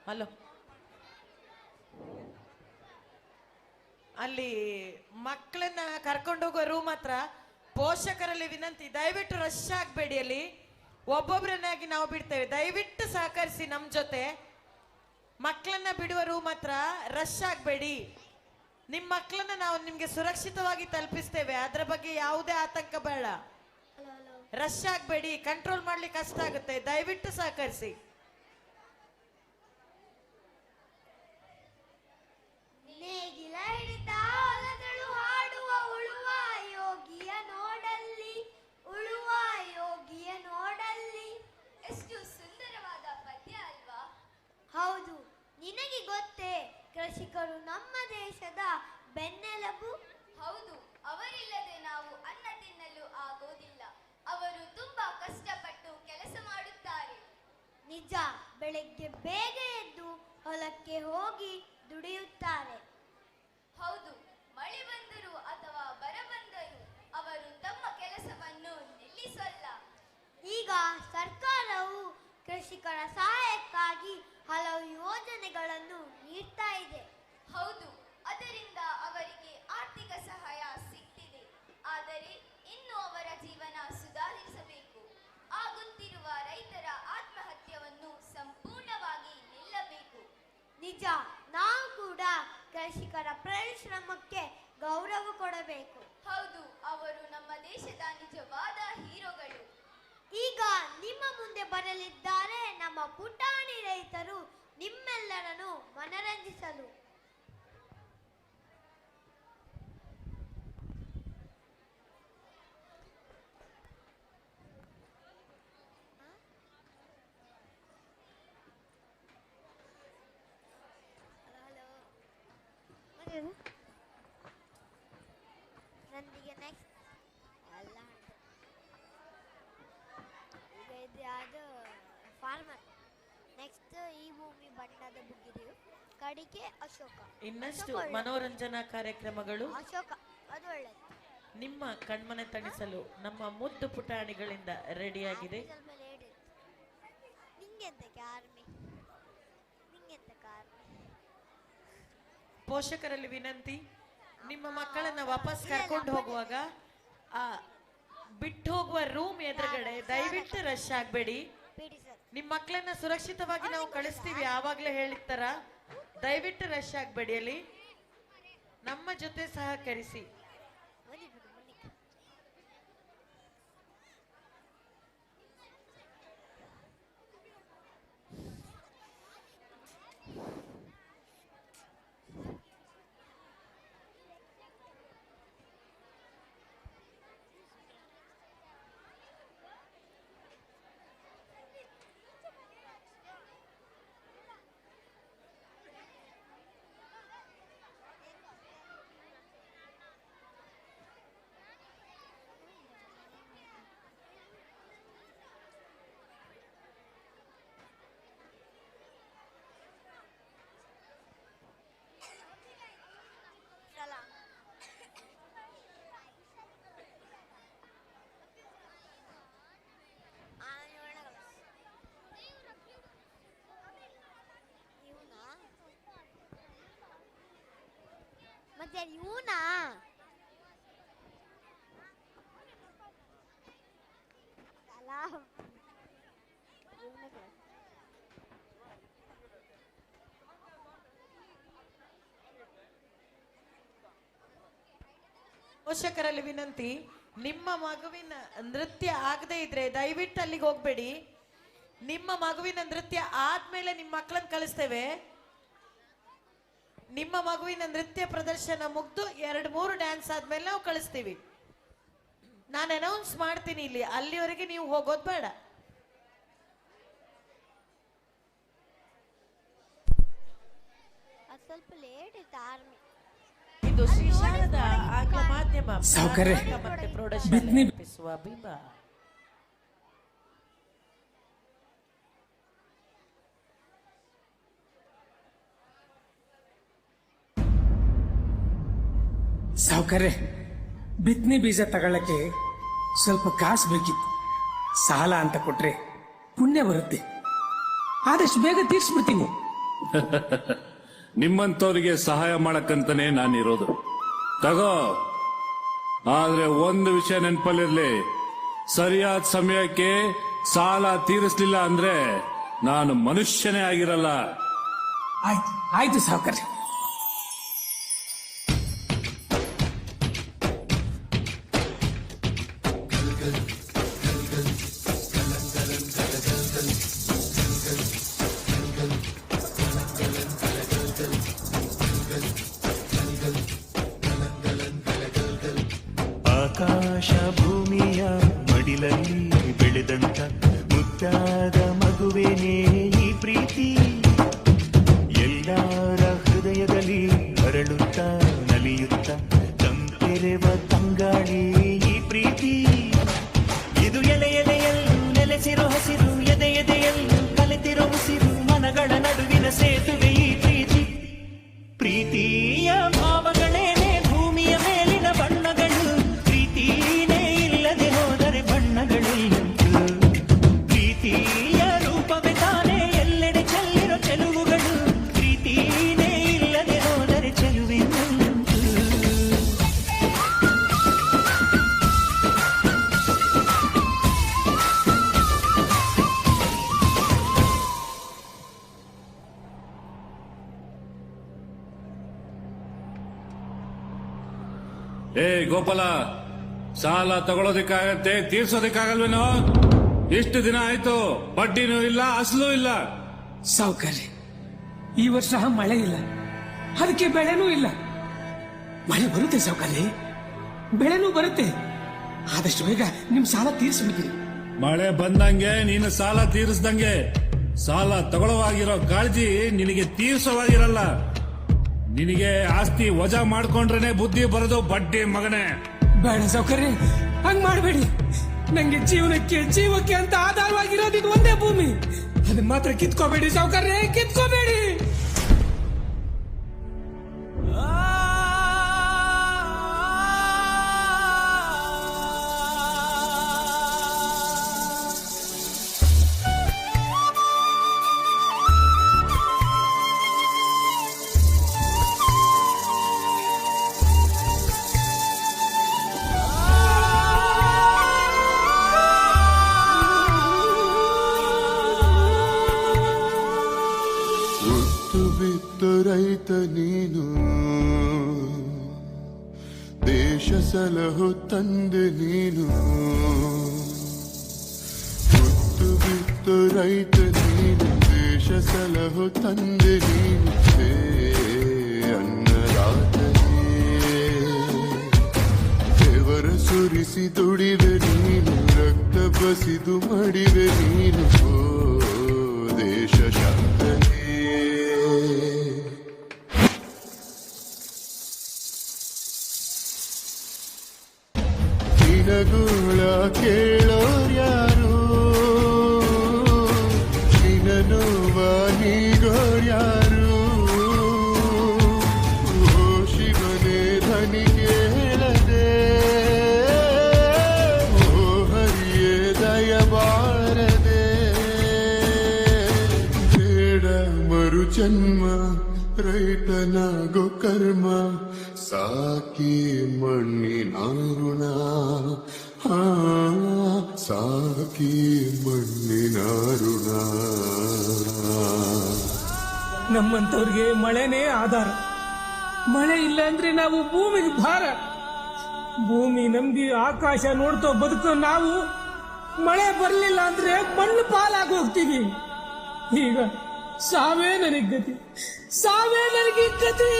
ಹಲೋ, ಅಲ್ಲಿ ಮಕ್ಕಳನ್ನ ಕರ್ಕೊಂಡೋಗೋ ರೂಮ್ ಹತ್ರ ಪೋಷಕರಲ್ಲಿ ವಿನಂತಿ, ದಯವಿಟ್ಟು ರಶ್ ಆಗ್ಬೇಡಿ. ಅಲ್ಲಿ ಒಬ್ಬೊಬ್ಬರನ್ನಾಗಿ ನಾವು ಬಿಡ್ತೇವೆ, ದಯವಿಟ್ಟು ಸಹಕರಿಸಿ ನಮ್ಮ ಜೊತೆ. ಮಕ್ಕಳನ್ನ ಬಿಡುವ ರೂಮ್ ಹತ್ರ ರಶ್ ಆಗ್ಬೇಡಿ. ನಿಮ್ಮ ಮಕ್ಕಳನ್ನ ನಾವು ನಿಮ್ಗೆ ಸುರಕ್ಷಿತವಾಗಿ ತಲುಪಿಸ್ತೇವೆ, ಅದರ ಬಗ್ಗೆ ಯಾವುದೇ ಆತಂಕ ಬೇಡ. ರಶ್ ಆಗ್ಬೇಡಿ, ಕಂಟ್ರೋಲ್ ಮಾಡ್ಲಿಕ್ಕೆ ಕಷ್ಟ ಆಗುತ್ತೆ, ದಯವಿಟ್ಟು ಸಹಕರಿಸಿ. ನೇಗಿಲ ಹಿಡಿದ ಹೊಲದಳು ಹಾಡುವ ಉಳುವ ಯೋಗಿಯ ನೋಡಲ್ಲಿ, ಉಳುವ ಯೋಗಿಯ ನೋಡಲ್ಲಿ. ಎಷ್ಟು ಸುಂದರವಾದ ಪದ್ಯ ಅಲ್ವಾ? ಹೌದು. ನಿನಗೆ ಗೊತ್ತೇ, ಕೃಷಿಕರು ನಮ್ಮ ದೇಶದ ಬೆನ್ನೆಲುಬು. ಹೌದು, ಅವರಿಲ್ಲದೆ ನಾವು ಅನ್ನ ತಿನ್ನಲು ಆಗೋದಿಲ್ಲ. ಅವರು ತುಂಬಾ ಕಷ್ಟಪಟ್ಟು ಕೆಲಸ ಮಾಡುತ್ತಾರೆ. ನಿಜ. ಬೆಳಗ್ಗೆ ಬೇಗ ಎದ್ದು ಹೊಲಕ್ಕೆ ಹೋಗಿ ದುಡಿಯುತ್ತಾರೆ. ಹೌದು. ಮಳೆ ಬಂದರೂ ಅಥವಾ ಬರ ಬಂದರೂ ಅವರು ತಮ್ಮ ಕೆಲಸವನ್ನು ನಿಲ್ಲಿಸಲ್ಲ. ಈಗ ಸರ್ಕಾರವು ಕೃಷಿಕರ ಸಹಾಯಕ್ಕಾಗಿ ಹಲವು ಯೋಜನೆಗಳನ್ನು ನೀಡ್ತಾ ಇದೆ. ಹೌದು, ಅದರಿಂದ ಅವರಿಗೆ ಆರ್ಥಿಕ ಸಹಾಯ ಸಿಗ್ತಿದೆ. ಆದರೆ ಇನ್ನು ಅವರ ಜೀವನ ಸುಧಾರಿಸಬೇಕು. ಆಗುತ್ತಿರುವ ರೈತರ ಆತ್ಮಹತ್ಯವನ್ನು ಸಂಪೂರ್ಣವಾಗಿ ನಿಲ್ಲಬೇಕು. ನಿಜ. ನಾವು ಕೂಡ ದೇಶದ ನಿಜವಾದ ಹೀರೋಗಳು. ಈಗ ನಿಮ್ಮ ಮುಂದೆ ಬರಲಿದ್ದಾರೆ ನಮ್ಮ ಪುಟಾಣಿ ರೈತರು ನಿಮ್ಮೆಲ್ಲರನ್ನು ಮನರಂಜಿಸಲು. ನಂದಿಗೆ ನೆಕ್ಸ್ಟ್ ಅಲ್ಲ ಈಗ ಇದು ಯಾವುದು ಫಾರ್ಮರ್. ನೆಕ್ಸ್ಟ್ ಈ ಭೂಮಿ ಬಣ್ಣದ ಬುಗ್ಗಿರಿಯು ಕಡಿಕೆ ಅಶೋಕ. ಇನ್ನಷ್ಟು ಮನೋರಂಜನಾ ಕಾರ್ಯಕ್ರಮಗಳು ಅಶೋಕ ಅದು ಒಳ್ಳೆಯದು. ನಿಮ್ಮ ಕಣ್ಮನೆ ತಣಿಸಲು ನಮ್ಮ ಮುದ್ದು ಪುಟಾಣಿಗಳಿಂದ ರೆಡಿಯಾಗಿದೆ. ಸ್ವಲ್ಪ ಲೇಟ್ ಇತ್ತು. ನಿಂಗೆಂತಕ್ಕೆ ಆರ್ಮಿ, ನಿಂಗೆಂತಕ್ಕೆ ಆರ್ಮಿ. ಪೋಷಕರಲ್ಲಿ ವಿನಂತಿ, ನಿಮ್ಮ ಮಕ್ಕಳನ್ನ ವಾಪಸ್ ಕರ್ಕೊಂಡು ಹೋಗುವಾಗ ಆ ಬಿಟ್ಟು ಹೋಗುವ ರೂಮ್ ಎದುರುಗಡೆ ದಯವಿಟ್ಟು ರಶ್ ಆಗ್ಬೇಡಿ. ನಿಮ್ಮ ಮಕ್ಕಳನ್ನ ಸುರಕ್ಷಿತವಾಗಿ ನಾವು ಕಳಿಸ್ತೀವಿ ಆವಾಗ್ಲೇ ಹೇಳಿರ್ತಾರ. ದಯವಿಟ್ಟು ರಶ್ ಆಗ್ಬೇಡಿ. ಅಲ್ಲಿ ನಮ್ಮ ಜೊತೆ ಸಹಕರಿಸಿ. ಮತ್ತೆ ಇವನಾ ಪೋಷಕರಲ್ಲಿ ವಿನಂತಿ, ನಿಮ್ಮ ಮಗುವಿನ ನೃತ್ಯ ಆಗದೆ ಇದ್ರೆ ದಯವಿಟ್ಟು ಅಲ್ಲಿಗೆ ಹೋಗ್ಬೇಡಿ. ನಿಮ್ಮ ಮಗುವಿನ ನೃತ್ಯ ಆದ್ಮೇಲೆ ನಿಮ್ಮ ಮಕ್ಕಳನ್ನ ಕಳಿಸ್ತೇವೆ. ನಿಮ್ಮ ಮಗುವಿನ ನೃತ್ಯ ಪ್ರದರ್ಶನ ಮುಗ್ದು 2-3 ಡ್ಯಾನ್ಸ್ ಆದ್ಮೇಲೆ ನಾವು ಕಳಿಸ್ತೀವಿ. ನಾನು ಅನೌನ್ಸ್ ಮಾಡ್ತೀನಿ ಇಲ್ಲಿ, ಅಲ್ಲಿವರೆಗೆ ನೀವು ಹೋಗೋದು ಬೇಡ. ಸ್ವಲ್ಪ ಲೇಟ್ ಇತ್ತು ಆರ್ಮಿ. ಇದು ಶ್ರೀ ಶಾರದಾ ಆಂಗ್ಲ ಮಾಧ್ಯಮ ಮತ್ತೆ ಪ್ರೌಢಶಾಲೆ ಅರ್ಪಿಸುವ ಬಿಂಬ. ಸಾವುಕಾರ್ರೆ, ಬಿತ್ತನೆ ಬೀಜ ತಗೊಳ್ಳಕ್ಕೆ ಸ್ವಲ್ಪ ಕಾಸು ಬೇಕಿತ್ತು. ಸಾಲ ಅಂತ ಕೊಟ್ರೆ ಪುಣ್ಯ ಬರುತ್ತೆ. ಆದಷ್ಟು ಬೇಗ ತೀರ್ಸ್ಬಿಡ್ತೀನಿ. ನಿಮ್ಮಂತವರಿಗೆ ಸಹಾಯ ಮಾಡಕ್ಕಂತಾನೆ ನಾನಿರೋದು. ತಗೋ. ಆದ್ರೆ ಒಂದು ವಿಷಯ ನೆನಪಲ್ಲಿರ್ಲಿ, ಸರಿಯಾದ ಸಮಯಕ್ಕೆ ಸಾಲ ತೀರಿಸ್ಲಿಲ್ಲ ಅಂದ್ರೆ ನಾನು ಮನುಷ್ಯನೇ ಆಗಿರಲ್ಲ. ಆಯ್ತು ಆಯ್ತು ಸಾವುಕಾರ್ರೆ. ಆಕಾಶ ಭೂಮಿಯ ಮಡಿಲಲ್ಲಿ ಬೆಳೆದಂತ ಮುದ್ದಾದ ಮಗುವೇನೇ ಈ ಪ್ರೀತಿ, ಎಲ್ಲರ ಹೃದಯದಲ್ಲಿ ಹರಳುತ್ತಾ ನಲಿಯುತ್ತಾ ತಂಪೆರೆವ ತಂಗಾಳಿ ಈ ಪ್ರೀತಿ. ಇದು ಎಲೆ ಎಲೆಯಲ್ಲೂ ನೆಲೆಸಿರೋ ಹಸಿರು, ಎದೆ ಎದೆಯಲ್ಲೂ ಕಲೆತಿರೋ ಉಸಿರು, ಮನಗಳ ನಡುವಿನ ಸೇತುವೆ ಈ ಪ್ರೀತಿ. ಪ್ರೀತಿಯ ಭಾವಗಳೇನೆ ಭೂಮಿಯ ಮೇಲಿನ ಬಣ್ಣಗಳು, ಪ್ರೀತಿನೇ ಇಲ್ಲದೆ ಹೋದರೆ ಬಣ್ಣಗಳೆಲ್ಲುಂಟು. ಪ್ರೀತಿಯ ರೂಪವೇ ತಾನೇ ಎಲ್ಲೆಡೆ ಚೆಲ್ಲಿರೋ ಚೆಲುವುಗಳು, ಪ್ರೀತಿನೇ ಇಲ್ಲದೆ ಹೋದರೆ ಚೆಲುವೆಲ್ಲುಂಟು. ಏ ಗೋಪಾಲ, ಸಾಲ ತಗೊಳೋದಿಕ್ಕಾಗತ್ತೆ, ತೀರ್ಸೋದಿಕ್ಕಾಗಲ್ವೇನೋ? ಇಷ್ಟು ದಿನ ಆಯ್ತು, ಬಡ್ಡಿನೂ ಇಲ್ಲ, ಅಸಲು ಇಲ್ಲ. ಸಾವುಕಾರ್ರೆ, ಈ ವರ್ಷ ಮಳೆ ಇಲ್ಲ, ಅದಕ್ಕೆ ಬೆಳೆನೂ ಇಲ್ಲ. ಮಳೆ ಬರುತ್ತೆ ಸಾವುಕಾರ್ರೆ, ಬೆಳೆನೂ ಬರುತ್ತೆ. ಆದಷ್ಟು ಬೇಗ ನಿಮ್ ಸಾಲ ತೀರಿಸ್ಬಿಡ್ತೀರಿ. ಮಳೆ ಬಂದಂಗೆ ನೀನು ಸಾಲ ತೀರಿಸ್ದಂಗೆ. ಸಾಲ ತಗೊಳ್ಳೋವಾಗಿರೋ ಕಾಳಜಿ ನಿನಗೆ ತೀರ್ಸೋವಾಗಿರಲ್ಲ. ನಿನಗೆ ಆಸ್ತಿ ವಜಾ ಮಾಡ್ಕೊಂಡ್ರೇನೆ ಬುದ್ಧಿ ಬರೋದು, ಬಡ್ಡಿ ಮಗನೇ. ಬೇಡ ಸಾವುಕಾರ್ರೆ, ಹಂಗ್ ಮಾಡಬೇಡಿ. ನಂಗೆ ಜೀವಕ್ಕೆ ಅಂತ ಆಧಾರವಾಗಿರೋದು ಇದು ಒಂದೇ ಭೂಮಿ. ಅದನ್ನ ಮಾತ್ರ ಕಿತ್ಕೋಬೇಡಿ ಸಾವುಕಾರ್ರೆ, ಕಿತ್ಕೋಬೇಡಿ. ರೈತ ನೀನು, ದೇಶ ಸಲಹು ತಂದೆ ನೀನು. ಹುಟ್ಟು ಬಿತ್ತು ರೈತ ನೀನು, ದೇಶ ಸಲಹು ತಂದೆ ನೀನು. ಅನ್ನದಾತನೇ ದೇವರ ಸುರಿಸಿ ದುಡಿವೆ ನೀನು, ರಕ್ತ ಬಸಿದು ಮಡಿವೆ ನೀನು. ದೇಶ ಶಾಂತನೇ ನಿನಗುಳ ಕೇಳೋರ್ಯಾರು, ನಿನನುವ ನೀಗೋರ್ಯಾರು. ಓ ಶಿವನೇ ಧನಿ ಕೇಳದೆ, ಓ ಹರಿಯೇ ದಯಬಾರದೆ. ಬೇಡ ಮರು ಜನ್ಮ, ರೈತನಾಗೋ ಕರ್ಮ, ಸಾಕಿ ಮಣ್ಣಿನ ಋಣ. ಸಾಕಿ ಮಣ್ಣಿನ ಋಣ. ನಮ್ಮಂತವ್ರಿಗೆ ಮಳೆನೇ ಆಧಾರ. ಮಳೆ ಇಲ್ಲ ಅಂದ್ರೆ ನಾವು ಭೂಮಿಗೆ ಭಾರ. ಭೂಮಿ ನಂಬಿ ಆಕಾಶ ನೋಡ್ತೋ ಬದುಕೋ ನಾವು, ಮಳೆ ಬರ್ಲಿಲ್ಲ ಅಂದ್ರೆ ಮಣ್ಣು ಪಾಲಾಗಿ ಹೋಗ್ತೀವಿ. ಈಗ ಸಾವೇ ನನಗೆ ಗತಿ, ಸಾವೇ ನನಗೆ ಗತಿ.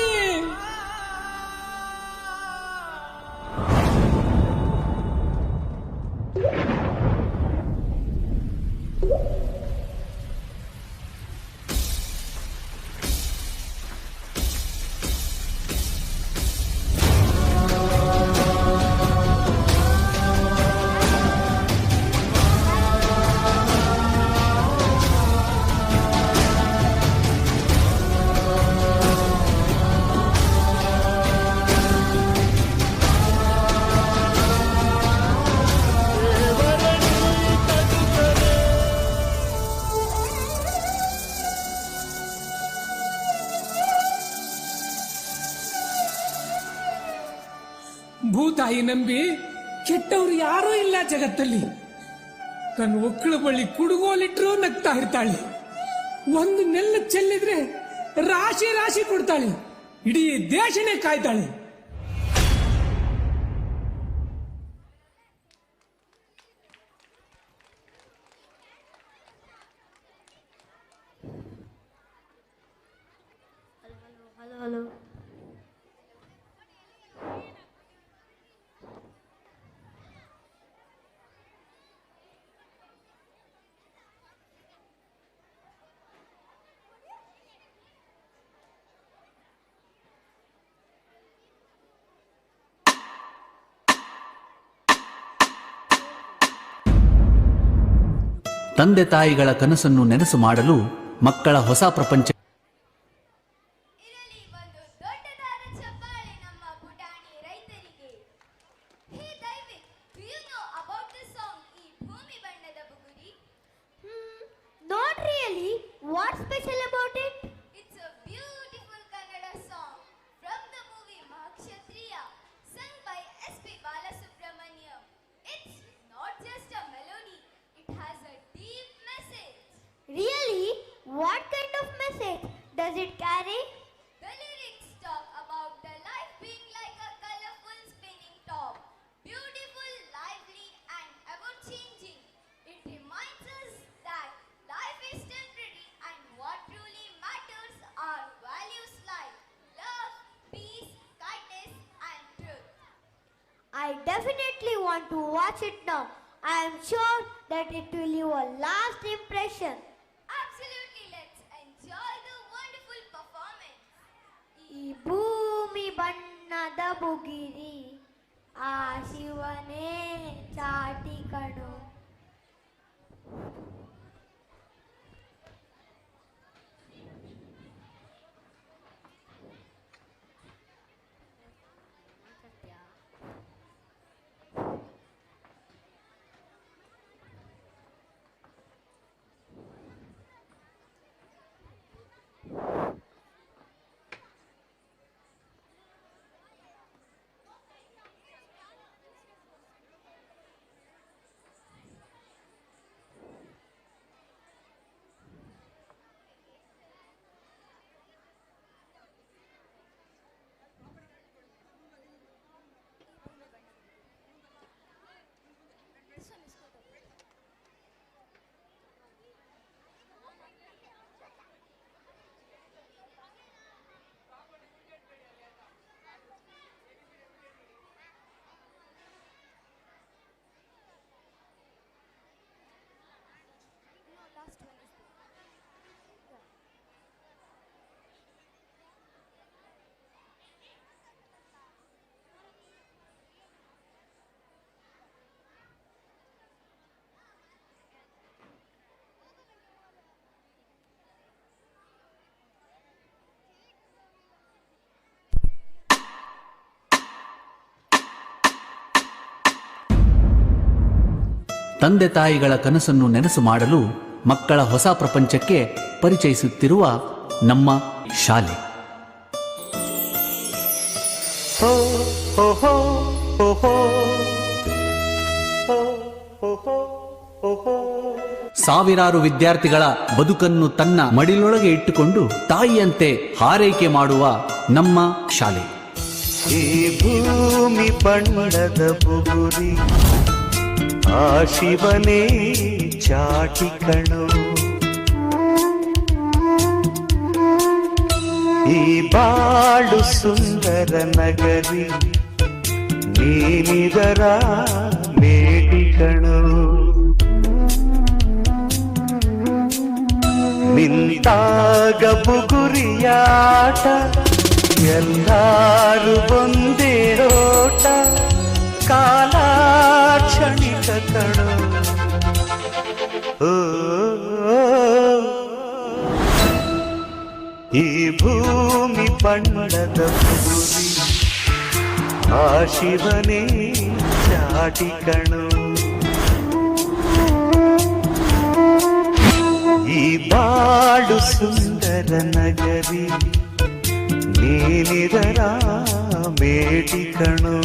ಭೂತಾಯಿ ನಂಬಿ ಕೆಟ್ಟವ್ರು ಯಾರೂ ಇಲ್ಲ ಜಗತ್ತಲ್ಲಿ. ತನ್ನ ಒಕ್ಕಳ ಬಳಿ ಕುಡುಗೋಲಿಟ್ರು ನಗ್ತಾ ಇರ್ತಾಳೆ. ಒಂದು ನೆಲ್ಲ ಚೆಲ್ಲಿದ್ರೆ ರಾಶಿ ರಾಶಿ ಕೊಡ್ತಾಳೆ. ಇಡೀ ದೇಶನೇ ಕಾಯ್ತಾಳೆ. ಹಲೋ ತಂದೆ ತಾಯಿಗಳ ಕನಸನ್ನು ನೆನಸು ಮಾಡಲು ಮಕ್ಕಳ ಹೊಸ ಪ್ರಪಂಚ. ಇರಲಿ ಒಂದು ದೊಡ್ಡದಾದ ಚಪ್ಪಾಳೆ ನಮ್ಮ ಪುಟಾಣಿ ರೈತರಿಗೆ. ಹೇ Daivik, do you know about the song ಈ ಭೂಮಿ ಬಣ್ಣದ ಬುಗುರಿ? Not really. What's special about it? It's a beautiful Kannada song from the movie Mahakshatriya, sung by S.P. Balasubramaniam. It's not just a melody, it has a deep message. Really? What kind of message does it carry? The lyrics talk about the life being like a colorful spinning top, beautiful I definitely want to watch it now. I am sure that it will leave a last impression. Absolutely, let's enjoy the wonderful performance. ಈ ಭೂಮಿ ಬಣ್ಣದ ಬುಗಿರಿ ಆ ಶಿವನೇ ಚಾಟಿ ಕಣು. ತಂದೆ ತಾಯಿಗಳ ಕನಸನ್ನು ನೆನಸು ಮಾಡಲು ಮಕ್ಕಳ ಹೊಸ ಪ್ರಪಂಚಕ್ಕೆ ಪರಿಚಯಿಸುತ್ತಿರುವ ನಮ್ಮ ಶಾಲೆ. ಸಾವಿರಾರು ವಿದ್ಯಾರ್ಥಿಗಳ ಬದುಕನ್ನು ತನ್ನ ಮಡಿಲೊಳಗೆ ಇಟ್ಟುಕೊಂಡು ತಾಯಿಯಂತೆ ಹಾರೈಕೆ ಮಾಡುವ ನಮ್ಮ ಶಾಲೆ. ಈ ಭೂಮಿ ಬಣ್ಣದ ಬುಗುರಿ ಆ ಶಿವನೇ ಚಾಟಿ ಕಣು. ಈ ಬಾಳು ಸುಂದರ ನಗರಿ ನೀನಿದರ ಮೇಟಿ ಕಣು. ನಿಂತಾಗ ಬುಗುರಿಯಾಟ ಎಲ್ಲಾರು ಒಂದೇ ಓಟ ಕಾಲ ಕ್ಷಣಿಕ ಕಣು. ಈ ಭೂಮಿ ಬಣ್ಣದ ಬುಗುರಿ ಆ ಶಿವನೇ ಚಾಟಿ ಕಣು. ಈ ಬಾಳು ಸುಂದರ ನಗರಿ ನೀನಿದರ ಮೇಟಿ ಕಣು.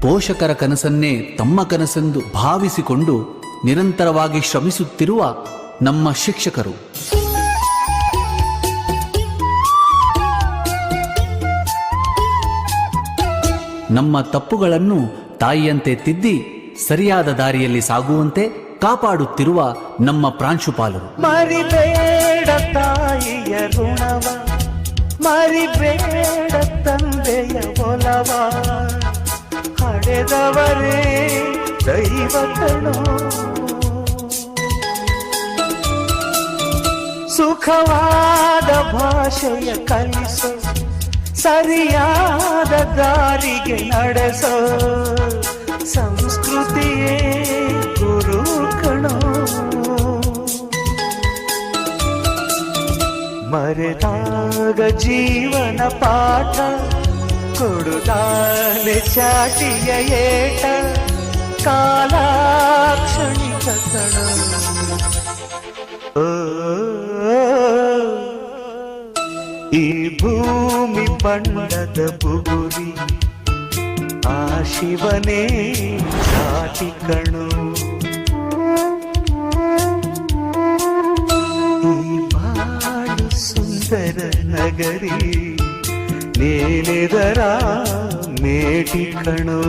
ಪೋಷಕರ ಕನಸನ್ನೇ ತಮ್ಮ ಕನಸೆಂದು ಭಾವಿಸಿಕೊಂಡು ನಿರಂತರವಾಗಿ ಶ್ರಮಿಸುತ್ತಿರುವ ನಮ್ಮ ಶಿಕ್ಷಕರು. ನಮ್ಮ ತಪ್ಪುಗಳನ್ನು ತಾಯಿಯಂತೆ ತಿದ್ದಿ ಸರಿಯಾದ ದಾರಿಯಲ್ಲಿ ಸಾಗುವಂತೆ ಕಾಪಾಡುತ್ತಿರುವ ನಮ್ಮ ಪ್ರಾಂಶುಪಾಲರು. ಮರಿಬೇಡ ತಾಯಿಯ ಋಣವ, ಮರಿಬೇಡ ತಂದೆಯ ಒಲವ, ಹಡೆದವರೇ ದೈವ ಕಣೋ. ಸುಖವಾದ ಭಾಷೆಯ ಕಲಿಸೋ, ಸರಿಯಾದ ದಾರಿಗೆ ನಡೆಸೋ, ಸಂಸ್ಕೃತಿಯೇ ಗುರು ಕಣೋ. ಮರೆತಾಗ ಜೀವನ ಪಾಠ ಕೊಡುತ್ತಾನೆ ಚಾಟಿಯ ಏಟ, ಕಾಲಾಕ್ಷಣಿಕ ಕಣೋ. ಈ ಭೂಮಿ ಬಣ್ಣದ ಬುಗುರಿ ಆ ಶಿವನೇ ಚಾಟಿ ಕಣು. ಈ ಬಾಳು ಸುಂದರ ನಗರಿ ನೀನಿದರ ಮೇಟಿ ಕಣು.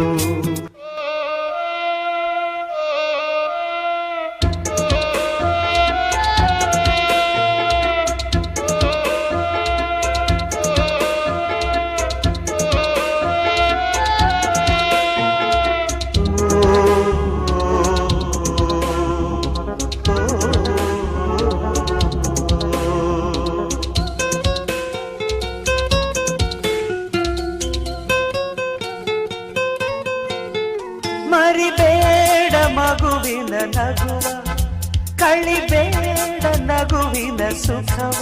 ಸುಖವ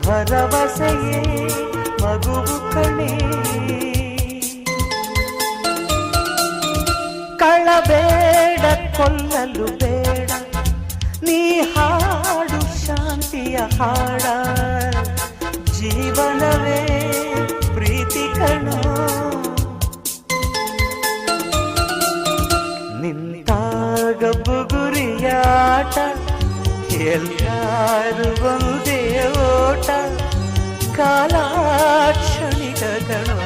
ಭರವಸೆಯೇ ಮಗುವು ಕಣೆ ಕಳಬೇಡ ಕೊಲ್ಲಲು ಬೇಡ ನೀ ಹಾಡು ಶಾಂತಿಯ ಹಾಡ ಜೀವನವೇ ಪ್ರೀತಿ ಕಣೋ ನಿಂತಾಗ ಬುಗುರಿಯಾಟ ಎಲ್ಲಾರು ಒಂದೇ ಓಟ ಕಾಲಾಕ್ಷಣಿಕ ಗಣೋ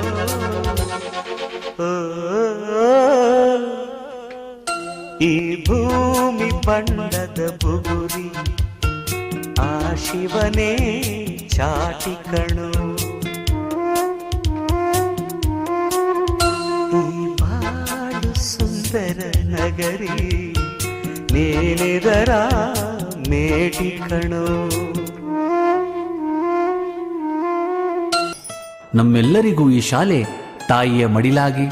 ಈ ಭೂಮಿ ಬಣ್ಣದ ಬುಗುರಿ ಆ ಶಿವನೇ ಚಾಟಿ ಕಣೋ ಈ ಬಾಳು ಸುಂದರ ನಗರಿ ನೀನಿದರ ಮೇಟಿ ಕಣೋ ನಮ್ಮೆಲ್ಲರಿಗೂ ಈ ಶಾಲೆ ತಾಯಿಯ ಮಡಿಲಾಗಿ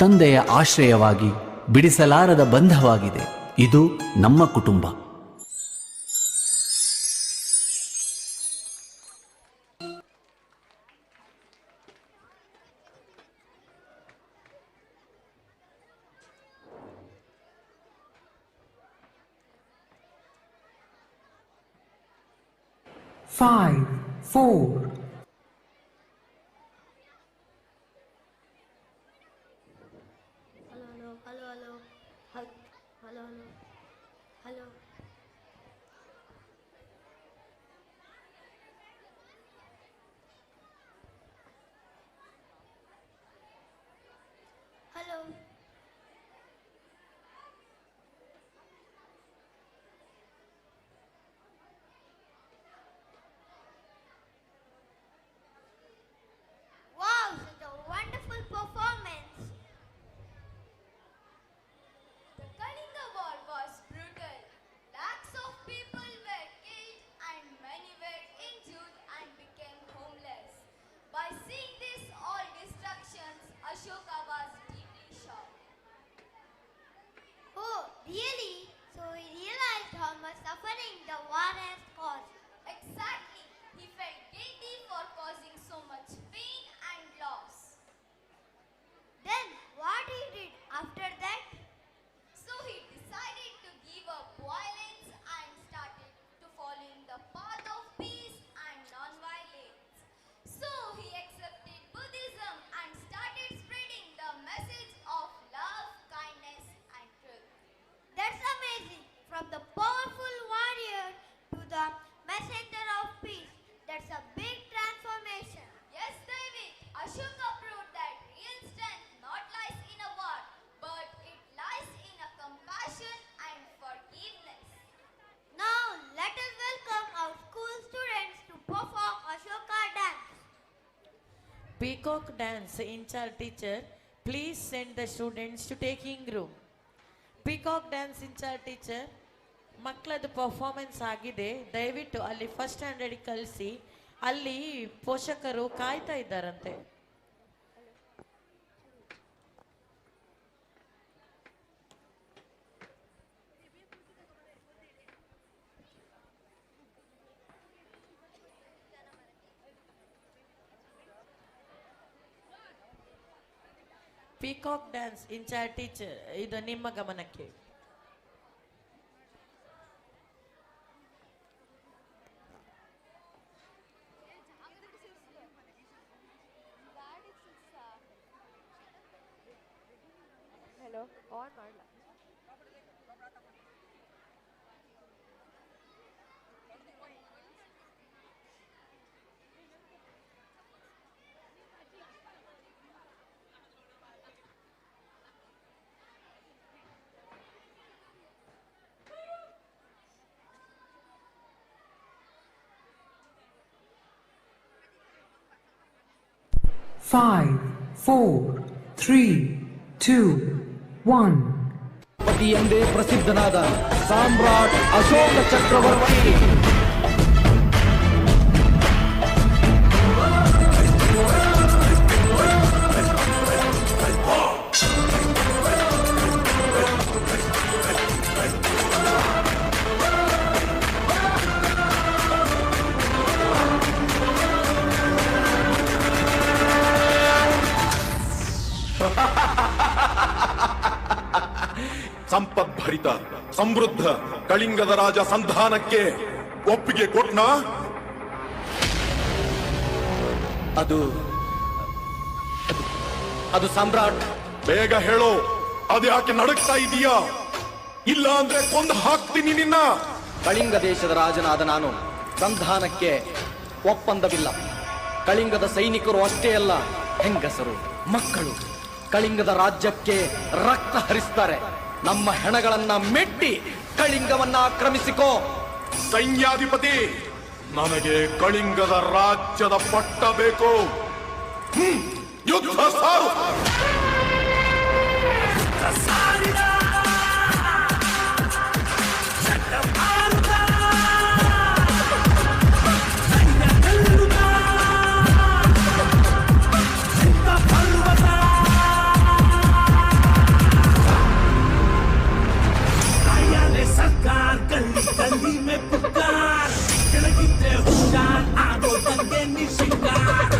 ತಂದೆಯ ಆಶ್ರಯವಾಗಿ ಬಿಡಿಸಲಾರದ ಬಂಧವಾಗಿದೆ. ಇದು ನಮ್ಮ ಕುಟುಂಬ. Five, four. Wow, such a wonderful performance. The Kalinga War was brutal. Lakhs of people were killed and many were injured and became homeless. By seeing this all destructions, Ashoka was deeply shocked. Oh, really? So he realized how much suffering the war has caused. Exactly. He felt guilty for causing so much pain and loss. Then what he did after that? So he decided to give up violence and started to follow in the path of peace and non-violence. So he accepted Buddhism and started spreading the message of love, kindness and truth. That's amazing. From the powerful warrior to the messenger of peace. That's a big transformation. Yes, David, Ashoka proved that real strength not lies in a war, but it lies in a compassion and forgiveness. Now let us welcome our school students to perform Ashoka dance. Peacock dance in charge teacher, please send the students to taking room. Peacock dance in charge teacher, ಮಕ್ಕಳದ್ದು ಪರ್ಫಾರ್ಮೆನ್ಸ್ ಆಗಿದೆ, ದಯವಿಟ್ಟು ಅಲ್ಲಿ ಫಸ್ಟ್ ಸ್ಟ್ಯಾಂಡರ್ಡ್ ಕಳಿಸಿ. ಅಲ್ಲಿ ಪೋಷಕರು ಕಾಯ್ತಾ ಇದ್ದಾರಂತೆ. Peacock dance in charge teacher, ಇದು ನಿಮ್ಮ ಗಮನಕ್ಕೆ. Five, four, three, two, one. ಪತಿ ಎಂದೇ ಪ್ರಸಿದ್ಧನಾದ ಸಾಮ್ರಾಟ್ ಅಶೋಕ ಚಕ್ರವರ್ತಿ. ಶ್ರೀಮಂತ ಸಮೃದ್ಧ ಕಳಿಂಗದ ರಾಜ ಸಂಧಾನಕ್ಕೆ ಒಪ್ಪಿಗೆ ಕೊಟ್ನಾ? ಅದು ಸಾಮ್ರಾಟ್. ಬೇಗ ಹೇಳೋ, ಅದ್ಯಾಕೆ ನಡುಕ್ತಾ ಇದೀಯಾ? ಇಲ್ಲ ಅಂದ್ರೆ ಕೊಂದು ಹಾಕ್ತೀನಿ ನಿನ್ನ. ಕಳಿಂಗ ದೇಶದ ರಾಜನಾದ ನಾನು ಸಂಧಾನಕ್ಕೆ ಒಪ್ಪಂದವಿಲ್ಲ. ಕಳಿಂಗದ ಸೈನಿಕರು ಅಷ್ಟೇ ಅಲ್ಲ, ಹೆಂಗಸರು, ಮಕ್ಕಳು ಕಳಿಂಗದ ರಾಜ್ಯಕ್ಕೆ ರಕ್ತ ಹರಿಸ್ತಾರೆ. ನಮ್ಮ ಹೆಣಗಳನ್ನ ಮೆಟ್ಟಿ ಕಳಿಂಗವನ್ನ ಆಕ್ರಮಿಸಿಕೋ. ಸೈನ್ಯಾಧಿಪತಿ, ನನಗೆ ಕಳಿಂಗದ ರಾಜ್ಯದ ಪಟ್ಟ ಬೇಕು. ಯುದ್ಧ ಸಾರು. सरकार गली गली में पुकार, गिरगिते हुशार आगो दंगे निशिकार.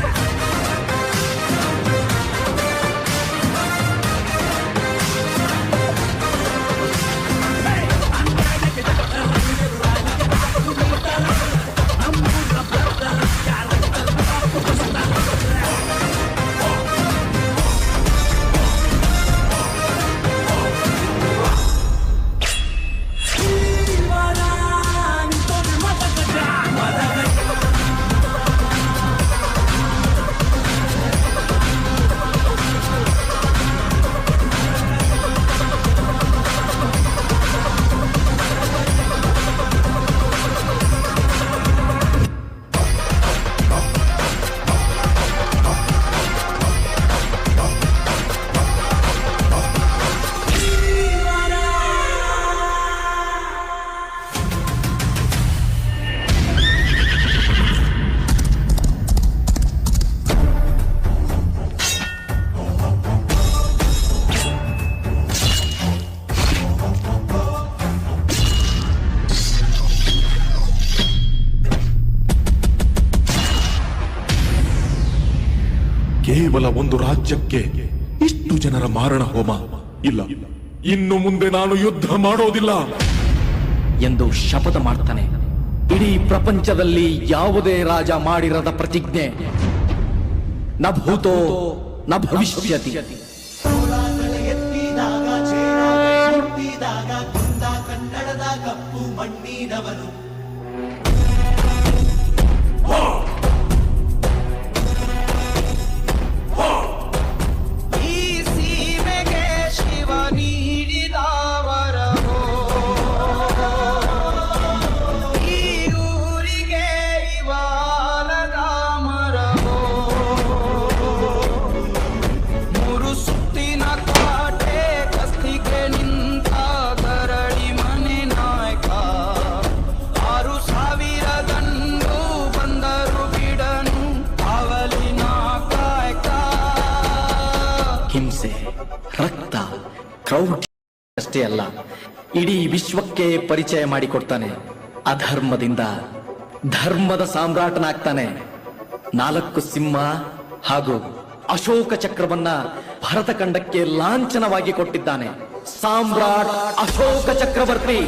ಕೇವಲ ಒಂದು ರಾಜ್ಯಕ್ಕೆ ಇಷ್ಟು ಜನರ ಮಾರಣ ಹೋಮ ಇಲ್ಲ. ಇನ್ನು ಮುಂದೆ ನಾನು ಯುದ್ಧ ಮಾಡೋದಿಲ್ಲ ಎಂದು ಶಪಥ ಮಾಡ್ತಾನೆ. ಇಡೀ ಪ್ರಪಂಚದಲ್ಲಿ ಯಾವುದೇ ರಾಜ ಮಾಡಿರದ ಪ್ರತಿಜ್ಞೆ. ನ ಭೂತೋ ನ ಭವಿಷ್ಯತಿ. ಕನ್ನಡದ ಕಪ್ಪು ಮಣ್ಣಿನವನು ಹಿಂಸೆ, ರಕ್ತ, ಕ್ರೌಢ ಅಷ್ಟೇ ಅಲ್ಲ, ಇಡೀ ವಿಶ್ವಕ್ಕೆ ಪರಿಚಯ ಮಾಡಿಕೊಡ್ತಾನೆ. ಅಧರ್ಮದಿಂದ ಧರ್ಮದ ಸಾಮ್ರಾಟನಾಗ್ತಾನೆ. 4 ಸಿಂಹ ಹಾಗೂ ಅಶೋಕ ಚಕ್ರವನ್ನ ಭರತಖಂಡಕ್ಕೆ ಲಾಂಛನವಾಗಿ ಕೊಟ್ಟಿದ್ದಾನೆ ಸಾಮ್ರಾಟ್ ಅಶೋಕ ಚಕ್ರವರ್ತಿ.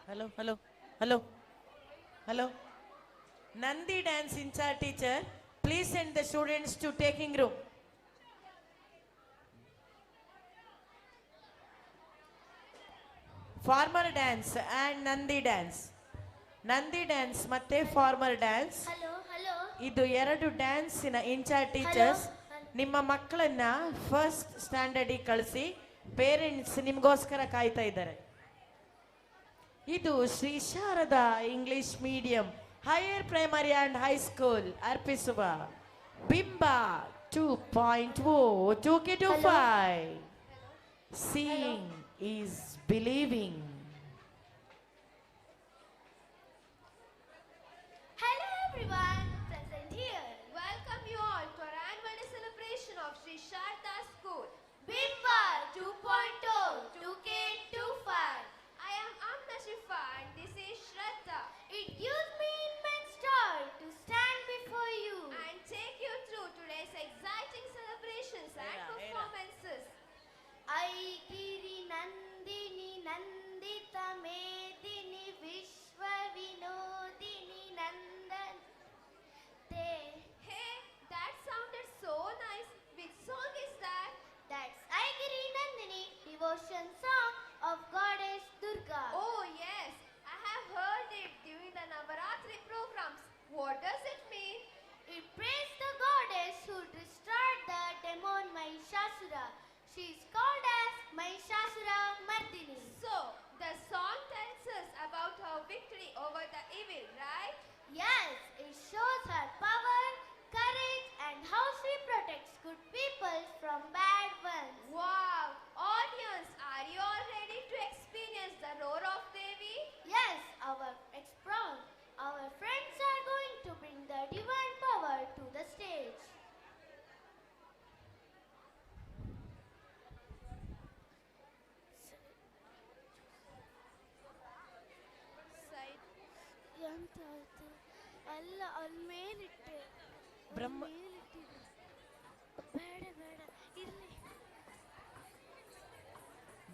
Hello, hello, hello, hello. Nandi dance in charge teacher, please send the students to taking room. Farmer dance and Nandi dance. Nandi dance ಮತ್ತೆ farmer dance. Hello, hello. ಇದು 2 dance ಇನ in charge teachers. ನಿಮ್ಮ ಮಕ್ಕಳನ್ನ ಫಸ್ಟ್ ಸ್ಟ್ಯಾಂಡರ್ಡಿಗೆ ಕಳಿಸಿ, ಪೇರೆಂಟ್ಸ್ ನಿಮಗೋಸ್ಕರ ಕಾಯ್ತಾ ಇದ್ದಾರೆ. ಇದು Shri Sharada English medium higher primary and high school ಅರ್ಪಿಸುವ Bimba 2.0 2K25. Seeing is believing. Hello everyone, present here. Welcome you all to our annual day celebration of Sri Sharda School. Bimba 2.0 2K25. I am Amna Shifa and this is Shraddha. It gives me immense joy to stand before you and take you through today's exciting celebrations and performances. Aigiri Nandini Nandita Medini Vishwa Vinodini Nandan. Hey, that sounded so nice. Which song is that? That's Aigiri Nandini, devotion song of goddess Durga. Oh yes, I have heard it during the Navaratri programs. What does it mean? It praised the goddess who destroyed the demon Mahishasura. She is called as Mahishasura Mardini. So, the song tells us about her victory over the evil, right? Yes, it shows her power, courage and how she protects good people from bad ones. Wow! Audience, are you all ready to experience the roar of Devi? Yes, our friends are going to bring the divine power to the stage. ಅಲ್ಲ ಅಲ್ಲಿ ಮೇಲಿಟ್ಟೆ ಬ್ರಹ್ಮ ಬೇಡ ಇರ್ಲಿ.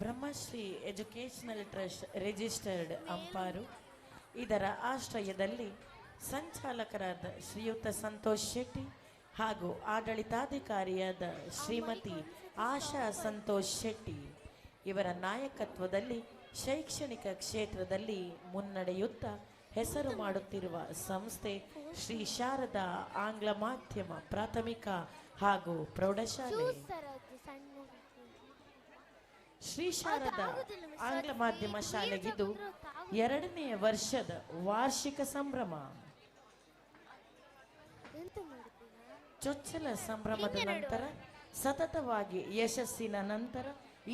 ಬ್ರಹ್ಮಶ್ರೀ ಎಜುಕೇಶನಲ್ ಟ್ರಸ್ಟ್ ರಿಜಿಸ್ಟರ್ಡ್ ಅಂಪಾರು ಇದರ ಆಶ್ರಯದಲ್ಲಿ ಸಂಚಾಲಕರಾದ ಶ್ರೀಯುತ ಸಂತೋಷ್ ಶೆಟ್ಟಿ ಹಾಗೂ ಆಡಳಿತಾಧಿಕಾರಿಯಾದ ಶ್ರೀಮತಿ ಆಶಾ ಸಂತೋಷ್ ಶೆಟ್ಟಿ ಇವರ ನಾಯಕತ್ವದಲ್ಲಿ ಶೈಕ್ಷಣಿಕ ಕ್ಷೇತ್ರದಲ್ಲಿ ಮುನ್ನಡೆಯುತ್ತಾ ಹೆಸರು ಮಾಡುತ್ತಿರುವ ಸಂಸ್ಥೆ ಶ್ರೀ ಶಾರದಾ ಆಂಗ್ಲ ಮಾಧ್ಯಮ ಪ್ರಾಥಮಿಕ ಹಾಗೂ ಪ್ರೌಢಶಾಲೆ. ಶ್ರೀ ಶಾರದಾ ಆಂಗ್ಲ ಮಾಧ್ಯಮ ಶಾಲೆಗಿದು 2ನೇ ವರ್ಷದ ವಾರ್ಷಿಕ ಸಂಭ್ರಮ. ಚೊಚ್ಚಲ ಸಂಭ್ರಮದ ನಂತರ ಸತತವಾಗಿ ಯಶಸ್ಸಿನ ನಂತರ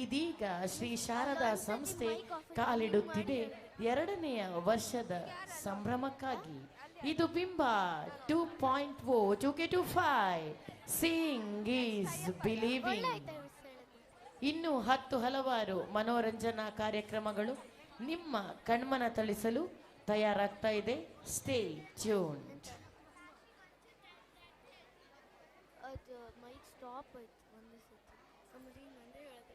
ಇದೀಗ ಶ್ರೀ ಶಾರದಾ ಸಂಸ್ಥೆ ಕಾಲಿಡುತ್ತಿದೆ 2ನೇ ವರ್ಷದ ಸಂಭ್ರಮಕ್ಕಾಗಿ. ಇದು ಬಿಂಬ 2.0 2K25. Seeing is believing. ಇನ್ನು 10 ಹಲವಾರು ಮನೋರಂಜನಾ ಕಾರ್ಯಕ್ರಮಗಳು ನಿಮ್ಮ ಕಣ್ಮನ ತಳಿಸಲು ತಯಾರಾಗ್ತಾ ಇದೆ. Stay tuned. ಅದು ಮೈಕ್ ಸ್ಟಾಪ್ ಆಯ್ತು ಒಂದೇ ಸತಿ. ಆಮೇಲೆ ಇನ್ನೊಂದೇ ಹೇಳಿದೆ.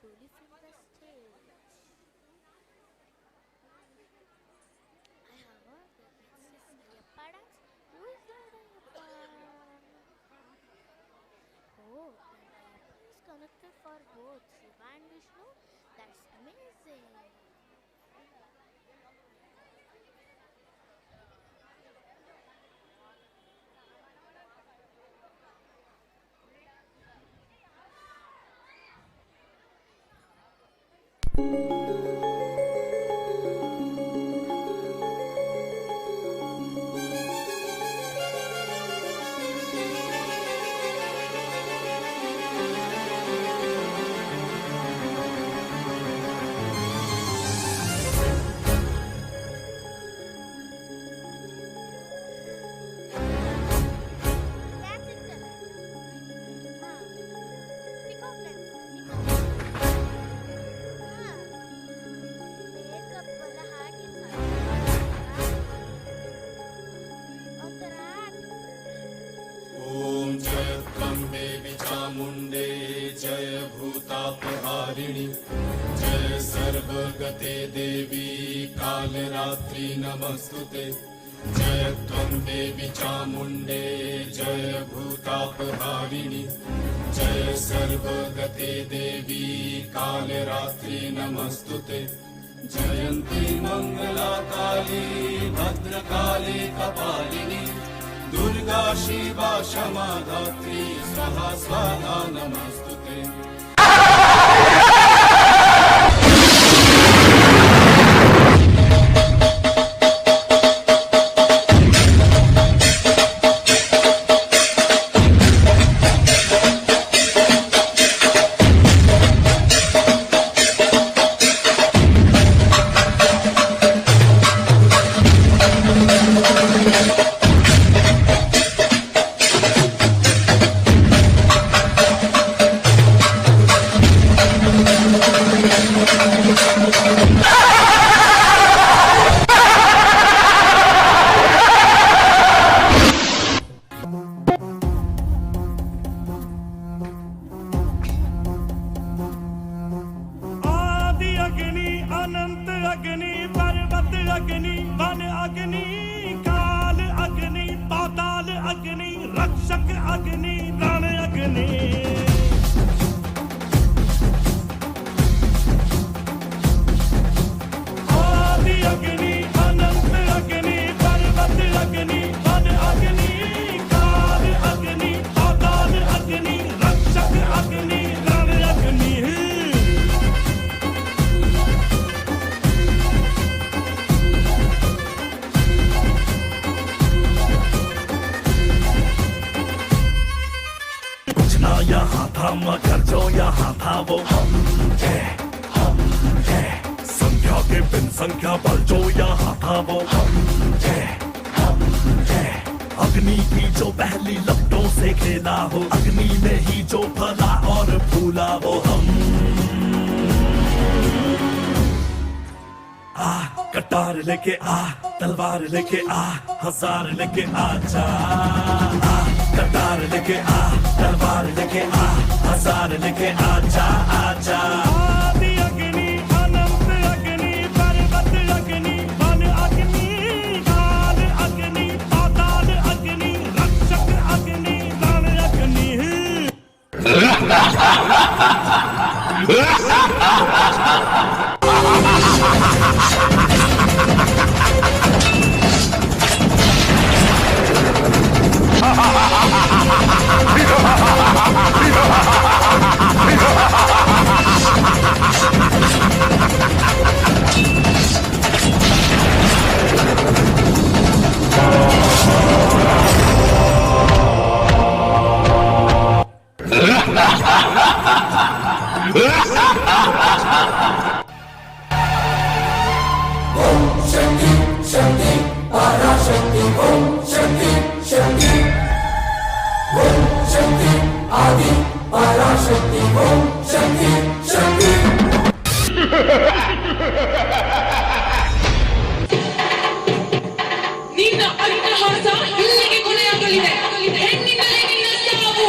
Truly fill the stage. I have heard that this is Ayappa dance. Who is that Ayappa? Oh, and Ayappa is connected for both Shiva and Vishnu. That's amazing. चामुण्डे जय भूतापहारिणि जय सर्वगत सर्वगते देवी कालरात्रि नमस्तुते जय त्वं देवी चामुण्डे जय भूतापहारिणि जय सर्वगते देवी कालरात्रि नमस्तुते जयन्ती मंगला काली भद्रकाली कपालिनी दुर्गा शिवा क्षमा धात्री स्वाहा स्वाहा नमस्तुते। अग्नि पर्वत अग्नि वन अग्नि काल अग्नि पाताल अग्नि रक्षक अग्नि प्राण अग्नि आदि अग्नि अनंत अग्नि पर्वत अग्नि वन अग्नि काल अग्नि पाताल अग्नि रक्षक अग्नि प्राण अग्नि यहाँ था मगर जो यहाँ था वो हम थे संख्या के बिन संख्या बल जो यहाँ था वो हम थे अग्नि की जो पहली लपटों से खेला हो अग्नि में ही जो फला और फूला वो हम आ कटार लेके आ तलवार लेके आ हजार लेके आ जा कटार लेके आ तलवार लेके आ हजार लेके आजा आजा आदि अग्नि अनंत अग्नि पर्वत अग्नि वन अग्नि काल अग्नि पाताल अग्नि रक्षक अग्नि प्राण अग्नि ನಿನ್ನ ಅಟ್ಟಹಾಸ ಇಲ್ಲಿಗೆ ಕೊನೆಯಾಗಲಿದೆ ಹೆಣ್ಣಿನಲ್ಲೇ ನಿನ್ನ ಸಾವು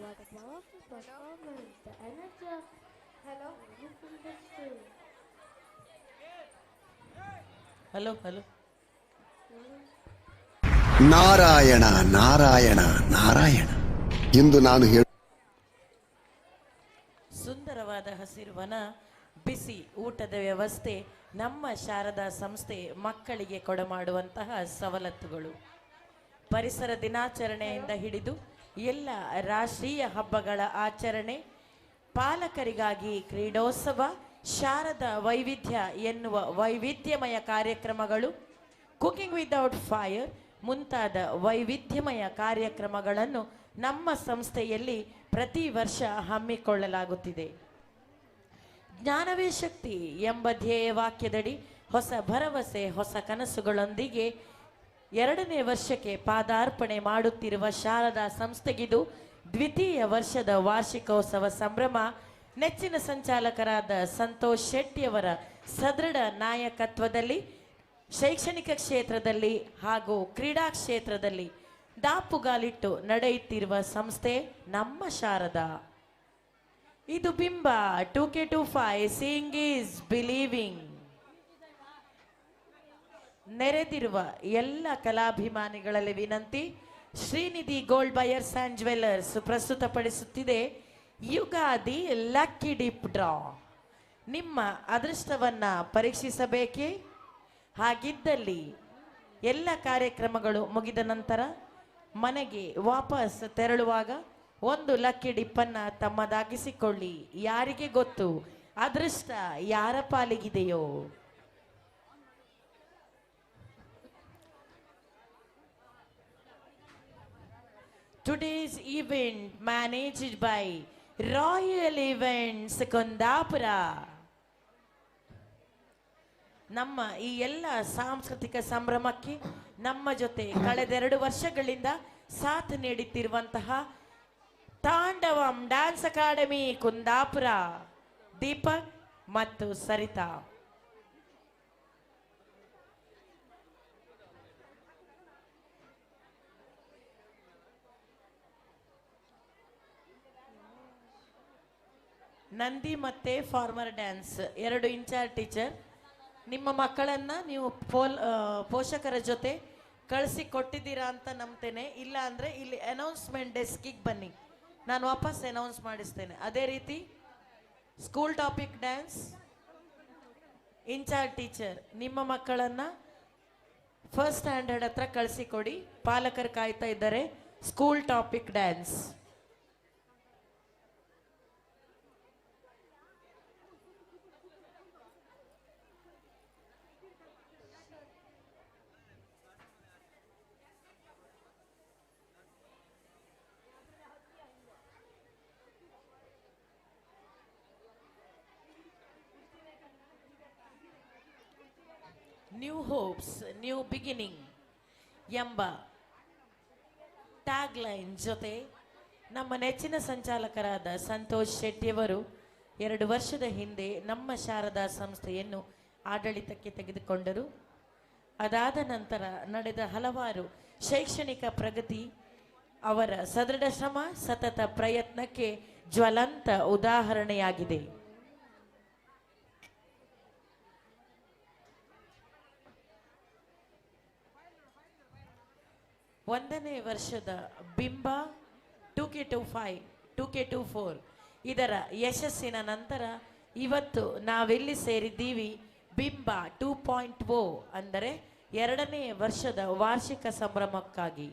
what a powerful performance. The energy of hello from the stage. Hello hello. Narayana Narayana Narayana ಎಂದು ನಾನು ಸುಂದರವಾದ ಹಸಿರುವನ, ಬಿಸಿ ಊಟದ ವ್ಯವಸ್ಥೆ, ನಮ್ಮ ಶಾರದಾ ಸಂಸ್ಥೆ ಮಕ್ಕಳಿಗೆ ಕೊಡಮಾಡುವಂತಹ ಸವಲತ್ತುಗಳು. ಪರಿಸರ ದಿನಾಚರಣೆಯಿಂದ ಹಿಡಿದು ಎಲ್ಲ ರಾಷ್ಟ್ರೀಯ ಹಬ್ಬಗಳ ಆಚರಣೆ, ಪಾಲಕರಿಗಾಗಿ ಕ್ರೀಡೋತ್ಸವ, ಶಾರದಾ ವೈವಿಧ್ಯ ಎನ್ನುವ ವೈವಿಧ್ಯಮಯ ಕಾರ್ಯಕ್ರಮಗಳು, ಕುಕಿಂಗ್ ವಿದೌಟ್ ಫೈರ್ ಮುಂತಾದ ವೈವಿಧ್ಯಮಯ ಕಾರ್ಯಕ್ರಮಗಳನ್ನು ನಮ್ಮ ಸಂಸ್ಥೆಯಲ್ಲಿ ಪ್ರತಿ ವರ್ಷ ಹಮ್ಮಿಕೊಳ್ಳಲಾಗುತ್ತಿದೆ. ಜ್ಞಾನವೇ ಶಕ್ತಿ ಎಂಬ ಧ್ಯೇಯ ವಾಕ್ಯದಡಿ ಹೊಸ ಭರವಸೆ, ಹೊಸ ಕನಸುಗಳೊಂದಿಗೆ 2ನೇ ವರ್ಷಕ್ಕೆ ಪಾದಾರ್ಪಣೆ ಮಾಡುತ್ತಿರುವ ಶಾರದಾ ಸಂಸ್ಥೆಗಿದು ದ್ವಿತೀಯ ವರ್ಷದ ವಾರ್ಷಿಕೋತ್ಸವ ಸಂಭ್ರಮ. ನೆಚ್ಚಿನ ಸಂಚಾಲಕರಾದ ಸಂತೋಷ್ ಶೆಟ್ಟಿಯವರ ಸದೃಢ ನಾಯಕತ್ವದಲ್ಲಿ ಶೈಕ್ಷಣಿಕ ಕ್ಷೇತ್ರದಲ್ಲಿ ಹಾಗೂ ಕ್ರೀಡಾ ಕ್ಷೇತ್ರದಲ್ಲಿ ದಾಪುಗಾಲಿಟ್ಟು ನಡೆಯುತ್ತಿರುವ ಸಂಸ್ಥೆ ನಮ್ಮ ಶಾರದಾ. ಇದು ಬಿಂಬ 2K25 ಸೀಯಿಂಗ್ ಈಸ್ ಬಿಲೀವಿಂಗ್. ನೆರೆದಿರುವ ಎಲ್ಲ ಕಲಾಭಿಮಾನಿಗಳಲ್ಲಿ ವಿನಂತಿ, Srinidhi gold buyers and jewellers ಪ್ರಸ್ತುತಪಡಿಸುತ್ತಿದೆ ಯುಗಾದಿ ಲಕ್ಕಿ ಡಿಪ್ ಡ್ರಾ. ನಿಮ್ಮ ಅದೃಷ್ಟವನ್ನ ಪರೀಕ್ಷಿಸಬೇಕೇ? ಹಾಗಿದ್ದಲ್ಲಿ ಎಲ್ಲ ಕಾರ್ಯಕ್ರಮಗಳು ಮುಗಿದ ನಂತರ ಮನೆಗೆ ವಾಪಸ್ ತೆರಳುವಾಗ ಒಂದು ಲಕ್ಕಿ ಡಿಪ್ಪನ್ನ ತಮ್ಮದಾಗಿಸಿಕೊಳ್ಳಿ. ಯಾರಿಗೆ ಗೊತ್ತು ಅದೃಷ್ಟ ಯಾರ ಪಾಲಿಗಿದೆಯೋ. Today's event managed by Royal Events Kundapura. ನಮ್ಮ ಈ ಎಲ್ಲ ಸಾಂಸ್ಕೃತಿಕ ಸಂಭ್ರಮಕ್ಕೆ ನಮ್ಮ ಜೊತೆ ಕಳೆದ 2 ವರ್ಷಗಳಿಂದ ಸಾಥ್ ನೀಡುತ್ತಿರುವಂತಹ ತಾಂಡವಂ ಡ್ಯಾನ್ಸ್ ಅಕಾಡೆಮಿ ಕುಂದಾಪುರ, ದೀಪಕ್ ಮತ್ತು ಸರಿತಾ. ನಂದಿ ಮತ್ತೆ ಫಾರ್ಮರ್ ಡ್ಯಾನ್ಸ್ 2 ಇನ್ಚಾರ್ಜ್ ಟೀಚರ್. ನಿಮ್ಮ ಮಕ್ಕಳನ್ನ ನೀವು ಪೋಷಕರ ಜೊತೆ ಕಳಿಸಿ ಕೊಟ್ಟಿದ್ದೀರಾ ಅಂತ ನಂಬ್ತೇನೆ. ಇಲ್ಲ ಅಂದ್ರೆ ಇಲ್ಲಿ ಅನೌನ್ಸ್ಮೆಂಟ್ ಡೆಸ್ಕಿಗೆ ಬನ್ನಿ, ನಾನು ವಾಪಸ್ ಅನೌನ್ಸ್ ಮಾಡಿಸ್ತೇನೆ. ಅದೇ ರೀತಿ school topic dance incharge teacher ನಿಮ್ಮ ಮಕ್ಕಳನ್ನ ಫಸ್ಟ್ ಸ್ಟ್ಯಾಂಡರ್ಡ್ ಹತ್ರ ಕಳಿಸಿಕೊಡಿ, ಪಾಲಕರು ಕಾಯ್ತಾ ಇದ್ದಾರೆ. School topic dance. New hopes new beginning ಎಂಬ ಟ್ಯಾಗ್ ಲೈನ್ ಜೊತೆ ನಮ್ಮ ನೆಚ್ಚಿನ ಸಂಚಾಲಕರಾದ ಸಂತೋಷ್ ಶೆಟ್ಟಿಯವರು 2 ವರ್ಷದ ಹಿಂದೆ ನಮ್ಮ ಶಾರದಾ ಸಂಸ್ಥೆಯನ್ನು ಆಡಳಿತಕ್ಕೆ ತೆಗೆದುಕೊಂಡರು. ಅದಾದ ನಂತರ ನಡೆದ ಹಲವಾರು ಶೈಕ್ಷಣಿಕ ಪ್ರಗತಿ ಅವರ ಸದೃಢ ಶ್ರಮ, ಸತತ ಪ್ರಯತ್ನಕ್ಕೆ ಜ್ವಲಂತ ಉದಾಹರಣೆಯಾಗಿದೆ. ಒಂದನೇ ವರ್ಷದ ಬಿಂಬ 2K25 2K24 ಇದರ ಯಶಸ್ಸಿನ ನಂತರ ಇವತ್ತು ನಾವೆಲ್ಲಿ ಸೇರಿದ್ದೀವಿ ಬಿಂಬ 2.0 ಅಂದರೆ 2ನೇ ವರ್ಷದ ವಾರ್ಷಿಕ ಸಂಭ್ರಮಕ್ಕಾಗಿ.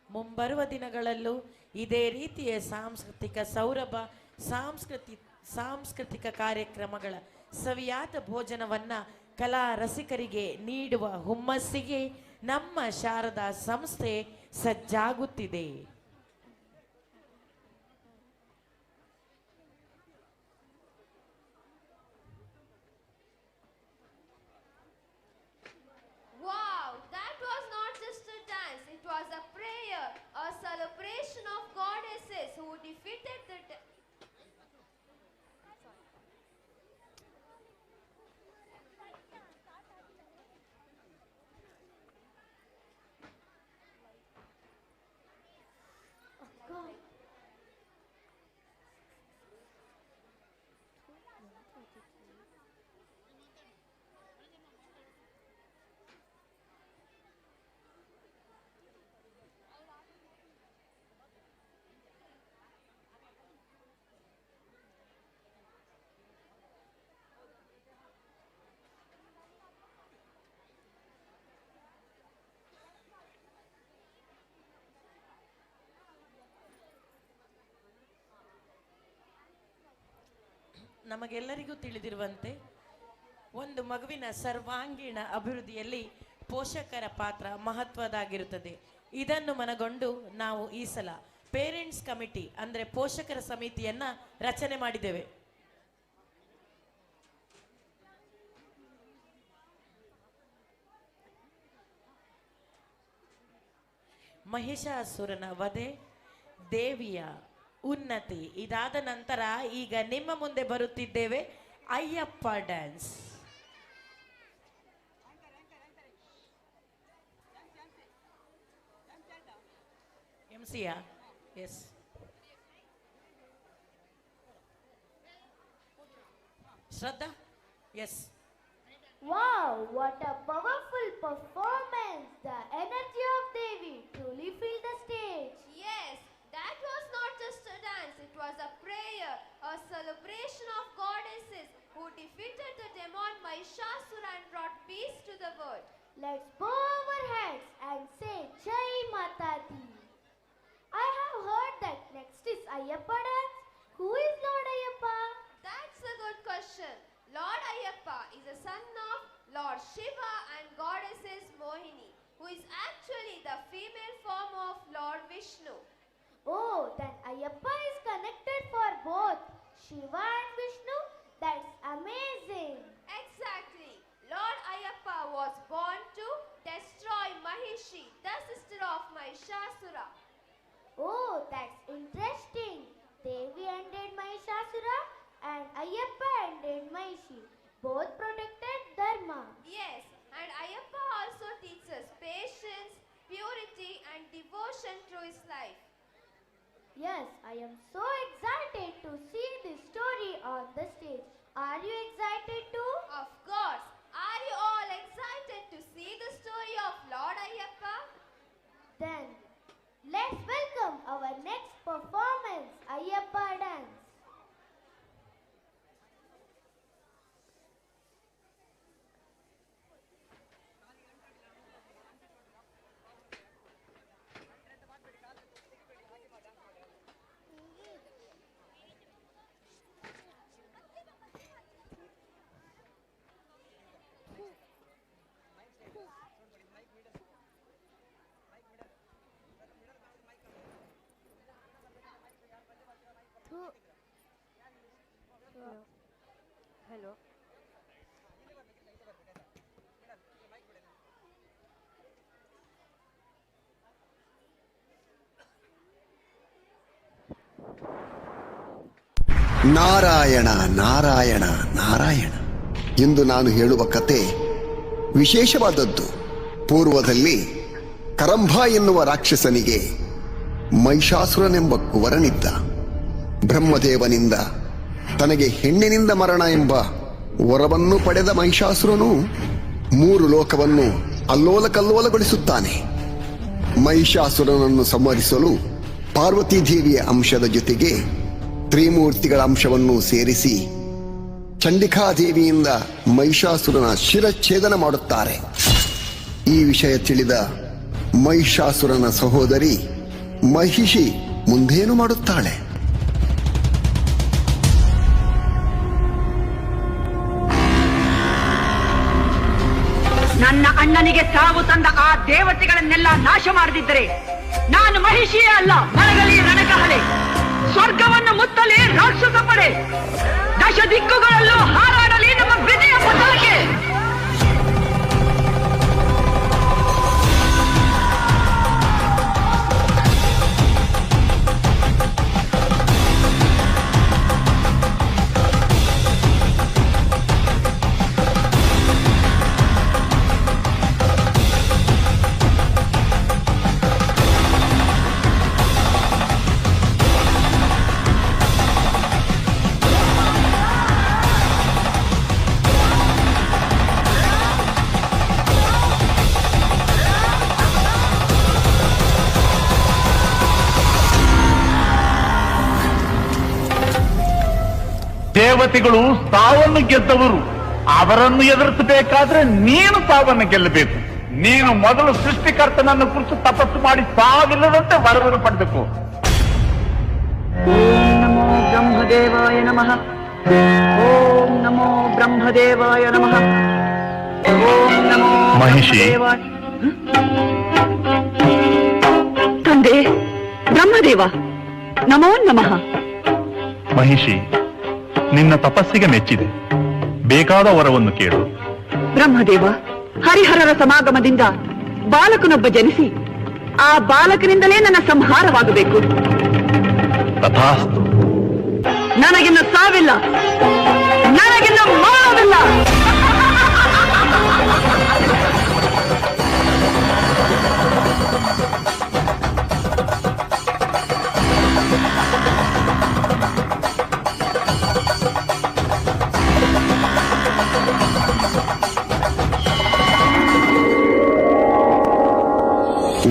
ಮುಂಬರುವ ದಿನಗಳಲ್ಲೂ ಇದೇ ರೀತಿಯ ಸಾಂಸ್ಕೃತಿಕ ಸೌರಭ, ಸಾಂಸ್ಕೃತಿಕ ಕಾರ್ಯಕ್ರಮಗಳ ಸವಿಯಾದ ಭೋಜನವನ್ನ ಕಲಾ ರಸಿಕರಿಗೆ ನೀಡುವ ಹುಮ್ಮಸ್ಸಿಗೆ ನಮ್ಮ ಶಾರದಾ ಸಂಸ್ಥೆ ಸಜ್ಜಾಗುತ್ತಿದೆ. Wow, that was not just a dance, it was a prayer, a celebration of goddesses who defeated the ನಮಗೆಲ್ಲರಿಗೂ ತಿಳಿದಿರುವಂತೆ ಒಂದು ಮಗುವಿನ ಸರ್ವಾಂಗೀಣ ಅಭಿವೃದ್ಧಿಯಲ್ಲಿ ಪೋಷಕರ ಪಾತ್ರ ಮಹತ್ವದಾಗಿರುತ್ತದೆ. ಇದನ್ನು ಮನಗೊಂಡು ನಾವು ಈ ಸಲ ಪೇರೆಂಟ್ಸ್ ಕಮಿಟಿ ಅಂದ್ರೆ ಪೋಷಕರ ಸಮಿತಿಯನ್ನ ರಚನೆ ಮಾಡಿದ್ದೇವೆ. ಮಹಿಷಾಸುರನ ವಧೆ, ದೇವಿಯ ಉನ್ನತಿ ಇದಾದ ನಂತರ ಈಗ ನಿಮ್ಮ ಮುಂದೆ ಬರುತ್ತಿದ್ದೇವೆ ಅಯ್ಯಪ್ಪ ಡ್ಯಾನ್ಸ್. ಎಂಸಿಯಾ? Yes. Shraddha? Yes. Wow, what a powerful performance! The energy of Devi truly filled the stage. Yes, that was not just a dance, it was a prayer, a celebration of goddesses who defeated the demon Mahishasura and brought peace to the world. Let's bow our heads and say Jai Mata Di. I have heard that next is Ayyappa dance. Who is Lord Ayyappa? That's a good question. Lord Ayyappa is a son of Lord Shiva and goddesses Mohini, who is actually the female form of Lord Vishnu. Oh, then Ayyappa is connected for both Shiva and Vishnu? That's amazing. Exactly. Lord Ayyappa was born to destroy Mahishi, the sister of Mahishasura. Oh, that's interesting. Devi ended Mahishasura and Ayyappa ended Mahishi. Both protected Dharma. Yes, and Ayyappa also teaches patience, purity and devotion through his life. Yes, I am so excited to see this story on the stage. Are you excited too? Of course. Are you all excited to see the story of Lord Ayyappa? Then, let's welcome our next performance, Ayyappa dance. Hello. Narayana Narayana Narayana ಎಂದು ನಾನು ಹೇಳುವ ಕತೆ ವಿಶೇಷವಾದದ್ದು. ಪೂರ್ವದಲ್ಲಿ ಕರಂಭ ಎನ್ನುವ ರಾಕ್ಷಸನಿಗೆ ಮಹಿಷಾಸುರನೆಂಬ ಕುವರನಿದ್ದ. ಬ್ರಹ್ಮದೇವನಿಂದ ತನಗೆ ಹೆಣ್ಣಿನಿಂದ ಮರಣ ಎಂಬ ವರವನ್ನು ಪಡೆದ ಮಹಿಷಾಸುರನು 3 ಲೋಕವನ್ನು ಅಲ್ಲೋಲ ಕಲ್ಲೋಲಗೊಳಿಸುತ್ತಾನೆ. ಮಹಿಷಾಸುರನನ್ನು ಸಂಹರಿಸಲು ಪಾರ್ವತೀದೇವಿಯ ಅಂಶದ ಜೊತೆಗೆ ತ್ರಿಮೂರ್ತಿಗಳ ಅಂಶವನ್ನು ಸೇರಿಸಿ ಚಂಡಿಕಾದೇವಿಯಿಂದ ಮಹಿಷಾಸುರನ ಶಿರಚ್ಛೇದನ ಮಾಡುತ್ತಾರೆ. ಈ ವಿಷಯ ತಿಳಿದ ಮಹಿಷಾಸುರನ ಸಹೋದರಿ ಮಹಿಷಿ ಮುಂದೇನು ಮಾಡುತ್ತಾಳೆ? ನನ್ನ ಅಣ್ಣನಿಗೆ ಸಾವು ತಂದ ಆ ದೇವತೆಗಳನ್ನೆಲ್ಲ ನಾಶ ಮಾಡದಿದ್ದರೆ ನಾನು ಮಹಿಷಿಯೇ ಅಲ್ಲ, ಮರಗಲಿ ರಣಕಹಳೆ, ಸ್ವರ್ಗವನ್ನು ಮುತ್ತಲಿ ರಾಕ್ಷಸ ಪಡೆ, ದಶ ದಿಕ್ಕುಗಳಲ್ಲೂ ಹಾರಾಡಲಿ ನಮ್ಮ ವಿಜಯ ಪತಾಕೆ. ದೇವತೆಗಳು ಸಾವನ್ನು ಗೆದ್ದವರು, ಅವರನ್ನು ಎದುರಿಸಬೇಕಾದ್ರೆ ನೀನು ಸಾವನ್ನು ಗೆಲ್ಲಬೇಕು. ನೀನು ಮೊದಲು ಸೃಷ್ಟಿಕರ್ತನನ್ನು ಕುರಿತು ತಪಸ್ಸು ಮಾಡಿ ಸಾವಿಲ್ಲದಂತೆ ವರವನ್ನು ಪಡೆದಬೇಕು. ಓಂ ನಮೋ ಬ್ರಹ್ಮದೇವಾಯ ನಮಃ. ಓಂ ನಮೋ ಬ್ರಹ್ಮದೇವಾಯ ನಮಃ. ಓಂ ನಮೋ ಮಹಿಷಿ. ಬ್ರಹ್ಮದೇವಾಯ. ತಂದೆ ಬ್ರಹ್ಮದೇವ ನಮೋ ನಮಃ. ಮಹಿಷಿ, ನಿನ್ನ ತಪಸ್ಸಿಗೆ ಮೆಚ್ಚಿದೆ. ಬೇಕಾದ ವರವನ್ನು ಕೇಳು. ಬ್ರಹ್ಮದೇವ, ಹರಿಹರರ ಸಮಾಗಮದಿಂದ ಬಾಲಕನೊಬ್ಬ ಜನಿಸಿ ಆ ಬಾಲಕನಿಂದಲೇ ನನ್ನ ಸಂಹಾರವಾಗಬೇಕು. ತಥಾಸ್ತು. ನನಗಿನ್ನು ಸಾವಿಲ್ಲ, ನನಗಿನ್ನು ಮಾನವಿಲ್ಲ.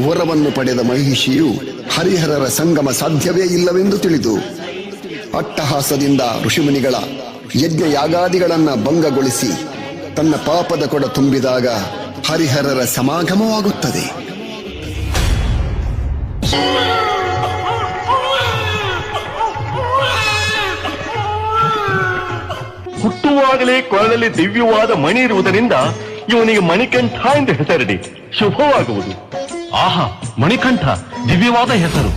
ವರವನ್ನು ಪಡೆದ ಮಹಿಷಿಯು ಹರಿಹರರ ಸಂಗಮ ಸಾಧ್ಯವೇ ಇಲ್ಲವೆಂದು ತಿಳಿದು ಅಟ್ಟಹಾಸದಿಂದ ಋಷಿಮುನಿಗಳ ಯಜ್ಞ ಯಾಗಾದಿಗಳನ್ನ ಭಂಗಗೊಳಿಸಿ ತನ್ನ ಪಾಪದ ಕೊಡ ತುಂಬಿದಾಗ ಹರಿಹರರ ಸಮಾಗಮವಾಗುತ್ತದೆ. ಹುಟ್ಟುವಾಗಲೇ ಕೊರಳಲ್ಲಿ ದಿವ್ಯವಾದ ಮಣಿ ಇರುವುದರಿಂದ ಇವನಿಗೆ ಮಣಿಕಂಠ ಎಂದು ಹೆಸರಿಡಿ, ಶುಭವಾಗುವುದು. ಆಹಾ, ಮಣಿಕಂಠ ದಿವ್ಯವಾದ ಹೆಸರು.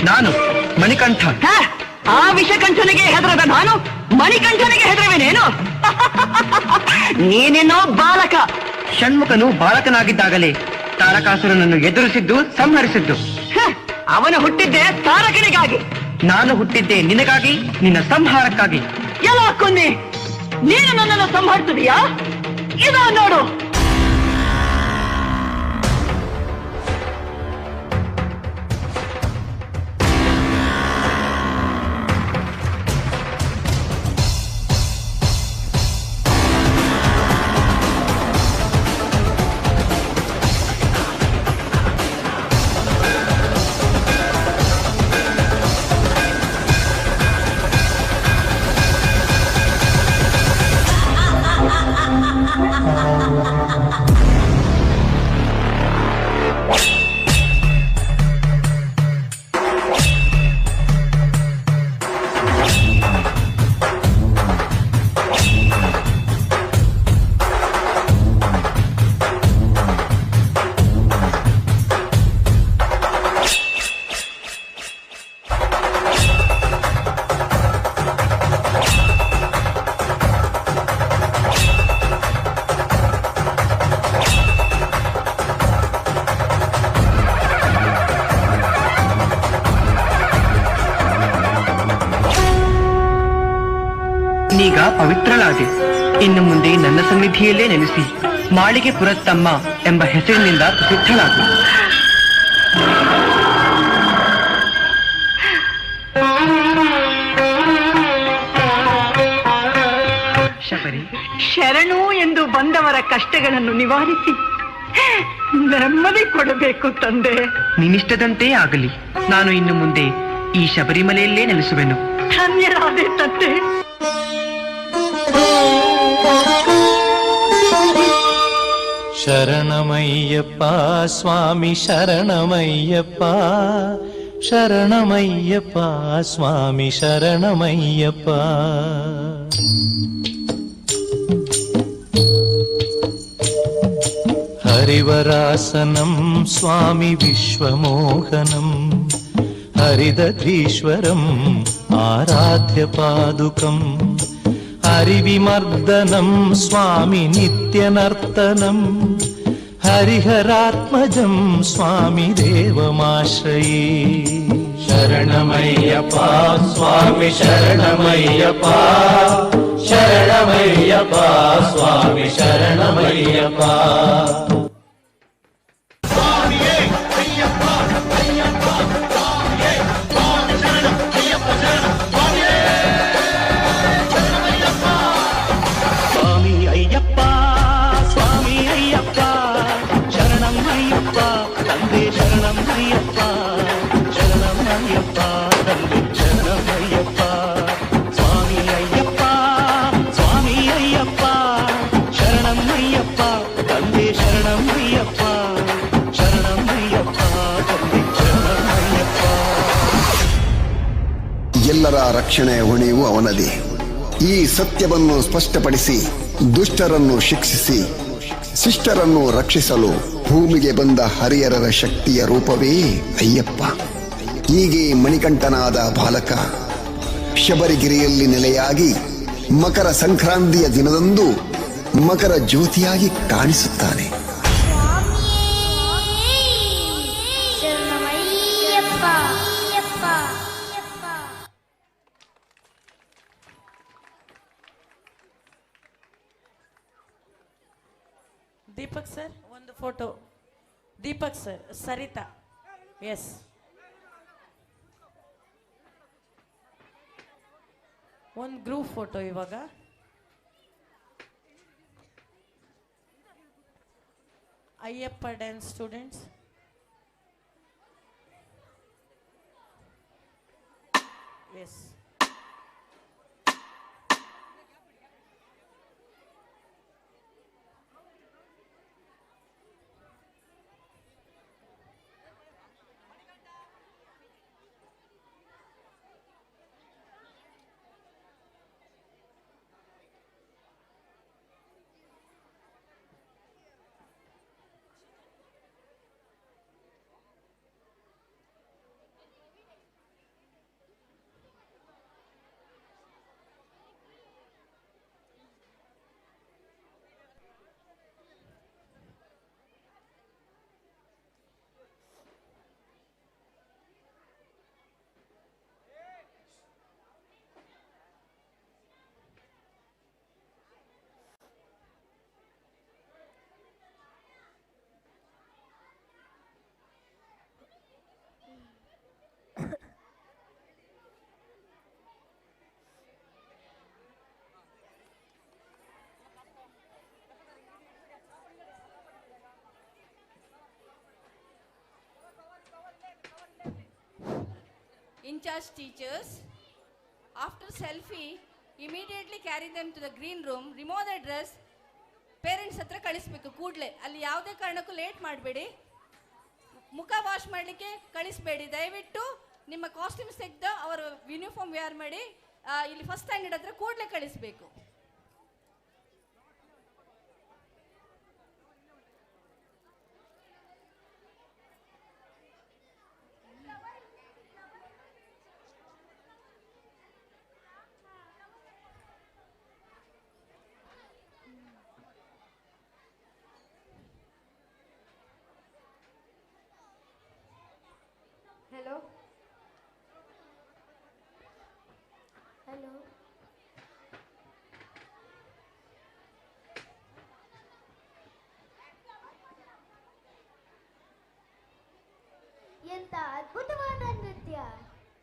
ನಾನು ಮಣಿಕಂಠ. ಆ ವಿಷಕಂಠನಿಗೆ ಹೆದರದ ನಾನು ಮಣಿಕಂಠನಿಗೆ ಹೆದರವೇನೇನು? ನೀನೇನೋ ಬಾಲಕ. ಷಣ್ಮುಖನು ಬಾಲಕನಾಗಿದ್ದಾಗಲೇ ತಾರಕಾಸುರನನ್ನು ಎದುರಿಸಿದ್ದು, ಸಂಹರಿಸಿದ್ದು. ಅವನು ಹುಟ್ಟಿದ್ದೆ ತಾರಕನಿಗಾಗಿ. ನಾನು ಹುಟ್ಟಿದ್ದೆ ನಿನಗಾಗಿ, ನಿನ್ನ ಸಂಹಾರಕ್ಕಾಗಿ. ಎಲ್ಲ ಕೊನ್ನೆ, ನೀನು ನನ್ನನ್ನು ಸಂಹರಿಸಿದೀಯಾ? ಇದೋ ನೋಡು. ಈಗ ಪವಿತ್ರಳಾದೆ. ಇನ್ನು ಮುಂದೆ ನನ್ನ ಸನ್ನಿಧಿಯಲ್ಲೇ ನೆಲೆಸಿ ಮಾಳಿಗೆ ಪುರತ್ತಮ್ಮ ಎಂಬ ಹೆಸರಿನಿಂದ ಪ್ರಸಿದ್ಧಳಾಗು. ಶರಣು ಎಂದು ಬಂದವರ ಕಷ್ಟಗಳನ್ನು ನಿವಾರಿಸಿ ನೆಮ್ಮದಿ ಕೊಡಬೇಕು ತಂದೆ. ನಿನ್ನಿಷ್ಟದಂತೆ ಆಗಲಿ. ನಾನು ಇನ್ನು ಮುಂದೆ ಈ ಶಬರಿಮಲೆಯಲ್ಲೇ ನೆಲೆಸುವೆನು. ಧನ್ಯರಾದೆ ತಂದೆ. ಶರಣಮಯ್ಯಪ್ಪ ಸ್ವಾಮಿ ಶರಣಮಯ್ಯಪ್ಪ, ಶರಣಮಯ್ಯಪ್ಪ ಸ್ವಾಮಿ ಶರಣಮಯ್ಯಪ್ಪ. ಹರಿವರಾಸನಂ ಸ್ವಾಮಿ ವಿಶ್ವಮೋಹನಂ, ಹರಿದಧೀಶ್ವರಂ ಆರಾಧ್ಯ ಪಾದುಕಂ, हरिविमर्दनं स्वामि नित्यनर्तनं हरिहरात्मजं स्वामि देवमाश्रये शरणमय्यप्पा स्वामि शरणमय्यप्पा शरणमय्यप्पा स्वामि शरणमय्यप्पा ಎಲ್ಲರ ರಕ್ಷಣೆಯ ಹೊಣೆಯು ಅವನದೇ. ಈ ಸತ್ಯವನ್ನು ಸ್ಪಷ್ಟಪಡಿಸಿ ದುಷ್ಟರನ್ನು ಶಿಕ್ಷಿಸಿ ಶಿಷ್ಟರನ್ನು ರಕ್ಷಿಸಲು ಭೂಮಿಗೆ ಬಂದ ಹರಿಹರರ ಶಕ್ತಿಯ ರೂಪವೇ ಅಯ್ಯಪ್ಪ. ಹೀಗೆ ಮಣಿಕಂಠನಾದ ಬಾಲಕ ಶಬರಿಗಿರಿಯಲ್ಲಿ ನೆಲೆಯಾಗಿ ಮಕರ ಸಂಕ್ರಾಂತಿಯ ದಿನದಂದು ಮಕರ ಜ್ಯೋತಿಯಾಗಿ ಕಾಣಿಸುತ್ತಾನೆ. ದೀಪಕ್ ಸರ್ ಒಂದು photo. Deepak sir, Sarita, yes. ಒಂದು ಗ್ರೂಪ್ ಫೋಟೋ ಇವಾಗ. Ayyappa dance students. Yes. In-charge teachers, after selfie, immediately carry them to the green room, remove their dress, parents ಹತ್ರ ಕಳಿಸ್ಬೇಕು ಕೂಡಲೇ. ಅಲ್ಲಿ ಯಾವುದೇ ಕಾರಣಕ್ಕೂ ಲೇಟ್ ಮಾಡಬೇಡಿ. ಮುಖ ವಾಶ್ ಮಾಡಲಿಕ್ಕೆ ಕಳಿಸ್ಬೇಡಿ. ದಯವಿಟ್ಟು ನಿಮ್ಮ ಕಾಸ್ಟ್ಯೂಮ್ಸ್ ತೆಗೆದು ಅವರ ಯೂನಿಫಾರ್ಮ್ ವೇರ್ ಮಾಡಿ ಇಲ್ಲಿ ಫಸ್ಟ್ ಸ್ಟ್ಯಾಂಡರ್ಡ್ ಹತ್ರ ಕೂಡಲೇ ಕಳಿಸ್ಬೇಕು. Hello? Hello? ಎಂತ ಅದ್ಭುತವಾದ ನೃತ್ಯ.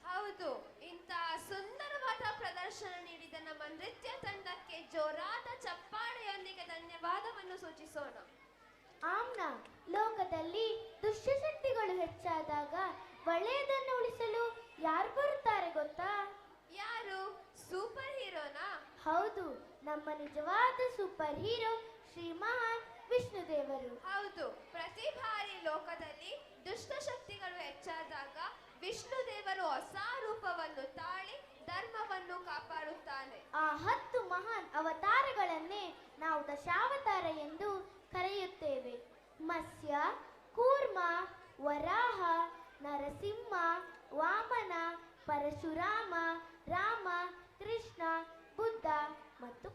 ಹೌದು, ಇಂಥ ಸುಂದರವಾದ ಪ್ರದರ್ಶನ ನೀಡಿದ ನಮ್ಮ ನೃತ್ಯ ತಂಡಕ್ಕೆ ಜೋರಾದ ಚಪ್ಪಾಳೆಯೊಂದಿಗೆ ಧನ್ಯವಾದವನ್ನು ಸೂಚಿಸೋಣ. ಆಮ್ನಾ, ಲೋಕದಲ್ಲಿ ದುಷ್ಟಶಕ್ತಿಗಳು ಹೆಚ್ಚಾದಾಗ ಒಳ್ಳೆಯದನ್ನು ಉಳಿಸಲು ಯಾರು ಬರುತ್ತಾರೆ ಗೊತ್ತಾ? ಯಾರು? ಸೂಪರ್ ಹೀರೋನಾ? ಹೌದು, ನಮ್ಮ ನಿಜವಾದ ಸೂಪರ್ ಹೀರೋ ಶ್ರೀ ಮಹಾನ್ ವಿಷ್ಣುದೇವರು. ಹೌದು, ಪ್ರತಿ ಬಾರಿ ಲೋಕದಲ್ಲಿ ದುಷ್ಟಶಕ್ತಿಗಳು ಹೆಚ್ಚಾದಾಗ ವಿಷ್ಣುದೇವರು ಹೊಸ ರೂಪವನ್ನು ತಾಳಿ ಧರ್ಮವನ್ನು ಕಾಪಾಡುತ್ತಾನೆ. ಆ 10 ಮಹಾನ್ ಅವತಾರಗಳನ್ನೇ ನಾವು ದಶಾವತಾರ ಎಂದು ಕರೆಯುತ್ತೇವೆ. ಮತ್ಸ್ಯ, ಕೂರ್ಮ, ವರಾಹ, ನರಸಿಂಹ, ವಾಮನ, ಪರಶುರಾಮ, ರಾಮ, ಕೃಷ್ಣ, ಬುದ್ಧ ಮತ್ತು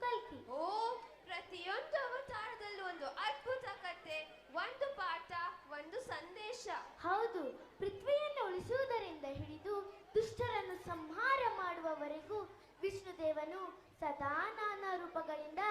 ದೇವನು ಸದಾ ನಾನಾ ರೂಪಗಳಿಂದ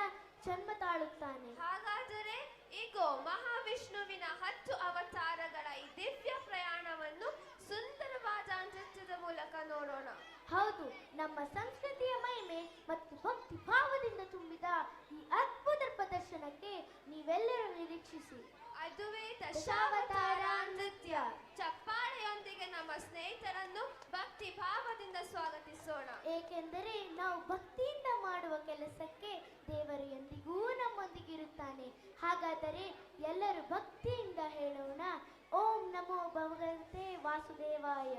ಜನ್ಮ ತಾಳುತ್ತಾನೆ. ಹಾಗಾದರೆ ಈಗೋ ಮಹಾವಿಷ್ಣುವಿನ 10 ಅವತಾರಗಳ ಈ ದಿವ್ಯ ಪ್ರಯಾಣವನ್ನು ಸುಂದರವಾದ ನೃತ್ಯದ ಮೂಲಕ ನೋಡೋಣ. ಹೌದು, ನಮ್ಮ ಸಂಸ್ಕೃತಿಯ ಮಹಿಮೆ ಮತ್ತು ಭಕ್ತಿ ಭಾವದಿಂದ ತುಂಬಿದ ಈ ಅದ್ಭುತ ಪ್ರದರ್ಶನಕ್ಕೆ ನೀವೆಲ್ಲರೂ ನಿರೀಕ್ಷಿಸಿ. ಅದುವೇ ದಶಾವತಾರ ನೃತ್ಯ. ಚಪ್ಪಾಳೆಯೊಂದಿಗೆ ನಮ್ಮ ಸ್ನೇಹಿತರನ್ನು ಭಕ್ತಿ ಭಾವದಿಂದ ಸ್ವಾಗತಿಸೋಣ. ಏಕೆಂದರೆ ನಾವು ಭಕ್ತಿಯಿಂದ ಮಾಡುವ ಕೆಲಸಕ್ಕೆ ದೇವರು ಎಂದಿಗೂ ನಮ್ಮೊಂದಿಗಿರುತ್ತಾನೆ. ಹಾಗಾದರೆ ಎಲ್ಲರೂ ಭಕ್ತಿಯಿಂದ ಹೇಳೋಣ, ಓಂ ನಮೋ ಭಗವಂತೆ ವಾಸುದೇವಾಯ.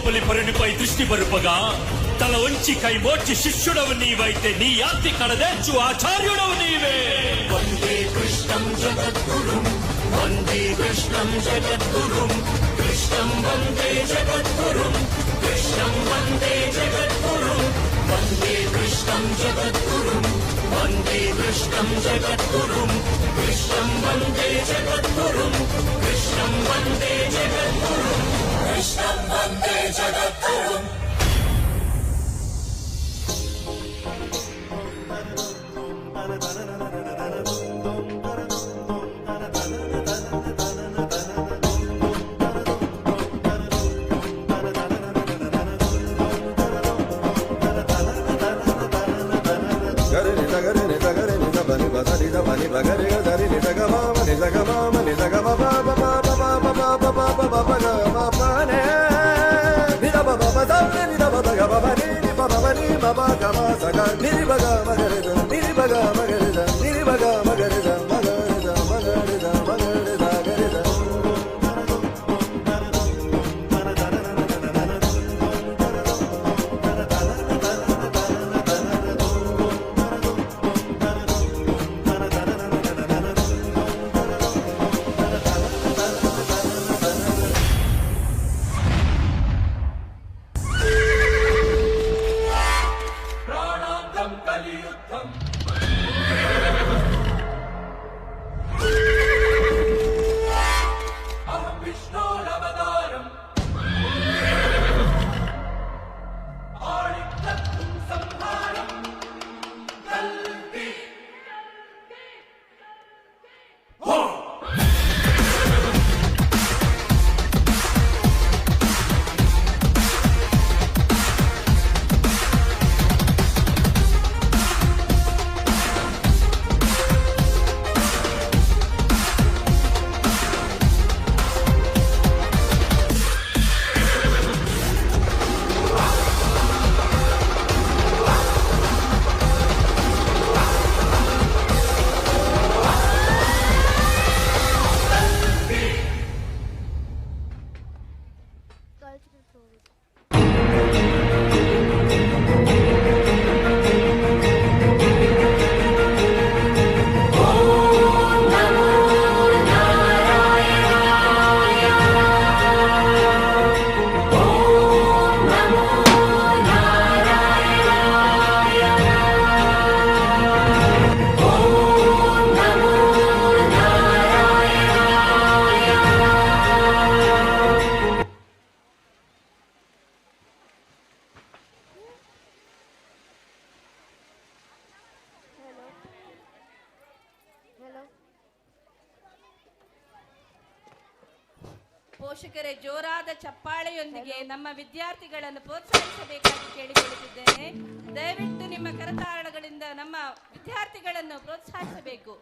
లోపలి పరినిపై దృష్టి పరుపగా తల వంచి కై మోర్చి శిష్యుడవు నీవైతే నీ యాత్రి కడదేర్చు ఆచార్యుడవు నీవే. వందే కృష్ణం జగద్గురుం వందే కృష్ణం జగద్గురుం కృష్ణం వందే జగద్గురుం కృష్ణం వందే జగద్గురుం వందే కృష్ణం జగద్గురుం వందే కృష్ణం జగద్గురుం కృష్ణం వందే జగద్గురుం కృష్ణం వందే జగద్గురుం కృష్ణం వందే జగద్గురుం. ಪೋಷಕರೇ ಜೋರಾದ ಚಪ್ಪಾಳೆಯೊಂದಿಗೆ ನಮ್ಮ ವಿದ್ಯಾರ್ಥಿಗಳನ್ನು ಪ್ರೋತ್ಸಾಹಿಸಬೇಕಾಗಿ ಕೇಳಿಕೊಳ್ಳುತ್ತಿದ್ದೇನೆ. ದಯವಿಟ್ಟು ನಿಮ್ಮ ಕರತಾಳಗಳಿಂದ ನಮ್ಮ ವಿದ್ಯಾರ್ಥಿಗಳನ್ನು ಪ್ರೋತ್ಸಾಹಿಸಬೇಕು.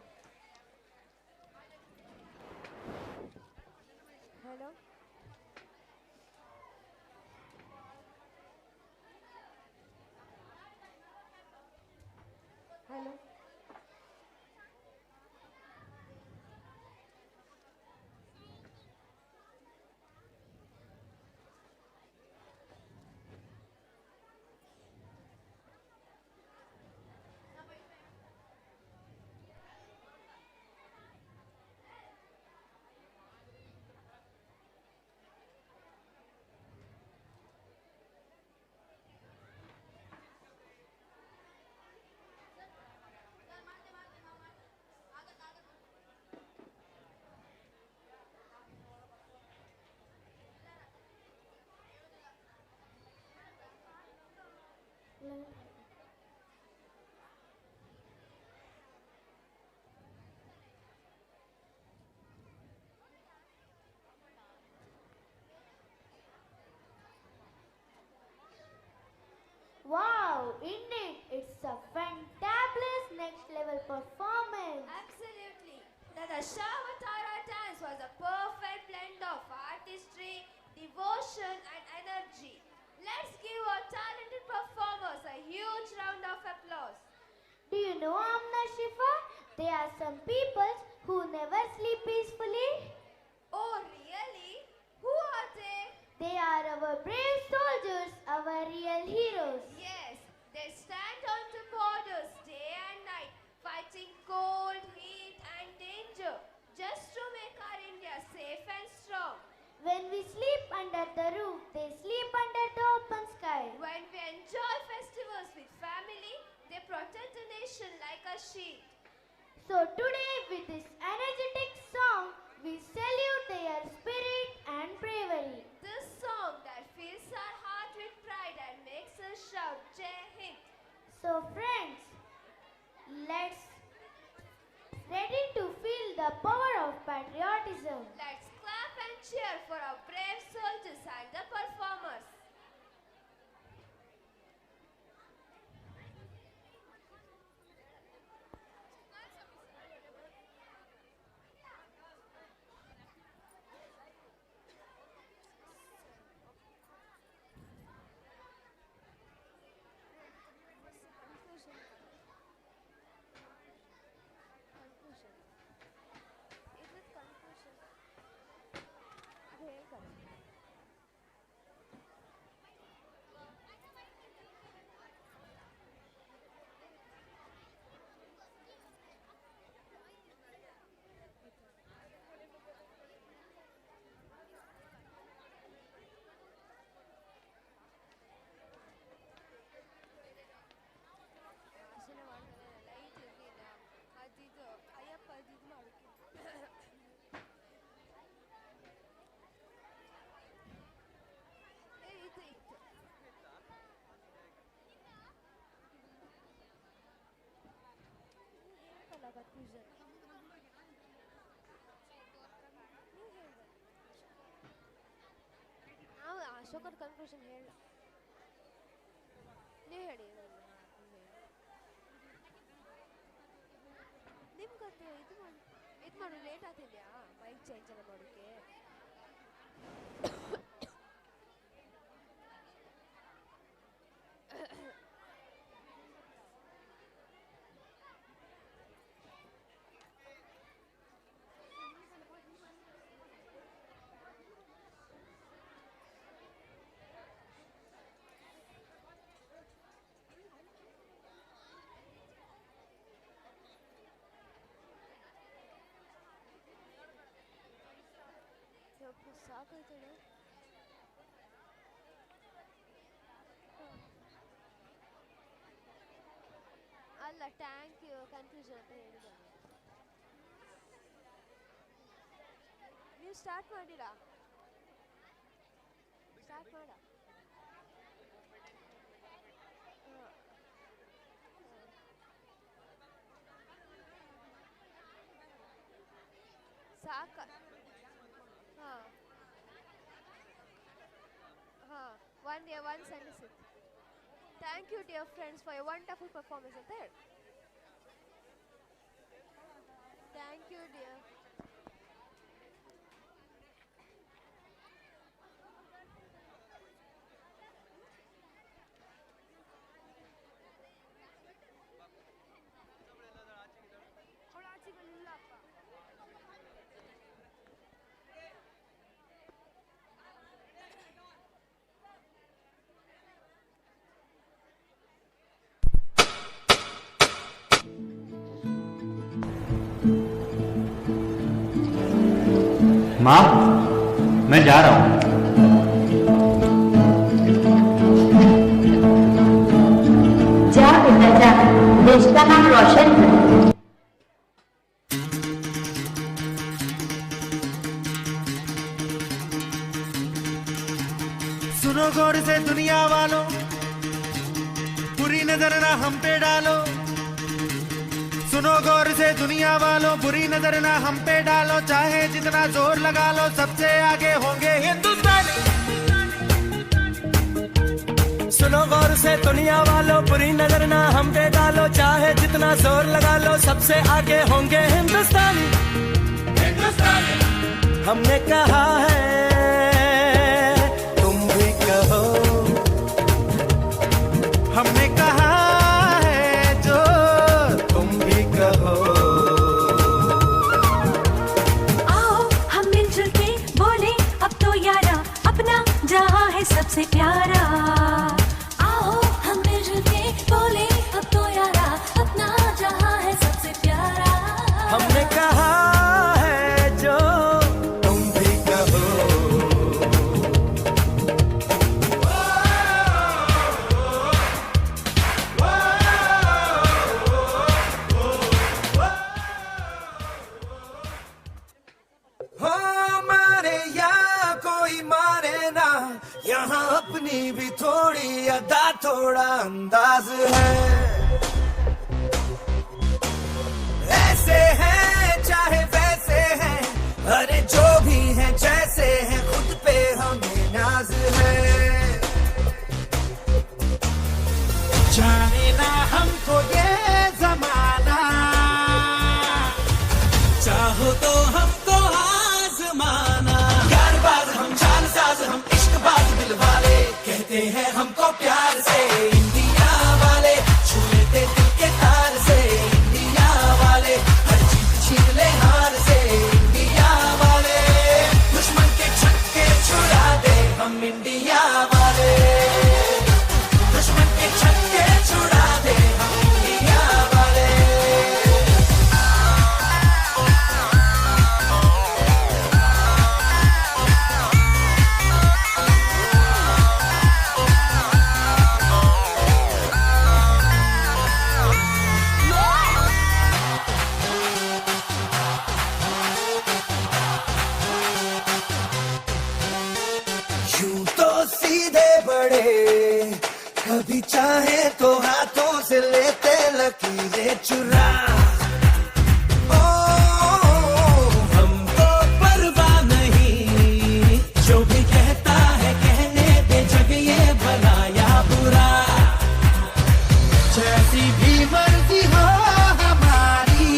Wow, indeed, it's a fantabulous next level performance. Absolutely. The Dashavatara dance was a perfect blend of artistry, devotion and energy. Let's give our talented performers a huge round of applause. Do you know, Amna Shifa? There are some people who never sleep peacefully. Oh, really? Who are they? They are our brave soldiers, our real heroes. Yes, they stand on the borders day and night, fighting cold, heat and danger, just to make our India safe and strong. When we sleep under the roof, they sleep under the open sky. When we enjoy festivals with family, they protect the nation like a shield. So today, with this energetic song, we salute their spirit and bravery. This song that fills our heart with pride and makes us shout Jai Hind. So friends, let's ready to feel the power of patriotism. Let's clap and cheer for our brave soldiers and the performers. ನಾವು ಅಶೋಕರ ಕನ್ಫ್ಯೂಷನ್ ಹೇಳ ನೀವು ಹೇಳಿ ನಿಮ್ಗೆ ಇದು ಮಾಡು ಲೇಟ್ ಆಗ್ತಿದ್ಯಾ ಮೈಕ್ ಚೇಂಜ್ ಎಲ್ಲ ಮಾಡೋಕ್ಕೆ ಸಾಕಾಯ್ತಣ್ಣ ಅಲ್ಲ ಟ್ಯಾಂಕ್ ಕನ್ಫ್ಯೂಷನ್ ಅಂತ ಹೇಳಿದ ನೀವು ಸ್ಟಾರ್ಟ್ ಮಾಡಿರಾ ಸ್ಟಾರ್ಟ್ ಮಾಡ ಸಾಕ one sentence. Thank you, dear friends, for your wonderful performance. Thank you, dear. माँ मैं जा रहा हूँ। जा बेटा जा, देश का नाम रोशन कर। सुनो गौर से दुनिया वालों, बुरी नजर ना हम पे डालो। सुनो गौर से दुनिया वालों, बुरी नजर ना हम पे डालो। चाहे जितना जोर लगा लो, सबसे आगे होंगे हिंदुस्तानी। सुनो गौर से दुनिया वालों, बुरी नजर ना हम पे डालो। चाहे जितना जोर लगा लो, सबसे आगे होंगे हिंदुस्तानी। हमने कहा है, तुम भी कहो। हमने कहा थोड़ा अंदाज है, ऐसे हैं चाहे वैसे हैं, अरे जो भी हैं जैसे हैं, खुद पे हमें नाज है। जाने ना हमको ये जमाना, चाहो तो हमको आजमाना। यारबाज हम, जानसाज हम, इश्कबाज दिल वाले, कहते हैं हमको प्यार से इंडिया वाले, छू लेते दिल के तार से इंडिया वाले, हर चीज छीन ले हार से इंडिया वाले, दुश्मन के छक्के छुड़ा दे हम इंडिया वाले, दुश्मन के छक्के छुड़ा दे हम इंडिया वाले। यूं तो सीधे बड़े, कभी चाहे तो हाथों से लेते लकीरें चुरा। ओ, हमको परवाह नहीं, जो भी कहता है कहने दे, जग ये भला या बुरा, जैसी भी मर्जी हो हमारी,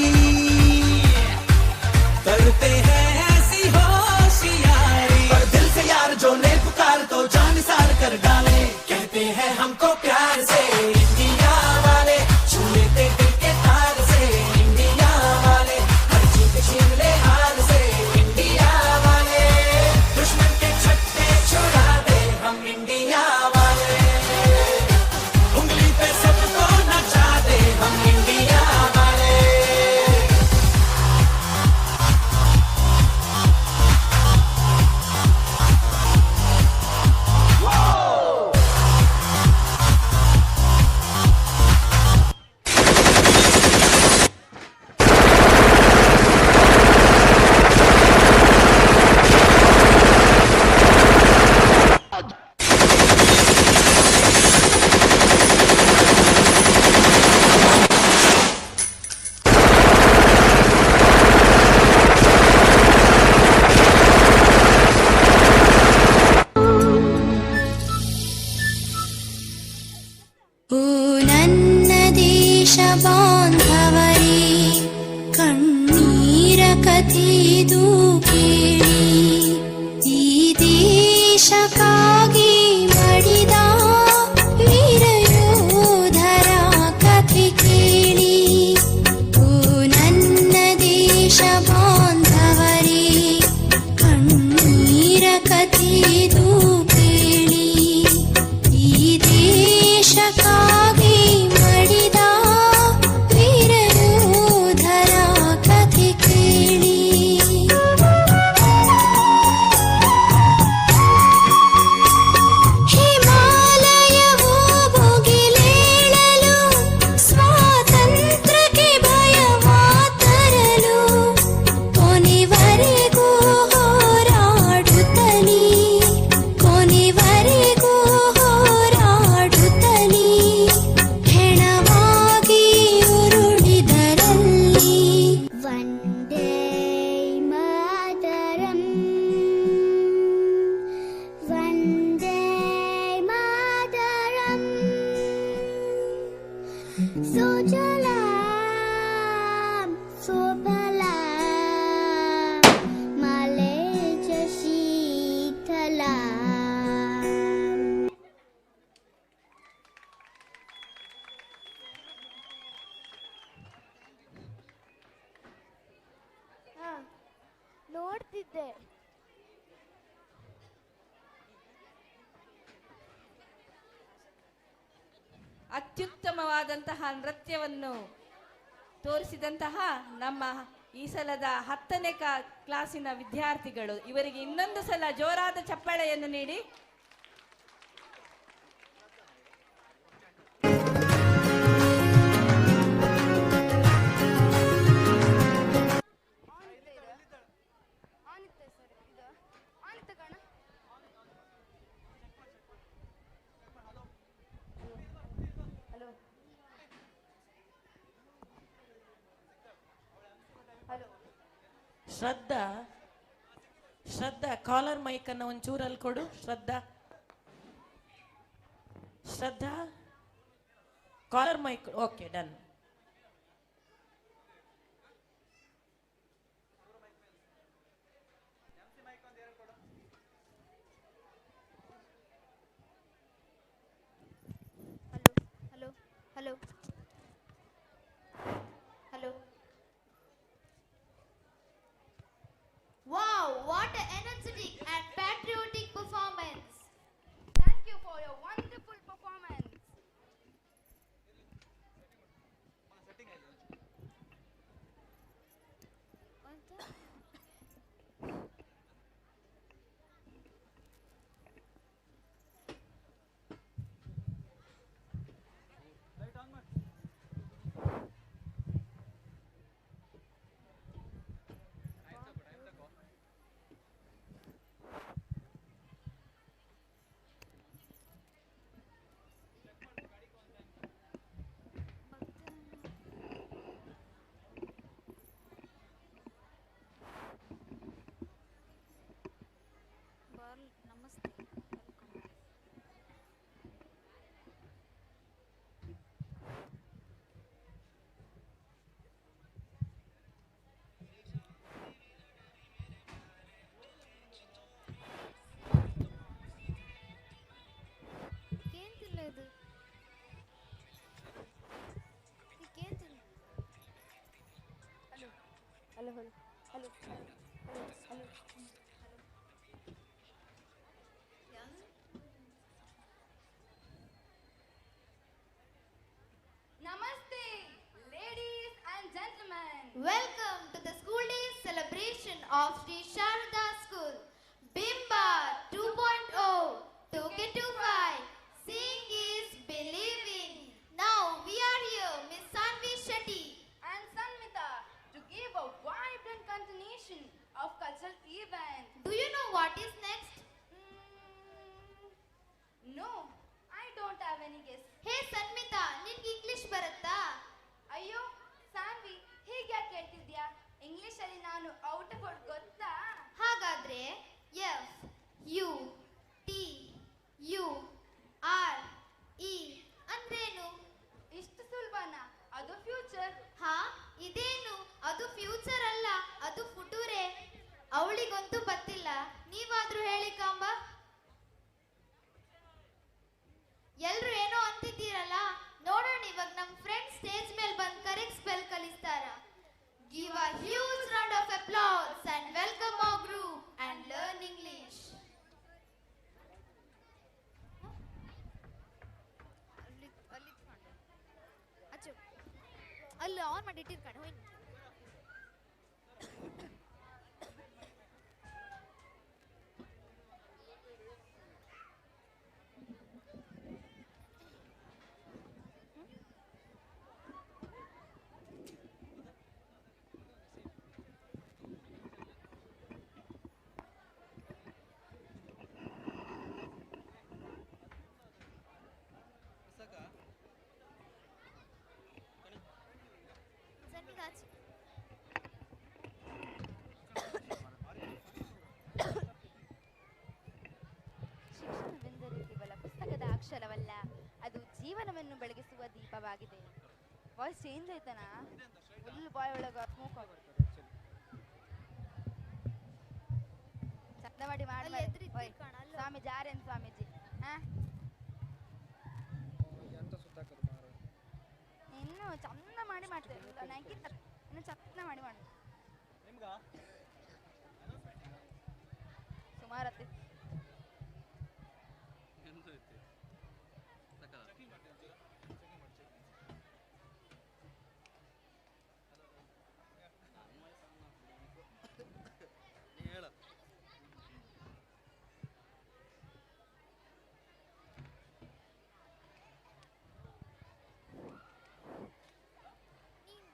करते हैं ऐसी होशियारी, पर दिल से यार जो ले पुकार तो जान निसार कर डाले, कहते हैं हमको प्यार से इंडिया वाले, छू लेते दिल के तार से इंडिया वाले, हर चीज छीन ले हार से इंडिया वाले, दुश्मन के छक्के छुड़ा दे हम इंडिया वाले, उंगली पे सबको नचा दे हम इंडिया वाले। ಓ ನನ್ನ ದೇಶ ಬಾಂಧವರೇ, ಕಣ್ಣೀರ ಕಥೆದು ಕೇಳಿ, ಈ ದೇಶಕ್ಕಾಗಿ ಮಡಿದ ವೀರ ಯೋಧರ ಕಥೆ ಕೇಳಿ. ಓ ನನ್ನ ದೇಶ ಬಾಂಧವರೇ, ಕಣ್ಣೀರ ಕಥೆದು ಕೇಳಿ, ಈ ದೇಶಕ್ಕಾಗಿ ಮಡಿದ ವೀರ ಯೋಧರ ಕಥೆ ಕೇಳಿ. ಹಿಮಾಲಯವೂ ಭುಗಿಲೇಳಲು, ಸ್ವಾತಂತ್ರ್ಯಕ್ಕೆ ಭಯವ ತರಲು, ಕೊನೆವರೆಗೂ ಹೋರಾಡುತ್ತಲೀ, ಕೊನೆವರೆಗೂ ಹೋರಾಡುತ್ತಲೀ, ಹೆಣವಾಗಿ ಉರುಳಿದರಲ್ಲಿ. ವಂದೇ ಮಾತರಂ, ವಂದೇ ಮಾತರಂ, ಸುಜಲಾಂ ಸುಫಲಾಂ ಮಲೇಚ ಶೀತಲಾಂ. ನೋಡ್ತಿದ್ದೆ. ಅತ್ಯುತ್ತಮವಾದಂತಹ ನೃತ್ಯವನ್ನು ತೋರಿಸಿದಂತಹ ನಮ್ಮ ಈ ಸಲದ 10ನೇ ಕ್ಲಾಸಿನ ವಿದ್ಯಾರ್ಥಿಗಳು, ಇವರಿಗೆ ಇನ್ನೊಂದು ಸಲ ಜೋರಾದ ಚಪ್ಪಾಳೆಯನ್ನು ನೀಡಿ. ಶ್ರದ್ಧಾ ಶ್ರದ್ಧಾ ಕಾಲರ್ ಮೈಕ್ ಅನ್ನ ಒಂಚೂರಲ್ಲಿ ಕೊಡು. Shraddha Shraddha collar mic. Okay, done. Hello, hello, hello. Wow, what an energetic and patriotic performance. Thank you for your wonderful performance. Namaste. ಕೇಂತಿಲ್ಲ ಇದು. ಕೇಂತಿಲ್ಲ. Hello hello hello hello hello hello. Namaste, ladies and gentlemen. Welcome to the school day celebration of Sri Sharada School. Bimba 2.0 2K25. Seeing is believing. Now we are here, Miss Sanvi Shetty And Sanmita to give a vibrant continuation of cultural event. Do you know what is next? No, I don't have any guess. Hey Sanmita, ನಿನ್ಗೆ ಇಂಗ್ಲಿಷ್ ಬರುತ್ತಾ? ಅಯ್ಯೋ ಸಾನ್ವಿ, ಹೀಗೆ ಯಾಕೆ ಕೇಳ್ತಿದ್ಯಾ? ಇಂಗ್ಲಿಷ್ ಅಲ್ಲಿ ನಾನು ಔಟ್ ಆಫ್ ವರ್ಡ್ ಗೊತ್ತಾ? ಹಾಗಾದ್ರೆ F U T U R E ಅಂದ್ರೇನು? ಇಷ್ಟು ಸುಲಭನಾ? ಅದು ಫ್ಯೂಚರ್. ಹಾ, ಇದೇನು? ಅದು ಫ್ಯೂಚರ್ ಅಲ್ಲ, ಅದು ಫುಟೂರೆ. ಅವಳಿಗಂತೂ ಗೊತ್ತಿಲ್ಲ, ನೀವಾದ್ರೂ ಹೇಳಿ ಕಾಂಬ. ಎಲ್ರು ಏನೋ ಅಂತಿದ್ದೀರಲ್ಲ, ನೋಡೋಣ ಇವಾಗ ನಮ್ ಫ್ರೆಂಡ್ ಸ್ಟೇಜ್ ಮೇಲೆ ಬಂದು ಕರೆಕ್ಟ್ ಸ್ಪೆಲ್ ಕಲಿಸ್ತಾರ. Give a huge round of applause and welcome our group and learn English. ಅಲ್ಲಿ ಆನ್ ಮಾಡಿ ಇಟ್ಟಿರ್ಕಣ ಹೋಯ್. ಶಿಕ್ಷಣವೆಂದರೆ ಕೇವಲ ಪುಸ್ತಕದ ಅಕ್ಷರವಲ್ಲ, ಅದು ಜೀವನವನ್ನು ಬೆಳಗಿಸುವ ದೀಪವಾಗಿದೆ. ವಾಯ್ಸ್ ಚೇಂಜ್ ಆಯ್ತಾನಾ? ಫುಲ್ ಬಾಯ್ ಒಳಗ ಸ್ಮೋಕ್ ಆಗುತ್ತೆ. ಚಂದ ಮಾಡಿ ಮಾಡಿ ಸ್ವಾಮಿ ಜಾರೇನ್ ಸ್ವಾಮೀಜಿ. ಇನ್ನು ಚಂದ ಮಾಡಿ ಮಾಡ್ತೇವೆ, ಇನ್ನು ಚಂದ ಮಾಡಿ ಮಾಡಿ ಸುಮಾರತ್ತೆ.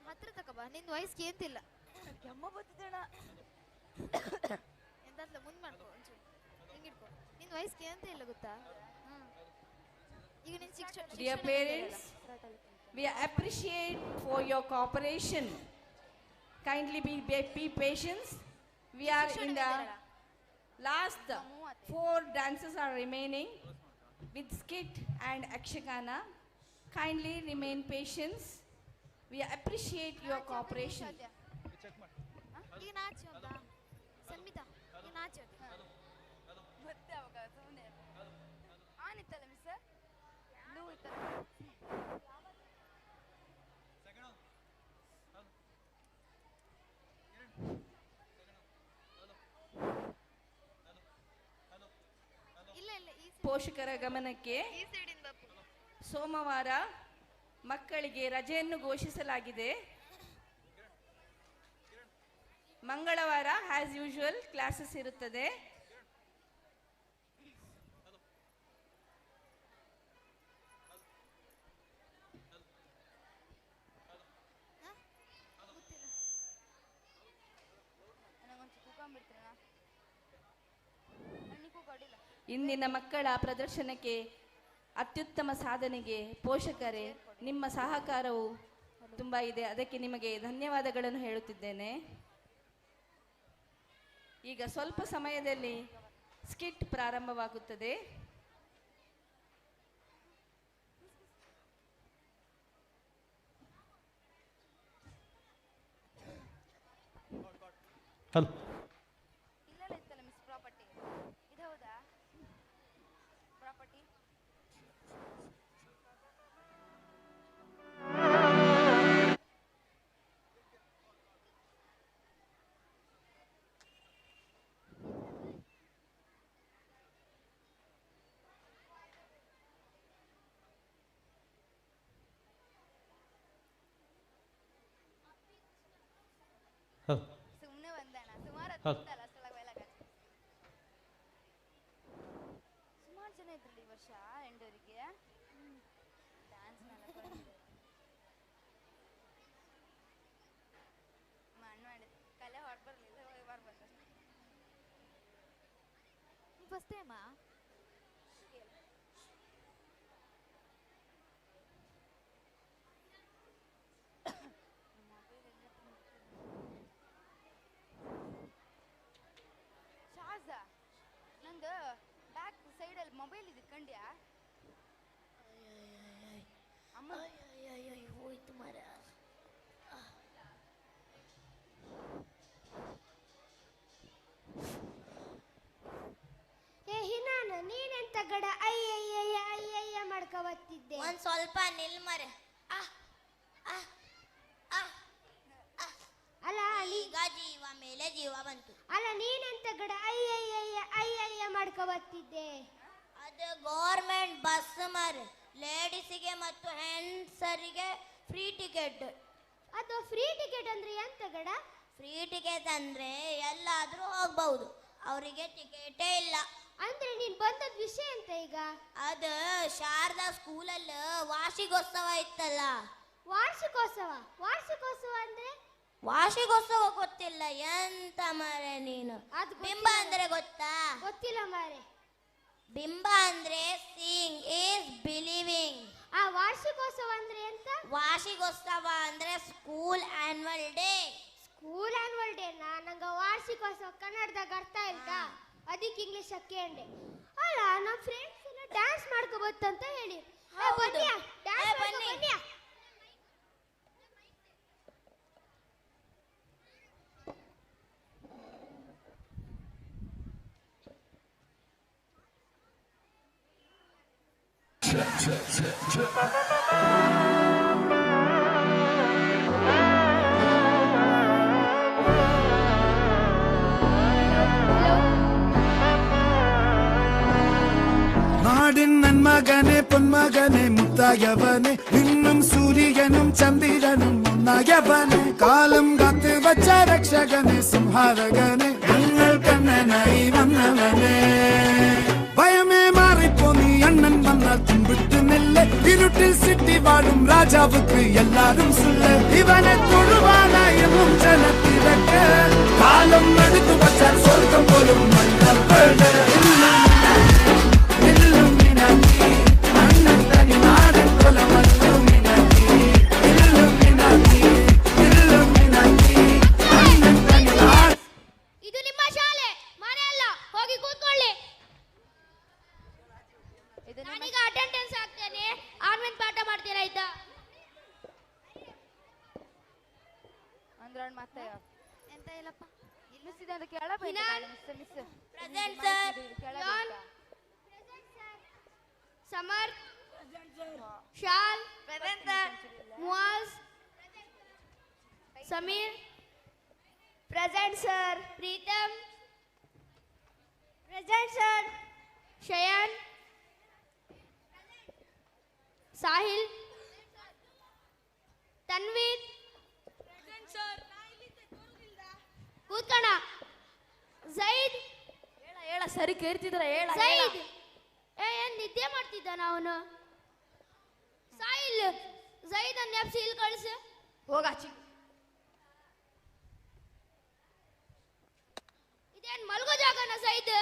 ಹತ್ರ ತಕಬ, ನಿನ್ ವಾಯ್ಸ್ ಕೇಂತಿಲ್ಲ. ಕೆಮ್ಮ ಬತ್ತಿದ್ದೇಣ ಎಂತಲ್ಲ ಮುಂದ್ ಮಾಡ್ಕೋ, ಒಂಚೂರು ಹಿಂಗಿಡ್ಕೋ. ನಿನ್ ವಾಯ್ಸ್ ಕೇಂತ ಇಲ್ಲ ಗೊತ್ತಾ? ಈಗ ನಿನ್ ಶಿಕ್ಷಣ. Dear parents, we appreciate for your cooperation. Kindly be patient We are in the last 4 dances are remaining with skit and akshagana. Kindly remain patient. We appreciate your cooperation. ಈಗ ನಾಚಿ ಹೋದ ಸಂಮಿತಾ ಈಗ ನಾಚಿ ಮತ್ತೆ ಅವಾಗ ಸುಮ್ಮನೆ ಆನ್ ಇತ್ತಲ್ಲ ಮಿಸ್ ಬ್ಲೂ ಇತ್ತಲ್ಲ ಇಲ್ಲ ಇಲ್ಲ ಈ ಪೋಷಕರ ಗಮನಕ್ಕೆ ಸೈಡಿಂದ ಬಾಪು ಸೋಮವಾರ ಮಕ್ಕಳಿಗೆ ರಜೆಯನ್ನು ಘೋಷಿಸಲಾಗಿದೆ. ಮಂಗಳವಾರ ಆಸ್ ಯೂಶುವಲ್ ಕ್ಲಾಸಸ್ ಇರುತ್ತದೆ. ಇಂದಿನ ಮಕ್ಕಳ ಪ್ರದರ್ಶನಕ್ಕೆ ಅತ್ಯುತ್ತಮ ಸಾಧನೆಗೆ ಪೋಷಕರೇ ನಿಮ್ಮ ಸಹಕಾರವು ತುಂಬ ಇದೆ. ಅದಕ್ಕೆ ನಿಮಗೆ ಧನ್ಯವಾದಗಳನ್ನು ಹೇಳುತ್ತಿದ್ದೇನೆ. ಈಗ ಸ್ವಲ್ಪ ಸಮಯದಲ್ಲಿ ಸ್ಕಿಟ್ ಪ್ರಾರಂಭವಾಗುತ್ತದೆ. ಇಲ್ಲೆಲ್ಲ ಇತ್ತಲ್ಲ ಮಿಸ್ ಪ್ರಾಪರ್ಟಿ ಇದು ಹೌದಾ ಪ್ರಾಪರ್ಟಿ ಸುಮ್ಮನೆ ಬಂದಣ್ಣ ಸುಮಾರು ಹೊತ್ತಲ್ಲ ಅಷ್ಟೊಳಗೆ ಬಯಲಾಗ ಸುಮಾರು ಜನ ಇದ್ರಲ್ಲಿ ಈ ವರ್ಷ ಎಂಡೋರಿಗೆ ಡ್ಯಾನ್ಸ್ನೆಲ್ಲ ಮಣ್ಣು ಮಾಡಿದ ಕಲೆ ಹೊರಗೆ ಬರಲಿಲ್ಲ ಹೋಗಿ ಬರ್ಬಂದ ಫಸ್ಟ್ ಟೈಮಾ ನಂದು ಬ್ಯಾಕ್ ಸೈಡಲ್ಲಿ ಮೊಬೈಲ್ ಇದೆ ಕಂಡ್ಯಾ ಅಮ್ಮ ಹೋಯ್ತು ಮರ ನಾನು ನೀನೆಂತ ಗಡ ಅಯ್ಯಯ್ಯ ಮಾಡ್ಕೊಬತ್ತಿದ್ದೆ ಒಂದ್ ಸ್ವಲ್ಪ ನಿಲ್ ಮರ ಅಲ್ಲ ಈಗ ಜೀವ ಮೇಲೆ ಜೀವ ಬಂತು. ಅಲ್ಲ ನೀನೆಂತ ಗಡ ಅಯ್ಯಯ್ಯ ಮಾಡ್ಕೊಬತ್ತಿದ್ದೆ. ಅದು ಗೌರ್ಮೆಂಟ್ ಬಸ್ ಮರ್ ಲೇಡೀಸಿಗೆ ಮತ್ತು ಹೆಣ್ಸರಿಗೆ ಫ್ರೀ ಟಿಕೆಟ್. ಅದು ಫ್ರೀ ಟಿಕೆಟ್ ಅಂದ್ರೆ ಎಂತ ಗಡ? ಫ್ರೀ ಟಿಕೆಟ್ ಅಂದ್ರೆ ಎಲ್ಲಾದ್ರೂ ಹೋಗ್ಬಹುದು, ಅವರಿಗೆ ಟಿಕೆಟೇ ಇಲ್ಲ. ಅಂದ್ರೆ ನೀನ್ ಬಂದದ ವಿಷಯ ಅಂತ ಈಗ? ಅದು ಶಾರದಾ ಸ್ಕೂಲಲ್ಲಿ ವಾರ್ಷಿಕೋತ್ಸವ ಇತ್ತಲ್ಲ. ವಾರ್ಷಿಕೋತ್ಸವ ಅಂದ್ರೆ? ವಾರ್ಷಿಕೋತ್ಸವ ಗೊತ್ತಿಲ್ಲ ಎಂತ ಮಾರೆ ನೀನು? ಬಿಂಬ ಅಂದ್ರೆ ಗೊತ್ತಾ? ಗೊತ್ತಿಲ್ಲ ಮಾರೆ. ಬಿಂಬ ಅಂದ್ರೆ ಸೀಯಿಂಗ್ ಈಸ್ ಬಿಲೀವಿಂಗ್. ಆ ವಾರ್ಷಿಕೋತ್ಸವ ಅಂದ್ರೆ ಎಂತ? ವಾರ್ಷಿಕೋತ್ಸವ ಅಂದ್ರೆ school annual day. School annual day ನಂಗ ವಾರ್ಷಿಕೋತ್ಸವ ಕನ್ನಡದಾಗ ಅರ್ಥ ಇಲ್ತಾ, ಅದಕ್ಕೆ ಇಂಗ್ಲಿಷ್ ಕೇಂಡೆ. ಅಲ್ಲ ನಮ್ಮ ಫ್ರೆಂಡ್ಸ್ ಎಲ್ಲ ಡ್ಯಾನ್ಸ್ ಮಾಡ್ಕೋಬತ್ತಂತ ಹೇಳಿ ಬನ್ನಿ ಡ್ಯಾನ್ಸ್ ಬನ್ನಿ. നാടിൻ നന്മകനെ പൊന്മകനെ മുത്തായവനെ ഇന്നും സൂര്യനും ചന്ദ്രനും ഒന്നായവനെ കാലം കാത്ത് വച്ച രക്ഷകനെ സംഹാരകനെ ഞങ്ങൾ കണ്ണനായി വന്നവനെ ഭയമേ മാറിപ്പോ നീ അണ്ണൻ വന്നാൽ തുമ്പിട്ട് നെല്ല് ഇരുട്ടിൽ സിറ്റി വാടും രാജാവുക്ക് എല്ലാരും സുല്ല് ഇവനെ തൊഴുവാനായും ജനത്തിരക്ക് കാലം എടുത്തു വച്ചാൽ സ്വർഗം പോലും മണ്ണപ്പെട് ಇದು ನಿಮ್ಮ ಮುದ್ರಣ ಮತ್ತೆ ಎಂತ ಇಲ್ಲಪ್ಪ. ಮಿಸ್ ಇದೆ ಅಂತ ಕೇಳಬೇಕು ಮಿಸ್ ಪ್ರೆಸೆಂಟ್ ಸರ್. ಸಮರ್ಥ್, ಶಾಲ್, present sir. Muaz, Sameer, present sir. Pritam, present sir. Shayan, Sahil, Tanveer, ಕೂತ್ಕಣ, ಝೈದ್, ಹೇಳ ಸರಿ ಕೇಳ್ತಿದ್ರ ಹೇಳ. ಝೈದ್ ಏನ್ ನಿದ್ದೆ ಮಾಡ್ತಿದ್ದಾನ ಅವನು? ಸಾಹಿಲ್, ಝೈದ್ ಅನ್ನ ನೆಪ್ಸಿ ಇಲ್ಲಿ ಕಳಿಸು. ಹೋಗಾಚಿ. ಇದೇನ್ ಮಲ್ಗೋ ಜಾಗನ ಝೈದ್?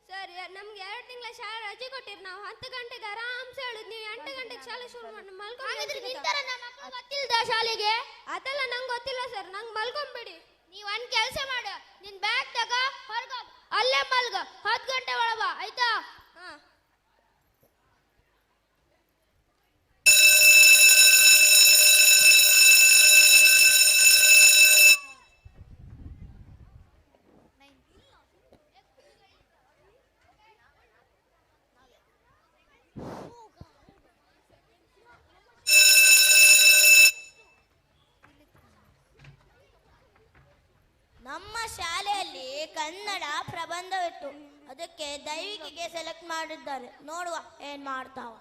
ಸರ್ ನಮ್ಗೆ 2 ತಿಂಗಳ ಶಾಲೆ ರಜೆ ಕೊಟ್ಟಿರ್. ನಾವು 10 ಗಂಟೆಗೆ ಆರಾಮ್ಸೆ ಹೇಳಿದ್, ನೀವು 8 ಗಂಟೆಗೆ ಶಾಲೆ ಶುರು ಮಾಡಿ ಗೊತ್ತಿಲ್ದ ಶಾಲೆಗೆ? ಅದೆಲ್ಲ ನಂಗೆ ಗೊತ್ತಿಲ್ಲ ಸರ್, ನಂಗೆ ಮಲ್ಕೊಂಬಿಡಿ. ನೀವ್ ಒಂದ್ ಕೆಲಸ ಮಾಡು, ನಿನ್ ಬ್ಯಾಗ್ ತಗ, ಹೊರಗ ಅಲ್ಲೇ ಮಲ್ಗ, 10 ಗಂಟೆ ಒಳಗ ಆಯ್ತಾ? ನಮ್ಮ ಶಾಲೆಯಲ್ಲಿ ಕನ್ನಡ ಪ್ರಬಂಧವಿತ್ತು, ಅದಕ್ಕೆ ದೈವಿಕಿಗೆ ಸೆಲೆಕ್ಟ್ ಮಾಡಿದ್ದಾರೆ. ನೋಡುವ ಏನ್ ಮಾಡ್ತಾವ.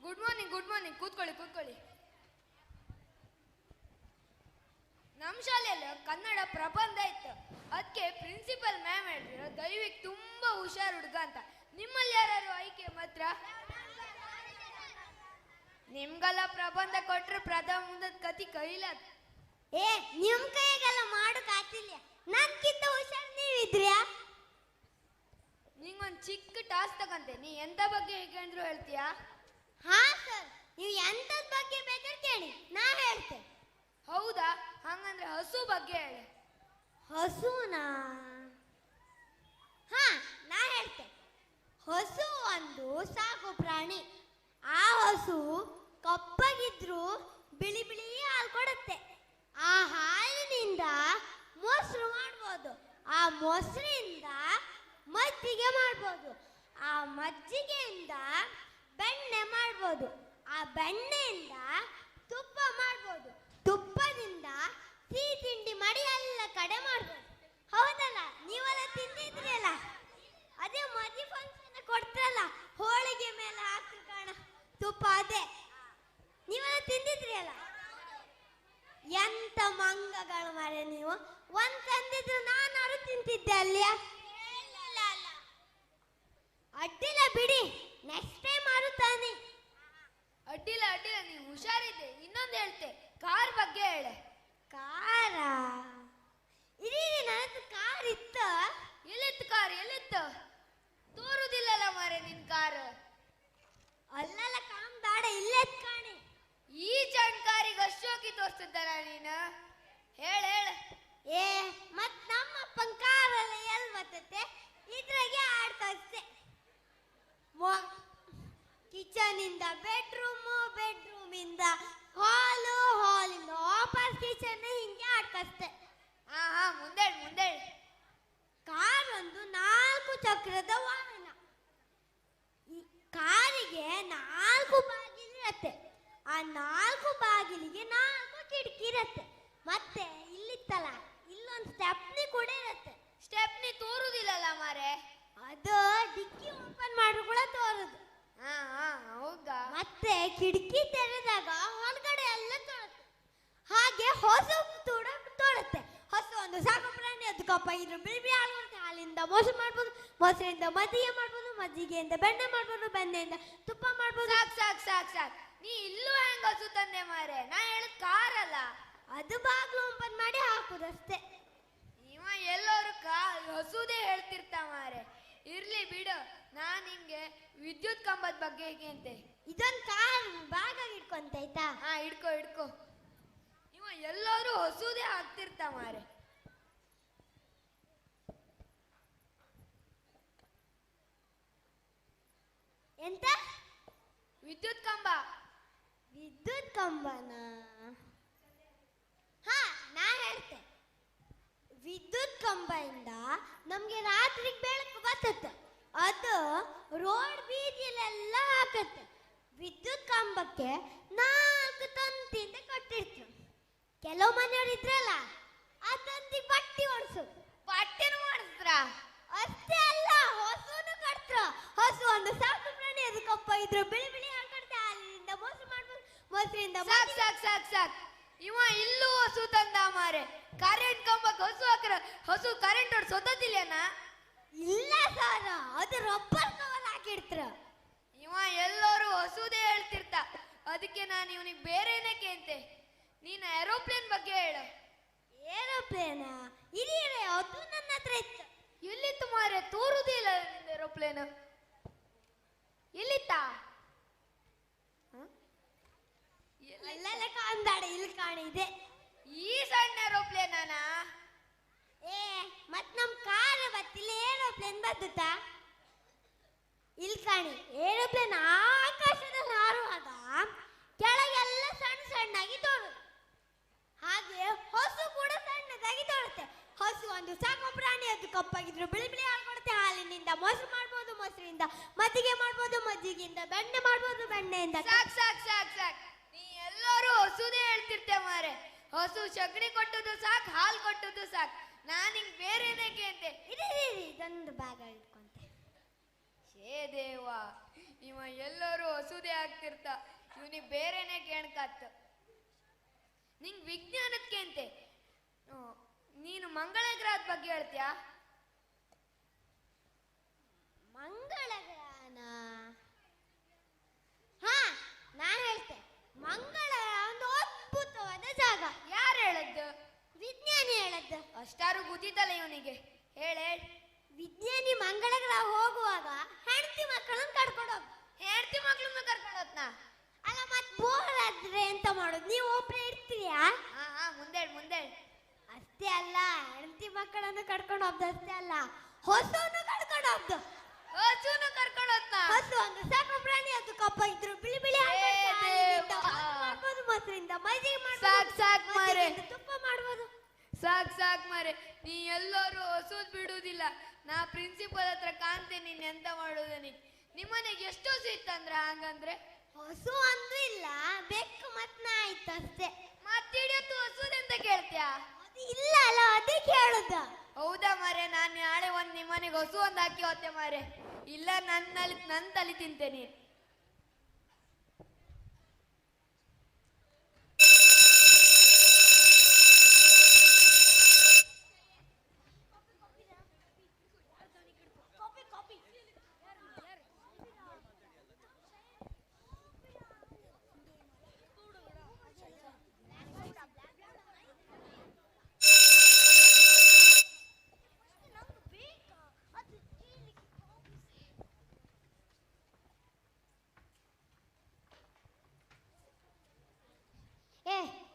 Good morning, good morning. ಕೂತ್ಕೊಳ್ಳಿ, ಕೂತ್ಕೊಳ್ಳಿ. ನಮ್ಮ ಶಾಲೆಯಲ್ಲಿ ಕನ್ನಡ ಪ್ರಬಂಧ ಇತ್ತು, ಅದಕ್ಕೆ ಪ್ರಿನ್ಸಿಪಲ್ ಮ್ಯಾಮ್ ಹೇಳಿದ್ರು ದೈವಿಕ್ ತುಂಬಾ ಹುಷಾರ್ ಹುಡುಗ ಅಂತ. ನಿಮ್ಮಲ್ಲಿ ಯಾರು ಆಯ್ಕೆ ಮಾತ್ರ? ನಿಮ್ಗೆಲ್ಲ ಪ್ರಬಂಧ ಕೊಟ್ರೆ ಪ್ರಥಮ ಮುಂದದ ಕತಿ ಕೈಲ. ನಿಮ್ ಕೈಗೆಲ್ಲ ಮಾಡಕ್ ಆಗ್ತಿಲ್ಲ, ನನ್ಕಿಂತ ಹುಷಾರ್ ನೀವಿದ್ರ್ಯಾ? ನಿಂಗೊಂದ್ ಚಿಕ್ಕ ಟಾಸ್ಕ್ ತಗಂತೆ, ನೀ ಎಂತ ಬಗ್ಗೆ ಹೇಗಂದ್ರು ಹೇಳ್ತೀಯಾ? ಹಾ ಸರ್, ನೀವು ಎಂತದ್ ಬಗ್ಗೆ ಬೇಕಾದ್ರೆ ಕೇಳಿ, ನಾ ಹೇಳ್ತೆ. ಹೌದಾ? ಹಂಗಂದ್ರೆ ಹಸು ಬಗ್ಗೆ ಹೇಳಿ. ಹಸುನಾ? ಹಾ, ನಾ ಹೇಳ್ತೆ. ಹಸು ಒಂದು ಸಾಕು ಪ್ರಾಣಿ. ಆ ಹಸು ಕಪ್ಪಗಿದ್ರು ಬಿಳಿ ಬಿಳಿ ಹಾಲು ಕೊಡುತ್ತೆ. ಆ ಹಾಲಿನಿಂದ ಮೊಸರು ಮಾಡ್ಬೋದು, ಆ ಮೊಸರಿಂದ ಮಜ್ಜಿಗೆ ಮಾಡ್ಬೋದು, ಆ ಮಜ್ಜಿಗೆಯಿಂದ ಬೆಣ್ಣೆ ಮಾಡ್ಬೋದು, ಆ ಬೆಣ್ಣೆಯಿಂದ ತುಪ್ಪ ಮಾಡ್ಬೋದು, ತುಪ್ಪದಿಂದ ಸಿಹಿ ತಿಂಡಿ ಮಾಡಿ ಎಲ್ಲ ಕಡೆ ಮಾಡ್ಬೋದು. ಹೌದಲ್ಲ? ನೀವೆಲ್ಲ ತಿಂದಿದ್ರಲ್ಲ, ಅದೇ ಮದುವೆ ಫಂಕ್ಷನ್ ಕೊಡ್ತಾರಲ್ಲ, ಹೋಳಿಗೆ ಮೇಲೆ ಹಾಕಿ ಕಾಣ ತುಪ್ಪ, ಅದೇ ನೀವೆಲ್ಲ ತಿಂದಿದ್ರಿ ಅಲ್ಲ. ಎಂತ ಮಂಗಗಳು ಮಾರೆ ನೀವು, ಒಂದ್ ತಂದಿದ್ರು ನಾನಾರು ತಿಂತಿದ್ದೆ ಅಲ್ಲಿಯ. ಅಡ್ಡಿಲ್ಲ ಬಿಡಿ, ನೆಕ್ಸ್ಟ್ ಟೈಮ್ ಮಾರುತ್ತಾನೆ. ಅಡ್ಡಿಲ್ಲ ಅಡ್ಡಿಲ್ಲ, ನೀವು ಹುಷಾರಿದ್ದೆ. ಇನ್ನೊಂದು ಹೇಳ್ತೆ, ಕಾರ್ ಬಗ್ಗೆ ಹೇಳೆ. ಕಾರ? ಇಡೀ ನನ್ನ ಕಾರ್ ಇತ್ತ? ಎಲ್ಲಿತ್ತು ಕಾರ್? ಎಲ್ಲಿತ್ತು? ತೋರುದಿಲ್ಲಲ್ಲ ಮಾರೆ ನಿನ್ ಕಾರ್. ಅಲ್ಲಲ್ಲ ಕಾಮ್ ದಾಡ ಇಲ್ಲೆತ್ ಕಾಣಿ. ಈ ಚಂಡ್ಕಾರಿಗೆ ಅಶೋಕಿ ತೋರಿಸ್ತಿದ್ದಾರ ನೀನು? ಹೇಳ ಹೇಳ. ಮತ್ ನಮ್ಮಪ್ಪನ ಕಾರಲ್ಲ ಎಲ್ ಬರ್ತತೆ? ಇದ್ರಾಗೆ ಆಡ್ತಷ್ಟೆ. ಕಿಚನ್ ಇಂದ ಬೆಡ್ರೂಮು, ಬೆಡ್ರೂಮ್ ಇಂದ ಹಾಲು, ಹಾಲಿಂದ ವಾಪಸ್ ಕಿಚನ್, ಹಿಂಗೆ ಆಡ್ಕಷ್ಟೆ. ಹಾ ಹಾ, ಮುಂದೆ ಮುಂದೆ. ಕಾರ್ ಒಂದು 4 ಚಕ್ರದ ವಾಹನ. ಈ ಕಾರಿಗೆ 4 ಬಾಗಿಲು ಇರತ್ತೆ. ಆ 4 ಬಾಗಿಲಿಗೆ 4 ಕಿಟಕಿ ಇರತ್ತೆ. ಮತ್ತೆ ಇಲ್ಲಿತ್ತಲ್ಲ, ಇಲ್ಲೊಂದು ಸ್ಟೆಪ್ನಿ ಕೂಡ ಇರತ್ತೆ. ಸ್ಟೆಪ್ನಿ ತೋರುದಿಲ್ಲಲ್ಲ ಮಾರೆ? ಅದು ಡಿಕ್ಕಿ ಓಪನ್ ಮಾಡ್ರು ಕೂಡ ತೋರುದು. ಹಾ ಹಾ, ಹೌದಾ? ಮತ್ತೆ ಕಿಟಕಿ ತೆರೆದಾಗ ಹೊರಗಡೆ ಎಲ್ಲ ತೋರುತ್ತೆ. ಹಾಗೆ ಹೊಸು ತೋರುತ್ತೆ. ಹಸು ಒಂದು ಸಾಕು ಪ್ರಾಣಿ, ಅದು ಕಪ್ಪಾಗಿದ್ರು ಬಿಳಿ ಬಿಳಿ ಹಾಲು ಕೊಡುತ್ತೆ. ಹಾಲಿಂದ ಮೊಸರು ಮಾಡ್ಬೋದು, ಮೊಸರಿಂದ ಮಜ್ಜಿಗೆ ಮಾಡ್ಬೋದು, ಮಜ್ಜಿಗೆಯಿಂದ ಬೆಣ್ಣೆ ಮಾಡ್ಬೋದು, ಬೆಣ್ಣೆಯಿಂದ ತುಪ್ಪ ಮಾಡ್ಬೋದು. ಸಾಕ್ ಸಾಕ್ ಸಾಕ್ ಸಾಕ್, ನೀ ಇಲ್ಲೂ ಹೆಂಗ ಹಸು ತಂದೆ ಮಾರೆ? ನಾ ಹೇಳದ್ ಕಾರ್ ಅಲ್ಲ, ಅದು ಬಾಗ್ಲು ಓಪನ್ ಮಾಡಿ ಹಾಕುದಷ್ಟೇ. ಇವ ಎಲ್ಲರೂ ಹಸುದೇ ಹೇಳ್ತಿರ್ತ ಮಾರೆ. ಇರ್ಲಿ ಬಿಡು, ನಾನ್ ನಿಂಗೆ ವಿದ್ಯುತ್ ಕಂಬದ ಬಗ್ಗೆ ಹೇಗೆ ಅಂತೆ ಇದೊಂದು ಕಾರ್ ಭಾಗ ಇಟ್ಕೊಂತ ಆಯ್ತಾ? ಹಾ ಹಿಡ್ಕೊ ಹಿಡ್ಕೊ. ಇವ ಎಲ್ಲರೂ ಹೊಸುದೇ ಆಗ್ತಿರ್ತ ಮಾರೆ. ಎಂತ? ವಿದ್ಯುತ್ ಕಂಬ. ವಿದ್ಯುತ್ ಕಂಬನ? ಹಾ ನಾ ಹೇಳ್ತೆ. ವಿದ್ಯುತ್ ಕಂಬದಿಂದ ನಮ್ಗೆ ರಾತ್ರಿಗೆ ಬೆಳಕು ಬರ್ತದೆ. ಅದು ರೋಡ್ ಬೀದಿಲೆಲ್ಲ ಹಾಕತ್ತೆ. ವಿದ್ಯುತ್ ಕಂಬಕ್ಕೆ 4 ತಂತಿಯಿಂದ ಕಟ್ಟಿರ್ತಾರೆ. ಕೆಲವು ಮನೆಯವರು ಇದ್ರಲ್ಲ ಆ ತಂತಿಗೆ ಬಟ್ಟಿ ಓಡಿಸೋದು. ಬಟ್ಟೆನೂ ಮಾಡಿಸ್ತ್ರ? ಅಷ್ಟೇ ಅಲ್ಲ, ಹಸುನು ಕಟ್ತ್ರ. ಹಸು ಒಂದು ಸಾಕು ಪ್ರಾಣಿ, ಅದು ಕಪ್ಪ ಇದ್ರೆ ಬಿಳಿ ಬಿಳಿ ಹಾಕಡ್ತೆ. ಹಾಲಿನಿಂದ ಮೋಸ ಮಾಡ್ಬೋದು, ಮೊಸರಿಂದ ಸಾಕ್ ಸಾಕ್ ಸಾಕ್ ಸಾಕ್. ಇವ ಇಲ್ಲೂ ಹಸು ತಂದ ಮಾರೆ. ಕರೆಂಟ್ ಕಂಬಕ್ಕೆ ಹಸು ಹಾಕ್ರ, ಹಸು ಕರೆಂಟ್ ಹೊಡ್ ಸೊತ್ತದಿಲ್ಲೇನ? ಇಲ್ಲ ಸರ್, ಅದು ರಬ್ಬರ್ ಕವರ್ ಹಾಕಿಡ್ತ್ರ. ಇವ ಎಲ್ಲರೂ ಹಸುದೇ ಹೇಳ್ತಿರ್ತ. ಅದಕ್ಕೆ ನಾನು ಇವನಿಗೆ ಬೇರೆನೇ ಕೇಂತೆ. ನೀನು ಏರೋಪ್ಲೇನ್ ಬಗ್ಗೆ ಹೇಳು. ಏರೋಪ್ಲೇನಾ? ಇರೀರೆ, ಅದು ನನ್ನ ಹತ್ರ ಇತ್ತು. ಎಲ್ಲಿತ್ತು ಮಾರೆ? ತೋರುದಿಲ್ಲ ನಿಂದ ಏರೋಪ್ಲೇನ್. ಎಲ್ಲಿತ್ತ? ಅಲ್ಲೆಲ್ಲ ಕಾಣ್ದಾಡ, ಇಲ್ಲಿ ಕಾಣಿದೆ. ಈ ಸಣ್ಣ ಏರೋಪ್ಲೇನಾ? ಏ ಮತ್ ನಮ್ ಕಾರ್ ಬತ್ತಿಲ್ಲ, ಏರೋಪ್ಲೇನ್ ಬದ್ದುತ್ತಾ? ಇಲ್ಲಿ ಕಾಣಿ, ಏರೋಪ್ಲೇನ್ ಆಕಾಶದಲ್ಲಿ ಹಾರುವಾಗ ಕೆಳಗೆಲ್ಲ ಸಣ್ಣ ಸಣ್ಣಾಗಿ ತೋರುದು. ಹಾಗೆ ಹಸು ಕೂಡ ಸಣ್ಣದಾಗಿ ತೋರುತ್ತೆ. ಹಸು ಒಂದು ಸಾಕು ಪ್ರಾಣಿ, ಅದು ಕಪ್ಪಾಗಿದ್ರು ಬಿಳಿ ಬಿಳಿ ಹಾಲು ಕೊಡುತ್ತೆ. ಹಾಲಿನಿಂದ ಮೊಸರು ಮಾಡ್ಬೋದು, ಮೊಸರಿಂದ ಮಜ್ಜಿಗೆ ಮಾಡ್ಬೋದು, ಮಜ್ಜಿಗೆಯಿಂದ ಬೆಣ್ಣೆ ಮಾಡ್ಬೋದು, ಬೆಣ್ಣೆಯಿಂದ ಸಾಕ್ ಸಾಕ್ ಸಾಕ್ ಸಾಕ್. ನೀ ಎಲ್ಲರೂ ಹಸುದೇ ಹೇಳ್ತಿರ್ತೆ ಮಾರೆ. ಹಸು ಸಗಣಿ ಕೊಟ್ಟದ್ದು ಸಾಕ್, ಹಾಲು ಕೊಟ್ಟದ್ದು ಸಾಕ್. ನಾನು ಹಿಂಗ್ ಬೇರೆನೇ ಕೇಂತೆ. ಇದೊಂದು ಭಾಗ ಇಟ್ಕೊಂತೆ. ಶೇ ದೇವ, ಇವ ಎಲ್ಲರೂ ಹಸುದೇ ಆಗ್ತಿರ್ತ. ಇವನಿಗೆ ಬೇರೆನೇ ಕೇಳ್ಕತ್ತ. ನಿಂಗ್ ವಿಜ್ಞಾನಕ್ಕೇಂತೆ. ನೀನು ಮಂಗಳ ಗ್ರಹದ ಬಗ್ಗೆ ಹೇಳ್ತೀಯಾ? ಮಂಗಳ ಗ್ರಹನ? ಹಾ ನಾ ಹೇಳ್ತೆ. ಮಂಗಳ ಒಂದು ಅದ್ಭುತವಾದ ಜಾಗ. ಯಾರು ಹೇಳದ್ದು? ವಿಜ್ಞಾನಿ ಹೇಳದ್ದು. ಅಷ್ಟಾರು ಗೊತ್ತಿದ್ದಲ್ಲ ಇವನಿಗೆ. ಹೇಳೇ. ವಿಜ್ಞಾನಿ ಮಂಗಳ ಗ್ರಹ ಹೋಗುವಾಗ ಹೆಂಡತಿ ಮಕ್ಕಳನ್ನ ಕರ್ಕೊಂಡು ಹೋಗ. ಹೆಂಡತಿ ಮಕ್ಕಳನ್ನ ಕರ್ಕೊಂಡು ಹೋದ್ನ? ಅಲ್ಲ ಮತ್ ಬೋರ್ ಆದ್ರೆ ಎಂತ ಮಾಡೋದು? ನೀವು ಒಬ್ರೆ ಇರ್ತೀಯಾ? ಹಾ ಹಾ ಮುಂದೆ ಮುಂದೆ. ಅಷ್ಟೇ ಅಲ್ಲ, ಹೆಂಡತಿ ಮಕ್ಕಳನ್ನು ಕರ್ಕೊಂಡು ಹೋಗ್ದು. ಅಷ್ಟೇ ಅಲ್ಲ, ಹೊಸನು ಕರ್ಕೊಂಡು ಹೋಗ್ದು. ಹಸುನು ಕರ್ಕೊಂಡು ಹೋದ್ನ? ಹಸು ಒಂದು ಸಾಕು ಪ್ರಾಣಿ, ಅದು ಕಪ್ಪ ಇದ್ರು ಬಿಳಿ ಬಿಳಿ ಮಾಡ್ಬೋದು, ಮೊಸರಿಂದ ಮಜ್ಜಿಗೆ ಮಾಡ್ಬೋದು, ಸಾಕ್ ಸಾಕ್ ಮಾರೆ, ತುಪ್ಪ ಮಾಡ್ಬೋದು. ಸಾಕ್ ಸಾಕ್ ಮಾರೆ. ನೀ ಎಲ್ಲರೂ ಹಸುದ್ ಬಿಡುವುದಿಲ್ಲ. ನಾ ಪ್ರಿನ್ಸಿಪಲ್ ಹತ್ರ ಕಾಣ್ತೇನೆ ನೀನ್ ಎಂತ ಮಾಡೋದು. ನಿಮ್ಮನೆಗೆ ಎಷ್ಟು ಹಸು ಇತ್ತಂದ್ರ? ಹಂಗಂದ್ರೆ ಹಸು ಅಂದ್ರೂ ಇಲ್ಲ, ಬೆಕ್ಕು ಮತ್ ನಾಯಿತ್ತು ಅಷ್ಟೇ. ಮತ್ತಿಡಿಯತ್ತು ಹಸುದೆಂತ ಕೇಳ್ತ್ಯಾ? ಇಲ್ಲ ಅಲ್ಲ, ಅದಕ್ಕೆ ಹೇಳುದ. ಹೌದಾ ಮಾರೆ? ನಾನು ನಾಳೆ ಒಂದ್ ನಿಮ್ಮನೆಗೆ ಹಸು ಒಂದ್ ಹಾಕಿ ಹೋತೆ ಮಾರೆ. ಇಲ್ಲ ನನ್ ತಲೆ ತಿಂತೇನೆ.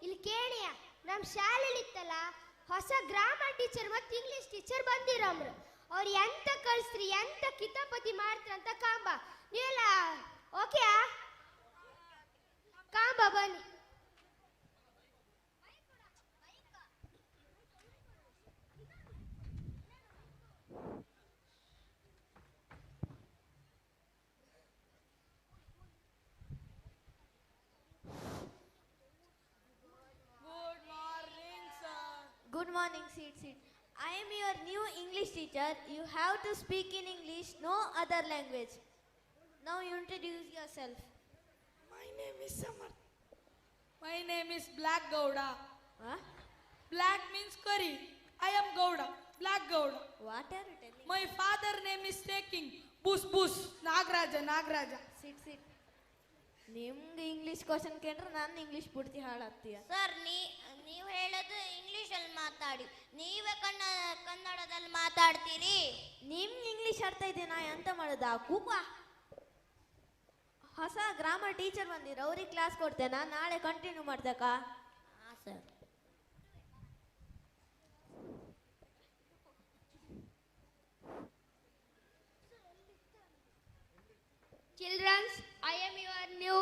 ಇಲ್ಲಿ ಕೇಳಿಯ, ನಮ್ಮ ಶಾಲೆಯಲ್ಲಿ ಇತ್ತಲ್ಲ ಹೊಸ ಗ್ರಾಮರ್ ಟೀಚರ್ ಮತ್ತು ಇಂಗ್ಲಿಷ್ ಟೀಚರ್ ಬಂದಿರಮ್ರು. ಅವ್ರು ಎಂತ ಕಳಿಸ್ರಿ, ಎಂತ ಕಿತಾಪತಿ ಮಾಡ್ತೀರ ಅಂತ ಕಾಂಬ. ನೀವೆಲ್ಲ ಓಕೆ? ಕಾಂಬ ಬನ್ನಿ. Good morning, sit. I am your new English teacher. You have to speak in English, no other language. Now you introduce yourself. My name is Samarth. My name is Black Gowda. Huh? Black means curry. I am Gowda. Black Gowda. What are you telling? My father name is taking. Bush. Nagaraja. Sit. ನಿಮ್ಗೆ ಇಂಗ್ಲಿಷ್ ಕ್ವಶನ್ ಕೇಳ್ರೆ ನಾನು ಇಂಗ್ಲಿಷ್ ಪೂರ್ತಿ ಹಾಳಾಗ್ತೀಯ. ಸರ್ ನೀವು ಹೇಳೋದು ಇಂಗ್ಲಿಷಲ್ಲಿ ಮಾತಾಡಿ, ನೀವೇ ಕನ್ನಡದಲ್ಲಿ ಮಾತಾಡ್ತೀರಿ. ನಿಮ್ಗೆ ಇಂಗ್ಲಿಷ್ ಅರ್ಥ ಇದೆ, ನಾ ಎಂತ ಮಾಡೋದಾ? ಕೂಗ ಹೊಸ ಗ್ರಾಮರ್ ಟೀಚರ್ ಬಂದಿರೋ ಅವ್ರಿಗೆ ಕ್ಲಾಸ್ ಕೊಡ್ತೇನಾ, ನಾಳೆ ಕಂಟಿನ್ಯೂ ಮಾಡ್ಬೇಕಾ? ಹಾಂ sir. Children, I am your new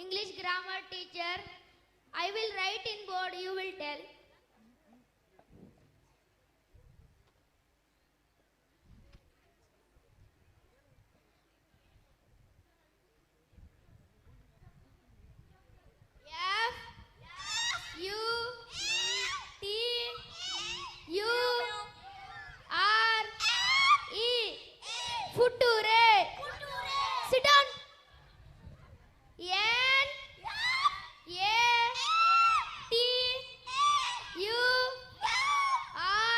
English grammar teacher. I will write in board, you will tell. F U T U R E Future. Sit down. N A T U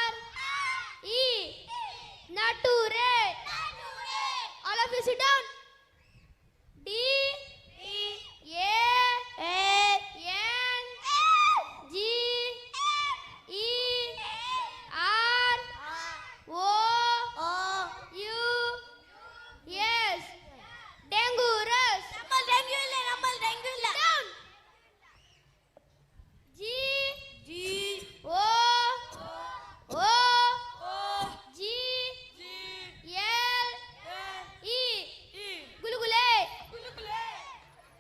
R E Nature. All of you sit down. D A N G E R O U S. Dangurus. ನಮ್ಮಲ್ಲಿ ಡೆಂಗ್ಯೂ ಇಲ್ಲ. Down. G O G L E. Gulugule.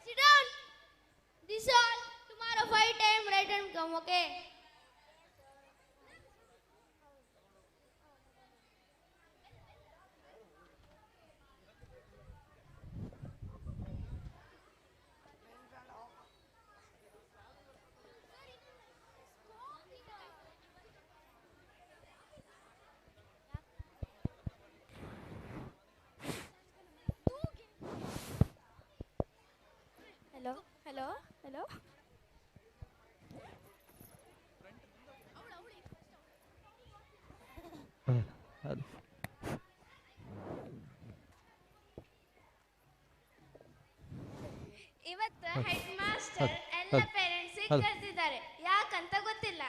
Sit down. This all. Tomorrow 5 time right and come, okay? Hello. ಇವತ್ತು ಹೆಡ್ ಮಾಸ್ಟರ್ ಎಲ್ಲ ಪೇರೆಂಟ್ಸ್ ಕರೆದಿದ್ದಾರೆ. ಯಾಕಂತ ಗೊತ್ತಿಲ್ಲ.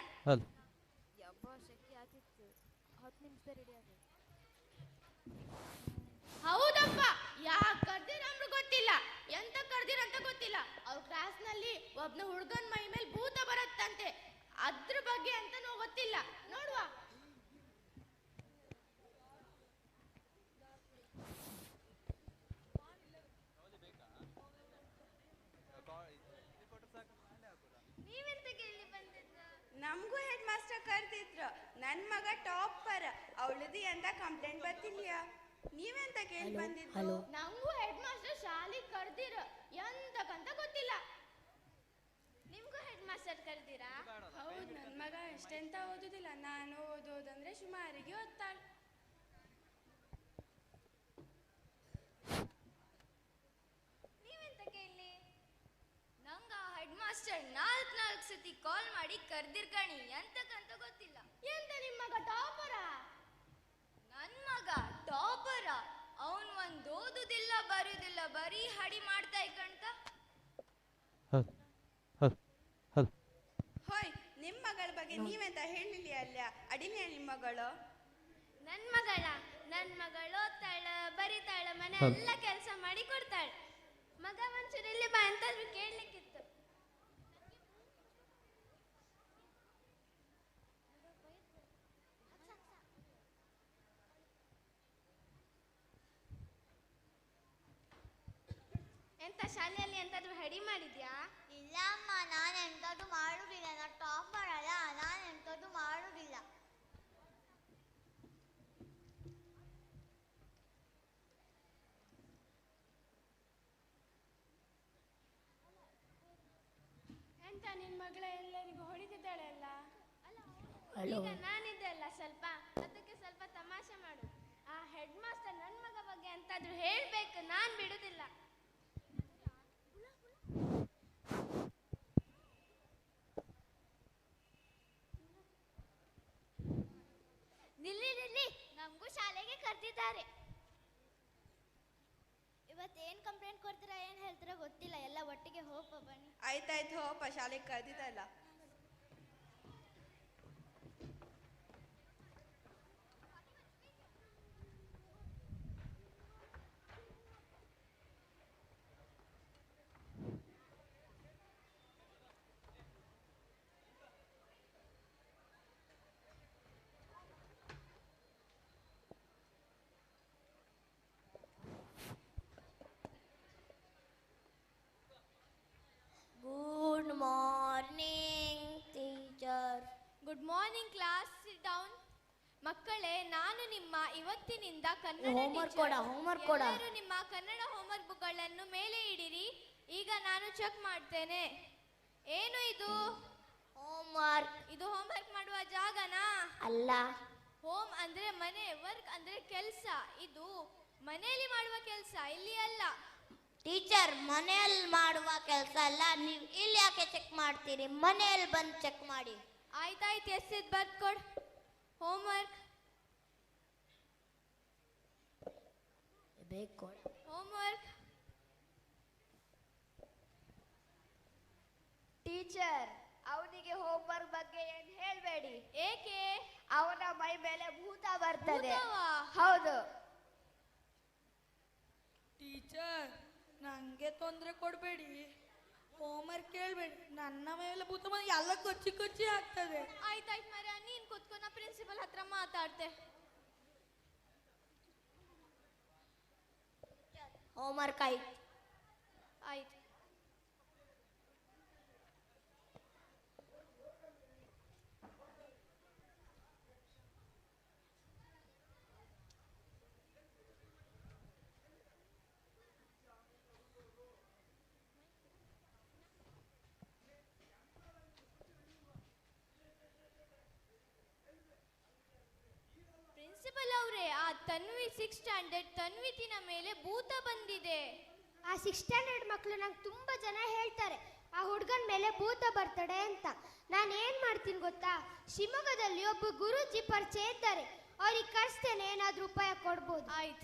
ಹೌದಪ್ಪ, ಯಾಕೆ ಕರ್ದಿರಂದ್ರೂ ಗೊತ್ತಿಲ್ಲ, ಎಂತ ಕರ್ದಿರಂತ ಗೊತ್ತಿಲ್ಲ. ಅವ್ರ ಕ್ಲಾಸ್ ನಲ್ಲಿ ಒಬ್ನ ಹುಡುಗನ್ ಮೈ ಮೇಲೆ ಭೂತ ಬರತ್ತಂತೆ, ಅದ್ರ ಬಗ್ಗೆ ಅಂತನೂ ಗೊತ್ತಿಲ್ಲ. ನೋಡುವ. ನೀವೆಂತ ಕೇಳಿ ಬಂದಿದ್ರ? ನಮಗೂ ಹೆಡ್ ಮಾಸ್ಟರ್ ಕರ್ದಿದ್ರು. ನನ್ ಮಗ ಟಾಪರ್, ಅವಳದಿ ಅಂತ ಕಂಪ್ಲೇಂಟ್ ಬರ್ತಿಲ್ಯಾ? ನೀವೆಂತ ಕೇಳಿ ಬಂದಿದ್ರು? ನಂಗೂ ಹೆಡ್ ಮಾಸ್ಟರ್ ಶಾಲೆ ಕರ್ದಿರ, ಎಂತಕ್ಕಂತ ಗೊತ್ತಿಲ್ಲ. ನಿಮ್ಗೂ ಹೆಡ್ ಮಾಸ್ಟರ್ ಕರ್ದಿರಾ? ಹೌದು, ನನ್ ಮಗ ಎಷ್ಟೆಂತ ಓದುದಿಲ್ಲ. ನಾನು ಓದೋದಂದ್ರೆ ಸುಮಾರಿಗೆ ಓದ್ತಾಳೆ. ನೀವೆಂತ ಕೇಳಿ? ನಂಗ ಹೆಡ್ ಮಾಸ್ಟರ್ ನಾಲ್ಕು ಸತಿ ಕಾಲ್ ಮಾಡಿ ಕರ್ದಿರ್ಕಣಿ, ಎಂತಕ್ಕಂತ ಗೊತ್ತಿಲ್ಲ. ಎಂತ ನಿಮ್ಮ ಮಗ ಟಾಪರ? ನನ್ ಮಗ ಟಾಪರ? ಅವನ್ ಒಂದ್ ಓದುದಿಲ್ಲ ಬರುದಿಲ್ಲ, ಬರೀ ಹಡಿ ಮಾಡ್ತಾ ಇಕ್ಕಂತ. ಹೋಯ್, ನಿಮ್ ಮಗಳ ಬಗ್ಗೆ ನೀವೆಂತ ಹೇಳಿಲ್ಲ ಅಲ್ಲ? ಅಡಿನೇ ನಿಮ್ ಮಗಳು? ನನ್ ಮಗಳು ಓದ್ತಾಳ, ಬರೀತಾಳ, ಮನೆ ಎಲ್ಲ ಕೆಲಸ ಮಾಡಿ ಕೊಡ್ತಾಳೆ. ಮಗ ಒಂಚೂರು ಇಲ್ಲಿ ಬಾ ಅಂತಾದ್ರೂ ಕೇಳಲಿಕ್ಕಿತ್ತು. ಎಂತ ಶಾಲೆಯಲ್ಲಿ ಎಂತಾದ್ರೂ ಹಡಿ ಮಾಡಿದ್ಯಾ? ಇಲ್ಲ ಅಮ್ಮ, ನಾನು ಎಂಥದ್ದು ಮಾಡುದಿಲ್ಲ. ನಾನು ಟಾಪರ್ ಅಲ್ಲ, ನಾನು ಎಂಥದ್ದು ಮಾಡುದಿಲ್ಲ. ಎಂತ ನಿನ್ ಮಗಳ ಎಲ್ಲರಿಗೂ ಹೊಡಿತಿದ್ದಾಳೆ ಅಲ್ಲ? ಈಗ ನಾನಿದ್ದೆ ಅಲ್ಲ ಸ್ವಲ್ಪ, ಅದಕ್ಕೆ ಸ್ವಲ್ಪ ತಮಾಷೆ ಮಾಡು. ಆ ಹೆಡ್ ಮಾಸ್ಟರ್ ನನ್ ಮಗ ಬಗ್ಗೆ ಎಂತಾದ್ರೂ ಹೇಳ್ಬೇಕು, ನಾನ್ ಬಿಡುದಿಲ್ಲ. ನಿಲ್ಲಿ, ನಮಗೂ ಶಾಲೆಗೆ ಕರೆದಿದ್ದಾರೆ. ಇವತ್ತೇನ್ ಕಂಪ್ಲೇಂಟ್ ಕೊಡ್ತೀರಾ, ಏನ್ ಹೇಳ್ತೀರಾ ಗೊತ್ತಿಲ್ಲ. ಎಲ್ಲ ಒಟ್ಟಿಗೆ ಹೋಪ ಬನ್ನಿ. ಆಯ್ತಾಯ್ತು, ಹೋಪ, ಶಾಲೆಗೆ ಕರೆದಿದ್ದಲ್ಲ. ಮಕ್ಕಳೇ, ನಾನು ನಿಮ್ಮ ಇವತ್ತಿನಿಂದ ಕನ್ನಡ ಹೋಮ್ವರ್ಕ್ ಟೀಚರ್. ಕೊಡ, ಹೋಮ್ವರ್ಕ್ ಕೊಡ. ಎಲ್ಲರೂ ನಿಮ್ಮ ಕನ್ನಡ ಹೋಮ್ವರ್ಕ್ ಬುಕ್ಗಳನ್ನು ಮೇಲೆ ಇಡಿರಿ. ಈಗ ನಾನು ಚೆಕ್ ಮಾಡ್ತೇನೆ. ಏನು ಇದು? ಹೋಮ್ವರ್ಕ್ ಇದು ಹೋಮ್ವರ್ಕ್ ಮಾಡುವ ಜಾಗನಾ? ಅಲ್ಲ. ಹೋಮ್ ಅಂದ್ರೆ ಮನೆ, ವರ್ಕ್ ಅಂದ್ರೆ ಕೆಲಸ. ಇದು ಮನೆಯಲ್ಲಿ ಮಾಡುವ ಕೆಲಸ, ಇಲ್ಲಿ ಅಲ್ಲ. ಟೀಚರ್, ಮನೆಯಲ್ಲಿ ಮಾಡುವ ಕೆಲಸ ಅಲ್ಲ. ನೀವು ಇಲ್ಲಿ ಯಾಕೆ ಚೆಕ್ ಮಾಡ್ತೀರಿ? ಮನೆಯಲ್ಲಿ ಬಂದು ಚೆಕ್ ಮಾಡಿ. ಆಯ್ತಾಯ್ತು, ಎಷ್ಟಿದ್ ಬರ್ಕೊಡ್ ಹೋಮ್ವರ್ಕ್. ಬೇಕು ಹೋಮ್ವರ್ಕ್. ಟೀಚರ್, ಅವನಿಗೆ ಹೋಮ್ವರ್ಕ್ ಬಗ್ಗೆ ಏನ್ ಹೇಳ್ಬೇಡಿ. ಏಕೆ? ಅವನ ಮೈ ಮೇಲೆ ಭೂತ ಬರ್ತದೆ. ಭೂತವಾ? ಹೌದು. ಟೀಚರ್, ನಂಗೆ ತೊಂದರೆ ಕೊಡಬೇಡಿ. ಹೋಮ್ವರ್ಕ್ ಕೇಳಬೇಡಿ. ನನ್ನ ಮೇಲೆ ಭೂತ ಬಂದು ಎಲ್ಲ ಕೊಚ್ಚಿ ಕೊಚ್ಚಿ ಆಗ್ತದೆ. ಆಯ್ತಾಯ್ತು ಮರ್ಯ, ನೀನ್ ಕೂತ್ಕೊಂಡ ಪ್ರಿನ್ಸಿಪಲ್ ಹತ್ರ ಮಾತಾಡ್ತೆ. ಹೋಮ್ವರ್ಕ್ ಆಯ್ತು. ಆಯ್ತು. ಪ್ರಿನ್ಸಿಪಲ್ ಅವರೇ, ಆ ತನ್ವಿ 6th ಸ್ಟ್ಯಾಂಡರ್ಡ್ ತನ್ವಿತಿನ ಮೇಲೆ ಭೂತ ಬಂದಿದೆ. ಆ 6th ಸ್ಟ್ಯಾಂಡರ್ಡ್ ಮಕ್ಕಳು ನಂಗೆ ತುಂಬಾ ಜನ ಹೇಳ್ತಾರೆ ಆ ಹುಡುಗನ ಮೇಲೆ ಭೂತ ಬರ್ತಡೆ ಅಂತ. ನಾನು ಏನ್ ಮಾಡ್ತೀನಿ ಗೊತ್ತಾ? ಶಿವಮೊಗ್ಗದಲ್ಲಿ ಒಬ್ಬ ಗುರುಜಿ ಪರಿಚಯ ಇದ್ದಾರೆ, ಅವ್ರಿಗೆ ಕರ್ಸ್ತೇನೆ, ಏನಾದ್ರೂ ಉಪಾಯ ಕೊಡ್ಬೋದು. ಆಯ್ತು.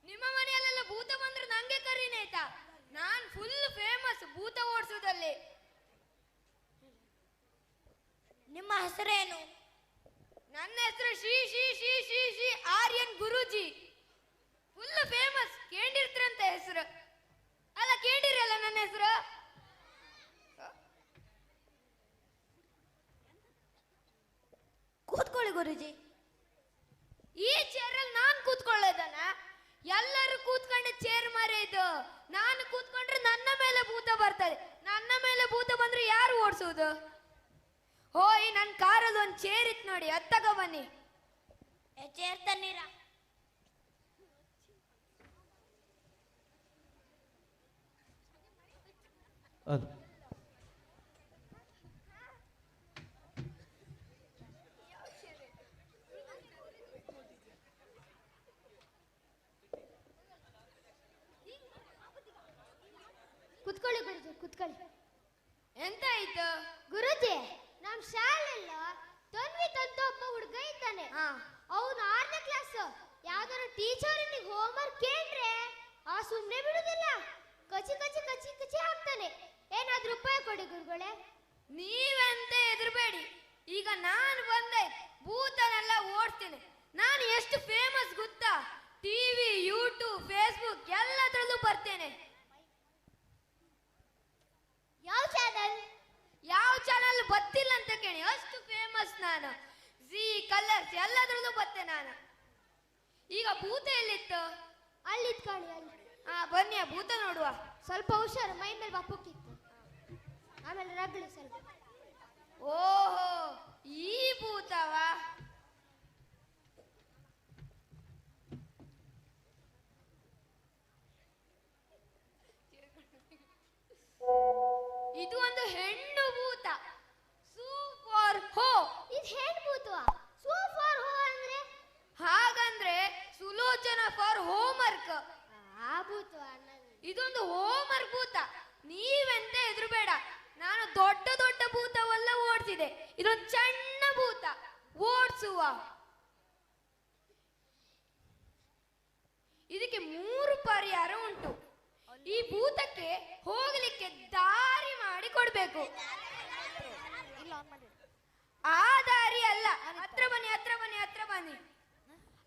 ನಿಮ್ಮ ಮನೆಯಲ್ಲೆಲ್ಲ ಭೂತ ಬಂದ್ರೆ ನಂಗೆ ಕರೀನಿ ಆಯ್ತಾ? ನಾನ್ ಫುಲ್ ಫೇಮಸ್ ಭೂತ ಓಡಿಸೋದಲ್ಲಿ. ನಿಮ್ಮ ಹೆಸರೇನು? ನನ್ನ ಹೆಸರು ಶ್ರೀ ಶ್ರೀ ಶ್ರೀ ಶ್ರೀ ಶ್ರೀ ಆರ್ಯನ್ ಗುರೂಜಿ. Full famous. ಕೇಳಿರ್ತೀರಂತ ಹೆಸರು ಅಲ್ಲ? ಕೇಳಿರಲ್ಲ ನನ್ನ ಹೆಸರು? ಕೂತ್ಕೊಳ್ಳಿ ಗುರುಜಿ. ಈ ಚೇರಲ್ಲಿ ನಾನ್ ಕೂತ್ಕೊಳ್ಳೋದನ? ಎಲ್ಲರೂ ಕೂತ್ಕೊಂಡೆ ಚೇರ್ ಮಾರೇ ಇದು. ನಾನು ಕೂತ್ಕೊಂಡ್ರೆ ನನ್ನ ಮೇಲೆ ಭೂತ ಬರ್ತದೆ. ನನ್ನ ಮೇಲೆ ಭೂತ ಬಂದ್ರೆ ಯಾರು ಓಡಿಸೋದು? ಹೋಯ್, ನನ್ನ ಕಾರಲ್ಲಿ ಒಂದು ಚೇರ್ ಇತ್ತು ನೋಡಿ, ಅದ್ ತಗೋ ಬನ್ನಿ. ಚೇರ್ ತನ್ನೀರ. ಕುತ್ಕೊಳ್ಳಿ ಗುರುಜಿ, ಕುತ್ಕೊಳ್ಳಿ. ಎಂತ ಆಯ್ತು? ಗುರುಜಿ, ನಮ್ ಶಾಲೆಲ್ಲ ತನ್ವಿತ್ ಅಂತ ಒಬ್ಬ ಹುಡುಗ ಇದ್ದಾನೆ. ಅವನು 6ನೇ ಕ್ಲಾಸ್. ಯಾವ್ದಾದ್ರು ಟೀಚರ್ ಹೋಮ್ವರ್ಕ್ ಕೇಳ್ರೆ ಆ ಸುಮ್ನೆ ಬಿಡುದಿಲ್ಲ, ಕಚಿ ಕಚಿ ಕಚಿ ಕಚಿ ಹಾಕ್ತಾನೆ. ಏನಾದ್ರೂ ಉಪಾಯ ಕೊಡಿ ಗುರುಗಳೇ. ನೀವೆಂತ ಹೆದರ್ಬೇಡಿ. ಈಗ ನಾನು ಬಂದೆ, ಭೂತನೆಲ್ಲ ಓಡ್ತೀನಿ. ನಾನು ಎಷ್ಟು ಫೇಮಸ್ ಗೊತ್ತಾ? ಟಿವಿ, ಯೂಟ್ಯೂಬ್, ಫೇಸ್ಬುಕ್ ಎಲ್ಲದರಲ್ಲೂ ಬರ್ತೇನೆ. ಯಾವ ಚಾನಲ್? ಯಾವ ಚಾನಲ್ ಗೊತ್ತಿಲ್ಲ ಅಂತ ಕೇಳಿ, ಅಷ್ಟು ಫೇಮಸ್ ನಾನು. ಜಿ ಕಲರ್ಸ್ ಎಲ್ಲದರಲ್ಲೂ ಬರ್ತೇನೆ ನಾನು. ಈಗ ಭೂತ ಎಲ್ಲಿತ್ತು? ಅಲ್ಲಿದ್ ಕಾಳಿ, ಅಲ್ಲಿ. ಬನ್ನಿ, ಆ ಭೂತ ನೋಡುವ. ಸ್ವಲ್ಪ ಹುಷಾರು, ಮೈ ಮೇಲೆ ಬಪ್ಪುಕ್ಕಿತ್ತು. ಆಮೇಲೆ ರಗಳಿ ಸ್ವಲ್ಪ. ಓಹೋ, ಈ ಭೂತವ ಇದು ಒಂದು ಹೆಣ್ಣು ಭೂತ. ಸೂ ಫಾರ್ ಹೋ. ಇದು ಹೆಣ್ಣು ಭೂತವಾ? ಸೂ ಫಾರ್ ಹೋ ಅಂದ್ರೆ? ಹಾಗಂದ್ರೆ ಸುಲೋಚನಾ ಫಾರ್ ಹೋಮ್ವರ್ಕ್. ಆ ಭೂತವಾ? ಇದೊಂದು ಹೋಮ್ವರ್ಕ್ ಭೂತ. ನೀವೆಂತ ಹೆದರಬೇಡ, ನಾನು ದೊಡ್ಡ ದೊಡ್ಡ ಭೂತವೆಲ್ಲ ಓಡಿಸಿದೆ. ಇದೊಂದು ಸಣ್ಣ ಭೂತ ಓಡಿಸುವ. ಇದಕ್ಕೆ 3 ಪರಿಹಾರ ಉಂಟು. ಈ ಭೂತಕ್ಕೆ ಹೋಗಲಿಕ್ಕೆ ದಾರಿ ಮಾಡಿ ಕೊಡ್ಬೇಕು. ಆ ದಾರಿ ಅಲ್ಲ, ಹತ್ರ ಬನ್ನಿ ಹತ್ರ ಬನ್ನಿ ಹತ್ರ ಬನ್ನಿ.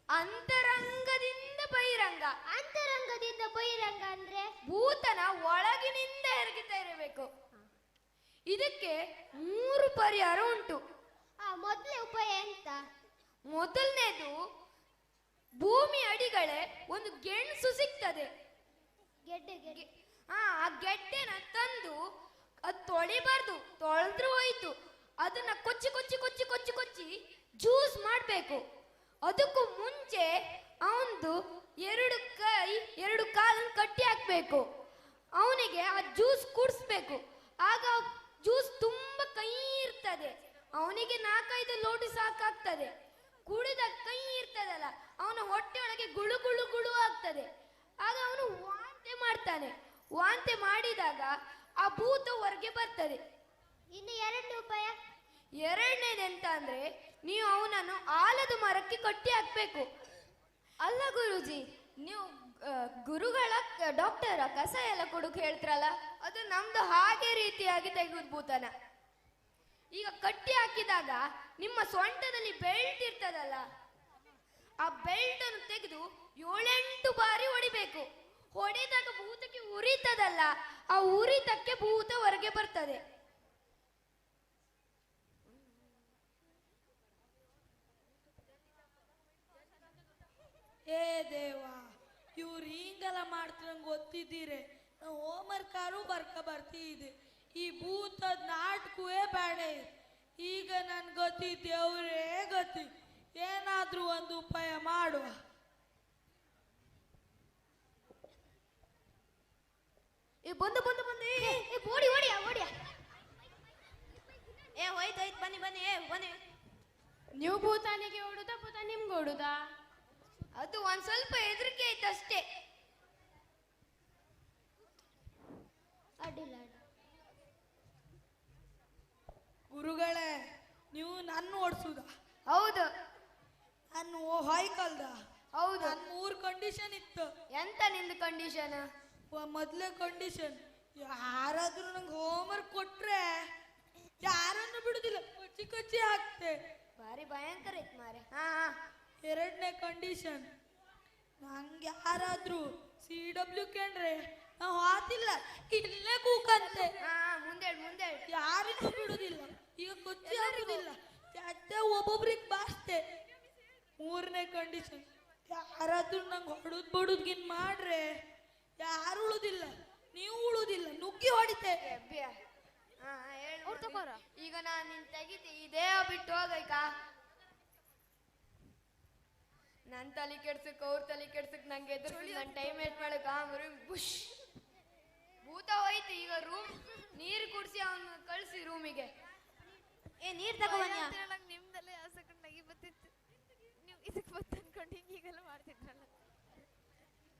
ಅಂತರಂಗದಿಂದ ಬಹಿರಂಗ. ಅಂತರಂಗದಿಂದ ಬಹಿರಂಗ ಅಂದ್ರೆ? ಭೂತನ ಒಳಗಿನಿಂದ ಎರಗಿತಾ ಇರಬೇಕು. ಇದಕ್ಕೆ 3 ಪರಿಹಾರ ಉಂಟು. ಮೊದಲನೇ ಉಪಾಯ ಎಂತ? ಮೊದಲನೇದು, ಭೂಮಿ ಅಡಿಗಳೇ ಒಂದು ಗೆಣಸು ಸಿಗ್ತದೆ. ಆ ಗೆಡ್ಡೆನ ತಂದು ಅದು ತೊಳಿಬಾರ್ದು, ತೊಳೆದ್ರು ಹೋಯ್ತು. ಅದನ್ನ ಕೊಚ್ಚಿ ಕೊಚ್ಚಿ ಕೊಚ್ಚಿ ಕೊಚ್ಚಿ ಕೊಚ್ಚಿ ಜ್ಯೂಸ್ ಮಾಡಬೇಕು. ಅದಕ್ಕೂ ಮುಂಚೆ ಅವನದು 2 ಕೈ 2 ಕಾಲನ್ನು ಕಟ್ಟಿ ಹಾಕ್ಬೇಕು. ಅವನಿಗೆ ಆ ಜ್ಯೂಸ್ ಕುಡಿಸ್ಬೇಕು. ಆಗ ಜ್ಯೂಸ್ ತುಂಬಾ ಕೈ ಇರ್ತದೆ. ಅವನಿಗೆ 4-5 ಲೋಟ ಸಾಕಾಗ್ತದೆ. ಕುಡಿದ ಕೈ ಇರ್ತದಲ್ಲ, ಅವನ ಹೊಟ್ಟೆ ಒಳಗೆ ಗುಳು ಗುಳು ಗುಳು ಆಗ್ತದೆ. ಆಗ ಅವನು ವಾಂತಿ ಮಾಡ್ತಾನೆ. ವಾಂತಿ ಮಾಡಿದಾಗ ಆ ಭೂತ ಹೊರಗೆ ಬರ್ತದೆ. ಇನ್ನು 2 ಉಪಾಯ? ಎರಡನೇದೆಂತ ಅಂದ್ರೆ, ನೀವು ಅವನನ್ನು ಆಲದ ಮರಕ್ಕೆ ಕಟ್ಟಿ ಹಾಕ್ಬೇಕು. ಅಲ್ಲ ಗುರುಜಿ, ನೀವು ಗುರುಗಳ ಡಾಕ್ಟರ ಕಷಾಯ ಎಲ್ಲ ಕೊಡೋಕೆ ಹೇಳ್ತಾರಲ್ಲ, ಅದು ನಮ್ದು ಹಾಗೆ ರೀತಿಯಾಗಿ ತೆಗೆದು ಭೂತನ. ಈಗ ಕಟ್ಟಿ ಹಾಕಿದಾಗ ನಿಮ್ಮ ಸೊಂಟದಲ್ಲಿ ಬೆಲ್ಟ್ ಇರ್ತದಲ್ಲ, ಆ ಬೆಲ್ಟ್ ಅನ್ನು ತೆಗೆದು 7-8 ಬಾರಿ ಹೊಡಿಬೇಕು. ಹೊಡೆದಾಗ ಭೂತಕ್ಕೆ ಉರಿತದಲ್ಲ, ಆ ಉರಿತಕ್ಕೆ ಭೂತ ಹೊರಗೆ ಬರ್ತದೆ. ಏ ದೇವ, ಇವ್ರು ಹಿಂಗೆಲ್ಲ ಮಾಡ್ತಿರಂಗೆ ಗೊತ್ತಿದ್ದೀರಿ. ನಾವು ಹೋಮ್ವರ್ಕಾರು ಬರ್ತಿದ್ದೆ. ಈ ಭೂತದ ನಾಟಕವೇ ಬೇಡ. ಈಗ ನನ್ನ ಗತಿ ದೇವ್ರೇ ಗತಿ. ಏನಾದ್ರೂ ಒಂದು ಉಪಾಯ ಮಾಡುವ. ಬಂದು ಬಂದು ಬಂದು ಓಡಿ ಓಡಿಯ ಓಡಿಯ. ಹೋಯ್ತು ಹೋಯ್ತು, ಬನ್ನಿ ಬನ್ನಿ ಬನ್ನಿ. ನೀವು ಭೂತಾನಿಗೆ ಓಡುದಾ, ಭೂತ ನಿಮ್ಗೆ ಓಡುದಾ? ಅದು ಒಂದ್ ಸ್ವಲ್ಪ ಹೆದರಿಕೆ ಆಯ್ತು ಅಷ್ಟೇ. ಅಡ್ಡಿಲ್ಲ. ಗುರುಗಳೇ, ನೀವು ನನ್ನ ಓಡಿಸುದ? ಹೌದು. ನಾನು ಹೊಯ್ಕಲ್ದ? ಹೌದು. 3 ಕಂಡೀಷನ್ ಇತ್ತು. ಎಂತ ನಿಂದು ಕಂಡೀಷನ್? ಮೊದಲೇ ಕಂಡೀಷನ್, ಯಾರಾದ್ರೂ ನಂಗೆ ಹೋಮ್ವರ್ಕ್ ಕೊಟ್ರೆ ಯಾರನ್ನು ಬಿಡುದಿಲ್ಲ, ಕೊಚ್ಚಿ ಕೊಚ್ಚಿ ಹಾಕ್ತೆ. ಭಾರಿ ಭಯಂಕರ ಇತ್ತು ಮಾರೆ. ಎರಡನೇ ಕಂಡೀಷನ್, ನಂಗೆ ಯಾರಾದ್ರೂ CW ಕೇಂದ್ರೆ ನಾವು ಹಾತಿಲ್ಲ, ಇಲ್ಲೇ ಕೂಕಂತೆ. ಮುಂದೆ ಮುಂದೆ ಯಾರಿಗೂ ಬಿಡುದಿಲ್ಲ. ಈಗ ಕೊಚ್ಚಿ ಹಾಕುದಿಲ್ಲ, ಒಬ್ಬೊಬ್ರಿಗೆ ಬಾಸ್ತೆ. 3ನೇ ಕಂಡೀಷನ್, ಯಾರಾದ್ರೂ ನಂಗೆ ಹೊಡುದ್ ಬಡುದ್ಗಿನ್ ಮಾಡ್ರೆ ಯಾರು ಉಳುದಿಲ್ಲ, ನೀವು ಉಳುದಿಲ್ಲ, ನುಗ್ಗಿ ಹೊಡಿತೆ. ಈಗ ನಾನು ನಿನ್ ತೆಗಿತಿ, ಇದೇ ಬಿಟ್ಟು ಹೋಗೈಕ. ನನ್ ತಲೆ ಕೆಡ್ಸಕ್ ಅವ್ರ ತಲೆ ಕೆಡ್ಸಕ್ ನಂಗೆ ಎದುರು ನನ್ ಟೈಮ್ ವೇಸ್ಟ್ ಮಾಡಕ್ ಬುಷ್ ಭೂತ ಹೋಯ್ತು. ಈಗ ರೂಮ್ ನೀರು ಕುಡಿಸಿ ಅವನು ಕಳ್ಸಿ ರೂಮಿಗೆ. ನೀರ್ ತಗೊಂಡ್ಬನ್ನಿ. ನಿಮ್ದಲ್ಲೇ ಆಸಕಂಡ್ ನಗಿ ಬತ್ತಿತ್ತು. ನೀವು ಇದಕ್ಕೆ ಬತ್ತ ಅನ್ಕೊಂಡು ಹೀಗೆಲ್ಲ ಮಾಡ್ತಿದ್ರಲ್ಲ,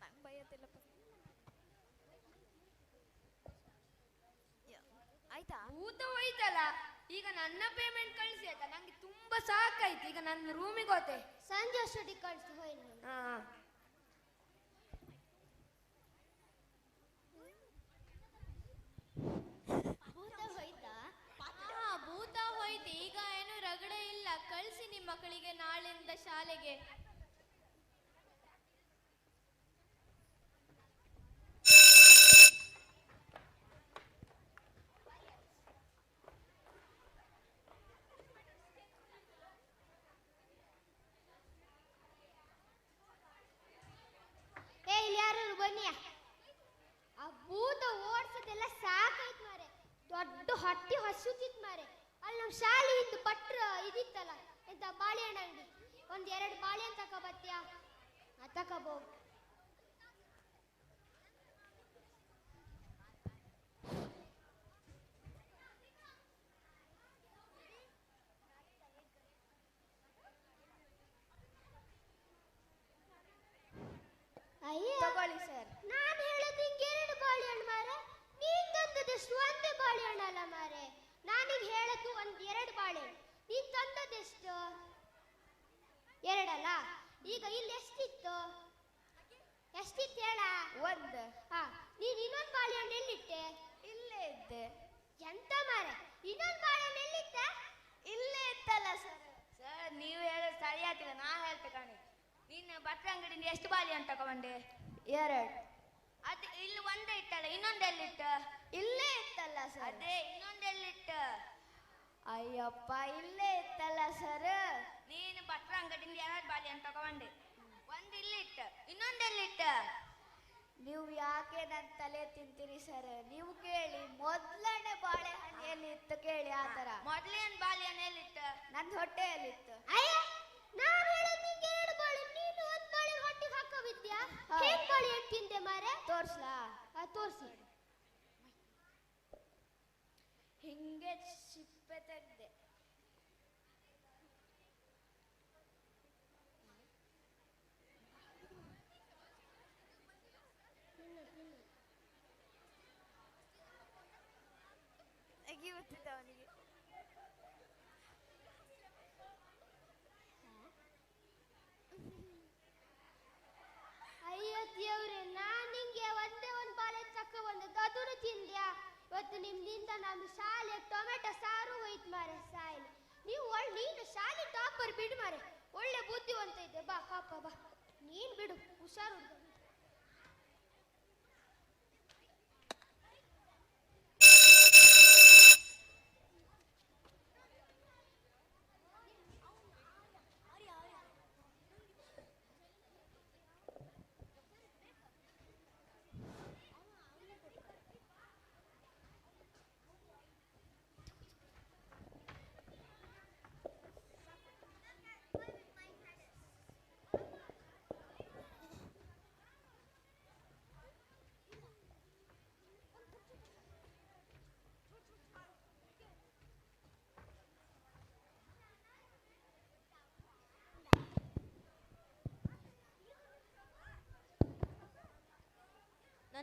ನಂಗೆ ಭಯತ್ತಿಲ್ಲಪ್ಪ. ಆಯ್ತಾ? ಭೂತ ಹೋಯ್ತಲ್ಲ, ಈಗ ನನ್ನ ಪೇಮೆಂಟ್ ಕಳಿಸಿ ಆಯ್ತಾ? ನಂಗೆ ತುಂಬಾ ಸಾಕಾಯ್ತು. ಈಗ ನನ್ನ ರೂಮಿಗೆ ಹೋತೆ. ಸಂಜೆ ಅಷ್ಟೊಟ್ಟಿಗೆ ಕಳಿಸಿ ಹೋಯ್ತು. ಭೂತ ಹೋಯ್ತಾ? ಭೂತ ಹೋಯ್ತು. ಈಗ ಏನು ರಗಡೆ ಇಲ್ಲ. ಕಳಿಸಿ ನಿಮ್ಮ ಮಕ್ಕಳಿಗೆ ನಾಳೆಯಿಂದ ಶಾಲೆಗೆ. ಇಲ್ಲಿ ಯಾರು ಬನ್ನಿಯ. ಆ ಭೂತ ಓಡ್ಸೋದೆಲ್ಲ ಸಾಕಾಯ್ತು ಮಾರೆ. ದೊಡ್ಡ ಹೊಟ್ಟಿ ಹಸುತ್ತಿತ್ತು ಮಾರೆ. ಅಲ್ಲಿ ನಮ್ಮ ಶಾಲೆಯಿಂದ ಪಟ್ರ ಇದಿತ್ತಲ್ಲ ಎಂತ ಬಾಳೆಹಣ್ಣು ಅಂಗಡಿ, ಒಂದ್ 2 ಬಾಳೆಹಣ್ಣು ತಕ ಬತ್ತೀಯಾ? ತಕಬೋ. ತಗೊಳ್ಳಿ ಸರ್. ನಾನು ಹೇಳೋದು ನಿಂಗೆ 2 ಬಾಳೆಹಣ್ಣು ಮಾರೆ, ನೀನ್ ತಂದದೆಷ್ಟು? ಒಂದೇ ಬಾಳೆಹಣ್ಣಲ್ಲ ಮಾರೆ. ನಾನೀಗ ಹೇಳದ್ದು 2 ಬಾಳೆಹಣ್ಣು, ನೀನ್ ತಂದದೆಷ್ಟು? 2 ಅಲ್ಲ? ಈಗ ಇಲ್ಲಿ ಎಷ್ಟಿತ್ತು ಹೇಳ? 1. ಹಾ, ನೀನ್ ಇನ್ನೊಂದು ಬಾಳೆಹಣ್ಣು ಎಲ್ಲಿಟ್ಟೆ? ಇಲ್ಲೇ ಇದ್ದೆ. ಎಂತ ಮಾರೆ, ಇನ್ನೊಂದು ಬಾಳೆಹಣ್ಣು ಎಲ್ಲಿಟ್ಟೆ? ಇಲ್ಲೇ ಇತ್ತಲ್ಲ ಸರ್. ಸರ್ ನೀವು ಹೇಳೋದು ಸರಿ ಆಗ್ತಿಲ್ಲ, ನಾ ಹೇಳ್ತೆ ಕಾಣಿ. ನೀನು ಬಟ್ಟೆ ಅಂಗಡಿಯಿಂದ ಎಷ್ಟು ಬಾಳೆಹಣ್ಣು ತಗೊಂಡೆ? 2. ಅದು ಇಲ್ಲಿ ಒಂದೇ ಇತ್ತಲ್ಲ, ಇನ್ನೊಂದೆಲ್ಲಿಟ್ಟ? ಇಲ್ಲೇ ಇತ್ತಲ್ಲ ಸರ್. ಅದೇ ಇನ್ನೊಂದೆಲ್ಲಿಟ್ಟ? ಅಯ್ಯಪ್ಪ, ಇಲ್ಲೇ ಇತ್ತಲ್ಲ ಸರ್. ನೀನು ಬಟ್ಟೆ ಅಂಗಡಿಯಿಂದ 2 ಬಾಳೆಹಣ್ಣು ತಗೊಂಡೆ, ಒಂದು ಇಲ್ಲಿಟ್ಟ, ಇನ್ನೊಂದೆಲ್ಲಿಟ್ಟ? ನೀವು ಯಾಕೆ ನನ್ನ ತಲೆ ತಿಂತೀರಿ ಸರ್? ನೀವು ಕೇಳಿ, ಮೊದಲನೇ ಬಾಳೆಹಣ್ಣು ಎಲ್ಲಿತ್ತು ಕೇಳಿ. ಆ ತರ ಮೊದಲನೇ ಬಾಳೆಹಣ್ಣು ಎಲ್ಲಿತ್ತ? ನನ್ನ ಹೊಟ್ಟೆಯಲ್ಲಿತ್ತು. ಅಯ್ಯ, ನಾನು ಹೇಳೋದು ನಿಂಗೆ 2 ಬಾಳೆಹಣ್ಣು, ನೀನು 1 ಬಾಳೆಹಣ್ಣು ಹೊಟ್ಟೆಗೆ ಹಾಕೋಬಿದ್ಯಾ? ಹೇಗೆ ಬಾಳೆಹಣ್ಣು ತಿಂದೆ ಮಾರೆ? ತೋರ್ಸ್ಲಾ? ತೋರಿಸಿ. ಹಿಂಗೆ ಸಿಪ್ಪೆ ತೆಗ್ದೆ. ಗೊತ್ತಿದ್ದ ಅವನಿಗೆ. ಅಯ್ಯೋ ದೇವ್ರೆ, ನಾನು ನಿಂಗೆ ಒಂದೇ 1 ಬಾಳೆಹಣ್ಣು ತಕ್ಕ ಬಂದದ್ದು, ಅದನ್ನು ತಿಂದ್ಯಾ? ಇವತ್ತು ನಿಮ್ದಿಂದ ನಮ್ಮ ಶಾಲೆ ಟೊಮೆಟೊ ಸಾರು ಹೋಯ್ತು ಮಾರೆ. ಸಾಯಿಲಿ ನೀನು ಶಾಲೆ ಟಾಪರ್ ಬಿಡು ಮಾರೆ, ಒಳ್ಳೆ ಬುದ್ಧಿವಂತ ಇದ್ದೆ. ಬಾ ಪಾಪ ಬಾ, ನೀನ್ ಬಿಡು, ಹುಷಾರು.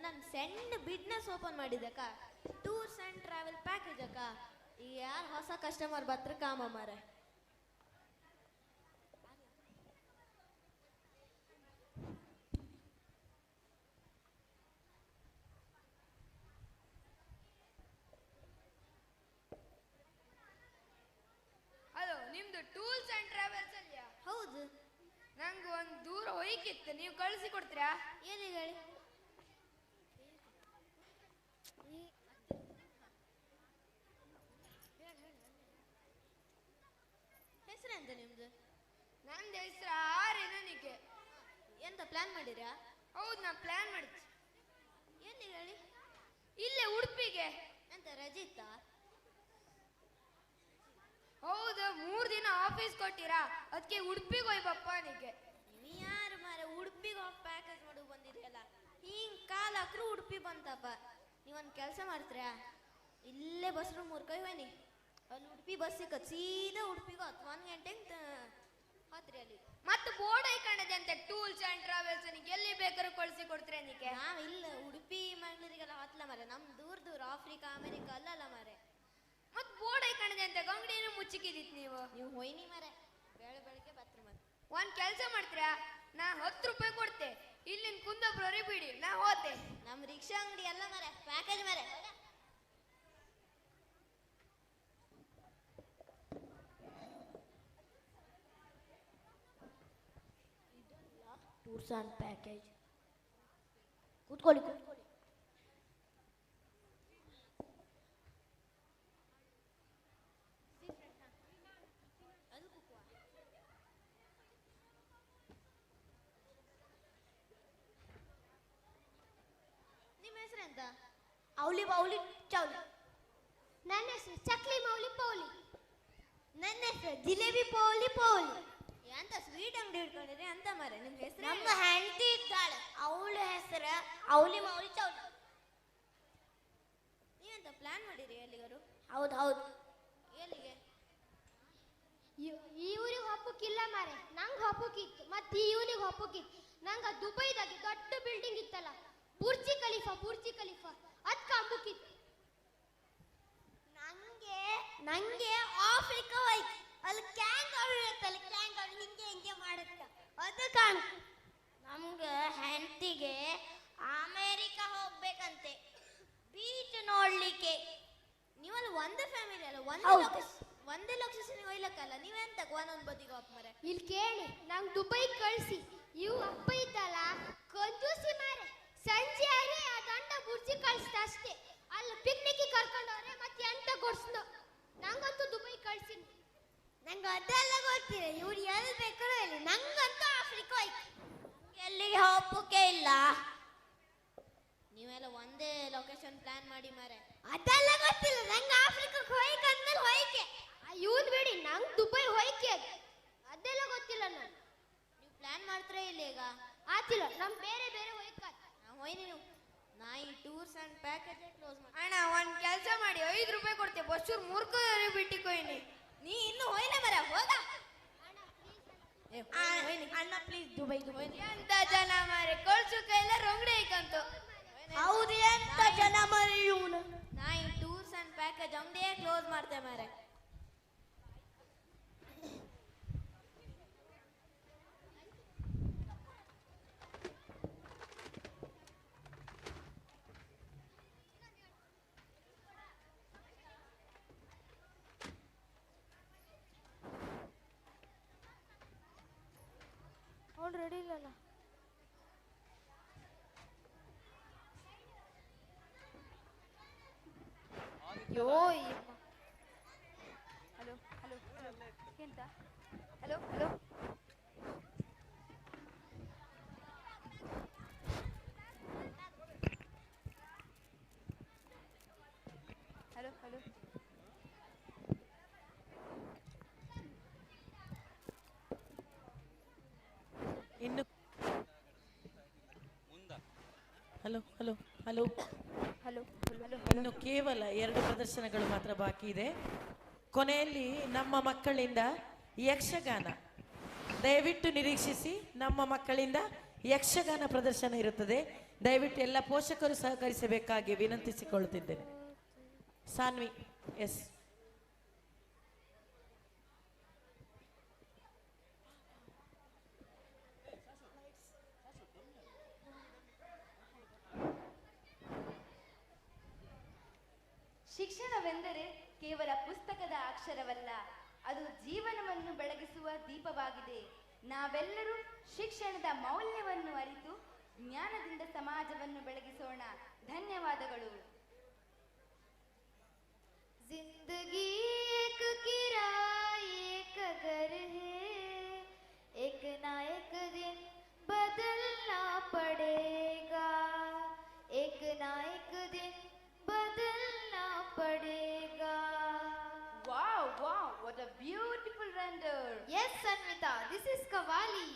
ನಾನು ಸಣ್ಣ ಬಿಸ್ನೆಸ್ ಓಪನ್ ಮಾಡಿದ್ದಕ್ಕ, ಟೂರ್ಸ್ ಅಂಡ್ ಟ್ರಾವೆಲ್ ಪ್ಯಾಕೇಜ್ ಅಕ್ಕ. ಈಗ ಯಾರು ಹೊಸ ಕಸ್ಟಮರ್ ಬತ್ರ ಕಾಮ ಮಾರೆ. ಹಲೋ, ನಿಮ್ದು ಟೂಲ್ಸ್ ಅಂಡ್ ಟ್ರಾವೆಲ್ಸ್ ಅಲ್ಲಿಯಾ? ಹೌದು. ನಂಗೆ ಒಂದು ದೂರ ಹೋಯ್ಕಿತ್ತು, ನೀವು ಕಳಿಸಿ ಕೊಡ್ತೀರಾ? ಏನಿಗೆ ಹೇಳಿ? ಹೆಸರೆಂತ ನಿಮ್ದು? ನಂದು ಹೆಸರು ಆರ್ಯನಿಗೆ. ಎಂತ ಪ್ಲಾನ್ ಮಾಡಿರಾ? ಹೌದು, ನಾ ಪ್ಲಾನ್ ಮಾಡಿದ್ದೆ. ಎಲ್ಲಿಗೆ ಹೇಳಿ? ಇಲ್ಲೇ ಉಡುಪಿಗೆ. ಎಂತ ರಜೆ ಇತ್ತಾ? ಹೌದು, 3 ದಿನ ಆಫೀಸ್ ಕೊಟ್ಟಿರಾ, ಅದಕ್ಕೆ ಉಡುಪಿಗೆ ಹೋಯ್ಬಪ್ಪ ನಿಗೆ. ನೀ ಯಾರು ಮಾರೆ ಉಡುಪಿಗೆ ಪ್ಯಾಕೇಜ್ ಮಾಡೋದು ಬಂದಿದೆಯಲ್ಲ, ಹಿಂಗ್ ಕಾಲ ಹಾಕ್ರು ಉಡುಪಿ ಬಂತಪ್ಪ. ನೀವೊಂದು ಕೆಲಸ ಮಾಡ್ತೀರಾ? ಇಲ್ಲೇ ಬಸ್ ರೂಮ್ ಮೂರ್ಕೈ ಬನ್ನಿ, ಅಲ್ಲಿ ಉಡುಪಿ ಬಸ್ ಸಿಕ್ಕತ್, ಸೀದಾ ಉಡುಪಿಗೆ 1 ಗಂಟೆಗೆ ಹತ್ರಿ. ಅಲ್ಲಿ ಮತ್ತೆ ಬೋರ್ಡ್ ಐಕಂಡದೆ ಅಂತ ಟೂಲ್ಸ್ ಅಂಡ್ ಟ್ರಾವೆಲ್ಸ್, ಎಲ್ಲಿ ಬೇಕಾದ್ರೂ ಕಳಿಸಿ ಕೊಡ್ತೀರಾ ನಿಗೆ? ನಾವ್ ಇಲ್ಲ ಉಡುಪಿ ಮಂಗಳೂರಿಗೆಲ್ಲ ಹತ್ಲ ಮಾರೆ, ನಮ್ ದೂರ ಆಫ್ರಿಕಾ ಅಮೆರಿಕ ಅಲ್ಲಲ್ಲ ಮಾರೆ. ಮತ್ ಬೋರ್ಡ್ ಐಕಂಡದೆ ಅಂತ ಅಂಗಡಿನೂ ಮುಚ್ಚಿಕಿದಿತ್ ನೀವು ಹೋಯ್ನಿ ಮಾರೆ, ಬೆಳಗ್ಗೆ ಬತ್ರ ಮತ್ತೆ. ಒಂದ್ ಕೆಲಸ ಮಾಡ್ತೀರಾ? ನಾ 10 ರೂಪಾಯಿ ಕೊಡ್ತೆ, ಇಲ್ಲಿಂದ ಕುಂದಾಪುರ ಬಿಡಿ, ನಾ ಹೋತೆ. ನಮ್ ರಿಕ್ಷಾ ಅಂಗಡಿ ಅಲ್ಲ ಮಾರೆ, ಪ್ಯಾಕೇಜ್ ಮಾರೆ. Tours and package. ಕೂತ್ಕೊಳ್ಳಿ. ನಿಮ್ಮ ಹೆಸರೆಂತ? ಅವಲಿ ಬೌಲಿ ಚೌಲಿ. ನನ್ನ ಹೆಸರು ಚಕ್ಲಿ ಮೌಲಿ ಪೌಲಿ. ನನ್ನ ಹೆಸರು ಜಿಲೇಬಿ ಪೌಲಿ ಪೌಲಿ. ಎಂತ ಸ್ವೀಟ್ ಅಂಗಡಿ ಹಿಡ್ಕೊಂಡಿರಿ ಅಂತ ಮಾರೆ ನಿಮ್ ಹೆಸರು? ನಮ್ಮ ಹೆಂಡತಿ ಇದ್ದಾಳೆ, ಅವಳ ಹೆಸರು ಅವಲಿ ಮೌಲಿ ಚೌಲಿ. ನೀವೆಂತ ಪ್ಲಾನ್ ಮಾಡಿರಿ ಎಲ್ಲಿಗಾರು? ಹೌದು ಹೌದು. ಎಲ್ಲಿಗೆ? ಈ ಊರಿಗೆ ಹಬ್ಬಕ್ಕಿಲ್ಲ ಮಾರೆ, ನಂಗೆ ಹಬ್ಬಕ್ಕಿತ್ತು. ಮತ್ತೆ ಈ ಊರಿಗೆ ಹಬ್ಬಕ್ಕಿತ್ತು. ನಂಗೆ ದುಬೈದಾಗೆ ದೊಡ್ಡ ಬಿಲ್ಡಿಂಗ್ ಇತ್ತಲ್ಲ, ಬುರ್ಜಿ ಖಲೀಫಾ ಅದಕ್ಕೆ ಹಬ್ಬಕ್ಕಿತ್ತು. ನಂಗೆ ಆಫ್ರಿಕಾ ಹೋಯ್ತು, ಅಲ್ಲಿ ಕ್ಯಾಂಗರು ಇರುತ್ತಲ್ಲ, ಕ್ಯಾಂಗರು ಹಿಂಗೆ ಮಾಡುತ್ತೆ, ಅದು ಕಾಣು. ನಮ್ಗೆ ಹೆಂಡತಿಗೆ ಅಮೇರಿಕಾ ಹೋಗ್ಬೇಕಂತೆ, ಬೀಚ್ ನೋಡ್ಲಿಕ್ಕೆ. ನೀವಲ್ಲಿ ಒಂದು ಫ್ಯಾಮಿಲಿ ಅಲ್ಲ, ಒಂದೇ ಲೊಕೇಶನ್ ಒಯ್ಲಕ್ಕಲ್ಲ, ನೀವೆಂತಕ್ಕೆ ಒಂದೊಂದು ಬದಿಗೆ ಹೋಗ್ ಮರೆ? ಇಲ್ಲಿ ಕೇಳಿ, ನಂಗೆ ದುಬೈ ಕಳಿಸಿ. ಇವು ಅಪ್ಪ ಇದ್ದಲ್ಲ ಕಂಜೂಸಿ ಮಾರೆ, ಸಂಜೆ ಆದ್ರೆ ಆ ದಂಡ ಬುರ್ಜಿ ಕಳಿಸ್ತ ಅಷ್ಟೇ. ಅಲ್ಲಿ ಪಿಕ್ನಿಕ್ಗೆ ಕರ್ಕೊಂಡವ್ರೆ, ಮತ್ತೆ ಎಂತ ಕೊಡ್ಸ್ನ. ನಂಗಂತೂ ದುಬೈ ಕಳ್ಸಿನಿ. ನಂಗೆ ಅದೆಲ್ಲ ಗೊತ್ತಿಲ್ಲ, ಇವ್ರು ಎಲ್ಲಿ ಬೇಕಾದ್ರೂ ಇಲ್ಲಿ. ನಂಗಂತೂ ಆಫ್ರಿಕಾ ಹೋಯ್ತು, ಎಲ್ಲಿಗೆ ಹೋಗಕ್ಕೆ ಇಲ್ಲ. ನೀವೆಲ್ಲ ಒಂದೇ ಲೊಕೇಶನ್ ಪ್ಲಾನ್ ಮಾಡಿ ಮಾರೆ. ಅದೆಲ್ಲ ಗೊತ್ತಿಲ್ಲ, ನಂಗೆ ಆಫ್ರಿಕಾಕ್ಕೆ ಹೋಯ್ಕಂದ್ಮೇಲೆ ಹೋಯ್ಕೆ. ಇವನ್ ಬೇಡಿ, ನಂಗೆ ದುಬೈ ಹೋಯ್ಕೆ ಅದೆಲ್ಲ ಗೊತ್ತಿಲ್ಲ. ನಾನು ನೀವು ಪ್ಲಾನ್ ಮಾಡ್ತೀರಾ ಇಲ್ಲಿ ಈಗ? ಆತಿಲ್ಲ, ನಮ್ ಬೇರೆ ಬೇರೆ ಹೋಯ್ಕ ಹೋಯ್ ನೀವು. ನಾ ಈ ಟೂರ್ಸ್ ಅಂಡ್ ಪ್ಯಾಕೇಜ್ ಕ್ಲೋಸ್ ಮಾಡಿ. ಅಣ್ಣ ಒಂದ್ ಕೆಲಸ ಮಾಡಿ, 5 ರೂಪಾಯಿ ಕೊಡ್ತೇವೆ, ಬಸ್ಸೂರ್ ಮೂರ್ಕ ಬಿಟ್ಟಿಕೊಯ್ನಿ. ನೀ ಇನ್ನು ಹೋಯ್ನ ಮರ, ಹೋಗ. ಅಣ್ಣ ಪ್ಲೀಸ್ ದುಬೈ. ಎಂತ ಜನ ಮಾರೆ, ಕಳ್ಸು ಕೈಲ ರೊಂಗಡೆ ಐಕಂತು. ಹೌದು, ಎಂತ ಜನ ಮರಿ ಇವನು. ನಾ ಈ ಟೂರ್ಸ್ ಅಂಡ್ ಪ್ಯಾಕೇಜ್ ಅಂಗಡಿಯೇ ಕ್ಲೋಸ್ ಮಾಡ್ತೆ ಮಾರೆ. ಅವ್ನು ರೆಡಿ ಇಲ್ಲಲ್ಲ. ಅಯ್ಯೋ ಹಲೋ ಹಲೋ ಎಂತ? ಹಲೋ ಹಲೋ ಹಲೋ ಹಲೋ ಇನ್ನು hello hello hello hello hello ಇನ್ನು ಕೇವಲ 2 ಪ್ರದರ್ಶನಗಳು ಮಾತ್ರ ಬಾಕಿ ಇದೆ. ಕೊನೆಯಲ್ಲಿ ನಮ್ಮ ಮಕ್ಕಳಿಂದ ಯಕ್ಷಗಾನ, ದಯವಿಟ್ಟು ನಿರೀಕ್ಷಿಸಿ. ನಮ್ಮ ಮಕ್ಕಳಿಂದ ಯಕ್ಷಗಾನ ಪ್ರದರ್ಶನ ಇರುತ್ತದೆ. ದಯವಿಟ್ಟು ಎಲ್ಲ ಪೋಷಕರು ಸಹಕರಿಸಬೇಕಾಗಿ ವಿನಂತಿಸಿಕೊಳ್ಳುತ್ತಿದ್ದೇನೆ. ಸಾನ್ವಿ, ಎಸ್. ಶಿಕ್ಷಣವೆಂದರೆ ಕೇವಲ ಪುಸ್ತಕದ ಅಕ್ಷರವಲ್ಲ, ಅದು ಜೀವನವನ್ನು ಬೆಳಗಿಸುವ ದೀಪವಾಗಿದೆ. ನಾವೆಲ್ಲರೂ ಶಿಕ್ಷಣದ ಮೌಲ್ಯವನ್ನು ಅರಿತು ಜ್ಞಾನದಿಂದ ಸಮಾಜವನ್ನು ಬೆಳಗಿಸೋಣ. ಧನ್ಯವಾದಗಳು. जिंदगी एक किराए का घर है, एक ना एक दिन बदलना पड़ेगा, एक ना एक दिन बदलना पड़ेगा. Wow, wow, what a beautiful render. Yes, Sanvita, this is Kavali.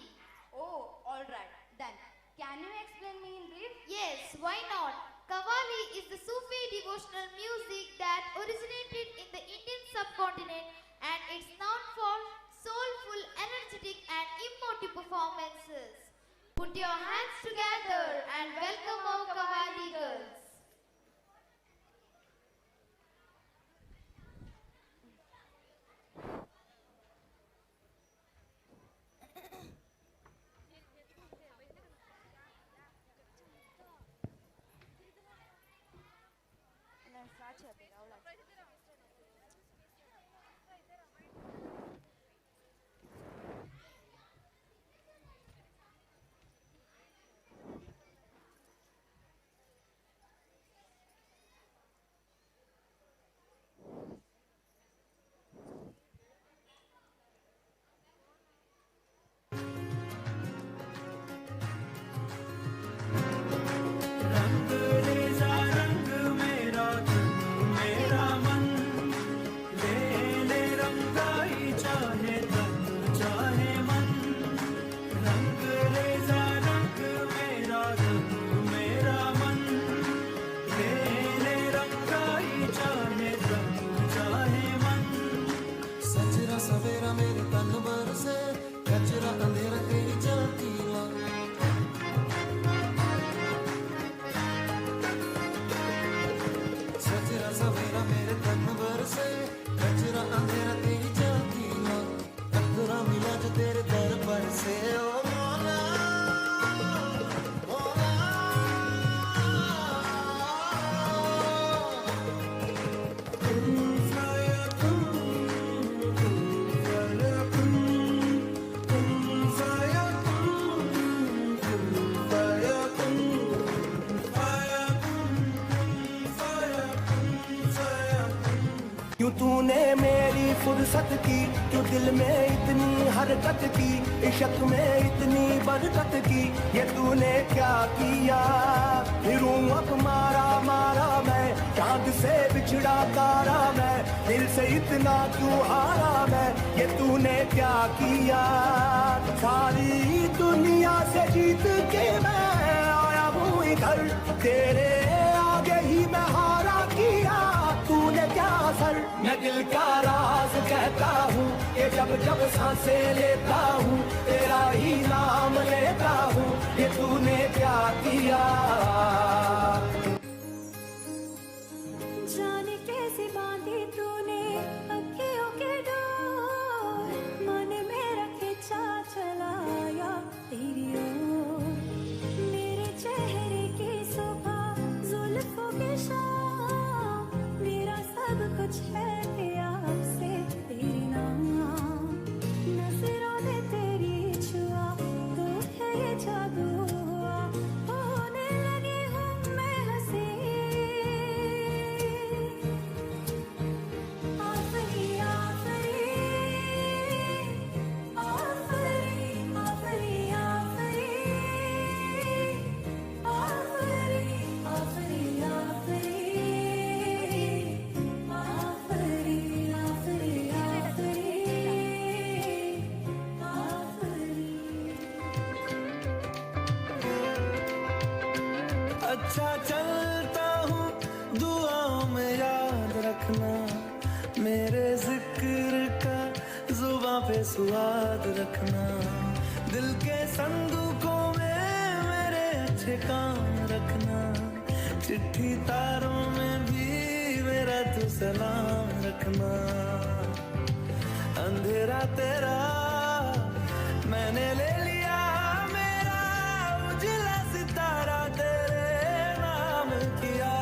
Oh, all right, then. Can you explain me in brief? Yes, why not? Kavali is the Sufi devotional music that originated in the Indian subcontinent, and it's known for soulful, energetic and emotive performances. Put your hands together and welcome our Kavali girls. तूने मेरी फुर्सत की, क्यों दिल में इतनी हरकत की, इश्क में इतनी बरकत की, ये तूने क्या किया। फिरूं अब मारा मारा मैं, चांद से बिछड़ा तारा मैं, दिल से इतना क्यों हारा मैं, ये तूने क्या किया। सारी दुनिया से जीत के मैं आया हूँ इधर, तेरे आगे ही मैं हारा किया, तूने क्या असर। मैं दिल का राज कहता हूँ कि जब जब सांसें लेता हूँ, तेरा ही नाम लेता हूँ, ये तूने क्या किया। जाने कैसे बांधी तूने अखियों के डोर, मन मेरा खिंचा चलाया तेरी ओर, मेरे चेहरे की सुबह जुल्फों की शाम, मेरा सब कुछ है प्यार से तेरे नाम, नजरों ने तेरी छुआ तो है ये जादू हुआ, होने लगी हूँ मैं हंसी। आफरी आफरी आफरी आफरी आफरी आफरी आफरी अच्छा चलता हूँ दुआओं में याद रखना, मेरे जिक्र का जुबां पे स्वाद रखना, दिल के संदूकों में मेरे अच्छे काम रखना, चिट्ठी तारों में भी मेरा तू सलाम रखना। अंधेरा तेरा मैंने ले लिया, मेरा उजला सितारा तेरे नाम किया,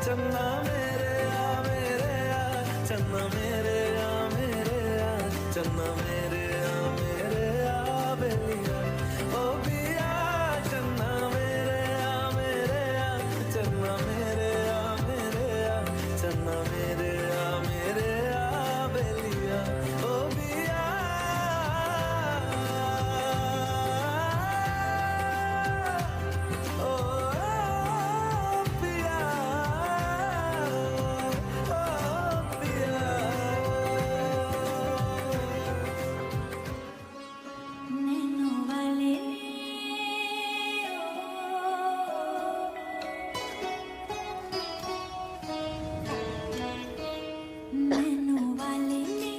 चन्ना मेरे आ चन्ना मेरे आ चन्ना मेरे आ बेलिया, ओ बिया चन्ना मेरे आ चन्ना मेरे आ चन्ना मेरे आ बेलिया, ओ बिया। ओ पिया, ओ पिया। नैनों वाले नैनों वाले ने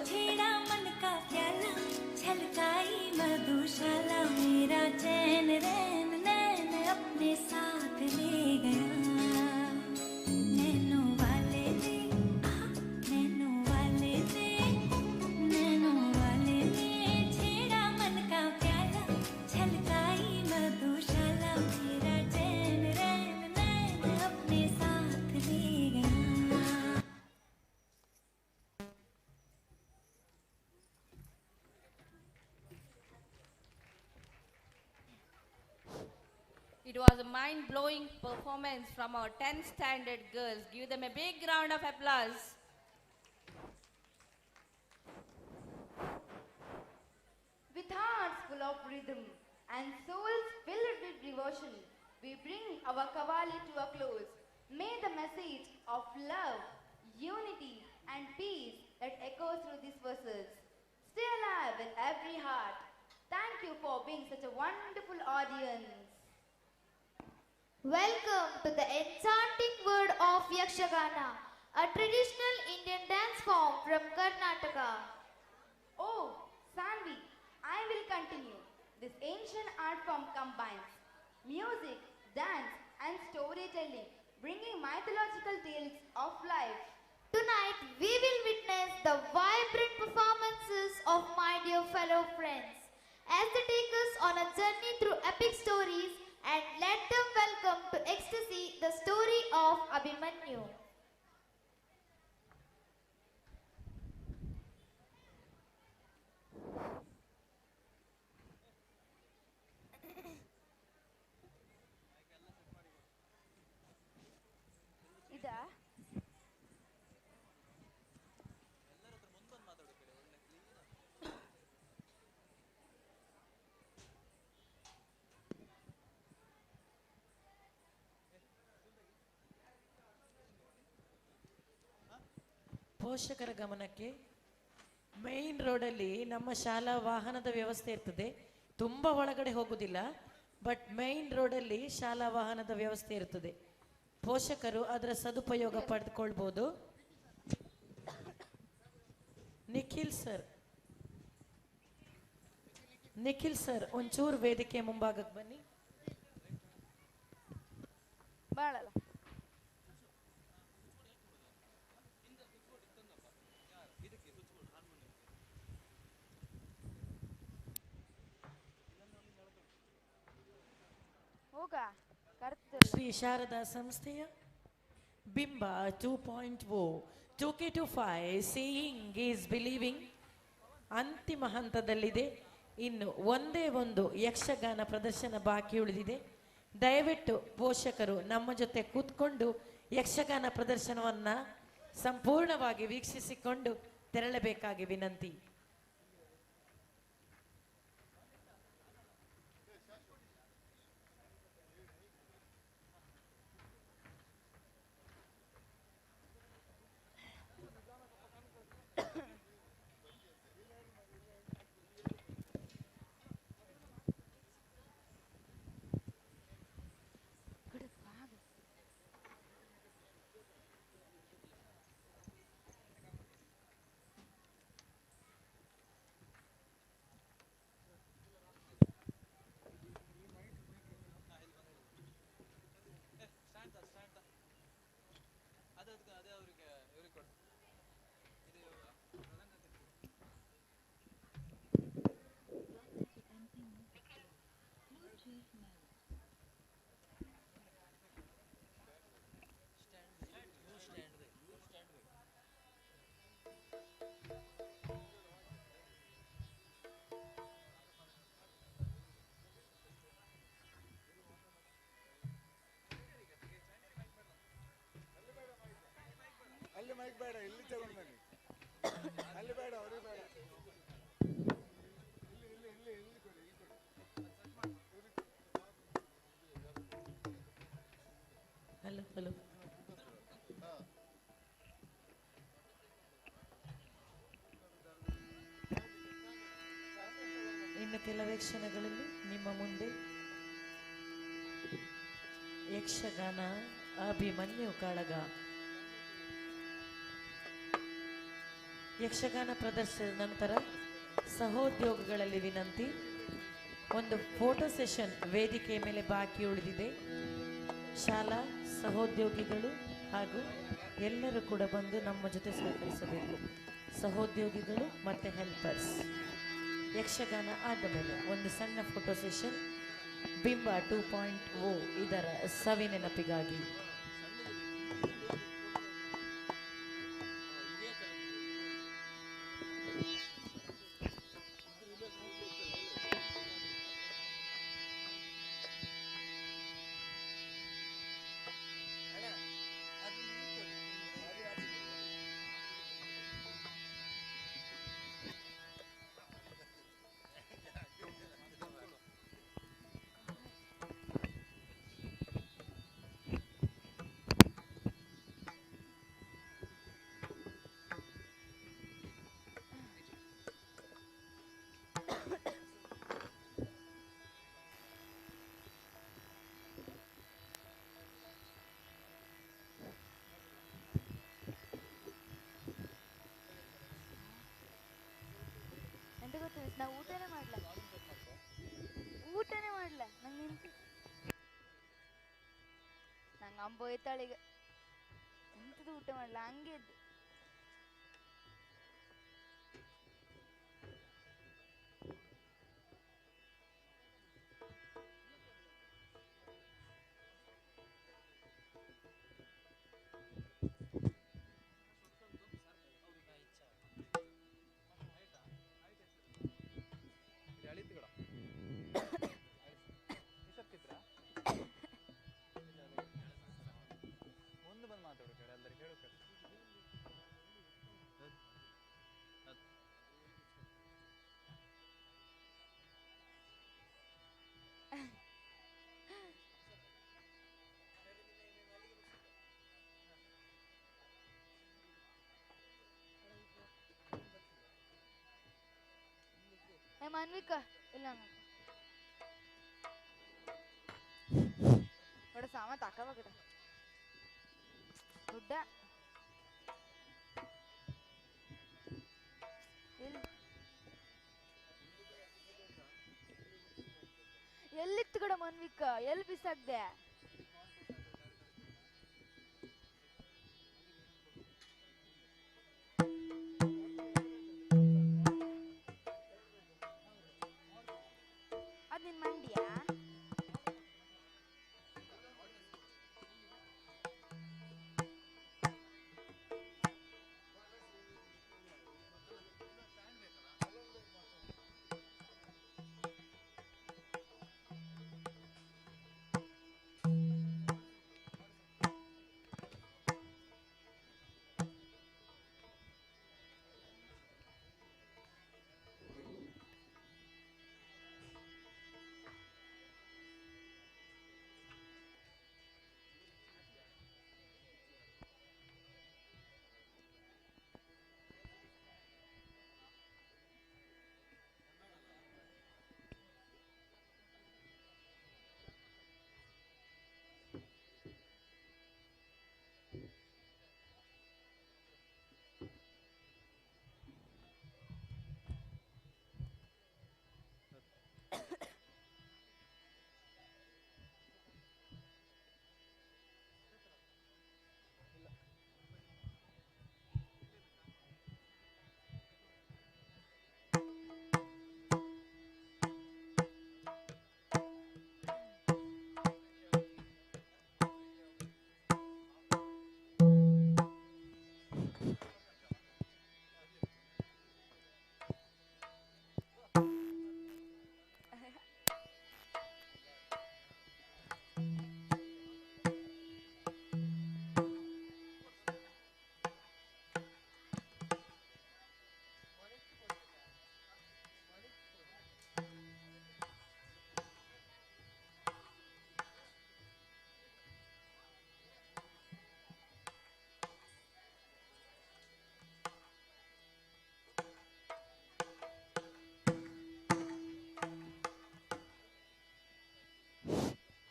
छेड़ा मन का प्याला, छलकाई मधुशाला, मेरा चैन रैन नैन अपने साथ ले गया। नैनों वाले ने नैनों वाले ने नैनों वाले ने छेड़ा मन का प्याला, छलकाई मधुशाला, मेरा चैन रैन नैन अपने साथ ले गया। It was a mind-blowing performance from our 10th standard girls. Give them a big round of applause. With hearts full of rhythm and souls filled with devotion, we bring our Kavali to a close. May the message of love, unity and peace that echoes through these verses stay alive in every heart. Thank you for being such a wonderful audience. Welcome to the enchanting world of Yakshagana, a traditional Indian dance form from Karnataka. Oh, Sanvi, I will continue. This ancient art form combines music, dance and storytelling, bringing mythological tales of life. Tonight, we will witness the vibrant performances of my dear fellow friends as they take us on a journey through epic stories and let them welcome to ecstasy the story of Abhimanyu. ಪೋಷಕರ ಗಮನಕ್ಕೆ, ಮೈನ್ ರೋಡಲ್ಲಿ ನಮ್ಮ ಶಾಲಾ ವಾಹನದ ವ್ಯವಸ್ಥೆ ಇರ್ತದೆ. ತುಂಬ ಒಳಗಡೆ ಹೋಗುದಿಲ್ಲ, ಬಟ್ ಮೈನ್ ರೋಡಲ್ಲಿ ಶಾಲಾ ವಾಹನದ ವ್ಯವಸ್ಥೆ ಇರ್ತದೆ. ಪೋಷಕರು ಅದರ ಸದುಪಯೋಗ ಪಡೆದುಕೊಳ್ಬೋದು. ನಿಖಿಲ್ ಸರ್ ಒಂಚೂರು ವೇದಿಕೆ ಮುಂಭಾಗಕ್ಕೆ ಬನ್ನಿ. ಬಾಳಲ್ಲ ಹೋಗ ಶ್ರೀ ಶಾರದಾ ಸಂಸ್ಥೆಯ ಬಿಂಬ 2.0 2K25 ಸೀಯಿಂಗ್ ಈಸ್ ಬಿಲೀವಿಂಗ್ ಅಂತಿಮ ಹಂತದಲ್ಲಿದೆ. ಇನ್ನು ಒಂದೇ ಒಂದು ಯಕ್ಷಗಾನ ಪ್ರದರ್ಶನ ಬಾಕಿ ಉಳಿದಿದೆ. ದಯವಿಟ್ಟು ಪೋಷಕರು ನಮ್ಮ ಜೊತೆ ಕೂತ್ಕೊಂಡು ಯಕ್ಷಗಾನ ಪ್ರದರ್ಶನವನ್ನ ಸಂಪೂರ್ಣವಾಗಿ ವೀಕ್ಷಿಸಿಕೊಂಡು ತೆರಳಬೇಕಾಗಿ ವಿನಂತಿ. ಅಲ್ಲಿ ಮೈಕ್ ಬೇಡ, ಇಲ್ಲಿ ತಗೊಂಡು ಬನ್ನಿ. ಅಲ್ಲಿ ಬೇಡ, ಅವ್ರಿಗೆ ಬೇಡ. ಇಲ್ಲಿ ಕೊಡಿ. ಹಲೋ ಇನ್ನು ಕೆಲವೇ ಕ್ಷಣಗಳಲ್ಲಿ ನಿಮ್ಮ ಮುಂದೆ ಯಕ್ಷಗಾನ ಅಭಿಮನ್ಯು ಕಾಳಗ ಯಕ್ಷಗಾನ ಪ್ರದರ್ಶನದ ನಂತರ ಸಹೋದ್ಯೋಗಿಗಳಲ್ಲಿ ವಿನಂತಿ, ಒಂದು ಫೋಟೋ ಸೆಷನ್ ವೇದಿಕೆಯ ಮೇಲೆ ಬಾಕಿ ಉಳಿದಿದೆ. ಶಾಲಾ ಸಹೋದ್ಯೋಗಿಗಳು ಹಾಗೂ ಎಲ್ಲರೂ ಕೂಡ ಬಂದು ನಮ್ಮ ಜೊತೆ ಸಹಕರಿಸಬೇಕು. ಸಹೋದ್ಯೋಗಿಗಳು ಮತ್ತು ಹೆಲ್ಪರ್ಸ್. ಯಕ್ಷಗಾನ ಆದ ಮೇಲೆ ಒಂದು ಸಣ್ಣ ಫೋಟೋ ಸೆಷನ್ ಬಿಂಬ 2.0 ಇದರ ಸವಿನೆನಪಿಗಾಗಿ. ನಾ ಊಟನೇ ಮಾಡ್ಲ ನಂಗೆ ನಿಂತು ನಂಗೆ ಅಂಬ ಹೋಯ್ತಾಳೀಗ ಎಂತದು ಊಟ ಮಾಡ್ಲ ಹಂಗೆ ಇದ್ದು. ಮುಂದೆ ಬಂದು ಮಾತಾಡೋ ಎಲ್ಲರಿಗೆ ಹೇಳೋ ಮಾನ್ವಿಕ ಇಲ್ಲ ಬಡ ಸಾಮ ತಾಕವಾಗದ ದುಡ್ಡ ಎಲ್ಲಿತ್ತು ಕಡ ಮಾನ್ವಿಕ ಎಲ್ಲಿ ಬಿಸಾಕ್ದೆ ಅದ್ ನಿನ್ ಮಂಡಿಯಾ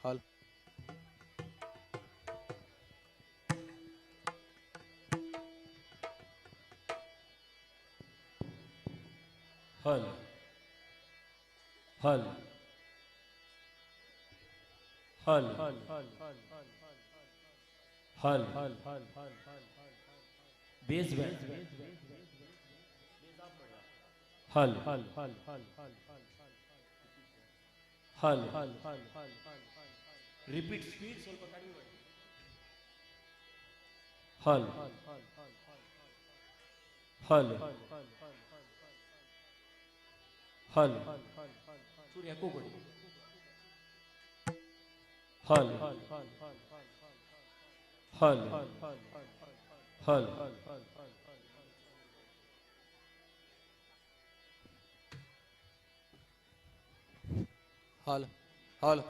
hall hall hall hall hall bass band hall hall repeat speed ಸ್ವಲ್ಪ ಕಡಿಮೆ ಮಾಡಿ हॉल हॉल हॉल ಚೂರು ಯಾಕೋ ಕೊಡಿ hall hall hall hall hall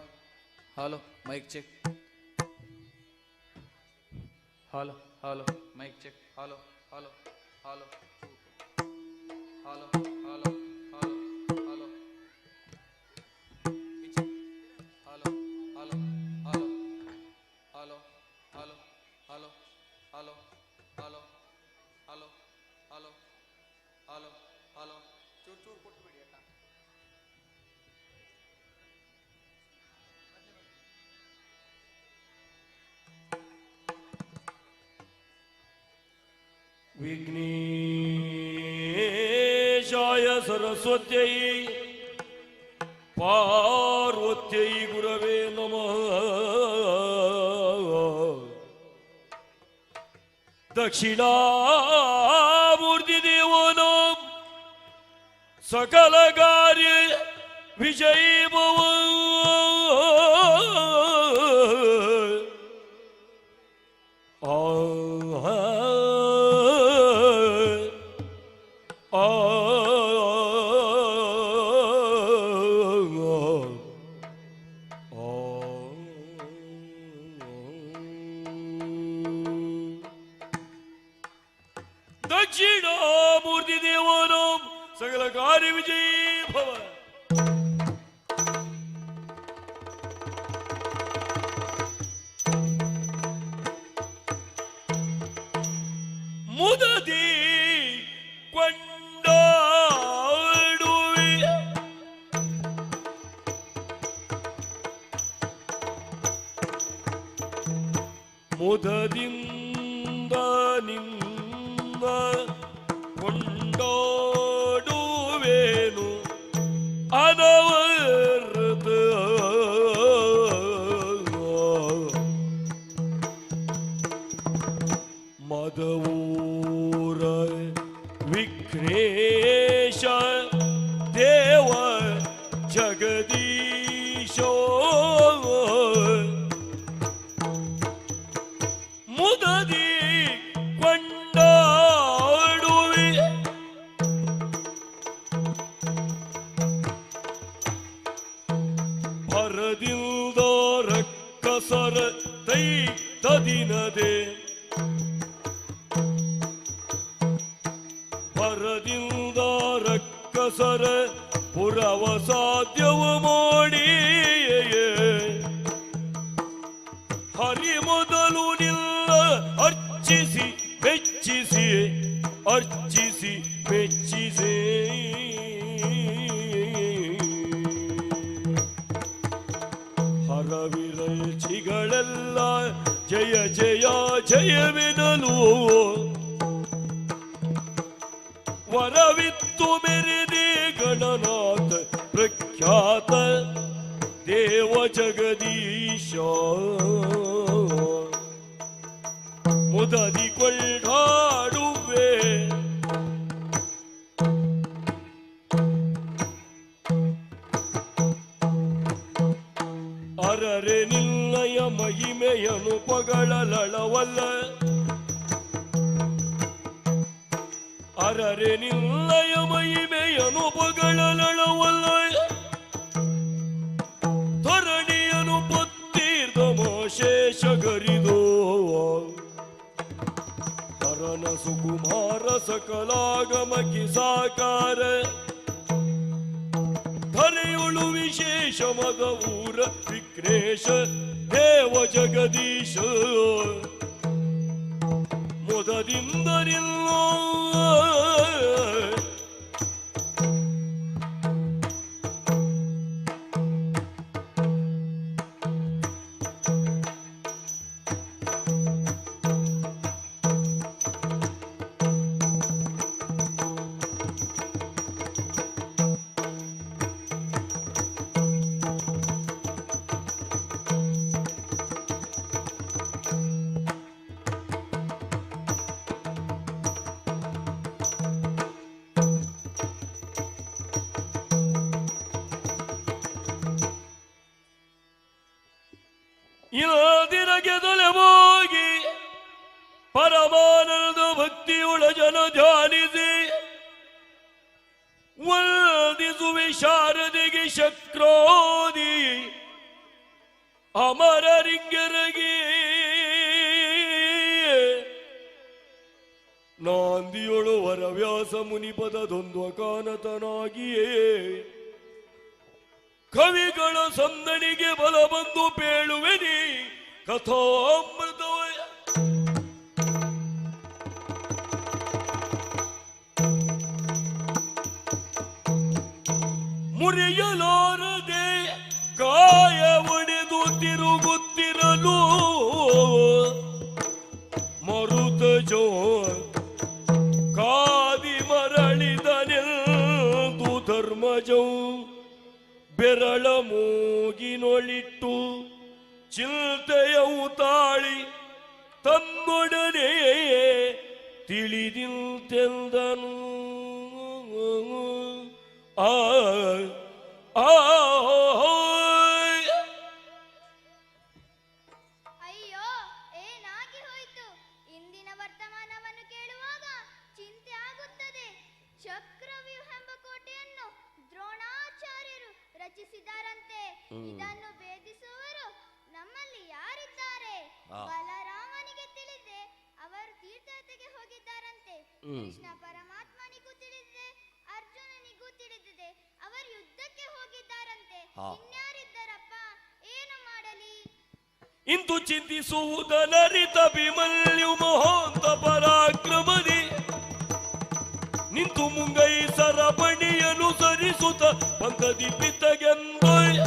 hello mic check hello hello mic check hello hello hello hello hello hello hello hello hello hello hello hello hello hello hello hello hello hello hello चूर चूर ಕೊಟ್ಬಿಡಿ ಅಕ್ಕ विघ्नेशाय सरस्वत्यै पार्वत्यै गुरवे नमः दक्षिणामूर्ति देवो सकल कार्य विजयी भव दक्षिणामूर्ति देवो ಸಕಲ ಕಾರ್ಯ ವಿಜಯೀ ಭವ. ಮುದದಿ ಕೊಂಡಾಡುವೆ ಮುದದಿಂದ ನಿನ್ನ ಕೊಂಡಾಡುವೇನು ಅನವರತ ಮದವೂರ ವಿಘ್ನೇಶ ದೇವ ಜಗದೀಶೋ ಮುದದಿ ಕೊಂಡಾಡುವೆ ಭರದಿಂದ ರಕ್ಕಸರ ತೈ ತದಿನದೆ ಭರದಿಂದ ರಕ್ಕಸರ ಪುರವ ಸಾಧ್ಯವು ಮಾಡಿ ಹರಿ ಮೊದಲು ನಿಲ್ಲ ಅರ್ಚಿಸಿ ಮೆಚ್ಚಿಸಿ ಅರ್ಚಿಸಿ ಮೆಚ್ಚಿಸಿ ಹರವಿರಚಿಗಳೆಲ್ಲ ಜಯ ಜಯ ಜಯವೆನಲು ವರವಿತ್ತು ಮೆರೆದೆ ಗಣನಾಥ ಪ್ರಖ್ಯಾತ ದೇವ ಜಗದೀಶ ಮುದದಿ ಕೊಳ್ಳಾಡುವೆ ಅರರೆ ನಿನ್ನಯ ಮಹಿಮೆಯನು ಪಗಳಲಳವಲ್ಲ ಅರರೆ ನಿನ್ನಯ ಮಹಿಮೆಯನು ಪಗಳಲಳವಲ್ಲ ಧರಣಿಯನು ಪೊತ್ತೀರ್ದ ಮೋಶೇಷ ಗರಿದೋ ಹರನ ಸುಕುಮಾರ ಸಕಲಾಗಮಕಿ ಸಾಕಾರ ಧರೆಯುಳು ವಿಶೇಷ ಮದ ಊರ ವಿಘ್ನೇಶ ದೇವ ಜಗದೀಶ ಮುದದಿಂದರಿಲ್ಲ ಇದಿರಗೆದಲೆ ಹೋಗಿ ಪರಮಾನಂದ ಭಕ್ತಿಯುಳ ಜನ ಧ್ಯಾನಿಸಿ ವಂದಿಸುವೆ ಶಾರದೆಗೆ ಶಕ್ರೋದಿ ಅಮರರಿಂಗರಗಿ ನಾಂದಿಯೊಳು ವರವ್ಯಾಸ ಮುನಿಪದ ದ್ವಂದ್ವಕಾನತನಾಗಿಯೇ ಕವಿಗಳ ಸಂದಣಿಗೆ ಬಲ ಬಂದು ಪೇಳುವೆನಿ ಕಥಾಮೃತವಯ ಮುರಿಯಲಾರದೆ ಗಾಯ ಒಡೆದು ತಿರುಗುತ್ತಿರಲು ಮರುತ ಜೋ ಕಾದಿ ಮರಳಿದನೆಂದು ಧರ್ಮಜೌ ಬೆರಳ ಮೂಗಿನೊಳಿಟ್ಟು ಚಿಂತೆಯವು ತಾಳಿ ತನ್ನೊಡನೆ ತಿಳಿದಿಲ್ತೆಂದನು ಆ ಅಯ್ಯೋ ಏನಾಗಿ ಹೋಯಿತು ಇಂದಿನ ವರ್ತಮಾನವನ್ನು ಕೇಳುವಾಗ ಚಿಂತೆ ಆಗುತ್ತದೆ. ಚಕ್ರವ್ಯೂಹೆಂಬ ಕೋಟೆಯನ್ನು ದ್ರೋಣಾಚಾರ್ಯರು ರಚಿಸಿದ್ದಾರಂತೆ. ಇದನ್ನು ಭೇದಿಸುವವರು ನಮ್ಮಲ್ಲಿ ಯಾರಿದ್ದಾರೆ? ಬಲರಾಮನಿಗೆ ತಿಳಿದೆ ಅವರು ತೀರ್ಥಯಾತ್ರೆಗೆ ಹೋಗಿದ್ದಾರಂತೆ. ಕೃಷ್ಣ ಪರಮಾತ್ಮನಿಗೂ ತಿಳಿದಿದೆ ಅರ್ಜುನ ನಿಂತು ಚಿಂತಿಸುವುದನರಿತ ಬಿಮಲ್ಯು ಮಹೋಂತ ಪರಾಕ್ರಮದಿ ನಿಂತು ಮುಂಗೈ ಸರಪಣಿಯನ್ನು ಸರಿಸುತ್ತ ಪಂಥದಿ ಪಿತ್ತಗೆಂದೊಯ್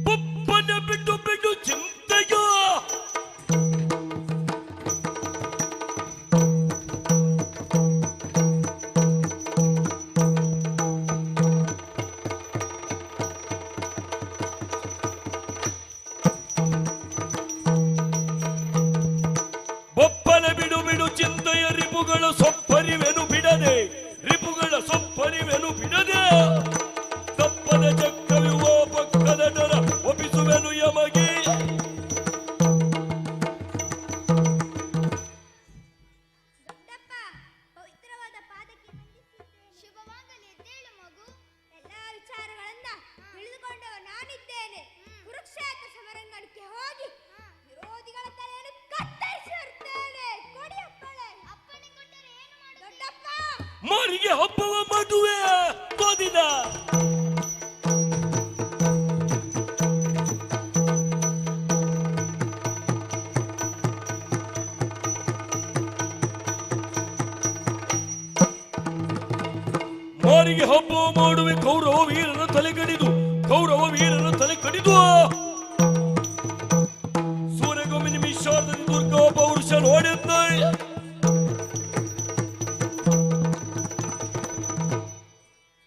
ಬೊಪ್ಪನ ಬಿಡು ಬಿಡು ಚಿಂತೆಯ ರಿಪುಗಳ ಸೊಪ್ಪರಿವೆನು ಬಿಡದೆ ರಿಪುಗಳ ಸೊಪ್ಪರಿವೆನು ಬಿಡದೆ ತಪ್ಪದ ಚಕ್ಕವಿವೋ ಪಕ್ಕದ ಡರ ಒಪ್ಪಿಸುವೆನು ಯಮಗೆ ದೊಡ್ಡಪ್ಪ ಪವಿತ್ರವಾದ ಪಾದಕ್ಕೆ ಶುಭವಾಗಲಿ ಎದ್ದೇಳು ಮಗು. ಎಲ್ಲಾ ವಿಚಾರಗಳಿಂದ ತಿಳಿದುಕೊಂಡವ ನಾನಿದ್ದೇನೆ. ಕುರುಕ್ಷೇತ್ರ ಸಮರಂಗಕ್ಕೆ ಹೋಗಿ ವಿರೋಧಿಗಳ ತಲೆಯನ್ನು ಕತ್ತರಿಸಿ ಬರ್ತೇನೆ. ಕೊಡಿ ಅಪ್ಪಣೆ. ಅಪ್ಪಣೆ ಕೊಟ್ಟರೆ ಏನು ಮಾಡು ದೊಡ್ಡಪ್ಪ? ಮಾರಿಗೆ ಹಬ್ಬವ ಮದುವೆ ತೋದಿನ ಮಾರಿಗೆ ಹಬ್ಬ ಮಾಡುವೆ ಕೌರವ ವೀರನ ತಲೆ ಕಡಿದು ಕೌರವ ವೀರನ ತಲೆ ಕಡಿದು ಸೂರ್ಯಗೊಮ್ಮೆ ನಿಮಿಷಾರ್ಧದಲ್ಲಿ ದುರ್ಗ ಪೌರುಷ ನೋಡಿದ್ದ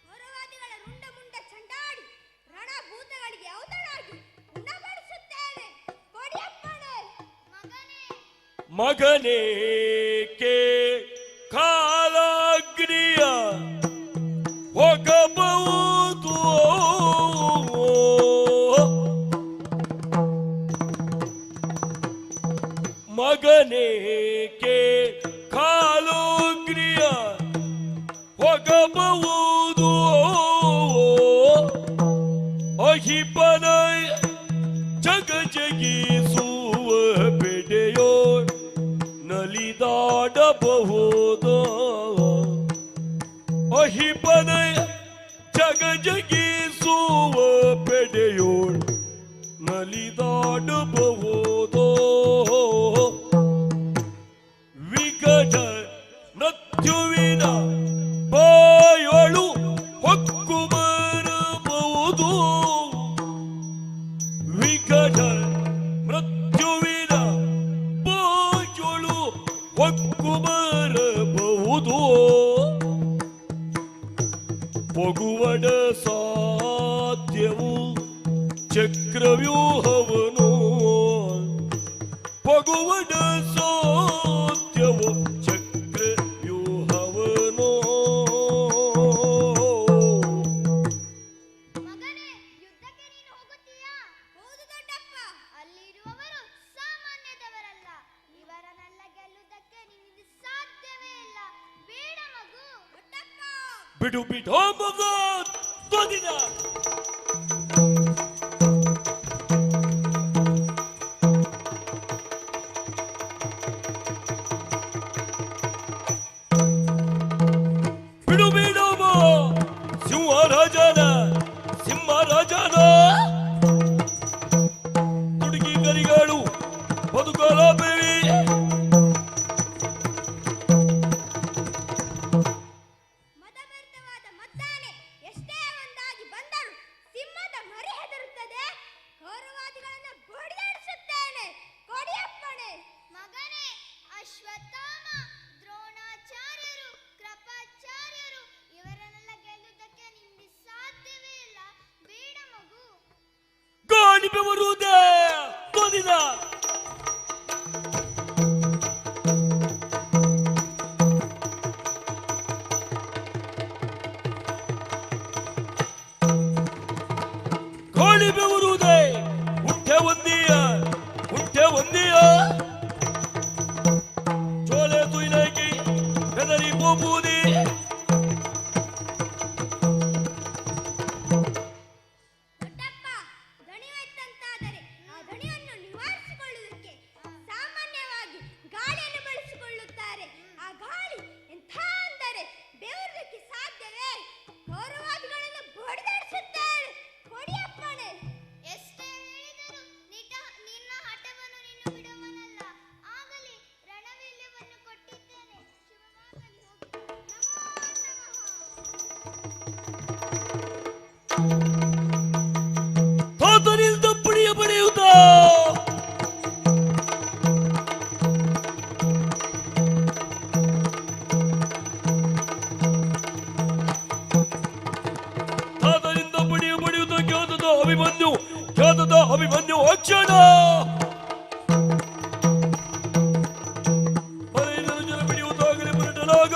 ಹೊರವಾದಿಗಳ ರುಂಡ ಮುಂಡ ಚಂಡಾಡಿ ರಣಭೂತಗಳಿಗೆ ಔತಣಾಗಿ ಉಣ್ಣಬಡಿಸುತ್ತೇನೆ. ಕೊಡಿ ಅಪ್ಪಣೆ. ಮಗನೇ ಕೆ ಕಾಲಾಗ್ನಿಯ ಹೋಗಬಹುದು ಮಗನೇ ಕೆ ಕಾಲೋಗ್ನಿಯ ಹೋಗಬಹುದು ಅಹಿಪನ ಜಗ ಜಗಿಸುವ ಬೆಡೆಯೋ ನಲಿದಾಡಬಹುದು ಅಹಿಪನ ಜಗ ಜಗಿಸುವ ಬೆಡೆಯೋಳ್ ನಲಿದಾಡಬಹುದು ವಿಕಟ ಮೃತ್ಯುವಿನ ಬಾಯೊಳು ಹೊಕ್ಕು ಬರಬಹುದು ವಿಕಟ ಮೃತ್ಯುವಿನ ಬಾಯೊಳು ಹೊಕ್ಕು ಬರಬಹುದು ಪೊಗುವಡ ಸಾಧ್ಯವು ಚಕ್ರವ್ಯೂಹವನು ಪೊಗುವಡ ಸಾಧ್ಯವು ಚಕ್ರವ್ಯೂಹವನು ಮಗನೇ, ಯುದ್ಧಕ್ಕೆ ನೀನು ಹೋಗುತ್ತೀಯಾ? ಹೌದು ದೊಡ್ಡಪ್ಪ. ಅಲ್ಲಿರುವವರು ಸಾಮಾನ್ಯದವರಲ್ಲ. ಇವರನ್ನೆಲ್ಲ ಗೆಲ್ಲುವುದಕ್ಕೆ ನಿನ್ನಿಂದ ಸಾಧ್ಯವೇ ಇಲ್ಲ. ಬೇಡ ಮಗು. ದೊಡ್ಡಪ್ಪ. ಬಿಡು ಬಿಡು ಮಗ ತೋದಿನ ಬಿಡು ಬಿಡು ಸಿಂಹರಾಜನ ಸಿಂಹರಾಜನ ತುಡುಗಿ ಗರಿಗಳು ಬದುಕಲಾಬೇವಿ ಮದಭರಿತವಾದ ಮದ್ದಾನೆ ಎಷ್ಟೇ ಒಂದಾಗಿ ಬಂದರೂ ಸಿಂಹದ ಮರಿ ಹೆದರುತ್ತದೆ. ಗೌರವಾದಿಗಳನ್ನು ಬಡಿದಾಡಿಸುತ್ತೇನೆ. ಕೊಡಿ ಅಪ್ಪಣೆ. ಮಗನೇ, ಅಶ್ವತ್ಥಾಮ, ದ್ರೋಣಾಚಾರ್ಯರು, ಕೃಪಾಚಾರ್ಯರು ಇವರನ್ನೆಲ್ಲ ಗೆಲ್ಲುವುದಕ್ಕೆ ನಿಮಗೆ ಸಾಧ್ಯವೇ ಇಲ್ಲ. ಬೇಡ ಮಗು. ಗಾಳಿಪೆ ಬರುವುದೇ ತೋದಿನ ಕೋಳಿ ಬೆವರುವುದೇ ಉಂಟೆ ಒಂದಿಯ ಚೋಲೆ ತುಯ್ಲಕಿ ಬೆದರಿ ಹೋಗುವುದೇ ದೊಡ್ಡಪ್ಪ ದಣಿವೆತ್ತಂತಾದರೆ ಆ ದಣಿವನ್ನು ನಿವಾರಿಸಿಕೊಳ್ಳುವುದಕ್ಕೆ ಸಾಮಾನ್ಯವಾಗಿ ಗಾಳಿಯನ್ನು ಬಳಸಿಕೊಳ್ಳುತ್ತಾರೆ. ಆ ಗಾಳಿ ಎಂಥ ಅಂದರೆ ಬೆವರುವುದಕ್ಕೆ ಸಾಧ್ಯವೇ? ಗೌರವಾದಿಗಳನ್ನು ಬಡಿದಾಡಿಸುತ್ತಾರೆ. ಕೊಡಿಯಪ್ಪಣೆ. ಎಷ್ಟೇ ಹೇಳಿದರೂ ನಿನ್ನ ಹಠವನ್ನು ನೀನು ಬಿಡುವನಲ್ಲ. ಆಗಲೇ ರಣವೀಲ್ಯವನ್ನು ಕೊಟ್ಟಿದ್ದೇನೆ. ಶಿವನಾಗಲಿ ಹೋಗಿ. ತಾತನಿಂದ ಪಡೆಯುತ್ತ ತಾತನಿಂದ ಪಡೆಯುತ್ತ ಖ್ಯಾತದ ಅಭಿಮನ್ಯು ಅಕ್ಷಣ 15 ಜನ ಪಡೆಯುತ್ತಾಗಲೇ ಹೊರಟಲಾಗ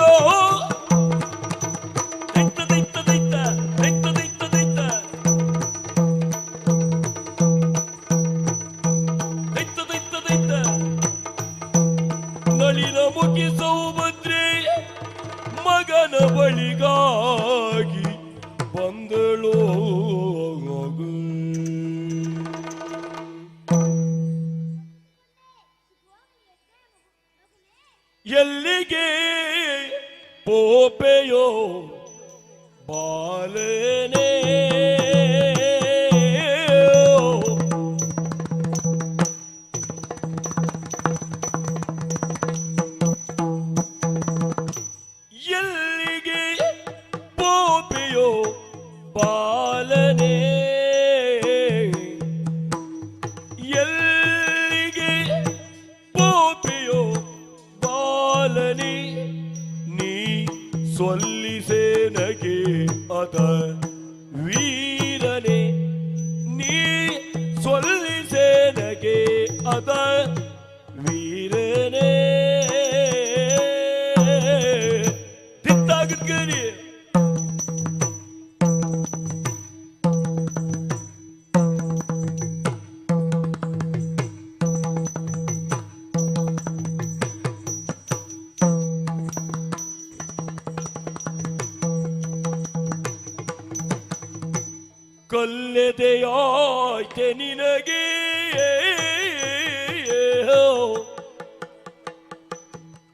ನಳಿನ ಮುಖಿ ಸೌಭದ್ರೆ ಮಗನ ಬಳಿಗಾಗಿ ಬಂದಳು. ಎಲ್ಲಿಗೆ ಪೋಪೆಯೋ ಬಾಲನೆ ಎಲ್ಲಿಗೆ ಪೋಪೆಯೋ ಬಾಲನೆ ಎಲ್ಲಿಗೆ ಪೋಪೆಯೋ ಬಾಲನೆ ನೀ ಸೊಲ್ಲಿಸೇನಗೆ ಅದ ವೀರನೆ ನೀ ಸೊಲ್ಲಿಸೇನಗೆ ಅದ ವೀರನೆ ದಿತ್ತಾಗದ್ಗರಿ ಕಲ್ಲೆದೆಯಾಯ್ತೆ ನಿನಗೆ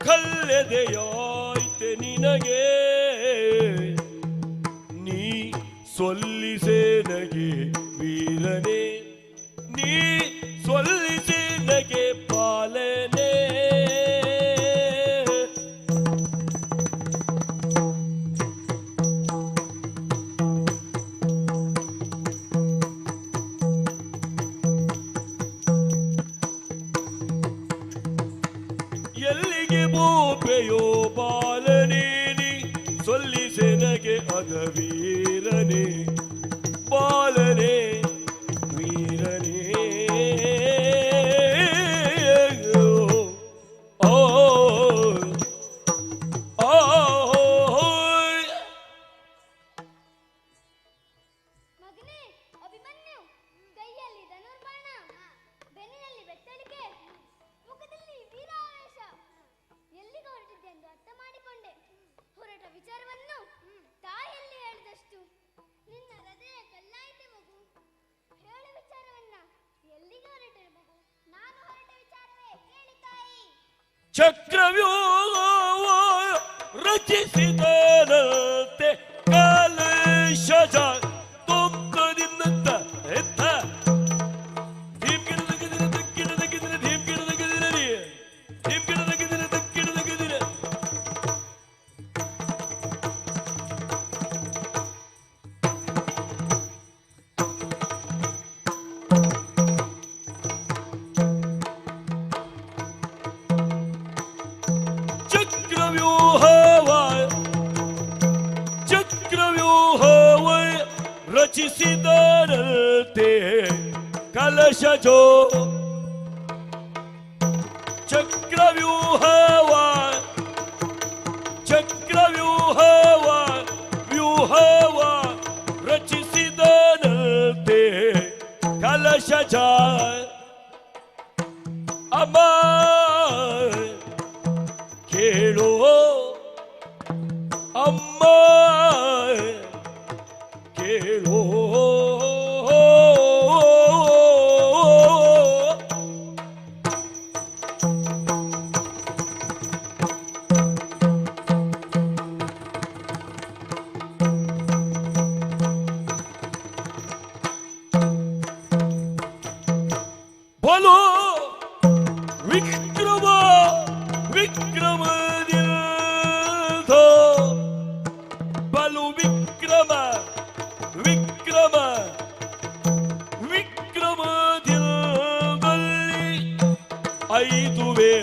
ಕಲ್ಲೆದೆಯಾಯ್ತೆ ನಿನಗೆ ನೀ ಸೊಲ್ಲಿಸೇನಗೆ ವೀರನೆ ನೀ ಸೊಲ್ಲಿಸೇನಗೆ ಪಾಲನೆ ಎಲ್ಲಿಗೆ ಬೋಪೆಯೋ ಬಾಲನೆ ನೀ ಸೊಲ್ಲಿಸೆನಗೆ ಅದ ವೀರನೆ ಬಾಲನೆ ವೀರನೆ ಓ ಮಗನೇ ಅಭಿಮನ್ಯು, ಕೈಯಲ್ಲಿ ಧನುರ್ಬಾಣ, ಬೆನ್ನಿನಲ್ಲಿ ಬೆತ್ತಳಿಕೆ, ಮುಖದಲ್ಲಿ ವೀರಾವೇಶ. ಎಲ್ಲಿಗೆ ಹೊರಟಿದ್ದೆ ಎಂದು ಅರ್ಥ ಮಾಡಿಕೊಂಡೆ. ಹೊರಟ ವಿಚಾರವನ್ನು ತಾಯಲ್ಲಿ ಹೇಳಿದಷ್ಟು ನಿನ್ನ ಹೃದಯ ಕಲ್ಲಾಯಿತೆ ಮಗು. ಹೇಳ ವಿಚಾರವನ್ನ. ಎಲ್ಲಿಗೆ ಹೊರಟೆ ಮಗು? ನಾನು ಹೊರಟ ವಿಚಾರವೇ ಕೇಳಿ ತಾಯಿ. ಚಕ್ರವ್ಯೂಹ ರಚಿಸಿದರಂತೆ ಕಲಶಜ ತುಂಬಿದಂತ ಎತ್ತ ಧೀಮ್ಗಿಡದಗಿದಿರ ದಕ್ಕಿಡದಗಿದಿರ ಧೀಮ್ಗಿಡದಗಿದಿರಲಿ ಧೀಮ್ಗಿಡದಗಿದಿರ ದಕ್ಕಿಡದಗಿದಿರ ಚಕ್ರವ್ಯೂಹವ ರಚಿಸಿದರಂತೆ ಕಲಶಜೋ ಚಕ್ರವ್ಯೂಹವ ವ್ಯೂಹವ ರಚಿಸಿದರಂತೆ ಶಜಾಯ ಅಮ್ಮ ಕೇಳೋ ಅಮ್ಮ ಕೇಳೋ ಬಲು ವಿಕ್ರಮ ವಿಕ್ರಮದಿಂದ ಬಲು ವಿಕ್ರಮ ವಿಕ್ರಮ ವಿಕ್ರಮದಲ್ಲಿ ಐದುವೆ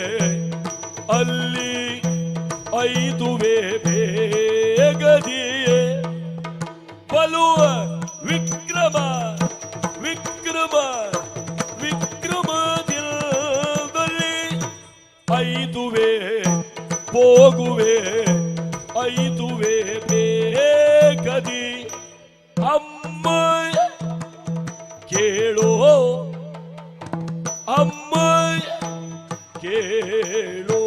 ಅಲ್ಲಿ ಐದುವೆ ಬೇಗದಿಯೇ ಬಲು ವಿಕ್ರಮ ವಿಕ್ರಮ ವಿಕ್ರಮದಲ್ಲಿ ಐದುವೆ ಹೋಗುವೆ ಐದುವೆ ಬೇಗದಿ ಅಮ್ಮ ಕೇಳೋ ಅಮ್ಮ ಕೇಳೋ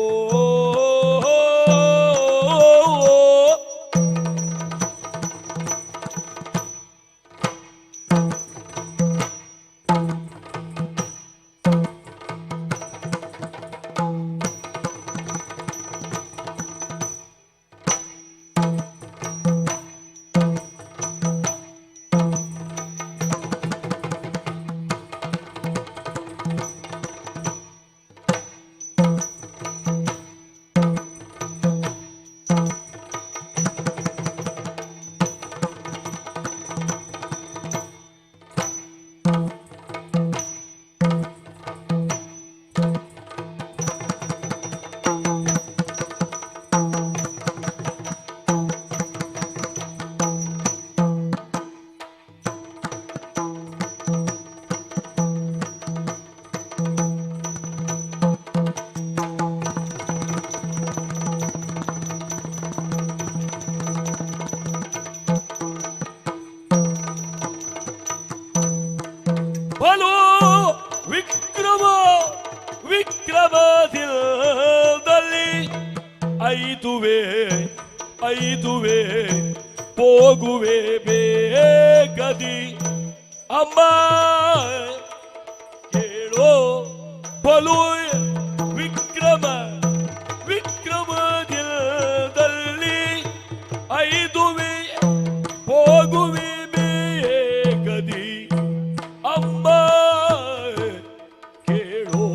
ಬಲು ವಿಕ್ರಮ ವಿಕ್ರಮದಲ್ಲಿ ಐದುವೆ ಐದುವೆ ಹೋಗುವೆ ಬೇಗದಿ ಅಮ್ಮ ಕೇಳೋ ಬಲು ವಿಕ್ರಮ ವಿಕ್ರಮದಲ್ಲಿ ಐದುವೆ ಹೋಗುವೆ ಬೇಗದಿ ಅಮ್ಮ ಕೇಳೋ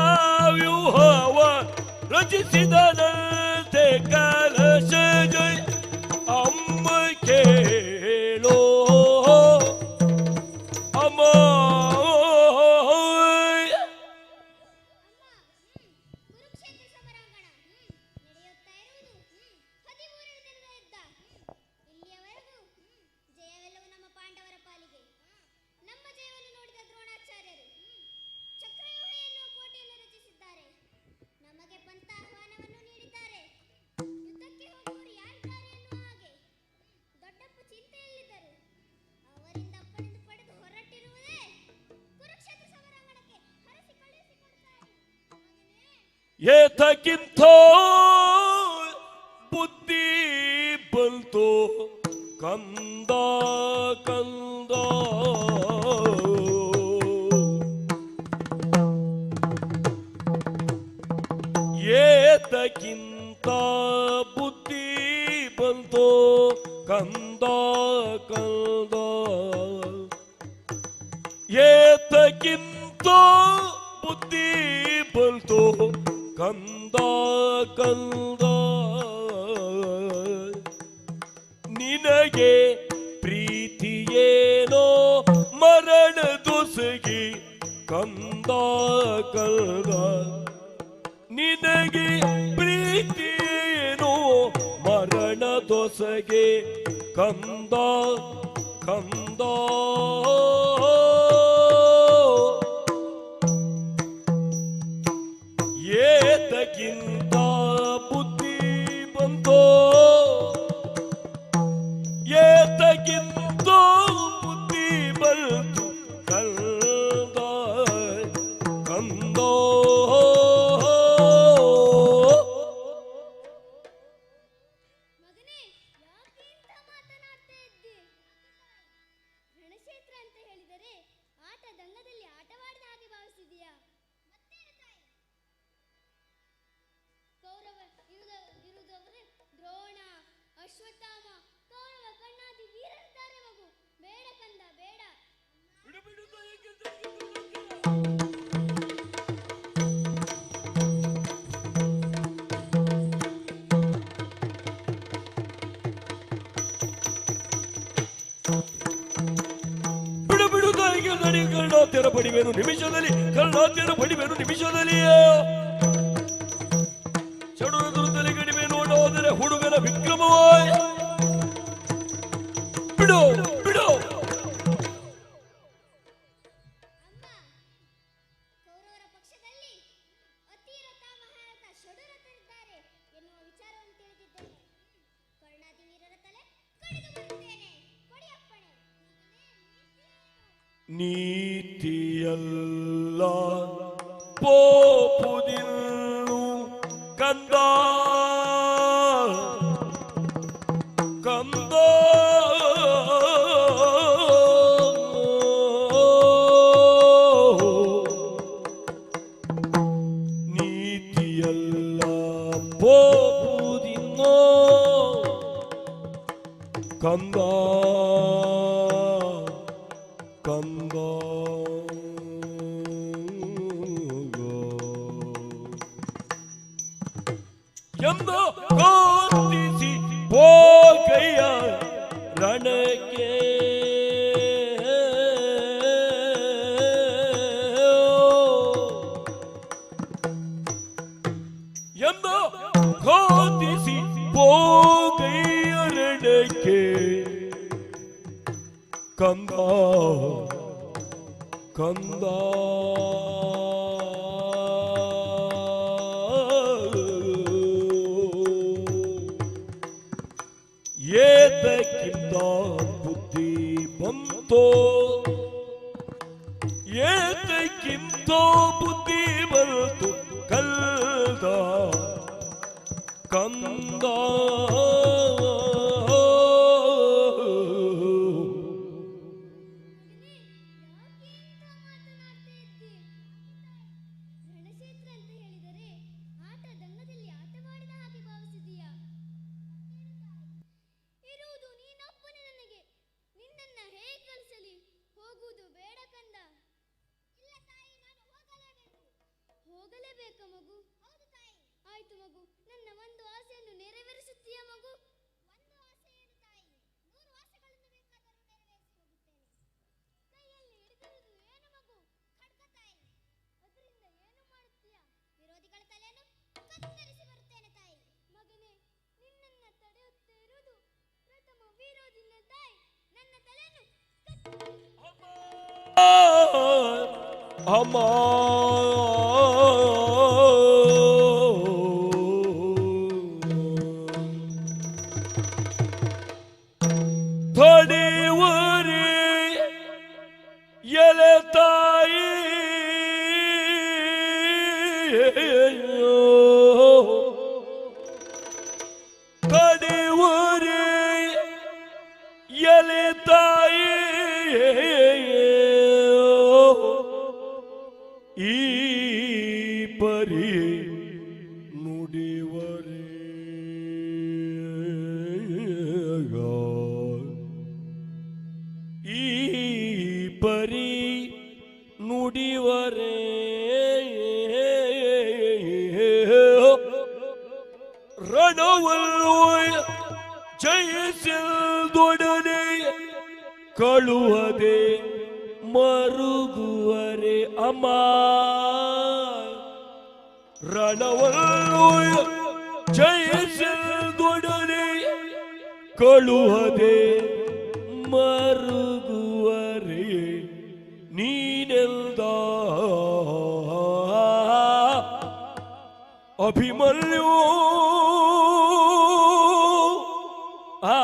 ಚಕ್ರವ್ಯೂಹವ ರಚಿಸಿದನಂತೆ ಕಲಶಜ ಅಮ್ಮ ಕೇಳೋ ಅಮ್ಮ ಏತಕ್ಕಿಂತ ಬುದ್ಧಿ ಬಂತು ಕಂದ ಕಂದ ಬಂತು ಕಂದ ಕಂದ ನಿನಗೆ ಪ್ರೀತಿಯೇನೋ ಮರಣ ದೊಸಗಿ ಕಂದ ಕಂದ ನಿನಗೆ ಪ್ರೀತಿಯೇನೋ ಮರಣ ದೊಸಗೆ ಕಂದ ಕಂದ ಏತಕ್ಕಿಂತ ಬುದ್ಧಿ ಬಂತೋ ಏತಕ್ಕಿಂತ ಬುದ್ಧಿ ಬಂತು ಕಂದ ಕಂದೋ ರಣಕ್ಷೇತ್ರ ಅಂತ ಹೇಳಿದರೆ ಆಟ ದಂಗದಲ್ಲಿ ಆಟವಾಡಿದ ಹಾಗೆ ಭಾವಿಸಿದೀಯಾ? ಕೌರವ ಇರುವುದವರೇ ದ್ರೋಣ, ಅಶ್ವತ್ಥಾಮ, ಕೌರವ ಕಣ್ಣಾದಿ ವೀರರಿದ್ದಾರೆ ಮಗು. ಬೇಡ ಕಂದ ಬೇಡ. ಬಿಡು ಬಿಡು ತಾಯಿಗೆ ನಡಿ ಕರ್ಣಾತ್ಯರ ಪಡಿವೇನು ನಿಮಿಷದಲ್ಲಿ ಕರ್ಣಾತ್ಯರ ಪಡಿವೇನು ನಿಮಿಷದಲ್ಲಿ ಚಡುವ ದುರ್ದಲ್ಲಿ ಕಡಿಮೆ ನೋಡೋದರೆ ಹುಡುಗನ ವಿಕ್ರಮವಾಯ ಬಿಡು ಬಿಡು ಕೌರವರ ಪಕ್ಷದಲ್ಲಿ ಅತಿರಥ ಮಹಾರಥ ಷಡುರಥರಿದ್ದಾರೆ ಎನ್ನುವ ವಿಚಾರವನ್ನು ತಿಳಿದಿದ್ದೇನೆ. ಕರ್ಣಾದಿ ವೀರರ ತಲೆ ಕಡಿದು ಬರುತ್ತೇನೆ. ಕೊಡಿ ಅಪ್ಪಣೆ. ನೀತಿಯಲ್ಲ ಪೋಪುದಿಲ್ಲು ಕಂದ ಕಂದ ನೀತಿಯಲ್ಲ ಪೋಪುದಿನ್ನೋ ಕಂದ ಕಂದ ಎಂದು ಗೋತಿಸಿ ಹೋಗಯ್ಯ ರಣಕ್ಕೆ ಎಂದು ಗೋತಿಸಿ ಹೋಗಯ್ಯ ರಣಕ್ಕೆ ಕಂದ ಕಂದ ಏತಕ್ಕಿಂತ ಬುದ್ಧಿ ಬಂತೋ ಏತಕ್ಕಿಂತ ಬುದ್ಧಿ ಬಂತು ಕಲ್ದ ಕಂದ ರಣಕ್ಷೇತ್ರ ಅಂತ ಹೇಳಿದರೆ ಆಟ ದಂಗದಲ್ಲಿ ಆಟವಾಡಿದ ಹಾಗೆ ಭಾವಿಸಿದೀಯಾ? ಇರುವುದು ನೀನೊಬ್ಬನೇ ನನಗೆ. ನಿನ್ನನ್ನ ಹೇಗೆ ಕಳಿಸಲಿ? ಹೋಗುವುದು ಬೇಡ ಕಂದ. ಇಲ್ಲ ತಾಯಿ, ನಾನು ಹೋಗಲೇಬೇಕು. ಹೋಗಲೇಬೇಕ ಮಗು? ಹೌದು ತಾಯಿ. ಆಯ್ತು ಮಗು, ನನ್ನ ಒಂದು ಆಸೆಯನ್ನು ನೆರವೇರಿಸುತ್ತೀಯ ಮಗು? ಒಂದು ಆಸೆ ಏನು ತಾಯಿ? 100 ಆಸೆಗಳನ್ನು ಬೇಕಾದರೂ ನೆರವೇರಿಸಿ ಹೋಗುತ್ತೇನೆ. ಕೈಯಲ್ಲಿ ಹಿಡಿದಿರುವುದು ಏನು ಮಗು? ಖಡ್ಗ ತಾಯಿ. ಅದರಿಂದ ಏನು ಮಾಡುತ್ತೀಯ? ವಿರೋಧಿಗಳ ತಲೆಯನ್ನು ಕತ್ತರಿಸಿ ಬರುತ್ತೇನೆ ತಾಯಿ. ಮಗನೇ, ನಿನ್ನನ್ನ ತಡೆಯುತ್ತಾ ಇರುವುದು ಪ್ರಥಮ ವಿರೋಧಿನ ತಾಯಿ. ನನ್ನ ತಲೆಯನ್ನು ಅಮ್ಮ ತಡೆಯುವರೆ ಎಲೆ ತಾಯಿ ತಡೆಯುವರೆ ಎಲೆ ತಾಯಿ ಈ ಪರಿ ನುಡಿವರೆ ಈ ಪರಿ ನುಡಿವರೆ ಕಳುಹದೆ ಮರುಗುವರೆ ಅಮ್ಮ ರಣವನ್ನು ಜಯಿಸಿದೊಡನೆ ಕಳುಹದೆ ಮರುಗುವರೆ ನೀನೆಲ್ದ ಅಭಿಮನ್ಯು ಆ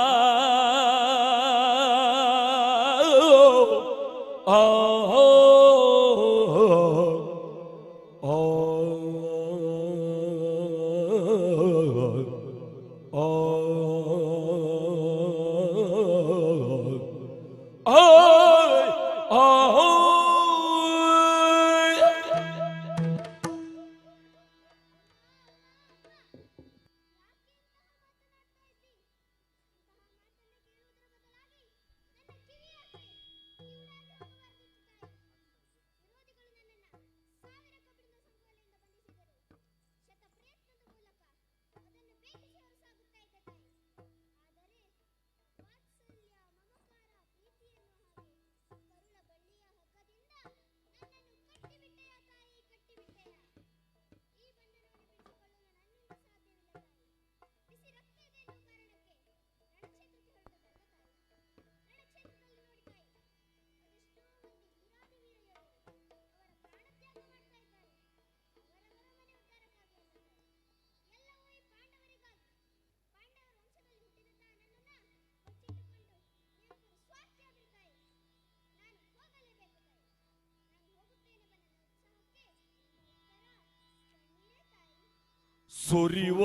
ಸೊರಿವ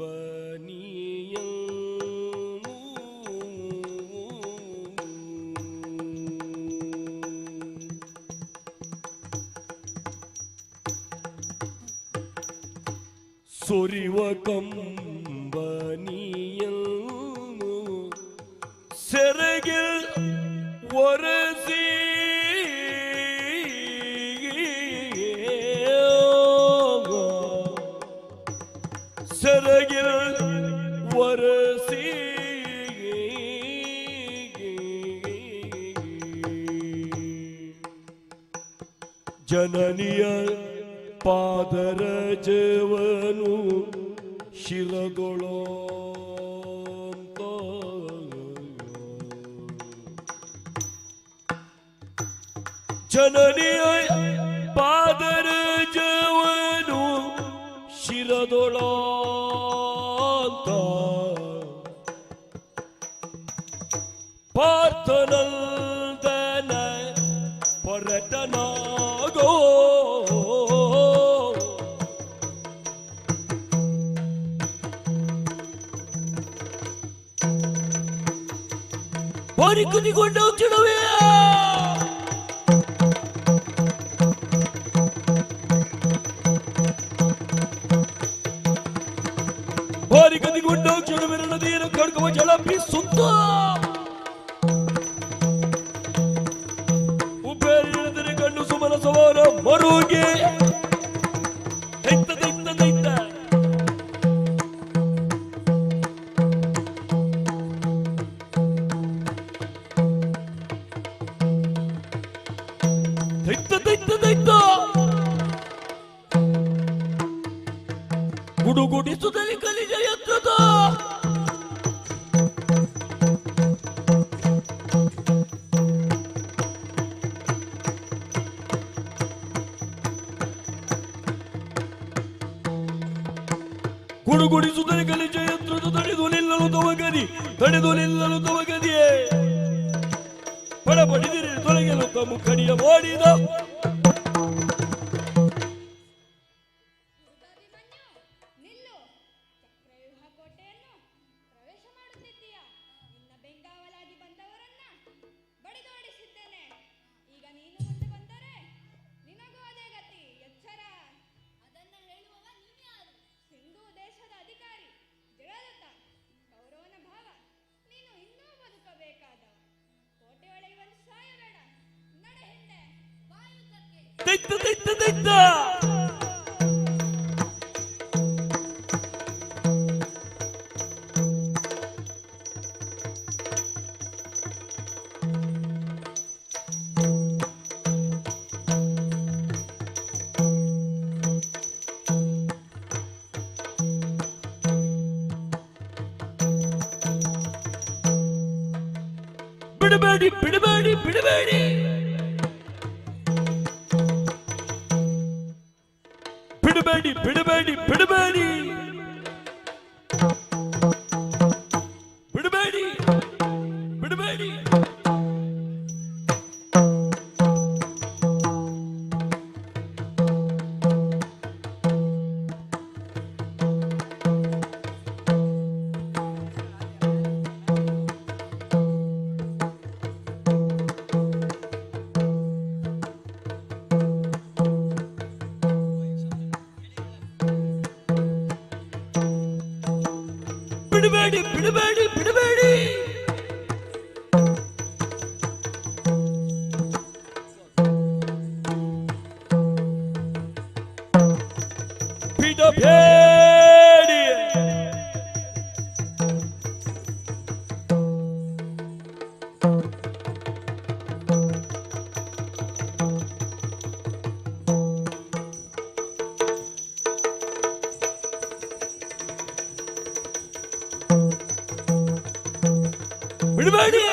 ಕಂಬನಿಯ ಸೊರಿವ ಕಂಬನಿಯ ಸೆರಗೆ ಒರೆಸಿ ಸೆರಗಿನ ಒರೆಸಿ ಜನನಿಯ ಪಾದರಜವನು ಶಿರದೊಳೋ ಜನನಿಯ ಪಾದರಜವನು ಶಿರದೊಳೋ ಪಾರ್ಥನಂದನ ಪರಟನಾಗೋ ಬಾರಿ ಕುದಿಕೊಂಡ ಕ್ಷಣವೇ ಬಾರಿ ಕದಿಗೊಂಡ ಕ್ಷಣವೇ ನದಿಯನ್ನು ಕಡ್ಕುವ ಜಲ ಬೀಸುತ್ತ ಉಪ್ಪೇರಿಳಿದರೆ ಕಣ್ಣು ಸುಮನ ಸವಾರ ಮರುಗೆ ದೈತ ದೈತ ದೈತ ದೈತ ದೈತ ದೈತ ಗುಡುಗುಡಿಸುತ್ತಲೇ ಕಲಿಜ ಯಂತ್ರದ ಗುಡುಗುಡಿಸುತ್ತಲೇ ಕಲಿಜ ಯಂತ್ರದ ತಡೆದು ನಿಲ್ಲಲು ತವಗದಿಯೇ ಪಡಪಡಿದಿರಿ ತೊಲಗಲು ತಮ್ಮ ಕಡಿಯ ಮಾಡಿದ ದೈತ ದೈತ ದೈತ ಬಿಡಬೇಡಿ ಬಿಡಬೇಡಿ ಬಿಡಬೇಡಿ ಬಿಡಬೇಡಿ ಬಿಡಬೇಡಿ ಬಿಡಬೇಡಿ ಬಿಡಬೇಡಿ ಬಿಡಬೇಡಿ ಬಿಡಬೇಡಿ ಬಿಡಬೇಡಿ ಬಿಡಬೇಡಿ ಬಿಡಬೇಡಿ ಬಿಡಬೇಡಿ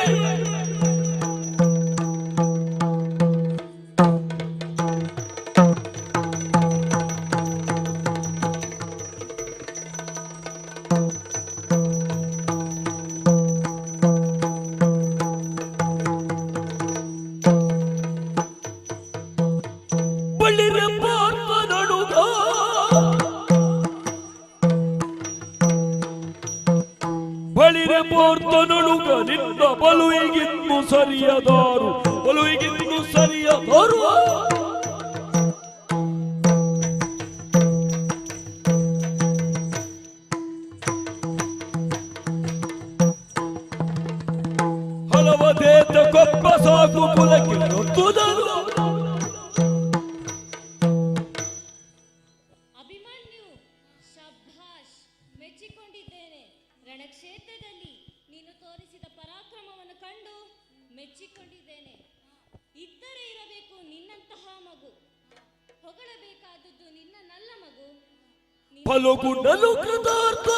ಬಳ್ಳಿರೆ ಪಾರ್ಥ ನಡುಗ ಬಳಿರೆ ಪಾರ್ಥ ನಡುಗ ನಿನ್ನ ಬಲುವಿಗಿನ್ನು ಸರಿಯದಾರು ಬಲುವಿಗಿನ್ನು ಸರಿಯದಾರು ಹಲವದೇತ ಕೊಪ್ಪ ಸಾಕು ಕುಲಕ್ಕೆ ನೊತ್ತುದರು ಅಭಿಮನ್ಯು ಶಭಾಷ್ ಮೆಚ್ಚಿಕೊಂಡಿದ್ದೇನೆ ರಣಕ್ಷೇತ್ರದಲ್ಲಿ ನೀನು ತೋರಿಸಿದ ಪರಾಕ್ರಮವನ್ನು ಕಂಡು ಮೆಚ್ಚಿಕೊಂಡಿದ್ದೇನೆ ಇದ್ದರೆ ಇರಬೇಕು ನಿನ್ನಂತಹ ಮಗು ಹೊಗಳಬೇಕಾದದ್ದು ನಿನ್ನ ನಲ್ಲ ಮಗು ಫಲಗುಂಡಲು ಕೃತಾರ್ಥ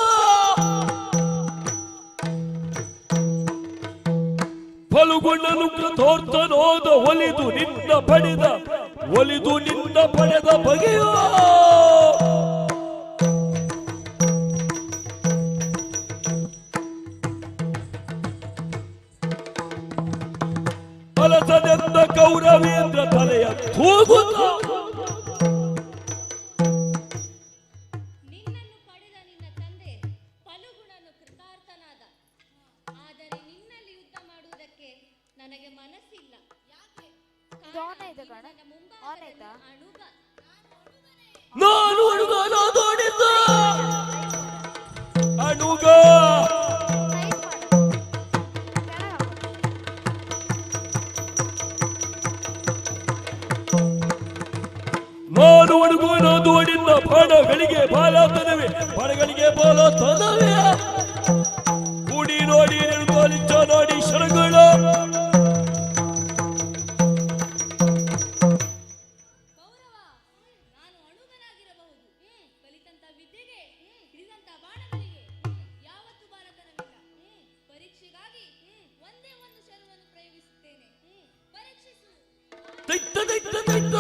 ಫಲಗುಂಡಲು ಕೃತಾರ್ಥನಾದ ಒಲಿದು ನಿನ್ನ ಪಡೆದ ಬಗೆಯ ಅಲಸದೆಂದ ಕೌರವೇಂದ್ರ ತಲೆಯ ತೂಗುತ್ತ ನಿನ್ನನ್ನು ಪಡೆದ ನಿನ್ನ ತಂದೆ ಫಲಗುಣನು ಕೃತಾರ್ಥನಾದ ಆದರೆ ನಿನ್ನಲ್ಲಿ ಯುದ್ಧ ಮಾಡುವುದಕ್ಕೆ ನನಗೆ ಮನಸ್ಸಿಲ್ಲ ಯಾಕೆ ನನ್ನ ಮುಂಭಾಗದಲ್ಲಿ ಅಣುಗ ನಾನು ಅಣುಗನಾದೋಡಿದ್ದ ಅಣುಗ ನಾನು ಅಣುಗನಾದೋಡಿದ್ದ ಬಾಣಗಳಿಗೆ ಬಾಲತನವೇ ಬಾಣಗಳಿಗೆ ಬಾಲತನವೇ ಕೂಡಿ ನೋಡಿ ನಿರ್ದೋಲಿಚ್ಚ ನೋಡಿ ಶರಗಳ ನಾನು ಅಣುಗನಾಗಿರಬಹುದು ಕಲಿತಂತ ವಿದ್ಯೆಗೆ ಹಿಡಿದಂತ ಬಾಣಗಳಿಗೆ ಯಾವತ್ತು ಬಾಲತನವಿಲ್ಲ ಪರೀಕ್ಷೆಗಾಗಿ ಒಂದೇ ಒಂದು ಶರವನ್ನು ಪ್ರಯೋಗಿಸುತ್ತೇನೆ ಪರೀಕ್ಷಿಸು ದೈತ್ಯ ದೈತ್ಯ ದೈತ್ಯ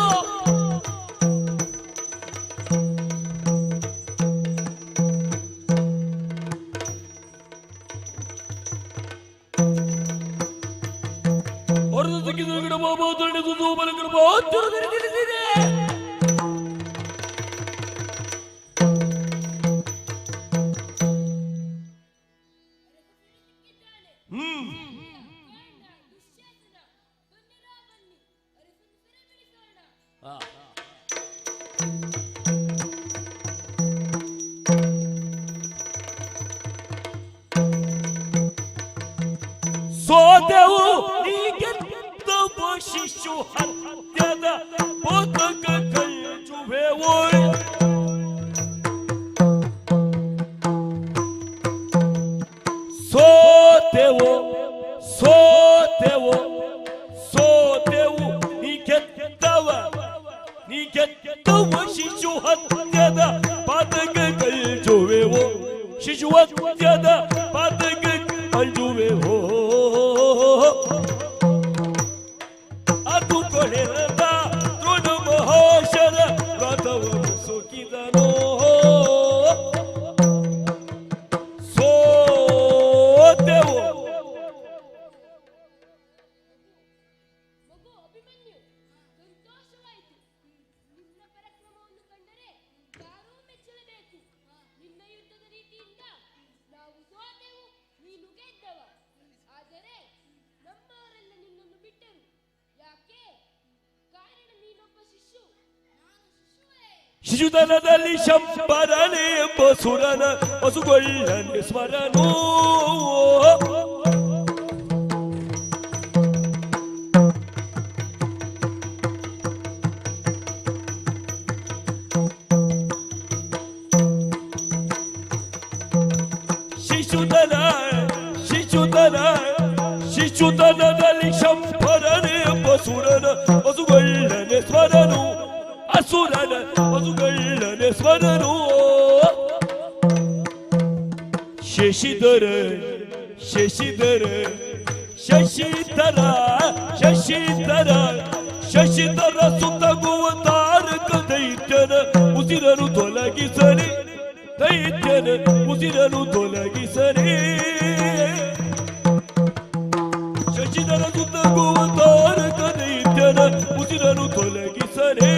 ಸೋದೆವು ನೀಗೆದ್ದವ ಶಿಶು ಹತ್ಯದ ಪೋತಕ ಕೈಚುವೆವು ಸೋತೆವು ಸೋತೆವು ಸೋತೆವು ನೀಗೆದ್ದವ ಶಿಶು ಹತ್ಯದ ಪಾತಕ ಕೈಚುವೆವು ಶಿಶು ಹತ್ಯದ ಪಾತಕ ಕೈಚುವೆವು ಶಿಶುತನದಲ್ಲಿ ಶಂಬರನೆ ಬಸುರನ ಬಸುಗೊಳ್ಳನೆ ಸ್ವರನೋ ಶಿಶುತನದಲ್ಲಿ ಶಂಬರನೆ ಬಸುರನ ಬಸುಗೊಳ್ಳನೆ ಸ್ವರನು ಅಸುರನ ಬಸುಗೊಳ್ಳನೆ ಸ್ವರನು ಶಶಿಧರ ಶಶಿಧರ ಶಶಿಧರ ಶಶಿಧರ ಶಶಿಧರ ಸುತ್ತಗುವ ತಾರಕ ದೈತ್ಯನ ಉಸಿರನು ತೊಲಗಿಸಲಿ ದೈತ್ಯನ ಉಸಿರನು ತೊಲಗಿಸಲಿ ಶಶಿಧರ ಸುತ್ತಗುವ ತಾರಕ ದೈತ್ಯನ ಉಸಿರನು ತೊಲಗಿಸಲೇ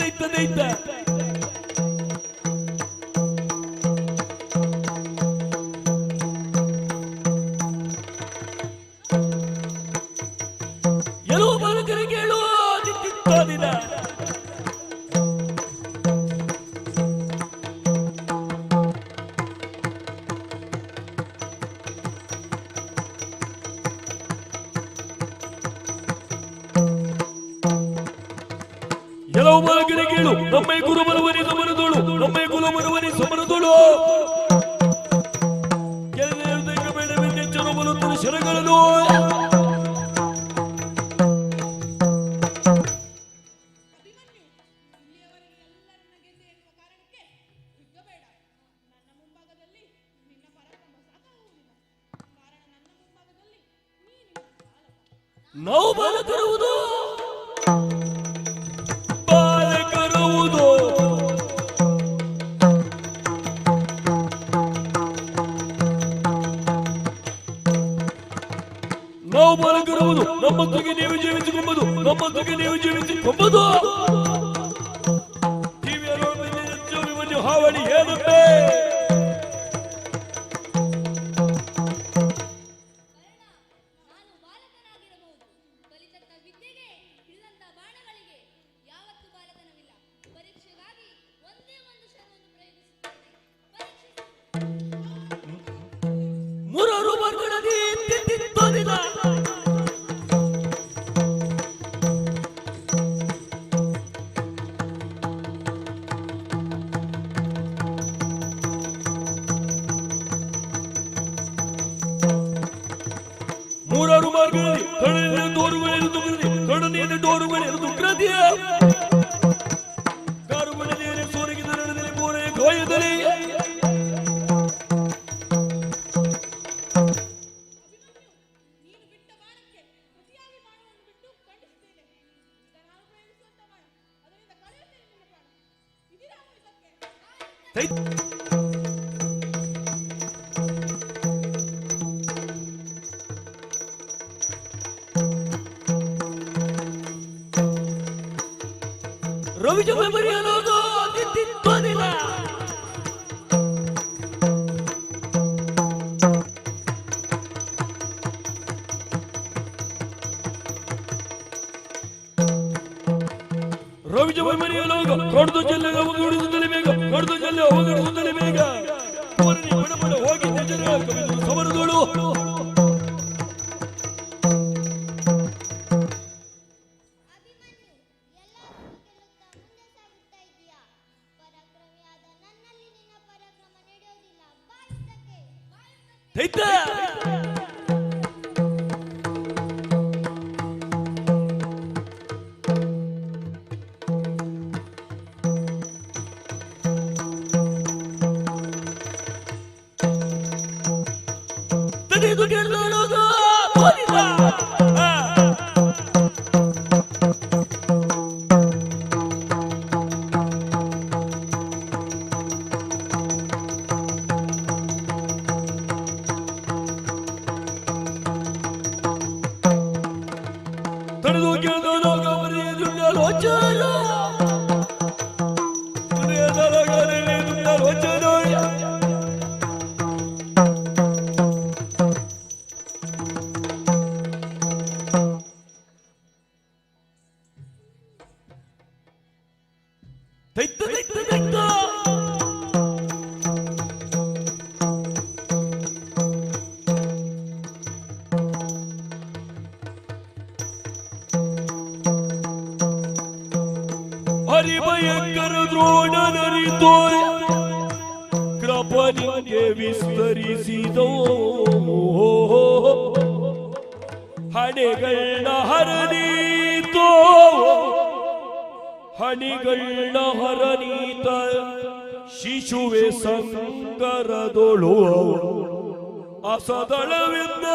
ಎತ್ತನೆ ಎಲ್ಲೋ ಬಾಲಕರಿಗೆ ಹೇಳುವ ದಿನ ಕೆಲವು ಬಾಲಕರಿಗೆ ಕೇಳು ನಮ್ಮ ಗುರು ಬರುವನಿ ಸಮರದೋಳು ನಮ್ಮ ಗುರು ಬರುವನಿ ಸಮರದೋಳು ಕೆಲವು ಬೇಡ ಬೆಚ್ಚರು ಬರುತ್ತದೆ ಶರಗಳನ್ನು ನಾವು ಬಾಲಕರುವುದು ನಾವು ಬಾಲಕರುವುದು ನಮ್ಮೊಂದಿಗೆ ನೀವು ಜೀವಿಸಿಕೊಂಬುದು ನಮ್ಮೊಂದಿಗೆ ನೀವು ಜೀವಿಸಿಕೊಂಬುದು ಟಿವಿಯನ್ನು ಹಾವಳಿ ಏನುಂಟೆ ಮೂರು ಮಾರ್ಗದಲ್ಲಿ ತಿತ್ತಿತ್ತೋದಿಲ್ಲ ಮೂರಾರು ಮಾರ್ಗಗಳಲ್ಲಿ ಕಡಲಿನ ದೋರುಗಳೆಂದು ಕಡಲಿನ ಡೋರುಗಳೆಂದು ಕ್ರದಿಯ ಕಾರುಗಳಲ್ಲಿ ಸೋರಿಗೆ ನಡೆದಲ್ಲಿ ಬೋರೆ ಗಾಯದಲ್ಲಿ ರವಿಜ ಮರೆಯಲಾಗ ನಿಂತಿದ್ದೋದಿಲ್ಲ. ರವಿಜ ಮರೆಯಲಾಗ ಕಡ್ದು ಜಲ್ಲೆಗೆ ಅವಗಡಿಸುತ್ತಲೇ ಬೇಗ, ಕಡ್ದು ಜಲ್ಲೆ ಅವಗಡಿಸುತ್ತಲೇ ಬೇಗ. ಬಡ ಬಡ ಹೋಗಿ ನಿಜರ ಕವಿದು ಸಮರದೋಳು. ಹರಿಭಯಂಕರ ದ್ರೋಣನರಿತೋ ಕೃಪನಿಗೆ ವಿಸ್ತರಿಸಿದೋ ಹಣೆಗಳ ಹರನೀತೋ ಹಣಿಗಳ ಹರನೀತ ಶಿಶುವೆ ಸಂಗರದೊಳು ಅಸದಳವಿಂದ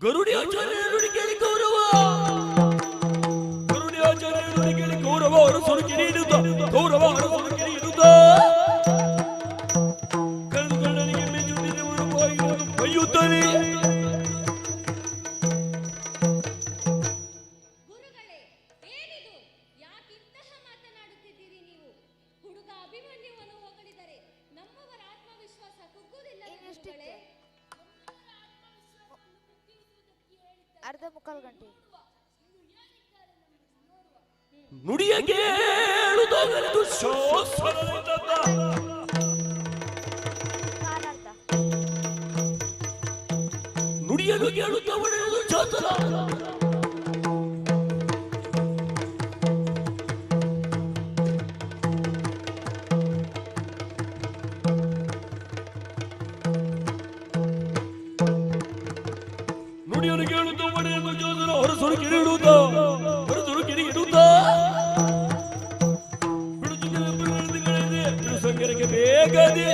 ಗರುಡಿಯಾಚಾರ್ಯರು ಕೇಳಿ ಗೌರವ, ಗರುಡಿಯಾಚಾರ್ಯರು ಕೇಳಿ ಗೌರವ, ಅರಸರು ಕಿರಿಯುತ್ತ ಗೌರವ, ಅರಸರು ಕಿರಿಯುತ್ತ ಕಣ್ಣನಿಗೆ ಮೆಚ್ಚುತ್ತಿರುವರು ಬೈಯುತ್ತಾರೆ. ಅರ್ಧ ಮುಕ್ಕಾಲು ಗಂಟೆ ನುಡಿಯ ಕೇಳುವುದಾಗಲಿದು ನುಡಿಯನ್ನು ಕೇಳುತ್ತಾ ಒಡೆಯುವುದು ಶಾಸನ. ನುಡಿಯನ್ನು ಕೇಳುತ್ತಾ ಒಡೆಯುವುದು ಶಾಸನ. ಹೊರಸರು ಕಿರಿಯುತ್ತ ಹೊರಸರು ಕಿರಿಯುತ್ತ ಬಿಡುತ್ತಿದೆ ಸಂಗರಿಗೆ ಬೇಗದೆ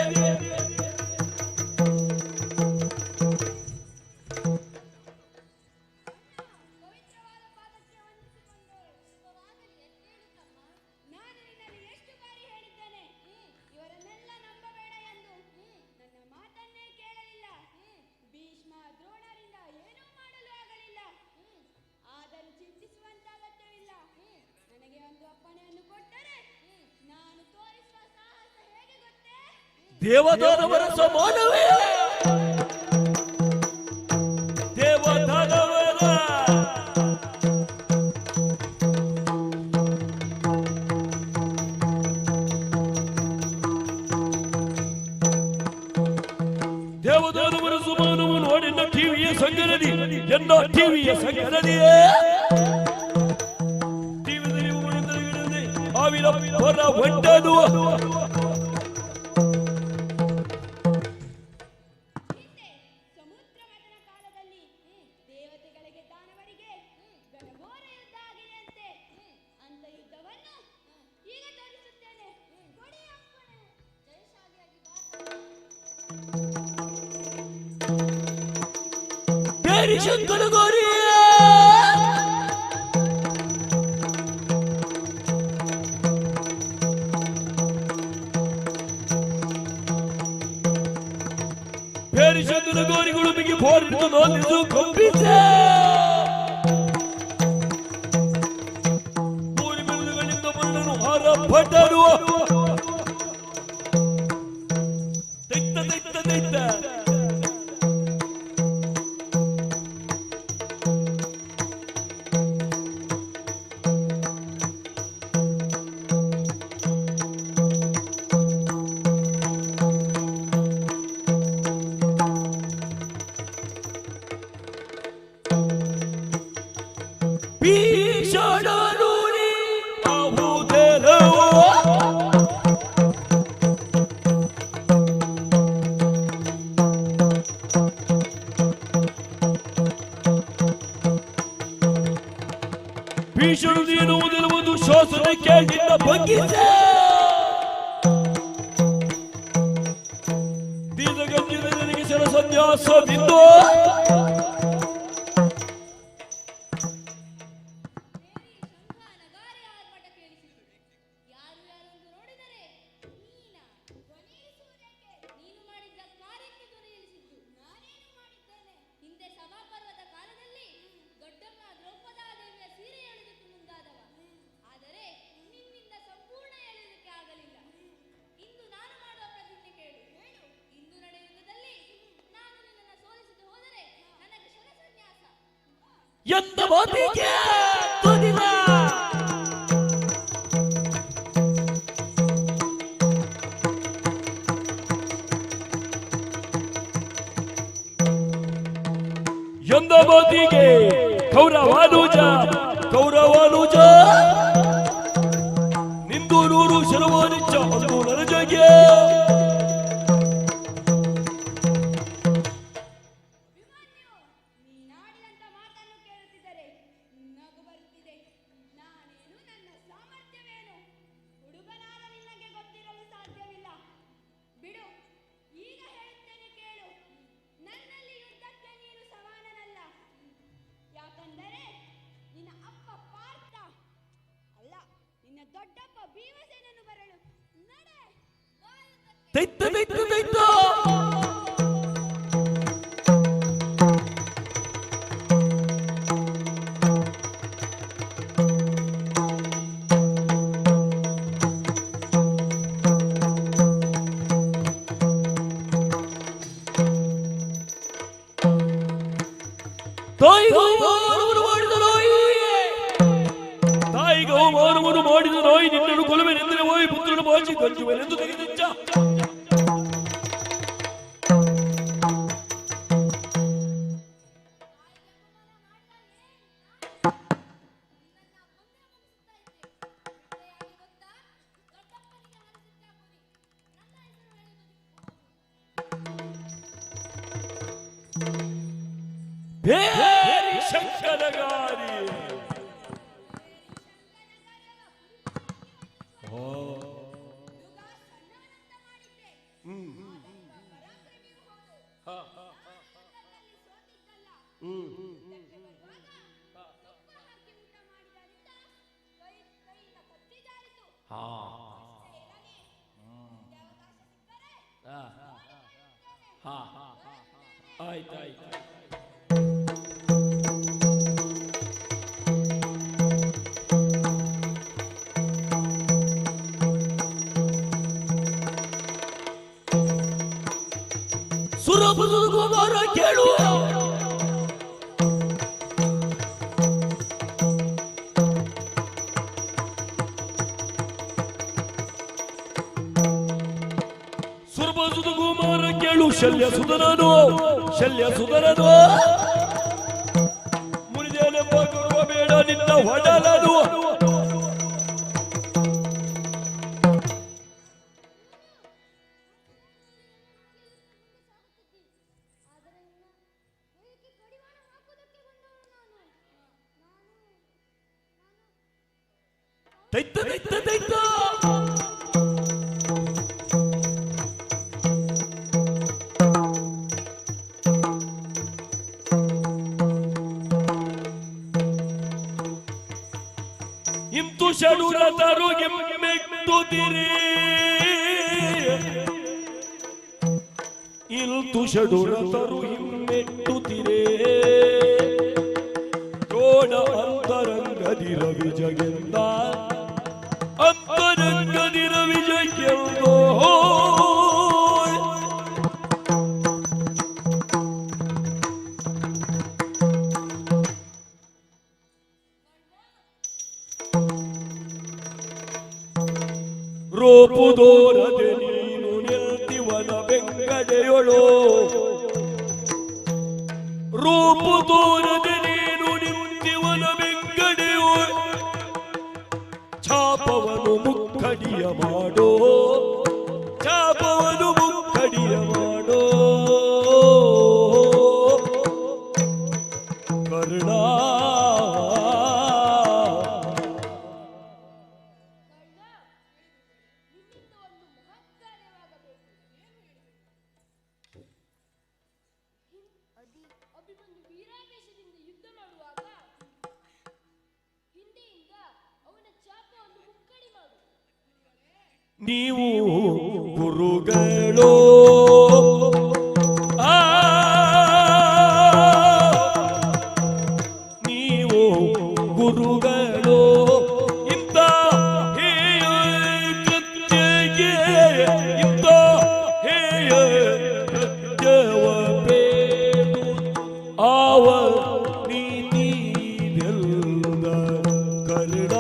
ದೇವದಾನವರ ಸಮಾನವೇ ದೇವದಾನವರ ದೇವದಾನವರ ಸಮಾನವು ನೋಡಿನ ಟಿವಿಯ ಸಂಗರದಿ ಎನ್ನ ಟಿವಿಯ ಸಂಗರದಿಯೇ ಟಿವಿಯಲ್ಲಿ ಆವಿರ ಹೊರ ಹೊಂಟದು ಈಗ ತೋರಿಸುತ್ತೇನೆ. ಕೊಡಿ ಅಪ್ಪಣೆ. ಜಯಶಾಲಿಯಾಗಿ ಬಾ. ಬೇರಿ ಶಂಕರ ಗೌರಿ ಬೇರಿ ಶಂಕರ ಗೌರಿಗಳು ಬಿಗಿ ಫೋರಿಟ್ಟು ನೋಂದಿಸು ಕಂಪಿಸೆ ಮೂರಿ ಬಿರುದುಗಳಿಂದ ಮಣ್ಣನ್ನು ಹೊರಪಟ್ಟರು ದೈತ್ತ ದೈತ್ತ ದೈತ್ತ ಭೀಷಣರೂರಿ ಬಹುದೇಲವೋ ಭೀಷಣರು ಎನ್ನುವುದೆಲ್ಲವುದು ಶಾಸನಕ್ಕೆ ನಿನ್ನ ಭಂಗಿಸೆ ದೀರ್ಘಗಂಜಿನ ನನಗೆ ಶರ ಸನ್ಯಾಸವಿಂದು ಎಂದ ಮಾತಿಗೆ ತುದಿಲ ಎಂದ ಮಾತಿಗೆ ಕೌರವಾನುಜ ಕೌರವಾನುಜ ನಿಂದು ನೂರು ಶರವಾನಿಚ್ಚ ಒಂದು ನನಜಗೆ ದೈತ್ತ ದೈತ್ತ ದೈತ್ತ ತಾಯಿಗೆ ಅವಮಾನವನ್ನು ಮಾಡಿದ ನಾಯಿ ನಿನ್ನನ್ನು ಕೊಲುವೆನೆಂದರೆ ಓಯ್ ಪುತ್ರನ ಬಾಚಿ ಗಂಜುವೆನೆಂದು ತೆಗೆದಿಚ್ಚ ಬೇರಿ ಶಂಕರಗಾರಿ ಆಯ್ತಾಯ್ತು ಸುರಪುರ ಕೇಳು ಸುರಪುರದ ಕುಮಾರ ಕೇಳು ಶಲ್ಯ ಸುಧನನು ಮುರಿದೇನೆಂಬ ಕೊಡುವ ಬೇಡ ನಿನ್ನ ಹೊಡಲನು ದೈತ್ತ ದೈತ್ತ ದೈತ್ತ ಷಡುರತರು ಗೆಮ್ಮೆಟ್ಟುತ್ತಿರಿ ಇಲ್ತು ಷಡುರತರು ಹಿಮ್ಮೆಟ್ಟುತ್ತಿರೇ ತೋಡ ಅಂತರಂಗದಿ ರವಿ ಜಗೆಂದ ಅಂತರಂಗದಿ ರವಿ ಜಗೆಂದೋ ರೂಪುದೋರದೆ ನೀನು ನಿಲ್ತಿವನ ಬೆಂಗಡೆಯೊಳು ರೂಪುದೋರದೆ ನೀನು ನಿಲ್ತಿವನ ಬೆಂಗಡೆಯೊಳು ಛಾಪವನು ಮುಕ್ಕಡಿಯ ಮಾಡೋ ಛಾಪವನು ಮುಕ್ಕಡಿಯ ಮಾಡೋ ಕರುಣ ನೀವು ಗುರುಗಳು ನೀವು ಗುರುಗಳು ಇಂಥ ಹೇಯ ಕೃತ್ಯಗೆ ಇಂಥ ಹೇಯ ಕೃತ್ಯವ ಬೇಡು ಆವ ನೀತಿಯೆಲ್ಲ ಕರುಣ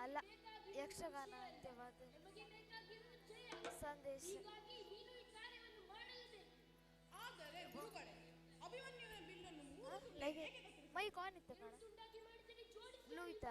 ಅಲ್ಲ ಯಕ್ಷಗಾನ ಅಂತ್ಯವಾದ ಸಂದೇಶ ಮೈ ಕಾನ್ ಇತ್ತ ಕಣ ಬ್ಲೂ ಇತ್ತ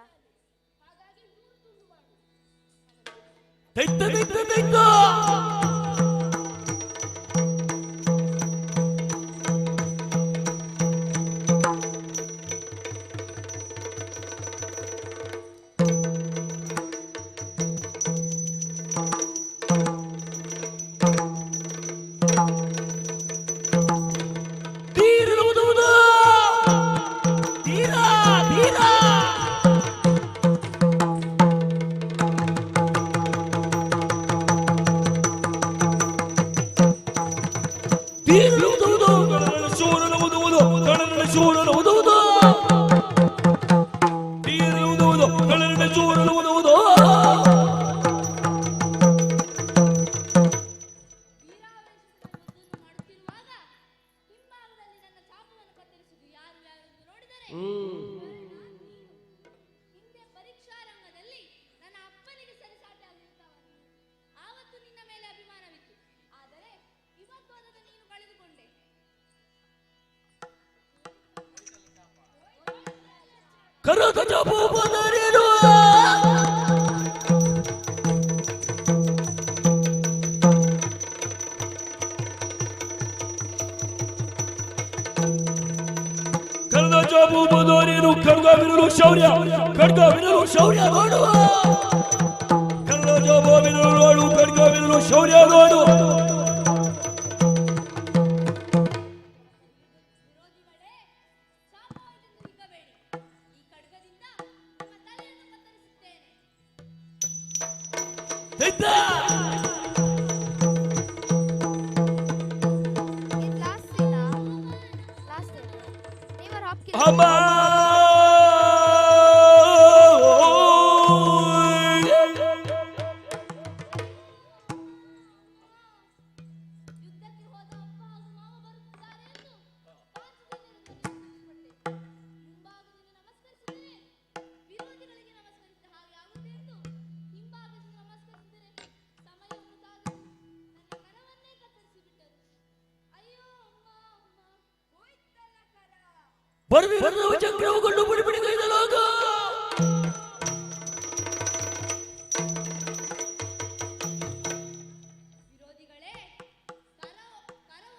ಕರದ ಜಪು ಬದರಿರು ಕರದ ಜಪು ಬದರಿರು ಖಡ್ಗವಿರಲು ಶೌರ್ಯ ಖಡ್ಗವಿರಲು ಶೌರ್ಯ ನೋಡುವ ಕರದ ಜಪು ವಿರಲು ನೋಡು ಖಡ್ಗವಿರಲು ಶೌರ್ಯ ನೋಡು ಚಕ್ರವನ್ನು ಬಿಡಿಬಿಡಿ ಕೈದಲಾಗ ವಿರೋಧಿಗಳೇ ಕರ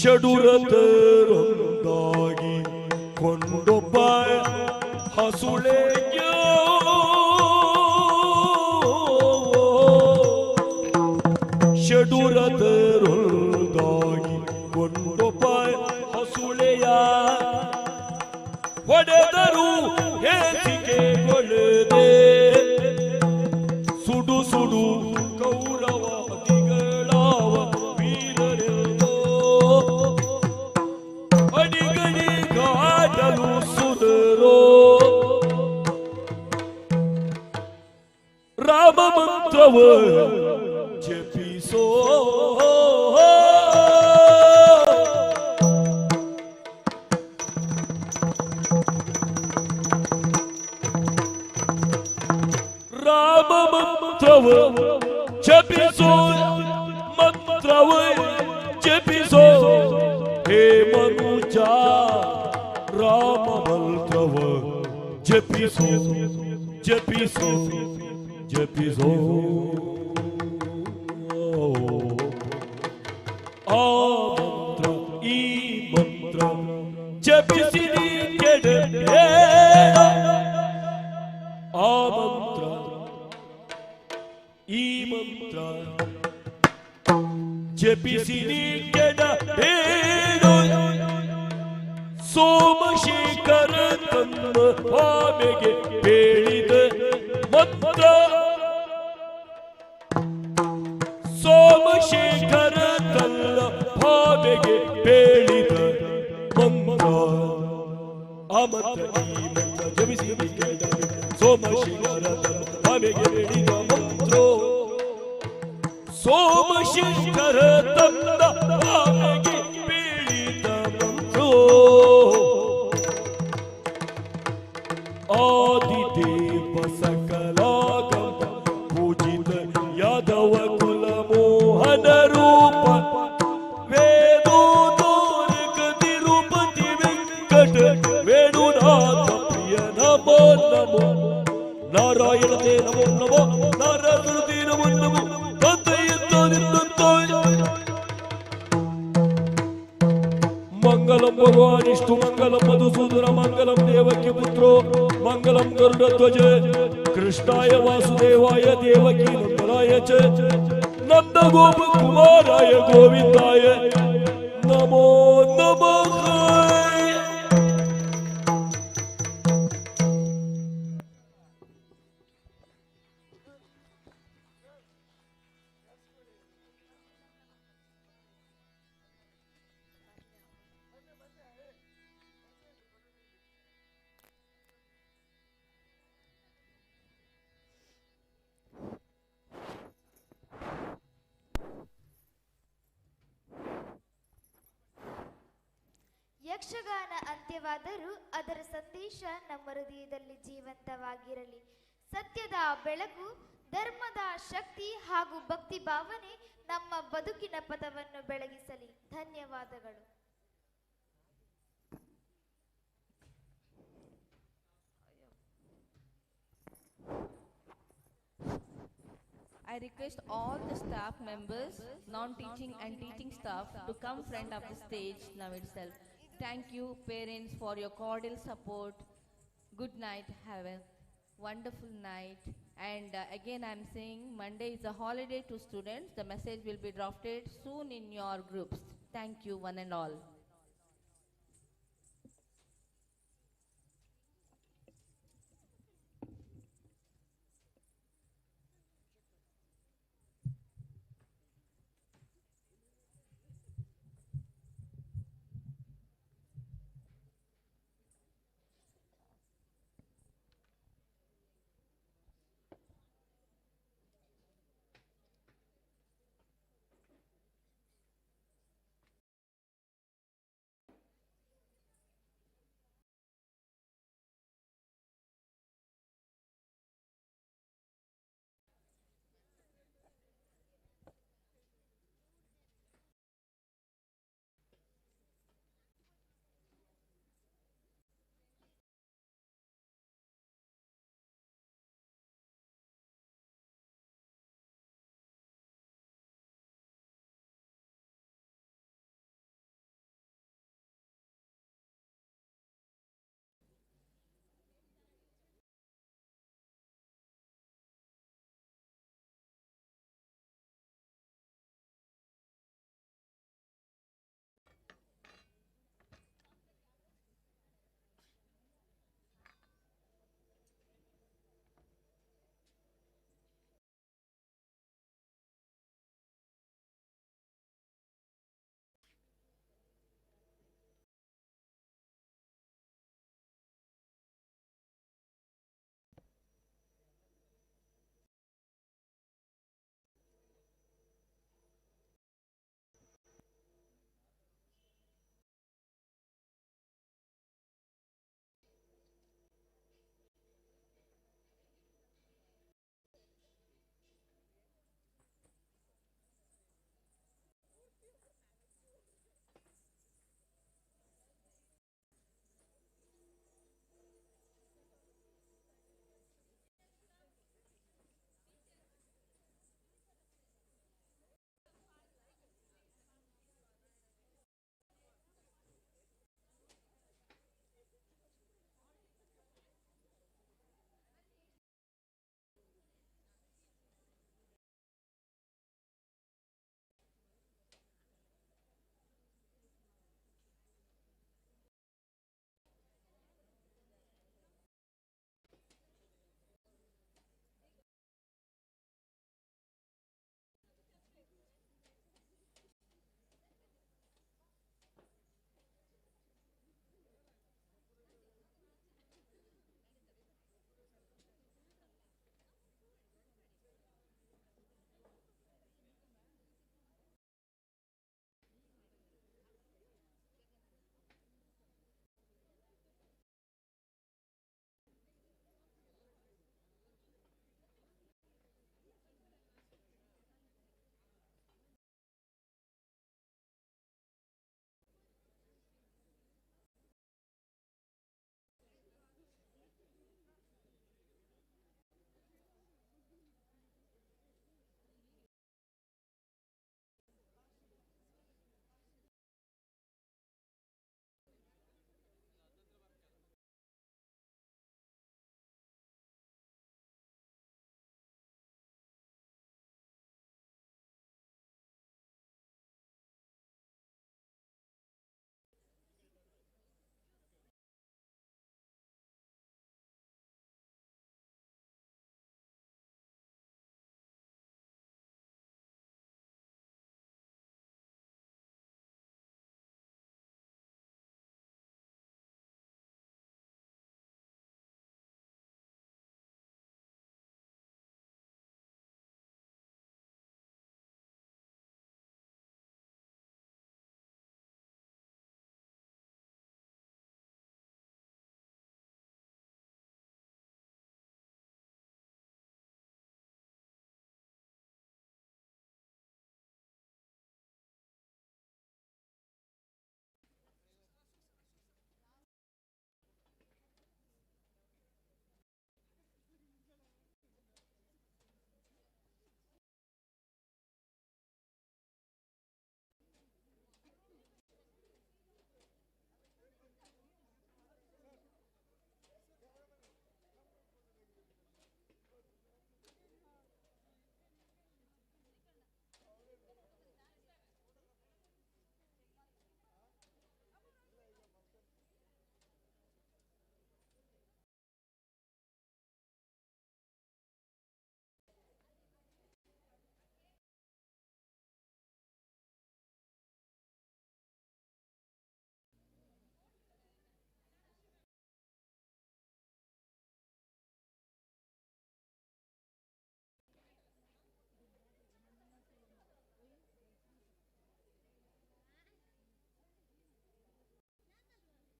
ಷಡುರತರೊಂದಾಗಿ ಕೊಂಡೊಬ್ಬ ಹಸುಳೆಯ ಷಡುರತರೊಂದಾಗಿ ಕೊಂಡೊಬ್ಬ ಹಸುಳೆಯ ಹೊಡೆದರು ಹೇಸಿಗೆಗೊಳ್ಳದೆ ಸುಡು ಸುಡು ಕೌರವಾದಿಗಳಾವ ವೀರರೆಲ್ಲೋ ಅಡಿಗಡಿಗಾಡಲು ಸುಡರೋ ರಾಮ ಮಂತ್ರವ ಜಪಿಸೋ ರಾಮ ಮಂತ್ರವ ಜಪಿಸೋ ಮಂತ್ರವ ಜಪಿಸೋ ಹೇ ಮನುಜ ರಾಮ ಮಂತ್ರವ ಜಪಿಸೋ ಜಪಿಸೋ ಜಪಿಸೋ ಆ ಮಂತ್ರ ಈ ಮಂತ್ರ ಜಪಿಸಿರಿ ಕೆಡಬೇಡ ಆ ಮಂತ್ರ ಈ ಮಂತ್ರ ಜಪಿಸಿರಿ ಕೆಡಬೇಡ ಸೋಮಶೇಖರ ತನ್ನ ಆಮೆಗೆ ಬೇಡಿದ ಮಂತ್ರ ಸೋಮಶೇಖರ ತನ್ನ ಭಾವೆಗೆ ಬೇಡಿದ ಮಂತ್ರ ಆ ಮಂತ್ರ ಈ ಮಂತ್ರ ಜಪಿಸಿ ಸೋಮಶೇಖರ ತನ್ನ ಭಾವೆಗೆ ಬೇಡಿದ ಮಂತ್ರ ಸೋಮಶೇಖರ ತನ್ನ ಭಾವೆಗೆ ಬೇಡಿದ ಮಂತ್ರ ಆದಿದೇವ ಸಕಲಾಗಮ ಪೂಜಿತ ಯಾದವ ಕುಲ ಮೋಹನ ರೂಪ ವೇದೋದೋರಕ ತಿರುಪತಿ ವೆಂಕಟ ವೇಣುನಾಥ ಪ್ರಿಯ ನಮೋ ನಮೋ ನಾರಾಯಣ ತೇ ನಮೋ ನಮೋ ನಾರಾಯಣ ತೇ ನಮೋ ನಮೋ ಮಂಗಲಂ ಭಗವಾನ್ ವಿಷ್ಣು ಮಂಗಲಂ ಮಧುಸೂದನ ಮಂಗಲಂ ದೇವಕಿ ಪುತ್ರೋ ಮಂಗಲಂ ಗರುಡಧ್ವಜ ಕೃಷ್ಣಾಯ ವಾಸುದೇವಾಯ ದೇವಕಿ ನಂದನಾಯ ಚ ನಂದ ಗೋಪ ಕುಮಾರಾಯ ಗೋವಿಂದಾಯ ನಮೋ ನಮಃ. ಯಕ್ಷಗಾನ ಅಂತ್ಯವಾದರೂ ಅದರ ಸಂದೇಶ ನಮ್ಮ ಹೃದಯದಲ್ಲಿ ಜೀವಂತವಾಗಿರಲಿ. ಸತ್ಯದ ಬೆಳಕು, ಧರ್ಮದ ಶಕ್ತಿ ಹಾಗೂ ಭಕ್ತಿ ಭಾವನೆ ನಮ್ಮ ಬದುಕಿನ ಪಥವನ್ನು ಬೆಳಗಿಸಲಿ. ಧನ್ಯವಾದಗಳು. I request all the staff members, non-teaching and teaching staff to come front of the stage now itself. Thank you parents for your cordial support. Good night. Have a wonderful night. And again I am saying Monday is a holiday to students. The message will be drafted soon in your groups. Thank you one and all.